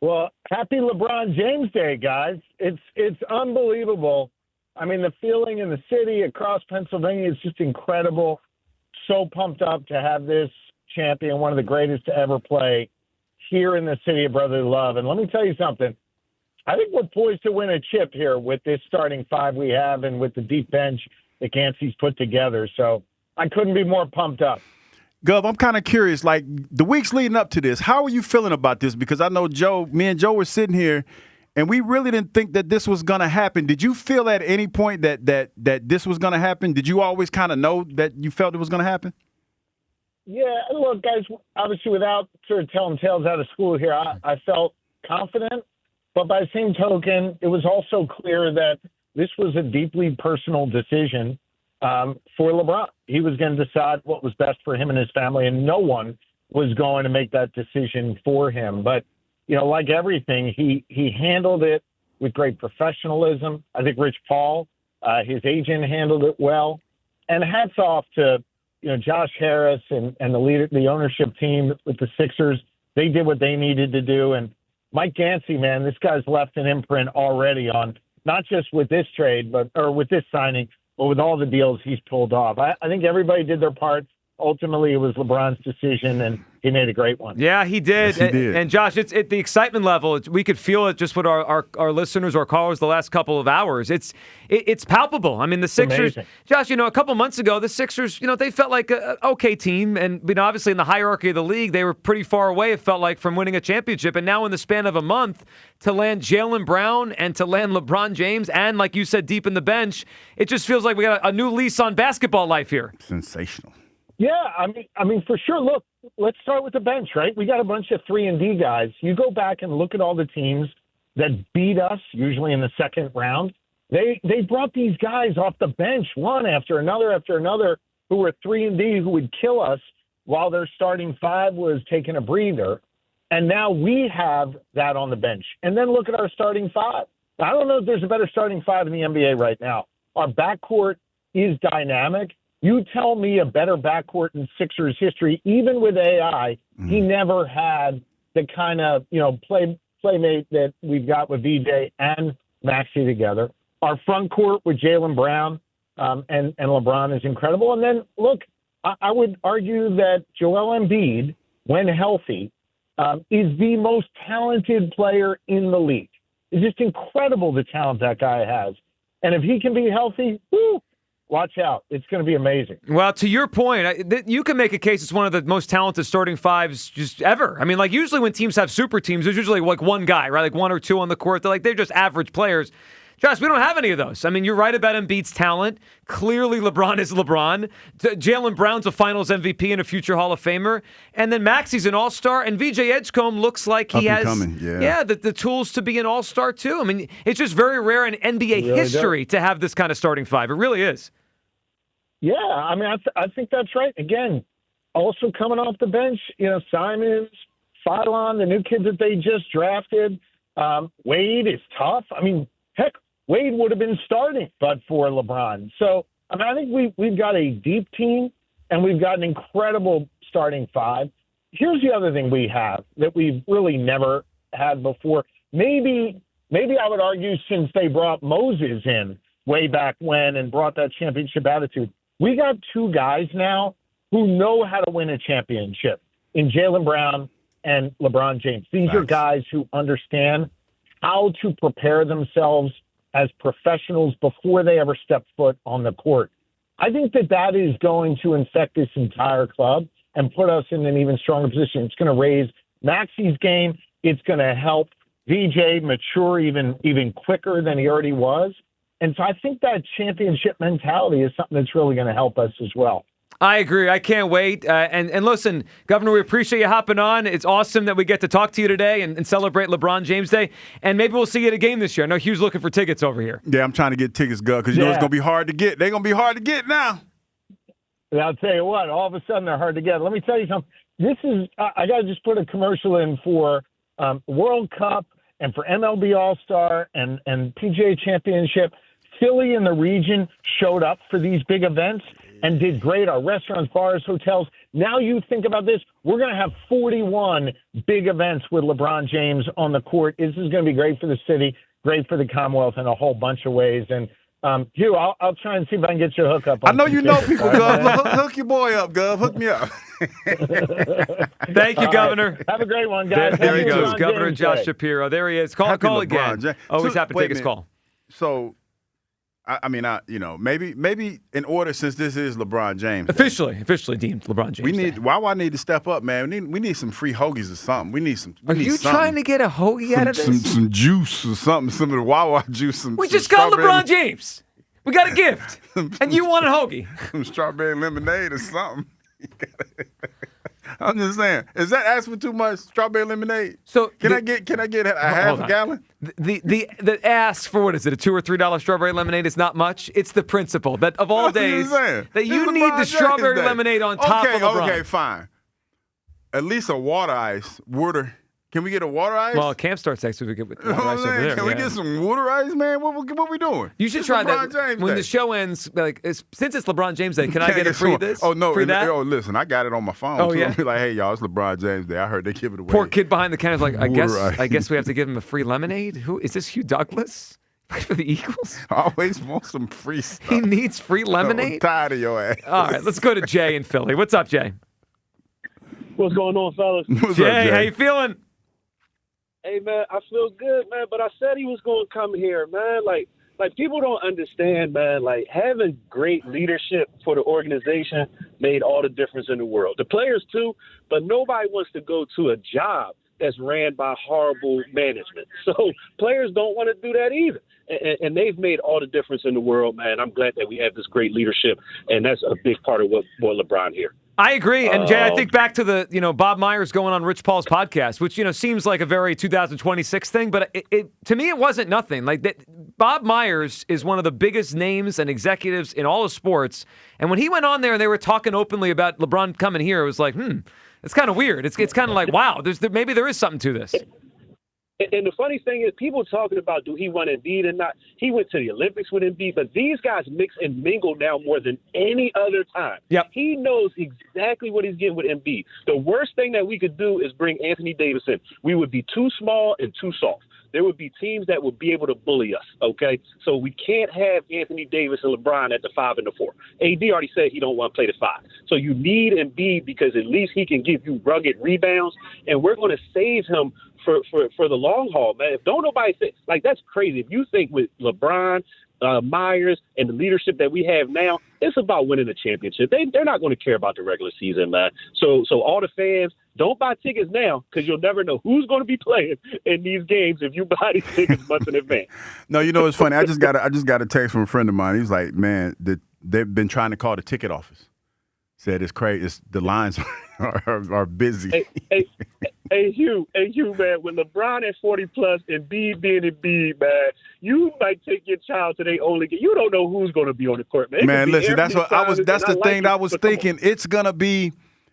Well, happy LeBron James Day, guys. It's unbelievable. I mean, the feeling in the city across Pennsylvania is just incredible. So pumped up to have this champion, one of the greatest to ever play, here in the city of brotherly love. And let me tell you something. I think we're poised to win a chip here with this starting five we have and with the deep bench that Gansey's put together. So I couldn't be more pumped up. Gov, I'm kind of curious, like the weeks leading up to this, how are you feeling about this? Because I know me and Joe were sitting here, and we really didn't think that this was going to happen. Did you feel at any point that this was going to happen? Did you always kind of know that you felt it was going to happen? Yeah, look, guys, obviously without sort of telling tales out of school here, I felt confident. But by the same token, it was also clear that this was a deeply personal decision for LeBron. He was going to decide what was best for him and his family, and no one was going to make that decision for him. But like everything, he handled it with great professionalism. I think Rich Paul, his agent, handled it well. And hats off to Josh Harris and the ownership team with the Sixers. They did what they needed to do. And Mike Gansey, man, this guy's left an imprint already on not just with this trade, or with this signing, but with all the deals he's pulled off. I think everybody did their part. ultimately it was LeBron's decision, and he made a great one. Yeah, he did. Yes, he did. And Josh, it's the excitement level. We could feel it just with our listeners, our callers, the last couple of hours. It's palpable. I mean, the Sixers, amazing. Josh, a couple months ago, the Sixers, they felt like an okay team. And obviously in the hierarchy of the league, they were pretty far away, it felt like, from winning a championship. And now in the span of a month, to land Jaylen Brown and to land LeBron James and, like you said, deep in the bench, it just feels like we got a new lease on basketball life here. Sensational. Yeah, I mean, for sure. Look, let's start with the bench, right? We got a bunch of 3-and-D guys. You go back and look at all the teams that beat us, usually in the second round. They brought these guys off the bench, one after another, who were 3-and-D, who would kill us while their starting five was taking a breather. And now we have that on the bench. And then look at our starting five. I don't know if there's a better starting five in the NBA right now. Our backcourt is dynamic. You tell me a better backcourt in Sixers history, even with AI, he never had the kind of, playmate that we've got with VJ and Maxey together. Our front court with Jaylen Brown and LeBron is incredible. And then, look, I would argue that Joel Embiid, when healthy, is the most talented player in the league. It's just incredible the talent that guy has. And if he can be healthy, watch out. It's going to be amazing. Well, to your point, you can make a case it's one of the most talented starting fives just ever. I mean, like, usually when teams have super teams, there's usually like one guy, right? Like one or two on the court. They're just average players. Josh, we don't have any of those. I mean, you're right about Embiid's talent. Clearly, LeBron is LeBron. Jaylen Brown's a Finals MVP and a future Hall of Famer. And then Maxey's an All-Star. And VJ Edgecombe looks like he has the tools to be an All-Star, too. I mean, it's just very rare in NBA history to have this kind of starting five. It really is. Yeah, I mean, I think that's right. Again, also coming off the bench, Simons, Philon, the new kid that they just drafted. Wade is tough. I mean, heck, Wade would have been starting, but for LeBron. So, I mean, I think we've got a deep team, and we've got an incredible starting five. Here's the other thing we have that we've really never had before. Maybe I would argue since they brought Moses in way back when and brought that championship attitude, we got two guys now who know how to win a championship in Jaylen Brown and LeBron James. These are guys who understand how to prepare themselves as professionals before they ever step foot on the court. I think that is going to infect this entire club and put us in an even stronger position. It's going to raise Maxey's game. It's going to help VJ mature even quicker than he already was. And so I think that championship mentality is something that's really going to help us as well. I agree. I can't wait. And listen, Governor, we appreciate you hopping on. It's awesome that we get to talk to you today and celebrate LeBron James Day. And maybe we'll see you at a game this year. I know Hugh's looking for tickets over here. Yeah, I'm trying to get tickets, Gov, because it's going to be hard to get. They're going to be hard to get now. And I'll tell you what, all of a sudden they're hard to get. Let me tell you something. I got to just put a commercial in for World Cup and for MLB All-Star and PGA Championship. Philly and the region showed up for these big events and did great. Our restaurants, bars, hotels. Now you think about this. We're going to have 41 big events with LeBron James on the court. This is going to be great for the city, great for the Commonwealth in a whole bunch of ways. And Hugh, I'll try and see if I can get you a hookup. I know you know people, Gov. Hook your boy up, Gov. Hook me up. Thank you, Governor. Right. Have a great one, guys. There he goes, Governor Josh Shapiro. There he is. Call again. Always happy to take his call. So, maybe in order, since this is LeBron James, officially deemed LeBron James. I need to step up, man. We need some free hoagies or something. We need some. Are you trying to get a hoagie out of this? Some juice or something. Some of the Wawa juice. We just got LeBron James. We got a gift, and you want a hoagie? Some strawberry lemonade or something. I'm just saying, is that asking for too much strawberry lemonade? So can I get a half a gallon? The ask for, what is it, a $2 or $3 strawberry lemonade is not much. It's the principle that of all days that you need the strawberry lemonade on top of LeBron. Okay, fine. At least a water. Can we get a water ice? Well, camp starts next week with water ice over there. Can we get some water ice, man? What we doing? You should try that. James when Day. the show ends, since it's LeBron James Day, can I get a free this? Oh, no. Free that? Oh, listen, I got it on my phone. Oh, too. yeah? I'll be like, hey, y'all, it's LeBron James Day. I heard they give it away. Poor kid behind the counter's like, I Water guess we have to give him a free lemonade? Who is this, Hugh Douglas? For the Eagles? I always want some free stuff. He needs free lemonade? I'm tired of your ass. All right, let's go to Jay in Philly. What's up, Jay? What's going on, fellas? Jay, how you feeling? Hey, man, I feel good, man, but I said he was going to come here, man. Like people don't understand, man. Like, having great leadership for the organization made all the difference in the world. The players, too, but nobody wants to go to a job that's ran by horrible management. So players don't want to do that either. And they've made all the difference in the world, man. I'm glad that we have this great leadership, and that's a big part of what brought LeBron here. I agree. And, Jay, I think back to the, Bob Myers going on Rich Paul's podcast, which, seems like a very 2026 thing, but to me, it wasn't nothing. Like, Bob Myers is one of the biggest names and executives in all of sports. And when he went on there and they were talking openly about LeBron coming here, it was like, it's kind of weird. It's kind of like, wow, maybe there is something to this. And the funny thing is, people talking about, do he want Embiid or not? He went to the Olympics with Embiid, but these guys mix and mingle now more than any other time. Yep. He knows exactly what he's getting with Embiid. The worst thing that we could do is bring Anthony Davis in. We would be too small and too soft. There would be teams that would be able to bully us, okay? So we can't have Anthony Davis and LeBron at the 5 and the 4. AD already said he don't want to play the 5. So you need Embiid because at least he can give you rugged rebounds, and we're going to save him for the long haul, man. If don't nobody say, like, that's crazy. If you think with LeBron, Myers, and the leadership that we have now, it's about winning a championship. They're not going to care about the regular season, man. So all the fans, don't buy tickets now because you'll never know who's going to be playing in these games if you buy these tickets months in advance. No, it's funny. I just got a text from a friend of mine. He was like, man, they've been trying to call the ticket office. Said it's crazy. The lines are busy. Hey, Hugh, man, with LeBron at 40+ and Embiid being Embiid, man, you might take your child to their only game. You don't know who's going to be on the court, man. Man, listen, that's the thing I was thinking. It's gonna be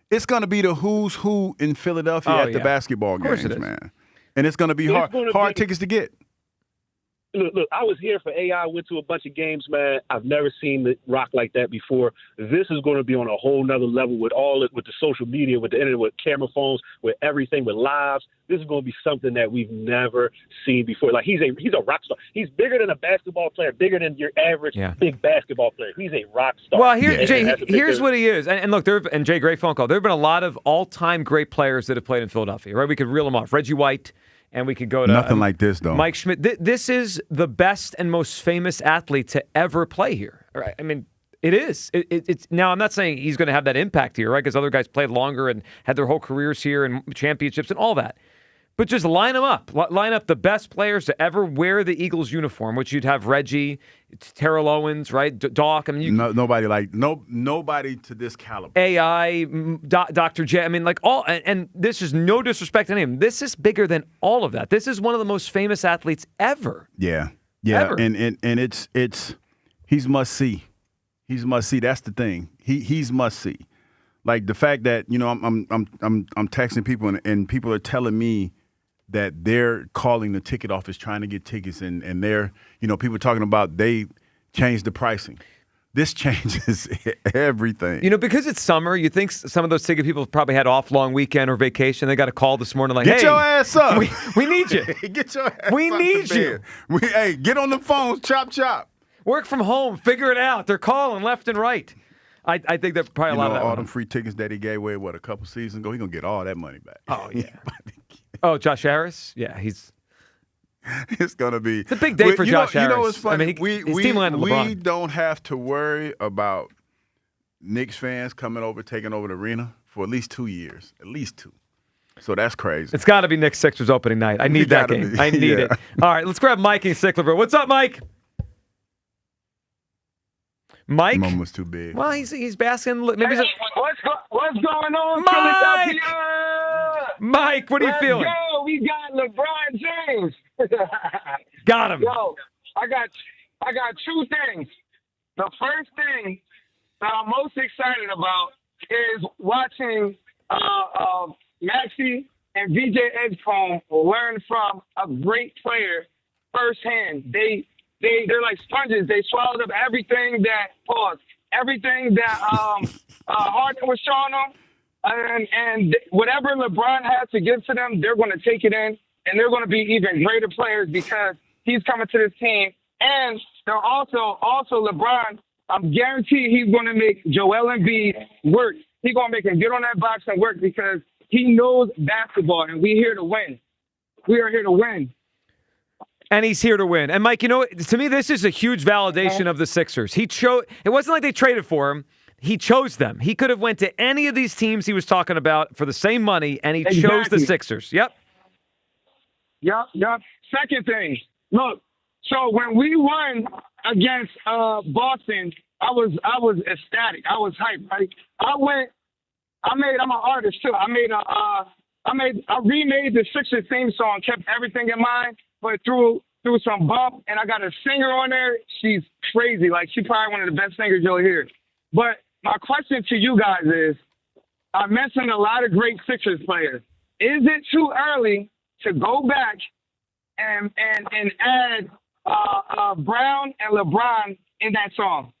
the who's who in Philadelphia at the basketball games, man. And it's gonna be hard tickets to get. Look, I was here for AI, went to a bunch of games, man. I've never seen it rock like that before. This is going to be on a whole nother level with the social media, with the internet, with camera phones, with everything, with lives. This is going to be something that we've never seen before. Like, he's a rock star. He's bigger than a basketball player, bigger than your average big basketball player. He's a rock star. Well, here's what he is. And look, and Jay, great phone call. There have been a lot of all-time great players that have played in Philadelphia, right? We could reel them off. Reggie White. And we could go to nothing like this, though. Mike Schmidt. This is the best and most famous athlete to ever play here. Right? I mean, it is. It's now. I'm not saying he's going to have that impact here, right? Because other guys played longer and had their whole careers here and championships and all that. But just line them up. Line up the best players to ever wear the Eagles uniform, which you'd have Reggie, Terrell Owens, right? Doc. I mean, nobody to this caliber. AI, Dr. J. I mean, like all, and this is no disrespect to him. This is bigger than all of that. This is one of the most famous athletes ever. Yeah, ever. And it's he's must see. He's must see. That's the thing. He's must see. Like the fact that I'm texting people and people are telling me that they're calling the ticket office trying to get tickets and they're, people talking about they changed the pricing. This changes everything. Because it's summer, you think some of those ticket people probably had off long weekend or vacation. They got a call this morning like, get hey, your ass up. We need you. Get your ass We up need to you. bed. Hey, get on the phones, chop. Work from home. Figure it out. They're calling left and right. I think that probably a lot of that. All them free tickets that he gave away, a couple seasons ago, he's going to get all that money back. Oh, yeah. Oh, Josh Harris? Yeah, it's going to be. It's a big day for Josh Harris. You know what's funny? I mean, his team landed LeBron. We don't have to worry about Knicks fans coming over, taking over the arena for at least 2 years. At least 2. So that's crazy. It's got to be Knicks Sixers opening night. I need that game. I need it. All right, let's grab Mike in Sicklerville. What's up, Mike? Mike? Mom was too big. Well, he's basking. Maybe what's going on, Mike? Philadelphia? Mike, what are you feeling? Yo, we got LeBron James. Got him. Yo, I got 2 things. The first thing that I'm most excited about is watching Maxey and VJ Edgecombe learn from a great player firsthand. They're like sponges. They swallowed up everything that Harden was showing them, and whatever LeBron has to give to them, they're going to take it in, and they're going to be even greater players because he's coming to this team And they're also LeBron. I'm guaranteed he's going to make Joel Embiid work. He's going to make him get on that box and work because he knows basketball, and we're here to win. We are here to win. And he's here to win. And, Mike, you know, to me, this is a huge validation of the Sixers. It wasn't like they traded for him. He chose them. He could have went to any of these teams he was talking about for the same money, and he chose the Sixers. Yep. Yep. Second thing, look, so when we won against Boston, I was ecstatic. I was hyped, right? I'm an artist too. I remade the Sixers theme song, kept everything in mind, but threw some bump, and I got a singer on there. She's crazy. Like, she's probably one of the best singers you'll hear. But my question to you guys is, I mentioned a lot of great Sixers players. Is it too early to go back and add Brown and LeBron in that song?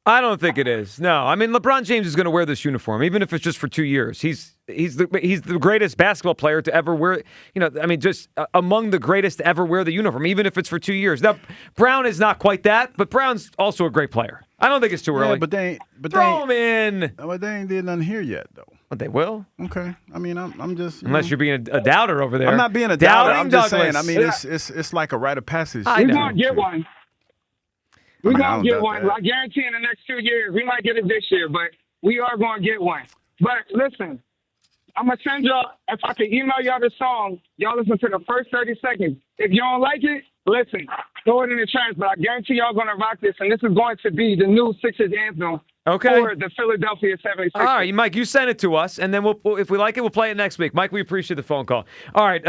I don't think it is. No, I mean, LeBron James is going to wear this uniform, even if it's just for 2 years. He's the greatest basketball player to ever wear. You know, I mean, just among the greatest to ever wear the uniform, even if it's for 2 years. Now, Brown is not quite that, but Brown's also a great player. I don't think it's too early. Yeah, but throw him in. But they ain't did nothing here yet, though. But they will. Okay. I mean, I'm just unless you're being a doubter over there. I'm not being a doubter. Doubting I'm just Douglas. saying. I mean, it's like a rite of passage. We're going to get one. We're going to get one. That. I guarantee in the next 2 years. We might get it this year, but we are going to get one. But listen, I'm going to send y'all, if I can email y'all the song, y'all listen to the first 30 seconds. If you don't like it, listen, throw it in the trash. But I guarantee y'all going to rock this, and this is going to be the new Sixers anthem for the Philadelphia 76ers. All right, Mike, you send it to us, and then if we like it, we'll play it next week. Mike, we appreciate the phone call. All right.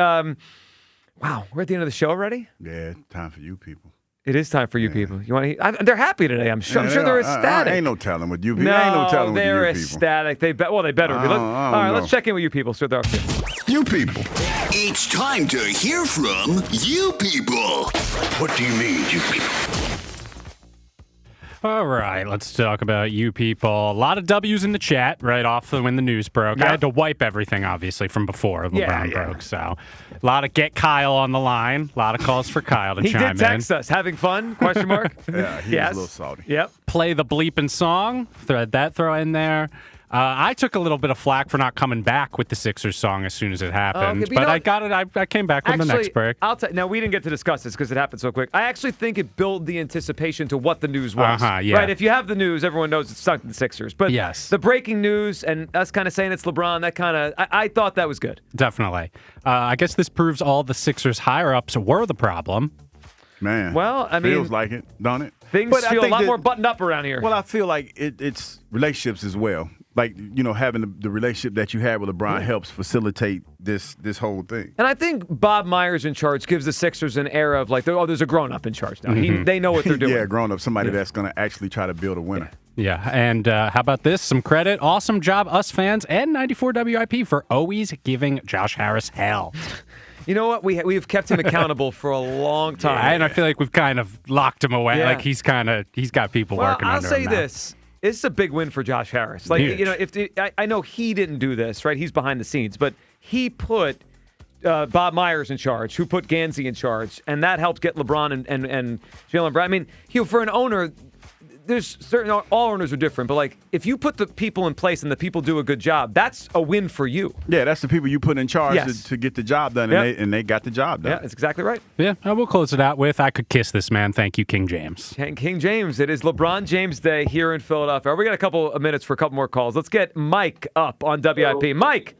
Wow, we're at the end of the show already? Yeah, time for you people. It is time for you people. You want to? They're happy today. I'm sure. I'm sure they're ecstatic. Ain't no telling with you people. No, ain't no telling with you they're people. ecstatic. They better be. All right, let's check in with you people. So they're You people. It's time to hear from you people. What do you mean, you people? All right, let's talk about you people. A lot of W's in the chat right off when the news broke. Yep. I had to wipe everything, obviously, from before LeBron broke. So a lot of get Kyle on the line. A lot of calls for Kyle to he chime in. did text us. Having fun? Question mark? Yeah, he was a little salty. Yep. Play the bleeping song. Throw in there. I took a little bit of flack for not coming back with the Sixers song as soon as it happened, but I got it. I came back with the next break. Now, we didn't get to discuss this because it happened so quick. I actually think it built the anticipation to what the news was. Yeah. Right? If you have the news, everyone knows it's stuck to the Sixers. But the breaking news and us kind of saying it's LeBron, that kind of, I thought that was good. Definitely. I guess this proves all the Sixers higher-ups were the problem. Man. Well, I mean, feels like it, don't it? Things feel a lot more buttoned up around here. Well, I feel like it's relationships as well. Like, you know, having the relationship that you had with LeBron helps facilitate this whole thing. And I think Bob Myers in charge gives the Sixers an era of like, there's a grown-up in charge now. They know what they're doing. Yeah, grown-up, somebody that's going to actually try to build a winner. Yeah, and how about this? Some credit. Awesome job, us fans and 94 WIP for always giving Josh Harris hell. You know what? We've kept him accountable for a long time. Yeah, and I feel like we've kind of locked him away. Yeah. Like he's got people working under him. I'll say this. It's a big win for Josh Harris. Like, Huge. you know, I know he didn't do this, right? He's behind the scenes, but he put Bob Myers in charge, who put Gansey in charge, and that helped get LeBron and Jalen Brown. I mean, for an owner, there's certain, all owners are different, but like if you put the people in place and the people do a good job, that's a win for you. Yeah, that's the people you put in charge to get the job done, and they got the job done. Yeah, that's exactly right. Yeah, I will close it out with I could kiss this man. Thank you, King James. King James. It is LeBron James Day here in Philadelphia. We got a couple of minutes for a couple more calls. Let's get Mike up on WIP. Mike.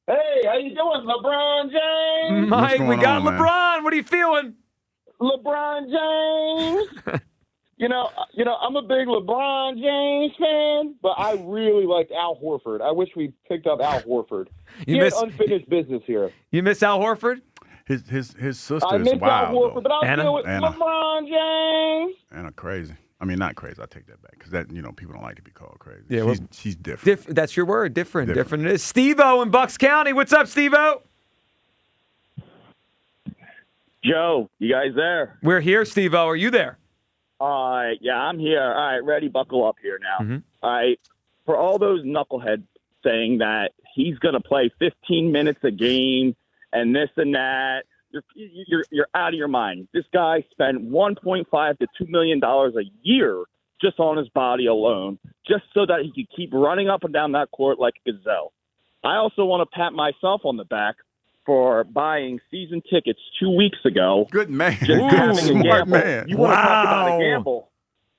Hey, how you doing, LeBron James? Mike, we got LeBron. What are you feeling? LeBron James. You know, I'm a big LeBron James fan, but I really liked Al Horford. I wish we picked up Al Horford. He had unfinished business here. You miss Al Horford? His sister I is miss wild, Al Horford, though. but I'll deal with LeBron James. Anna crazy. I mean, not crazy. I take that back because that people don't like to be called crazy. Yeah, she's different. That's your word. Different. It is. Steve-O in Bucks County. What's up, Steve-O? Joe, you guys there? We're here, Steve-O. Are you there? Yeah, I'm here. All right, ready, buckle up here now. Mm-hmm. All right, for all those knuckleheads saying that he's going to play 15 minutes a game and this and that, You're out of your mind. This guy spent $1.5 to $2 million a year just on his body alone, just so that he could keep running up and down that court like a gazelle. I also want to pat myself on the back for buying season tickets 2 weeks ago. Good man. Just Smart man. You want to talk about a gamble?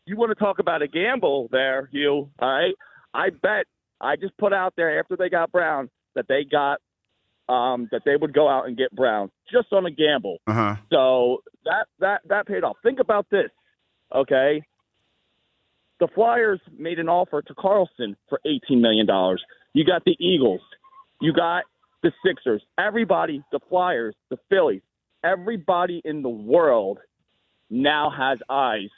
You want to talk about a gamble there, Hugh? All right. I bet I just put out there after they got Brown that they got that they would go out and get Brown just on a gamble. Uh-huh. So that paid off. Think about this, okay? The Flyers made an offer to Carlson for $18 million. You got the Eagles. You got the Sixers. Everybody, the Flyers, the Phillies, everybody in the world now has eyes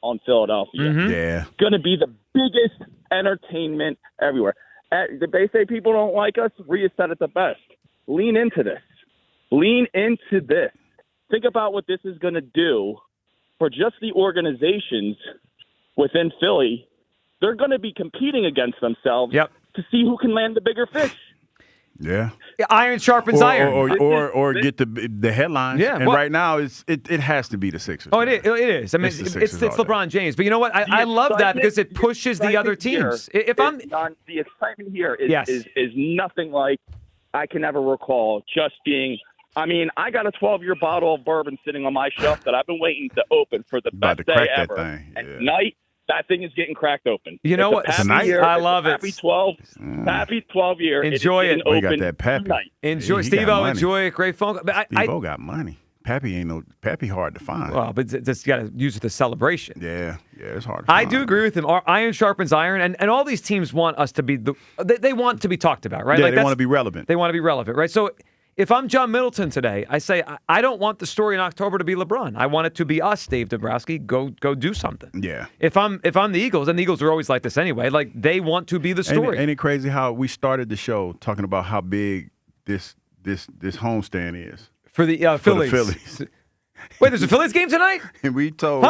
on Philadelphia. Mm-hmm. Yeah. Going to be the biggest entertainment everywhere. They say people don't like us. Rhea said it the best. Lean into this. Lean into this. Think about what this is going to do for just the organizations within Philly. They're going to be competing against themselves to see who can land the bigger fish. Yeah. Iron sharpens iron. Or get the headlines. Yeah, And well- right now, it has to be the Sixers. Oh, it is. I mean, It's the it's Sixers all day. LeBron James. But you know what? I love that because it pushes the other teams. The excitement here is nothing like I can ever recall. Just being, I mean, I got a 12-year bottle of bourbon sitting on my shelf that I've been waiting to open for the About best to day crack that ever. thing, And tonight, that thing is getting cracked open. You know what? Happy year. I love it. Happy 12 year. Enjoy it. Oh, you got that Pappy. Tonight. Enjoy, He got Steve-O. money. Enjoy it. Great phone call. But Steve-O got money. Pappy hard to find. Well, but just got to use it to celebration. Yeah, it's hard to I find. do agree with him. Iron sharpens iron, and all these teams want us to be they want to be talked about, right? Yeah, Like they want to be relevant. They want to be relevant, right? So if I'm John Middleton today, I say I don't want the story in October to be LeBron. I want it to be us, Dave Dombrowski. Go do something. Yeah. If I'm the Eagles, and the Eagles are always like this anyway, like they want to be the story. Ain't it crazy how we started the show talking about how big this homestand is for the Phillies. For the Phillies. Wait, there's a Phillies game tonight? And we told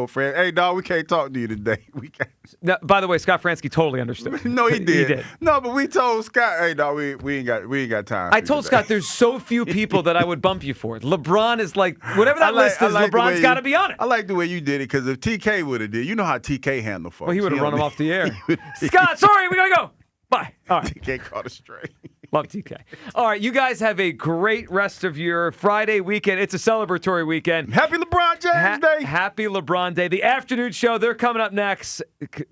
Fred, hey dog, we can't talk to you today. We can't. Now, by the way, Scott Fransky totally understood. No, he did. He did. No, but we told Scott, hey dog, we ain't got time. I told Scott there's so few people that I would bump you for. LeBron is like whatever that list is. LeBron's got to be on it. I like the way you did it because if TK would have did, you know how TK handled folks. Well, he would have run him off the air. Scott, sorry, we gotta go. Bye. All right. TK caught us straight. Love TK. All right, you guys have a great rest of your Friday weekend. It's a celebratory weekend. Happy LeBron James Day. Happy LeBron Day. The afternoon show, they're coming up next.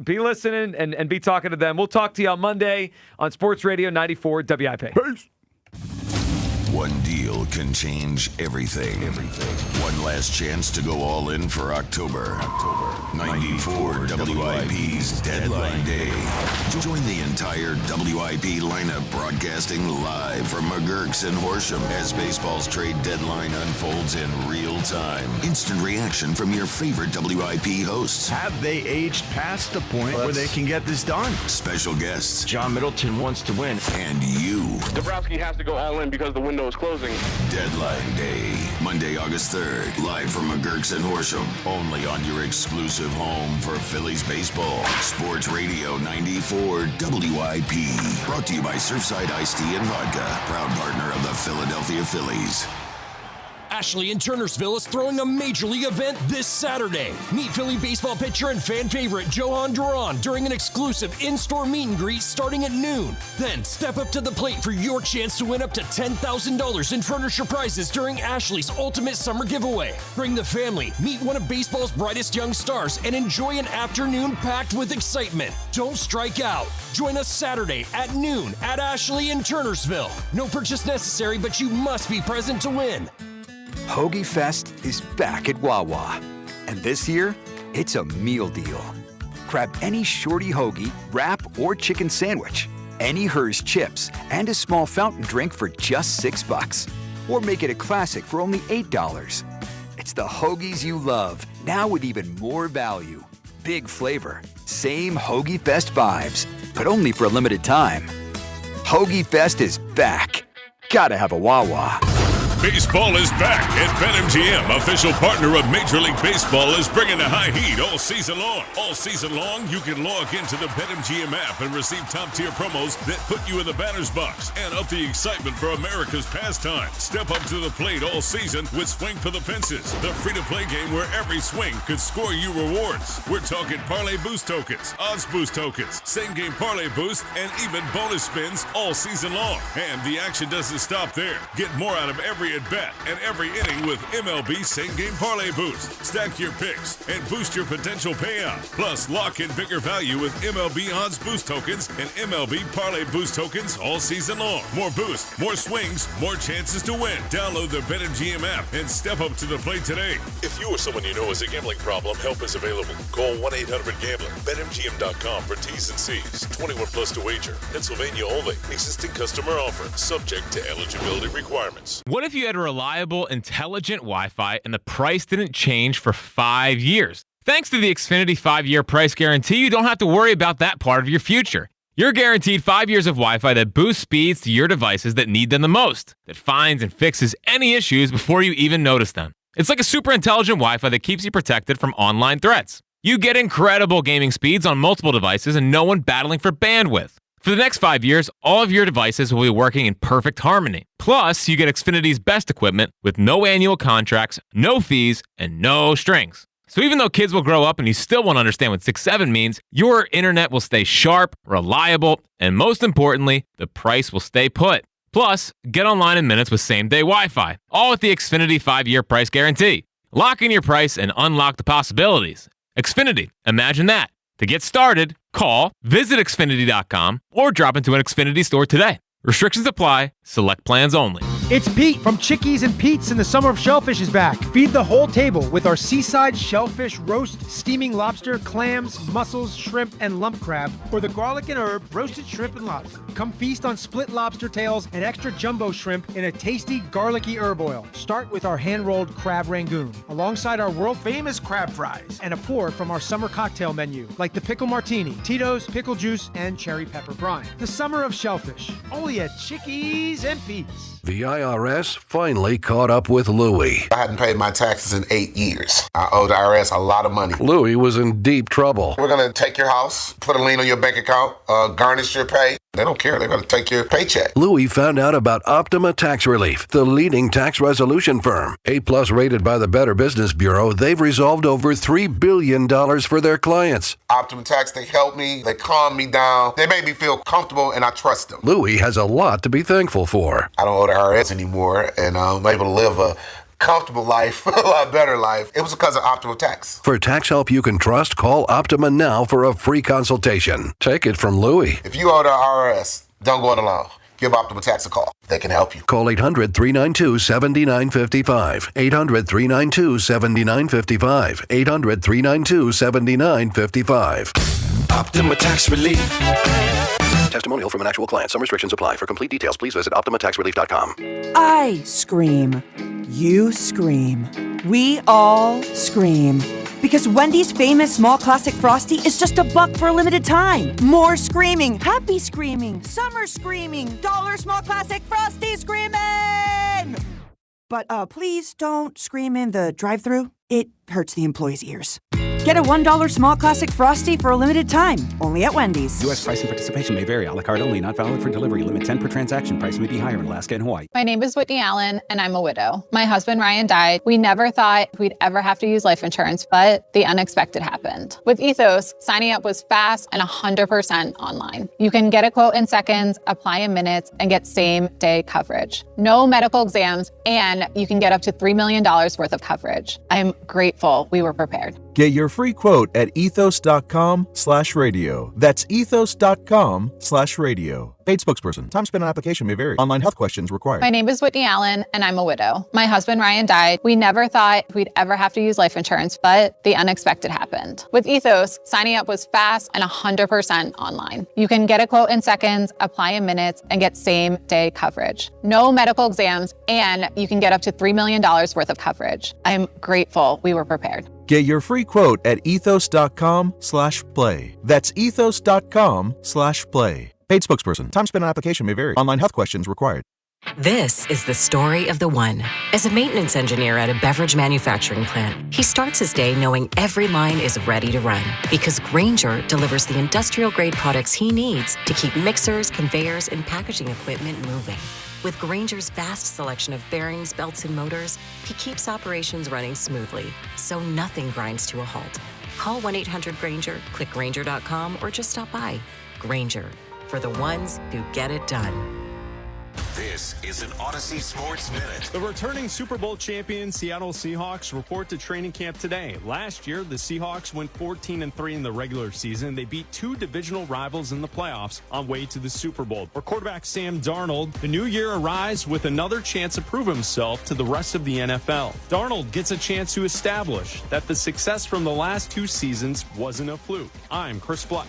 Be listening and be talking to them. We'll talk to you on Monday on Sports Radio 94 WIP. Peace. One deal can change everything. One last chance to go all in for October. 94 WIP's Deadline Day. Join the entire WIP lineup broadcasting live from McGurk's and Horsham as baseball's trade deadline unfolds in real time. Instant reaction from your favorite WIP hosts. Have they aged past the point where they can get this done? Special guests. John Middleton wants to win. And you. Dombrowski has to go all in because the window is closing. Deadline Day, Monday, August 3rd, live from McGurk's and Horsham, only on your exclusive home for Phillies baseball. Sports Radio 94 WIP. Brought to you by Surfside Iced Tea and Vodka, proud partner of the Philadelphia Phillies. Ashley in Turnersville is throwing a major league event this Saturday. Meet Philly baseball pitcher and fan favorite Johan Duran during an exclusive in-store meet and greet starting at noon. Then step up to the plate for your chance to win up to $10,000 in furniture prizes during Ashley's Ultimate Summer Giveaway. Bring the family, meet one of baseball's brightest young stars, and enjoy an afternoon packed with excitement. Don't strike out. Join us Saturday at noon at Ashley in Turnersville. No purchase necessary, but you must be present to win. Hoagie Fest is back at Wawa. And this year, it's a meal deal. Grab any shorty hoagie, wrap, or chicken sandwich, any Hers chips, and a small fountain drink for just $6. Or make it a classic for only $8. It's the hoagies you love, now with even more value. Big flavor, same Hoagie Fest vibes, but only for a limited time. Hoagie Fest is back. Gotta have a Wawa. Baseball is back, and BetMGM, official partner of Major League Baseball, is bringing the high heat all season long. All season long, you can log into the BetMGM app and receive top-tier promos that put you in the batter's box and up the excitement for America's pastime. Step up to the plate all season with Swing for the Fences, the free-to-play game where every swing could score you rewards. We're talking parlay boost tokens, odds boost tokens, same-game parlay boost, and even bonus spins all season long. And the action doesn't stop there. Get more out of every at-bat and every inning with MLB same-game parlay boost. Stack your picks and boost your potential payout. Plus, lock in bigger value with MLB odds boost tokens and MLB parlay boost tokens all season long. More boost, more swings, more chances to win. Download the BetMGM app and step up to the plate today. If you or someone you know has a gambling problem, help is available. Call 1-800-GAMBLER. BetMGM.com for T's and C's. 21 plus to wager. Pennsylvania only. Existing customer offer. Subject to eligibility requirements. What if you had reliable, intelligent Wi-Fi and the price didn't change for 5 years? Thanks to the Xfinity 5-year price guarantee, you don't have to worry about that part of your future. You're guaranteed 5 years of Wi-Fi that boosts speeds to your devices that need them the most, that finds and fixes any issues before you even notice them. It's like a super intelligent Wi-Fi that keeps you protected from online threats. You get incredible gaming speeds on multiple devices and no one battling for bandwidth. For the next 5 years, all of your devices will be working in perfect harmony. Plus, you get Xfinity's best equipment with no annual contracts, no fees, and no strings. So even though kids will grow up and you still won't understand what 6-7 means, your internet will stay sharp, reliable, and most importantly, the price will stay put. Plus, get online in minutes with same-day Wi-Fi, all with the Xfinity 5-year price guarantee. Lock in your price and unlock the possibilities. Xfinity, imagine that. To get started, call, visit Xfinity.com, or drop into an Xfinity store today. Restrictions apply. Select plans only. It's Pete from Chickies and Pete's, and the summer of shellfish is back. Feed the whole table with our seaside shellfish roast, steaming lobster, clams, mussels, shrimp, and lump crab, or the garlic and herb roasted shrimp and lobster. Come feast on split lobster tails and extra jumbo shrimp in a tasty garlicky herb oil. Start with our hand-rolled crab rangoon, alongside our world-famous crab fries, and a pour from our summer cocktail menu, like the pickle martini, Tito's, pickle juice, and cherry pepper brine. The summer of shellfish, only at Chickies and Pete's. The IRS finally caught up with Louie. I hadn't paid my taxes in 8 years. I owed the IRS a lot of money. Louie was in deep trouble. We're going to take your house, put a lien on your bank account, garnish your pay. They don't care. They're going to take your paycheck. Louie found out about Optima Tax Relief, the leading tax resolution firm. A+ rated by the Better Business Bureau, they've resolved over $3 billion for their clients. Optima Tax, they help me. They calm me down. They make me feel comfortable, and I trust them. Louie has a lot to be thankful for. I don't owe the IRS anymore, and I'm able to live a comfortable life, a lot better life. It was because of Optima Tax. For tax help you can trust, call Optima now for a free consultation. Take it from Louie. If you owe the IRS, don't go it alone. Give Optima Tax a call. They can help you. Call 800-392-7955. 800-392-7955. 800-392-7955. Optima Tax Relief. Testimonial from an actual client. Some restrictions apply. For complete details, please visit OptimaTaxRelief.com. I scream. You scream. We all scream. Because Wendy's famous small classic Frosty is just $1 for a limited time. More screaming. Happy screaming. Summer screaming. Dollar small classic Frosty screaming! But please don't scream in the drive-thru. It hurts the employees' ears. Get a $1 small classic Frosty for a limited time, only at Wendy's. U.S. price and participation may vary. A la carte only, not valid for delivery. Limit 10 per transaction. Price may be higher in Alaska and Hawaii. My name is Whitney Allen, and I'm a widow. My husband, Ryan, died. We never thought we'd ever have to use life insurance, but the unexpected happened. With Ethos, signing up was fast and 100% online. You can get a quote in seconds, apply in minutes, and get same-day coverage. No medical exams, and you can get up to $3 million worth of coverage. I'm grateful we were prepared. Get your free quote at ethos.com/radio. That's ethos.com/radio. Paid spokesperson. Time spent on application may vary. Online health questions required. My name is Whitney Allen, and I'm a widow. My husband, Ryan, died. We never thought we'd ever have to use life insurance, but the unexpected happened. With Ethos, signing up was fast and 100% online. You can get a quote in seconds, apply in minutes, and get same-day coverage. No medical exams, and you can get up to $3 million worth of coverage. I'm grateful we were prepared. Get your free quote at ethos.com/play. That's ethos.com/play. Paid spokesperson. Time spent on application may vary. Online health questions required. This is the story of the one. As a maintenance engineer at a beverage manufacturing plant, he starts his day knowing every line is ready to run because Grainger delivers the industrial-grade products he needs to keep mixers, conveyors, and packaging equipment moving. With Grainger's vast selection of bearings, belts, and motors, he keeps operations running smoothly, so nothing grinds to a halt. Call 1-800-GRAINGER, click Grainger.com, or just stop by. Grainger, for the ones who get it done. This is an Odyssey Sports Minute. The returning Super Bowl champion Seattle Seahawks report to training camp today. Last year, the Seahawks went 14-3 in the regular season. They beat 2 divisional rivals in the playoffs on way to the Super Bowl. For quarterback Sam Darnold, the new year arrives with another chance to prove himself to the rest of the NFL. Darnold gets a chance to establish that the success from the last 2 seasons wasn't a fluke. I'm Chris Black.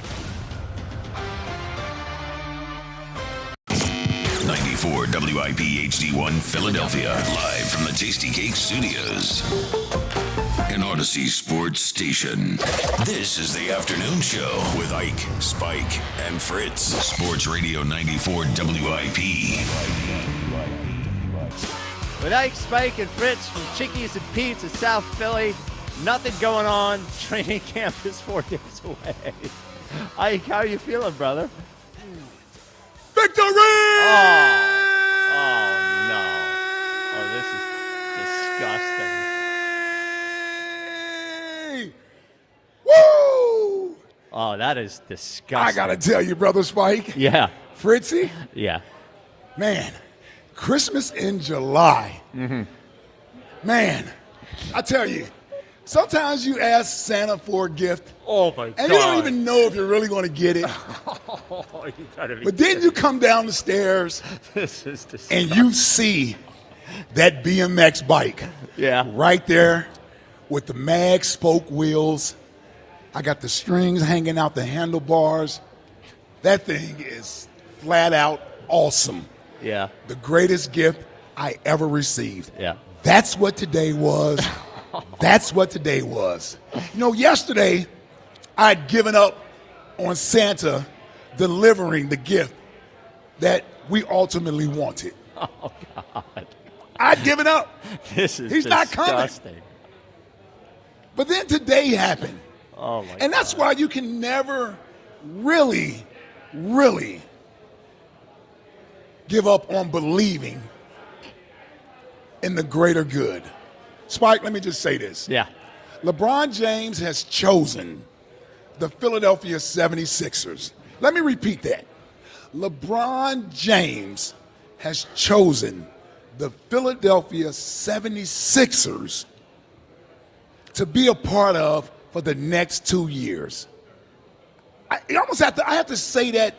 94 WIP HD1 Philadelphia, live from the Tasty Cake Studios. An Odyssey Sports Station. This is the afternoon show with Ike, Spike, and Fritz. Sports Radio 94 WIP. With Ike, Spike, and Fritz from Chickies and Pete's in South Philly. Nothing going on. Training camp is 4 days away. Ike, how are you feeling, brother? Victory! Oh, no. Oh, this is disgusting. Woo! Oh, that is disgusting. I got to tell you, Brother Spike. Yeah. Fritzy. Yeah. Man, Christmas in July. Mm-hmm. Man, I tell you, sometimes you ask Santa for a gift. Oh, my God. And you don't even know if you're really going to get it. Oh, you gotta be But then you come down the stairs This is disgusting. and you see that BMX bike. Yeah. Right there with the mag spoke wheels. I got the strings hanging out the handlebars. That thing is flat out awesome. Yeah. The greatest gift I ever received. Yeah. That's what today was. That's what today was. You know, yesterday I'd given up on Santa delivering the gift that we ultimately wanted. Oh, God. I'd given up. This is He's not coming. disgusting. But then today happened. Oh, my And that's why you can never really, really give up on believing in the greater good. Spike, let me just say this. Yeah. LeBron James has chosen the Philadelphia 76ers. Let me repeat that. LeBron James has chosen the Philadelphia 76ers to be a part of for the next 2 years. I have to say that.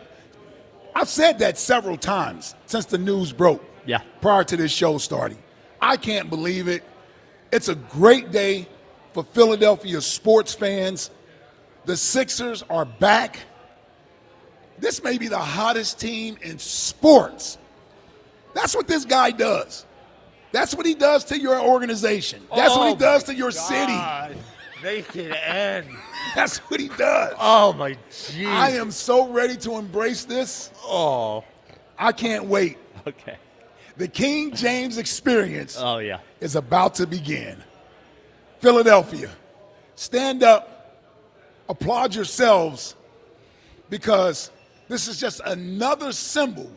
I've said that several times since the news broke. Yeah. Prior to this show starting. I can't believe it. It's a great day for Philadelphia sports fans. The Sixers are back. This may be the hottest team in sports. That's what this guy does. That's what he does to your organization. That's what he does to your city. Make it end. That's what he does. Oh, my jeez. I am so ready to embrace this. Oh. I can't wait. Okay. The King James experience is about to begin. Philadelphia, stand up, applaud yourselves, because this is just another symbol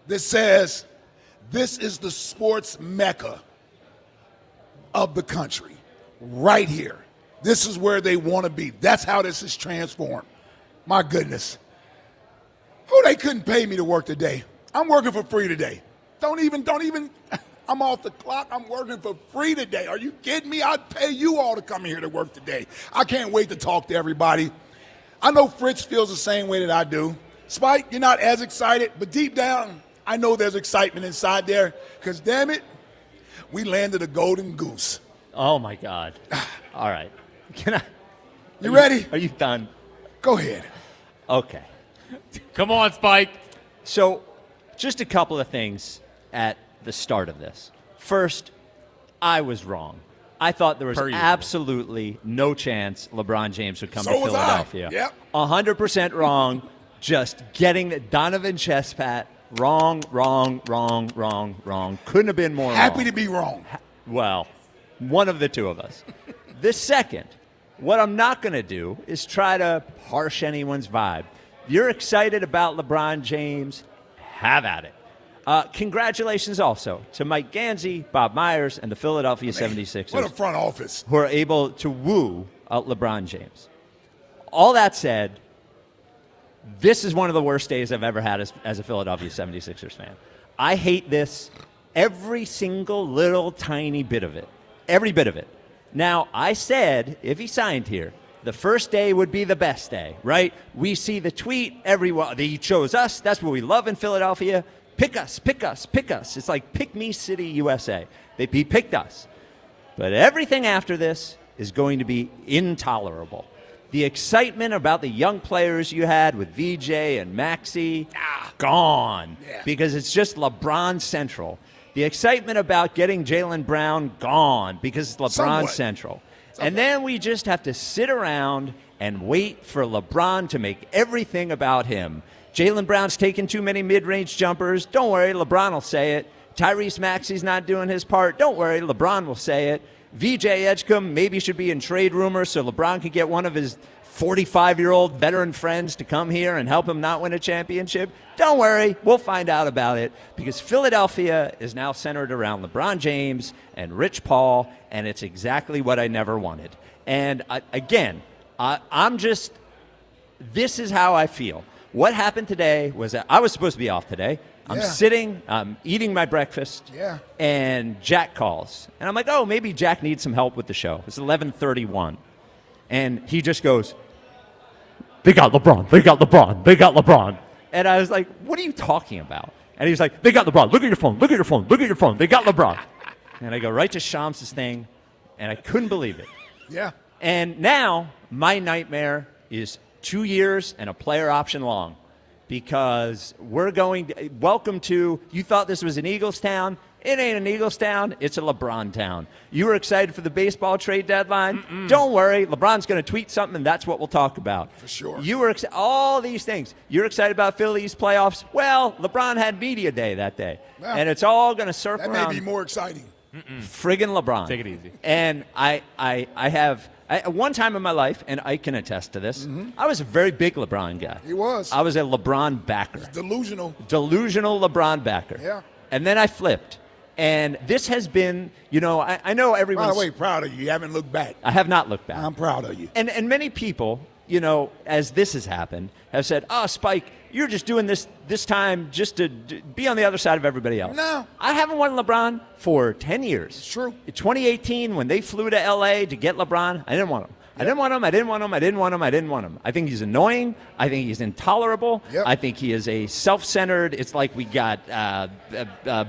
that says this is the sports mecca of the country, right here. This is where they want to be. That's how this is transformed. My goodness. Oh, they couldn't pay me to work today. I'm working for free today. Don't even, I'm off the clock. I'm working for free today. Are you kidding me? I'd pay you all to come here to work today. I can't wait to talk to everybody. I know Fritz feels the same way that I do. Spike, you're not as excited, but deep down, I know there's excitement inside there because, damn it, we landed a golden goose. Oh, my God. All right. You ready? Are you done? Go ahead. Okay. Come on, Spike. So, just a couple of things at the start of this. First, I was wrong. I thought there was absolutely no chance LeBron James would come to Philadelphia. Yep. 100% wrong. Just getting Donovan Chestpat Wrong. Couldn't have been more Happy wrong. to be wrong. Well, one of the two of us. The second, what I'm not going to do is try to harsh anyone's vibe. You're excited about LeBron James? Have at it. Congratulations also to Mike Gansey, Bob Myers, and the Philadelphia 76ers. What a front office. Who are able to woo LeBron James. All that said, this is one of the worst days I've ever had as a Philadelphia 76ers fan. I hate this, every single little tiny bit of it. Every bit of it. Now, I said if he signed here, the first day would be the best day, right? We see the tweet, everyone, he chose us. That's what we love in Philadelphia. Pick us, pick us, pick us. It's like Pick Me City, USA. He picked us. But everything after this is going to be intolerable. The excitement about the young players you had with VJ and Maxey, gone. Yeah. Because it's just LeBron Central. The excitement about getting Jaylen Brown, gone. Because it's LeBron Central. And then we just have to sit around and wait for LeBron to make everything about him. Jaylen Brown's taking too many mid-range jumpers. Don't worry, LeBron will say it. Tyrese Maxey's not doing his part. Don't worry, LeBron will say it. VJ Edgecombe maybe should be in trade rumors so LeBron can get one of his 45-year-old veteran friends to come here and help him not win a championship. Don't worry, we'll find out about it because Philadelphia is now centered around LeBron James and Rich Paul, and it's exactly what I never wanted. And this is how I feel. What happened today was that I was supposed to be off today. I'm sitting, eating my breakfast, and Jack calls. And I'm like, oh, maybe Jack needs some help with the show. It's 11:31. And he just goes, they got LeBron, they got LeBron, they got LeBron. And I was like, what are you talking about? And he's like, they got LeBron, look at your phone, look at your phone, look at your phone, they got LeBron. And I go right to Shams' thing, and I couldn't believe it. Yeah. And now my nightmare is 2 years and a player option long. Because we're going to, welcome to, you thought this was an Eagles town. It ain't an Eagles town. It's a LeBron town. You were excited for the baseball trade deadline. Don't worry. LeBron's going to tweet something, and that's what we'll talk about. For sure. You were all these things. You're excited about Phillies playoffs. Well, LeBron had media day that day. Yeah. And it's all going to circle around. That may be more exciting. Friggin' LeBron. Take it easy. And I have one time in my life, and I can attest to this, I was a very big LeBron guy. He was. I was a LeBron backer. Delusional. Delusional LeBron backer. Yeah. And then I flipped. And this has been, I know everyone's... By the way, proud of you. You haven't looked back. I have not looked back. I'm proud of you. And many people, as this has happened, have said, oh, Spike, you're just doing this time just to be on the other side of everybody else. No. I haven't won LeBron for 10 years. It's true. In 2018, when they flew to L.A. to get LeBron, I didn't want him. I didn't want him. I think he's annoying. I think he's intolerable. Yep. I think he is a self-centered, it's like we got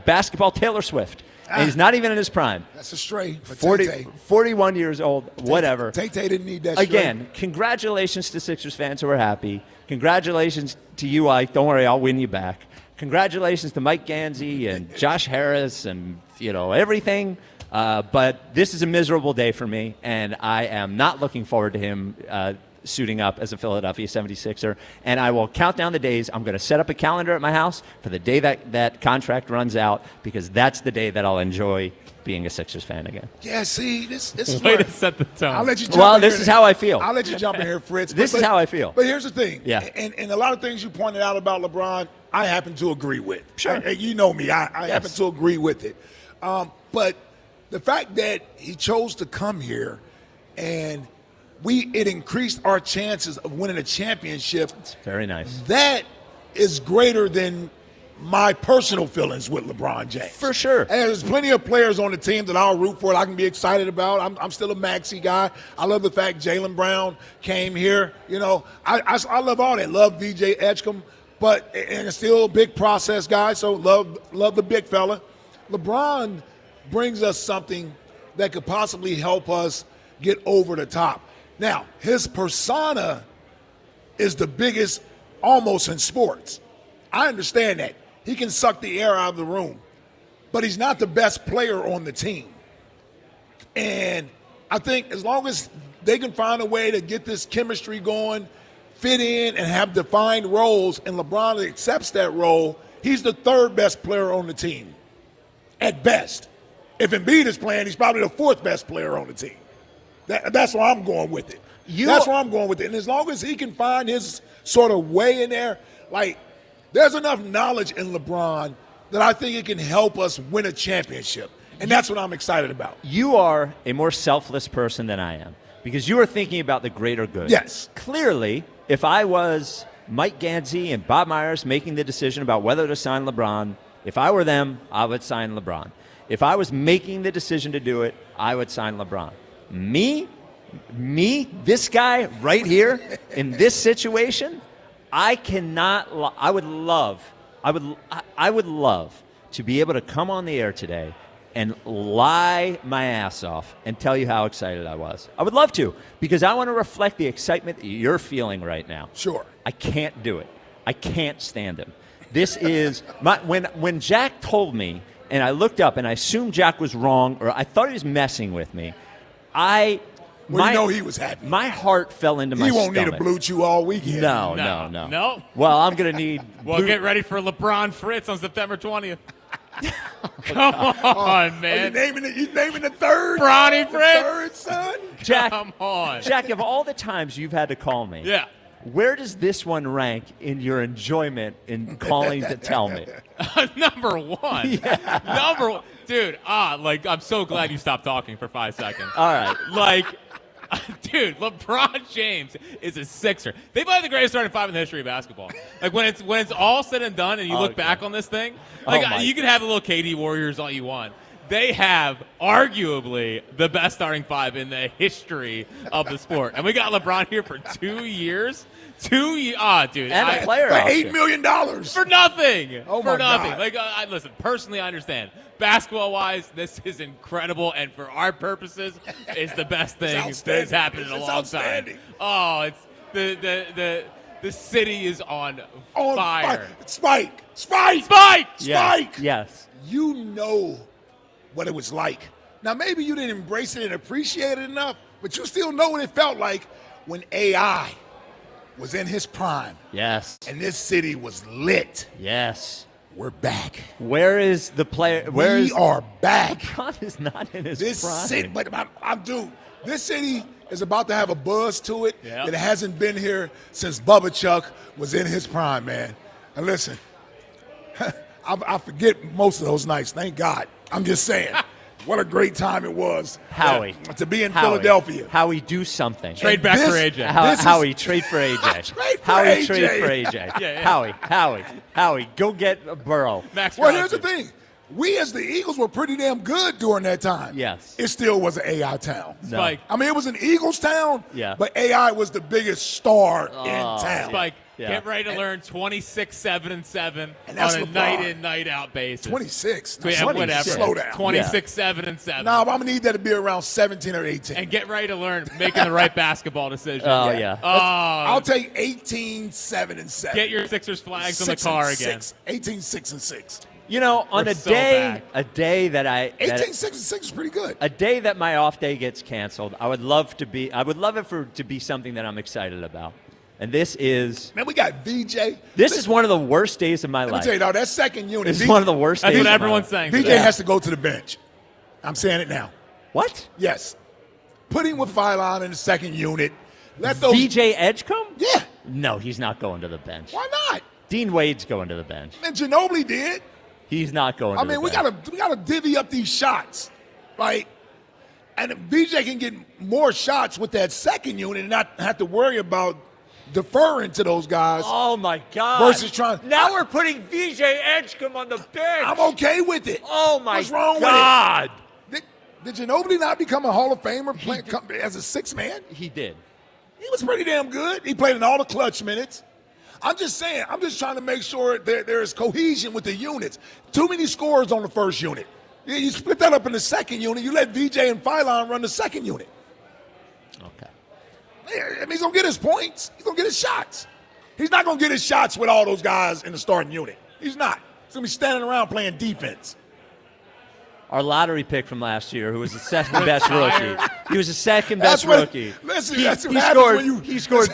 basketball Taylor Swift. And he's not even in his prime. That's a stray. 41 years old, whatever. Tay didn't need that stray. Again, congratulations to Sixers fans who are happy. Congratulations to you, Ike. Don't worry, I'll win you back. Congratulations to Mike Gansey and Josh Harris and, everything. But this is a miserable day for me, and I am not looking forward to him suiting up as a Philadelphia 76er. And I will count down the days. I'm going to set up a calendar at my house for the day that contract runs out, because that's the day that I'll enjoy being a Sixers fan again. Yeah, see, this is way to set the tone. I'll let you jump Well, in this here. is how I feel. I'll let you jump in here, Fritz. This is how I feel. But here's the thing. Yeah. And a lot of things you pointed out about LeBron, I happen to agree with. Sure. You know me. I happen to agree with it. But the fact that he chose to come here and it increased our chances of winning a championship. It's very nice. That is greater than my personal feelings with LeBron James. For sure. And there's plenty of players on the team that I'll root for, that I can be excited about. I'm still a Maxey guy. I love the fact Jaylen Brown came here. I love all that. Love VJ Edgecombe, and it's still a big process guy, so love the big fella. LeBron brings us something that could possibly help us get over the top. Now, his persona is the biggest almost in sports. I understand that. He can suck the air out of the room, but he's not the best player on the team. And I think as long as they can find a way to get this chemistry going, fit in, and have defined roles, and LeBron accepts that role, He's the third best player on the team, at best. If Embiid is playing, he's probably the fourth best player on the team. That's why I'm going with it. That's why I'm going with it. And as long as he can find his sort of way in there, like, there's enough knowledge in LeBron that I think it can help us win a championship. And that's what I'm excited about. You are a more selfless person than I am because you are thinking about the greater good. Yes. Clearly, if I was Mike Gadsby and Bob Myers making the decision about whether to sign LeBron, if I were them, I would sign LeBron. If I was making the decision to do it, I would sign LeBron. Me, this guy right here in this situation, I would love to be able to come on the air today and lie my ass off and tell you how excited I was. I would love to, because I want to reflect the excitement that you're feeling right now. Sure. I can't do it. I can't stand him. This is when Jack told me, and I looked up and I assumed Jack was wrong, or I thought he was messing with me. You know he was happy. My heart fell into my stomach. He won't need a Blue Chew all weekend. No. Well, I'm going to need... Well, get ready for LeBron Fritz on September 20th. Come on, man. You naming the third? Bronny Fritz? Third son? Jack, come on. Jack, of all the times you've had to call me, yeah, where does this one rank in your enjoyment in calling to tell me? Number one. Yeah. Number one. Dude, I'm so glad you stopped talking for 5 seconds. All right. Dude, LeBron James is a Sixer. They might have the greatest starting five in the history of basketball. Like, when it's all said and done and you look back on this thing, you can have the little KD Warriors all you want. They have arguably the best starting five in the history of the sport. And we got LeBron here for 2 years. 2 years. Dude. And a player for option. $8 million. For nothing. Oh, for my nothing. God. Listen, personally, I understand. Basketball-wise, this is incredible. And for our purposes, it's the best thing that has happened in a long time. Oh, it's the city is on fire. Spike. Yes. You know what it was like. Now, maybe you didn't embrace it and appreciate it enough, but you still know what it felt like when AI was in his prime. Yes. And this city was lit. Yes. We're back. Where is the player? We are back. LeBron is not in his this prime. City, but dude, this city is about to have a buzz to it that hasn't been here since Bubba Chuck was in his prime, man. And listen, I forget most of those nights, thank God. I'm just saying, what a great time it was. Howie. To be in Philadelphia. Howie, do something. Trade back for AJ. Howie, trade for AJ. Howie, trade for AJ. Yeah. Howie, go get Burrow. Max well, Crosby. here's the thing. We as the Eagles were pretty damn good during that time. Yes. It still was an AI town. Spike. I mean, it was an Eagles town, Yeah. but AI was the biggest star in town. Spike, Yeah. get ready to learn 26, 7, and 7 And that's on a LeBron. night-in, night-out basis. 26. Yeah, whatever. Slow down. 26, 7, and 7. No, I'm going to need that to be around 17 or 18. And get ready to learn making the right basketball decision. Oh, yeah. I'll take 18, 7, and 7. Get your Sixers flags on the 6 car and again. 6. 18, 6, and 6. You know, on We're a so day bad. that I 18, 6, and 6 is pretty good. a day that my off day gets canceled, I would love it to be something that I'm excited about. And this is Man, we got VJ. this is one of the worst days of my Let life. me tell you, now, that second unit. This is one of the worst That's days. what of my everyone's life. saying. VJ today. has to go to the bench. I'm saying it now. What? Yes. Put him with Phylon in the second unit. Let those. VJ Edgecombe? Yeah. No, he's not going to the bench. Why not? Dean Wade's going to the bench. And Ginobili did. He's not going I to mean, the we bench. gotta divvy up these shots, right? And if VJ can get more shots with that second unit and not have to worry about deferring to those guys. Oh my God! Versus trying. Now we're putting VJ Edgecombe on the bench. I'm okay with it. Oh my What's wrong God! with it? Did Ginobili not become a Hall of Famer as a sixth man? He did. He was pretty damn good. He played in all the clutch minutes. I'm just saying, I'm just trying to make sure there's cohesion with the units. Too many scores on the first unit. You split that up in the second unit. You let VJ and Phylon run the second unit. Okay. I mean, he's going to get his points. He's going to get his shots. He's not going to get his shots with all those guys in the starting unit. He's not. He's going to be standing around playing defense. Our lottery pick from last year, who was the second best rookie. He was the second best rookie. Listen, that's what happens when you. He scored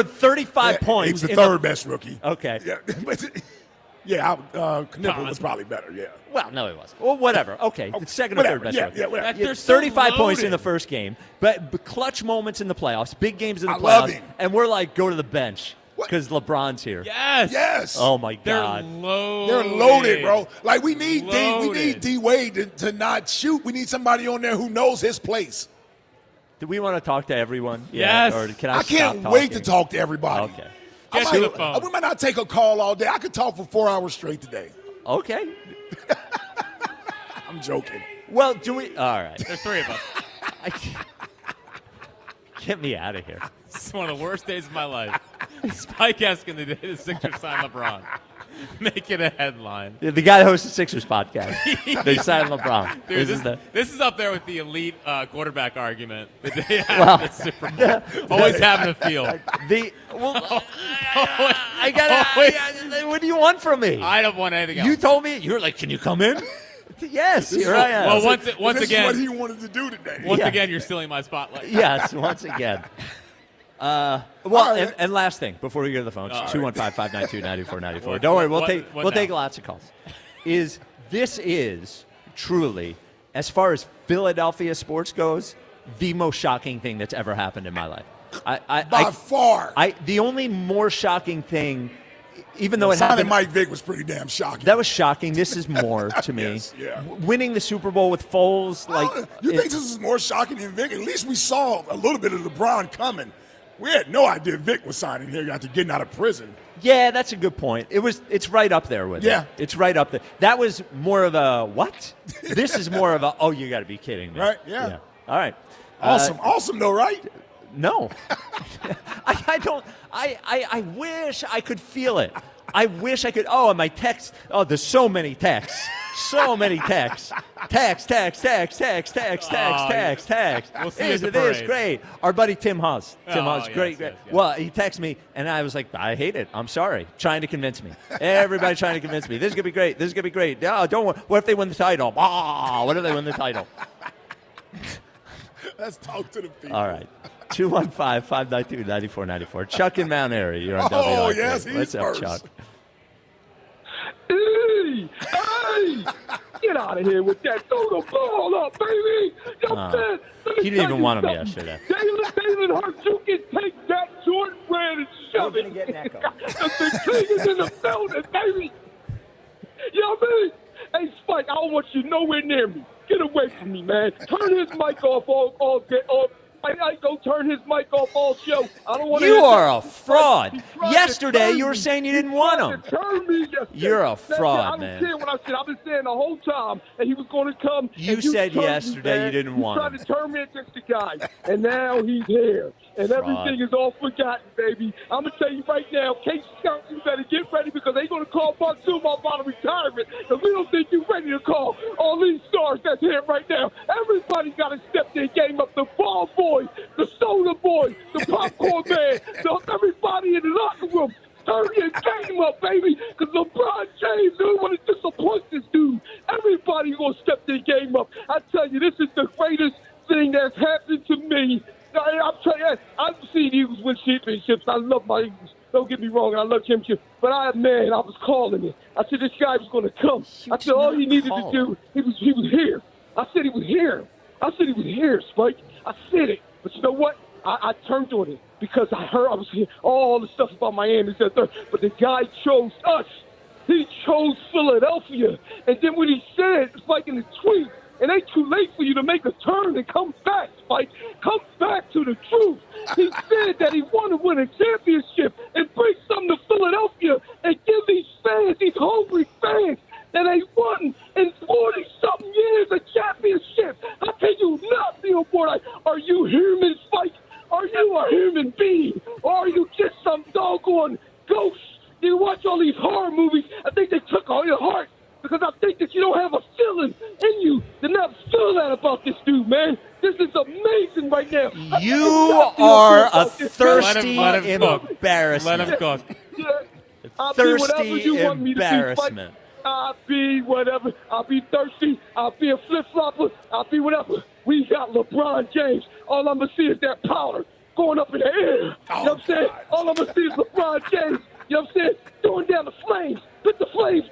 35 points. He was the third best rookie. Okay. Yeah. Yeah, Knipple was probably better, yeah. Well, no, he wasn't. Well, whatever. Okay, the second or third best. Yeah, whatever. Yeah, 35 points in the first game, but clutch moments in the playoffs, big games in the I love playoffs, him. and we're like, go to the bench because LeBron's here. Yes. Yes. Oh, my God. They're loaded, bro. Like, we need D Wade to not shoot. We need somebody on there who knows his place. Do we want to talk to everyone? Yes. Or can I can't wait to talk to everybody. Okay. We might not take a call all day. I could talk for 4 hours straight today. Okay. I'm joking. Well, do we? All right. There's 3 of us. Get me out of here. This is one of the worst days of my life. Spike asking the Sixers sign LeBron. Make it a headline. The guy that hosts the Sixers podcast. They signed LeBron. Dude, this is up there with the elite quarterback argument the day after the Super Bowl. Always having a feel. What do you want from me? I don't want anything else. You told me. You were like, can you come in? Yes, here I am. Well, once this again, is what he wanted to do today. Once again, you're stealing my spotlight. Yes, once again. And last thing before we go to the phones, 215-592-9494. Don't worry, we'll take lots of calls. This is truly, as far as Philadelphia sports goes, the most shocking thing that's ever happened in my life. By far. The only more shocking thing, even though it signing happened, Mike Vick was pretty damn shocking. That was shocking. This is more to me. Yes, yeah. Winning the Super Bowl with Foles, you think this is more shocking than Vick? At least we saw a little bit of LeBron coming. We had no idea Vic was signing here after getting out of prison. Yeah, that's a good point. It's right up there with it. It's right up there. That was more of a what? This is more of a you got to be kidding me. Right? Yeah. All right. Awesome though, right? No. I don't. I wish I could feel it. I wish I could. Oh, and my text. Oh, there's so many texts. So many texts. Text. We'll see Isn't this great? Our buddy Tim Haas. Great. Yes. Well, he texted me, and I was like, I hate it. I'm sorry. Trying to convince me. Everybody trying to convince me. This is going to be great. No, don't worry. What if they win the title? What if they win the title? Let's talk to the people. All right. 215-592-9494. Chuck in Mount Airy. You're on WIP. Oh, yes, he's What's up, first. Chuck? Hey! Get out of here with that. Throw the ball up, baby. He didn't even want him yesterday. David Hurts, you can take that Jordan Brand and shove it. The king is in the building, baby. You know what I mean? Hey, Spike, I don't want you nowhere near me. Get away from me, man. Turn his mic off all day. I go turn his mic off all show. I don't want to. You are a fraud. Yesterday, you were saying you didn't want him. You're a fraud, man. I don't care what I said. I've been saying the whole time that he was going to come. You said yesterday you didn't want him. You tried to turn me against the guy, and now he's here. And everything is all forgotten, baby. I'm going to tell you right now, Case Scott, you better get ready because they're going to call Buck Zuma about a retirement. And we don't think you're ready to call all these stars that's here right now. Everybody got to step their game up. The ball boy, the soda boy, the popcorn man, everybody in the locker room. Turn your game up, baby, because LeBron James don't want to disappoint this dude. Everybody's going to step their game up. I tell you, this is the greatest thing that's happened to me. I'm telling you, I've seen Eagles win championships. I love my Eagles. Don't get me wrong, I love championships. But I was calling it. I said this guy was going to come. I said all he needed to do, he was here. I said he was here. Spike. I said it. But you know what? I turned on it because I was hearing all the stuff about Miami. But the guy chose us. He chose Philadelphia. And then when he said, it's like in the tweet, it ain't too late for you to make a turn and come back, Spike. Come back to the truth. He said that he wanted to win a championship and bring something to Philadelphia and give these fans, these hungry fans, that ain't won in 40-something years a championship. I tell you nothing, oh boy. Are you human, Spike? Are you a human being? Or are you just some doggone ghost? You watch all these horror movies, I think they took all your heart. Because I think that you don't have a feeling in you to not feel that about this dude, man. This is amazing right now. You are a thirsty embarrassment. Let him cook. Thirsty embarrassment. I'll be whatever. I'll be thirsty. I'll be a flip-flopper. I'll be whatever. We got LeBron James. All I'm going to see is that powder going up in the air. You know what I'm saying? All I'm going to see is LeBron James. You know what I'm saying? Throwing down the flames. Put the flames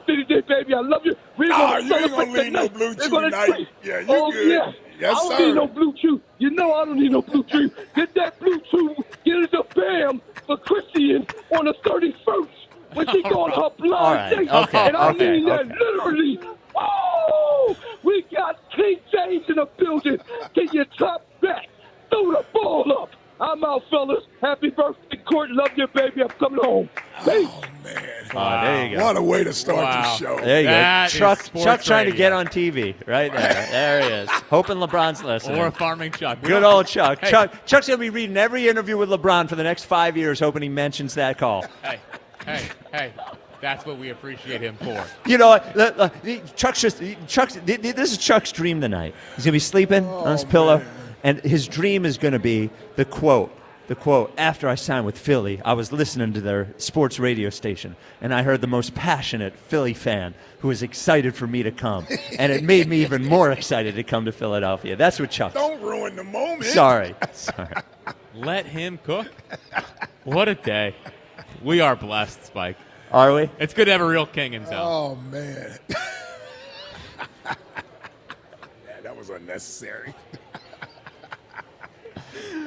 City Day, baby. I love you. We're Nah, gonna you ain't celebrate gonna leave no tonight. Blue We're Chew gonna tonight. drink. Yeah, you Oh, good. yeah. Yes, I don't sir. need no Blue Chew. You know I don't need no Blue Chew. Get that Blue Chew. Get it to Bam for Christian on the 31st when she go on her blind date. And I mean that literally. Oh, we got King James in the building. Get your top back. Throw the ball up. I'm out, fellas. Happy birthday, Court. Love you, baby. I'm coming home. Peace. There you go. What a way to start the show. There you That go. is Chuck sports trying to radio. get on TV right there. There he is. Hoping LeBron's listening. Or farming Chuck. Good old Chuck. Chuck's going to be reading every interview with LeBron for the next 5 years, hoping he mentions that call. Hey. That's what we appreciate him for. You know what? This is Chuck's dream tonight. He's going to be sleeping on his pillow, and his dream is going to be the quote, after I signed with Philly, I was listening to their sports radio station, and I heard the most passionate Philly fan who was excited for me to come, and it made me even more excited to come to Philadelphia. That's what Chuck. Don't ruin the moment. Sorry. Let him cook. What a day. We are blessed, Spike. Are we? It's good to have a real king in town. Oh, man. That was unnecessary.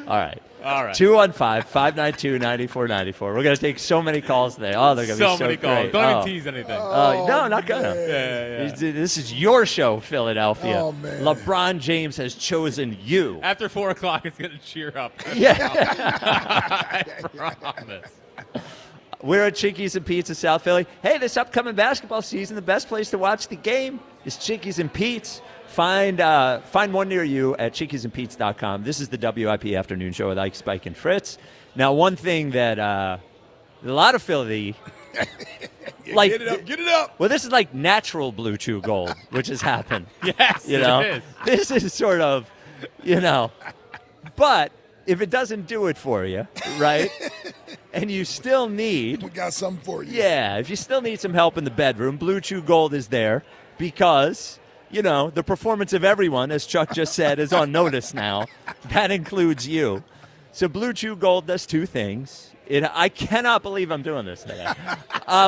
All right. 215-592-9494. We're going to take so many calls today. Oh, they're going to be so many calls. great. Don't even tease anything. No, not going to. Yeah. This is your show, Philadelphia. Oh, man. LeBron James has chosen you. After 4 o'clock, it's going to cheer up. Yeah. I promise. We're at Chinkies and Pete's in South Philly. Hey, this upcoming basketball season, the best place to watch the game is Chinkies and Pete's. Find one near you at chinkiesandpete's.com. This is the WIP Afternoon Show with Ike, Spike, and Fritz. Now, one thing that a lot of Philly like, get it up. Well, this is like natural Blue Chew Gold, which has happened. Yes, you know, it is. This is sort of, but if it doesn't do it for you, right? And you still need, we got something for you. Yeah, if you still need some help in the bedroom, Blue Chew Gold is there because, the performance of everyone, as Chuck just said, is on notice now. That includes you. So Blue Chew Gold does two things. I cannot believe I'm doing this today.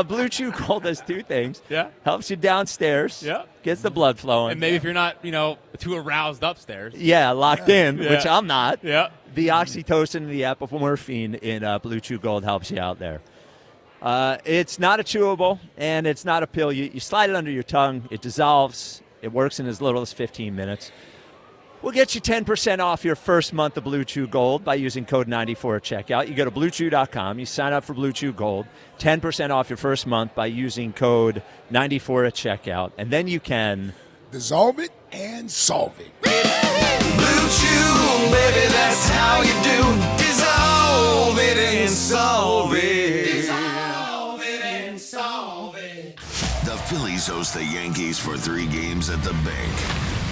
Blue Chew Gold does two things. Yeah. Helps you downstairs. Yeah. Gets the blood flowing. And maybe if you're not, too aroused upstairs. Yeah, locked in, Yeah. which I'm not. Yeah. The oxytocin and the apomorphine in Blue Chew Gold helps you out there. It's not a chewable, and it's not a pill. You slide it under your tongue. It dissolves. It works in as little as 15 minutes. We'll get you 10% off your first month of Blue Chew Gold by using code 94 at checkout. You go to BlueChew.com. You sign up for Blue Chew Gold. 10% off your first month by using code 94 at checkout. And then you can dissolve it and solve it. Blue Chew, baby, that's how you do. Dissolve it and solve it. Dissolve it and solve it. The Phillies host the Yankees for 3 games at the bank.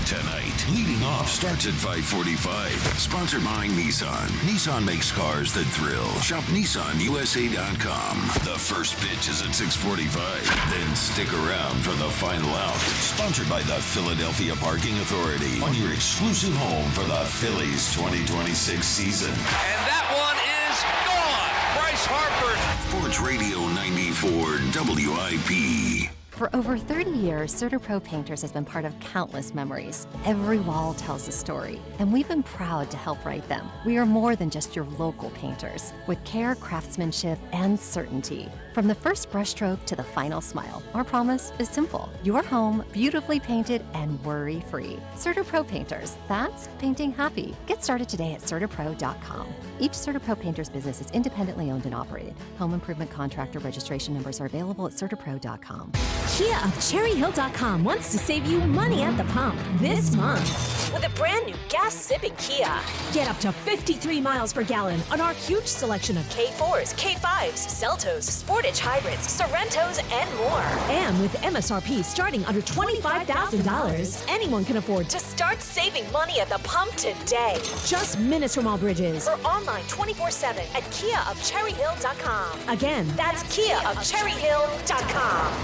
Tonight, leading off starts at 5:45. Sponsored by Nissan. Nissan makes cars that thrill. Shop NissanUSA.com. The first pitch is at 6:45. Then stick around for the final out. Sponsored by the Philadelphia Parking Authority. On your exclusive home for the Phillies 2026 season. And that one is gone. Bryce Harper. Sports Radio 94 WIP. For over 30 years, CertaPro Painters has been part of countless memories. Every wall tells a story, and we've been proud to help write them. We are more than just your local painters, with care, craftsmanship, and certainty. From the first brushstroke to the final smile, our promise is simple. Your home, beautifully painted and worry-free. CertaPro Painters, that's painting happy. Get started today at CertaPro.com. Each CertaPro Painters business is independently owned and operated. Home improvement contractor registration numbers are available at CertaPro.com. Kia of CherryHill.com wants to save you money at the pump this month. With a brand new gas-sipping Kia. Get up to 53 miles per gallon on our huge selection of K4s, K5s, Seltos, Sportage Hybrids, Sorrentos, and more. And with MSRP starting under $25,000, anyone can afford to start saving money at the pump today. Just minutes from all bridges. Or online 24/7 at KiaofCherryHill.com. Again, that's KiaofCherryHill.com.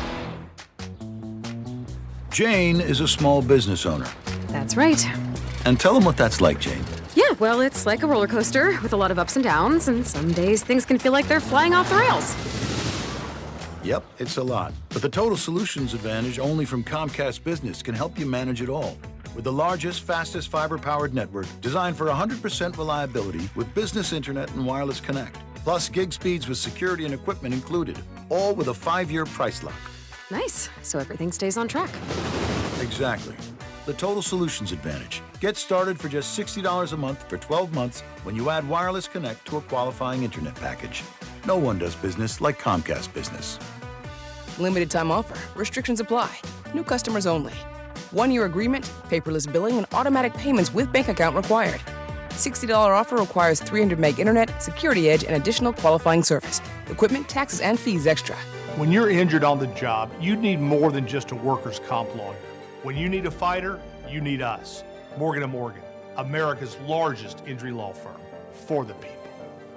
Jane is a small business owner. That's right. And tell them what that's like, Jane. Yeah, well, it's like a roller coaster with a lot of ups and downs, and some days things can feel like they're flying off the rails. Yep, it's a lot. But the Total Solutions Advantage only from Comcast Business can help you manage it all. With the largest, fastest fiber-powered network designed for 100% reliability with business internet and wireless connect. Plus gig speeds with security and equipment included. All with a 5-year price lock. Nice. So everything stays on track. Exactly. The Total Solutions Advantage. Get started for just $60 a month for 12 months when you add wireless connect to a qualifying internet package. No one does business like Comcast Business. Limited time offer. Restrictions apply. New customers only. 1-year agreement, paperless billing, and automatic payments with bank account required. $60 offer requires 300 meg internet, security edge, and additional qualifying service. Equipment, taxes, and fees extra. When you're injured on the job, you need more than just a workers' comp lawyer. When you need a fighter, you need us. Morgan & Morgan, America's largest injury law firm. For the people.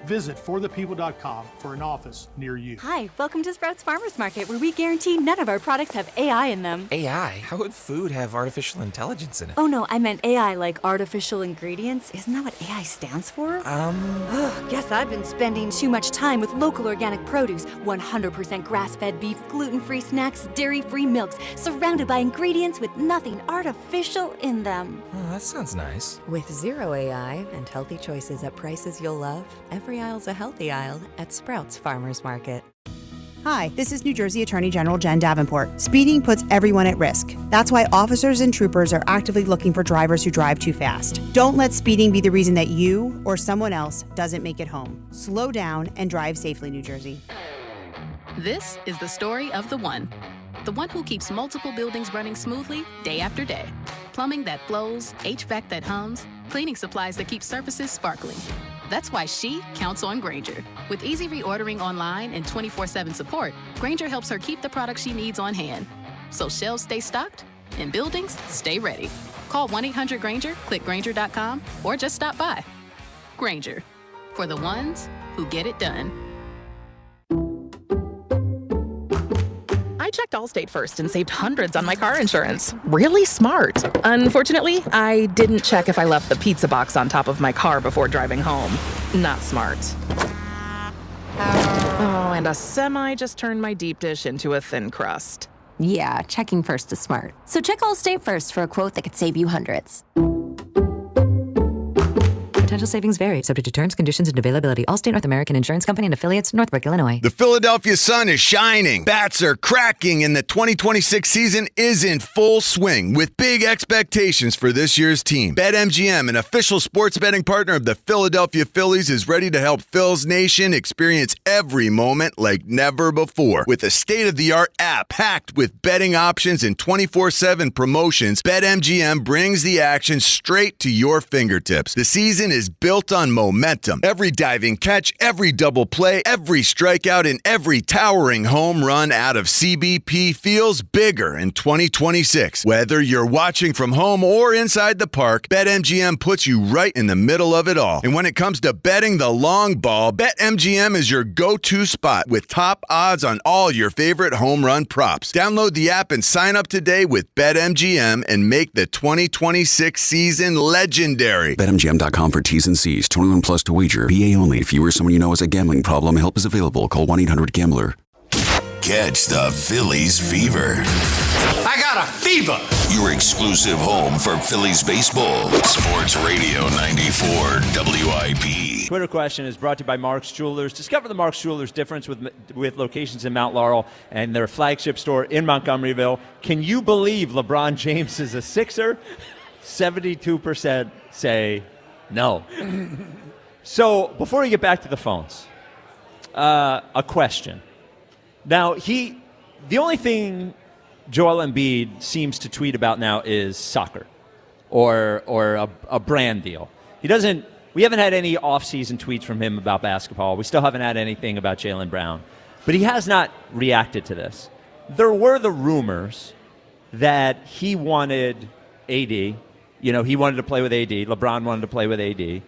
Visit forthepeople.com for an office near you. Hi, welcome to Sprouts Farmers Market, where we guarantee none of our products have AI in them. AI? How would food have artificial intelligence in it? Oh no, I meant AI like artificial ingredients. Isn't that what AI stands for? Ugh, guess I've been spending too much time with local organic produce, 100% grass-fed beef, gluten-free snacks, dairy-free milks, surrounded by ingredients with nothing artificial in them. Oh, that sounds nice. With zero AI and healthy choices at prices you'll love, every aisle's a healthy aisle at Sprouts Farmers Market. Hi, this is New Jersey Attorney General Jen Davenport. Speeding puts everyone at risk. That's why officers and troopers are actively looking for drivers who drive too fast. Don't let speeding be the reason that you or someone else doesn't make it home. Slow down and drive safely, New Jersey. This is the story of the one who keeps multiple buildings running smoothly day after day. Plumbing that flows, HVAC that hums, cleaning supplies that keep surfaces sparkling. That's why she counts on Grainger. With easy reordering online and 24/7 support, Grainger helps her keep the products she needs on hand. So shelves stay stocked and buildings stay ready. Call 1-800-GRAINGER, click Grainger.com, or just stop by. Grainger, for the ones who get it done. I checked Allstate first and saved hundreds on my car insurance. Really smart. Unfortunately, I didn't check if I left the pizza box on top of my car before driving home. Not smart. Oh, and a semi just turned my deep dish into a thin crust. Yeah, checking first is smart. So check Allstate first for a quote that could save you hundreds. Potential savings vary, subject to terms, conditions, and availability. Allstate North American Insurance Company and affiliates, Northbrook, Illinois. The Philadelphia sun is shining. Bats are cracking, and the 2026 season is in full swing with big expectations for this year's team. BetMGM, an official sports betting partner of the Philadelphia Phillies, is ready to help Phil's Nation experience every moment like never before. With a state-of-the-art app packed with betting options and 24/7 promotions, BetMGM brings the action straight to your fingertips. The season is built on momentum. Every diving catch, every double play, every strikeout, and every towering home run out of CBP feels bigger in 2026. Whether you're watching from home or inside the park, BetMGM puts you right in the middle of it all. And when it comes to betting the long ball, BetMGM is your go-to spot with top odds on all your favorite home run props. Download the app and sign up today with BetMGM and make the 2026 season legendary. BetMGM.com for T's and C's. 21 plus to wager. PA only. If you or someone you know has a gambling problem, help is available. Call 1-800-GAMBLER. Catch the Phillies fever. I got a fever. Your exclusive home for Phillies baseball. Sports Radio 94 WIP. Twitter question is brought to you by Mark's Jewelers. Discover the Mark's Jewelers difference with locations in Mount Laurel and their flagship store in Montgomeryville. Can you believe LeBron James is a Sixer? 72% say no. So before we get back to the phones, a question. Now, the only thing Joel Embiid seems to tweet about now is soccer or a brand deal. We haven't had any off-season tweets from him about basketball. We still haven't had anything about Jaylen Brown. But he has not reacted to this. There were the rumors that he wanted AD. You know, he wanted to play with AD. LeBron wanted to play with AD.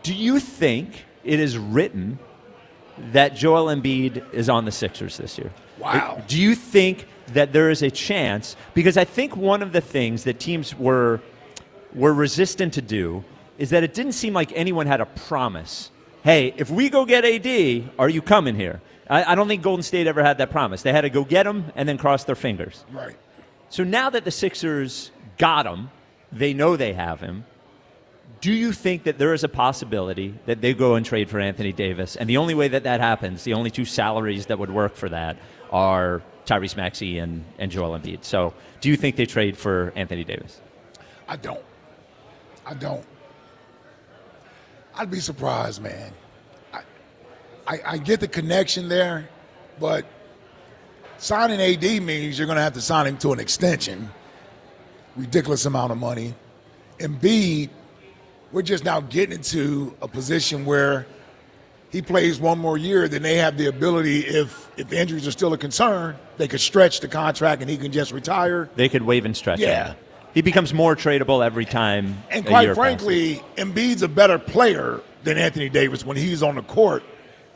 Do you think it is written that Joel Embiid is on the Sixers this year? Wow. Do you think that there is a chance? Because I think one of the things that teams were resistant to do is that it didn't seem like anyone had a promise. Hey, if we go get AD, are you coming here? I don't think Golden State ever had that promise. They had to go get him and then cross their fingers. Right. So now that the Sixers got him, they know they have him. Do you think that there is a possibility that they go and trade for Anthony Davis? And the only way that happens, the only two salaries that would work for that are Tyrese Maxey and Joel Embiid. So do you think they trade for Anthony Davis? I don't. I'd be surprised, man. I get the connection there, but signing AD means you're going to have to sign him to an extension. Ridiculous amount of money. Embiid, we're just now getting into a position where he plays one more year, then they have the ability, if injuries are still a concern, they could stretch the contract and he can just retire. They could waive and stretch Yeah. him. He becomes more tradable every time. And a quite year frankly, Embiid's a better player than Anthony Davis when he's on the court.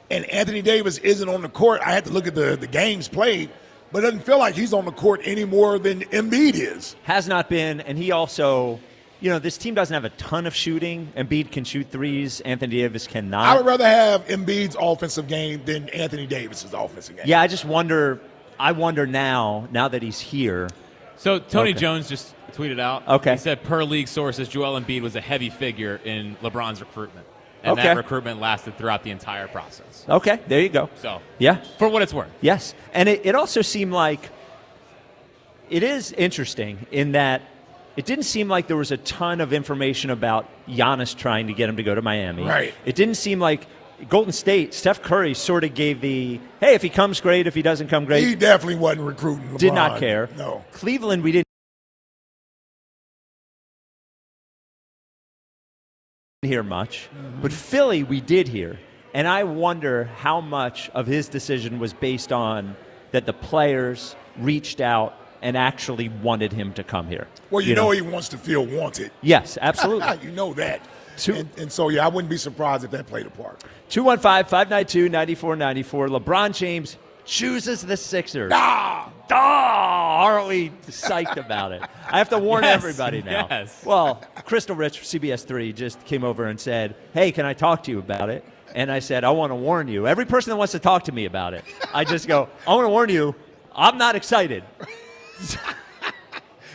And Anthony Davis isn't on the court. I had to look at the games played, but it doesn't feel like he's on the court any more than Embiid is. Has not been, and he also, this team doesn't have a ton of shooting. Embiid can shoot threes. Anthony Davis cannot. I would rather have Embiid's offensive game than Anthony Davis's offensive game. Yeah, I just wonder. I wonder now that he's here. So Tony Jones just tweeted out. Okay. He said, per league sources, Joel Embiid was a heavy figure in LeBron's recruitment. And that recruitment lasted throughout the entire process. Okay, there you go. So, yeah. For what it's worth. Yes. And it also seemed like it is interesting in that it didn't seem like there was a ton of information about Giannis trying to get him to go to Miami. Right. It didn't seem like Golden State, Steph Curry sort of gave the, hey, if he comes, great. If he doesn't come, great. He definitely wasn't recruiting LeBron. Did not care. No. Cleveland, we didn't hear much, but Philly we did hear. And I wonder how much of his decision was based on that the players reached out and actually wanted him to come here. Well, you know he wants to feel wanted. Yes, absolutely. You know that. And so, I wouldn't be surprised if that played a part. 215-592-9494. LeBron James chooses the Sixers. Aren't we psyched about it? I have to warn everybody now. Yes. Well, Crystal Rich, CBS 3, just came over and said, hey, can I talk to you about it? And I said, I want to warn you. Every person that wants to talk to me about it, I just go, I want to warn you, I'm not excited.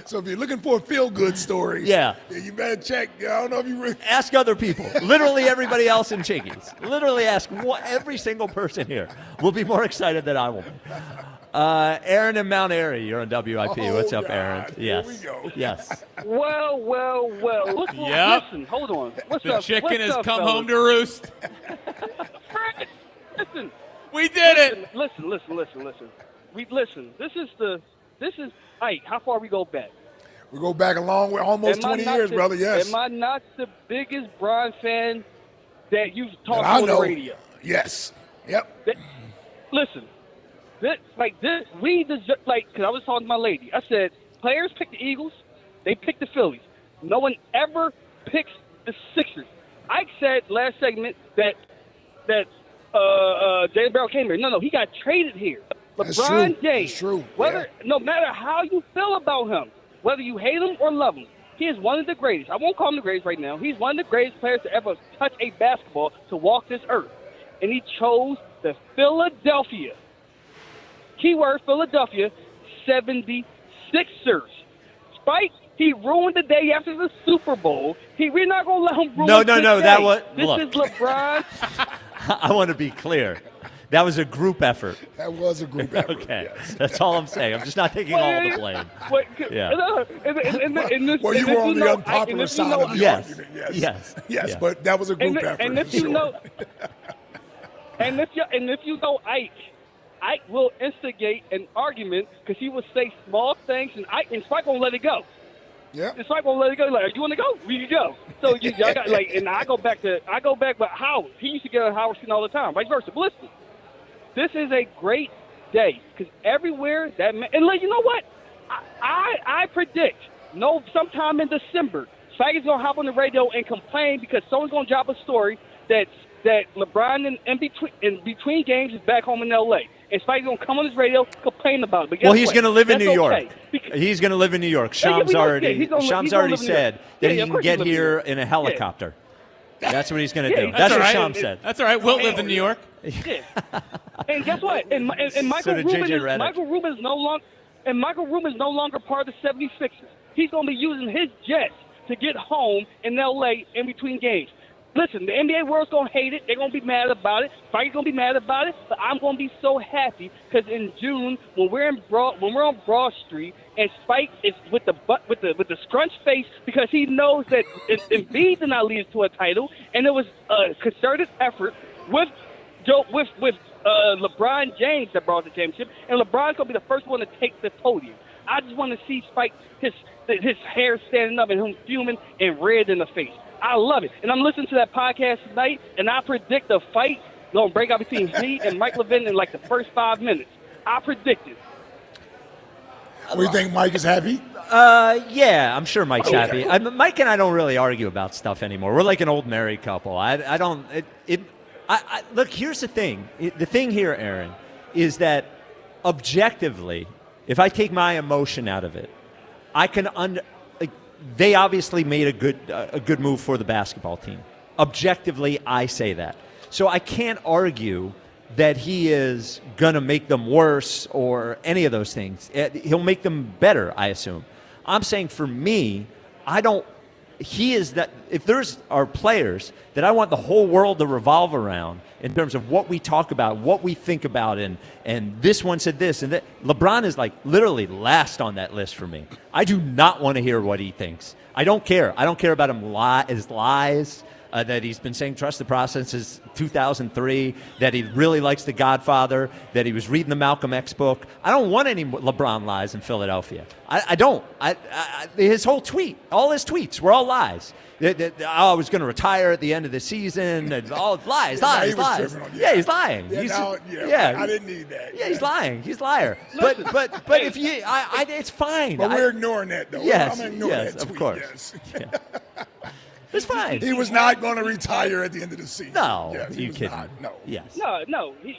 So if you're looking for a feel-good story, you better check. I don't know if you really... Ask other people. Literally everybody else in Chickies. Literally ask every single person here will be more excited than I will be. Aaron in Mount Airy, you're on WIP. What's up, Aaron? Yes. Here we go. Yes. Well. Listen, hold on. What's the up? chicken has up, come fellas? home to roost. Listen. We did it. Listen. This is Ike. How far we go back? We go back a long way, almost 20 years, brother. Yes. Am I not the biggest Bron fan that you've talked to I on know. the radio? Yes. Yep. Listen, because I was talking to my lady. I said, players pick the Eagles, they pick the Phillies. No one ever picks the Sixers. Ike said last segment that Jalen Brown came here. No, he got traded here. LeBron James, no matter how you feel about him, whether you hate him or love him, he is one of the greatest. I won't call him the greatest right now. He's one of the greatest players to ever touch a basketball to walk this earth. And he chose the Philadelphia, keyword Philadelphia, 76ers. Spike, he ruined the day after the Super Bowl. We're not going to let him ruin No, day. that was... This look. is LeBron. I want to be clear. That was a group effort. That was a group effort. Okay. Yes. That's all I'm saying. I'm just not taking all the blame. Yeah. Well, you were on the unpopular side of the argument. Yes. Yes, but that was a group effort. And if you know, and if you know Ike will instigate an argument because he will say small things, and Spike won't let it go. Yeah. And Spike won't let it go. Like, you want to go? We can go. So y'all got and I go back, but Howard. He used to get on Howard Stern all the time, vice versa. But listen, this is a great day because everywhere that man, and you know what? I predict sometime in December, Spike is gonna hop on the radio and complain because someone's gonna drop a story that LeBron in between games is back home in L.A. And Spike's going to come on his radio, complain about it. But Well, he's going to live in New York. He's going to live in New York. Shams already said that he can get here in a helicopter. That's what he's going to do. That's what right. Sham said. That's all right. Wilt lived in New York. Yeah. And guess what? And Michael So did Rubin JJ Redick. Michael Rubin is no longer part of the 76ers. He's going to be using his jets to get home in L.A. in between games. Listen, the NBA world's going to hate it. They're going to be mad about it. Spike's going to be mad about it. But I'm going to be so happy because in June, when we're on Broad Street, and Spike is with the scrunch face because he knows that Embiid did not lead us to a title, and it was a concerted effort with LeBron James that brought the championship, and LeBron's going to be the first one to take the podium. I just want to see Spike, his hair standing up and him fuming and red in the face. I love it. And I'm listening to that podcast tonight, and I predict a fight going to break out between me and Mike Levin in like the first 5 minutes. I predict it. We think Mike is happy? Yeah, I'm sure Mike's happy. Mike and I don't really argue about stuff anymore. We're like an old married couple. I don't. Look, here's the thing. The thing here, Aaron, is that objectively, if I take my emotion out of it, I can they obviously made a good move for the basketball team. Objectively, I say that. So I can't argue that he is going to make them worse or any of those things. He'll make them better, I assume. I'm saying for me, if there's our players that I want the whole world to revolve around in terms of what we talk about, what we think about, and this one said this and that, LeBron is like literally last on that list for me. I do not want to hear what he thinks. I don't care. I don't care about his lies. That he's been saying trust the process since 2003, that he really likes The Godfather, that he was reading the Malcolm X book. I don't want any LeBron lies in Philadelphia. I don't. His whole tweet, all his tweets were all lies. I was going to retire at the end of the season. All lies. Yeah, he's lying. I didn't need that. Yeah, he's lying. He's a liar. But if you, it's fine. But we're ignoring that, though. Yes, I'm ignoring that tweet. Of course. Yes. Yeah. It's fine. He was not going to retire at the end of the season. No, yes, you kidding? No. Yes. No. He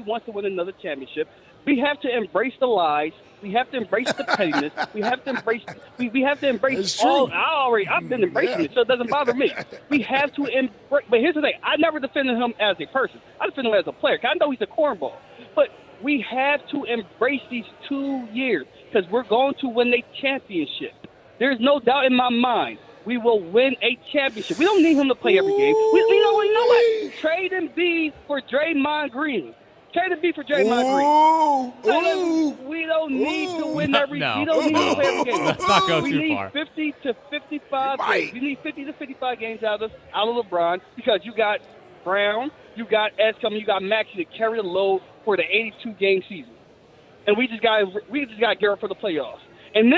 wants to win another championship. We have to embrace the lies. We have to embrace the pettiness. We have to embrace. We have to embrace all. I've been embracing it, so it doesn't bother me. We have to embrace. But here's the thing: I never defended him as a person. I defended him as a player. 'Cause I know he's a cornball. But we have to embrace these 2 years because we're going to win a championship. There's no doubt in my mind. We will win a championship. We don't need him to play every game. You know what? Trade Embiid for Draymond Green. Trade Embiid for Draymond Green. We don't need to win every game. We don't need to play every game. Let's not go too far. We need 50 to 55 games. We need 50 to 55 games out of LeBron because you got Brown, you got Escom, you got Maxey to carry the load for the 82-game season. And we just got to gear up for the playoffs. And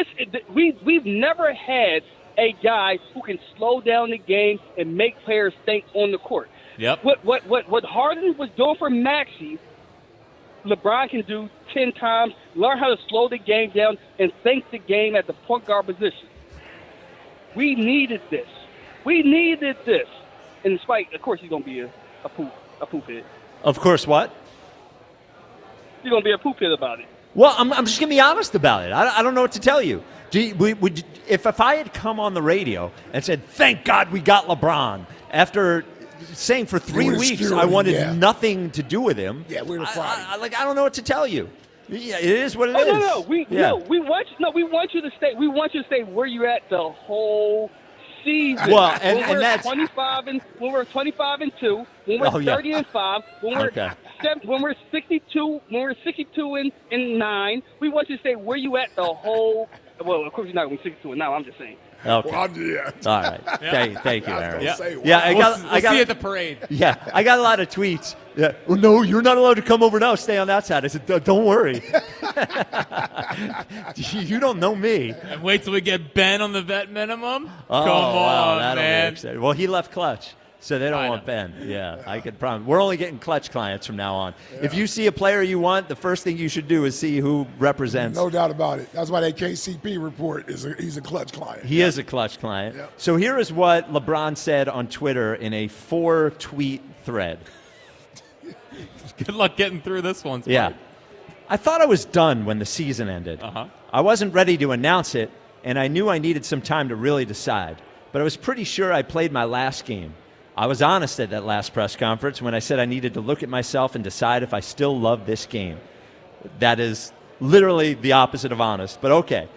we've never had a guy who can slow down the game and make players think on the court. Yep. What Harden was doing for Maxey, LeBron can do 10 times. Learn how to slow the game down and think the game at the point guard position. We needed this. And Spike, of course, he's going to be a poop head. Of course, what? He's going to be a poop head about it. Well, I'm just going to be honest about it. I don't know what to tell you. If I had come on the radio and said, thank God we got LeBron, after saying for 3 weeks I wanted nothing to do with him, we were fine. I don't know what to tell you. Yeah, it is what it is. No. We want you to stay. We want you to stay where you're at the whole season. Well, when we're 25 and 2, when we're 30 and 5, when we're 62, and 9, we want you to stay where you at the whole. Well, of course you're not going to be 62 and 9. I'm just saying. Okay. Well, all right. Thank you, Aaron. Yeah, I got see you at the parade. Yeah, I got a lot of tweets. Yeah. Well, no, you're not allowed to come over now. Stay on that side. I said, don't worry. You don't know me. And wait till we get Ben on the vet minimum. Oh, Come on, wow, that'll man. Be exciting. Well, he left Clutch. So they don't want Ben. Yeah, I can promise. We're only getting Clutch clients from now on. Yeah. If you see a player you want, the first thing you should do is see who represents. No doubt about it. That's why that KCP report he's a Clutch client. He is a Clutch client. Yeah. So here is what LeBron said on Twitter in a 4-tweet thread. Good luck getting through this one. Spike. Yeah. I thought I was done when the season ended. I wasn't ready to announce it, and I knew I needed some time to really decide. but I was pretty sure I played my last game. I was honest at that last press conference when I said I needed to look at myself and decide if I still love this game. That is literally the opposite of honest, but okay.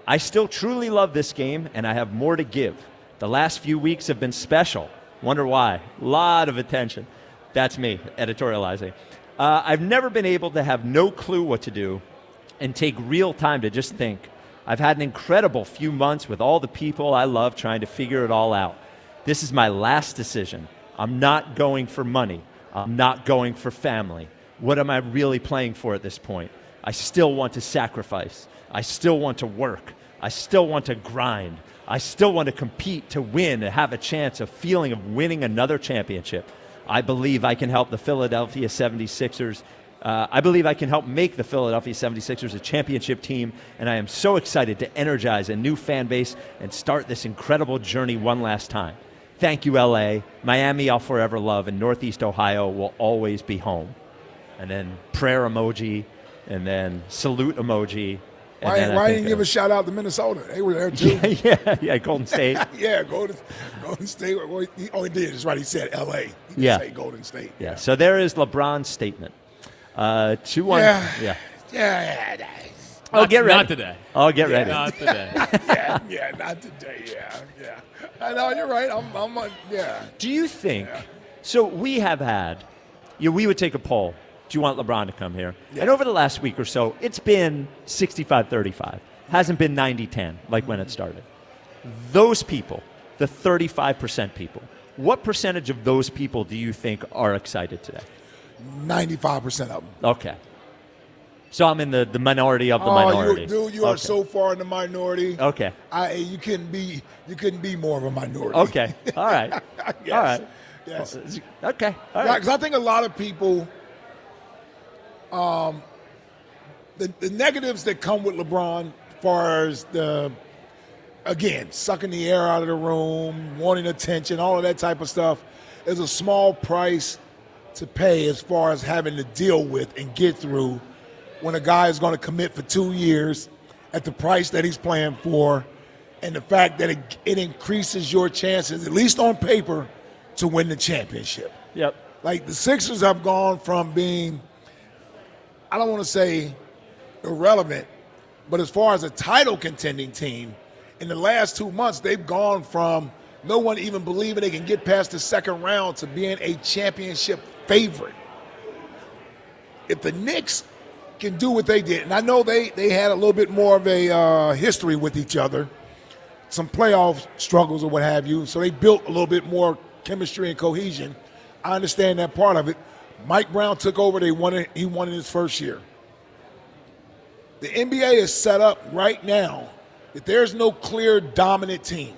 I still truly love this game, and I have more to give. The last few weeks have been special. Wonder why? A lot of attention. That's me, editorializing. I've never been able to have no clue what to do and take real time to just think. I've had an incredible few months with all the people I love trying to figure it all out. This is my last decision. I'm not going for money. I'm not going for family. What am I really playing for at this point? I still want to sacrifice. I still want to work. I still want to grind. I still want to compete to win and have a chance, a feeling of winning another championship. I believe I can help the Philadelphia 76ers. I believe I can help make the Philadelphia 76ers a championship team, and I am so excited to energize a new fan base and start this incredible journey one last time. Thank you, LA. Miami, I'll forever love, and Northeast Ohio will always be home. And then prayer emoji, and then salute emoji. Why didn't you give a shout out to Minnesota? They were there too. Yeah, Golden State. Yeah, Golden State. Well, he did. That's right. He said L.A. He didn't say Golden State. Yeah. So there is LeBron's statement. 2-1. Yeah. Oh, get ready. Not today. Oh, get ready. Not today. Not today. Yeah. I know you're right. I'm yeah. Do you think? So we have had. We would take a poll. Do you want LeBron to come here? Yeah. And over the last week or so, it's been 65-35. Hasn't been 90-10 like when it started. Those people, the 35% people, what percentage of those people do you think are excited today? 95% of them. Okay. So I'm in the minority of the minority. You are so far in the minority. Okay. You couldn't be more of a minority. Okay. All right. Yes. All right. Yes. Okay. All Yeah, right. because I think a lot of people, the negatives that come with LeBron, as far as sucking the air out of the room, wanting attention, all of that type of stuff, is a small price to pay as far as having to deal with and get through when a guy is going to commit for 2 years at the price that he's playing for, and the fact that it increases your chances, at least on paper, to win the championship. Yep. Like the Sixers have gone from being, I don't want to say irrelevant, but as far as a title contending team, in the last 2 months, they've gone from no one even believing they can get past the second round to being a championship favorite. If the Knicks can do what they did, and I know they had a little bit more of a history with each other, some playoff struggles or what have you, so they built a little bit more chemistry and cohesion. I understand that part of it. Mike Brown took over. He won in his first year. The NBA is set up right now that there's no clear dominant team.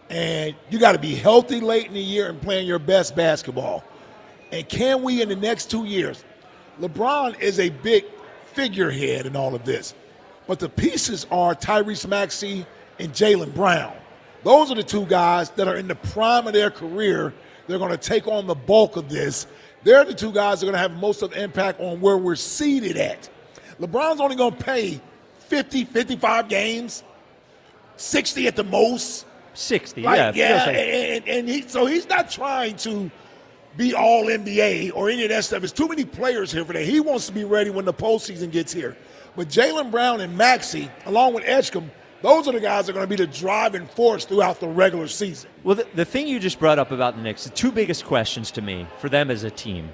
And you got to be healthy late in the year and playing your best basketball. And can we, in the next 2 years, LeBron is a big figurehead in all of this. But the pieces are Tyrese Maxey and Jaylen Brown. Those are the two guys that are in the prime of their career. They're going to take on the bulk of this. They're the two guys that are going to have most of the impact on where we're seated at. LeBron's only going to play 50, 55 games, 60 at the most. 60, and yeah. He's not trying to be all NBA or any of that stuff. There's too many players here for that. He wants to be ready when the postseason gets here. But Jaylen Brown and Maxey, along with Edgecombe, those are the guys that are going to be the driving force throughout the regular season. Well, the thing you just brought up about the Knicks, the two biggest questions to me for them as a team.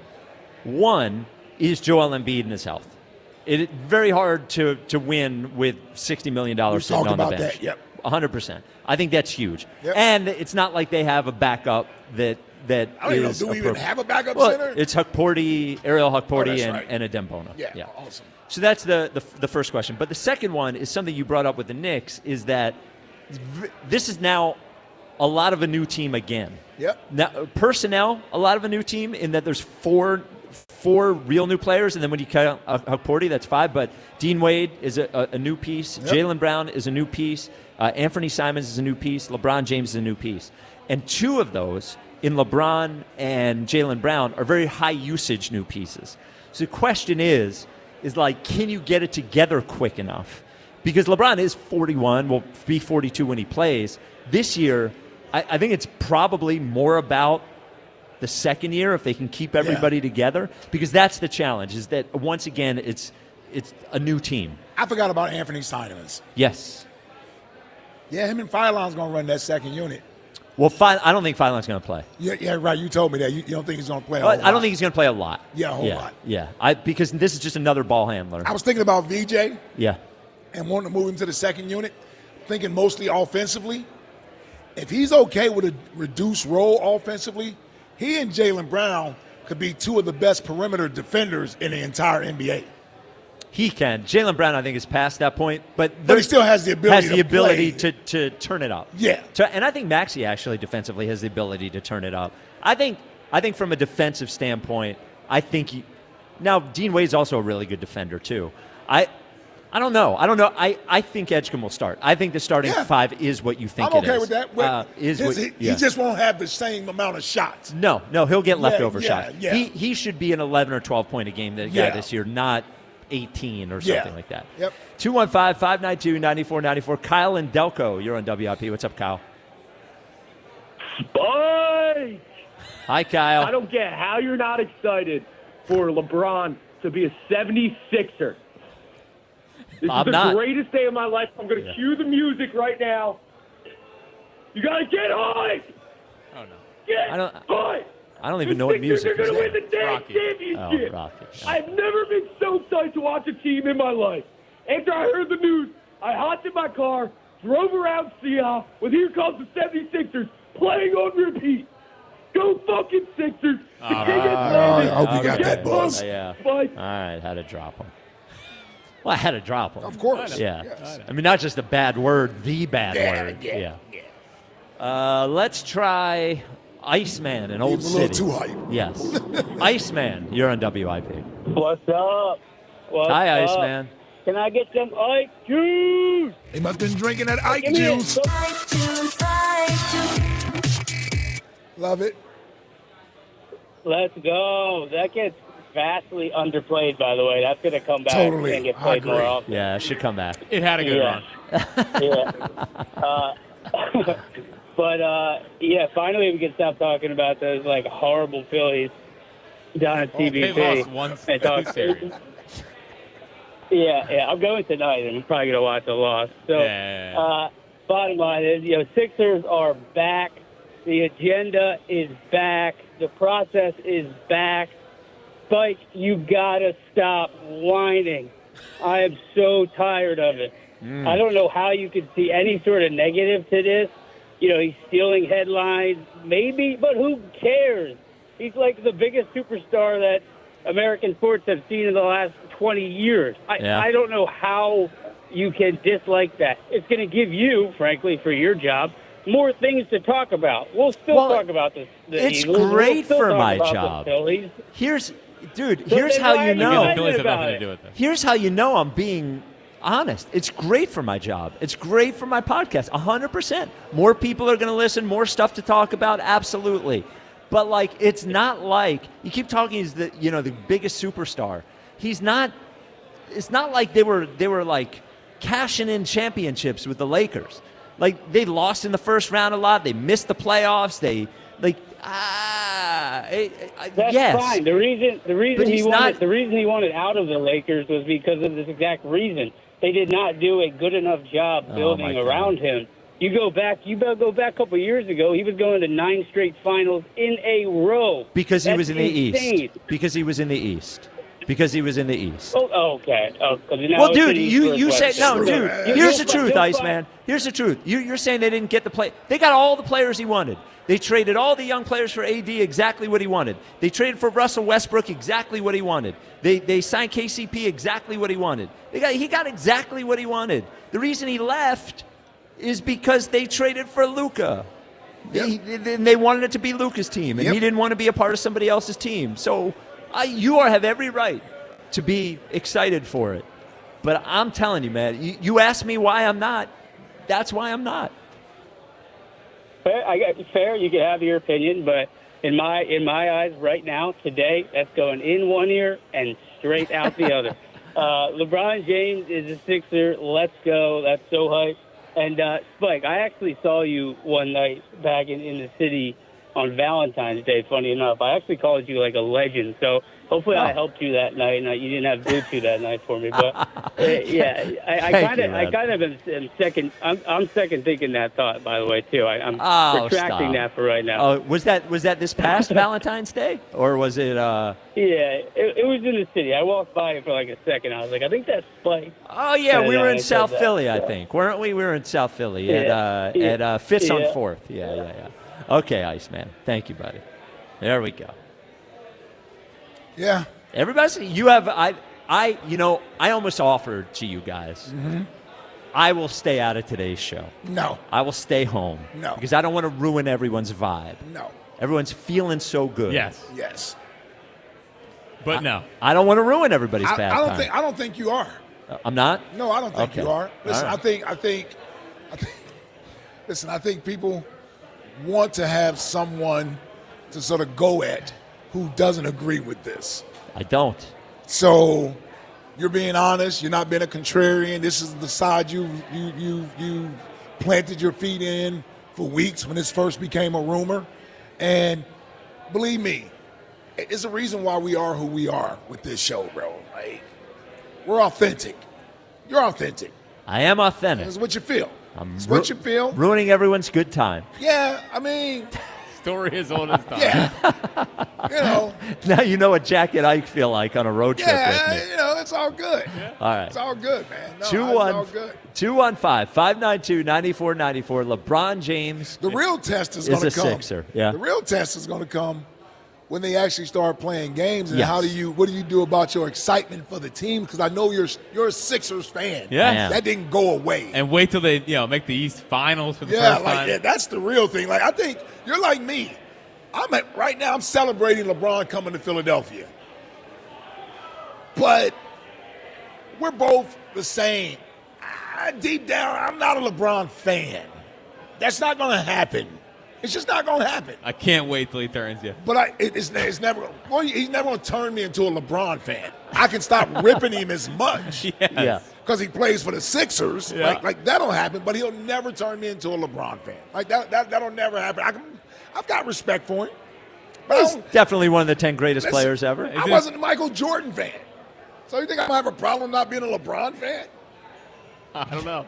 One is Joel Embiid and his health. It's very hard to win with $60 million sitting on the bench. That, yep. 100%. I think that's huge. Yep. And it's not like they have a backup that I don't even know, do we even have a backup well, center? It's Ariel Hukporti, right. and Adembona. Yeah, awesome. So that's the first question. But the second one is something you brought up with the Knicks, is that this is now a lot of a new team again. Yep. Now, personnel, a lot of a new team in that there's four real new players, and then when you count Hukporti, that's 5. But Dean Wade is a new piece. Yep. Jaylen Brown is a new piece. Anthony Simons is a new piece. LeBron James is a new piece. And 2 of those, in LeBron and Jaylen Brown, are very high usage new pieces. So the question is like, can you get it together quick enough Because LeBron is 41, will be 42 when he plays. This year, I think it's probably more about the second year if they can keep everybody together, because that's the challenge, is that once again it's a new team. I forgot about Anthony Simons. Yes. Yeah, him and Filon's going to run that second unit. Well, I don't think Filon's going to play. Yeah, right. You told me that. You don't think he's going to play a whole lot. I don't think he's going to play a lot. Yeah, a whole lot. Yeah, because this is just another ball handler. I was thinking about VJ. Yeah. And wanting to move him to the second unit, thinking mostly offensively. If he's okay with a reduced role offensively, he and Jaylen Brown could be two of the best perimeter defenders in the entire NBA. He can. Jaylen Brown, I think, is past that point, but he still has the ability to turn it up. Yeah. And I think Maxey actually defensively has the ability to turn it up. I think from a defensive standpoint, now Dean Wade's also a really good defender too. I don't know. I think Edgecombe will start. I think the starting five is what you think I'm it okay is. with that. He just won't have the same amount of shots. No, he'll get leftover shots. Yeah. He should be an 11 or 12 point a game guy this year, not 18 or something like that. Yep. 215-592-9494. Kyle and Delco, you're on WIP. What's up, Kyle? Boy! Hi, Kyle. I don't get how you're not excited for LeBron to be a 76er. This I'm is the not. greatest day of my life. I'm going to cue the music right now. You got to get hype! Oh, no. Get hype! I don't even know what music They're going to is. win the damn championship. Oh, Rocket. I've never been so excited to watch a team in my life. After I heard the news, I hopped in my car, drove around Seattle with Here Comes the 76ers playing on repeat. Go fucking Sixers. The king has landed. I hope you got that buzz. Yeah. Bye. All right, had to drop him. Well, I had to drop him. Of course. Yeah. Yes. I mean, not just the bad word, the bad word. Yeah. Let's try Iceman in Old A City. little too hype. Yes. Iceman, you're on WIP. What's up? Hi, Iceman. Can I get some Ike juice? He must have been drinking that Ike Give me juice. some Ike juice, Ike juice. Love it. Let's go. That gets vastly underplayed, by the way. That's going to come back Totally. and get I played more agree. often. Yeah, it should come back. It had a good run. But finally we can stop talking about those like horrible Phillies down at TBC. They lost one series. Yeah, I'm going tonight, and I'm probably going to watch the loss. So, bottom line is, Sixers are back. The agenda is back. The process is back. Spike, you got to stop whining. I am so tired of it. I don't know how you could see any sort of negative to this. He's stealing headlines, maybe, but who cares? He's like the biggest superstar that American sports have seen in the last 20 years. I don't know how you can dislike that. It's going to give you, frankly, for your job, more things to talk about. We'll still talk about this. It's Eagles. great We'll for talk my about job. The Phillies. Here's then how why you are you know. The Phillies have about nothing it? to do with it. Here's how you know I'm being honest. It's great for my job. It's great for my podcast. 100%. More people are going to listen, more stuff to talk about. Absolutely. But it's not like you keep talking. He's the biggest superstar. He's not. It's not like they were like cashing in championships with the Lakers. They lost in the first round a lot. They missed the playoffs. That's yes. fine. The reason But he wanted out of the Lakers was because of this exact reason. They did not do a good enough job building around him. You better go back a couple years ago. He was going to 9 straight finals in a row. Because he was in the insane. East. Because he was in the East. Because he was in the East. Oh, okay. Well, dude, you say no, dude. Here's the truth, you'll Iceman. Here's the truth. You're saying they didn't get the play. They got all the players he wanted. They traded all the young players for AD exactly what he wanted. They traded for Russell Westbrook exactly what he wanted. They signed KCP exactly what he wanted. He got exactly what he wanted. The reason he left is because they traded for Luka. They wanted it to be Luka's team, and he didn't want to be a part of somebody else's team. So you have every right to be excited for it. But I'm telling you, man, you ask me why I'm not. That's why I'm not. Fair. You can have your opinion, but in my eyes, right now, today, that's going in one ear and straight out the other. LeBron James is a Sixer. Let's go. That's so hype. And, Spike, I actually saw you one night back in the city on Valentine's Day, funny enough. I actually called you like a legend. So hopefully I helped you that night, and you didn't have Bluetooth that night for me. But, I kind of am second. I'm second thinking that thought, by the way, too. I'm retracting that for right now. Oh, was that this past Valentine's Day? Or was it... Yeah, it was in the city. I walked by it for like a second. I was like, I think that's Spike. Oh, yeah, we were in South Philly, I think. Weren't we? We were in South Philly at Fifth on 4th. Yeah. Okay, Iceman. Thank you, buddy. There we go. Yeah. Everybody, you have I almost offered to you guys. Mm-hmm. I will stay out of today's show. No. I will stay home. No. Because I don't want to ruin everyone's vibe. No. Everyone's feeling so good. Yes. But no. I don't want to ruin everybody's bad time. I don't think you are. I'm not? No, I don't think you are. Listen, right. I think people want to have someone to sort of go at who doesn't agree with this. I don't. So you're being honest. You're not being a contrarian. This is the side you planted your feet in for weeks when this first became a rumor. And believe me, it's a reason why we are who we are with this show, bro. Like, we're authentic. You're authentic. I am authentic. It's what you feel. It's what you feel. Ruining everyone's good time. Yeah, I mean... Story as old as time. Yeah. Now you know what Jack and Ike feel like on a road trip with me. It's all good. Yeah. All right. It's all good, man. No, it's all good. 215-592-9494. LeBron James. The real test is going to come. Sixer. Yeah. The real test is going to come when they actually start playing games. And what do you do about your excitement for the team? Because I know you're a Sixers fan. Yeah. That didn't go away. And wait till they make the East Finals for the first time. Yeah, that's the real thing. Like, I think you're like me. Right now I'm celebrating LeBron coming to Philadelphia. But we're both the same. Deep down, I'm not a LeBron fan. That's not going to happen. It's just not going to happen. I can't wait till he turns you. But it's never. Well, he's never going to turn me into a LeBron fan. I can stop ripping him as much. Because he plays for the Sixers. Yeah. Like that'll happen. But he'll never turn me into a LeBron fan. Like that'll never happen. I've got respect for him. But He's definitely one of the 10 greatest players ever. I wasn't a Michael Jordan fan. So you think I'm going to have a problem not being a LeBron fan? I don't know.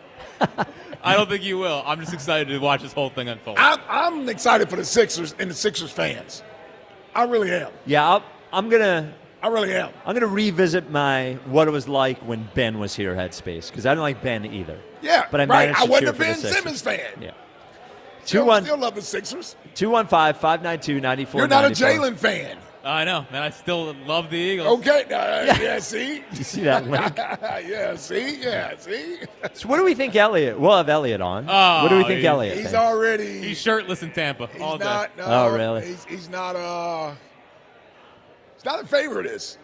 I don't think you will. I'm just excited to watch this whole thing unfold. I'm excited for the Sixers and the Sixers fans. I really am. Yeah, I'm gonna. I really am. I'm gonna revisit what it was like when Ben was here headspace because I didn't like Ben either. Yeah, but I right. managed I to wasn't cheer a for the Ben Sixers. Simmons fan. Yeah. Still love the Sixers. 215-592-9494. You're not a Jalen fan. I know, and I still love the Eagles. Okay, yeah, see? You see that link? Yeah, see? So what do we think Elliott? We'll have Elliott on. What do we think Elliott He's thinks? already... He's shirtless in Tampa all day. Oh, really? He's not in favor of this.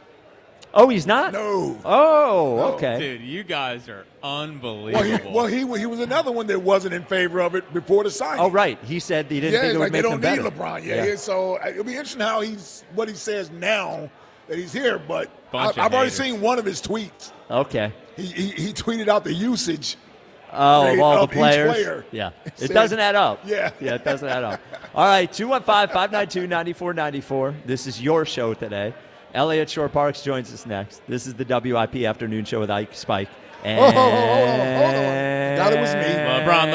Oh, he's not? No. Oh, okay. Dude, you guys are unbelievable. Well, he was another one that wasn't in favor of it before the signing. Oh, right. He said he didn't think it would make them better. They don't need LeBron. Yeah. So it'll be interesting what he says now that he's here. But I've already seen one of his tweets. Okay. He tweeted out the usage. Of all the players. Each player. Yeah. It doesn't add up. Yeah. Yeah, it doesn't add up. All right, 215-592-9494. This is your show today. Elliott Shore Parks joins us next. This is the WIP Afternoon Show with Ike Spike. And hold on. That was me. LeBron.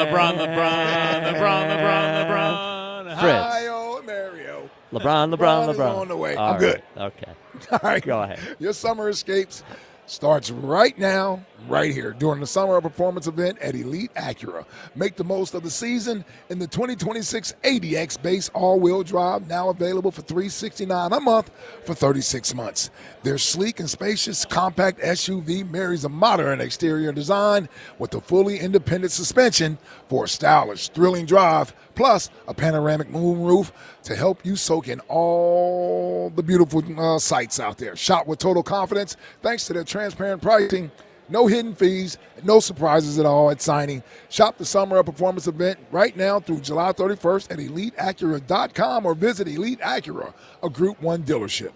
Fritz. Hi, Mario. LeBron. Is on the way. All I'm good. Right. Okay. All right. Go ahead. Your summer escapes starts right now, right here, during the Summer of Performance event at Elite Acura. Make the most of the season in the 2026 ADX base all-wheel drive, now available for $369 a month for 36 months. Their sleek and spacious compact SUV marries a modern exterior design with a fully independent suspension for a stylish, thrilling drive, plus a panoramic moonroof to help you soak in all the beautiful sights out there. Shop with total confidence thanks to their transparent pricing, no hidden fees, no surprises at all at signing. Shop the Summer of Performance event right now through July 31st at EliteAcura.com or visit Elite Acura, a Group 1 dealership.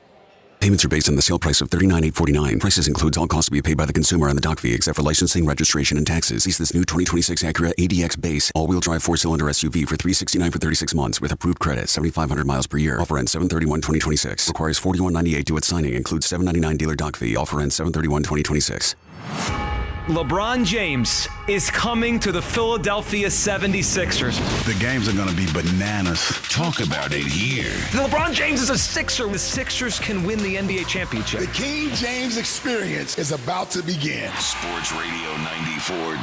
Payments are based on the sale price of $39,849. Prices includes all costs to be paid by the consumer and the dock fee, except for licensing, registration, and taxes. Lease this new 2026 Acura ADX base all-wheel drive 4-cylinder SUV for $369 for 36 months with approved credit, 7,500 miles per year. Offer ends 7/31/2026. Requires $41.98 due at signing. Includes $7.99 dealer dock fee. Offer ends 7/31/2026. LeBron James is coming to the Philadelphia 76ers. The games are going to be bananas. Talk about it here. LeBron James is a Sixer. The Sixers can win the NBA championship. The King James experience is about to begin. Sports Radio 94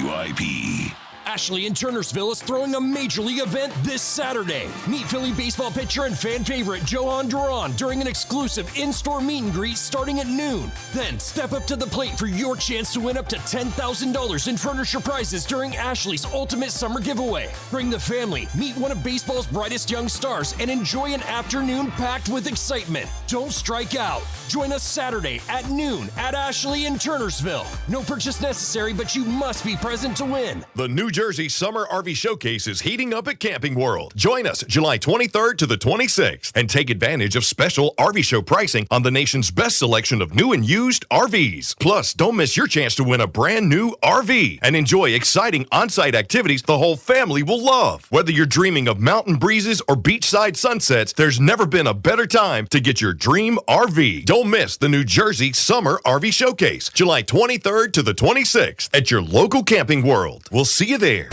WIP. Ashley in Turnersville is throwing a major league event this Saturday. Meet Philly baseball pitcher and fan favorite Johan Duran during an exclusive in-store meet and greet starting at noon. Then step up to the plate for your chance to win up to $10,000 in furniture prizes during Ashley's Ultimate Summer Giveaway. Bring the family, meet one of baseball's brightest young stars, and enjoy an afternoon packed with excitement. Don't strike out. Join us Saturday at noon at Ashley in Turnersville. No purchase necessary, but you must be present to win. The New Jersey Summer RV Showcase is heating up at Camping World. Join us July 23rd to the 26th and take advantage of special RV show pricing on the nation's best selection of new and used RVs. Plus, don't miss your chance to win a brand new RV and enjoy exciting on-site activities the whole family will love. Whether you're dreaming of mountain breezes or beachside sunsets, there's never been a better time to get your dream RV. Don't miss the New Jersey Summer RV Showcase, July 23rd to the 26th at your local Camping World. We'll see you there.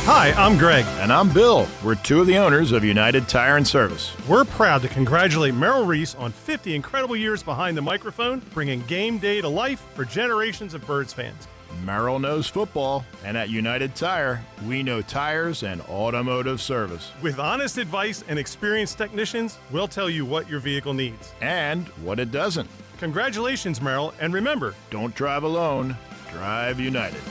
Hi, I'm Greg. And I'm Bill. We're two of the owners of United Tire and Service. We're proud to congratulate Merrill Reese on 50 incredible years behind the microphone, bringing game day to life for generations of Birds fans. Merrill knows football, and at United Tire, we know tires and automotive service. With honest advice and experienced technicians, we'll tell you what your vehicle needs. And what it doesn't. Congratulations, Merrill, and remember, don't drive alone, drive United.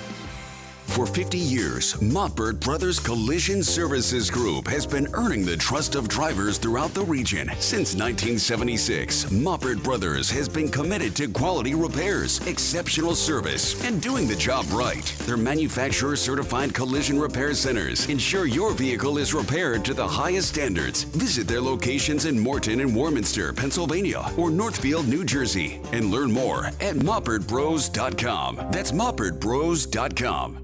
For 50 years, Montbert Brothers Collision Services Group has been earning the trust of drivers throughout the region. Since 1976, Montbert Brothers has been committed to quality repairs, exceptional service, and doing the job right. Their manufacturer-certified collision repair centers ensure your vehicle is repaired to the highest standards. Visit their locations in Morton and Warminster, Pennsylvania, or Northfield, New Jersey, and learn more at MoppertBros.com. That's MoppertBros.com.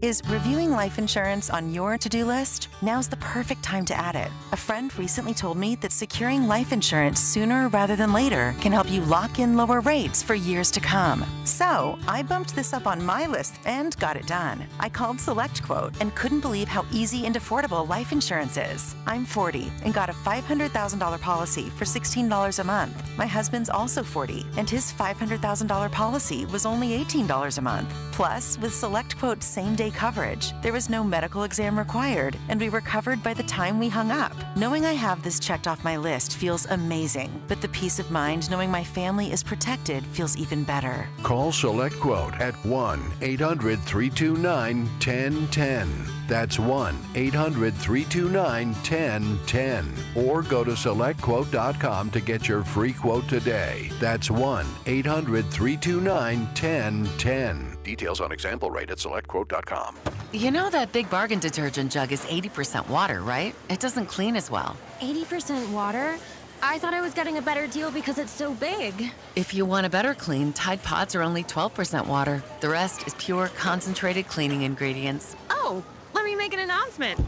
Is reviewing life insurance on your to-do list? Now's the perfect time to add it. A friend recently told me that securing life insurance sooner rather than later can help you lock in lower rates for years to come. So I bumped this up on my list and got it done. I called SelectQuote and couldn't believe how easy and affordable life insurance is. I'm 40 and got a $500,000 policy for $16 a month. My husband's also 40 and his $500,000 policy was only $18 a month. Plus, with SelectQuote's same-day coverage, there was no medical exam required, and we were covered by the time we hung up. Knowing I have this checked off my list feels amazing, but the peace of mind knowing my family is protected feels even better. Call SelectQuote at 1-800-329-1010. That's 1-800-329-1010. Or go to SelectQuote.com to get your free quote today. That's 1-800-329-1010. Details on example rate at SelectQuote.com. You know that Big Bargain detergent jug is 80% water, right? It doesn't clean as well. 80% water? I thought I was getting a better deal because it's so big. If you want a better clean, Tide Pods are only 12% water. The rest is pure, concentrated cleaning ingredients. Oh, let me make an announcement.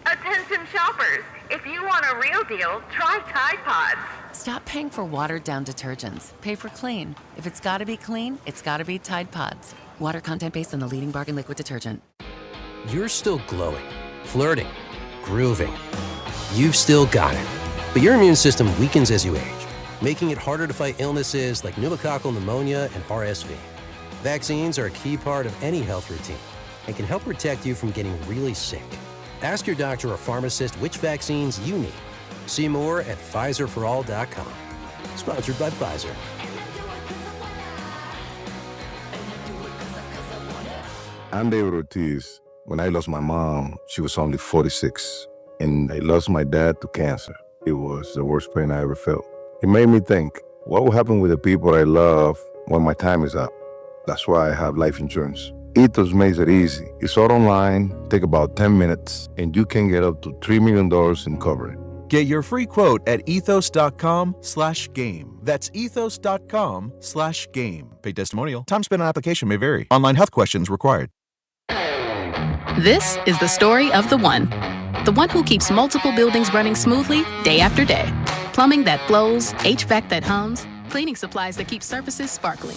Attention shoppers, if you want a real deal, try Tide Pods. Stop paying for watered-down detergents. Pay for clean. If it's gotta be clean, it's gotta be Tide Pods. Water content based on the leading bargain liquid detergent. You're still glowing, flirting, grooving. You've still got it. But your immune system weakens as you age, making it harder to fight illnesses like pneumococcal pneumonia and RSV. Vaccines are a key part of any health routine and can help protect you from getting really sick. Ask your doctor or pharmacist which vaccines you need. See more at PfizerForAll.com. Sponsored by Pfizer. I'm David Ortiz. When I lost my mom, she was only 46. And I lost my dad to cancer. It was the worst pain I ever felt. It made me think, what will happen with the people I love when my time is up? That's why I have life insurance. Ethos makes it easy. It's all online, take about 10 minutes, and you can get up to $3 million in coverage. Get your free quote at ethos.com/game. That's ethos.com/game. Paid testimonial. Time spent on application may vary. Online health questions required. This is the story of the one. The one who keeps multiple buildings running smoothly day after day. Plumbing that flows, HVAC that hums, cleaning supplies that keep surfaces sparkling.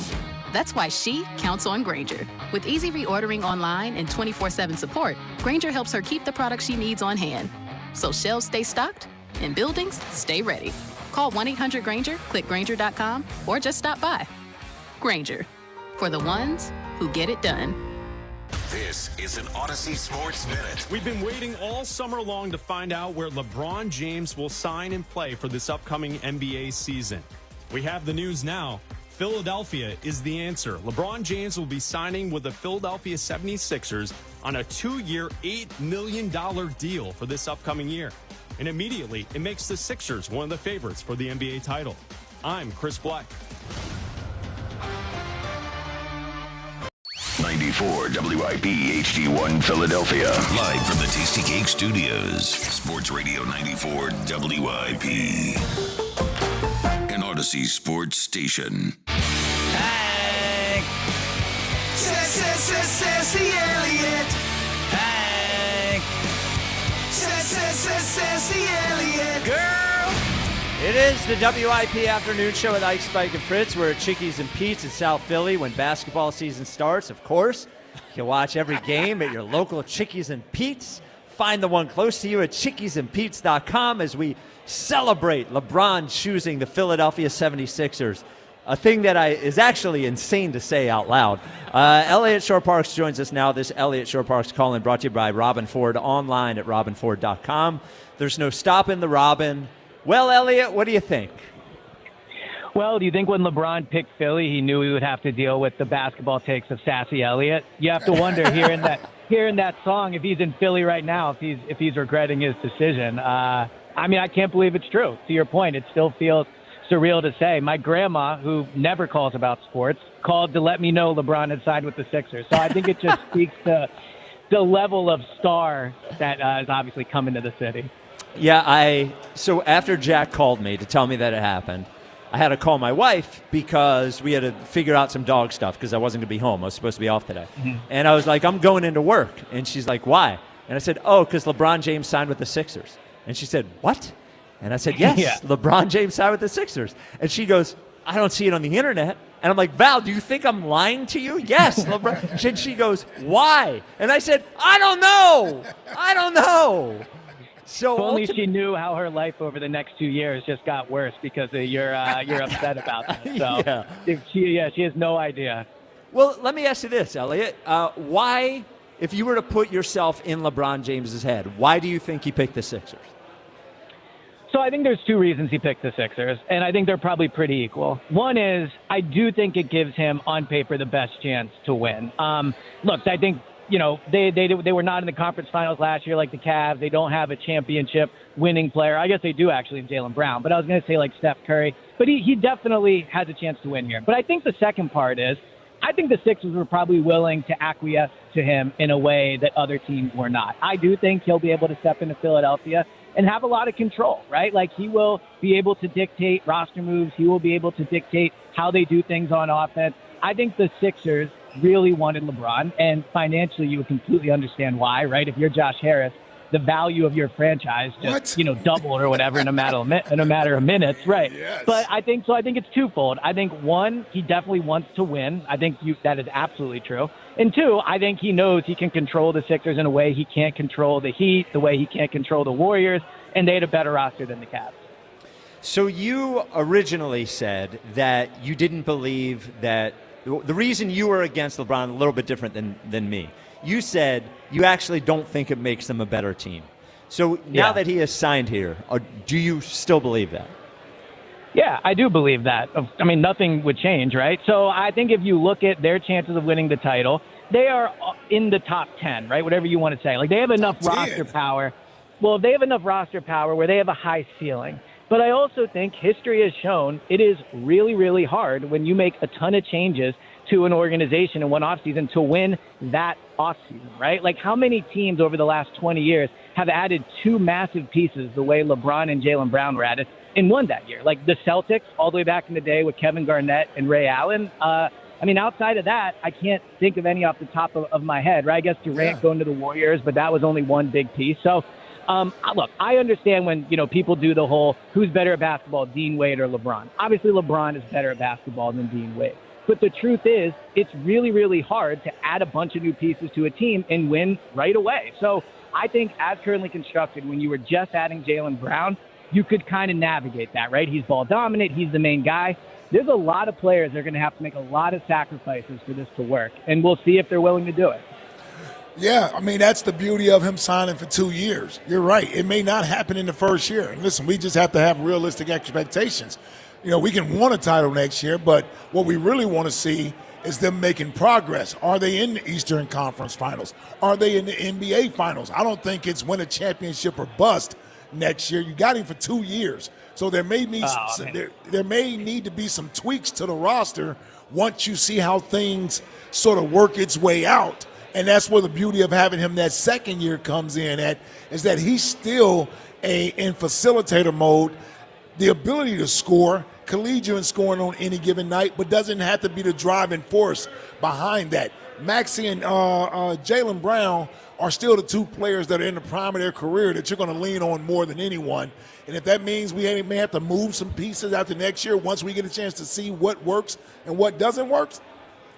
That's why she counts on Grainger. With easy reordering online and 24/7 support, Grainger helps her keep the products she needs on hand. So shelves stay stocked and buildings stay ready. Call 1-800-GRAINGER, click Grainger.com, or just stop by. Grainger, for the ones who get it done. This is an Odyssey Sports Minute. We've been waiting all summer long to find out where LeBron James will sign and play for this upcoming NBA season. We have the news now. Philadelphia is the answer. LeBron James will be signing with the Philadelphia 76ers on a 2-year, $8 million deal for this upcoming year. And immediately, it makes the Sixers one of the favorites for the NBA title. I'm Chris Black. 94 WIP HD1 Philadelphia. Live from the Tasty Cake Studios. Sports Radio 94 WIP. An Odyssey Sports Station. Hank. Sassy Elliott. Hank. Sassy Elliott. Girl. It is the WIP Afternoon Show with Ike, Spike, and Fritz. We're at Chickies and Pete's in South Philly when basketball season starts. Of course, you can watch every game at your local Chickies and Pete's. Find the one close to you at chickiesandpete's.com as we celebrate LeBron choosing the Philadelphia 76ers, a thing that is actually insane to say out loud. Elliott Shore-Parks joins us now. This Elliott Shore-Parks call-in brought to you by Robin Ford, online at robinford.com. There's no stopping the Robin. Well, Elliott, what do you think? Well, do you think when LeBron picked Philly, he knew he would have to deal with the basketball takes of Sassy Elliott? You have to wonder hearing that song if he's in Philly right now, if he's regretting his decision. I mean, I can't believe it's true. To your point, it still feels surreal to say. My grandma, who never calls about sports, called to let me know LeBron had signed with the Sixers. So I think it just speaks to the level of star that is obviously coming to the city. Yeah, so after Jack called me to tell me that it happened, I had to call my wife because we had to figure out some dog stuff because I wasn't going to be home. I was supposed to be off today. Mm-hmm. And I was like, I'm going into work. And she's like, why? And I said, because LeBron James signed with the Sixers. And she said, what? And I said, yes, yeah. LeBron James signed with the Sixers. And she goes, I don't see it on the internet. And I'm like, Val, do you think I'm lying to you? Yes, LeBron. And she goes, why? And I said, I don't know. So if only she knew how her life over the next 2 years just got worse because of you're upset about that. So yeah. She has no idea. Well, let me ask you this, Elliott. Why, if you were to put yourself in LeBron James's head, why do you think he picked the Sixers? So I think there's two reasons he picked the Sixers, and I think they're probably pretty equal. One is I do think it gives him, on paper, the best chance to win. Look, I think, they were not in the conference finals last year like the Cavs. They don't have a championship winning player. I guess they do actually in Jaylen Brown, but I was going to say like Steph Curry. But he definitely has a chance to win here. But I think the second part is I think the Sixers were probably willing to acquiesce to him in a way that other teams were not. I do think he'll be able to step into Philadelphia and have a lot of control, right? Like he will be able to dictate roster moves. He will be able to dictate how they do things on offense. I think the Sixers really wanted LeBron, and financially you would completely understand why, right? If you're Josh Harris, the value of your franchise just doubled or whatever in a matter of minutes, right? Yes. But I think it's twofold. I think one, he definitely wants to win. I think that is absolutely true. And two, I think he knows he can control the Sixers in a way he can't control the Heat, the way he can't control the Warriors, and they had a better roster than the Cavs. So you originally said that you didn't believe that the reason you were against LeBron, a little bit different than me. You said you actually don't think it makes them a better team. So now that he has signed here, do you still believe that? Yeah, I do believe that. I mean, nothing would change, right? So I think if you look at their chances of winning the title, they are in the top 10, right? Whatever you want to say. Like they have enough roster power. Well, they have enough roster power where they have a high ceiling. But I also think history has shown it is really, really hard when you make a ton of changes to an organization in one offseason to win that offseason, right? Like, how many teams over the last 20 years have added two massive pieces the way LeBron and Jaylen Brown were added and won that year? Like the Celtics all the way back in the day with Kevin Garnett and Ray Allen. I mean, outside of that, I can't think of any off the top of my head, right? I guess Durant going to the Warriors, but that was only one big piece. So, look, I understand when, people do the whole who's better at basketball, Dean Wade or LeBron. Obviously, LeBron is better at basketball than Dean Wade. But the truth is, it's really, really hard to add a bunch of new pieces to a team and win right away. So I think as currently constructed, when you were just adding Jaylen Brown, you could kind of navigate that, right? He's ball dominant. He's the main guy. There's a lot of players that are going to have to make a lot of sacrifices for this to work, and we'll see if they're willing to do it. Yeah, I mean, that's the beauty of him signing for 2 years. You're right. It may not happen in the first year. And listen, we just have to have realistic expectations. We can win a title next year, but what we really want to see is them making progress. Are they in the Eastern Conference Finals? Are they in the NBA Finals? I don't think it's win a championship or bust next year. You got him for 2 years. So there may need there may need to be some tweaks to the roster once you see how things sort of work its way out. And that's where the beauty of having him that second year comes in at, is that he's still in facilitator mode, the ability to score, collegiate in scoring on any given night, but doesn't have to be the driving force behind that. Maxey and Jaylen Brown are still the two players that are in the prime of their career that you're going to lean on more than anyone. And if that means we may have to move some pieces after next year, once we get a chance to see what works and what doesn't work,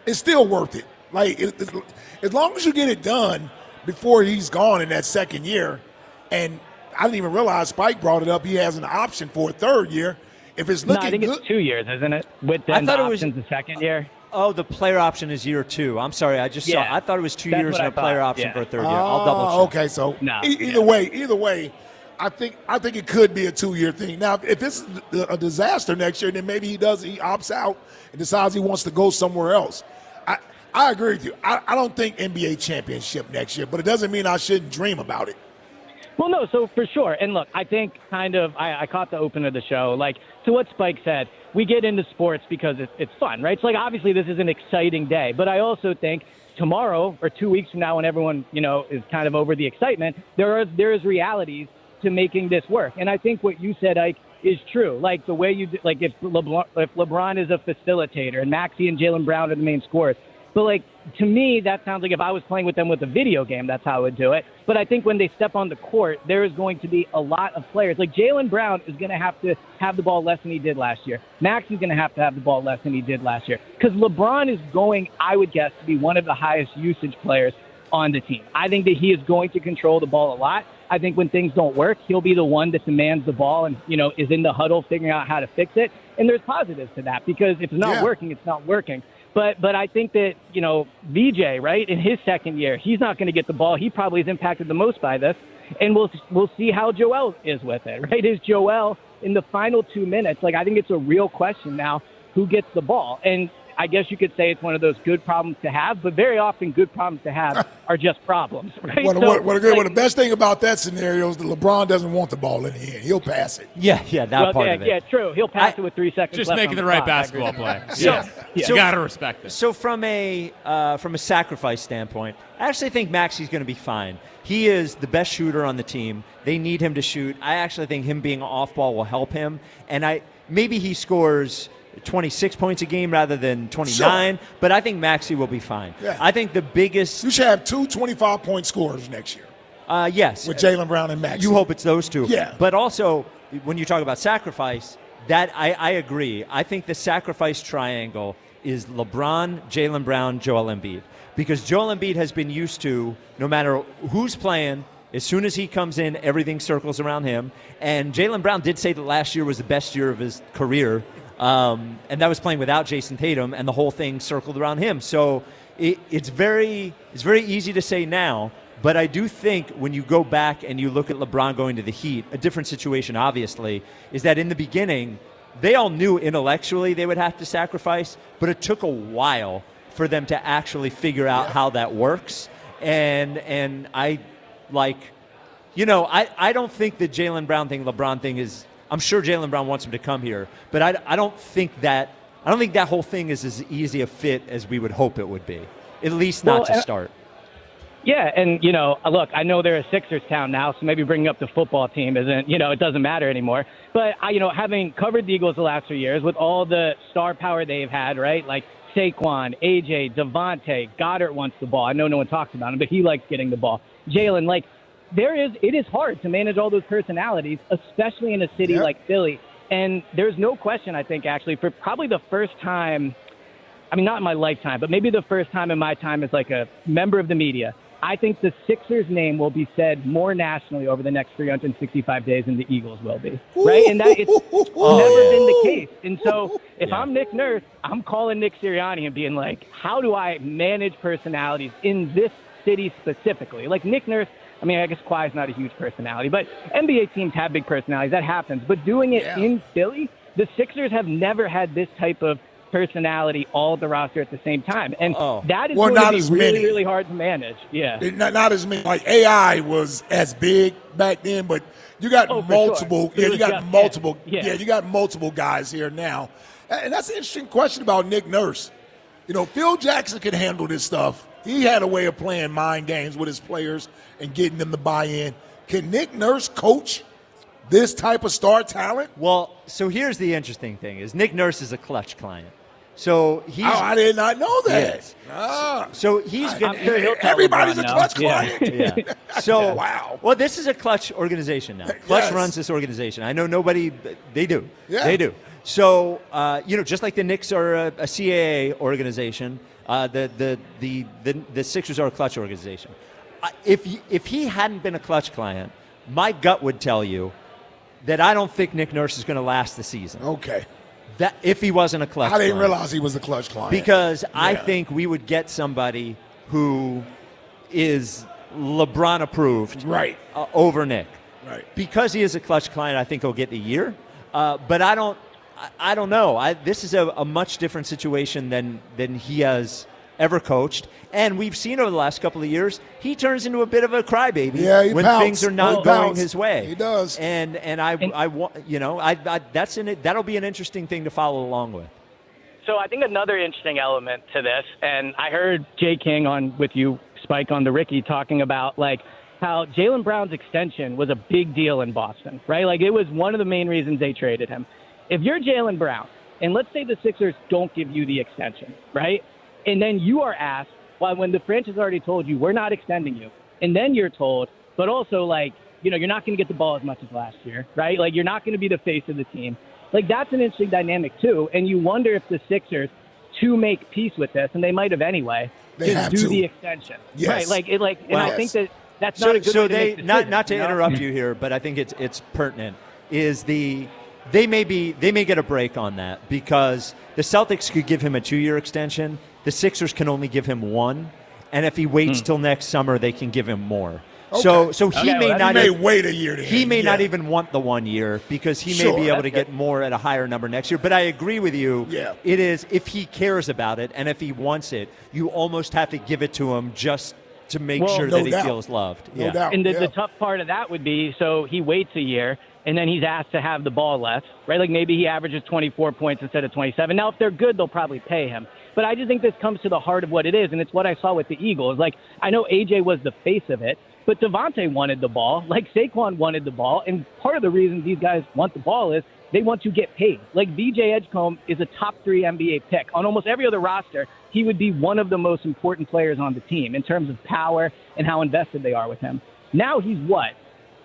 it's still worth it. Like, as long as you get it done before he's gone in that second year, and I didn't even realize Spike brought it up, he has an option for a third year. If it's looking I think good, it's 2 years, isn't it? With then the options the second year. Oh, the player option is year 2. I'm sorry, I just saw. I thought it was 2 years and a player option for a third year. I'll double check. Okay, so either way, I think it could be a 2-year thing. Now, if it's a disaster next year, then maybe he opts out and decides he wants to go somewhere else. I agree with you. I don't think NBA championship next year, but it doesn't mean I shouldn't dream about it. Well, no, so for sure. And look, I think I caught the opener of the show. Like, to what Spike said, we get into sports because it's fun, right? So, like, obviously this is an exciting day. But I also think tomorrow or 2 weeks from now, when everyone, is kind of over the excitement, there is realities to making this work. And I think what you said, Ike, is true. Like, the way if LeBron is a facilitator and Maxey and Jaylen Brown are the main scorers. But, like, to me, that sounds like if I was playing with them with a video game, that's how I would do it. But I think when they step on the court, there is going to be a lot of players. Like, Jaylen Brown is going to have the ball less than he did last year. Max is going to have the ball less than he did last year. Because LeBron is going, I would guess, to be one of the highest usage players on the team. I think that he is going to control the ball a lot. I think when things don't work, he'll be the one that demands the ball and, is in the huddle figuring out how to fix it. And there's positives to that, because if it's not working, it's not working. But I think that, VJ, right, in his second year, he's not going to get the ball. He probably is impacted the most by this. And we'll see how Joel is with it, right? Is Joel in the final 2 minutes? Like, I think it's a real question now, who gets the ball? And I guess you could say it's one of those good problems to have, but very often good problems to have are just problems, right? Well, the best thing about that scenario is that LeBron doesn't want the ball in the end. He'll pass it. That part of it. Yeah, true. He'll pass it with 3 seconds just left. Just making the right basketball play. You got to respect it. So from a sacrifice standpoint, I actually think Maxey's going to be fine. He is the best shooter on the team. They need him to shoot. I actually think him being off ball will help him. And maybe he scores 26 points a game rather than 29, but I think Maxey will be fine. Yeah. I think the biggest... You should have 2 25-point scorers next year. Yes. With Jaylen Brown and Maxey. You hope it's those two. Yeah. But also, when you talk about sacrifice, that I agree. I think the sacrifice triangle is LeBron, Jaylen Brown, Joel Embiid. Because Joel Embiid has been used to, no matter who's playing, as soon as he comes in, everything circles around him. And Jaylen Brown did say that last year was the best year of his career. And that was playing without Jason Tatum, and the whole thing circled around him. So it's very easy to say now, but I do think when you go back and you look at LeBron going to the Heat, a different situation, obviously, is that in the beginning, they all knew intellectually they would have to sacrifice, but it took a while for them to actually figure out how that works. And I don't think the Jaylen Brown thing, LeBron thing is... I'm sure Jaylen Brown wants him to come here, but I don't think that I don't think that whole thing is as easy a fit as we would hope it would be, at least not to start. Yeah, and, look, I know they're a Sixers town now, so maybe bringing up the football team isn't, it doesn't matter anymore. But, having covered the Eagles the last 3 years with all the star power they've had, right, like Saquon, AJ, Devontae, Goddard wants the ball. I know no one talks about him, but he likes getting the ball. Jalen, it is hard to manage all those personalities, especially in a city like Philly. And there's no question, I think, actually, for probably the first time, not in my lifetime, but maybe the first time in my time as like a member of the media, I think the Sixers' name will be said more nationally over the next 365 days than the Eagles will be, right? And that it's never been the case. And so if I'm Nick Nurse, I'm calling Nick Sirianni and being like, how do I manage personalities in this city specifically? Like Nick Nurse, I guess Kawhi's not a huge personality, but NBA teams have big personalities. That happens. But doing it in Philly, the Sixers have never had this type of personality all the roster at the same time. And that is going to be really, really hard to manage. Yeah. Not as many. Like AI was as big back then, but you got multiple. Sure. You got multiple. You got multiple guys here now. And that's an interesting question about Nick Nurse. Phil Jackson could handle this stuff. He had a way of playing mind games with his players and getting them to buy in. Can Nick Nurse coach this type of star talent? Well, so here's the interesting thing: is Nick Nurse is a Clutch client. So he's. I did not know that. Yes. So he's going to. Everybody's a Clutch client. Yeah. So wow. Well, this is a Clutch organization now. Clutch runs this organization. I know nobody. They do. Yeah. They do. So just like the Knicks are a CAA organization, the Sixers are a Clutch organization. If he hadn't been a Clutch client, my gut would tell you that I don't think Nick Nurse is going to last the season. Okay. That if he wasn't a Clutch client. I didn't client. realize he was a Clutch client. Because I think we would get somebody who is LeBron approved over Nick. Right. Because he is a Clutch client, I think he'll get the year. But I don't know. This is a much different situation than he has ever coached. And we've seen over the last couple of years, he turns into a bit of a crybaby when things are not going his way. He does. And I want, that'll be an interesting thing to follow along with. So I think another interesting element to this, and I heard Jay King on with you, Spike, on the Ricky, talking about how Jaylen Brown's extension was a big deal in Boston, right? It was one of the main reasons they traded him. If you're Jaylen Brown, and let's say the Sixers don't give you the extension, right? And then you are asked, when the franchise already told you, we're not extending you. And then you're told, but also, you're not going to get the ball as much as last year, right? You're not going to be the face of the team. That's an interesting dynamic, too. And you wonder if the Sixers, to make peace with this, and they might have anyway, just do the extension. Yes. Right? And I think that's not a good way to make decisions, not to interrupt you here, but I think it's pertinent, is they may get a break on that because the Celtics could give him a 2-year extension. The Sixers can only give him 1, and if he waits till next summer, they can give him more. Okay. So he may wait a year. He may not even want the 1 year because he may be able to get more at a higher number next year. But I agree with you. Yeah. It is, if he cares about it and if he wants it, you almost have to give it to him just to make sure that he feels loved. No doubt. And the tough part of that would be, so he waits a year, and then he's asked to have the ball less, right? Maybe he averages 24 points instead of 27. Now, if they're good, they'll probably pay him. But I just think this comes to the heart of what it is, and it's what I saw with the Eagles. I know AJ was the face of it, but Devontae wanted the ball. Saquon wanted the ball, and part of the reason these guys want the ball is they want to get paid. VJ Edgecombe is a top 3 NBA pick. On almost every other roster, he would be one of the most important players on the team in terms of power and how invested they are with him. Now he's what?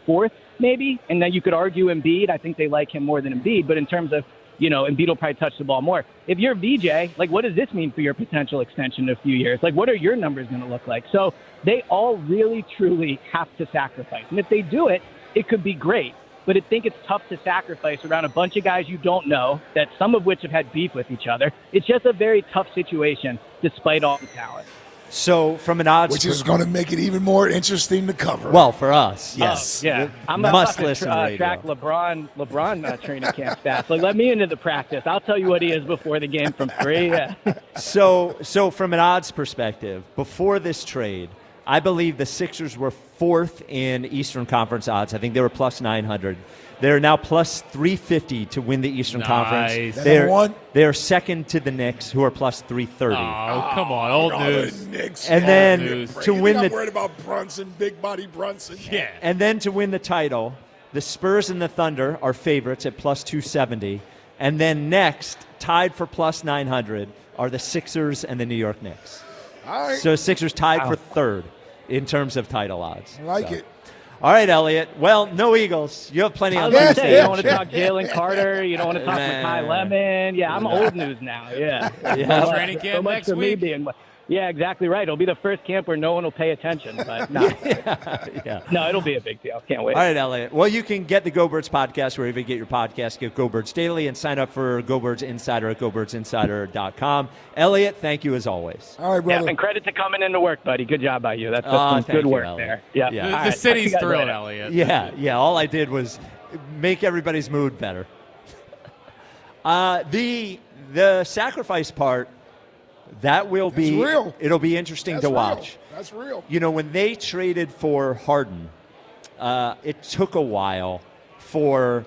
4th, maybe? And then you could argue Embiid. I think they like him more than Embiid. But in terms of, Embiid will probably touch the ball more. If you're VJ, what does this mean for your potential extension in a few years? What are your numbers going to look like? So they all really, truly have to sacrifice. And if they do it, it could be great. But I think it's tough to sacrifice around a bunch of guys you don't know, that some of which have had beef with each other. It's just a very tough situation, despite all the talent. So from an odds, which is going to make it even more interesting to cover. Well, for us, yes. I'm must about listen to track LeBron training camp stats. Let me into the practice. I'll tell you what he is before the game from 3. Yeah. So from an odds perspective, before this trade, I believe the Sixers were 4th in Eastern Conference odds. I think they were plus 900. They're now plus 350 to win the Eastern Conference. They're second to the Knicks, who are plus 330. Oh, come on, old news. Knicks. And then to win I'm worried about Brunson, big body Brunson. Yeah. And then to win the title, the Spurs and the Thunder are favorites at plus 270. And then next, tied for plus 900, are the Sixers and the New York Knicks. All right. So Sixers tied for 3rd in terms of title odds. I like it. All right, Elliot. Well, no Eagles. You have plenty on You Wednesday. don't want to talk Jalen Carter. You don't want to talk Makai Lemon. Yeah, I'm old news now. Yeah. Training camp much next for me week. being. Yeah, exactly right. It'll be the first camp where no one will pay attention. But no, no, it'll be a big deal. Can't wait. All right, Elliot. Well, you can get the Go Birds podcast wherever you get your podcast. Get Go Birds Daily and sign up for Go Birds Insider at GoBirdsInsider.com. Elliot, thank you as always. All right, brother. Yeah, and credit to coming into work, buddy. Good job by you. That's some good work there. Yeah. The city's thrilled, Elliot. Yeah. All I did was make everybody's mood better. The sacrifice part, that will be real. It'll be interesting to watch. That's real. You know, when they traded for Harden, it took a while for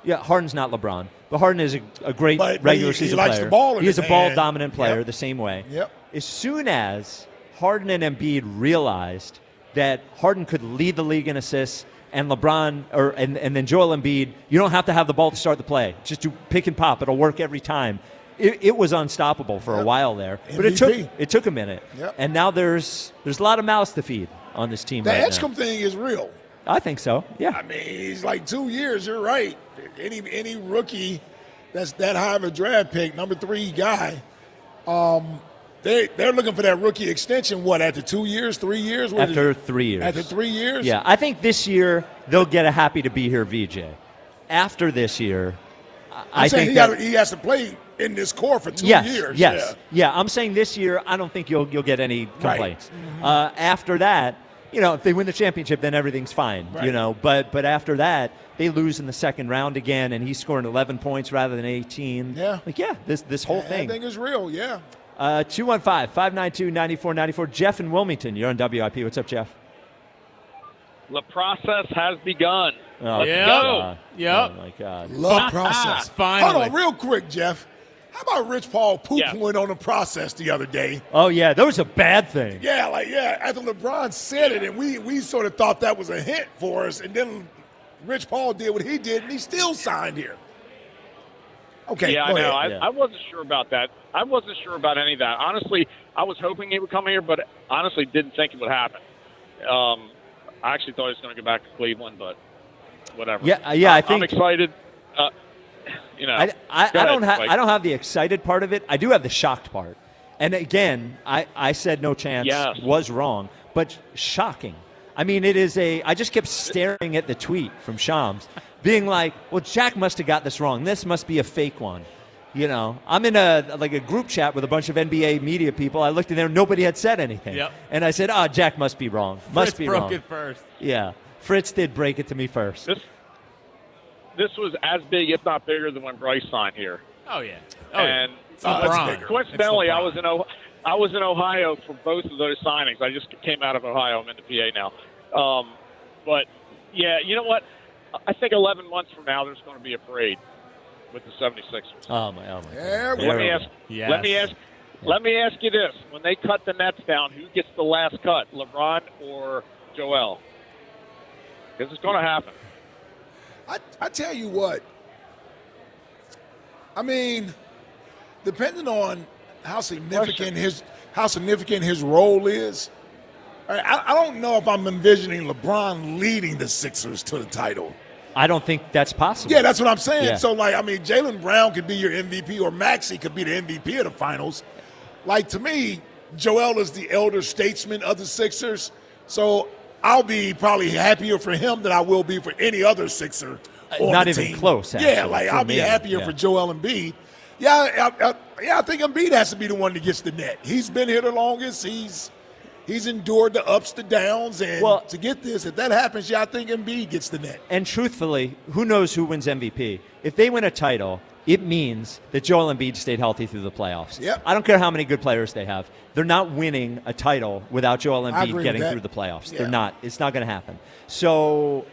Harden's not LeBron, but Harden is a great regular season likes player. the ball in He is his a ball hand. dominant player the same way. Yep. As soon as Harden and Embiid realized that Harden could lead the league in assists, and LeBron and then Joel Embiid, you don't have to have the ball to start the play. Just do pick and pop. It'll work every time. It was unstoppable for a while there, but it took a minute. Yep. And now there's a lot of mouths to feed on this team The right now. Edgecombe thing is real. I think so. Yeah. I mean, he's like 2 years. You're right. Any rookie that's that high of a draft pick, number 3 guy, they're looking for that rookie extension. What, after 2 years, 3 years? After 3 years. After 3 years? Yeah, I think this year they'll get a happy to be here VJ. After this year, I think he has to play in this core for 2 years. Yes. Yeah, I'm saying this year, I don't think you'll get any complaints. Right. After that, if they win the championship, then everything's fine. Right. But after that, they lose in the second round again, and he's scoring 11 points rather than 18. Yeah. This whole thing. I think is real. Yeah. 215-592-9494. Jeff in Wilmington, you're on WIP. What's up, Jeff? The process has begun. Oh, Let's yeah. go. Yep. Oh, my God. Love process. Finally. Hold on, real quick, Jeff. How about Rich Paul poo-pooing on the process the other day? Oh, yeah, that was a bad thing. Yeah, after LeBron said it, and we sort of thought that was a hint for us, and then Rich Paul did what he did, and he still signed here. Okay, yeah, I go know. ahead. I wasn't sure about that. I wasn't sure about any of that. Honestly, I was hoping he would come here, but honestly didn't think it would happen. I actually thought he was going to go back to Cleveland, but whatever. Yeah, I think I'm excited. I don't have the excited part of it. I do have the shocked part. And again, I said no chance was wrong, but shocking. I mean, it is I just kept staring at the tweet from Shams, being like, well, Jack must have got this wrong. This must be a fake one. I'm in a group chat with a bunch of NBA media people. I looked in there, nobody had said anything. Yep. And I said, Jack must be wrong. Must be wrong. Fritz broke it first. Yeah. Fritz did break it to me first. This was as big, if not bigger, than when Bryce signed here. Oh, yeah. And coincidentally, I was in Ohio for both of those signings. I just came out of Ohio. I'm in the PA now. But, yeah, you know what? I think 11 months from now there's going to be a parade with the 76ers. Oh, my God. Let me ask you this. When they cut the nets down, who gets the last cut, LeBron or Joel? Because it's going to happen. I tell you what. I mean, depending on how significant his role is, I don't know if I'm envisioning LeBron leading the Sixers to the title. I don't think that's possible. Yeah, that's what I'm saying. Yeah. So, Jaylen Brown could be your MVP, or Maxey could be the MVP of the finals. To me, Joel is the elder statesman of the Sixers. So I'll be probably happier for him than I will be for any other Sixer on Not the even team. close, actually, Yeah, I'll be happier for Joel Embiid. Yeah, I think Embiid has to be the one that gets the net. He's been here the longest. He's He's endured the ups, the downs, and to get this, if that happens, I think Embiid gets the net. And truthfully, who knows who wins MVP? If they win a title, it means that Joel Embiid stayed healthy through the playoffs. Yep. I don't care how many good players they have. They're not winning a title without Joel Embiid getting through the playoffs. Yeah. They're not. It's not going to happen. So,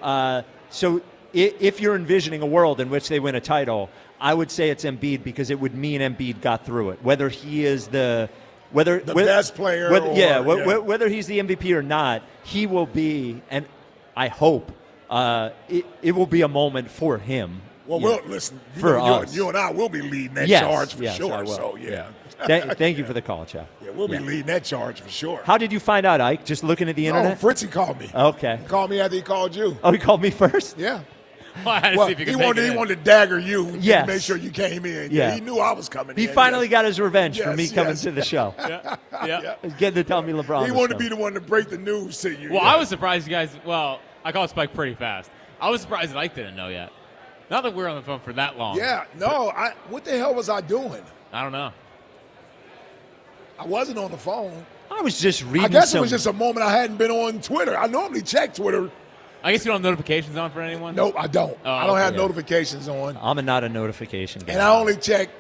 if you're envisioning a world in which they win a title, I would say it's Embiid because it would mean Embiid got through it. Whether he is the best player, whether he's the MVP or not, he will be, and I hope it will be a moment for him. Well, listen, you and I will be leading that charge for sure. So, Thank you for the call, Jeff. Yeah, we'll be leading that charge for sure. How did you find out, Ike? Just looking at the internet? Fritzy called me. Okay. He called me after he called you. Oh, he called me first? Yeah. Well, he wanted to dagger you yes. to make sure you came in. Yeah. He knew I was coming in. He finally got his revenge for me coming to the show. Yeah. Getting to tell me LeBron. He wanted to be the one to break the news to you. Well, I was surprised you guys. Well, I called Spike pretty fast. I was surprised that Ike didn't know yet. Not that we were on the phone for that long. Yeah. No. What the hell was I doing? I don't know. I wasn't on the phone. I was just reading. I guess it was just a moment I hadn't been on Twitter. I normally check Twitter. I guess you don't have notifications on for anyone? Nope, I don't. I don't have notifications on. I'm not a notification guy. And I only check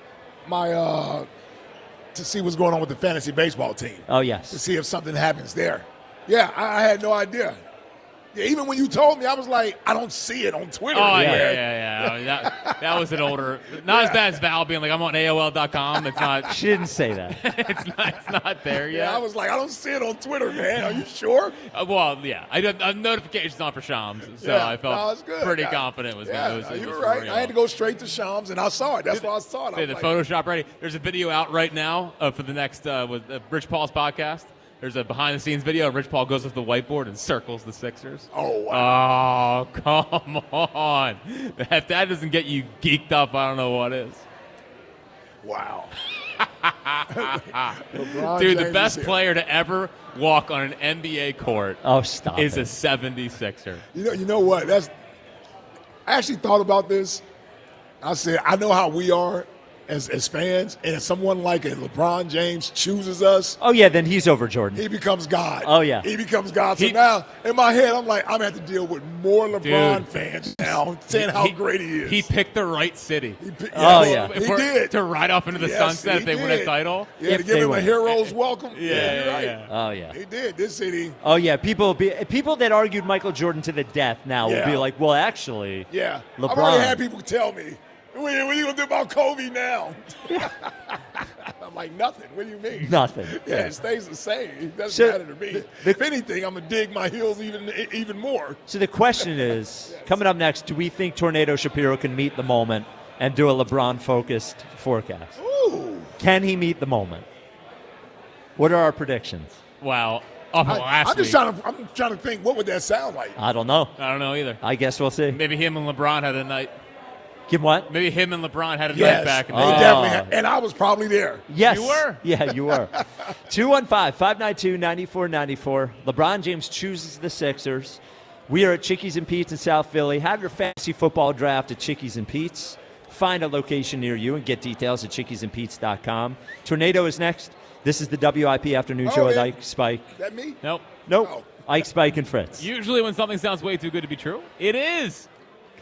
my to see what's going on with the fantasy baseball team. Oh, yes. To see if something happens there. Yeah, I had no idea. Yeah, even when you told me, I was like, I don't see it on Twitter. Oh, yeah. I mean, that was an older, not as bad as Val being like, I'm on AOL.com. It's not. She didn't say that. it's not there yet. Yeah, I was like, I don't see it on Twitter, man. Are you sure? Well, yeah. I have notifications on for Shams, so I felt pretty confident it was you were right. I had to go straight to Shams, and I saw it. That's why I saw it. The Photoshop ready. There's a video out right now for the next, with Rich Paul's podcast. There's a behind-the-scenes video, and Rich Paul goes with the whiteboard and circles the Sixers. Oh, wow. Oh, come on. If that doesn't get you geeked up, I don't know what is. Wow. Dude, the best player to ever walk on an NBA court is a 76er. You know what? I actually thought about this. I said, I know how we are as fans, and if someone like a LeBron James chooses us, then he's over Jordan. He becomes God. Oh, yeah. He becomes God. So now, in my head, I'm like, I'm going to have to deal with more LeBron fans now saying how great he is. He picked the right city. He did. To ride off into the sunset if they win a title. Yeah, to give him a hero's welcome. Yeah. Oh, yeah. He did. This city. Oh, yeah. People that argued Michael Jordan to the death now will be like, well, actually, LeBron. I've LeBron. already had people tell me, what are you going to do about Kobe now? I'm like, nothing. What do you mean? Nothing. Yeah, it stays the same. It doesn't matter to me. If anything, I'm going to dig my heels even more. So the question is, coming up next, do we think Tornado Shapiro can meet the moment and do a LeBron-focused forecast? Ooh. Can he meet the moment? What are our predictions? Wow. I'm trying to think, what would that sound like? I don't know. I don't know either. I guess we'll see. Maybe him and LeBron had a night. Give what? Maybe him and LeBron had a night back. They definitely had, and I was probably there. Yes. You were? Yeah, you were. 215-592-9494. LeBron James chooses the Sixers. We are at Chickies and Pete's in South Philly. Have your fantasy football draft at Chickies and Pete's. Find a location near you and get details at chickiesandpete's.com. Tornado is next. This is the WIP Afternoon Show with Ike, Spike. Is that me? Nope. Oh. Ike, Spike, and Fritz. Usually when something sounds way too good to be true, it is.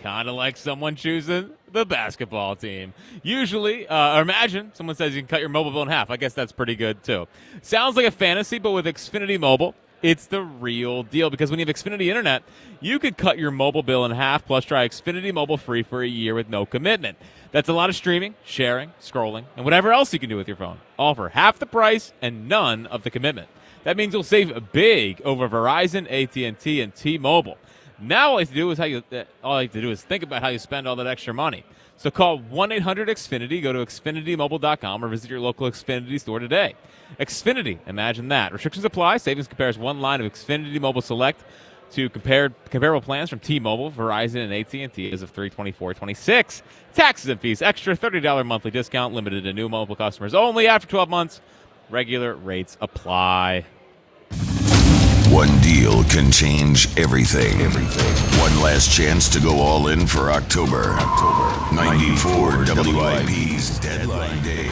Kind of like someone choosing the basketball team. Usually, or imagine someone says you can cut your mobile bill in half. I guess that's pretty good, too. Sounds like a fantasy, but with Xfinity Mobile, it's the real deal. Because when you have Xfinity Internet, you could cut your mobile bill in half, plus try Xfinity Mobile free for a year with no commitment. That's a lot of streaming, sharing, scrolling, and whatever else you can do with your phone. All for half the price and none of the commitment. That means you'll save big over Verizon, AT&T, and T-Mobile. Now all you have to do is think about how you spend all that extra money. So call 1-800-XFINITY, go to XfinityMobile.com, or visit your local Xfinity store today. Xfinity, imagine that. Restrictions apply. Savings compares one line of Xfinity Mobile Select to comparable plans from T-Mobile, Verizon, and AT&T as of 3/24/26. Taxes and fees, extra $30 monthly discount, limited to new mobile customers only after 12 months. Regular rates apply. One deal can change everything. One last chance to go all in for October. 94 WIP's Deadline Day.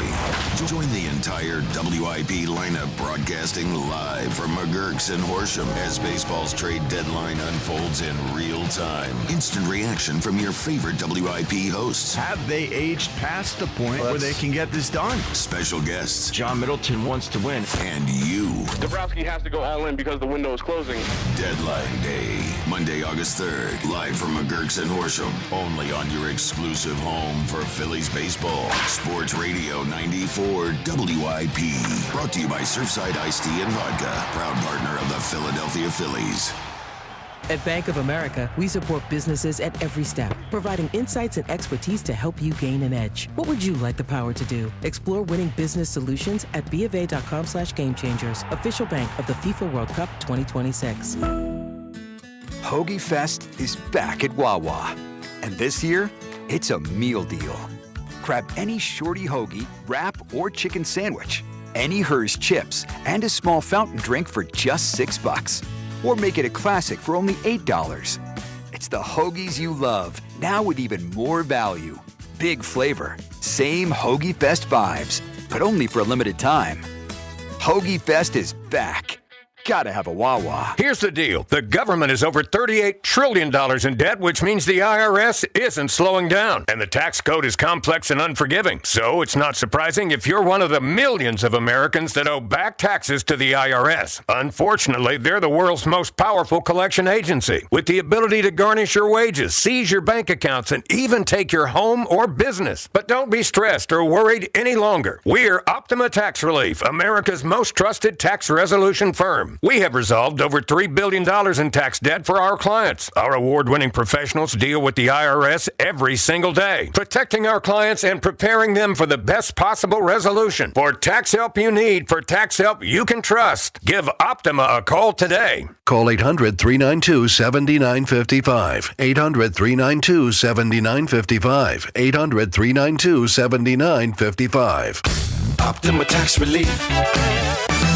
Join the entire WIP lineup broadcasting live from McGurk's in Horsham as baseball's trade deadline unfolds in real time. Instant reaction from your favorite WIP hosts. Have they aged past the point where they can get this done? Special guests. John Middleton wants to win. And you. Dabrowski has to go all in because the window is closing. Deadline Day, Monday, August 3rd, live from McGurk's in Horsham, only on your exclusive home for Phillies baseball. Sports Radio 94 WIP. Brought to you by Surfside Iced Tea and Vodka, proud partner of the Philadelphia Phillies. At Bank of America, we support businesses at every step, providing insights and expertise to help you gain an edge. What would you like the power to do? Explore winning business solutions at BofA.com/gamechangers, official bank of the FIFA World Cup 2026. Hoagie Fest is back at Wawa. And this year, it's a meal deal. Grab any shorty hoagie, wrap, or chicken sandwich, any Hers chips, and a small fountain drink for just $6. Or make it a classic for only $8. It's the hoagies you love, now with even more value. Big flavor, same Hoagie Fest vibes, but only for a limited time. Hoagie Fest is back. Gotta have a Wawa. Here's the deal. The government is over $38 trillion in debt, which means the IRS isn't slowing down. And the tax code is complex and unforgiving. So it's not surprising if you're one of the millions of Americans that owe back taxes to the IRS. Unfortunately, they're the world's most powerful collection agency, with the ability to garnish your wages, seize your bank accounts, and even take your home or business. But don't be stressed or worried any longer. We're Optima Tax Relief, America's most trusted tax resolution firm. We have resolved over $3 billion in tax debt for our clients. Our award-winning professionals deal with the IRS every single day, protecting our clients and preparing them for the best possible resolution. For tax help you need, for tax help you can trust, give Optima a call today. Call 800-392-7955. 800-392-7955. 800-392-7955. Optima Tax Relief.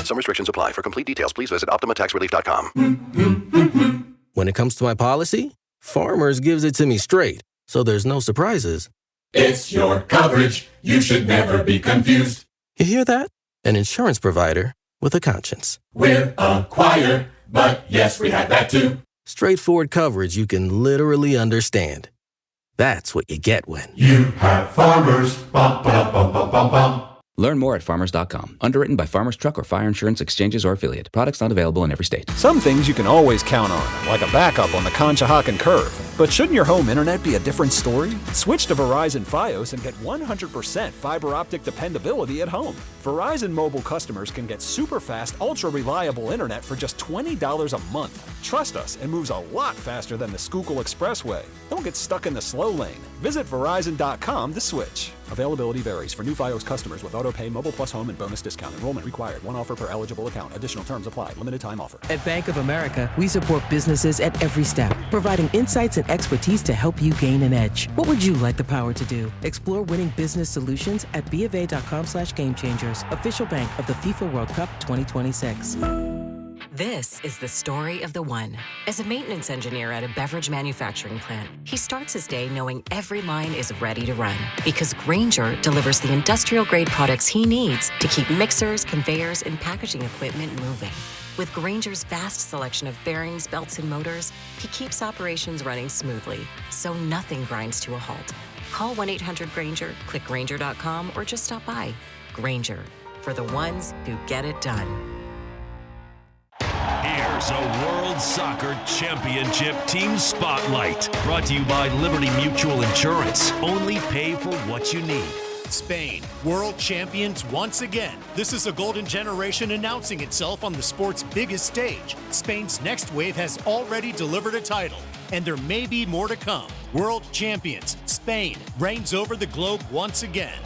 Some restrictions apply. For complete details, please visit OptimaTaxRelief.com. When it comes to my policy, Farmers gives it to me straight, so there's no surprises. It's your coverage. You should never be confused. You hear that? An insurance provider with a conscience. We're a choir, but yes, we have that too. Straightforward coverage you can literally understand. That's what you get when you have Farmers. Bum, ba, bum, bum, bum, bum. Learn more at farmers.com. Underwritten by Farmers Truck or Fire Insurance Exchanges or Affiliate. Products not available in every state. Some things you can always count on, like a backup on the Conshohocken Curve. But shouldn't your home internet be a different story? Switch to Verizon Fios and get 100% fiber optic dependability at home. Verizon mobile customers can get super fast, ultra reliable internet for just $20 a month. Trust us, it moves a lot faster than the Schuylkill Expressway. Don't get stuck in the slow lane. Visit Verizon.com to switch. Availability varies. For new Fios customers with AutoPay, Mobile Plus Home, and bonus discount. Enrollment required. One offer per eligible account. Additional terms apply. Limited time offer. At Bank of America, we support businesses at every step, providing insights and expertise to help you gain an edge. What would you like the power to do? Explore winning business solutions at BofA.com/gamechangers, official bank of the FIFA World Cup 2026. This is the story of the one. As a maintenance engineer at a beverage manufacturing plant, he starts his day knowing every line is ready to run because Grainger delivers the industrial-grade products he needs to keep mixers, conveyors, and packaging equipment moving. With Grainger's vast selection of bearings, belts, and motors, he keeps operations running smoothly, so nothing grinds to a halt. Call 1-800-GRAINGER, click Grainger.com, or just stop by. Grainger, for the ones who get it done. Here's a World Soccer Championship Team Spotlight. Brought to you by Liberty Mutual Insurance. Only pay for what you need. Spain, world champions once again. This is a golden generation announcing itself on the sport's biggest stage. Spain's next wave has already delivered a title, and there may be more to come. World champions, Spain reigns over the globe once again.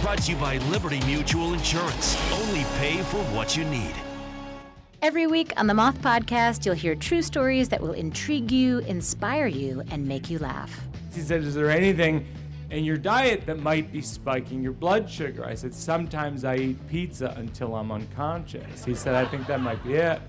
Brought to you by Liberty Mutual Insurance. Only pay for what you need. Every week on the Moth Podcast, you'll hear true stories that will intrigue you, inspire you, and make you laugh. He said, is there anything in your diet that might be spiking your blood sugar? I said, sometimes I eat pizza until I'm unconscious. He said, I think that might be it.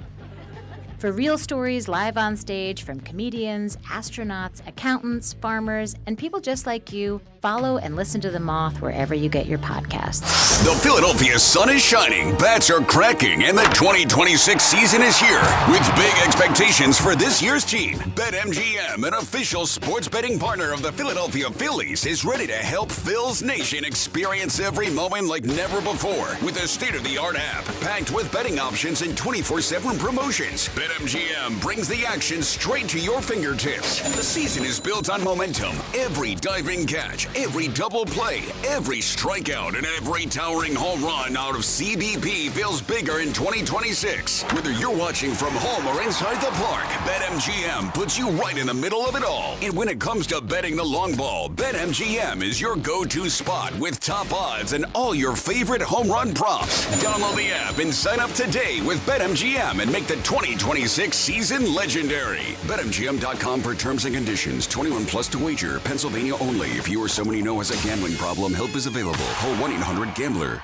For real stories live on stage from comedians, astronauts, accountants, farmers, and people just like you, follow and listen to The Moth wherever you get your podcasts. The Philadelphia sun is shining, bats are cracking, and the 2026 season is here. With big expectations for this year's team, BetMGM, an official sports betting partner of the Philadelphia Phillies, is ready to help Phil's Nation experience every moment like never before. With a state-of-the-art app, packed with betting options and 24/7 promotions, BetMGM brings the action straight to your fingertips. The season is built on momentum. Every diving catch, every double play, every strikeout, and every towering home run out of CBP feels bigger in 2026. Whether you're watching from home or inside the park, BetMGM puts you right in the middle of it all. And when it comes to betting the long ball, BetMGM is your go-to spot with top odds and all your favorite home run props. Download the app and sign up today with BetMGM and make the 2026 season legendary. BetMGM.com for terms and conditions. 21 plus to wager. Pennsylvania only. If you or someone you know has a gambling problem, help is available. Call 1-800-GAMBLER.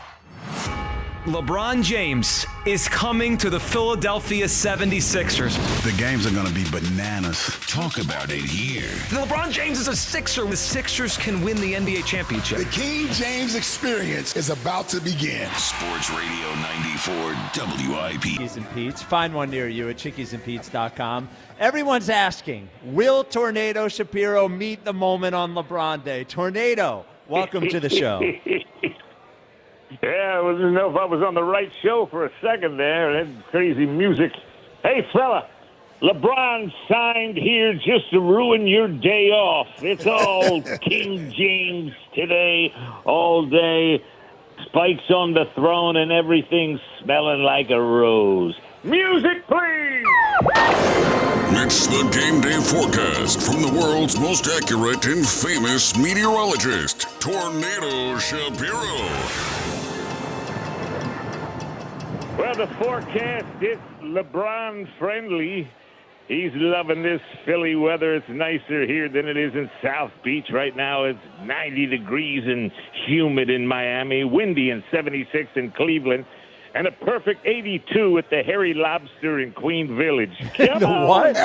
LeBron James is coming to the Philadelphia 76ers. The games are going to be bananas. Talk about it here. LeBron James is a Sixer. The Sixers can win the NBA championship. The King James experience is about to begin. Sports Radio 94 WIP. Chickies and Pete's. Find one near you at chickiesandpete's.com. Everyone's asking, will Tornado Shapiro meet the moment on LeBron Day? Tornado, welcome to the show. Yeah, I didn't know if I was on the right show for a second there. That crazy music. Hey, fella, LeBron signed here just to ruin your day off. It's all King James today, all day. Spikes on the throne and everything smelling like a rose. Music, please! It's the game day forecast from the world's most accurate and famous meteorologist, Tornado Shapiro. Well, the forecast is LeBron friendly. He's loving this Philly weather. It's nicer here than it is in South Beach. Right now it's 90 degrees and humid in Miami, windy and 76 in Cleveland, and a perfect 82 at the Hairy Lobster in Queen Village. Come on. What?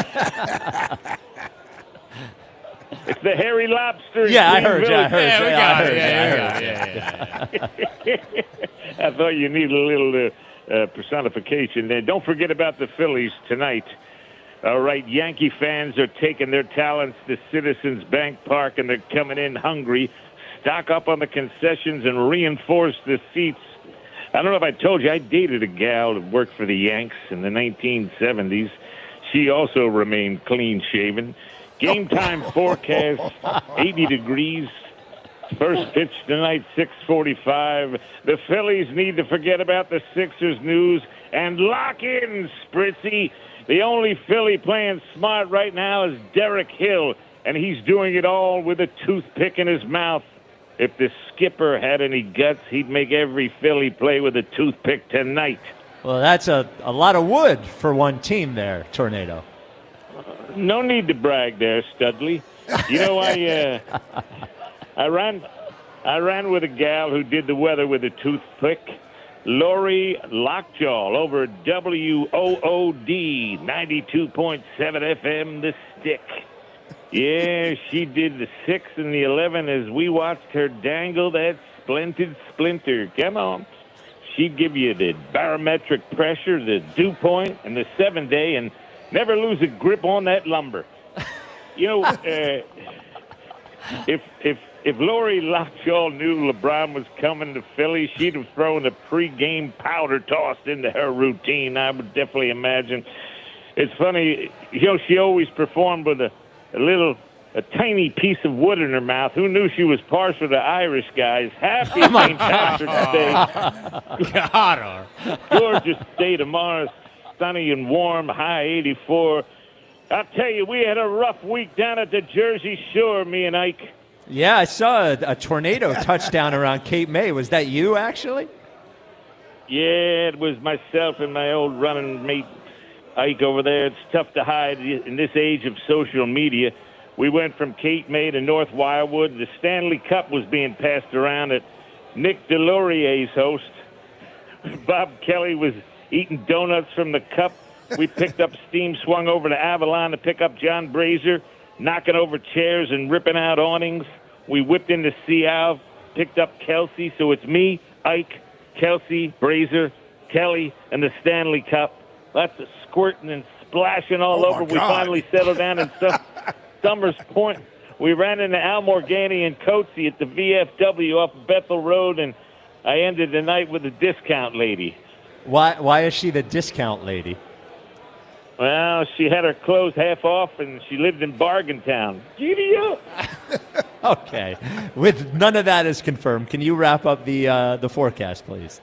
It's the Hairy Lobster in Yeah, Queen I heard you. I Village. heard you. I thought you needed a little personification there. Don't forget about the Phillies tonight. All right, Yankee fans are taking their talents to Citizens Bank Park, and they're coming in hungry. Stock up on the concessions and reinforce the seats. I don't know if I told you, I dated a gal that worked for the Yanks in the 1970s. She also remained clean-shaven. Game time forecast, 80 degrees. First pitch tonight, 6:45. The Phillies need to forget about the Sixers news and lock in, Spritzy. The only Philly playing smart right now is Derek Hill, and he's doing it all with a toothpick in his mouth. If the skipper had any guts, he'd make every Philly play with a toothpick tonight. Well, that's a lot of wood for one team there, Tornado. No need to brag there, Studley. You know, I ran with a gal who did the weather with a toothpick. Lori Lockjaw over at WOOD 92.7 FM, The Stick. Yeah, she did the 6 and the 11 as we watched her dangle that splendid splinter. Come on. She'd give you the barometric pressure, the dew point, and the 7-day, and never lose a grip on that lumber. You know, if Lori Lockjaw knew LeBron was coming to Philly, she'd have thrown a pregame powder toss into her routine, I would definitely imagine. It's funny, you know, she always performed with a tiny piece of wood in her mouth. Who knew she was partial to Irish guys? Happy St. Patrick's Day. Got her. Gorgeous day tomorrow, sunny and warm, high 84. I'll tell you, we had a rough week down at the Jersey Shore, me and Ike. Yeah, I saw a tornado touchdown around Cape May. Was that you, actually? Yeah, it was myself and my old running mate, Ike, over there. It's tough to hide in this age of social media. We went from Cape May to North Wildwood. The Stanley Cup was being passed around at Nick Delorier's host. Bob Kelly was eating donuts from the cup, We picked up steam, swung over to Avalon to pick up John Brazier, knocking over chairs and ripping out awnings. We whipped into Sea Ave, picked up Kelsey. So it's me, Ike, Kelsey, Brazier, Kelly, and the Stanley Cup. Lots of squirting and splashing all over. We finally settled down in Summers Point. We ran into Al Morgani and Coatsy at the VFW off Bethel Road, and I ended the night with a discount lady. Why is she the discount lady? Well, she had her clothes half off, and she lived in Bargain Town. Giddy up! Okay. With none of that is confirmed, can you wrap up the forecast, please?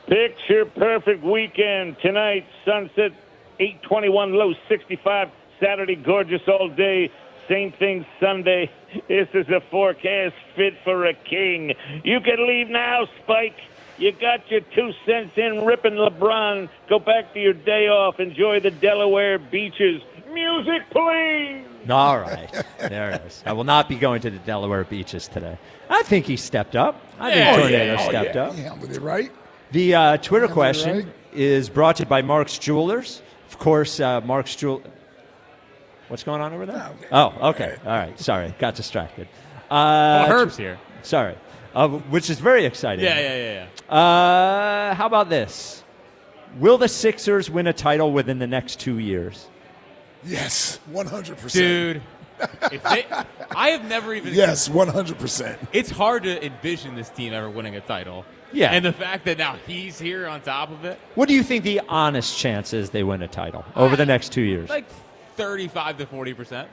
Picture perfect weekend. Tonight, sunset 8:21, low 65. Saturday, gorgeous all day. Same thing Sunday. This is a forecast fit for a king. You can leave now, Spike. You got your 2 cents in ripping LeBron. Go back to your day off. Enjoy the Delaware beaches. Music, please. All right. There it is. I will not be going to the Delaware beaches today. I think he stepped up. I think Tornado stepped up. He handled it right. The Twitter question is brought to you by Mark's Jewelers. Of course, Mark's Jewelers. What's going on over there? Oh, okay. All right. Sorry. Got distracted. Herb's here. Sorry. Which is very exciting. Yeah. How about this? Will the Sixers win a title within the next 2 years? Yes, 100%. Dude, I have never even. Yes, 100%. It's hard to envision this team ever winning a title. Yeah. And the fact that now he's here on top of it. What do you think the honest chance is they win a title over the next 2 years? Like 35 to 40%.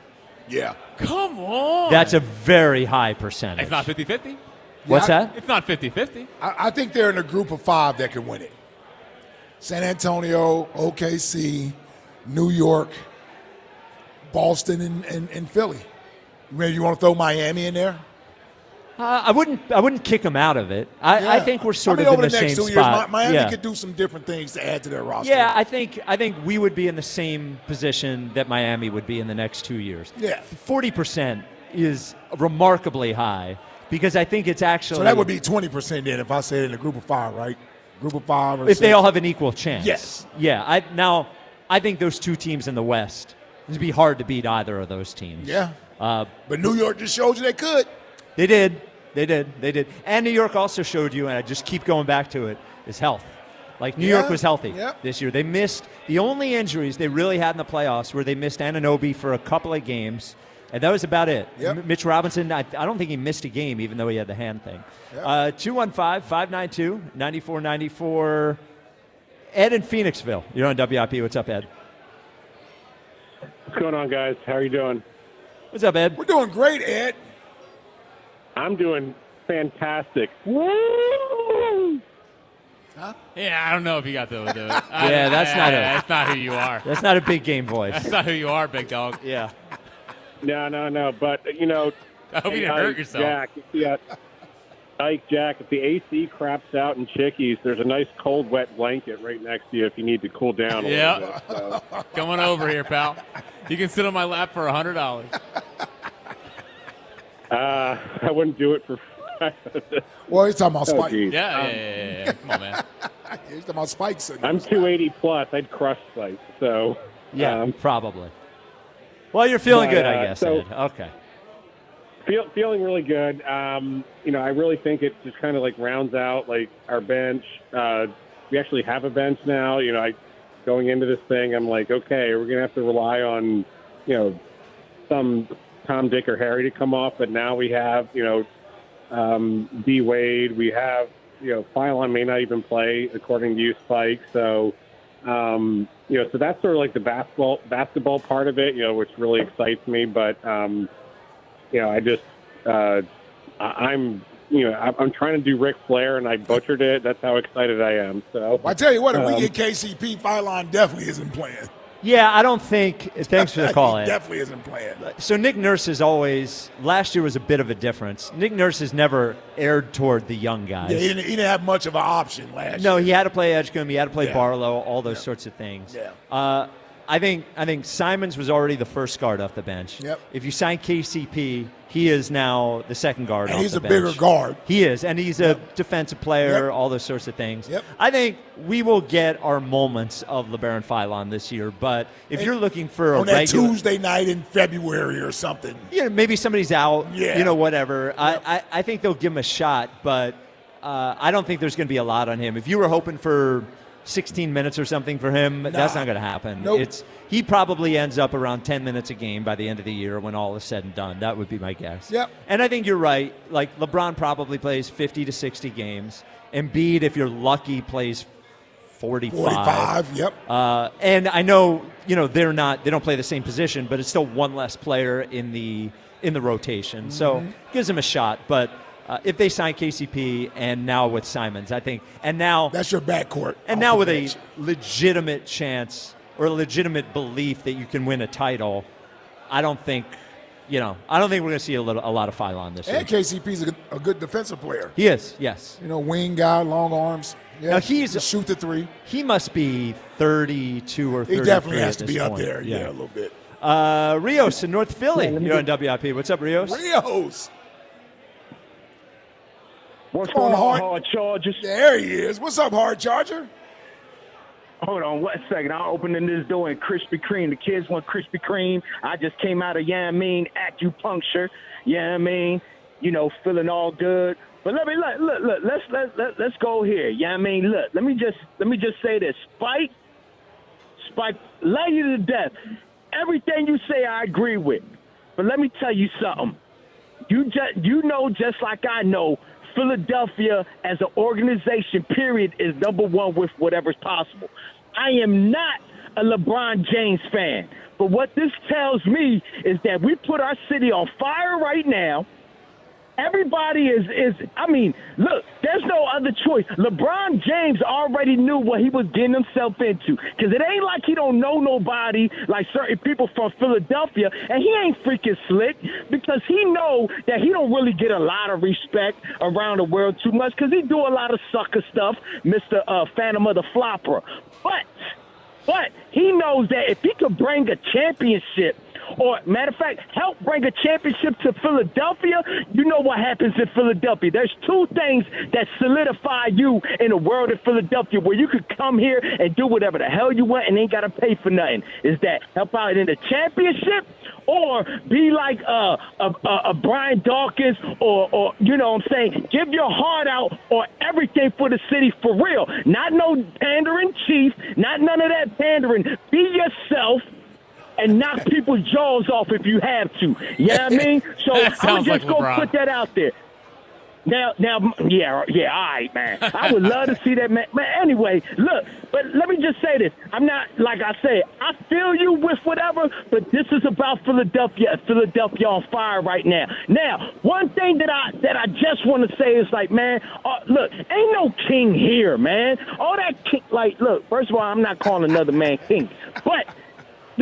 Yeah. Come on. That's a very high percentage. It's not 50-50. What's that? It's not 50-50. I think they're in a group of 5 that can win it. San Antonio, OKC, New York, Boston, and Philly. Maybe you want to throw Miami in there? I wouldn't kick them out of it. I think we're sort of over in the the next same 2 spot. years, Miami could do some different things to add to their roster. Yeah, I think we would be in the same position that Miami would be in the next 2 years. Yeah. 40% is remarkably high because I think it's actually. So that would be 20% then if I said in a group of 5, right? Group of 5 or if 6. they all have an equal chance. Yes. Yeah. I think those 2 teams in the West, it'd be hard to beat either of those teams. Yeah. But New York just showed you they could. They did. And New York also showed you, and I just keep going back to it, is health. Like, New York was healthy this year. They missed the only injuries they really had in the playoffs where they missed Anunoby for a couple of games, and that was about it. Yep. Mitch Robinson, I don't think he missed a game, even though he had the hand thing. 215-592-9494. Ed in Phoenixville. You're on WIP. What's up, Ed? What's going on, guys? How are you doing? What's up, Ed? We're doing great, Ed. I'm doing fantastic. Woo! Huh? Yeah, I don't know if you got the. That's not who you are. That's not a big game voice. That's not who you are, big dog. Yeah. No. But, I hope you didn't hurt yourself. Jack, if the AC craps out in Chickies, there's a nice cold, wet blanket right next to you if you need to cool down a little bit. So. Come on over here, pal. You can sit on my lap for $100. I wouldn't do it for. Well, he's talking about Spike. Yeah. Come on, man. He's talking about Spikes. I'm 280 plus. I'd crush Spike. So yeah, probably. Well, you're feeling good, I guess. So, Ed. Okay. Feeling really good. I really think it just kind of like rounds out like our bench. We actually have a bench now. Going into this thing, I'm like, okay, we're gonna have to rely on, some Tom, Dick, or Harry to come off. But now we have, D Wade. We have, Phylon may not even play according to you, Spike. So, so that's sort of like the basketball part of it, which really excites me. But I'm trying to do Ric Flair, and I butchered it. That's how excited I am. So I tell you what, if we get KCP, Phylon definitely isn't playing. Yeah, I don't think. Thanks for the call, Ed. He definitely isn't playing. So Nick Nurse is always. Last year was a bit of a difference. Nick Nurse has never erred toward the young guys. Yeah, he didn't have much of an option last year. No, he had to play Edgecombe. He had to play Barlow. All those sorts of things. Yeah. I think Simons was already the first guard off the bench. Yep. If you sign KCP, he is now the second guard And off he's the a bench. bigger guard. He is, and he's a defensive player, all those sorts of things. Yep. I think we will get our moments of LeBaron Philon this year, but if you're looking for on a that regular Tuesday night in February or something. maybe somebody's out, Yeah. whatever. Yep. I think they'll give him a shot, but I don't think there's going to be a lot on him. If you were hoping for 16 minutes or something for him, that's not going to happen. Nope. He probably ends up around 10 minutes a game by the end of the year when all is said and done. That would be my guess. Yep. And I think you're right. Like, LeBron probably plays 50 to 60 games. Embiid, if you're lucky, plays 45. 45, yep. And I know, they don't play the same position, but it's still one less player in the rotation. So gives him a shot. But if they sign KCP and now with Simons, I think, and now that's your backcourt. And now with a legitimate chance or a legitimate belief that you can win a title, I don't think we're going to see a lot of Philon this year. And KCP's a good defensive player. He is, yes. Wing guy, long arms. Yeah, now he's shoot the three. He must be 32 or 33. He definitely has at to this be up point. there. Yeah, a little bit. Rios in North Philly. You're on WIP. What's up, Rios? Rios. What's going on, Hard Chargers? There he is. What's up, Hard Charger? Hold on 1 second. I'm opening this door and Krispy Kreme. The kids want Krispy Kreme. I just came out of, acupuncture. Feeling all good. But look, let's go here. Look, let me just say this. Spike, love you to death. Everything you say, I agree with. But let me tell you something. Just like I know, Philadelphia as an organization, period, is number one with whatever's possible. I am not a LeBron James fan. But what this tells me is that we put our city on fire right now. Everybody look, there's no other choice. LeBron James already knew what he was getting himself into. Because it ain't like he don't know nobody like certain people from Philadelphia. And he ain't freaking slick because he know that he don't really get a lot of respect around the world too much because he do a lot of sucker stuff, Mr. Phantom of the Flopper. But he knows that if he could bring a championship, or matter of fact, help bring a championship to Philadelphia, you know what happens in Philadelphia. There's two things that solidify you in the world of Philadelphia where you could come here and do whatever the hell you want and ain't got to pay for nothing. Is that help out in the championship or be like a Brian Dawkins or you know what I'm saying, give your heart out or everything for the city for real. Not no pandering chief, not none of that pandering. Be yourself. And knock people's jaws off if you have to. You know what I mean? So I'm just going to put that out there. Now, yeah, all right, man. I would love to see that, man. But anyway, look, but let me just say this. I'm not, like I said, I feel you with whatever, but this is about Philadelphia on fire right now. Now, one thing that I just want to say is like, man, look, ain't no king here, man. All that king, like, look, first of all, I'm not calling another man king, but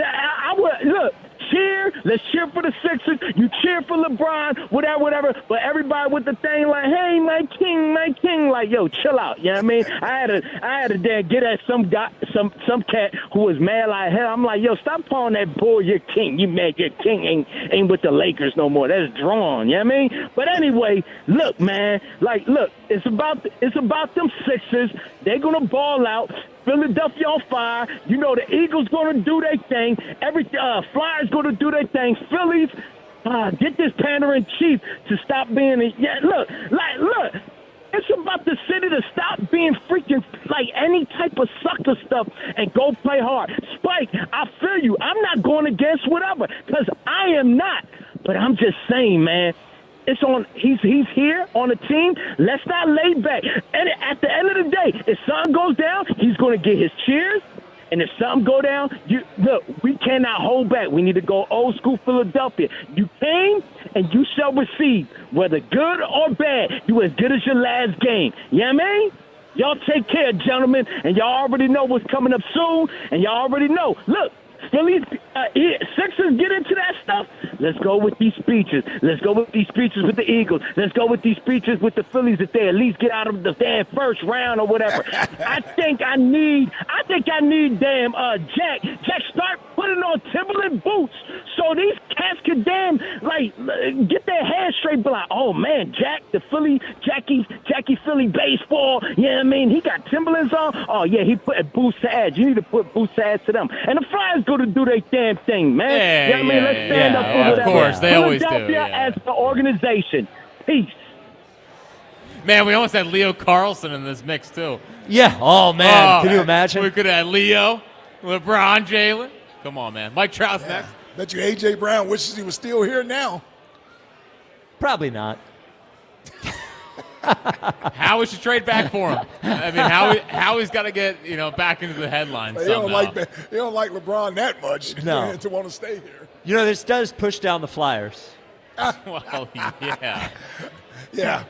I would look. Let's cheer for the Sixers. You cheer for LeBron, whatever. But everybody with the thing like, hey, my king, like, yo, chill out. You know what I mean? I had to then get at some guy, some cat who was mad like hell. I'm like, yo, stop calling that boy your king. You mad your king ain't with the Lakers no more. That's drawn. You know what I mean? But anyway, look, man, like, look, it's about them Sixers. They're gonna ball out. Philadelphia on fire. You know the Eagles going to do their thing. Flyers going to do their thing. Phillies, get this pandering chief to stop being look. It's about the city to stop being freaking like any type of sucker stuff and go play hard. Spike, I feel you. I'm not going against whatever because I am not. But I'm just saying, man. It's on. He's here on the team. Let's not lay back. And at the end of the day, if something goes down, he's going to get his cheers. And if something go down, we cannot hold back. We need to go old school Philadelphia. You came and you shall receive, whether good or bad. You as good as your last game. You know what I mean? Y'all take care, gentlemen. And y'all already know what's coming up soon. And y'all already know. Look. Phillies, Sixers get into that stuff. Let's go with these speeches. Let's go with these speeches with the Eagles. Let's go with these speeches with the Phillies if they at least get out of the damn first round or whatever. I think I need damn Jack. Jack, start putting on Timberland boots so these cats can damn get their head straight. Be like, oh man, Jack, the Philly, Jackie Philly baseball. You know what I mean? He got Timberlands on. Oh yeah, he put boots to edge. You need to put boots to edge to them. And the Flyers go to do their damn thing, man. Yeah, You know what I mean? Let's stand up for whatever. Of course, they always do. Philadelphia as the organization. Peace. Man, we almost had Leo Carlson in this mix, too. Yeah. Oh, man. Can you imagine? We could have had Leo, LeBron, Jalen. Come on, man. Mike Trout's next. Bet you A.J. Brown wishes he was still here now. Probably not. Howie should trade back for him. I mean, Howie's got to get back into the headlines somehow. They don't like LeBron that much to want to stay here. This does push down the Flyers. Well, yeah. Yeah.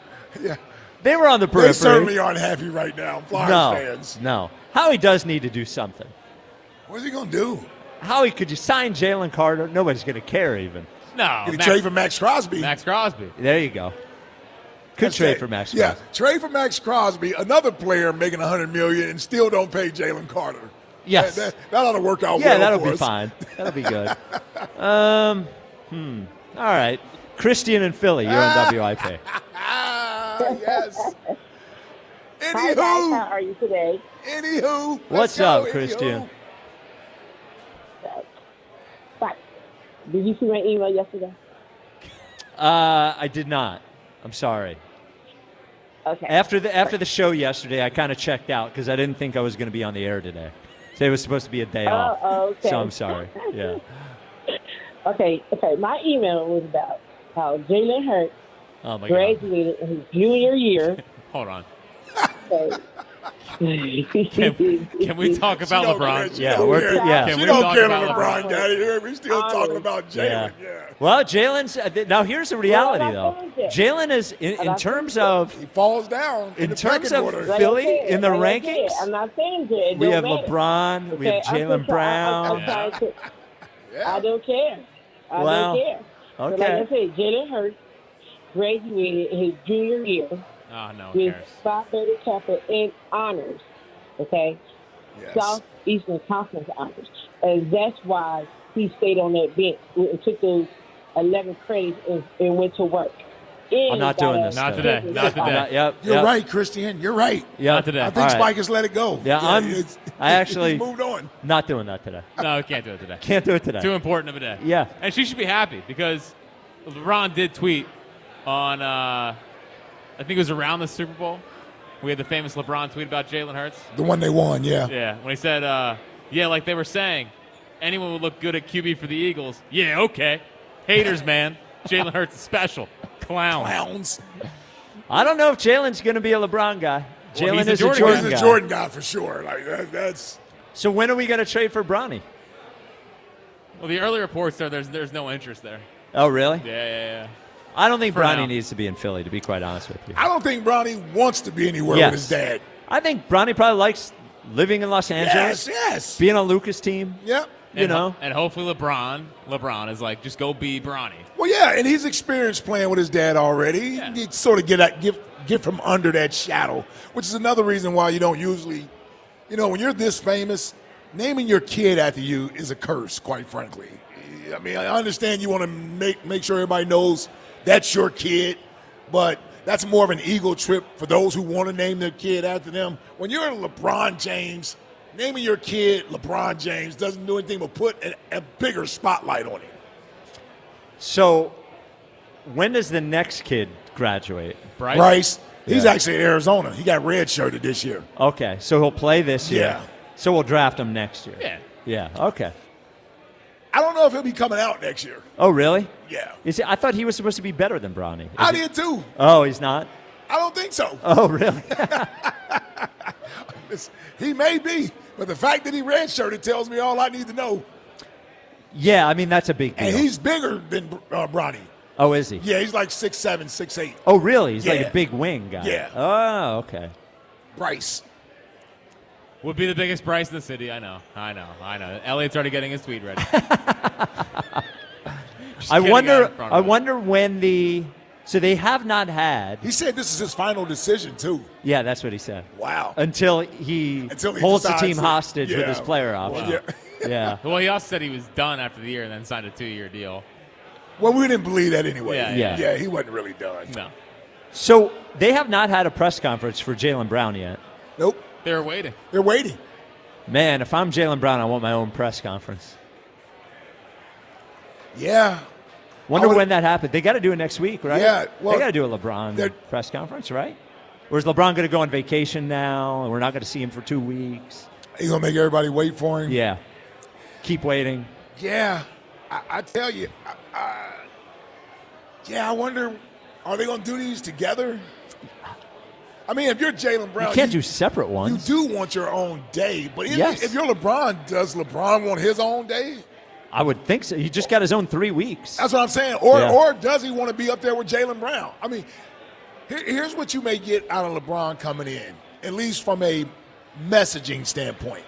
They were on the periphery. They certainly aren't happy right now, Flyers fans. No. Howie does need to do something. What's he going to do? Howie, could you sign Jalen Carter? Nobody's going to care even. No. Can you trade for Max Crosby? Max Crosby. There you go. Could trade for Max Crosby. Yeah, trade for Max Crosby, another player making $100 million, and still don't pay Jalen Carter. Yes. That ought to work out well. Yeah, that'll for be us. fine. That'll be good. All right. Christian and Philly, you're on WIP. Yes. Hi, guys. How are you today? Anywho. What's up, Christian? What? Did you see my email yesterday? I did not. I'm sorry. Okay. After the show yesterday, I kind of checked out because I didn't think I was going to be on the air today. So it was supposed to be a day off. Okay. So I'm sorry. Yeah. Okay. My email was about how Jalen Hurts graduated in his junior year. Hold on. Okay. Can we talk about LeBron? She don't care about LeBron, Daddy. We're still talking about Jalen. Yeah. Well, Jalen's now. Here's the reality, though. Jalen is in terms of he falls down in the terms of order. Philly in the rankings. I'm not saying that. We have LeBron. We have Jalen Brown. I don't care. I don't care. Okay. But like I said, Jalen Hurts graduated his junior year. Oh, no, with Phi Beta Kappa in honors, okay? Yes. Southeastern Conference honors. And that's why he stayed on that bench and took those 11 credits and went to work. I'm not doing this. Not today. Not today. You're right, Christian. You're right. Yep. Not today. I think Spike has let it go. Yeah, I actually he's moved on. Not doing that today. No, we can't do it today. Can't do it today. Too important of a day. Yeah. And she should be happy because LeBron did tweet on, I think it was around the Super Bowl. We had the famous LeBron tweet about Jalen Hurts. The one they won, yeah. Yeah, when he said, like they were saying, anyone would look good at QB for the Eagles. Yeah, okay. Haters, man. Jalen Hurts is special. Clowns. I don't know if Jalen's going to be a LeBron guy. Well, Jalen he's is a a Jordan Jordan guy. guy. He's a Jordan guy for sure. Like that's. So when are we going to trade for Bronny? Well, the early reports are there's no interest there. Oh, really? Yeah. I don't think For Bronny now. needs to be in Philly, to be quite honest with you. I don't think Bronny wants to be anywhere Yes. with his dad. I think Bronny probably likes living in Los Angeles. Yes. Being on Lucas' team. Yep. You know. And hopefully LeBron is like, just go be Bronny. Well, yeah, and he's experienced playing with his dad already. He sort of get from under that shadow, which is another reason why you don't usually, when you're this famous, naming your kid after you is a curse, quite frankly. I mean, I understand you want to make sure everybody knows that's your kid, but that's more of an ego trip for those who want to name their kid after them. When you're LeBron James, naming your kid LeBron James doesn't do anything but put a bigger spotlight on him. So when does the next kid graduate? Bryce. He's Yeah. actually at Arizona. He got redshirted this year. Okay, so he'll play this year. Yeah. So we'll draft him next year. Yeah. Yeah, okay. I don't know if he'll be coming out next year. Oh, really? Yeah. I thought he was supposed to be better than Bronny. I did too. Oh, he's not? I don't think so. Oh, really? He may be, but the fact that he redshirted tells me all I need to know. Yeah, I mean, that's a big deal. And he's bigger than Bronny. Oh, is he? Yeah, he's like 6'7", 6'8". Oh, really? He's like Yeah. a big wing guy. Yeah. Oh, okay. Bryce. Would be the biggest Bryce in the city. I know. Elliot's already getting his tweet ready. I kidding wonder. out in front I of it. wonder when the. So they have not had. He said this is his final decision too. Yeah, that's what he said. Wow. Until he Until he holds the decides team to- hostage with yeah. his player Well, option. Yeah. Well, he also said he was done after the year and then signed a 2-year deal. Well, we didn't believe that anyway. Yeah. He wasn't really done. No. So they have not had a press conference for Jaylen Brown yet. Nope. They're waiting. They're waiting. Man, if I'm Jaylen Brown, I want my own press conference. Yeah. Wonder when that happened. They got to do it next week, right? Yeah, well, they got to do a LeBron press conference, right? Or is LeBron going to go on vacation now, and we're not going to see him for 2 weeks? He's going to make everybody wait for him? Yeah. Keep waiting. Yeah. I tell you, I wonder, are they going to do these together? I mean, if you're Jaylen Brown, You can't do separate ones. You do want your own day. But Yes. if you're LeBron, does LeBron want his own day? I would think so. He just got his own 3 weeks. That's what I'm saying. Or does he want to be up there with Jaylen Brown? I mean, here's what you may get out of LeBron coming in, at least from a messaging standpoint.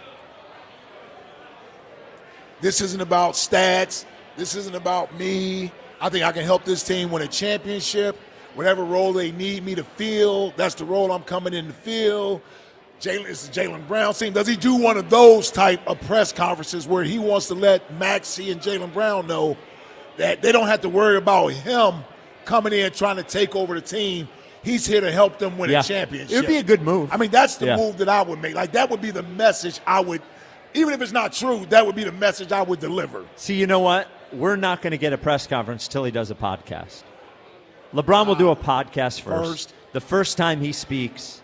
This isn't about stats. This isn't about me. I think I can help this team win a championship. Whatever role they need me to fill, that's the role I'm coming in to fill. It's the Jaylen Brown team. Does he do one of those type of press conferences where he wants to let Maxey and Jaylen Brown know that they don't have to worry about him coming in trying to take over the team? He's here to help them win a championship. It would be a good move. I mean, that's the move that I would make. Like, that would be the message I would, even if it's not true, that would be the message I would deliver. See, you know what? We're not going to get a press conference till he does a podcast. LeBron will do a podcast first. The first time he speaks,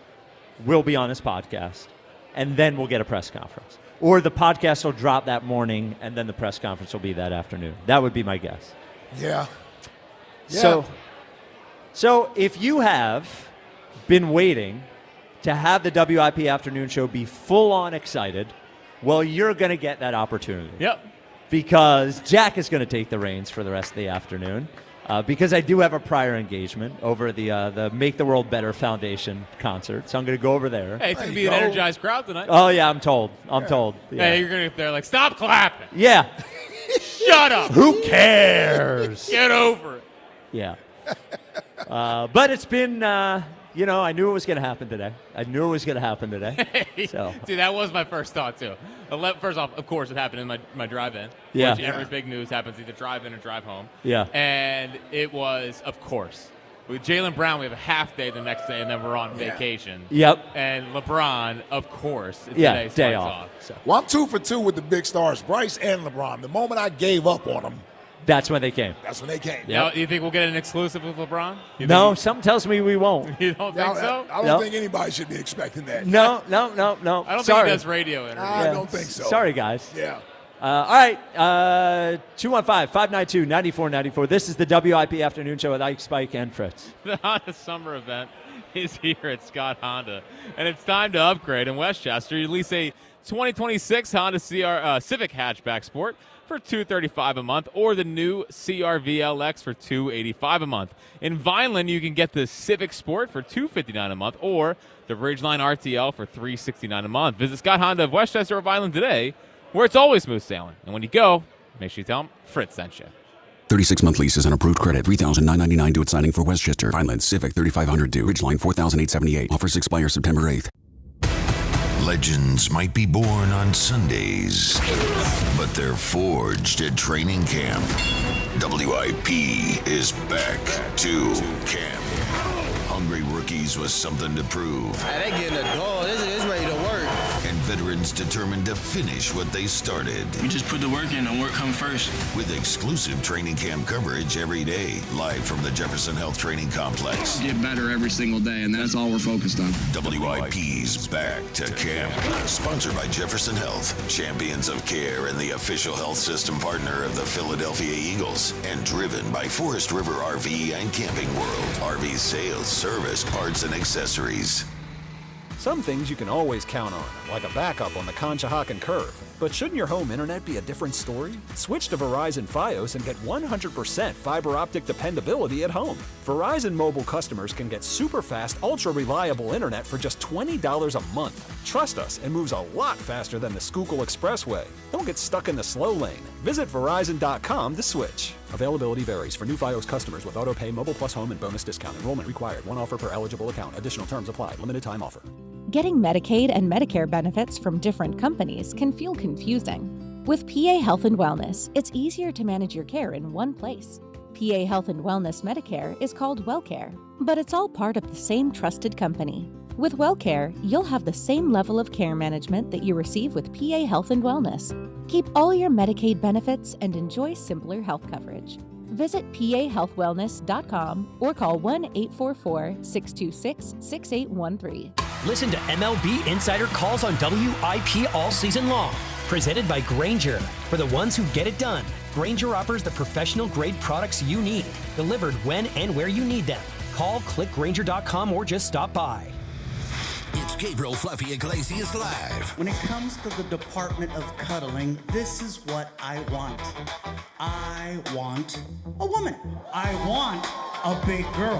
we'll be on his podcast, and then we'll get a press conference. Or the podcast will drop that morning, and then the press conference will be that afternoon. That would be my guess. Yeah. So if you have been waiting to have the WIP afternoon show be full-on excited, well, you're going to get that opportunity. Yep. Because Jack is going to take the reins for the rest of the afternoon. Because I do have a prior engagement over the Make the World Better Foundation concert. So I'm going to go over there. Hey, it's going to be an energized crowd tonight. Oh, yeah, I'm told. I'm told. Yeah. Hey, you're going to get there like, stop clapping. Yeah. Shut up. Who cares? Get over it. Yeah. But it's been, I knew it was going to happen today. So. Dude, that was my first thought, too. First off, of course, it happened in my drive-in. Yeah. Which every big news happens either drive-in or drive home. Yeah. And it was, of course. With Jaylen Brown, we have a half day the next day, and then we're on vacation. Yep. And LeBron, of course, it's day today's off. So. Well, I'm 2 for 2 with the big stars, Bryce and LeBron. The moment I gave up on them, that's when they came. Now, you think we'll get an exclusive with LeBron? No, something tells me we won't. You don't think so? I don't think anybody should be expecting that. No. I don't think he does radio interviews. I don't think so. Sorry, guys. Yeah. All right. 215-592-9494. This is the WIP Afternoon Show with Ike, Spike, and Fritz. The Honda Summer Event is here at Scott Honda, and it's time to upgrade in Westchester. You lease a 2026 Honda Civic Hatchback Sport for $235 a month, or the new CR-V LX for $285 a month. In Vineland, you can get the Civic Sport for $259 a month, or the Ridgeline RTL for $369 a month. Visit Scott Honda of Westchester or Vineland today, where it's always smooth sailing. And when you go, make sure you tell them Fritz sent you. 36-month lease is on approved credit. $3,999 due at signing for Westchester. Vineland Civic $3,500 due. Ridgeline $4,878. Offers expire September 8th. Legends might be born on Sundays, but they're forged at training camp. WIP is back to camp. Hungry rookies with something to prove. They getting a dog. This ready to work. And veterans determined to finish what they started. We just put the work in and work come first. With exclusive training camp coverage every day, live from the Jefferson Health Training Complex. Get better every single day, and that's all we're focused on. WIP's back to camp. Sponsored by Jefferson Health, champions of care and the official health system partner of the Philadelphia Eagles. And driven by Forest River RV and Camping World. RV sales, service, parts, and accessories. Some things you can always count on, like a backup on the Conshohocken curve. But shouldn't your home internet be a different story? Switch to Verizon Fios and get 100% fiber optic dependability at home. Verizon mobile customers can get super fast, ultra reliable internet for just $20 a month. Trust us, it moves a lot faster than the Schuylkill Expressway. Don't get stuck in the slow lane. Visit Verizon.com to switch. Availability varies for new Fios customers with auto-pay, mobile plus home, and bonus discount. Enrollment required. One offer per eligible account. Additional terms apply. Limited time offer. Getting Medicaid and Medicare benefits from different companies can feel confusing. With PA Health and Wellness, it's easier to manage your care in one place. PA Health and Wellness Medicare is called WellCare, but it's all part of the same trusted company. With WellCare, you'll have the same level of care management that you receive with PA Health and Wellness. Keep all your Medicaid benefits and enjoy simpler health coverage. Visit pahealthwellness.com or call 1-844-626-6813. Listen to MLB Insider Calls on WIP all season long. Presented by Grainger. For the ones who get it done, Grainger offers the professional-grade products you need, delivered when and where you need them. Call, clickgrainger.com, or just stop by. It's Gabriel Fluffy Iglesias Live. When it comes to the department of cuddling, this is what I want. I want a woman. I want a big girl.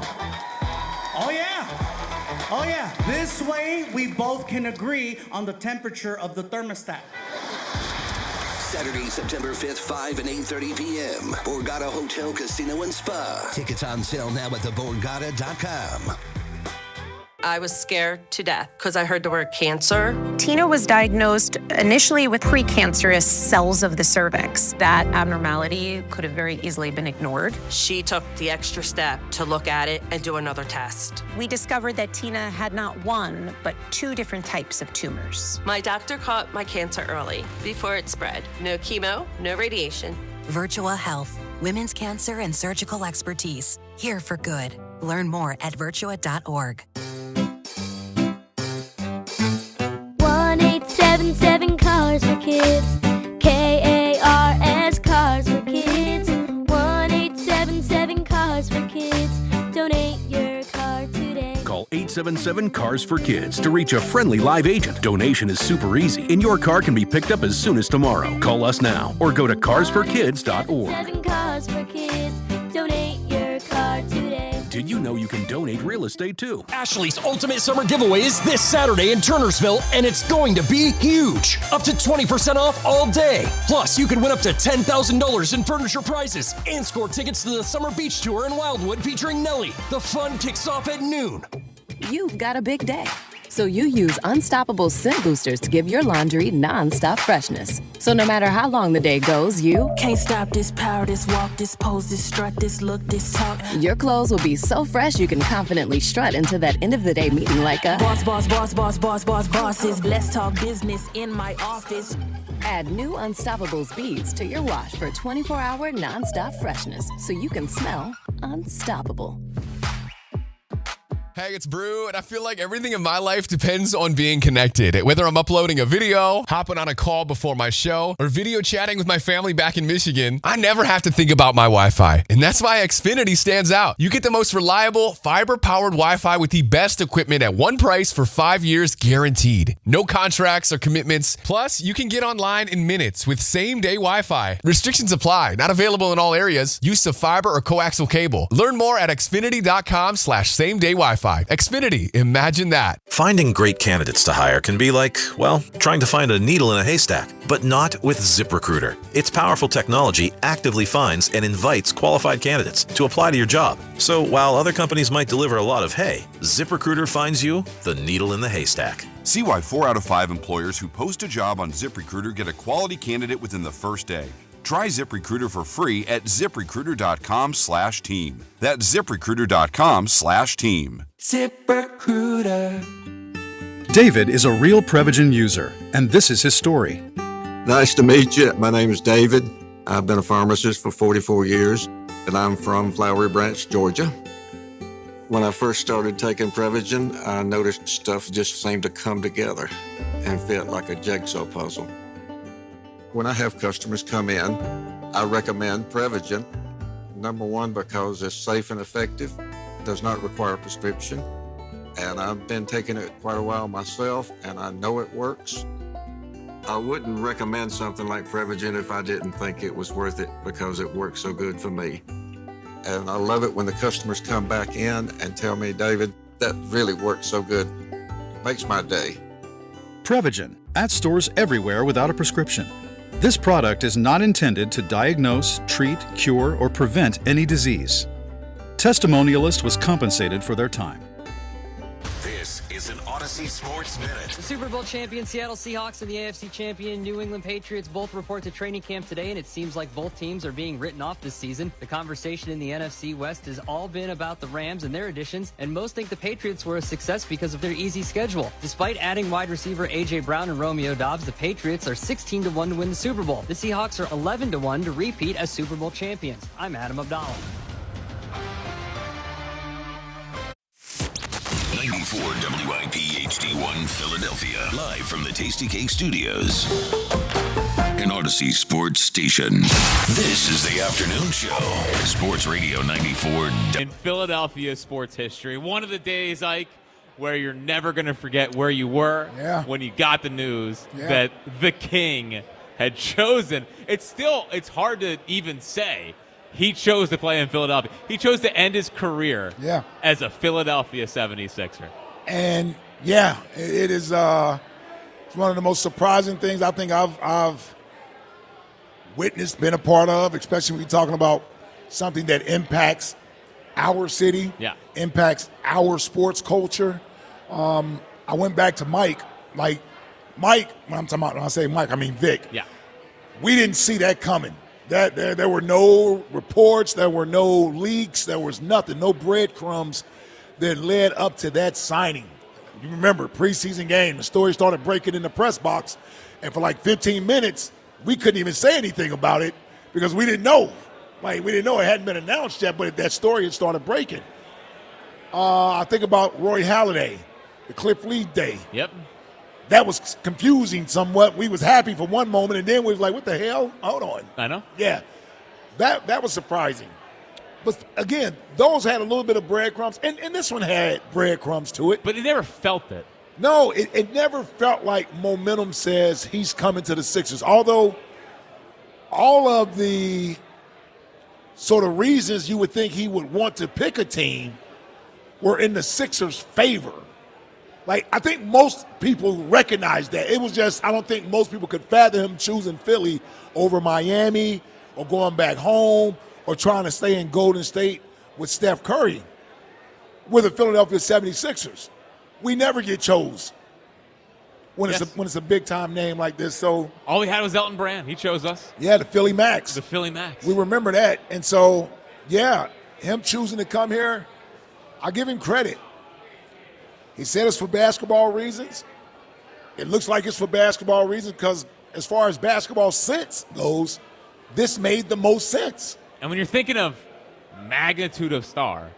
Oh yeah. Oh yeah. This way we both can agree on the temperature of the thermostat. Saturday, September 5th, 5 and 8:30 p.m. Borgata Hotel, Casino, and Spa. Tickets on sale now at theborgata.com. I was scared to death because I heard the word cancer. Tina was diagnosed initially with precancerous cells of the cervix. That abnormality could have very easily been ignored. She took the extra step to look at it and do another test. We discovered that Tina had not one, but 2 different types of tumors. My doctor caught my cancer early, before it spread. No chemo, no radiation. Virtua Health, women's cancer and surgical expertise. Here for good. Learn more at virtua.org. 1-877 Cars for Kids. KARS Cars for Kids. 1-877 Cars for Kids. Donate your car today. Call 877 Cars for Kids to reach a friendly live agent. Donation is super easy, and your car can be picked up as soon as tomorrow. Call us now or go to carsforkids.org. 7 Cars for Kids. Donate your car today. Did you know you can donate real estate too? Ashley's Ultimate Summer Giveaway is this Saturday in Turnersville, and it's going to be huge. Up to 20% off all day. Plus, you can win up to $10,000 in furniture prizes and score tickets to the Summer Beach Tour in Wildwood featuring Nelly. The fun kicks off at noon. You've got a big day, so you use Unstoppable Scent Boosters to give your laundry non-stop freshness. So no matter how long the day goes, you can't stop this power, this walk, this pose, this strut, this look, this talk. Your clothes will be so fresh you can confidently strut into that end of the day meeting like a boss, boss, boss, boss, boss, boss, bosses. Let's talk business in my office. Add new Unstoppables beads to your wash for 24-hour non-stop freshness so you can smell unstoppable. Hey, it's Brew, and I feel like everything in my life depends on being connected. Whether I'm uploading a video, hopping on a call before my show, or video chatting with my family back in Michigan, I never have to think about my Wi-Fi. And that's why Xfinity stands out. You get the most reliable, fiber-powered Wi-Fi with the best equipment at one price for 5 years guaranteed. No contracts or commitments. Plus, you can get online in minutes with same-day Wi-Fi. Restrictions apply. Not available in all areas. Use of fiber or coaxial cable. Learn more at xfinity.com/same-day Wi-Fi. Xfinity, imagine that. Finding great candidates to hire can be like, well, trying to find a needle in a haystack, but not with ZipRecruiter. Its powerful technology actively finds and invites qualified candidates to apply to your job. So while other companies might deliver a lot of hay, ZipRecruiter finds you the needle in the haystack. See why 4 out of 5 employers who post a job on ZipRecruiter get a quality candidate within the first day. Try ZipRecruiter for free at ZipRecruiter.com/team. That's ZipRecruiter.com/team. ZipRecruiter. David is a real Prevagen user, and this is his story. Nice to meet you. My name is David. I've been a pharmacist for 44 years, and I'm from Flowery Branch, Georgia. When I first started taking Prevagen, I noticed stuff just seemed to come together and fit like a jigsaw puzzle. When I have customers come in, I recommend Prevagen. Number one, because it's safe and effective, does not require a prescription, and I've been taking it quite a while myself, and I know it works. I wouldn't recommend something like Prevagen if I didn't think it was worth it because it works so good for me. And I love it when the customers come back in and tell me, David, that really works so good. It makes my day. Prevagen, at stores everywhere without a prescription. This product is not intended to diagnose, treat, cure, or prevent any disease. Testimonialist was compensated for their time. This is an Odyssey Sports Minute. The Super Bowl champion Seattle Seahawks and the AFC champion New England Patriots both report to training camp today, and it seems like both teams are being written off this season. The conversation in the NFC West has all been about the Rams and their additions, and most think the Patriots were a success because of their easy schedule. Despite adding wide receiver A.J. Brown and Romeo Doubs, the Patriots are 16-1 to win the Super Bowl. The Seahawks are 11-1 to repeat as Super Bowl champions. I'm Adam Abdallah. 94 WIP HD1 Philadelphia. Live from the Tasty Cake Studios. An Odyssey Sports Station. This is the afternoon show. Sports Radio 94. In Philadelphia sports history, one of the days, Ike, where you're never going to forget where you were when you got the news that the King had chosen. It's hard to even say. He chose to play in Philadelphia. He chose to end his career as a Philadelphia 76er. And, it is it's one of the most surprising things I think I've witnessed, been a part of, especially when you're talking about something that impacts our city, impacts our sports culture. I went back to Mike. Like, Mike, when I say Mike, I mean Vic. Yeah. We didn't see that coming. That there were no reports, there were no leaks, there was nothing, no breadcrumbs that led up to that signing. You remember, preseason game, the story started breaking in the press box, and for like 15 minutes, we couldn't even say anything about it because we didn't know. Like, we didn't know it hadn't been announced yet, but that story had started breaking. I think about Roy Halladay, the Cliff Lee day. Yep. That was confusing somewhat. We was happy for one moment, and then we was like, what the hell? Hold on. I know. Yeah. That was surprising. But, again, those had a little bit of breadcrumbs, and this one had breadcrumbs to it. But it never felt it. No, it never felt like momentum says he's coming to the Sixers, although all of the sort of reasons you would think he would want to pick a team were in the Sixers' favor. Like, I think most people recognize that. It was just, I don't think most people could fathom him choosing Philly over Miami or going back home or trying to stay in Golden State with Steph Curry. We're the Philadelphia 76ers. We never get chose when it's a big-time name like this. So all we had was Elton Brand. He chose us. Yeah, the Philly Max. The Philly Max. We remember that. And so, him choosing to come here, I give him credit. He said it's for basketball reasons. It looks like it's for basketball reasons because as far as basketball sense goes, this made the most sense. And when you're thinking of magnitude of star,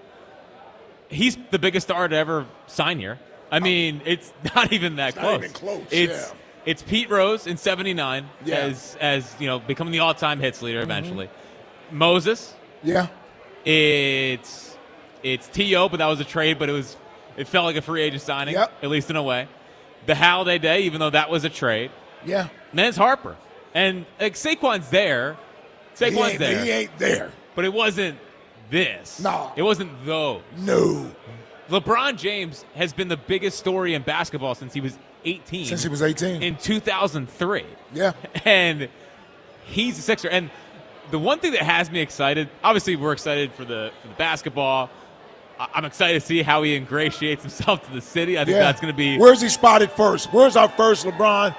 he's the biggest star to ever sign here. I mean, it's not even that close. Not even close, It's Pete Rose in 79 as becoming the all-time hits leader eventually. Moses. Yeah. It's T.O., but that was a trade, but it felt like a free agent signing, at least in a way. The Halladay day, even though that was a trade. Yeah. And then it's Harper. And Saquon's there. Saquon's there. He ain't there. But it wasn't this. No. It wasn't those. No. LeBron James has been the biggest story in basketball since he was 18. Since he was 18. In 2003. Yeah. And he's a Sixer. And the one thing that has me excited, obviously we're excited for the basketball. I'm excited to see how he ingratiates himself to the city. I think that's going to be. Where's he spotted first? Where's our first LeBron?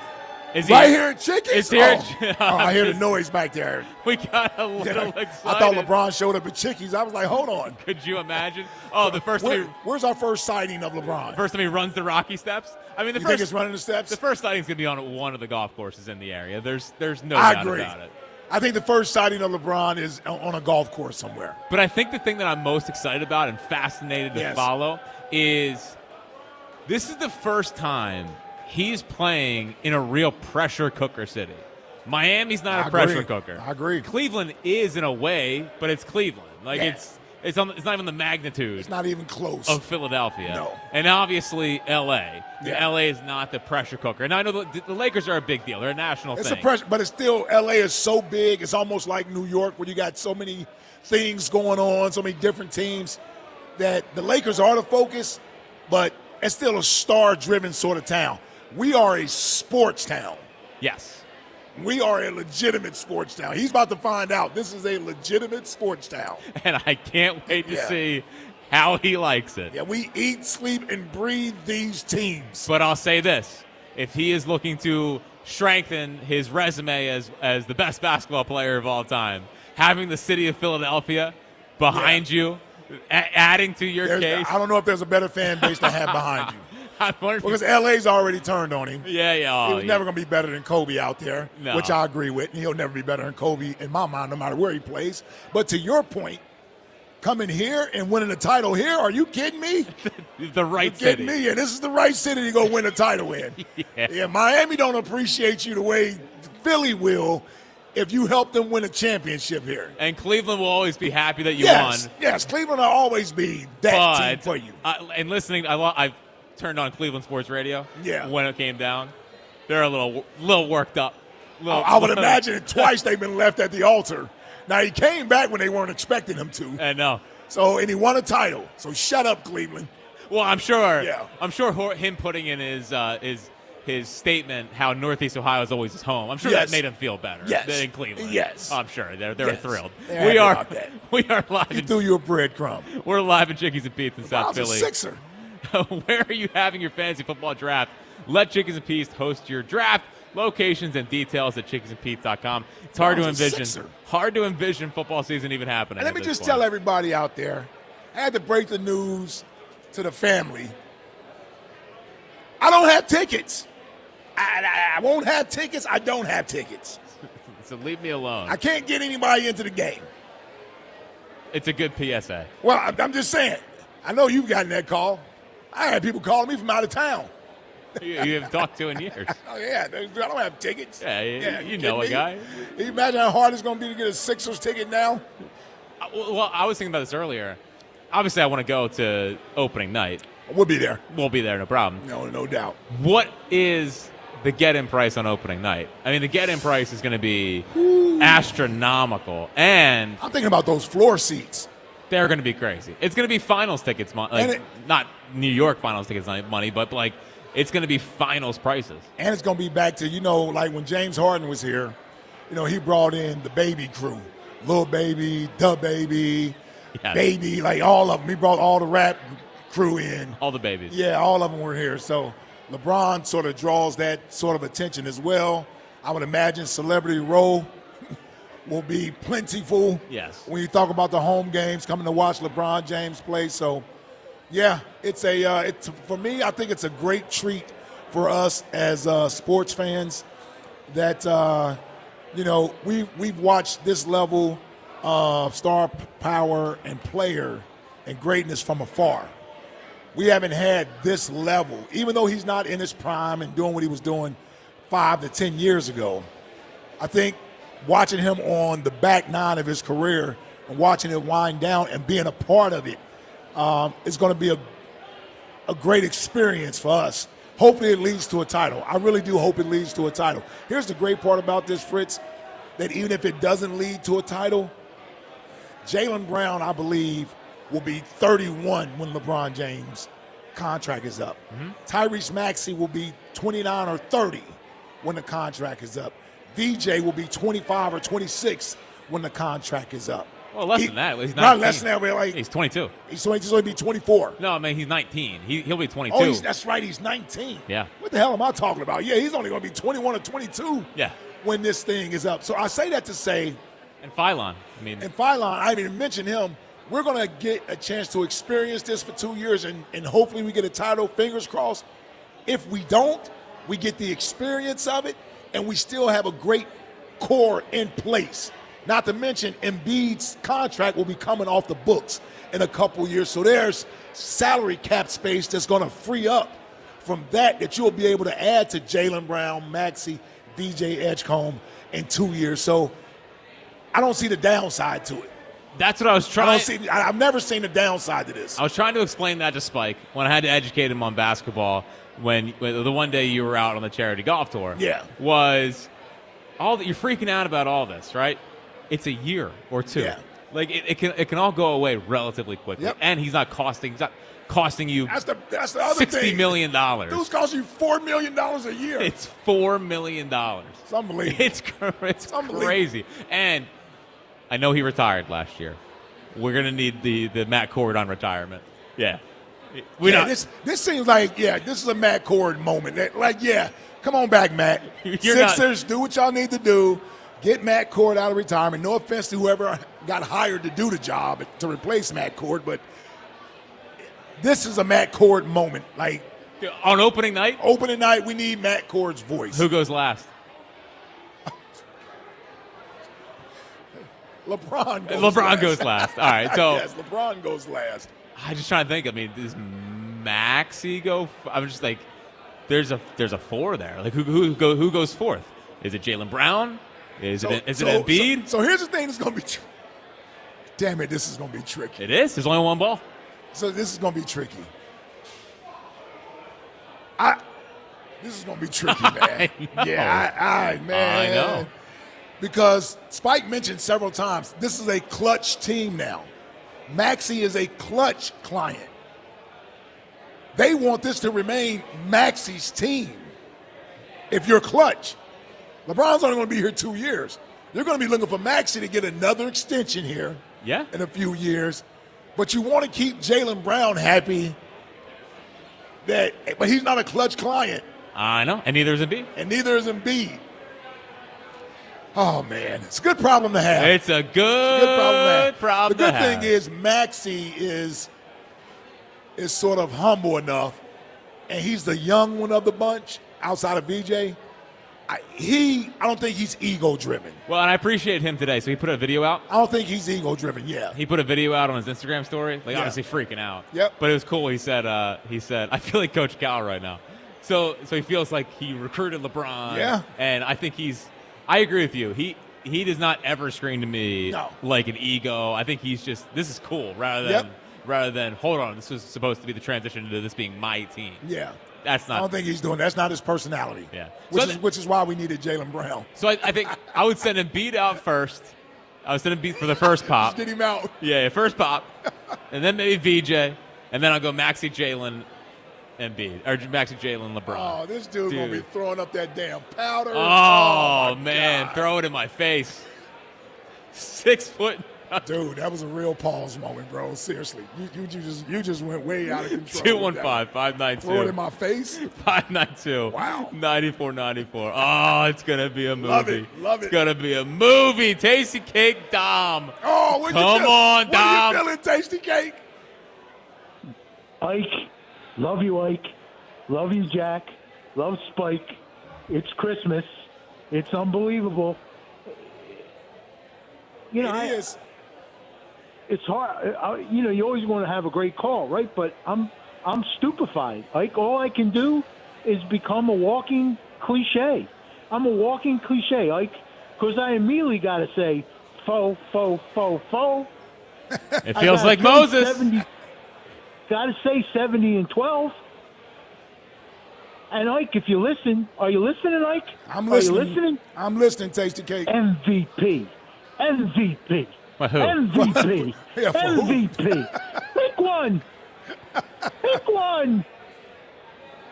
Is he right here at Chickies? Here I hear the noise back there. We got a little excited. I thought LeBron showed up at Chickies. I was like, hold on. Could you imagine? Oh, the first time. Where's our first sighting of LeBron? First time he runs the Rocky Steps. I mean, you think it's running the steps? The first sighting's going to be on one of the golf courses in the area. There's no doubt about it. I think the first sighting of LeBron is on a golf course somewhere. But I think the thing that I'm most excited about and fascinated to follow is this is the first time he's playing in a real pressure cooker city. Miami's not a pressure cooker. I agree. Cleveland is in a way, but it's Cleveland. It's not even the magnitude. It's not even close. Of Philadelphia. No. And obviously, L.A. Yeah. L.A. is not the pressure cooker. And I know the Lakers are a big deal. They're a national It's thing. a pressure, but it's still, L.A. is so big. It's almost like New York where you got so many things going on, so many different teams, that the Lakers are the focus, but it's still a star-driven sort of town. We are a sports town. Yes. We are a legitimate sports town. He's about to find out this is a legitimate sports town. And I can't wait to see how he likes it. Yeah, we eat, sleep, and breathe these teams. But I'll say this. If he is looking to strengthen his resume as the best basketball player of all time, having the city of Philadelphia behind you, adding to your case. I don't know if there's a better fan base to have behind you. Because LA's already turned on him. Yeah. He was never going to be better than Kobe out there, No. which I agree with. And he'll never be better than Kobe in my mind, no matter where he plays. But to your point, coming here and winning a title here, are you kidding me? The right You're city. kidding me? And this is the right city to go win a title in. Yeah, Miami don't appreciate you the way Philly will if you help them win a championship here. And Cleveland will always be happy that you won. Yes, Cleveland will always be that team for you. And listening, I've turned on Cleveland sports radio. Yeah. When it came down, they're a little worked up. I would imagine twice they've been left at the altar. Now, he came back when they weren't expecting him to. I know. So, and he won a title. So shut up, Cleveland. Well, I'm sure. Yeah. I'm sure him putting in his statement how Northeast Ohio is always his home. I'm sure that made him feel better than Cleveland. Yes. I'm sure they're thrilled. They're We are live. He threw you a breadcrumb. We're live at Chickies and Pete's in South Philly. I was a Sixer. Where are you having your fantasy football draft? Let Chickies and Pete's host your draft. Locations and details at chickiesandpete's.com. It's hard to envision football season even happening. And let me just tell everybody out there, I had to break the news to the family. I don't have tickets. I won't have tickets. I don't have tickets. So leave me alone. I can't get anybody into the game. It's a good PSA. Well, I'm just saying. I know you've gotten that call. I had people calling me from out of town. You haven't talked to in years. Oh, yeah. I don't have tickets. Yeah, you know a guy. Can you imagine how hard it's going to be to get a Sixers ticket now? Well, I was thinking about this earlier. Obviously, I want to go to opening night. We'll be there. We'll be there, no problem. No doubt. What is the get-in price on opening night? I mean, the get-in price is going to be astronomical. And I'm thinking about those floor seats. They're going to be crazy. It's going to be finals tickets, not New York finals tickets money, but like it's going to be finals prices. And it's going to be back to, like when James Harden was here, he brought in the baby crew. Lil Baby, Da Baby, Baby, like all of them. He brought all the rap crew in. All the babies. Yeah, all of them were here. So LeBron sort of draws that sort of attention as well. I would imagine Celebrity Row will be plentiful. Yes. When you talk about the home games, coming to watch LeBron James play. So, yeah, it's for me, I think it's a great treat for us as sports fans that, we've watched this level of star power and player and greatness from afar. We haven't had this level, even though he's not in his prime and doing what he was doing 5 to 10 years ago. I think watching him on the back nine of his career and watching it wind down and being a part of it is going to be a great experience for us. Hopefully it leads to a title. I really do hope it leads to a title. Here's the great part about this, Fritz, that even if it doesn't lead to a title, Jaylen Brown, I believe, will be 31 when LeBron James' contract is up. Tyrese Maxey will be 29 or 30 when the contract is up. VJ will be 25 or 26 when the contract is up. Well, less than that. He's 19. Not less than that. But he's 22. He's 22, so he'll be 24. No, I mean, he's 19. He'll be 22. Oh, that's right. He's 19. Yeah. What the hell am I talking about? Yeah, he's only going to be 21 or 22 when this thing is up. So I say that to say. And Phylon. And Phylon, I didn't even mention him. We're going to get a chance to experience this for 2 years, and hopefully we get a title, fingers crossed. If we don't, we get the experience of it, and we still have a great core in place. Not to mention, Embiid's contract will be coming off the books in a couple years. So there's salary cap space that's going to free up from that you'll be able to add to Jaylen Brown, Maxey, VJ Edgecombe in 2 years. So I don't see the downside to it. That's what I was trying. I've never seen the downside to this. I was trying to explain that to Spike when I had to educate him on basketball. When the one day you were out on the charity golf tour, was all that you're freaking out about all this, right? It's a year or two. Yeah. Like it can all go away relatively quickly, and he's not costing you. That's the other $60 million. Dude's costing you $4 million a year. It's $4 million. It's unbelievable. It's crazy. And I know he retired last year. We're gonna need the Matt Cord on retirement. Yeah. This seems like this is a Matt Cord moment. Come on back, Matt. Sixers, do what y'all need to do. Get Matt Cord out of retirement. No offense to whoever got hired to do the job to replace Matt Cord, but this is a Matt Cord moment. Like on opening night? Opening night, we need Matt Cord's voice. Who goes last? LeBron goes last. All right, so yes, LeBron goes last. I'm just trying to think. I mean, does Maxey go? I'm just like, there's a 4 there. Like who goes fourth? Is it Jaylen Brown? Is it Embiid? So here's the thing that's going to be damn it, this is going to be tricky. It is. There's only one ball. So this is going to be tricky. This is going to be tricky, man. Man. I know. Because Spike mentioned several times, this is a clutch team now. Maxey is a clutch client. They want this to remain Maxey's team. If you're clutch, LeBron's only going to be here 2 years. You're going to be looking for Maxey to get another extension here in a few years. But you want to keep Jaylen Brown happy, but he's not a clutch client. I know, and neither is Embiid. Oh, man. It's a good problem to have. It's a good problem to have. The good thing is Maxey is sort of humble enough, and he's the young one of the bunch outside of VJ. I don't think he's ego-driven. Well, and I appreciate him today. So he put a video out. I don't think he's ego-driven, He put a video out on his Instagram story, obviously freaking out. Yep. But it was cool. He said, I feel like Coach Cal right now. So he feels like he recruited LeBron. Yeah. And I think I agree with you. He does not ever scream to me like an ego. I think he's just, this is cool rather than, hold on, this was supposed to be the transition to this being my team. Yeah. That's not. I don't think he's doing. That's not his personality. Yeah. Which is why we needed Jaylen Brown. So I think I would send Embiid out first. I would send Embiid for the first pop. Just get him out. Yeah, first pop, and then maybe VJ, and then I'll go Maxey, Jaylen, Embiid, or Maxey, Jaylen, LeBron. Oh, this dude's gonna be throwing up that damn powder. Oh man, God. Throw it in my face. 6 foot. Dude, that was a real pause moment, bro. Seriously, you just went way out of control. 215-592. Throw it in my face. 592. Wow. 9494. Oh, it's gonna be a movie. Love it. It's gonna be a movie. Tasty Cake Dom. Oh, come on, Dom. What are you feeling, Tasty Cake? Ike, love you, Ike. Love you, Jack. Love Spike. It's Christmas. It's unbelievable. You know, it is. It's hard. You always want to have a great call, right? But I'm stupefied. Like, all I can do is become a walking cliche. I'm a walking cliche, like, because I immediately got to say, faux. It feels like Moses. Got to say 70 and 12. And Ike, if you listen, are you listening, Ike? I'm listening. Are you listening? I'm listening, Tasty Cake. MVP. Who? MVP. Yeah, MVP. Pick one. Pick one.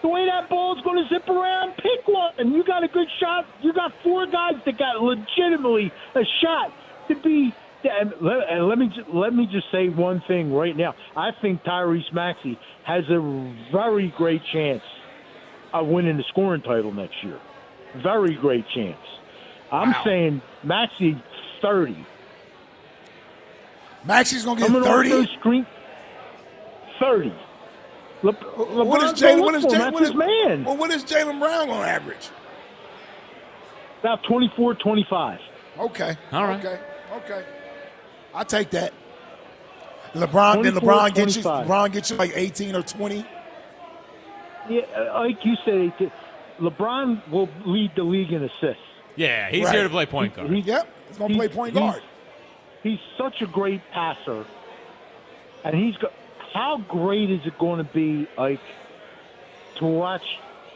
The way that ball's going to zip around, pick one. You got a good shot. You got 4 guys that got legitimately a shot to be. And let me just say one thing right now. I think Tyrese Maxey has a very great chance of winning the scoring title next year. Very great chance. I'm saying Maxey 30. Maxey's going to get 30? 30. What is Jaylen Brown going to average? About 24, 25. Okay. All right. Okay. I'll take that. LeBron get you like 18 or 20? Yeah, like you said, LeBron will lead the league in assists. Yeah, he's here to play point guard. He's going to play point guard. He's such a great passer, and how great is it going to be, like, to watch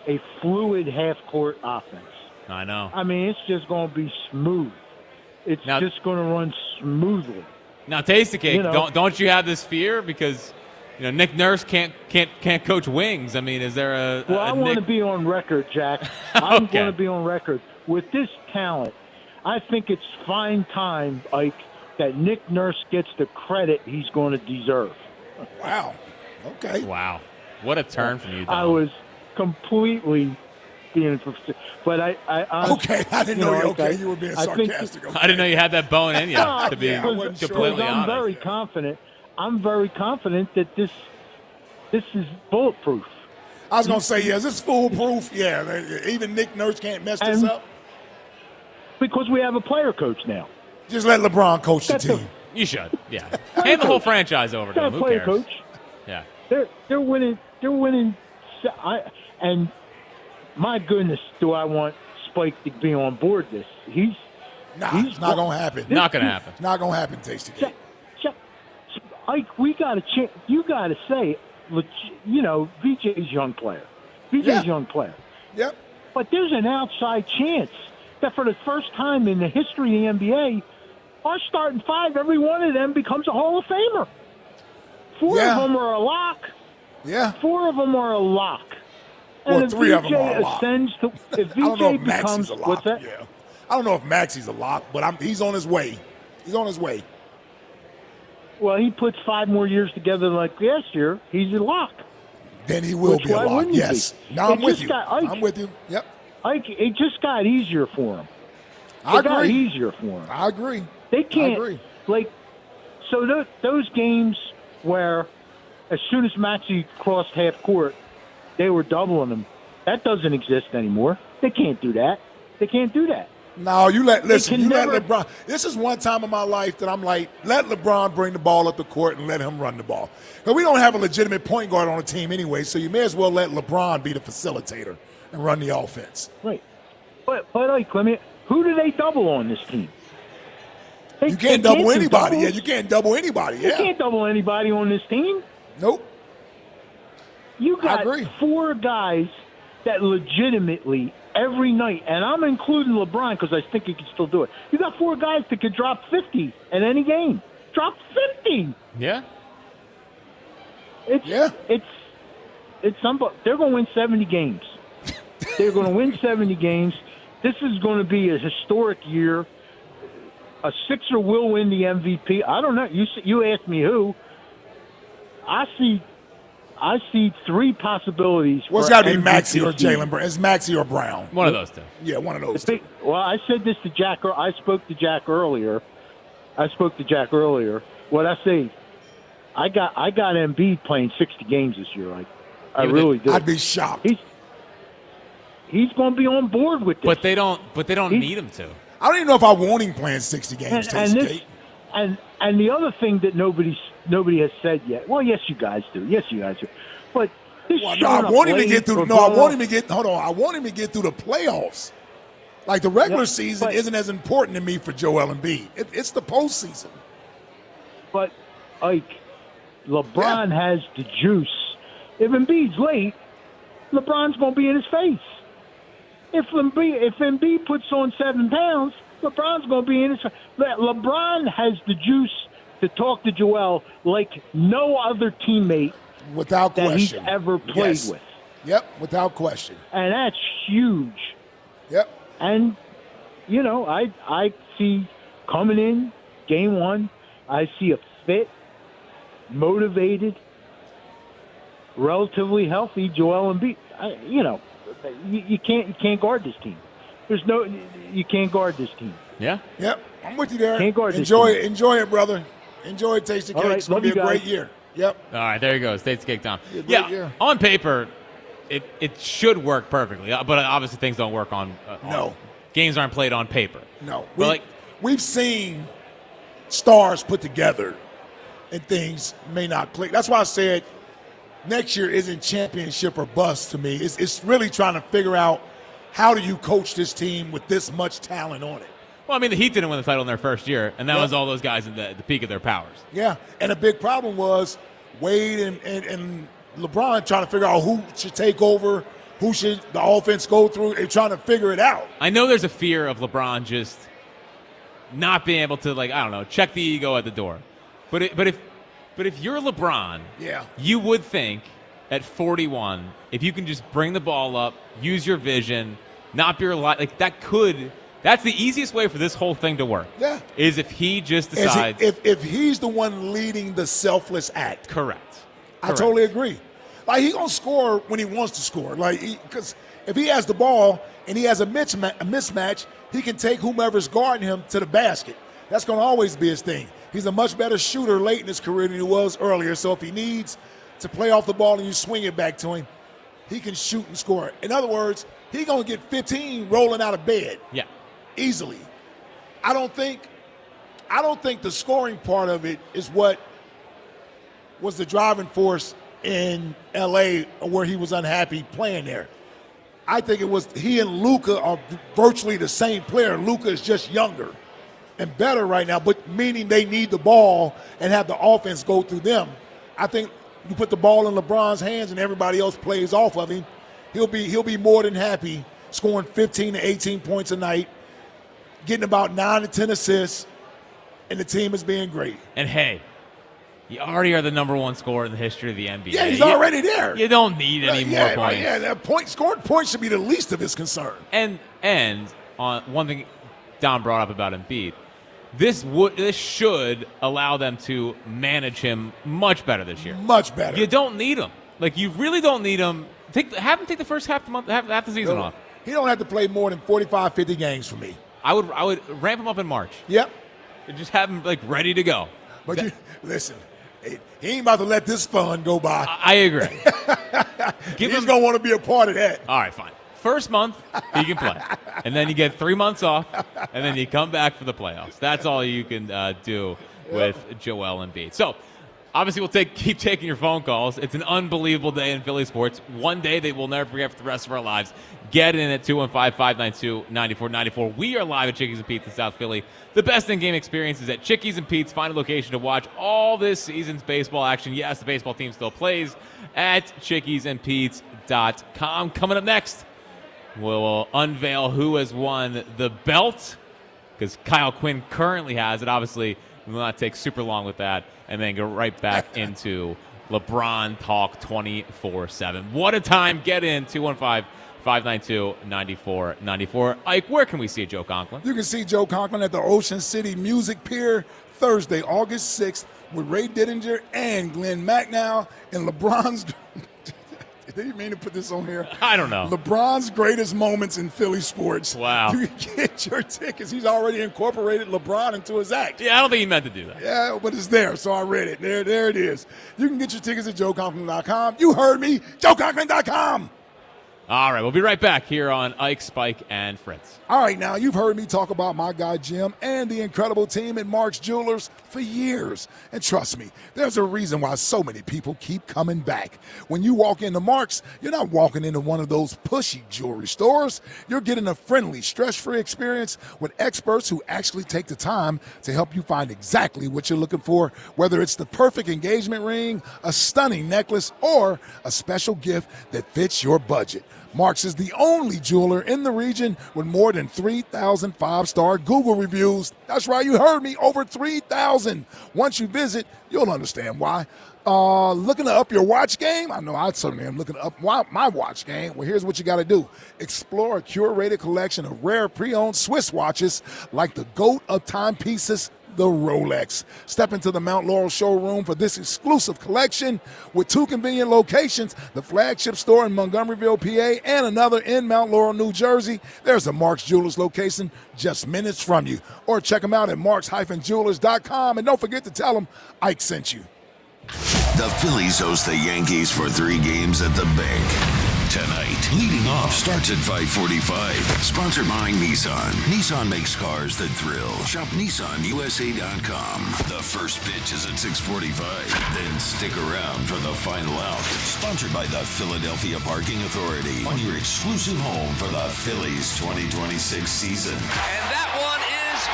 a fluid half-court offense? I know. I mean, it's just going to be smooth. It's just going to run smoothly. Now, Tasty Cake, don't you have this fear because Nick Nurse can't coach wings? I mean, is there a? Well, I want to be on record, Jack. I'm going to be on record with this talent. I think it's fine time, Ike, that Nick Nurse gets the credit he's going to deserve. Wow. Okay. Wow. What a turn from you, Don. I was completely being, but I okay. I didn't know you. Okay, you were being sarcastic. I didn't know you had that bone in you. To be completely honest, I'm very confident. I'm very confident that this is bulletproof. I was going to say, is this foolproof? Yeah, even Nick Nurse can't mess this up. Because we have a player coach now. Just let LeBron coach the team. You should, yeah. Hand the whole franchise over to him. Who player cares? Coach. Yeah. They're winning. They're winning. And my goodness, do I want Spike to be on board this? He's not going to happen. Not going to happen. It's not going to happen, Tasty Cake. Ike, we got to change. You got to say, VJ's young player. VJ's young player. Yep. But there's an outside chance that for the first time in the history of the NBA, our starting five, every one of them becomes a Hall of Famer. Four of them are a lock. Yeah. 4 of them are a lock. Well, and 3 of them are a lock. If VJ I don't know if becomes, Maxi's a lock. what's that? Yeah. I don't know if Maxi's a lock, but he's on his way. He's on his way. Well, he puts 5 more years together like last year. He's a lock. Then he will be a lock, yes. No, I'm with you. I'm with you. Yep. Ike, it just got easier for him. I agree. Got easier for him. I agree. They can't. I agree. So those games where as soon as Maxey crossed half court, they were doubling him. That doesn't exist anymore. They can't do that. They can't do that. No, let LeBron. This is one time in my life that I'm like, let LeBron bring the ball up the court and let him run the ball. Because we don't have a legitimate point guard on the team anyway, so you may as well let LeBron be the facilitator and run the offense. Right. But who do they double on this team? You can't double anybody. Yeah, you can't double anybody. Yeah. You can't double anybody on this team. Nope. You got 4 guys that legitimately every night, and I'm including LeBron because I think he can still do it. You got 4 guys that could drop 50 in any game. Drop 50. Yeah. It's they're going to win 70 games. They're going to win 70 games. This is going to be a historic year. A Sixer will win the MVP. I don't know. You asked me who. I see 3 possibilities. Well, it's got to be Maxey or Jalen Brown. It's Maxey or Brown. One of those 2. Yeah, one of those 2. Well, I said this to Jack. I spoke to Jack earlier. What I say, I got Embiid playing 60 games this year. I really do. I'd be shocked. He's going to be on board with this. But they don't need him to. I don't even know if I want him playing 60 games. And the other thing that nobody has said yet. Well, yes, you guys do. But I want him to get through. I want him to get. Hold on. I want him to get through the playoffs. Like the regular season isn't as important to me for Joel Embiid. It's the postseason. But Ike, LeBron has the juice. If Embiid's late, LeBron's going to be in his face. If Embiid puts on 7 pounds, LeBron's going to be in his face. LeBron has the juice to talk to Joel like no other teammate without that question he's ever played with. Yep, without question. And that's huge. Yep. And, I see coming in game 1, I see a fit, motivated, relatively healthy Joel Embiid. You can't guard this team. You can't guard this team. Yeah. Yep. I'm with you there. Can't guard this Enjoy team. it. Enjoy it, brother. Enjoy it, Tasty Cake. It's going to be a great year. Yep. All right, there you go. Tasty Cake Tom. Yeah. On paper, it should work perfectly. But obviously things don't work on games aren't played on paper. No. We've seen stars put together and things may not click. That's why I said next year isn't championship or bust to me. It's really trying to figure out how do you coach this team with this much talent on it. Well, I mean, the Heat didn't win the title in their first year, and that was all those guys at the peak of their powers. Yeah, and a big problem was Wade and LeBron trying to figure out who should take over, who should the offense go through, and trying to figure it out. I know there's a fear of LeBron just not being able to, check the ego at the door. But if you're LeBron, you would think at 41, if you can just bring the ball up, use your vision, not be that's the easiest way for this whole thing to work. Yeah. Is if he just decides. If he's the one leading the selfless act. Correct. I totally agree. Like, he going to score when he wants to score. Because if he has the ball and he has a mismatch, he can take whomever's guarding him to the basket. That's going to always be his thing. He's a much better shooter late in his career than he was earlier. So if he needs to play off the ball and you swing it back to him, he can shoot and score. In other words, he's going to get 15 rolling out of bed. Yeah. Easily. I don't think the scoring part of it is what was the driving force in L.A. where he was unhappy playing there. I think it was he and Luka are virtually the same player. Luka is just younger and better right now, but meaning they need the ball and have the offense go through them. I think you put the ball in LeBron's hands and everybody else plays off of him, he'll be more than happy scoring 15 to 18 points a night, getting about 9 to 10 assists, and the team is being great. And hey, you already are the number one scorer in the history of the NBA. Yeah, he's already there. You don't need any more points. Yeah, scoring points should be the least of his concern. And on one thing Don brought up about Embiid, this should allow them to manage him much better this year. Much better. You don't need him. You really don't need him. Have him take the first half the season off. He don't have to play more than 45, 50 games for me. I would ramp him up in March. Yep. And just have him ready to go. But listen, he ain't about to let this fun go by. I agree. He's going to want to be a part of that. All right, fine. First month, he can play. And then you get 3 months off, and then you come back for the playoffs. That's all you can do with Joel Embiid. So, obviously, we'll keep taking your phone calls. It's an unbelievable day in Philly sports. One day that we'll never forget for the rest of our lives. Get in at 215-592-9494. We are live at Chickies and Pete's in South Philly. The best in-game experiences at Chickies and Pete's. Find a location to watch all this season's baseball action. Yes, the baseball team still plays at chickiesandpetes.com. Coming up next, we'll unveil who has won the belt, because Kyle Quinn currently has it. Obviously, we will not take super long with that, and then go right back into LeBron talk 24/7. What a time. Get in, 215-592-9494. Ike, where can we see Joe Conklin? You can see Joe Conklin at the Ocean City Music Pier Thursday, August 6th, with Ray Dittinger and Glenn Macnow and LeBron's. Did you mean to put this on here? I don't know. LeBron's greatest moments in Philly sports. Wow. You can get your tickets. He's already incorporated LeBron into his act. Yeah, I don't think he meant to do that. Yeah, but it's there, so I read it. There it is. You can get your tickets at joeconklin.com. You heard me, joeconklin.com. All right, we'll be right back here on Ike, Spike, and Fritz. All right, now, you've heard me talk about my guy Jim and the incredible team at Mark's Jewelers for years. And trust me, there's a reason why so many people keep coming back. When you walk into Mark's, you're not walking into one of those pushy jewelry stores. You're getting a friendly, stress-free experience with experts who actually take the time to help you find exactly what you're looking for, whether it's the perfect engagement ring, a stunning necklace, or a special gift that fits your budget. Mark's is the only jeweler in the region with more than 3,000 five-star Google reviews. That's right, you heard me, over 3,000. Once you visit, you'll understand why. Looking to up your watch game? I know I certainly am looking to up my watch game. Well, here's what you got to do. Explore a curated collection of rare pre-owned Swiss watches like the GOAT of timepieces, the Rolex. Step into the Mount Laurel showroom for this exclusive collection with 2 convenient locations, the flagship store in Montgomeryville, PA, and another in Mount Laurel, New Jersey. There's a Mark's Jewelers location just minutes from you. Or check them out at marks-jewelers.com. And don't forget to tell them Ike sent you. The Phillies host the Yankees for 3 games at the bank. Tonight, leading off starts at 5:45. Sponsored by Nissan. Nissan makes cars that thrill. Shop NissanUSA.com. The first pitch is at 6:45. Then stick around for the final out. Sponsored by the Philadelphia Parking Authority. On your exclusive home for the Phillies 2026 season. And that one is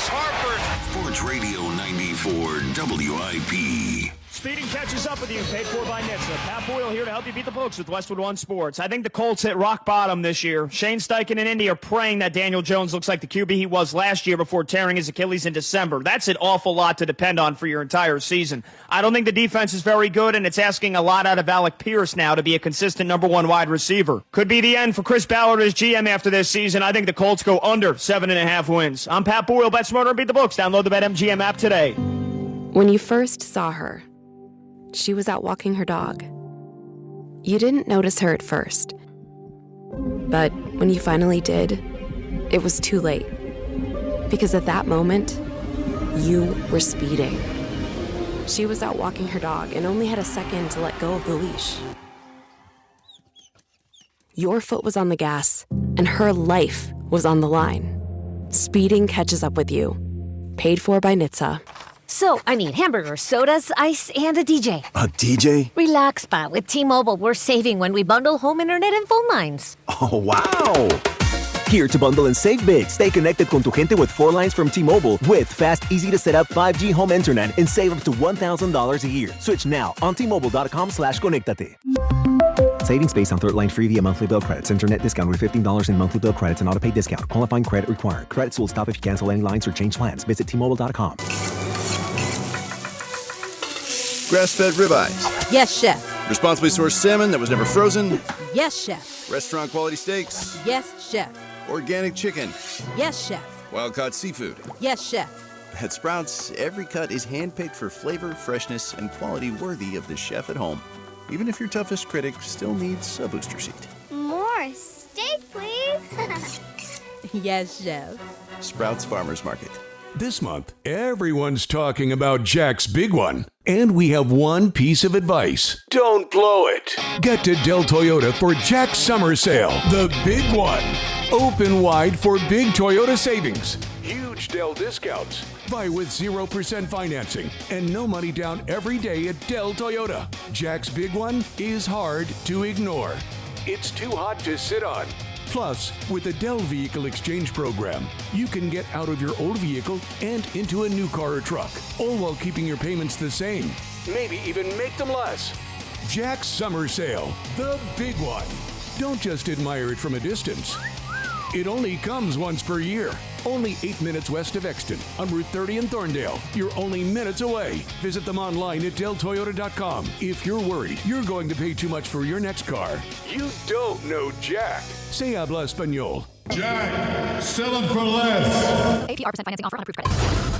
Bryce Harper. Sports Radio 94 WIP. Speeding catches up with you, paid for by NHTSA. Pat Boyle here to help you beat the books with Westwood One Sports. I think the Colts hit rock bottom this year. Shane Steichen and Indy are praying that Daniel Jones looks like the QB he was last year before tearing his Achilles in December. That's an awful lot to depend on for your entire season. I don't think the defense is very good, and it's asking a lot out of Alec Pierce now to be a consistent number one wide receiver. Could be the end for Chris Ballard as GM after this season. I think the Colts go under 7.5 wins. I'm Pat Boyle. Bet smarter and beat the books. Download the BetMGM app today. When you first saw her, she was out walking her dog. You didn't notice her at first. But when you finally did, it was too late. Because at that moment, you were speeding. She was out walking her dog and only had a second to let go of the leash. Your foot was on the gas, and her life was on the line. Speeding catches up with you. Paid for by NHTSA. So, I need hamburgers, sodas, ice, and a DJ. A DJ? Relax, Pa. With T-Mobile, we're saving when we bundle home internet and phone lines. Oh, wow! Here to bundle and save big. Stay connected con tu gente with 4 lines from T-Mobile with fast, easy-to-set-up 5G home internet and save up to $1,000 a year. Switch now on T-Mobile.com/conectate. Savings based on third line free via monthly bill credits. Internet discount with $15 in monthly bill credits and auto-pay discount. Qualifying credit required. Credits will stop if you cancel any lines or change plans. Visit T-Mobile.com. Grass-fed ribeyes. Yes, chef. Responsibly sourced salmon that was never frozen. Yes, chef. Restaurant quality steaks. Yes, chef. Organic chicken. Yes, chef. Wild-caught seafood. Yes, chef. At Sprouts, every cut is handpicked for flavor, freshness, and quality worthy of the chef at home. Even if your toughest critic still needs a booster seat. More steak, please. Yes, chef. Sprouts Farmers Market. This month, everyone's talking about Jack's Big One. And we have one piece of advice. Don't blow it. Get to Del Toyota for Jack's Summer Sale, the big one. Open wide for big Toyota savings. Huge Del discounts. Buy with 0% financing and no money down every day at Del Toyota. Jack's Big One is hard to ignore. It's too hot to sit on. Plus, with the Dell Vehicle Exchange Program, you can get out of your old vehicle and into a new car or truck, all while keeping your payments the same. Maybe even make them less. Jack's Summer Sale, the big one. Don't just admire it from a distance. It only comes once per year. Only 8 minutes west of Exton on Route 30 in Thorndale. You're only minutes away. Visit them online at deltoyota.com. If you're worried you're going to pay too much for your next car, you don't know Jack. Se habla español. Jack, sell them for less. APR % financing offer on approved credit.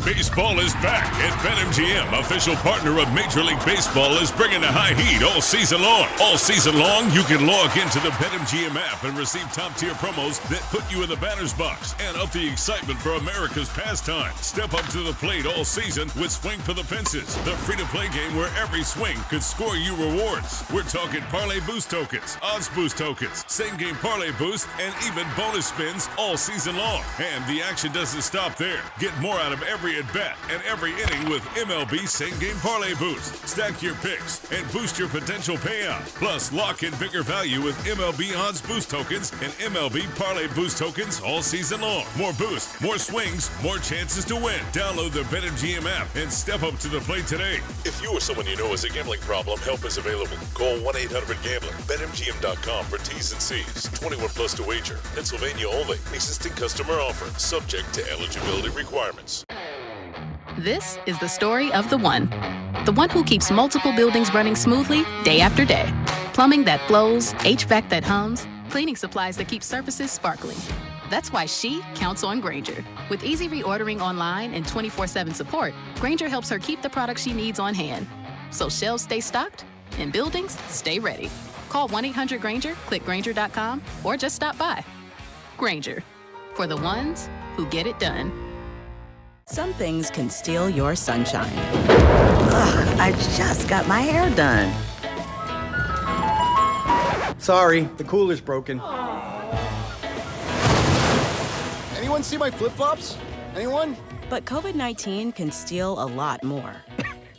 Baseball is back, and BetMGM, official partner of Major League Baseball, is bringing the high heat all season long. All season long, you can log into the BetMGM app and receive top-tier promos that put you in the batter's box and up the excitement for America's pastime. Step up to the plate all season with Swing for the Fences, the free-to-play game where every swing could score you rewards. We're talking parlay boost tokens, odds boost tokens, same-game parlay boost, and even bonus spins all season long. And the action doesn't stop there. Get more out of every at-bat and every inning with MLB Same-Game Parlay Boost. Stack your picks and boost your potential payout. Plus, lock in bigger value with MLB Odds Boost Tokens and MLB Parlay Boost Tokens all season long. More boosts, more swings, more chances to win. Download the BetMGM app and step up to the plate today. If you or someone you know has a gambling problem, help is available. Call 1-800-GAMBLER. BetMGM.com for T's and C's. 21 plus to wager. Pennsylvania only. Existing customer offer. Subject to eligibility requirements. This is the story of the one. The one who keeps multiple buildings running smoothly day after day. Plumbing that flows, HVAC that hums, cleaning supplies that keep surfaces sparkling. That's why she counts on Grainger. With easy reordering online and 24/7 support, Grainger helps her keep the products she needs on hand. So shelves stay stocked and buildings stay ready. Call 1-800-GRAINGER, click Grainger.com, or just stop by. Grainger, for the ones who get it done. Some things can steal your sunshine. Ugh, I just got my hair done. Sorry, the cooler's broken. Anyone see my flip-flops? Anyone? But COVID-19 can steal a lot more.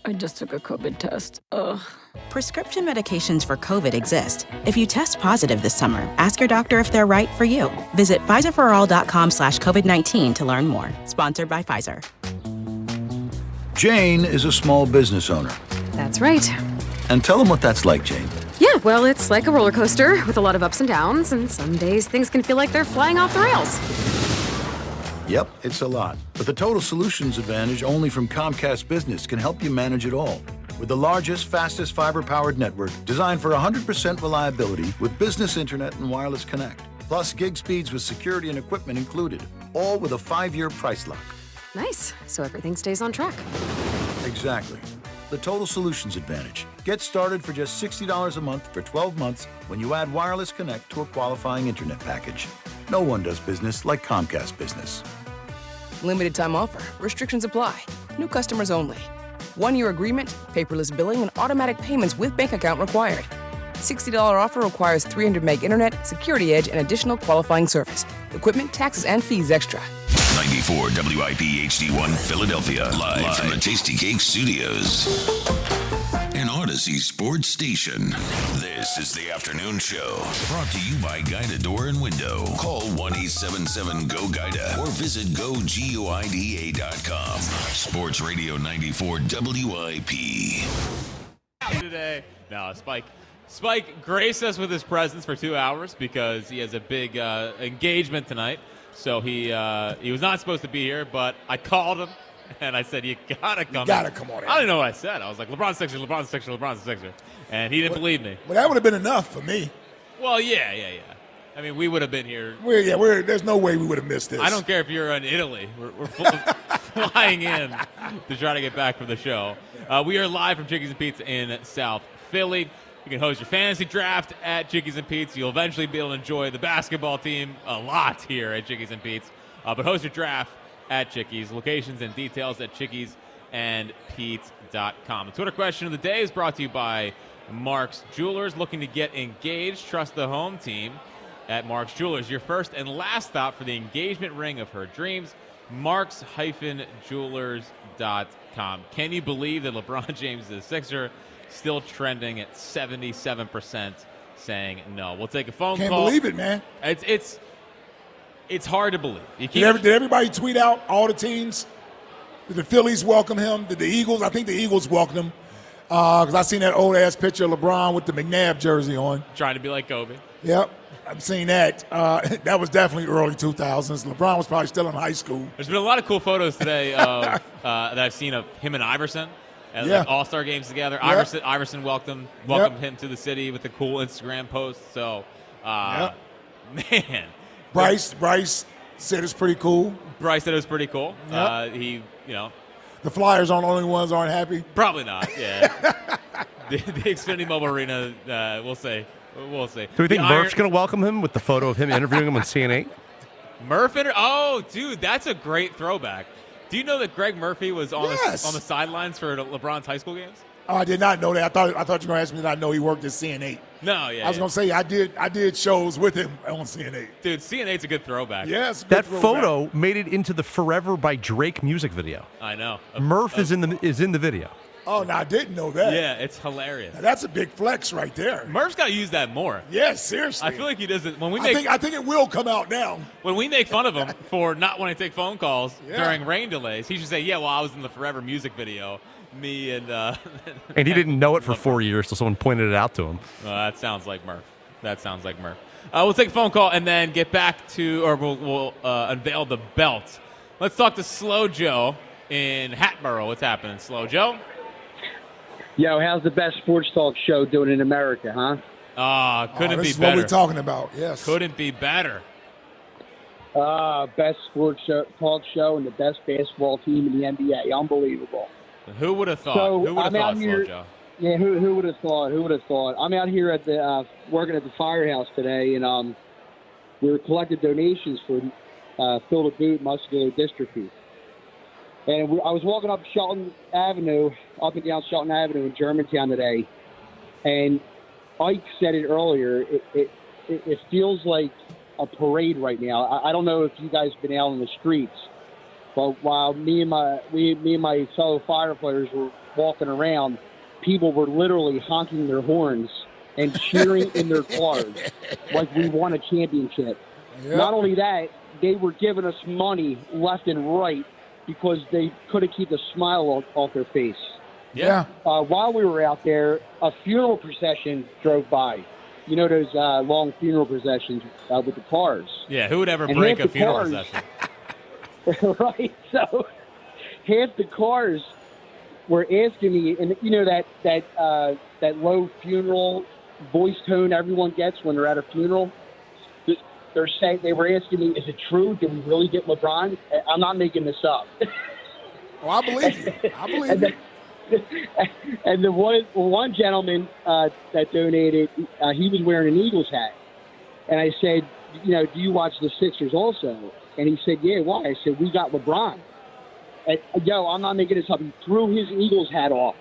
I just took a COVID test. Ugh. Prescription medications for COVID exist. If you test positive this summer, ask your doctor if they're right for you. Visit PfizerForAll.com/COVID-19 to learn more. Sponsored by Pfizer. Jane is a small business owner. That's right. And tell them what that's like, Jane. Yeah, well, it's like a roller coaster with a lot of ups and downs, and some days things can feel like they're flying off the rails. Yep, it's a lot. But the Total Solutions Advantage only from Comcast Business can help you manage it all. With the largest, fastest fiber-powered network designed for 100% reliability with business internet and wireless connect. Plus gig speeds with security and equipment included. All with a 5-year price lock. Nice. So everything stays on track. Exactly. The Total Solutions Advantage. Get started for just $60 a month for 12 months when you add wireless connect to a qualifying internet package. No one does business like Comcast Business. Limited time offer. Restrictions apply. New customers only. 1-year agreement, paperless billing, and automatic payments with bank account required. $60 offer requires 300 meg internet, security edge, and additional qualifying service. Equipment, taxes, and fees extra. 94 WIP HD1 Philadelphia. Live from the Tasty Cake Studios. An Odyssey Sports Station. This is the afternoon show. Brought to you by Guida Door and Window. Call 1-877-GO-GUIDA or visit GoGuida.com. Sports Radio 94 WIP. Today, no, Spike graced us with his presence for 2 hours because he has a big engagement tonight. So he was not supposed to be here, but I called him and I said, "You gotta come. You gotta come on in." I didn't know what I said. I was like, "LeBron's Sixers, LeBron's Sixers, LeBron's Sixers," and he didn't believe me. Well, that would have been enough for me. Well, yeah. I mean, we would have been here. There's no way we would have missed this. I don't care if you're in Italy. We're flying in to try to get back from the show. We are live from Chickies and Pete's in South Philly. You can host your fantasy draft at Chickies and Pete's. You'll eventually be able to enjoy the basketball team a lot here at Chickies and Pete's. But host your draft at Chickies. Locations and details at chickiesandpete's.com. The Twitter question of the day is brought to you by Mark's Jewelers. Looking to get engaged? Trust the home team at Mark's Jewelers. Your first and last stop for the engagement ring of her dreams. Marks-Jewelers.com. Can you believe that LeBron James is a Sixer? Still trending at 77%, saying no. We'll take a phone call. Can't believe it, man. It's hard to believe. Did everybody tweet out all the teams? Did the Phillies welcome him? Did the Eagles? I think the Eagles welcomed him because I seen that old-ass picture of LeBron with the McNabb jersey on. Trying to be like Kobe. Yep, I've seen that. That was definitely early 2000s. LeBron was probably still in high school. There's been a lot of cool photos today that I've seen of him and Iverson. And like all-star games together. Yep. Iverson welcomed him to the city with a cool Instagram post. So, man. Bryce said it's pretty cool. Bryce said it was pretty cool. Yep. The Flyers aren't the only ones aren't happy? Probably not, yeah. the Xfinity Mobile Arena, we'll see. We'll see. Do we think Murph's going to welcome him with the photo of him interviewing him on CNN? Murph? Oh, dude, that's a great throwback. Do you know that Greg Murphy was on the sidelines for LeBron's high school games? Oh, I did not know that. I thought you were going to ask me that I know he worked at CNN. No, yeah. I was going to say I did shows with him on CNN. Dude, CNN's a good throwback. Yes, that photo made it into the "Forever" by Drake music video. I know. Murph is in the video. Oh, no, I didn't know that. Yeah, it's hilarious. Now, that's a big flex right there. Murph's got to use that more. Yes, seriously. I feel like he doesn't. I think it will come out now. When we make fun of him for not wanting to take phone calls during rain delays, he should say, "Yeah, well, I was in the Forever music video." Me and and he didn't know it for 4 years, so someone pointed it out to him. That sounds like Murph. We'll take a phone call and then get back to, or we'll unveil the belt. Let's talk to Slow Joe in Hatboro. What's happening, Slow Joe? Yo, how's the best sports talk show doing in America, huh? Couldn't be this is better. What we're talking about, yes. Couldn't be better. Best sports talk show and the best basketball team in the NBA. Unbelievable. Who would have thought? So, Slow Joe? Yeah, who would have thought? Who would have thought? I'm out here at the working at the firehouse today, and we were collecting donations for Phil the Boot muscular dystrophy. And I was walking up Shelton Avenue, up and down Shelton Avenue in Germantown today, and Ike said it earlier. It feels like a parade right now. I don't know if you guys have been out on the streets, But while me and my fellow firefighters were walking around, people were literally honking their horns and cheering in their cars like we won a championship. Yep. Not only that, they were giving us money left and right because they couldn't keep a smile off their face. Yeah. While we were out there, a funeral procession drove by. You know those long funeral processions with the cars. Yeah, who would ever And break half a the funeral cars- procession? Right. So half the cars were asking me, and you know that low funeral voice tone everyone gets when they're at a funeral. They're saying, they were asking me, "Is it true? Did we really get LeBron?" I'm not making this up. Oh, I believe you. I believe you. And the one gentleman that donated, he was wearing an Eagles hat, and I said, "You know, do you watch the Sixers also?" And he said, "Yeah, why?" I said, "We got LeBron." And, I'm not making this up. He threw his Eagles hat off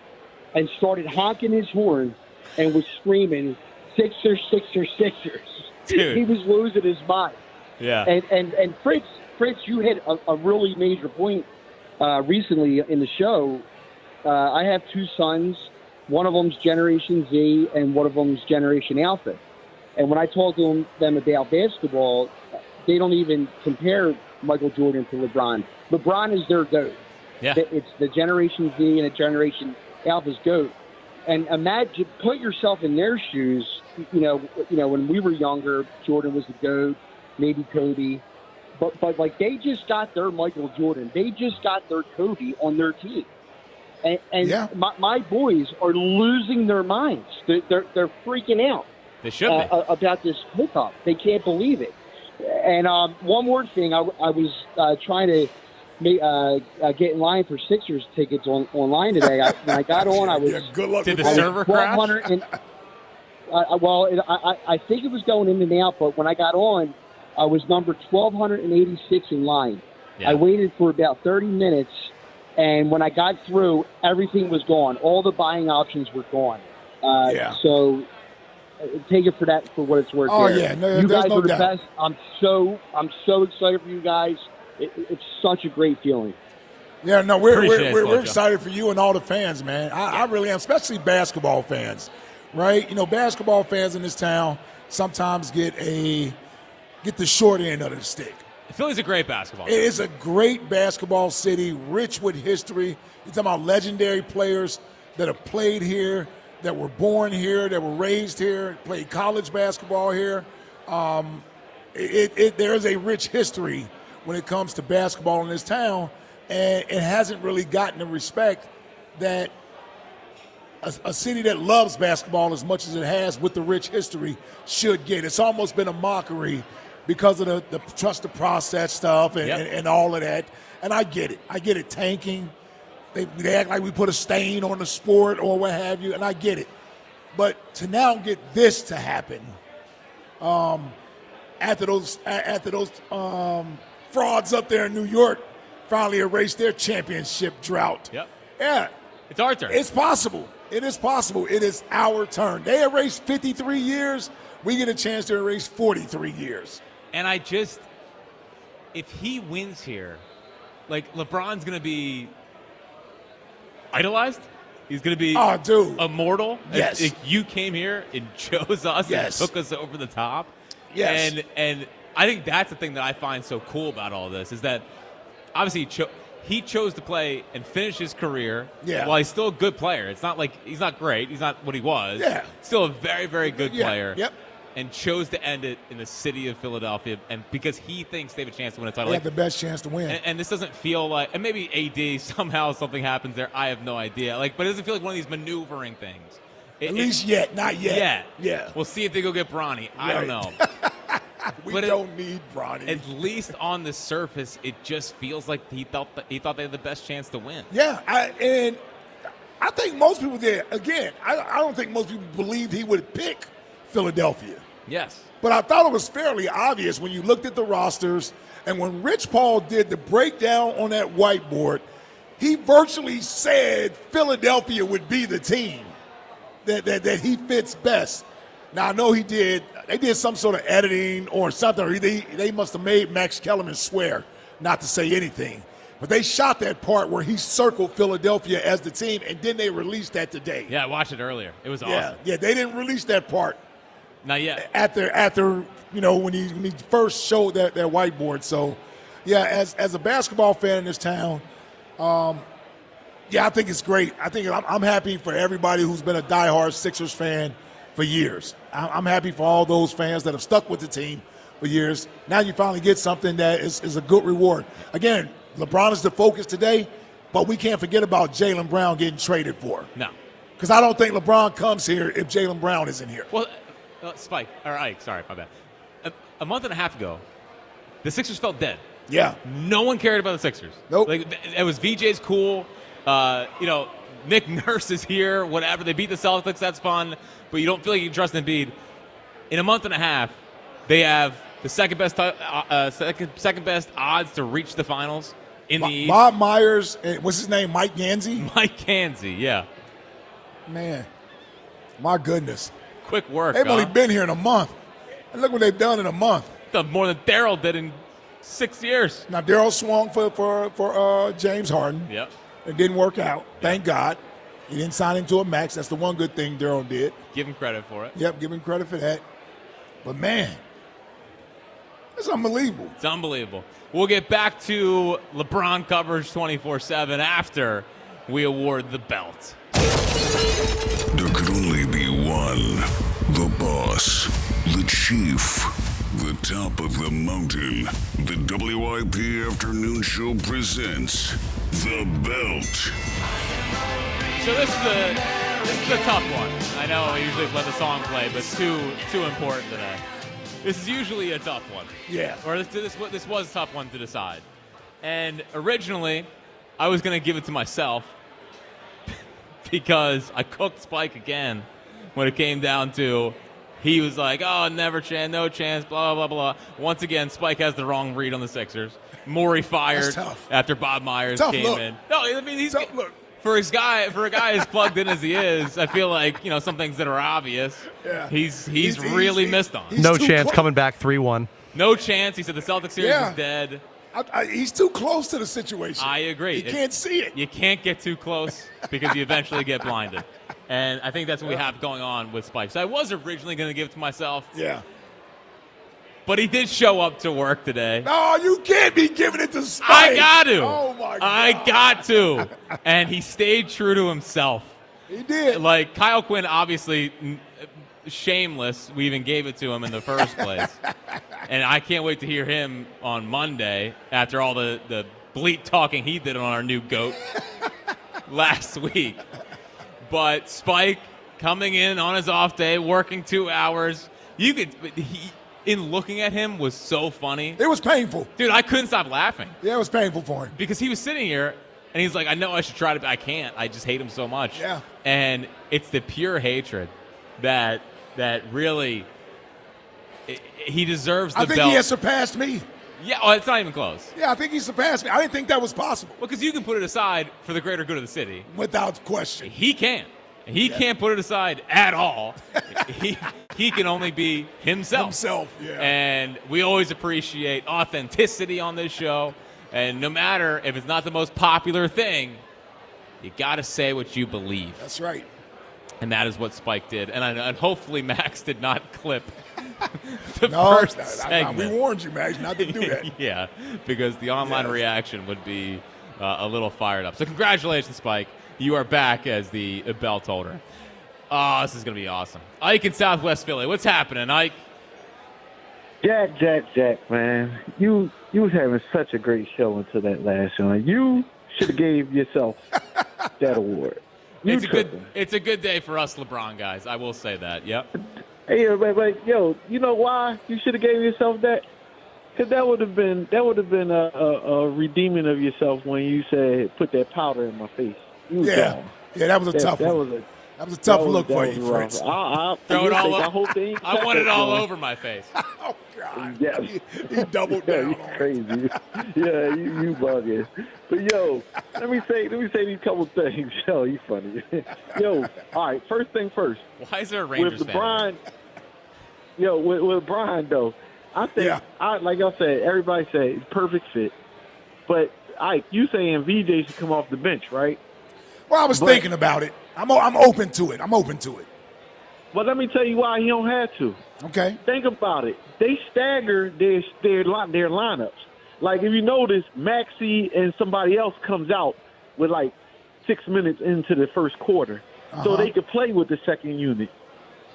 and started honking his horn and was screaming, "Sixers, Sixers, Sixers." Dude. He was losing his mind. Yeah. And Fritz, you hit a really major point recently in the show. I have two sons. One of them's Generation Z and one of them's Generation Alpha. And when I talk to them about basketball, they don't even compare Michael Jordan to LeBron. LeBron is their GOAT. Yeah. It's the Generation Z and the Generation Alpha's GOAT. And imagine, put yourself in their shoes. You know, when we were younger, Jordan was the GOAT, maybe Kobe. But like, they just got their Michael Jordan. They just got their Kobe on their team. And Yeah. my boys are losing their minds. They're freaking out. They should be. About this hookup. They can't believe it. And one more thing, I was trying to get in line for Sixers tickets online today. When I got on, I was good luck Did with the that. server crash? 1,200 and I think it was going in and out, but when I got on, I was number 1,286 in line. Yeah. I waited for about 30 minutes, and when I got through, everything was gone. All the buying options were gone. So take it for what it's worth. Oh, there. yeah. No, you there's guys no are the doubt. best. I'm so excited for you guys. It's such a great feeling. Yeah, no, Appreciate it, we're Joe. excited for you and all the fans, man. I really am, especially basketball fans, right? You know, basketball fans in this town sometimes get the short end of the stick. Philly's a great basketball. It is a great basketball city, rich with history. You're talking about legendary players that have played here, that were born here, that were raised here, played college basketball here. There is a rich history when it comes to basketball in this town, and it hasn't really gotten the respect that a city that loves basketball as much as it has with the rich history should get. It's almost been a mockery because of the trust the process stuff and all of that. And I get it. I get it, tanking. They act like we put a stain on the sport or what have you, and I get it. But to now get this to happen after those frauds up there in New York finally erased their championship drought. Yep. Yeah. It's our turn. It's possible. It is possible. It is our turn. They erased 53 years. We get a chance to erase 43 years. And if he wins here, like, LeBron's going to be idolized. He's going to be immortal. Yes. If you came here and chose us and took us over the top. Yes. And I think that's the thing that I find so cool about all this is that obviously he chose to play and finish his career while he's still a good player. It's not like he's not great. He's not what he was. Yeah. Still a very, very good player. Yep. And chose to end it in the city of Philadelphia, and because he thinks they have a chance to win a title. They have the best chance to win. And this doesn't feel like, and maybe AD somehow something happens there. I have no idea. But it doesn't feel like one of these maneuvering things. At least yet, not yet. Yeah. We'll see if they go get Bronny. I don't know. We don't need Bronny. At least on the surface, it just feels like he thought they had the best chance to win. Yeah, and I think most people did. Again, I don't think most people believed he would pick Philadelphia. Yes. But I thought it was fairly obvious when you looked at the rosters, and when Rich Paul did the breakdown on that whiteboard, he virtually said Philadelphia would be the team that he fits best. Now, I know they did some sort of editing or something, or they must have made Max Kellerman swear not to say anything. But they shot that part where he circled Philadelphia as the team, and then they released that today. Yeah, I watched it earlier. It was awesome. Yeah, they didn't release that part. Not yet. After when he first showed that whiteboard. So, yeah, as a basketball fan in this town, I think it's great. I think I'm happy for everybody who's been a diehard Sixers fan for years. I'm happy for all those fans that have stuck with the team for years. Now you finally get something that is a good reward. Again, LeBron is the focus today, but we can't forget about Jaylen Brown getting traded for. No. Because I don't think LeBron comes here if Jaylen Brown isn't here. Well, Ike, sorry, my bad. A month and a half ago, the Sixers felt dead. Yeah. No one cared about the Sixers. Nope. It was VJ's cool. Nick Nurse is here, whatever. They beat the Celtics, that's fun. But you don't feel like you can trust Embiid. In a month and a half, they have the second best odds to reach the finals in the East. Bob Myers, what's his name, Mike Gansey? Mike Gansey, yeah. Man, my goodness. Quick work, They've only been here in a month. And look what they've done in a month. Done more than Daryl did in 6 years. Now, Daryl swung for James Harden. Yep. It didn't work out. Thank God. He didn't sign him to a max. That's the one good thing Daryl did. Give him credit for it. Yep, give him credit for that. But, man, it's unbelievable. It's unbelievable. We'll get back to LeBron coverage 24/7 after we award the belt. There could only be one. The boss. The chief. The top of the mountain. The WIP Afternoon Show presents The Belt. So this is a tough one. I know I usually let the song play, but too important today. This is usually a tough one. Yeah. Or this was a tough one to decide. And originally, I was going to give it to myself because I cooked Spike again when it came down to he was like, oh, never chance, no chance, blah, blah, blah. Once again, Spike has the wrong read on the Sixers. Morey fired after Bob Myers came in. No, I mean, he's tough look. For a guy as plugged in as he is, I feel like, some things that are obvious, he's really missed on. No chance coming back 3-1. No chance. He said the Celtics series is dead. He's too close to the situation. I agree. You can't see it. You can't get too close because you eventually get blinded. And I think that's what we have going on with Spike. So I was originally going to give it to myself. Yeah. But he did show up to work today. No, you can't be giving it to Spike. I got to. Oh, my God. I got to. And he stayed true to himself. He did. Like, Kyle Quinn, obviously shameless. We even gave it to him in the first place. And I can't wait to hear him on Monday after all the bleat talking he did on our new GOAT last week. But Spike coming in on his off day, working 2 hours. In looking at him was so funny. It was painful. Dude, I couldn't stop laughing. Yeah, it was painful for him. Because he was sitting here, and he's like, I know I should try to, but I can't. I just hate him so much. Yeah. And it's the pure hatred that really, he deserves the belt. I think he has surpassed me. Yeah, it's not even close. Yeah, I think he surpassed me. I didn't think that was possible. Well, because you can put it aside for the greater good of the city. Without question. He can't. He can't put it aside at all. He can only be himself. Yeah. And we always appreciate authenticity on this show. And no matter if it's not the most popular thing, you got to say what you believe. That's right. And that is what Spike did. And hopefully Max did not clip the first segment. We warned you, Max, not to do that. Yeah, because the online reaction would be a little fired up. So congratulations, Spike. You are back as the belt holder. Oh, this is going to be awesome. Ike in Southwest Philly. What's happening, Ike? Jack, man. You was having such a great show until that last one. You should have gave yourself that award. It's a good day for us LeBron guys. I will say that. Yep. Hey, but yo, you know why you should have gave yourself that? Because that would have been a redeeming of yourself when you said put that powder in my face. Yeah, that was a tough one. That was a tough look for you, Fritz. Throw it all up. I want it all over my face. Oh, God. Yeah. He doubled down. You crazy. Yeah, you bugging. But, yo, let me say these couple things. Yo, you funny. Yo, all right, first thing first. Why is there a Rangers fan? With Brian, though, I think, like I said, everybody said it's perfect fit. But Ike, you saying VJ should come off the bench, right? Well, I was thinking about it. I'm open to it. But let me tell you why he don't have to. Okay. Think about it. They stagger their lineups. Like, if you notice, Maxey and somebody else comes out with, like, 6 minutes into the first quarter. So they could play with the second unit.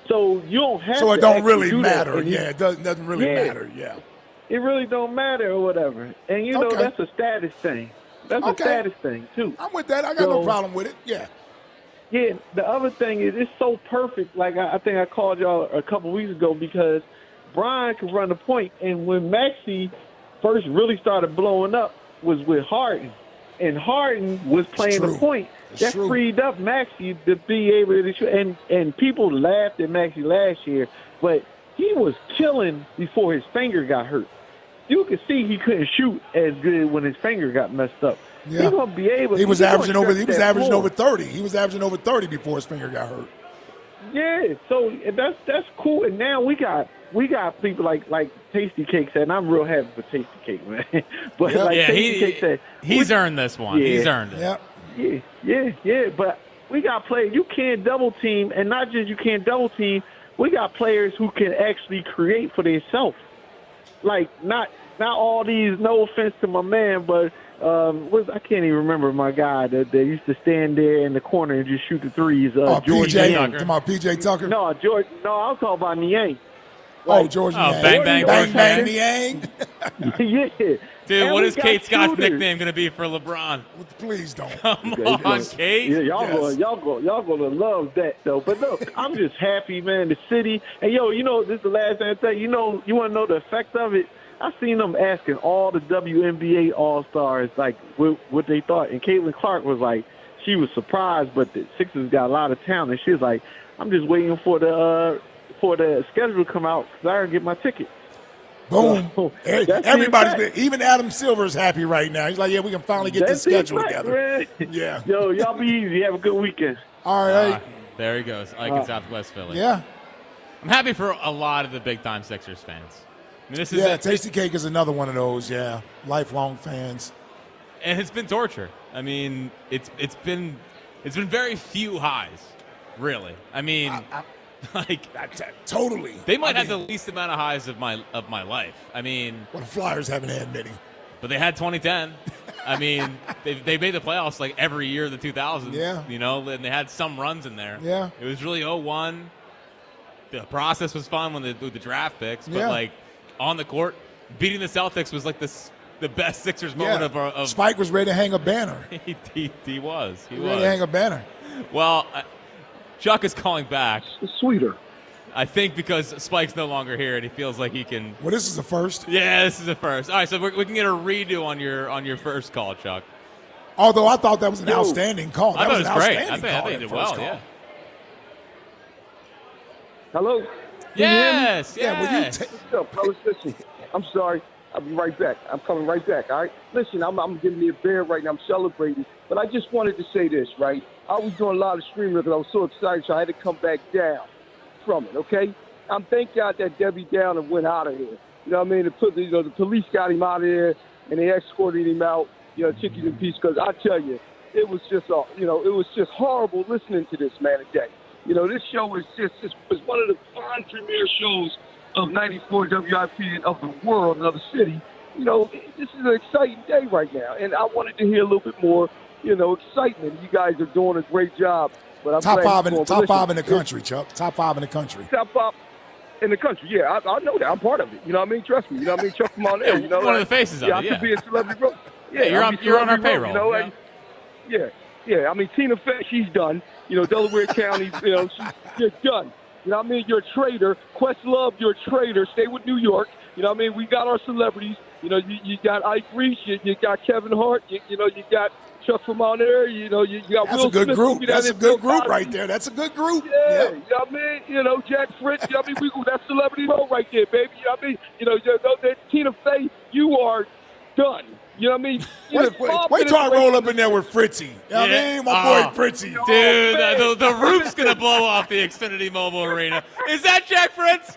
So you don't have to. So it don't really do matter. That. Yeah, it doesn't really matter. Yeah. It really don't matter or whatever. And, you know, that's a status thing. That's a status thing, too. I'm with that. I got no problem with it. Yeah. Yeah, the other thing is it's so perfect. Like, I think I called y'all a couple weeks ago because Brian could run the point. And when Maxey first really started blowing up was with Harden. And Harden was playing the point. That freed up Maxey to be able to shoot. And people laughed at Maxey last year, but he was killing before his finger got hurt. You could see he couldn't shoot as good when his finger got messed up. Yeah. He's gonna be able. He was averaging over 30. He was averaging over 30 before his finger got hurt. Yeah, so that's cool. And now we got people like Tasty Cake said, and I'm real happy for Tasty Cake, man. But Tasty Cake said, he's earned this one. Yeah, he's earned it. Yeah. But we got players. You can't double team, and not just you can't double team. We got players who can actually create for themselves. Like not all these. No offense to my man, but I can't even remember my guy that used to stand there in the corner and just shoot the threes. George PJ Tucker. Talking about PJ Tucker? No, George. No, I was talking about Niang. George Niang. Bang Niang. Yeah. Dude, And what we is got Kate Scott's shooters. nickname going to be for LeBron? Please don't. Come on, Kate. Yeah, y'all gonna love that though. But look, I'm just happy, man. The city, and you know, this is the last thing I tell you. You know, you want to know the effect of it. I seen them asking all the WNBA All-Stars like what they thought, and Caitlin Clark was like, she was surprised, but the Sixers got a lot of talent. And she was like, I'm just waiting for the schedule to come out because I gotta get my ticket. Boom. So, even Adam Silver's happy right now. He's like, yeah, we can finally get this schedule together. Man. Yeah. Yo, y'all be easy. Have a good weekend. All right. There he goes. Ike in Southwest Philly. Yeah. I'm happy for a lot of the big-time Sixers fans. I mean, this is Tasty Cake is another one of those, lifelong fans. And it's been torture. I mean, it's been very few highs, really. I mean, totally. They might have the least amount of highs of my life. I mean, well, the Flyers haven't had many, but they had 2010. I mean, they made the playoffs like every year of the 2000s. Yeah, you know, and they had some runs in there. Yeah, it was really 0-1. The process was fun with the draft picks, but like on the court, beating the Celtics was like the best Sixers moment of Spike was ready to hang a banner. He was ready to hang a banner. Well, Chuck is calling back. It's sweeter. I think because Spike's no longer here and he feels like he can. Well, this is the first. Yeah, this is the first. All right, so we can get a redo on your first call, Chuck. Although I thought that was an outstanding call. I thought it was great. I thought he did well. Yeah. Hello. Yes. What's up, fellas? Listen, I'm sorry. I'll be right back. I'm coming right back, all right? Listen, I'm giving me a beer right now. I'm celebrating. But I just wanted to say this, right? I was doing a lot of streaming because I was so excited, so I had to come back down from it, okay? Thank God that Debbie Downer went out of here. You know what I mean? The police got him out of there, and they escorted him out, chicken and peace, because I tell you, it was just, it was just horrible listening to this man today. This show is was one of the fine premier shows of 94 WIP of the world and of the city. This is an exciting day right now, and I wanted to hear a little bit more, excitement. You guys are doing a great job. But I'm top five in the country, Chuck. Top 5 in the country. Top 5 in the country. Yeah, I know that. I'm part of it. You know what I mean? Trust me. You know what I mean? Chuck from on there. One of the faces of it. I could be a celebrity bro. Yeah, you're on our payroll. Yeah. I mean, Tina Fey, she's done. Delaware County, you're done. You know what I mean? You're a traitor. Questlove, you're a traitor. Stay with New York. You know what I mean? We got our celebrities. You got Ike Reese. You got Kevin Hart. You got Chuck from on there. You got That's Will a good Smith. group. That's a good group right there. That's a good group. Yeah. You know what I mean? Jack Fritz. You know what I mean? That's celebrity mode right there, baby. You know what I mean? Tina Fey, you are done. You know what I mean? Wait till I roll up in there with Fritzy. You know what I mean? My boy Fritzy. Dude, the roof's going to blow off the Xfinity Mobile Arena. Is that Jack Fritz?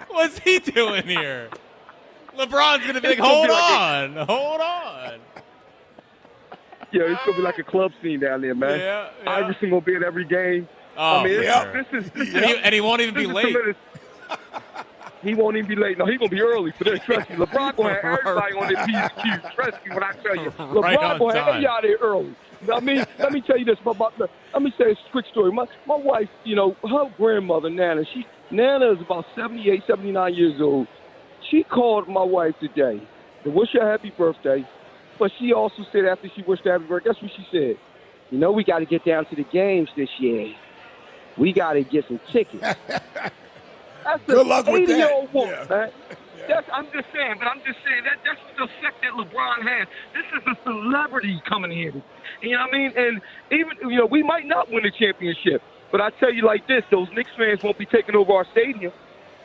What's he doing here? LeBron's going to be like, hold on. Yeah, it's gonna be like a club scene down there, man. Yeah. Iverson gonna be at every game. Oh, I mean, for this is and he won't even be late. He won't even be late. No, he's gonna be early for this. Trust me, LeBron gonna have everybody on their P's and Q's. Trust me when I tell you, LeBron Right gonna have everybody out there early. I mean, let me tell you this about. Let me say a quick story. My wife, her grandmother Nana. Nana is about 78, 79 years old. She called my wife today to wish her happy birthday, but she also said after she wished her happy birthday, guess what she said? We got to get down to the games this year. We got to get some tickets. That's Good luck with that. 80-year-old woman, man. I'm just saying that's the effect that LeBron has. This is a celebrity coming in. You know what I mean? And even we might not win the championship, but I tell you like this: those Knicks fans won't be taking over our stadium.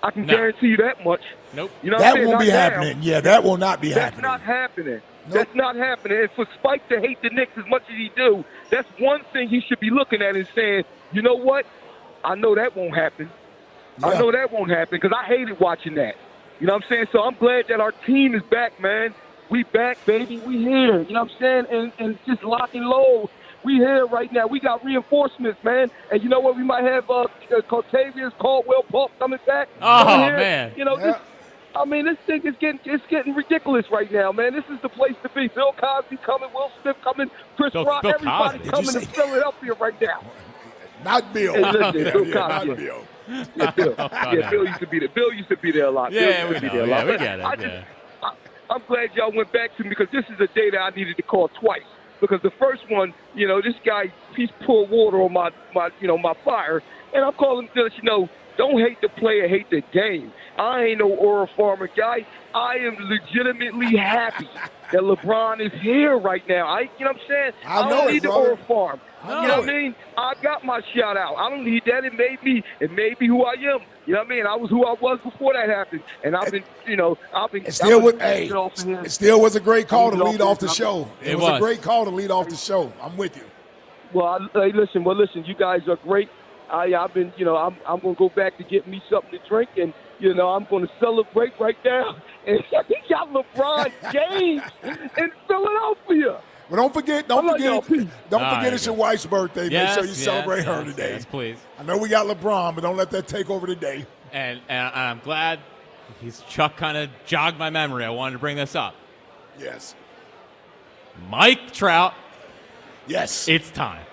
I can guarantee you that much. Nope. You know that won't be happening. Yeah, that will not be happening. That's not happening. Nope. That's not happening. And for Spike to hate the Knicks as much as he do, that's one thing he should be looking at and saying, you know what? I know that won't happen. Yeah. I know that won't happen because I hated watching that. You know what I'm saying? So I'm glad that our team is back, man. We back, baby. We here. You know what I'm saying? And just lock and load. We here right now. We got reinforcements, man. And you know what? We might have Contavious Caldwell Pope coming back. Oh, man. This thing is getting ridiculous right now, man. This is the place to be. Bill Cosby coming, Will Smith coming, Chris Rock, everybody coming to Philadelphia right now. Not Bill. Hey, listen, Bill Cosby. Not Bill. Yeah, Bill. Yeah, Bill used to be there. Bill used to be there a lot. Yeah, we know. Yeah, we get it. I'm glad y'all went back to me because this is a day that I needed to call twice. Because the first one, this guy, he's poured water on my fire, and I'm calling to let you know, don't hate the player, hate the game. I ain't no Oral Farmer guy. I am legitimately happy that LeBron is here right now. You know what I'm saying? I don't need the Oral Farm. You know what I mean? I got my shout out. I don't need that. It made me who I am. You know what I mean? I was who I was before that happened, and I've been. It still was a great call to lead off the show. It was a great call to lead off the show. I'm with you. Well, listen. You guys are great. I've been. I'm going to go back to get me something to drink, and I'm going to celebrate right now. And he got LeBron James in Philadelphia. But don't forget, it's your wife's birthday. Make sure you celebrate her today. Yes, please. I know we got LeBron, but don't let that take over today. And I'm glad Chuck kind of jogged my memory. I wanted to bring this up. Yes. Mike Trout. Yes. It's time.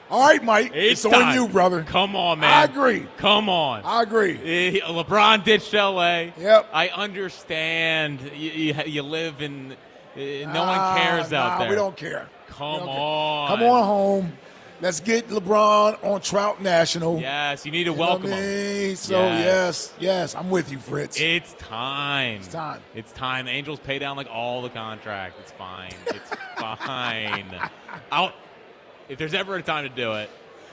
All right, Mike. It's on you, brother. Come on, man. I agree. Come on. I agree. LeBron ditched L.A. Yep. I understand you live in no one cares out there. We don't care. Come on. Come on home. Let's get LeBron on Trout National. Yes, you need to welcome him. So, yes, I'm with you, Fritz. It's time. It's time. The Angels pay down all the contract. It's fine. It's fine. If there's ever a time to do it.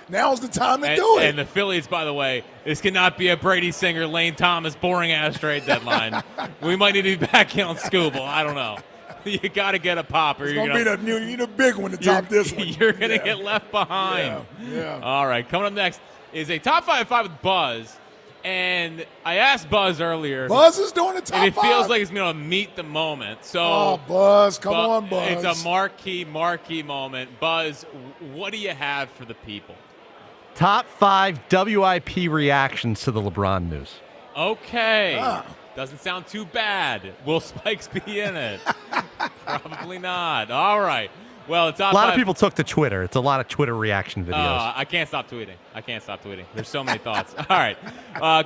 Now's the time to do it. And the Phillies, by the way, this cannot be a Brady Singer, Lane Thomas, boring-ass trade deadline. We might need to be back in on Scooble. I don't know. You got to get a pop. It's going to be you need a big one to top this one. You're going to get left behind. Yeah. All right, coming up next is a Top 5 at 5 with Buzz. And I asked Buzz earlier. Buzz is doing the top 5? And it feels like it's going to meet the moment. So, Buzz, come on, Buzz. It's a marquee moment. Buzz, what do you have for the people? Top 5 WIP reactions to the LeBron news. Okay. Doesn't sound too bad. Will Spikes be in it? Probably not. All right. Well, it's a lot of people took to Twitter. It's a lot of Twitter reaction videos. I can't stop tweeting. There's so many thoughts. All right.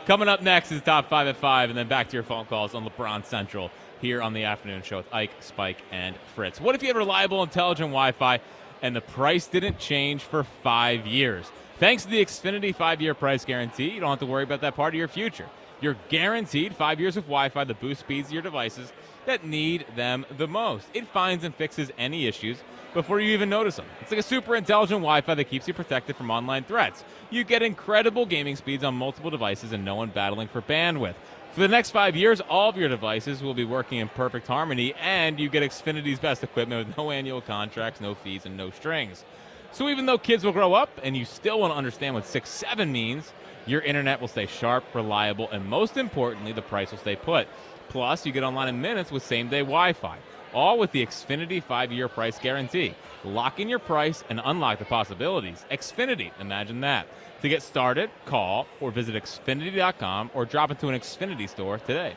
Coming up next is Top 5 at 5, and then back to your phone calls on LeBron Central here on the afternoon show with Ike, Spike, and Fritz. What if you had reliable, intelligent Wi-Fi and the price didn't change for 5 years? Thanks to the Xfinity 5-year price guarantee, you don't have to worry about that part of your future. You're guaranteed 5 years of Wi-Fi that boosts speeds of your devices that need them the most. It finds and fixes any issues before you even notice them. It's like a super intelligent Wi-Fi that keeps you protected from online threats. You get incredible gaming speeds on multiple devices and no one battling for bandwidth. For the next 5 years, all of your devices will be working in perfect harmony, and you get Xfinity's best equipment with no annual contracts, no fees, and no strings. So even though kids will grow up and you still want to understand what 6-7 means, your internet will stay sharp, reliable, and most importantly, the price will stay put. Plus, you get online in minutes with same-day Wi-Fi. all with the Xfinity 5-year price guarantee. Lock in your price and unlock the possibilities. Xfinity, imagine that. To get started, call or visit Xfinity.com or drop into an Xfinity store today.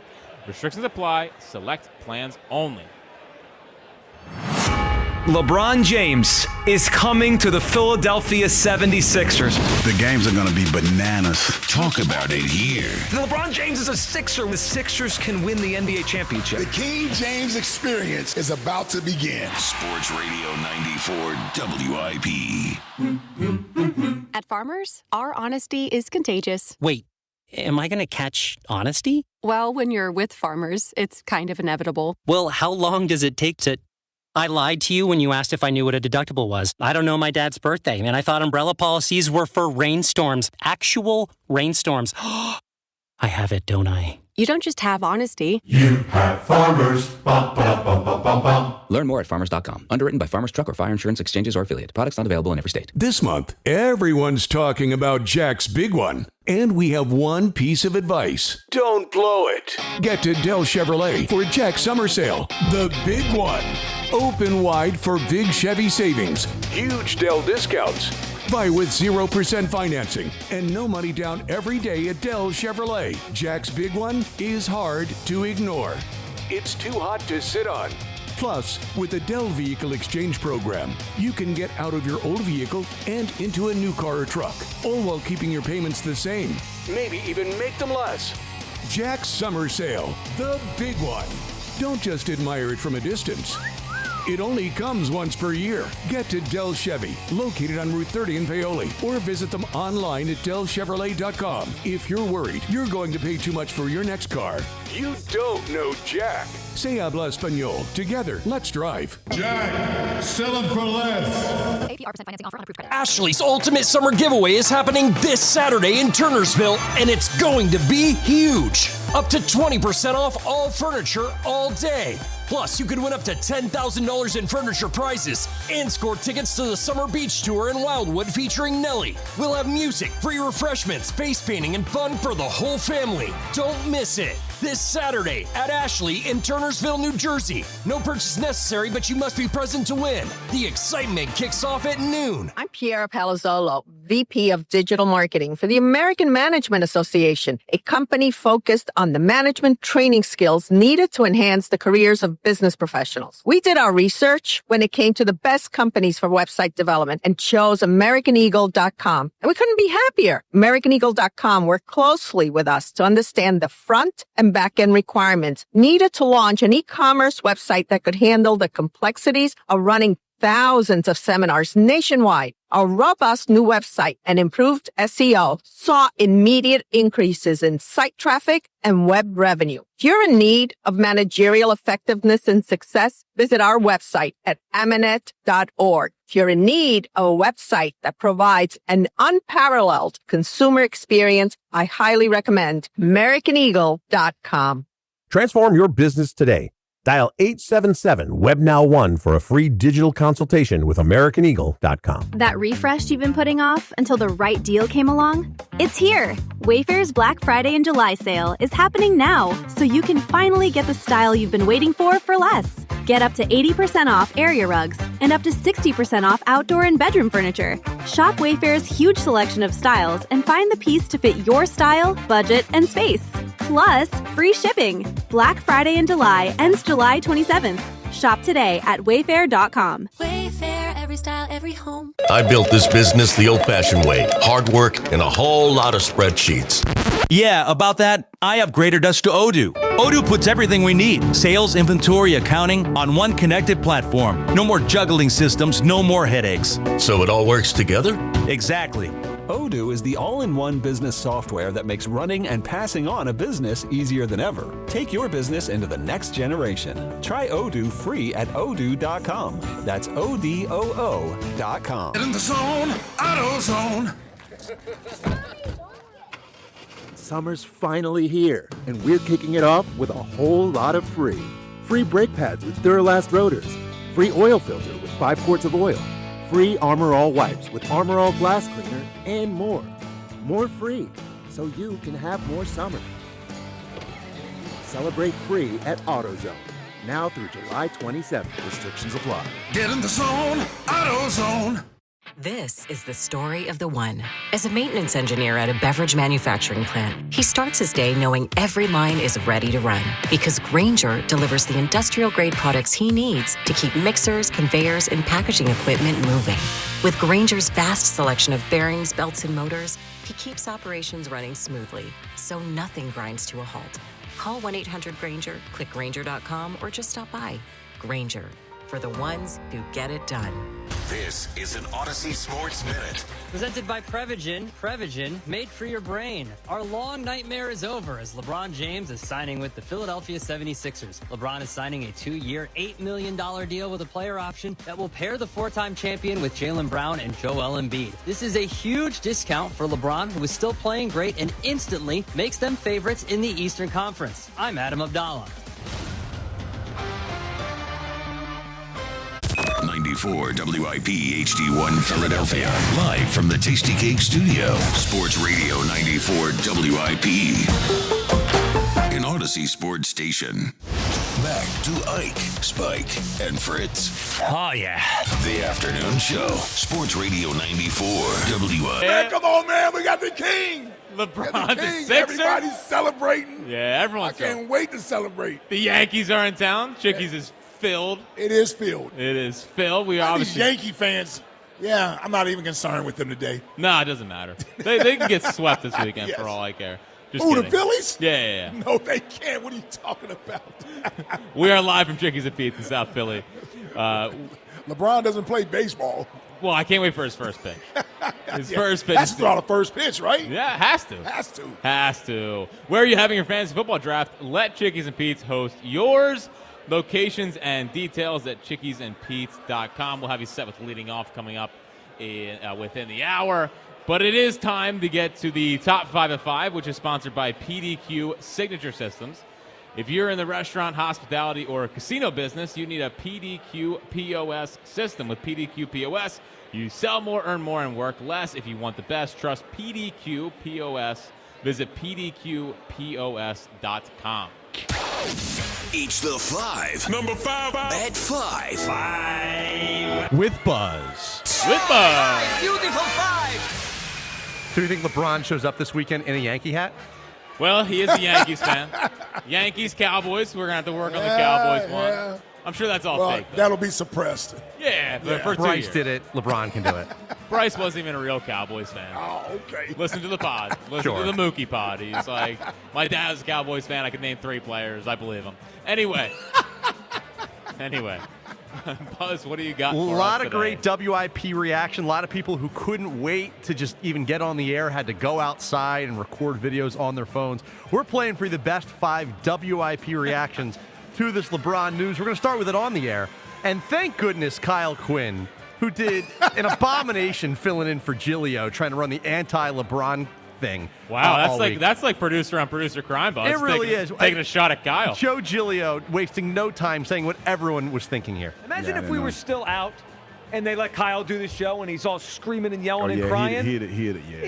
Restrictions apply. Select plans only. LeBron James is coming to the Philadelphia 76ers. The games are going to be bananas. Talk about it here. LeBron James is a Sixer. The Sixers can win the NBA championship. The King James experience is about to begin. Sports Radio 94 WIP. At Farmers, our honesty is contagious. Wait, am I going to catch honesty? Well, when you're with Farmers, it's kind of inevitable. Well, how long does it take to... I lied to you when you asked if I knew what a deductible was. I don't know my dad's birthday, and I thought umbrella policies were for rainstorms. Actual rainstorms. I have it, don't I? You don't just have honesty. You have Farmers. Bum, ba, bum, bum, bum, bum. Learn more at farmers.com. Underwritten by Farmers Truck or Fire Insurance Exchanges or Affiliate. Products not available in every state. This month, everyone's talking about Jack's Big One. And we have one piece of advice. Don't blow it. Get to Dell Chevrolet for Jack's Summer Sale. The Big One. Open wide for big Chevy savings. Huge Dell discounts. Buy with 0% financing and no money down every day at Dell Chevrolet. Jack's Big One is hard to ignore. It's too hot to sit on. Plus, with the Dell Vehicle Exchange Program, you can get out of your old vehicle and into a new car or truck, all while keeping your payments the same. Maybe even make them less. Jack's Summer Sale, the big one. Don't just admire it from a distance. It only comes once per year. Get to Dell Chevy, located on Route 30 in Paoli, or visit them online at DellChevrolet.com. If you're worried you're going to pay too much for your next car, you don't know Jack. Se habla español. Together, let's drive. Jack, sell them for less. APR % financing offer on approved credit. Ashley's Ultimate Summer Giveaway is happening this Saturday in Turnersville, and it's going to be huge. Up to 20% off all furniture all day. Plus, you could win up to $10,000 in furniture prizes and score tickets to the Summer Beach Tour in Wildwood featuring Nelly. We'll have music, free refreshments, face painting, and fun for the whole family. Don't miss it. This Saturday at Ashley in Turnersville, New Jersey. No purchase necessary, but you must be present to win. The excitement kicks off at noon. I'm Piera Palazzolo, VP of Digital Marketing for the American Management Association, a company focused on the management training skills needed to enhance the careers of business professionals. We did our research when it came to the best companies for website development and chose AmericanEagle.com. And we couldn't be happier. AmericanEagle.com worked closely with us to understand the front and back-end requirements needed to launch an e-commerce website that could handle the complexities of running thousands of seminars nationwide. Our robust new website and improved SEO saw immediate increases in site traffic and web revenue. If you're in need of managerial effectiveness and success, visit our website at amanet.org. If you're in need of a website that provides an unparalleled consumer experience, I highly recommend AmericanEagle.com. Transform your business today. Dial 877-WEBNOW1 for a free digital consultation with AmericanEagle.com. That refresh you've been putting off until the right deal came along? It's here! Wayfair's Black Friday and July sale is happening now, so you can finally get the style you've been waiting for less. Get up to 80% off area rugs and up to 60% off outdoor and bedroom furniture. Shop Wayfair's huge selection of styles and find the piece to fit your style, budget, and space. Plus, free shipping. Black Friday in July ends July 27th. Shop today at Wayfair.com. Wayfair, every style, every home. I built this business the old-fashioned way. Hard work and a whole lot of spreadsheets. Yeah, about that, I upgraded us to Odoo. Odoo puts everything we need, sales, inventory, accounting, on one connected platform. No more juggling systems, no more headaches. So it all works together? Exactly. Odoo is the all-in-one business software that makes running and passing on a business easier than ever. Take your business into the next generation. Try Odoo free at odoo.com. That's ODOO.com. Get in the zone, AutoZone. Summer's finally here, and we're kicking it off with a whole lot of free. Free brake pads with Duralast rotors. Free oil filter with 5 quarts of oil. Free Armor All wipes with Armor All glass cleaner, and more. More free, so you can have more summer. Celebrate free at AutoZone. now through July 27th. Restrictions apply. Get in the zone, AutoZone. This is the story of the one. As a maintenance engineer at a beverage manufacturing plant, he starts his day knowing every line is ready to run because Grainger delivers the industrial-grade products he needs to keep mixers, conveyors, and packaging equipment moving. With Grainger's vast selection of bearings, belts, and motors, he keeps operations running smoothly, so nothing grinds to a halt. Call 1-800-GRAINGER, click Grainger.com, or just stop by. Grainger, for the ones who get it done. This is an Odyssey Sports Minute. Presented by Prevagen. Prevagen, made for your brain. Our long nightmare is over as LeBron James is signing with the Philadelphia 76ers. LeBron is signing a 2-year, $8 million deal with a player option that will pair the four-time champion with Jaylen Brown and Joel Embiid. This is a huge discount for LeBron, who is still playing great and instantly makes them favorites in the Eastern Conference. I'm Adam Abdallah. 94 WIP HD1 Philadelphia. Live from the Tasty Cake Studio. Sports Radio 94 WIP. An Odyssey Sports Station. Back to Ike, Spike, and Fritz. Oh, yeah. The Afternoon Show. Sports Radio 94 WIP. Man, come on, man. We got the king. LeBron, the Sixers. Everybody's celebrating. Yeah, everyone's I can't wait to celebrate. The Yankees are in town. Chickies is filled. It is filled. It is filled. We These obviously Yankee fans. Yeah, I'm not even concerned with them today. No, it doesn't matter. They can get swept this weekend Yes. for all I care. Just Who, kidding. the Phillies? Yeah. No, they can't. What are you talking about? We are live from Chickies and Pete's in South Philly. LeBron doesn't play baseball. Well, I can't wait for his first pitch. His Yeah, first pitch. Has to throw out a first pitch, right? Yeah, has to. Has to. Where are you having your fantasy football draft? Let Chickies and Pete's host yours. Locations and details at chickiesandpete's.com. We'll have you set with leading off coming up within the hour. But it is time to get to the top 5 at 5, which is sponsored by PDQ Signature Systems. If you're in the restaurant, hospitality, or casino business, you need a PDQ POS system. With PDQ POS, you sell more, earn more, and work less. If you want the best, trust PDQ POS. Visit pdqpos.com. Each the 5. Number 5 at 5. 5. With Buzz. With Buzz. Beautiful 5. Do you think LeBron shows up this weekend in a Yankee hat? Well, he is a Yankees fan. Yankees, Cowboys. We're going to have to work on the Cowboys one. Yeah. I'm sure that's all fake. That'll be suppressed. Yeah, for 2 Bryce years. did it. LeBron can do it. Bryce wasn't even a real Cowboys fan. Oh, okay. Listen to the pod. Listen to the Mookie pod. He's like, my dad's a Cowboys fan. I could name 3 players. I believe him. Anyway. Buzz, what do you got A for lot us of today? great WIP reaction. A lot of people who couldn't wait to just even get on the air had to go outside and record videos on their phones. We're playing for you the best 5 WIP reactions to this LeBron news. We're going to start with it on the air. And thank goodness Kyle Quinn, who did an abomination filling in for Giglio, trying to run the anti-LeBron thing. Wow, that's like producer on producer crime, Buzz. It really is. Taking a shot at Kyle. Joe Giglio wasting no time saying what everyone was thinking here. Imagine if we were still out and they let Kyle do the show and he's all screaming and yelling and crying. He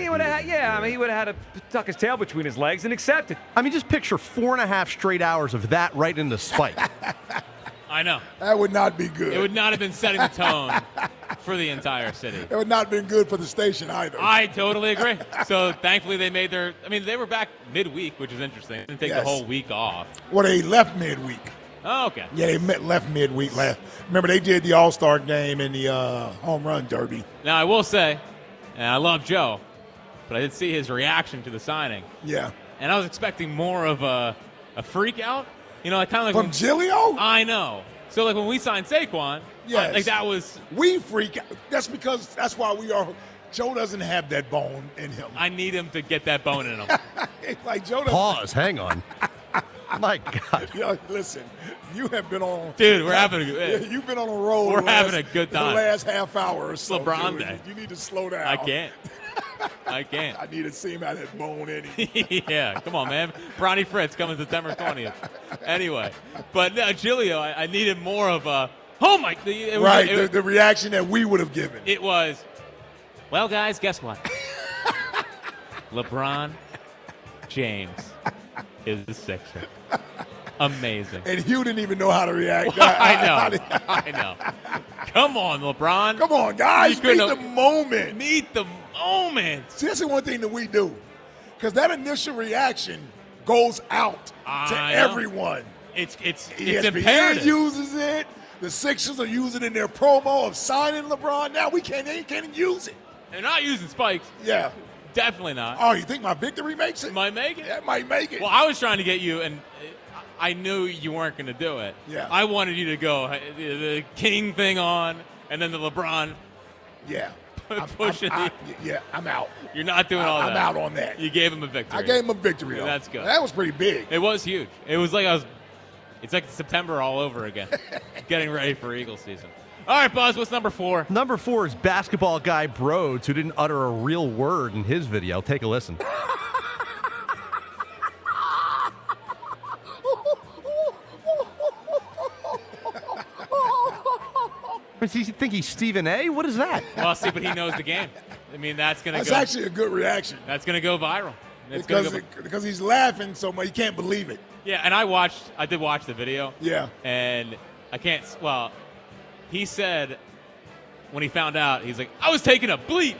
would have had to tuck his tail between his legs and accept it. I mean, just picture 4.5 straight hours of that right into Spike. I know. That would not be good. It would not have been setting the tone for the entire city. It would not have been good for the station either. I totally agree. So thankfully they made they were back midweek, which is interesting. They didn't take the whole week off. Well, they left midweek. Oh, okay. Yeah, they left midweek last. Remember, they did the All-Star game and the home run derby. Now, I will say, and I love Joe, but I did see his reaction to the signing. Yeah. And I was expecting more of a freak out. You know, like kind of like From Giglio? I know. So like when we signed Saquon, Yes. like that was We freak out. That's why we are. Joe doesn't have that bone in him. I need him to get that bone in him. Like Joe doesn't. Pause. Hang on. My God. Yo, listen, you have been on. Dude, we're having a good. You've been on a roll. We're having a good time. The last half hour or so. LeBron dude. day. You need to slow down. I can't. I can't. I need to see him out that bone in him. Yeah, come on, man. Bronny Fritz coming September 20th. Anyway, but no, Giglio, I needed more of a, oh my. The reaction that we would have given. It was, well, guys, guess what? LeBron James is the Sixer. Amazing. And Hugh didn't even know how to react. I know. Come on, LeBron. Come on, guys. Meet the moment. Meet the moment. See, that's the one thing that we do. Because that initial reaction goes out to everyone. It's ESPN imperative. uses it. The Sixers are using it in their promo of signing LeBron. Now they can't even use it. They're not using spikes. Yeah. Definitely not. Oh, you think my victory makes it? Might make it. Yeah, it might make it. Well, I was trying to get you, and I knew you weren't going to do it. Yeah. I wanted you to go the King thing on, and then the LeBron. Yeah. Pushing. I'm out. You're not doing all that. I'm out on that. You gave him a victory. I gave him a victory, though. That's good. That was pretty big. It was huge. It was like it's like September all over again. Getting ready for Eagle season. All right, Buzz, what's number 4? Number 4 is basketball guy Broads, who didn't utter a real word in his video. Take a listen. Does he think he's Stephen A? What is that? Well, see, but he knows the game. I mean, that's actually a good reaction. That's going to go viral. Because he's laughing so much, you can't believe it. Yeah, and I did watch the video. Yeah. And he said when he found out, he's like, I was taking a bleep.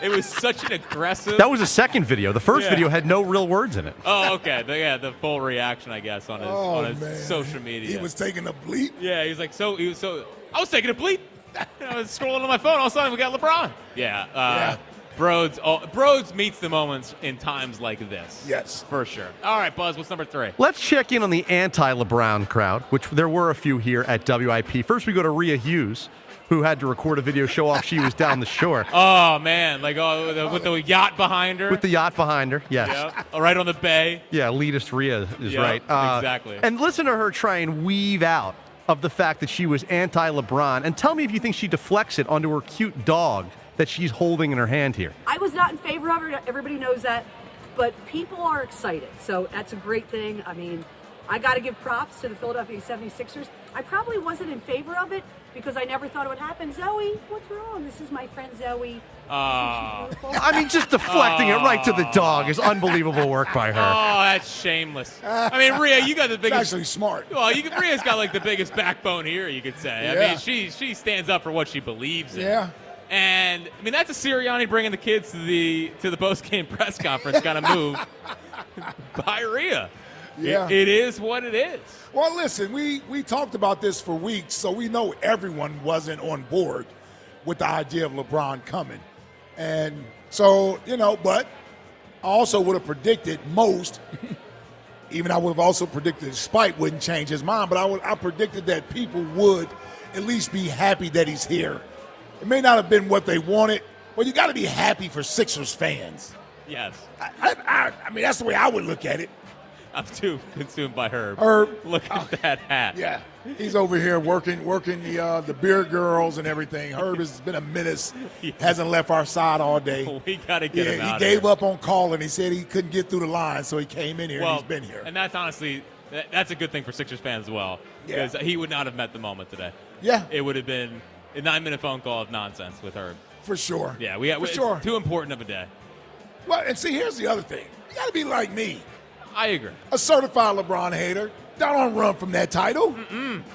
It was such an aggressive. That was a second video. The first video had no real words in it. Oh, okay. The full reaction, I guess, on his social media. He was taking a bleep? Yeah, I was taking a bleep. I was scrolling on my phone. All of a sudden, we got LeBron. Yeah. Broads meets the moments in times like this. Yes. For sure. All right, Buzz, what's number 3? Let's check in on the anti-LeBron crowd, which there were a few here at WIP. First, we go to Rhea Hughes, who had to record a video show off she was down the shore. Oh, man. With the yacht behind her. With the yacht behind her, yes. Yeah. Right on the bay. Yeah, elitist Rhea is right. Exactly. And listen to her try and weave out of the fact that she was anti-LeBron. And tell me if you think she deflects it onto her cute dog that she's holding in her hand here. I was not in favor of it. Everybody knows that. But people are excited. So that's a great thing. I mean, I got to give props to the Philadelphia 76ers. I probably wasn't in favor of it because I never thought it would happen. Zoe, what's wrong? This is my friend Zoe. I mean, just deflecting it right to the dog is unbelievable work by her. Oh, that's shameless. I mean, Rhea, you got the biggest. It's actually smart. Well, Rhea's got like the biggest backbone here, you could say. Yeah. I mean, she stands up for what she believes in. Yeah. And I mean, that's a Sirianni bringing the kids to the post-game press conference kind of move by Rhea. Yeah. It is what it is. Well, listen, we talked about this for weeks, so we know everyone wasn't on board with the idea of LeBron coming. And so, but I also would have predicted most, even I would have also predicted Spike wouldn't change his mind, but I predicted that people would at least be happy that he's here. It may not have been what they wanted, but you got to be happy for Sixers fans. Yes. I mean, that's the way I would look at it. I'm too consumed by Herb. Look at that hat. Yeah. He's over here working the beer girls and everything. Herb has been a menace. Hasn't left our side all day. We got to get him out. He gave up on calling. He said he couldn't get through the line, so he came in here and he's been here. And that's honestly, that's a good thing for Sixers fans as well. Yeah. Because he would not have met the moment today. Yeah. It would have been a 9-minute phone call of nonsense with Herb. For sure. Yeah, it's sure. too important of a day. Well, and see, here's the other thing. You got to be like me. I agree. A certified LeBron hater. I don't run from that title.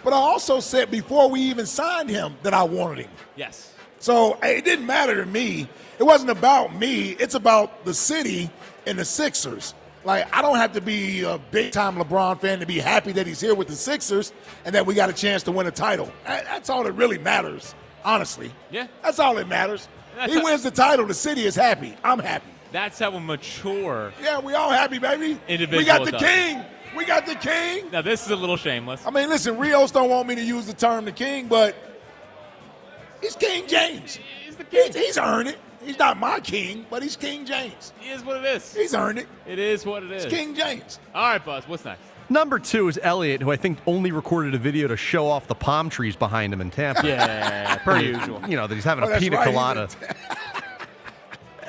But I also said before we even signed him that I wanted him. Yes. So it didn't matter to me. It wasn't about me. It's about the city and the Sixers. Like, I don't have to be a big-time LeBron fan to be happy that he's here with the Sixers and that we got a chance to win a title. That's all that really matters, honestly. Yeah. That's all that matters. He wins the title. The city is happy. I'm happy. That's how a mature. Yeah, we all happy, baby. Individual. We got the king. We got the king. Now, this is a little shameless. I mean, listen, Rios don't want me to use the term the king, but he's King James. He's the king. He's earned it. He's not my king, but he's King James. He is what it is. He's earned it. It is what it is. It's King James. All right, Buzz, what's next? Number 2 is Elliott, who I think only recorded a video to show off the palm trees behind him in Tampa. Yeah, per usual. That he's having a pina colada.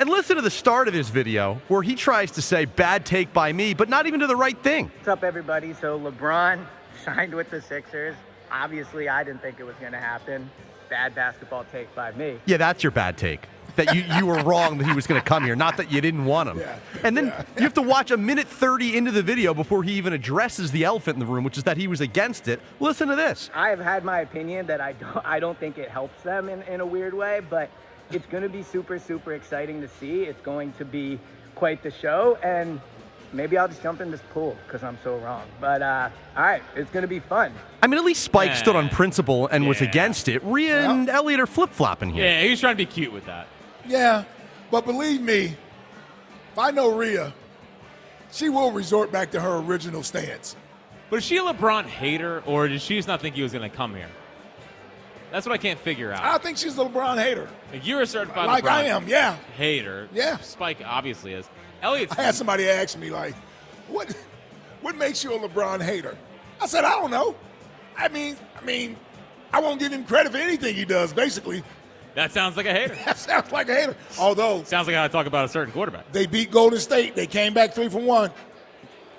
And listen to the start of his video where he tries to say, bad take by me, but not even to the right thing. What's up, everybody? So LeBron signed with the Sixers. Obviously, I didn't think it was going to happen. Bad basketball take by me. Yeah, that's your bad take. that you were wrong that he was going to come here, not that you didn't want him. And then you have to watch a minute 30 into the video before he even addresses the elephant in the room, which is that he was against it. Listen to this. I have had my opinion that I don't think it helps them in a weird way, but it's going to be super, super exciting to see. It's going to be quite the show, and maybe I'll just jump in this pool because I'm so wrong. But, all right, it's going to be fun. I mean, at least Spike stood on principle and was against it. Rhea and Elliot are flip-flopping here. Yeah, he's trying to be cute with that. Yeah, but believe me, if I know Rhea, she will resort back to her original stance. But is she a LeBron hater, or did she just not think he was going to come here? That's what I can't figure out. I think she's a LeBron hater. Like, you're a certified like LeBron I am, yeah. hater. Yeah. Spike obviously is. Elliot's I had somebody ask me, like, what makes you a LeBron hater? I said, I don't know. I mean, I won't give him credit for anything he does, basically. That sounds like a hater. That sounds like a hater. Although. Sounds like how I talk about a certain quarterback. They beat Golden State. They came back 3-1.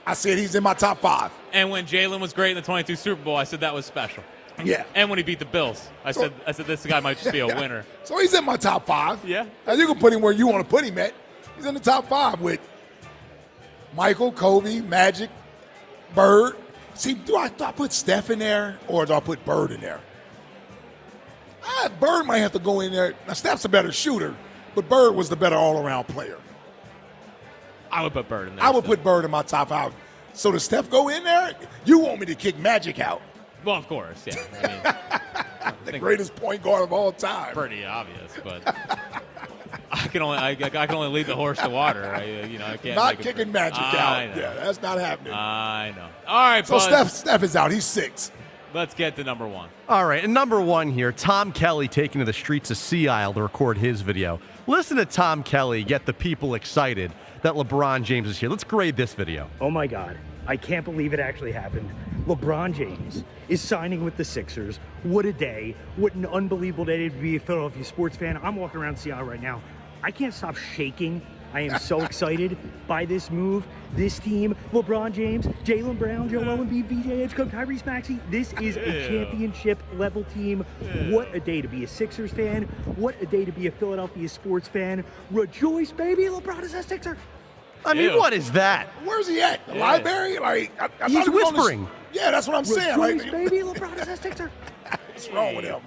I said he's in my top 5. And when Jalen was great in the 22 Super Bowl, I said that was special. Yeah. And when he beat the Bills, I said this guy might just be a winner. So he's in my top 5. Yeah. Now you can put him where you want to put him at. He's in the top 5 with Michael, Kobe, Magic, Bird. See, do I put Steph in there or do I put Bird in there? Bird might have to go in there. Now, Steph's a better shooter, but Bird was the better all-around player. I would put Bird in there. I would put Bird in my top 5. So does Steph go in there? You want me to kick Magic out? Well, of course, yeah. I mean, the greatest point guard of all time. Pretty obvious, but I can only lead the horse to water. I can't. Not kicking Magic out. Yeah, that's not happening. I know. All right, so Steph is out. He's 6. Let's get to number 1. All right, and number 1 here, Tom Kelly taking to the streets of Sea Isle to record his video. Listen to Tom Kelly get the people excited that LeBron James is here. Let's grade this video. Oh my God, I can't believe it actually happened. LeBron James is signing with the Sixers. What a day. What an unbelievable day to be a Philadelphia sports fan. I'm walking around Seattle right now. I can't stop shaking. I am so excited by this move. This team, LeBron James, Jaylen Brown, Joel Embiid, VJ Edgecombe, Tyrese Maxey. This is a championship level team. What a day to be a Sixers fan. What a day to be a Philadelphia sports fan. Rejoice, baby. LeBron is a Sixer. I mean, what is that? Where's he at? The library? Like, I he's thought he was whispering. Yeah, that's what I'm saying. Rejoice, Like, baby. LeBron is a Sixer. what's wrong with him?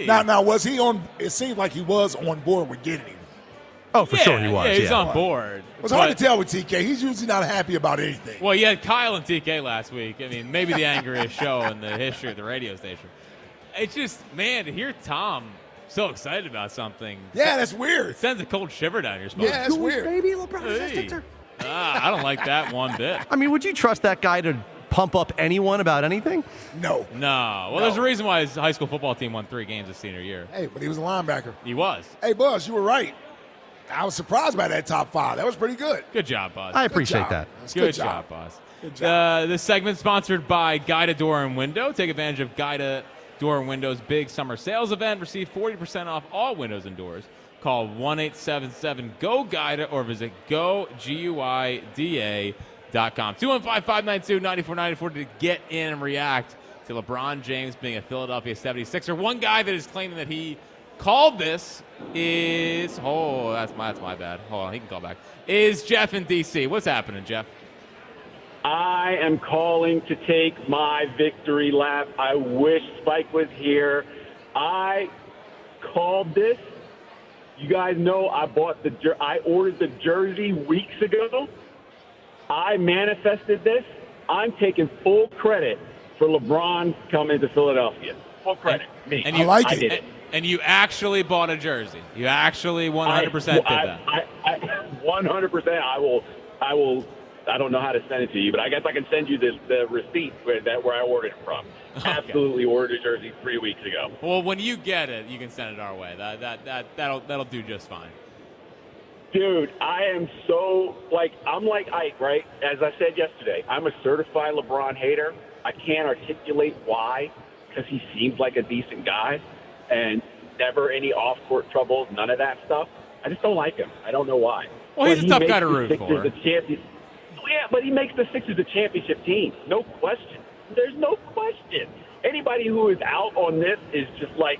Now, was he on? It seems like he was on board with getting him. Oh, for sure he was. Yeah, he's on board. It was hard to tell with TK. He's usually not happy about anything. Well, you had Kyle and TK last week. I mean, maybe the angriest show in the history of the radio station. It's just, man, to hear Tom so excited about something. Yeah, that's weird. It sends a cold shiver down your spine. Yeah, that's weird. Baby, LeBron is a Sixer. I don't like that one bit. I mean, would you trust that guy to pump up anyone about anything? No. No. Well, there's a reason why his high school football team won 3 games his senior year. Hey, but he was a linebacker. He was. Hey, Buzz, you were right. I was surprised by that top 5. That was pretty good. Good job, Buzz. I appreciate that. Good job, Buzz. Good job. This segment sponsored by Guida Door and Window. Take advantage of Guida Door and Window's big summer sales event. Receive 40% off all windows and doors. Call 1-877-GO-GUIDA or visit GoGUIDA.com. 215-592-9494 to get in and react to LeBron James being a Philadelphia 76er. One guy that is claiming that he called this is that's my bad. Hold on, he can call back. Is Jeff in DC? What's happening, Jeff? I am calling to take my victory lap. I wish Spike was here. I called this. You guys know I ordered the jersey weeks ago. I manifested this. I'm taking full credit for LeBron coming to Philadelphia. Full credit. Me. And you, I like I it. did it. And you actually bought a jersey. You actually 100% did that. I 100%. I will. I don't know how to send it to you, but I guess I can send you the receipt where I ordered it from. Okay. Absolutely ordered a jersey 3 weeks ago. Well, when you get it, you can send it our way. That'll do just fine. Dude, I am so I'm like Ike, right? As I said yesterday, I'm a certified LeBron hater. I can't articulate why, because he seems like a decent guy and never any off-court troubles, none of that stuff. I just don't like him. I don't know why. Well, he's a tough guy to root for. Yeah, but he makes the Sixers a championship team. No question. There's no question. Anybody who is out on this is just like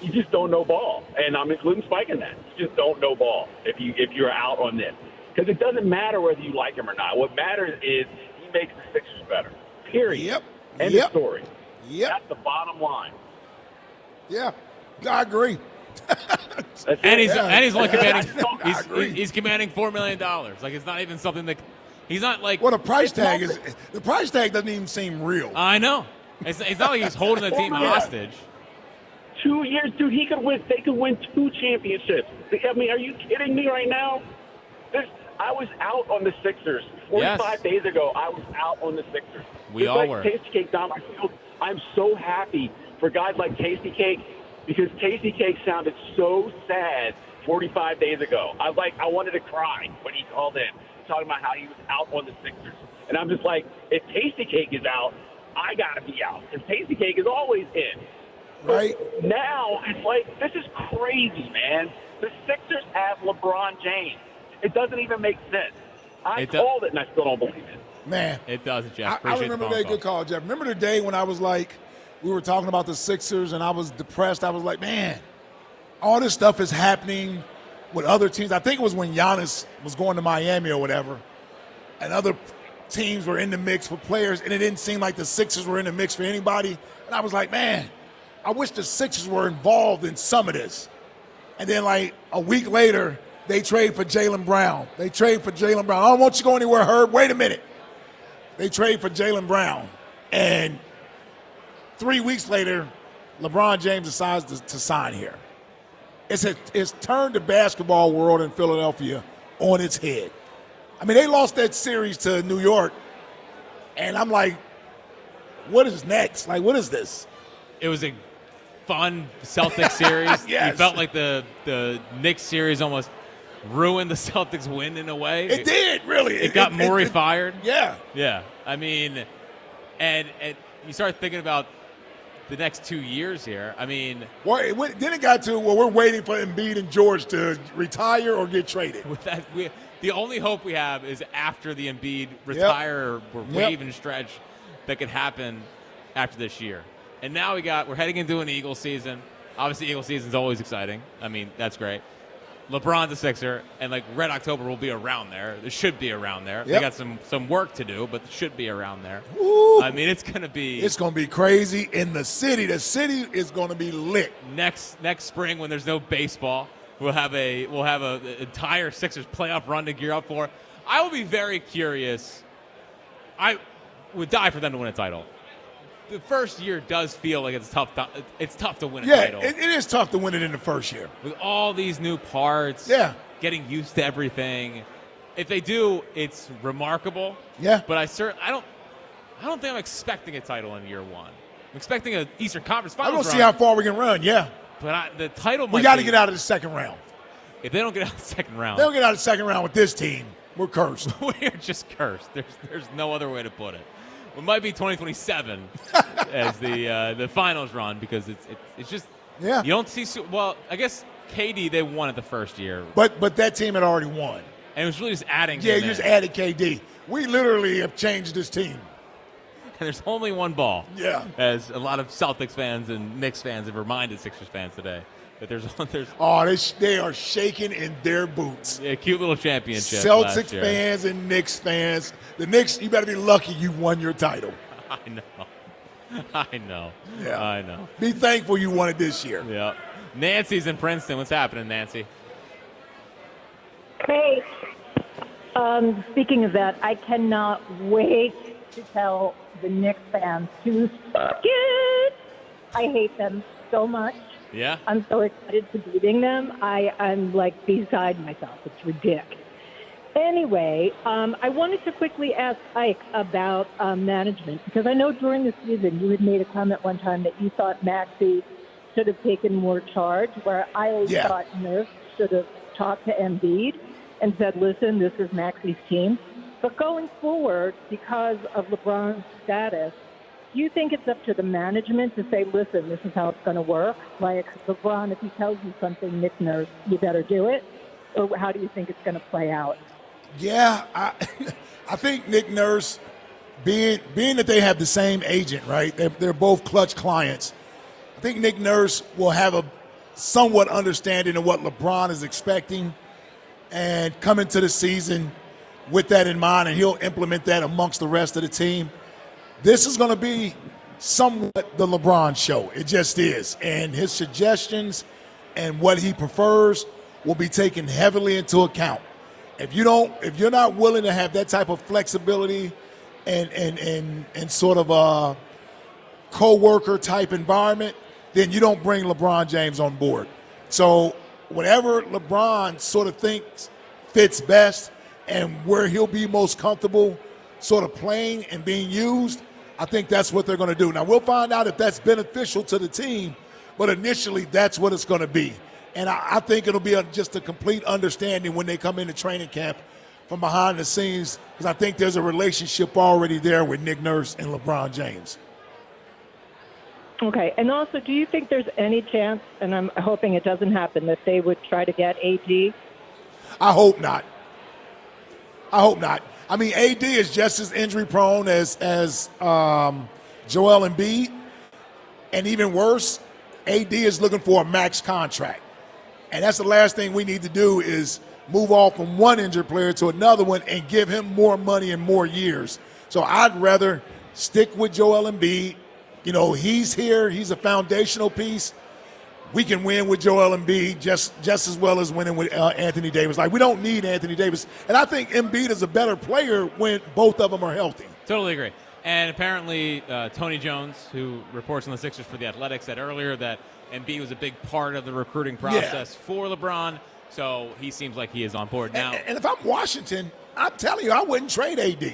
you just don't know ball, and I'm including Spike in that. You just don't know ball if you're out on this, because it doesn't matter whether you like him or not. What matters is he makes the Sixers better. Period. Yep. End of story. Yep. That's the bottom line. Yeah, I agree. And he's only commanding he's commanding $4 million. Like, it's not even something that he's not like. Well, the price tag doesn't even seem real. I know. It's not like he's holding the team hostage. 2 years, dude. They could win 2 championships. I mean, are you kidding me right now? I was out on the Sixers 45 days ago. I was out on the Sixers. We all were. Tasty Cake down my field. I'm so happy for guys like Tasty Cake, because Tasty Cake sounded so sad 45 days ago. I wanted to cry when he called in, talking about how he was out on the Sixers. And I'm just like, if Tasty Cake is out, I got to be out. Because Tasty Cake is always in. Right. But now, it's like, this is crazy, man. The Sixers have LeBron James. It doesn't even make sense. I called it, and I still don't believe it. Man. It does, Jeff. I remember that. Good call, Jeff. Remember the day when I was like, we were talking about the Sixers, and I was depressed. I was like, man, all this stuff is happening with other teams. I think it was when Giannis was going to Miami or whatever, and other teams were in the mix for players, and it didn't seem like the Sixers were in the mix for anybody. And I was like, man, I wish the Sixers were involved in some of this. And then, like, a week later, they trade for Jaylen Brown. I don't want you to go anywhere, Herb. Wait a minute. They trade for Jaylen Brown. And 3 weeks later, LeBron James decides to sign here. It's turned the basketball world in Philadelphia on its head. I mean, they lost that series to New York, and I'm like, what is next? Like, what is this? It was a fun Celtics series. Yes. You felt like the Knicks series almost ruined the Celtics win in a way. It did, really. It got Morey fired. Yeah. Yeah. I mean, and you start thinking about the next 2 years here. I mean, then it got to, we're waiting for Embiid and George to retire or get traded. With that, the only hope we have is after the Embiid retire or wave and stretch that could happen after this year. And now we're heading into an Eagles season. Obviously, Eagles season is always exciting. I mean, that's great. LeBron's a Sixer, and like Red October will be around there. It should be around there. They got some work to do, but it should be around there. Ooh. I mean, it's gonna be crazy in the city. The city is gonna be lit. Next spring when there's no baseball, we'll have an entire Sixers playoff run to gear up for. I will be very curious. I would die for them to win a title. The first year does feel like it's tough to win a title. Yeah, it is tough to win it in the first year. With all these new parts, getting used to everything. If they do, it's remarkable. Yeah. But I don't think I'm expecting a title in year one. I'm expecting an Eastern Conference Finals I don't see how far we can run, But the title might we got to get out of the second round. If they don't get out of the second round. They don't get out of the second round with this team, we're cursed. We're just cursed. There's no other way to put it. It might be 2027 as the finals run, because it's just you don't see. Well, I guess KD, they won it the first year, but that team had already won, and it was really just adding. Yeah, you just added KD. We literally have changed this team. And there's only one ball. Yeah, as a lot of Celtics fans and Knicks fans have reminded Sixers fans today. That there's they are shaking in their boots. Yeah, cute little championship. Celtics fans and Knicks fans. The Knicks, you better be lucky you won your title. I know. Yeah. I know. Be thankful you won it this year. Yeah. Nancy's in Princeton. What's happening, Nancy? Hey. Speaking of that, I cannot wait to tell the Knicks fans to suck it. I hate them so much. Yeah. I'm so excited to be beating them. I'm like beside myself. It's ridiculous. Anyway, I wanted to quickly ask Ike about management, because I know during the season you had made a comment one time that you thought Maxey should have taken more charge, where I always thought Nurse should have talked to Embiid and said, listen, this is Maxey's team. But going forward, because of LeBron's status, do you think it's up to the management to say, listen, this is how it's going to work? Like, LeBron, if he tells you something, Nick Nurse, you better do it? Or how do you think it's going to play out? Yeah, I think Nick Nurse, being that they have the same agent, right? They're both Clutch clients. I think Nick Nurse will have somewhat understanding of what LeBron is expecting and come into the season with that in mind, and he'll implement that amongst the rest of the team. This is going to be somewhat the LeBron show. It just is. And his suggestions and what he prefers will be taken heavily into account. If you're not willing to have that type of flexibility and sort of a co-worker type environment, then you don't bring LeBron James on board. So whatever LeBron sort of thinks fits best and where he'll be most comfortable sort of playing and being used, I think that's what they're going to do. Now, we'll find out if that's beneficial to the team, but initially that's what it's going to be. And I think it'll be just a complete understanding when they come into training camp from behind the scenes, because I think there's a relationship already there with Nick Nurse and LeBron James. Okay, and also, do you think there's any chance, and I'm hoping it doesn't happen, that they would try to get AD? I hope not. I mean, AD is just as injury-prone as Joel Embiid, and even worse, AD is looking for a max contract. And that's the last thing we need to do is move off from one injured player to another one and give him more money and more years. So I'd rather stick with Joel Embiid. You know, he's here. He's a foundational piece. We can win with Joel Embiid just as well as winning with Anthony Davis. Like, we don't need Anthony Davis. And I think Embiid is a better player when both of them are healthy. Totally agree. And apparently Tony Jones, who reports on the Sixers for The Athletic, said earlier that Embiid was a big part of the recruiting process for LeBron. So he seems like he is on board now. And if I'm Washington, I'm telling you, I wouldn't trade AD.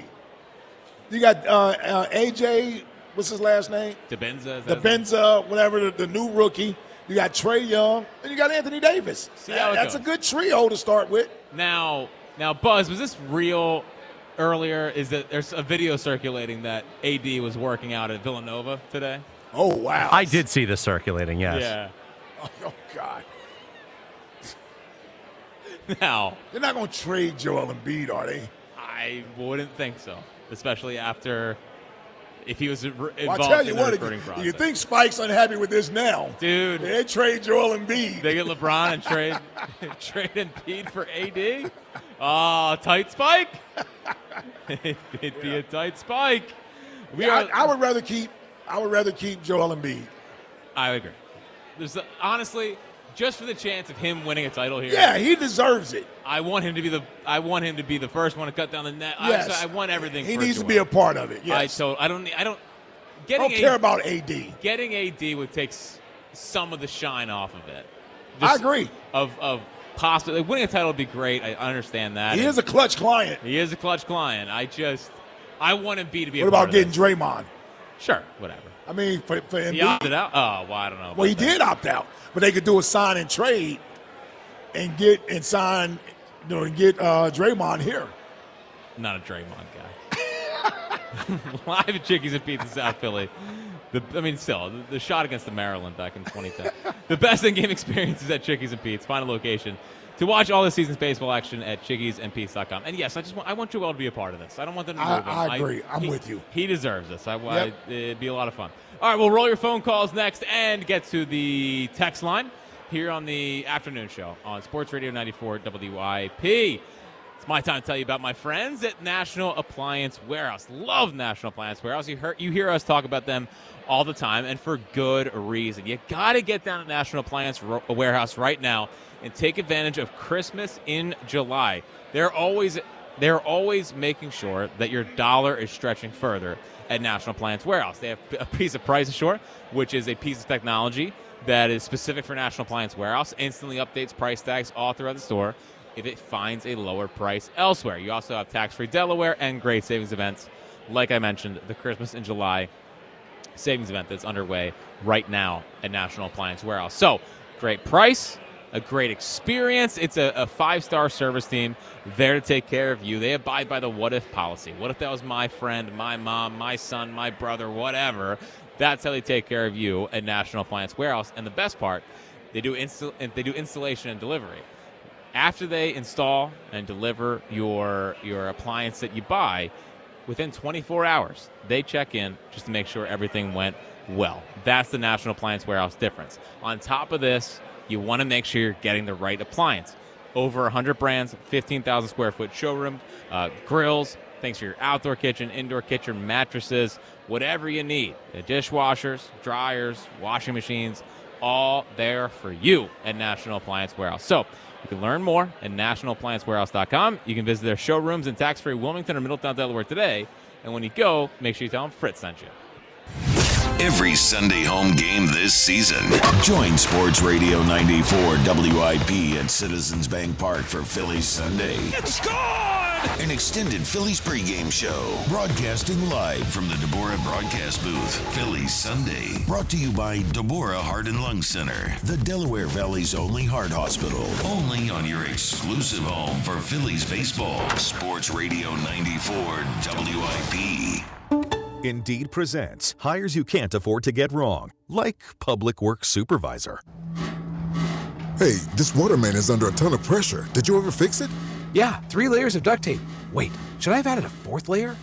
You got AJ, what's his last name? DeBenza, whatever, the new rookie. You got Trae Young, and you got Anthony Davis. That's a good trio to start with. Now, Buzz, was this real earlier? Is that there's a video circulating that AD was working out at Villanova today? Oh, wow. I did see this circulating, yes. Yeah. Oh, God. Now, they're not going to trade Joel Embiid, are they? I wouldn't think so, especially after if he was involved Well, I tell you in the what, recruiting process. you think Spike's unhappy with this now? Dude. They trade Joel Embiid. They get LeBron and trade Embiid for AD? Oh, tight Spike? It'd be a tight Spike. I would rather keep Joel Embiid. I agree. Honestly, just for the chance of him winning a title here. Yeah, he deserves it. I want him to be the first one to cut down the net. Yes. I want everything. He for needs Joel. to be a part of it. Yes. I don't care about AD. Getting AD would take some of the shine off of it. I agree. Of possibly winning a title would be great. I understand that. He is a clutch client. He is a clutch client. I want Embiid to be. What a part about getting of Draymond? Sure, whatever. I mean, for Embiid, he opted out. Oh, well, I don't know. Well, he did opt out, but they could do a sign and trade and get Draymond here. Not a Draymond guy. Live at Chickies and Pete's in South Philly. The shot against the Maryland back in 2010. The best in-game experience is at Chickies and Pete's. Find a location to watch all the season's baseball action at chickiesandpete's.com. And yes, I want Joel to be a part of this. I don't want them to move him. I agree. I'm with you. He deserves this. It'd be a lot of fun. All right, we'll roll your phone calls next and get to the text line here on the afternoon show on Sports Radio 94 WIP. It's my time to tell you about my friends at National Appliance Warehouse. Love National Appliance Warehouse. You hear us talk about them all the time, and for good reason. You got to get down to National Appliance Warehouse right now and take advantage of Christmas in July. They're always making sure that your dollar is stretching further at National Appliance Warehouse. They have a piece of Price Assure, which is a piece of technology that is specific for National Appliance Warehouse. Instantly updates price tags all throughout the store if it finds a lower price elsewhere. You also have tax-free Delaware and great savings events. Like I mentioned, the Christmas in July savings event that's underway right now at National Appliance Warehouse. So, great price, a great experience. It's a 5-star service team there to take care of you. They abide by the what-if policy. What if that was my friend, my mom, my son, my brother, whatever? That's how they take care of you at National Appliance Warehouse. And the best part, they do installation and delivery. After they install and deliver your appliance that you buy, within 24 hours, they check in just to make sure everything went well. That's the National Appliance Warehouse difference. On top of this, you want to make sure you're getting the right appliance. Over 100 brands, 15,000 square foot showroom, grills, things for your outdoor kitchen, indoor kitchen, mattresses, whatever you need. Dishwashers, dryers, washing machines, all there for you at National Appliance Warehouse. So you can learn more at nationalappliancewarehouse.com. You can visit their showrooms in tax-free Wilmington or Middletown, Delaware today. And when you go, make sure you tell them Fritz sent you. Every Sunday home game this season. Join Sports Radio 94 WIP at Citizens Bank Park for Phillies Sunday. It's gone! An extended Phillies pregame show. Broadcasting live from the Deborah broadcast booth. Phillies Sunday. Brought to you by Deborah Heart and Lung Center. The Delaware Valley's only heart hospital. Only on your exclusive home for Phillies baseball. Sports Radio 94 WIP. Indeed presents hires you can't afford to get wrong, like public works supervisor. Hey, this water main is under a ton of pressure. Did you ever fix it? Yeah, 3 layers of duct tape. Wait, should I have added a 4th layer?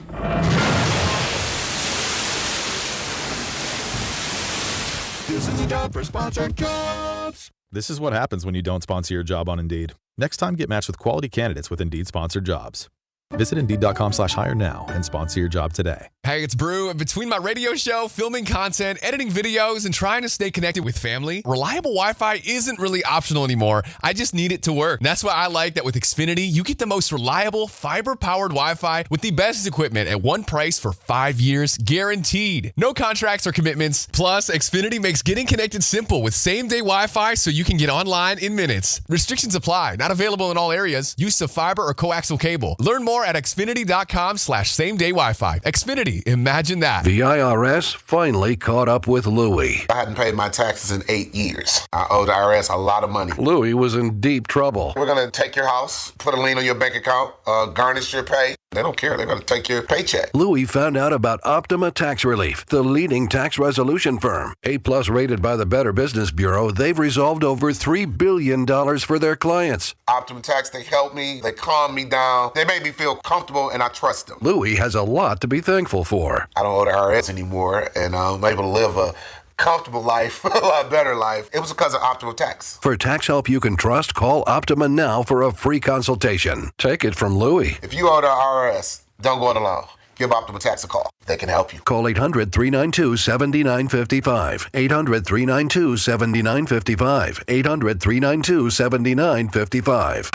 This is the job for sponsored jobs. This is what happens when you don't sponsor your job on Indeed. Next time, get matched with quality candidates with Indeed sponsored jobs. Visit Indeed.com/hire now and sponsor your job today. Hey, it's Brew. Between my radio show, filming content, editing videos, and trying to stay connected with family, reliable Wi-Fi isn't really optional anymore. I just need it to work. And that's why I like that with Xfinity, you get the most reliable, fiber-powered Wi-Fi with the best equipment at one price for 5 years, guaranteed. No contracts or commitments. Plus, Xfinity makes getting connected simple with same-day Wi-Fi so you can get online in minutes. Restrictions apply. Not available in all areas. Use of fiber or coaxial cable. Learn more at Xfinity.com/same-day Wi-Fi. Xfinity. Imagine that. The IRS finally caught up with Louie. I hadn't paid my taxes in 8 years. I owe the IRS a lot of money. Louie was in deep trouble. We're going to take your house, put a lien on your bank account, garnish your pay. They don't care. They're going to take your paycheck. Louie found out about Optima Tax Relief, the leading tax resolution firm. A+ rated by the Better Business Bureau, they've resolved over $3 billion for their clients. Optima Tax, they helped me. They calmed me down. They made me feel comfortable, and I trust them. Louie has a lot to be thankful for. I don't owe the IRS anymore, and I'm able to live a comfortable life, a lot better life. It was because of Optima Tax. For tax help you can trust, call Optima now for a free consultation. Take it from Louie. If you owe the IRS, don't go it alone. Give Optima Tax a call. They can help you. Call 800-392-7955. 800-392-7955. 800-392-7955.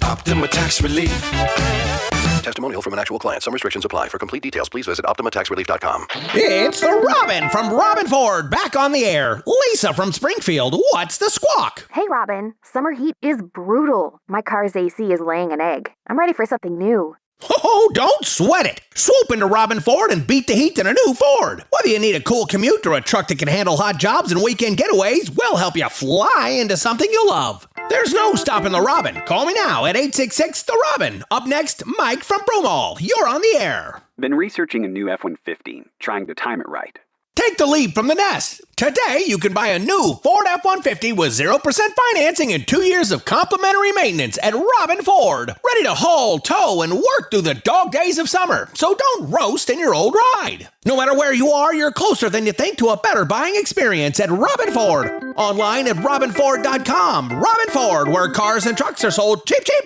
Optima Tax Relief. Testimonial from an actual client. Some restrictions apply. For complete details, please visit OptimaTaxRelief.com. It's the Robin from Robin Ford back on the air. Lisa from Springfield, what's the squawk? Hey, Robin. Summer heat is brutal. My car's AC is laying an egg. I'm ready for something new. Oh, don't sweat it. Swoop into Robin Ford and beat the heat in a new Ford. Whether you need a cool commute or a truck that can handle hot jobs and weekend getaways, we'll help you fly into something you love. There's no stopping the Robin. Call me now at 866-THE-ROBIN. Up next, Mike from Broomall. You're on the air. Been researching a new F-150, trying to time it right. Take the leap from the nest. Today, you can buy a new Ford F-150 with 0% financing and 2 years of complimentary maintenance at Robin Ford. Ready to haul, tow, and work through the dog days of summer. So don't roast in your old ride. No matter where you are, you're closer than you think to a better buying experience at Robin Ford. Online at robinford.com. Robin Ford, where cars and trucks are sold cheap, cheap.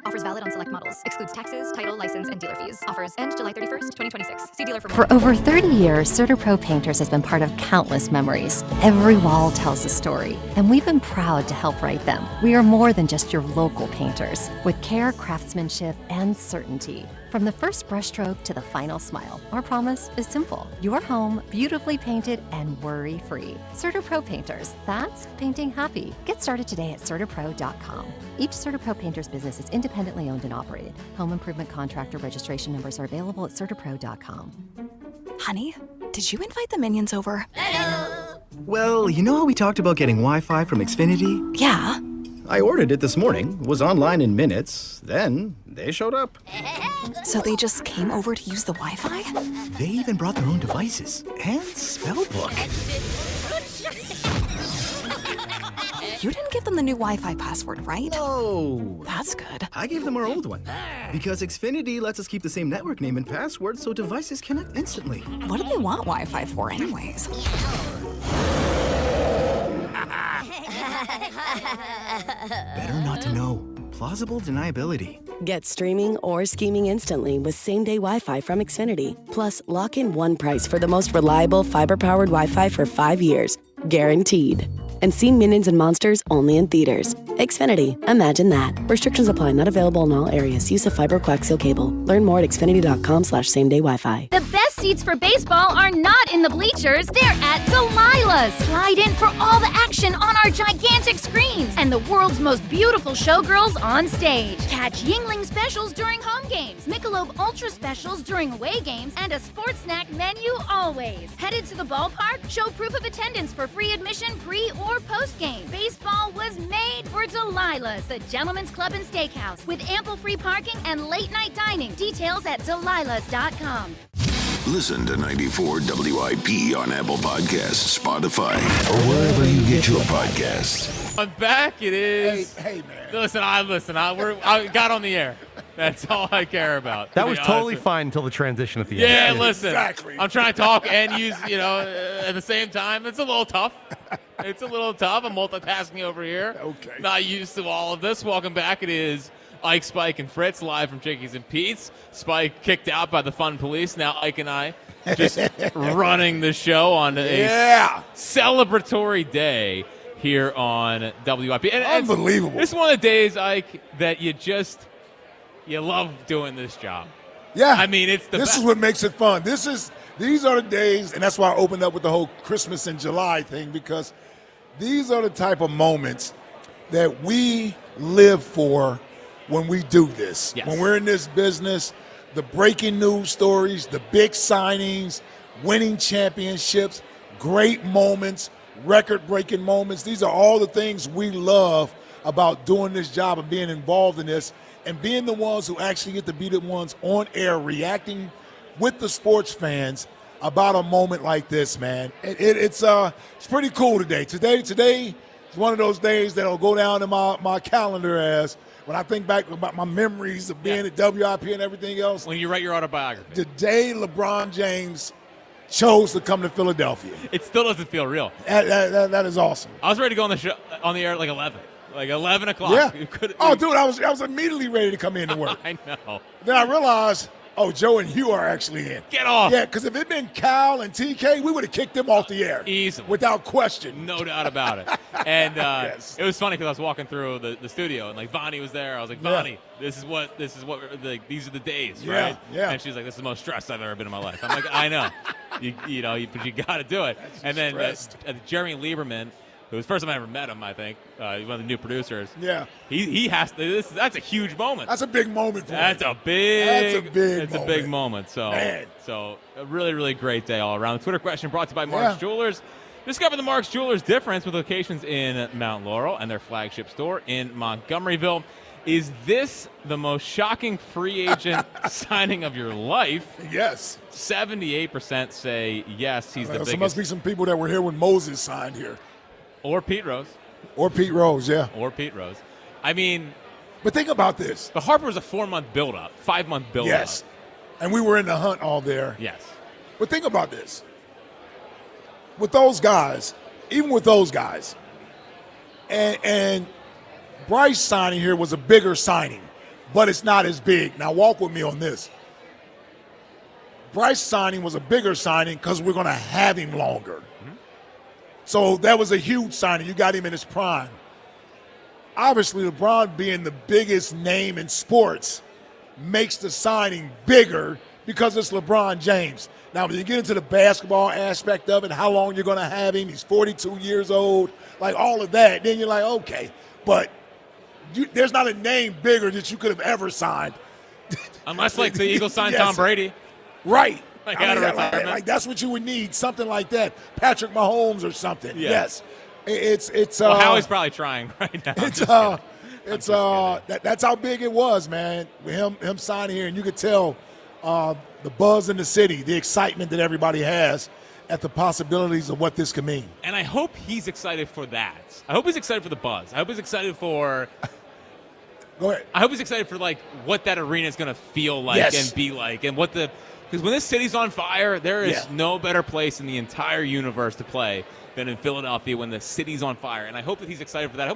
Offers valid on select models. Excludes taxes, title, license, and dealer fees. Offers end July 31st, 2026. See dealer for more. For over 30 years, CertaPro Painters has been part of countless memories. Every wall tells a story, and we've been proud to help write them. We are more than just your local painters. With care, craftsmanship, and certainty. From the first brushstroke to the final smile, our promise is simple. Your home, beautifully painted and worry-free. CertaPro Painters, that's painting happy. Get started today at CertaPro.com. Each CertaPro Painters business is independently owned and operated. Home improvement contractor registration numbers are available at CertaPro.com. Honey, did you invite the minions over? Well, you know how we talked about getting Wi-Fi from Xfinity? Yeah. I ordered it this morning, was online in minutes, then they showed up. So they just came over to use the Wi-Fi? They even brought their own devices and spellbook. You didn't give them the new Wi-Fi password, right? No. That's good. I gave them our old one. Because Xfinity lets us keep the same network name and password so devices connect instantly. What do they want Wi-Fi for anyways? Better not to know. Plausible deniability. Get streaming or scheming instantly with same-day Wi-Fi from Xfinity. Plus, lock in one price for the most reliable fiber-powered Wi-Fi for 5 years. Guaranteed. And see Minions and Monsters only in theaters. Xfinity. Imagine that. Restrictions apply. Not available in all areas. Use of fiber coaxial cable. Learn more at xfinity.com/same-day Wi-Fi. The best seats for baseball are not in the bleachers. They're at Delilah's. Slide in for all the action on our gigantic screens and the world's most beautiful showgirls on stage. Catch Yingling specials during home games, Michelob Ultra specials during away games, and a sports snack menu always. Headed to the ballpark? Show proof of attendance for free admission pre or post-game. Baseball was made for Delilah's, the Gentleman's Club and Steakhouse, with ample free parking and late-night dining. Details at delilahs.com. Listen to 94 WIP on Apple Podcasts, Spotify, or wherever you get your podcasts. I'm back. It is. Hey, man. Listen. I got on the air. That's all I care about. That was totally fine until the transition at the end. end. Listen. Exactly. I'm trying to talk and use, at the same time. It's a little tough. I'm multitasking over here. Okay. Not used to all of this. Welcome back. It is Ike, Spike, and Fritz live from Chickies and Pete's. Spike kicked out by the fun police. Now Ike and I just running the show on a celebratory day here on WIP. And unbelievable. It's one of the days, Ike, that you love doing this job. Yeah. I mean, it's the This best. is what makes it fun. These are the days, and that's why I opened up with the whole Christmas in July thing, because these are the type of moments that we live for when we do this. Yes. When we're in this business, the breaking news stories, the big signings, winning championships, great moments, record-breaking moments. These are all the things we love about doing this job and being involved in this and being the ones who actually get to be the ones on air reacting with the sports fans about a moment like this, man. It's pretty cool today. Today is one of those days that'll go down in my calendar as when I think back about my memories of being at WIP and everything else. When you write your autobiography. The day LeBron James chose to come to Philadelphia. It still doesn't feel real. That is awesome. I was ready to go on the air at like 11. Like 11 o'clock. Yeah. Dude, I was immediately ready to come in to work. I know. Then I realized, Joe and you are actually in. Get off. Yeah, because if it had been Cal and TK, we would have kicked them off the air. Easily. Without question. No doubt about it. And Yes. It was funny because I was walking through the studio and like Vonnie was there. I was like, Vonnie, this is what these are the days, right? Yeah. And she's like, this is the most stressed I've ever been in my life. I'm like, I know. But you got to do it. And then Jeremy Lieberman, who was the first time I ever met him, I think, one of the new producers. Yeah. He has to. That's a huge moment. That's a big moment for That's him. a big moment. So, Man. so a really, really great day all around. The Twitter question brought to you by Mark's Jewelers. Discover the Mark's Jewelers difference with locations in Mount Laurel and their flagship store in Montgomeryville. Is this the most shocking free agent signing of your life? Yes. 78% say yes, he's the biggest. There must be some people that were here when Moses signed here. Or Pete Rose. Yeah. Or Pete Rose. I mean. But think about this. But Harper was a 4-month build-up, 5-month build-up. Yes. And we were in the hunt all there. Yes. But think about this. With those guys, even with those guys, and Bryce signing here was a bigger signing, but it's not as big. Now walk with me on this. Bryce signing was a bigger signing because we're going to have him longer. Mm-hmm. So that was a huge signing. You got him in his prime. Obviously, LeBron being the biggest name in sports makes the signing bigger because it's LeBron James. Now, when you get into the basketball aspect of it, how long you're going to have him, he's 42 years old, like all of that, then you're like, okay. But there's not a name bigger that you could have ever signed. Unless, like, the Eagles signed Tom Brady. Right. Like that's what you would need, something like that. Patrick Mahomes or something. Yeah. Yes. It's well, Howie's probably trying right now. That's how big it was, man. Him signing here, and you could tell the buzz in the city, the excitement that everybody has at the possibilities of what this could mean. And I hope he's excited for that. I hope he's excited for the buzz. I hope he's excited for. Go ahead. I hope he's excited for like what that arena is going to feel like and be like, and what the Because when this city's on fire, there is no better place in the entire universe to play than in Philadelphia when the city's on fire. And I hope that he's excited for that. I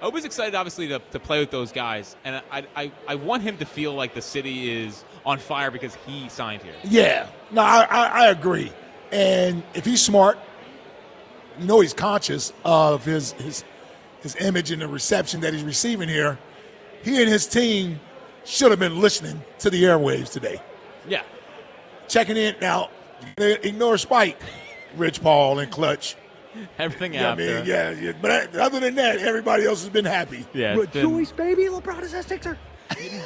hope he's excited, obviously, to play with those guys. And I want him to feel like the city is on fire because he signed here. Yeah. No, I agree. And if he's smart, he's conscious of his image and the reception that he's receiving here. He and his team should have been listening to the airwaves today. Yeah. Checking in. Now, ignore Spike, Rich Paul, and Clutch. Everything after. Yeah. But other than that, everybody else has been happy. Yeah. Rejoice, baby. LeBron is a Sixer.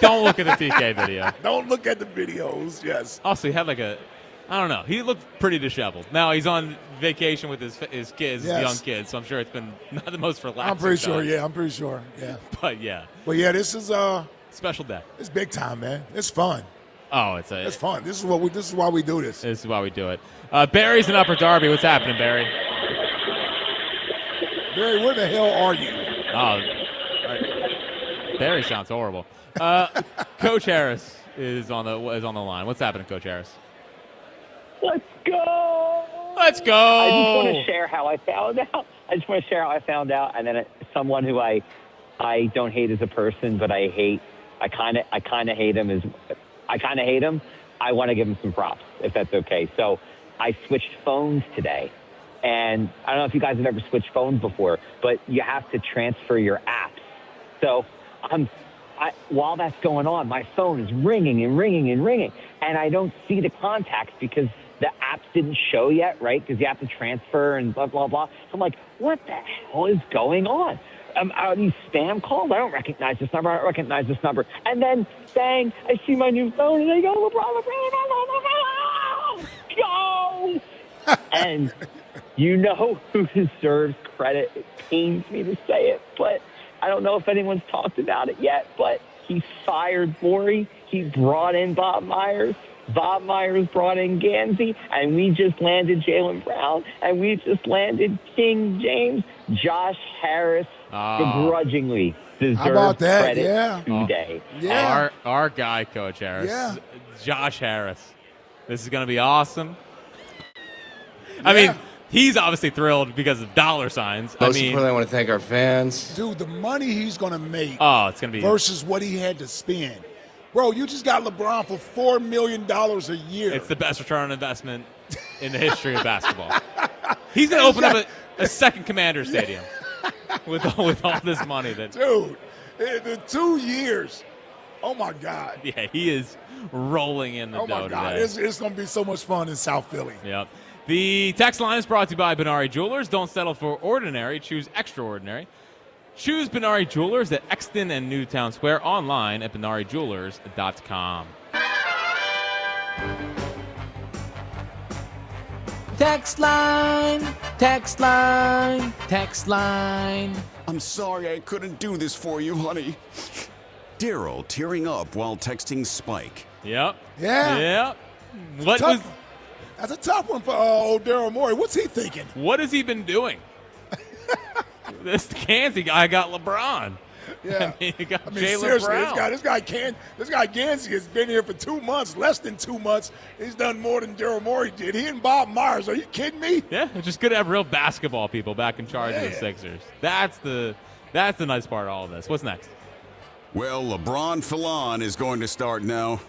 Don't look at the TK video. Don't look at the videos, yes. Also, he had I don't know. He looked pretty disheveled. Now he's on vacation with his kids, his young kids, so I'm sure it's been not the most relaxing. I'm pretty sure, time. yeah. But yeah. But yeah, this is special day. It's big time, man. It's fun. Oh, it's fun. This is why we do this. This is why we do it. Barry's in Upper Darby. What's happening, Barry? Barry, where the hell are you? Oh, Barry sounds horrible. Coach Harris is on the line. What's happening, Coach Harris? Let's go! Let's go! I just want to share how I found out. And then someone who I don't hate as a person, but I kind of hate him. I want to give him some props, if that's okay. So I switched phones today. And I don't know if you guys have ever switched phones before, but you have to transfer your apps. So while that's going on, my phone is ringing and ringing and ringing. And I don't see the contacts because the apps didn't show yet, right? Because you have to transfer and blah, blah, blah. So I'm like, what the hell is going on? Are these spam calls? I don't recognize this number. And then, bang, I see my new phone, and I go, LeBron, go! And you know who deserves credit. It pains me to say it, but I don't know if anyone's talked about it yet, but he fired Morey. He brought in Bob Myers. Bob Myers brought in Gansey, and we just landed Jaylen Brown, and we just landed King James. Josh Harris begrudgingly deserves credit today. Yeah. Our guy, Coach Harris. Yeah. Josh Harris. This is going to be awesome. I mean, he's obviously thrilled because of dollar signs. Most importantly, I want to thank our fans. Dude, the money he's going to make it's going to be versus what he had to spend. Bro, you just got LeBron for $4 million a year. It's the best return on investment in the history of basketball. He's going to open up a second Commander Stadium with all this money. Dude, the 2 years. Oh, my God. Yeah, he is rolling in the dough today. Oh, my God. It's going to be so much fun in South Philly. Yep. The text line is brought to you by Benari Jewelers. Don't settle for ordinary. Choose extraordinary. Choose Benari Jewelers at Exton and Newtown Square, online at BenariJewelers.com. Text line, text line, text line. I'm sorry I couldn't do this for you, honey. Daryl tearing up while texting Spike. Yep. Yeah. Yep. That's a tough one for old Daryl Morey. What's he thinking? What has he been doing? This Gansey guy got LeBron. Yeah. He got Jaylen seriously, Brown. this guy Gansey has been here for 2 months, less than 2 months. He's done more than Daryl Morey did. He and Bob Myers. Are you kidding me? Yeah, it's just good to have real basketball people back in charge of the Sixers. That's the nice part of all of this. What's next? Well, LeBron Fallon is going to start now.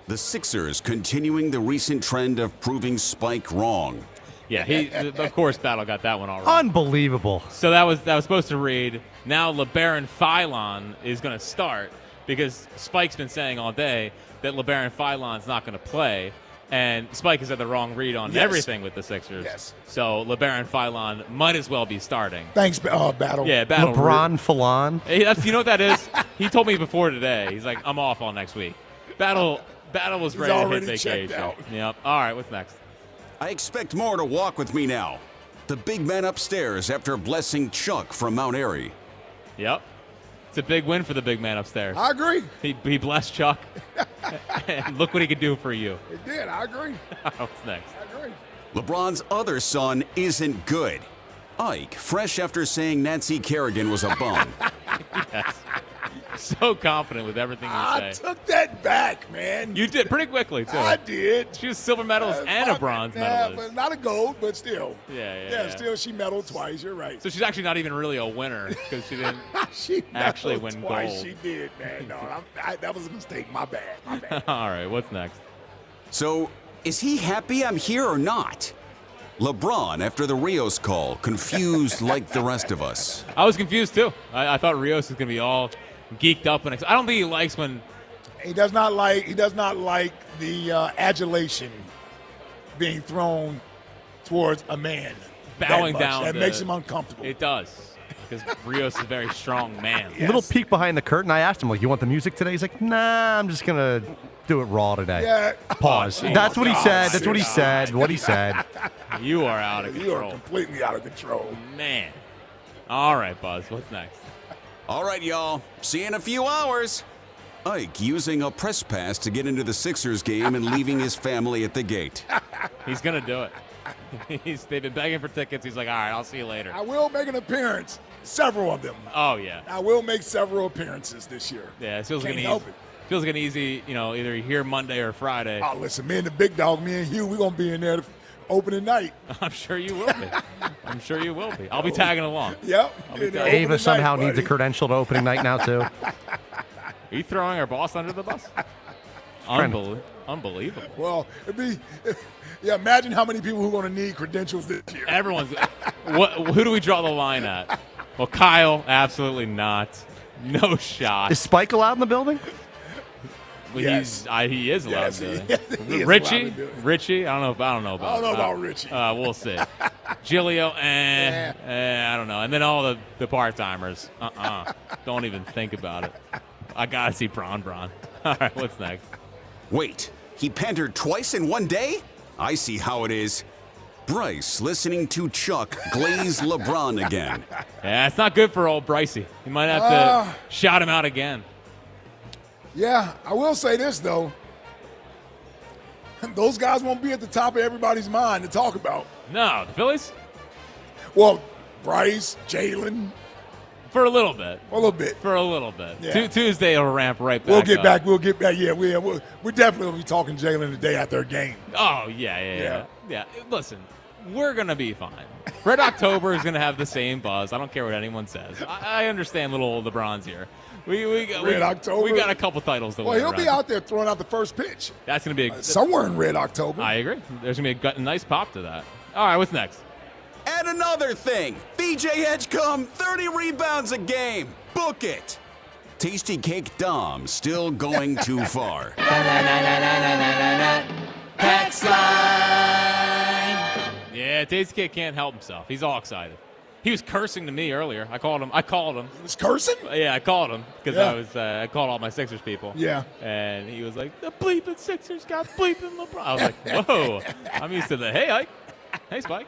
The Sixers continuing the recent trend of proving Spike wrong. Yeah, of course, Battle got that one all right. Unbelievable. So that was supposed to read, now LeBaron Philon is going to start because Spike's been saying all day that LeBaron Philon's not going to play, and Spike has had the wrong read on everything with the Sixers. Yes. So LeBaron Philon might as well be starting. Thanks, Battle. Yeah, Battle. LeBron Fallon. Hey, you know what that is? He told me before today. He's like, I'm off all next week. Battle was ready to hit vacation. Yep. All right, what's next? I expect more to walk with me now. The big man upstairs after blessing Chuck from Mount Airy. Yep. It's a big win for the big man upstairs. I agree. He blessed Chuck. And look what he could do for you. He did. I agree. What's next? I agree. LeBron's other son isn't good. Ike, fresh after saying Nancy Kerrigan was a bum. Yes. So confident with everything you say. I took that back, man. You did pretty quickly, too. I did. She was silver medalist and a bronze medalist. But not a gold, but still. Yeah. Still she medaled twice. You're right. So she's actually not even really a winner because she didn't actually win twice. gold. She did, man. No, that was a mistake. My bad. All right, what's next? So, is he happy I'm here or not? LeBron, after the Rios call, confused like the rest of us. I was confused, too. I thought Rios was going to be all geeked up. And I don't think he likes when... He does not like the adulation being thrown towards a man. Bowing down. That makes him uncomfortable. It does. Because Rios is a very strong man. A little peek behind the curtain. I asked him, like, you want the music today? He's like, nah, I'm just going to do it raw today. Yeah. Pause. Oh, That's what he God. said. That's what he said. What he said. You are out of control. You are completely out of control. Man. All right, Buzz. What's next? All right, y'all. See you in a few hours. Ike using a press pass to get into the Sixers game and leaving his family at the gate. He's going to do it. They've been begging for tickets. He's like, all right, I'll see you later. I will make an appearance. Several of them. Oh, yeah. I will make several appearances this year. Yeah, it feels like Can't an easy, either here Monday or Friday. Oh, listen, me and the big dog, me and Hugh, we're going to be in there opening night. I'm sure you will be. I'm sure you will be. I'll be tagging along. Yep. Ava somehow needs a credential to opening night now, too. Are you throwing our boss under the bus? Unbelievable. Well, imagine how many people who are going to need credentials this year. Everyone's. Who do we draw the line at? Well, Kyle, absolutely not. No shot. Is Spike allowed in the building? Well, yes. He is allowed to do it. He is Richie? allowed to do it. Richie? I don't know about Richie. We'll see. Gilio, I don't know. And then all the part-timers. Don't even think about it. I got to see Bron. All right, what's next? Wait, he pandered twice in one day? I see how it is. Bryce listening to Chuck glaze LeBron again. Yeah, it's not good for old Brycey. You might have to shout him out again. Yeah, I will say this, though. Those guys won't be at the top of everybody's mind to talk about. No, the Phillies? Well, Bryce, Jalen. For a little bit. For a little bit. Yeah. Tuesday will ramp right back. We'll get back. Yeah, we're definitely going to be talking Jalen the day after a game. Oh, yeah. Listen, we're going to be fine. Red October is going to have the same buzz. I don't care what anyone says. I understand little old LeBron's here. Red October. We got a couple titles to win. Well, he'll be out there throwing out the first pitch. That's going to be somewhere in Red October. I agree. There's going to be a nice pop to that. All right, what's next? And another thing, BJ Edgecombe, 30 rebounds a game. Book it. Tasty Cake Dom still going too far. Text line. Yeah, Tasty Cake can't help himself. He's all excited. He was cursing to me earlier. I called him. He was cursing? Yeah, I called him because I called all my Sixers people. Yeah. And he was like, the bleeping Sixers got bleeping LeBron. I was like, whoa. I'm used to the, hey, Ike. Hey, Spike.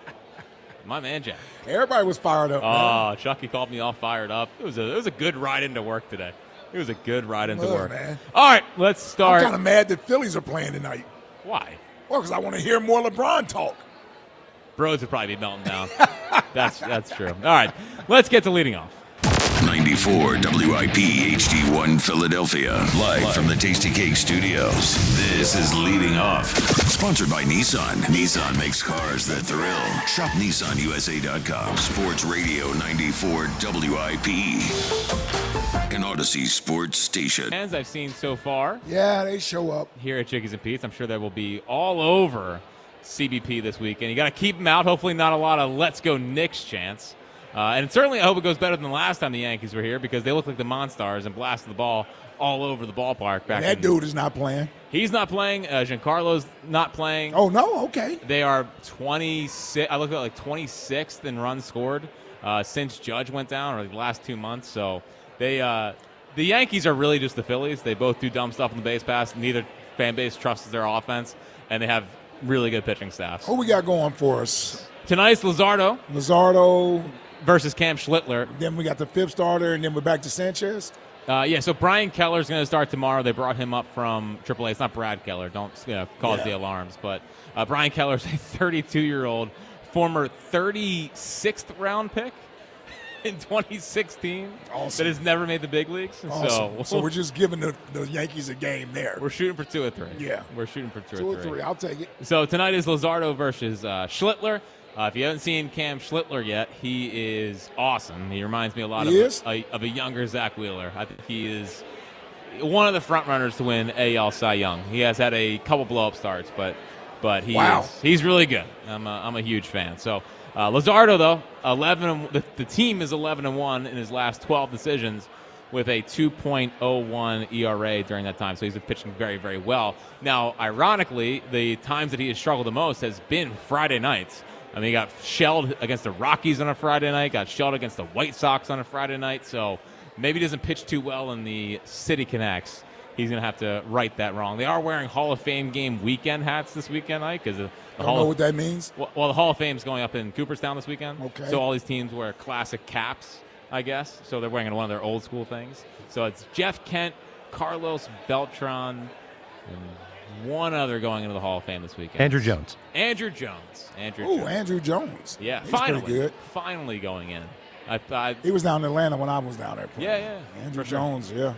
My man, Jack. Everybody was fired up. Oh, Chucky called me all fired up. It was a good ride into work today. It was a good ride into work. Man. All right, let's start. I'm kind of mad that Phillies are playing tonight. Why? Well, because I want to hear more LeBron talk. Bros would probably be melting down. That's true. All right, let's get to leading off. 94 WIP HD1 Philadelphia, live from the Tasty Cake Studios. This is Leading Off, sponsored by Nissan. Nissan makes cars that thrill. Shop NissanUSA.com. Sports Radio 94 WIP, an Odyssey sports station. Fans I've seen so far. Yeah, they show up here at Chickies and Pete's. I'm sure they will be all over CBP this weekend. You got to keep them out. Hopefully, not a lot of "Let's Go Knicks" chants. And certainly, I hope it goes better than the last time the Yankees were here because they look like the Monstars and blasted the ball all over the ballpark. That dude is not playing. He's not playing. Giancarlo's not playing. Oh, no? Okay. They are 26. I looked at 26th in runs scored since Judge went down, or the last 2 months. So the Yankees are really just the Phillies. They both do dumb stuff in the base pass. Neither fan base trusts their offense, and they have really good pitching staffs. Who we got going for us? Tonight's Luzardo versus Cam Schlittler. Then we got the fifth starter, and then we're back to Sanchez. So Brian Keller's going to start tomorrow. They brought him up from AAA. It's not Brad Keller. Don't cause the alarms. But Brian Keller's a 32-year-old, former 36th round pick. in 2016 Awesome. that has never made the big leagues. Awesome. So we're just giving the Yankees a game there. We're shooting for 2 or 3. Yeah. We're shooting for 2 2 or or 3. 3. I'll take it. So tonight is Luzardo versus Schlittler. If you haven't seen Cam Schlittler yet, he is awesome. He reminds me a lot of a younger Zach Wheeler. I think he is one of the front runners to win AL Cy Young. He has had a couple blow-up starts, but he's really good. I'm a huge fan. So Luzardo, though, the team is 11-1 in his last 12 decisions with a 2.01 ERA during that time. So he's been pitching very, very well. Now, ironically, the times that he has struggled the most has been Friday nights. I mean, he got shelled against the Rockies on a Friday night, got shelled against the White Sox on a Friday night. So maybe he doesn't pitch too well in the City Connects. He's going to have to right that wrong. They are wearing Hall of Fame game weekend hats this weekend, Ike. I don't know what that means. Well, the Hall of Fame's going up in Cooperstown this weekend. Okay. So all these teams wear classic caps, I guess. So they're wearing one of their old school things. So it's Jeff Kent, Carlos Beltran, and one other going into the Hall of Fame this weekend. Andrew Jones. Andrew Jones. Andrew Jones. Yeah, He's finally. pretty good. Finally going in. I thought he was down in Atlanta when I was down there. Yeah. Andrew For sure. Jones, yeah.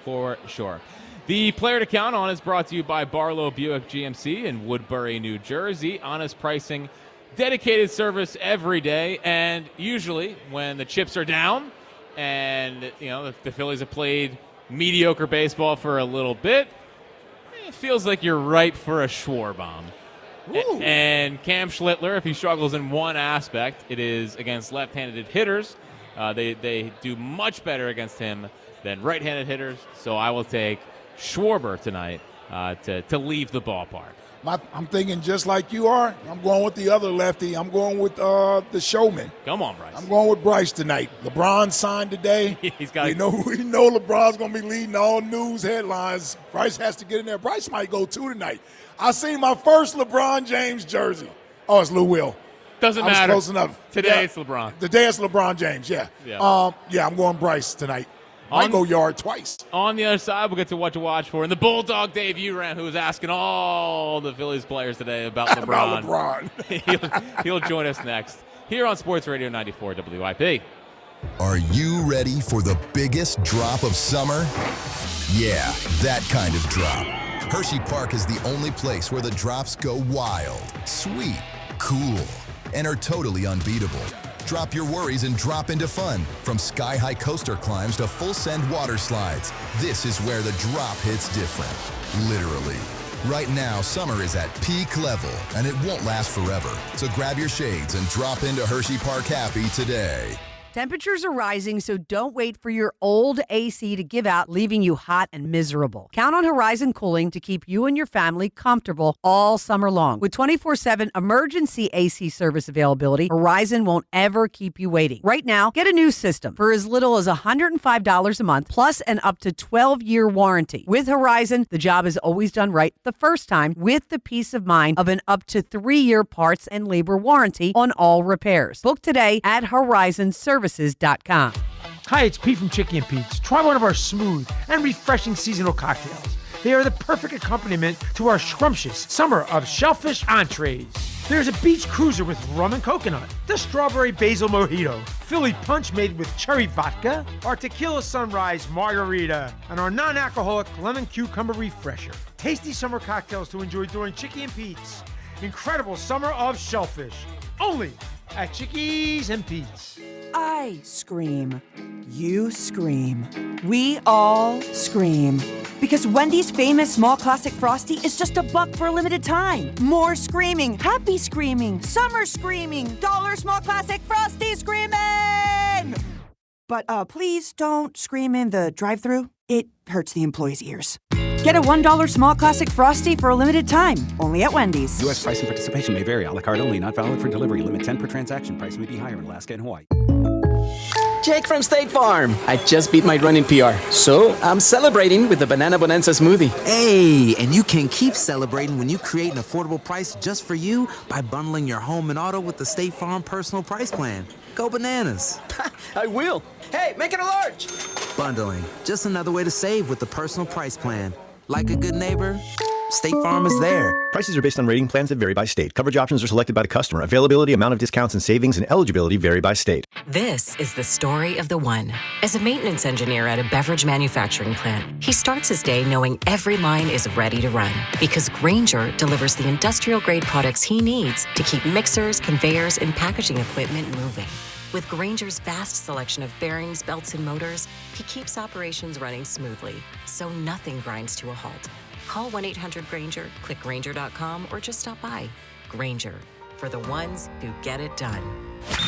For sure. The player to count on is brought to you by Barlow Buick GMC in Woodbury, New Jersey. Honest pricing, dedicated service every day, and usually when the chips are down and the Phillies have played mediocre baseball for a little bit, it feels like you're ripe for a Schwarbomb. And Cam Schlittler, if he struggles in one aspect, it is against left-handed hitters. They do much better against him than right-handed hitters, so I will take Schwarber tonight to leave the ballpark. I'm thinking just like you are. I'm going with the other lefty. I'm going with the showman. Come on, Bryce. I'm going with Bryce tonight. LeBron signed today. We know LeBron's going to be leading all news headlines. Bryce has to get in there. Bryce might go 2 tonight. I seen my first LeBron James jersey. Oh, it's Lou Will. Doesn't matter. Close enough. Today it's LeBron. Today it's LeBron James, yeah. I'm going Bryce tonight. Might go yard twice. On the other side, we'll get to what to watch for. And the Bulldog Dave Uran, who was asking all the Phillies players today about LeBron. About LeBron. he'll join us next here on Sports Radio 94 WIP. Are you ready for the biggest drop of summer? Yeah, that kind of drop. Hershey Park is the only place where the drops go wild, sweet, cool, and are totally unbeatable. Drop your worries and drop into fun. From sky-high coaster climbs to full-send water slides, this is where the drop hits different. Literally. Right now, summer is at peak level, and it won't last forever. So grab your shades and drop into Hershey Park Happy today. Temperatures are rising, so don't wait for your old AC to give out, leaving you hot and miserable. Count on Horizon Cooling to keep you and your family comfortable all summer long. With 24/7 emergency AC service availability, Horizon won't ever keep you waiting. Right now, get a new system for as little as $105 a month, plus an up to 12-year warranty. With Horizon, the job is always done right the first time, with the peace of mind of an up to 3-year parts and labor warranty on all repairs. Book today at horizonservices.com. Hi, it's Pete from Chicky and Pete's. Try one of our smooth and refreshing seasonal cocktails. They are the perfect accompaniment to our scrumptious summer of shellfish entrees. There's a beach cruiser with rum and coconut, the strawberry basil mojito, Philly punch made with cherry vodka, our tequila sunrise margarita, and our non-alcoholic lemon cucumber refresher. Tasty summer cocktails to enjoy during Chicky and Pete's incredible summer of shellfish. Only at Chickies and Pete's. I scream. You scream. We all scream. Because Wendy's famous small classic Frosty is just $1 for a limited time. More screaming, happy screaming, summer screaming, dollar small classic Frosty screaming! But please don't scream in the drive-thru. It hurts the employees' ears. Get a $1 small classic Frosty for a limited time, only at Wendy's. U.S. price and participation may vary. A la carte only. Not valid for delivery. Limit 10 per transaction. Price may be higher in Alaska and Hawaii. Jake from State Farm. I just beat my running PR, so I'm celebrating with the Banana Bonanza smoothie. Hey, and you can keep celebrating when you create an affordable price just for you by bundling your home and auto with the State Farm Personal Price Plan. Go bananas. I will. Hey, make it a large. Bundling. Just another way to save with the Personal Price Plan. Like a good neighbor, State Farm is there. Prices are based on rating plans that vary by state. Coverage options are selected by the customer. Availability, amount of discounts and savings, and eligibility vary by state. This is the story of the one. As a maintenance engineer at a beverage manufacturing plant, he starts his day knowing every line is ready to run because Grainger delivers the industrial-grade products he needs to keep mixers, conveyors, and packaging equipment moving. With Grainger's vast selection of bearings, belts, and motors, he keeps operations running smoothly, so nothing grinds to a halt. Call 1-800-GRAINGER, click Grainger.com, or just stop by. Grainger, for the ones who get it done.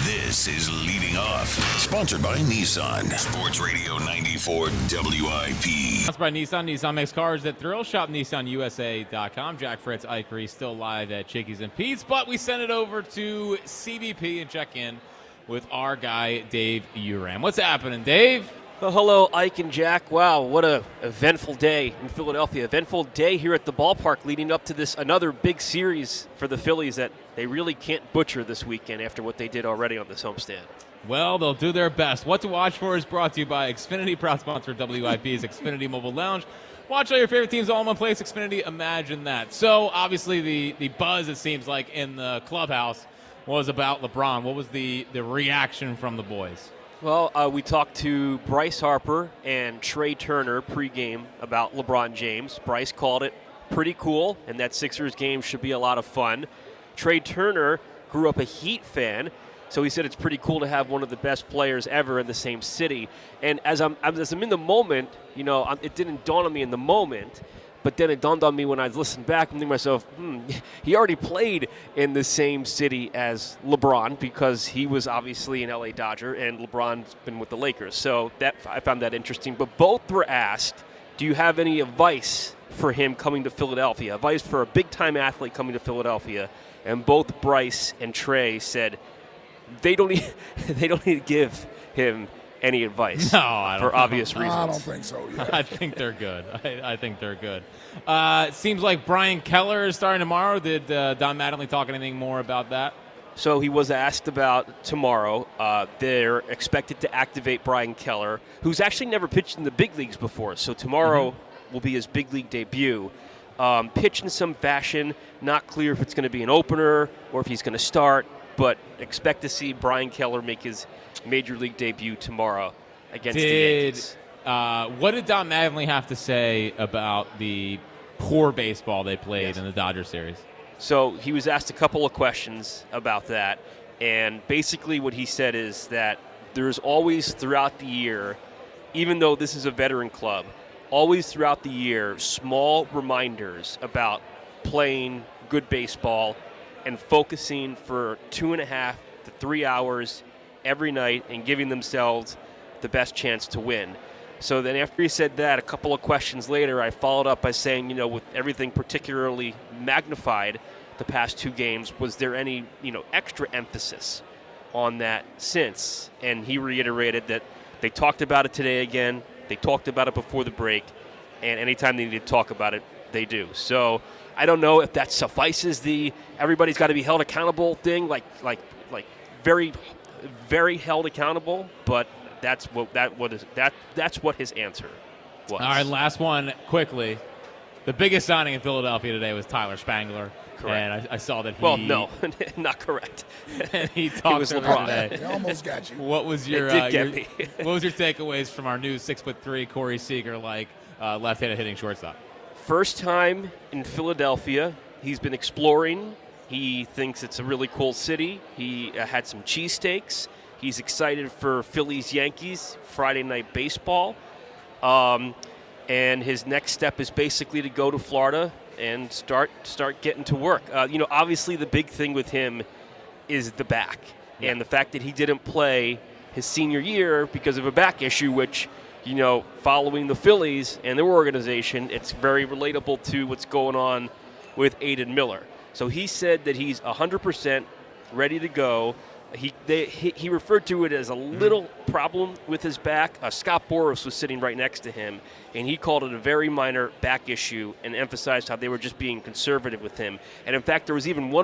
This is Leading Off, sponsored by Nissan. Sports Radio 94 WIP. Sponsored by Nissan. Nissan makes cars that thrill. Shop NissanUSA.com. Jack, Fritz, Ike Reese still live at Chickies and Pete's, but we send it over to CBP and check in with our guy, Dave Uram. What's happening, Dave? Well, hello, Ike and Jack. Wow, what a eventful day in Philadelphia. Eventful day here at the ballpark leading up to this another big series for the Phillies that they really can't butcher this weekend after what they did already on this homestand. Well, they'll do their best. What to watch for is brought to you by Xfinity, proud sponsor of WIP's Xfinity Mobile Lounge. Watch all your favorite teams all in one place. Xfinity, imagine that. So, obviously, the buzz, it seems like, in the clubhouse was about LeBron. What was the reaction from the boys? Well, we talked to Bryce Harper and Trey Turner pregame about LeBron James. Bryce called it pretty cool, and that Sixers game should be a lot of fun. Trey Turner grew up a Heat fan, so he said it's pretty cool to have one of the best players ever in the same city. And as I'm in the moment, it didn't dawn on me in the moment, but then it dawned on me when I listened back and think to myself, he already played in the same city as LeBron because he was obviously an LA Dodger and LeBron's been with the Lakers. So I found that interesting. But both were asked, do you have any advice for him coming to Philadelphia? Advice for a big-time athlete coming to Philadelphia? And both Bryce and Trey said they don't need to give him any advice for obvious reasons. I don't think so. Yeah. I think they're good. I think they're good. It seems like Brian Keller is starting tomorrow. Did Don Mattingly talk anything more about that? So he was asked about tomorrow. They're expected to activate Brian Keller, who's actually never pitched in the big leagues before. So tomorrow will be his big league debut. Pitch in some fashion. Not clear if it's going to be an opener or if he's going to start, but expect to see Brian Keller make his Major League debut tomorrow against the Yankees. What did Don Mattingly have to say about the poor baseball they played in the Dodger series? So he was asked a couple of questions about that, and basically what he said is that there's always throughout the year, even though this is a veteran club, always throughout the year, small reminders about playing good baseball and focusing for 2.5 to 3 hours every night and giving themselves the best chance to win. So then after he said that, a couple of questions later, I followed up by saying, with everything particularly magnified the past 2 games, was there any, extra emphasis on that since? And he reiterated that they talked about it today again, they talked about it before the break, and anytime they need to talk about it, they do. So I don't know if that suffices the everybody's got to be held accountable thing, like very, very held accountable, but that's what his answer was. All right, last one quickly. The biggest signing in Philadelphia today was Tyler Spangler. Correct. And I saw that he... Well, no, not correct. And he talked to LeBron today. He almost got you. What was your, it did get me. What was your takeaways from our new 6'3" Corey Seager left-handed hitting shortstop? First time in Philadelphia. He's been exploring. He thinks it's a really cool city. He had some cheesesteaks. He's excited for Phillies-Yankees Friday night baseball. And his next step is basically to go to Florida and start getting to work. Obviously the big thing with him is the back. Yeah. And the fact that he didn't play his senior year because of a back issue, which, following the Phillies and their organization, it's very relatable to what's going on with Aiden Miller. So he said that he's 100% ready to go. He referred to it as a little problem with his back. Scott Boras was sitting right next to him, and he called it a very minor back issue and emphasized how they were just being conservative with him. And in fact, there was even one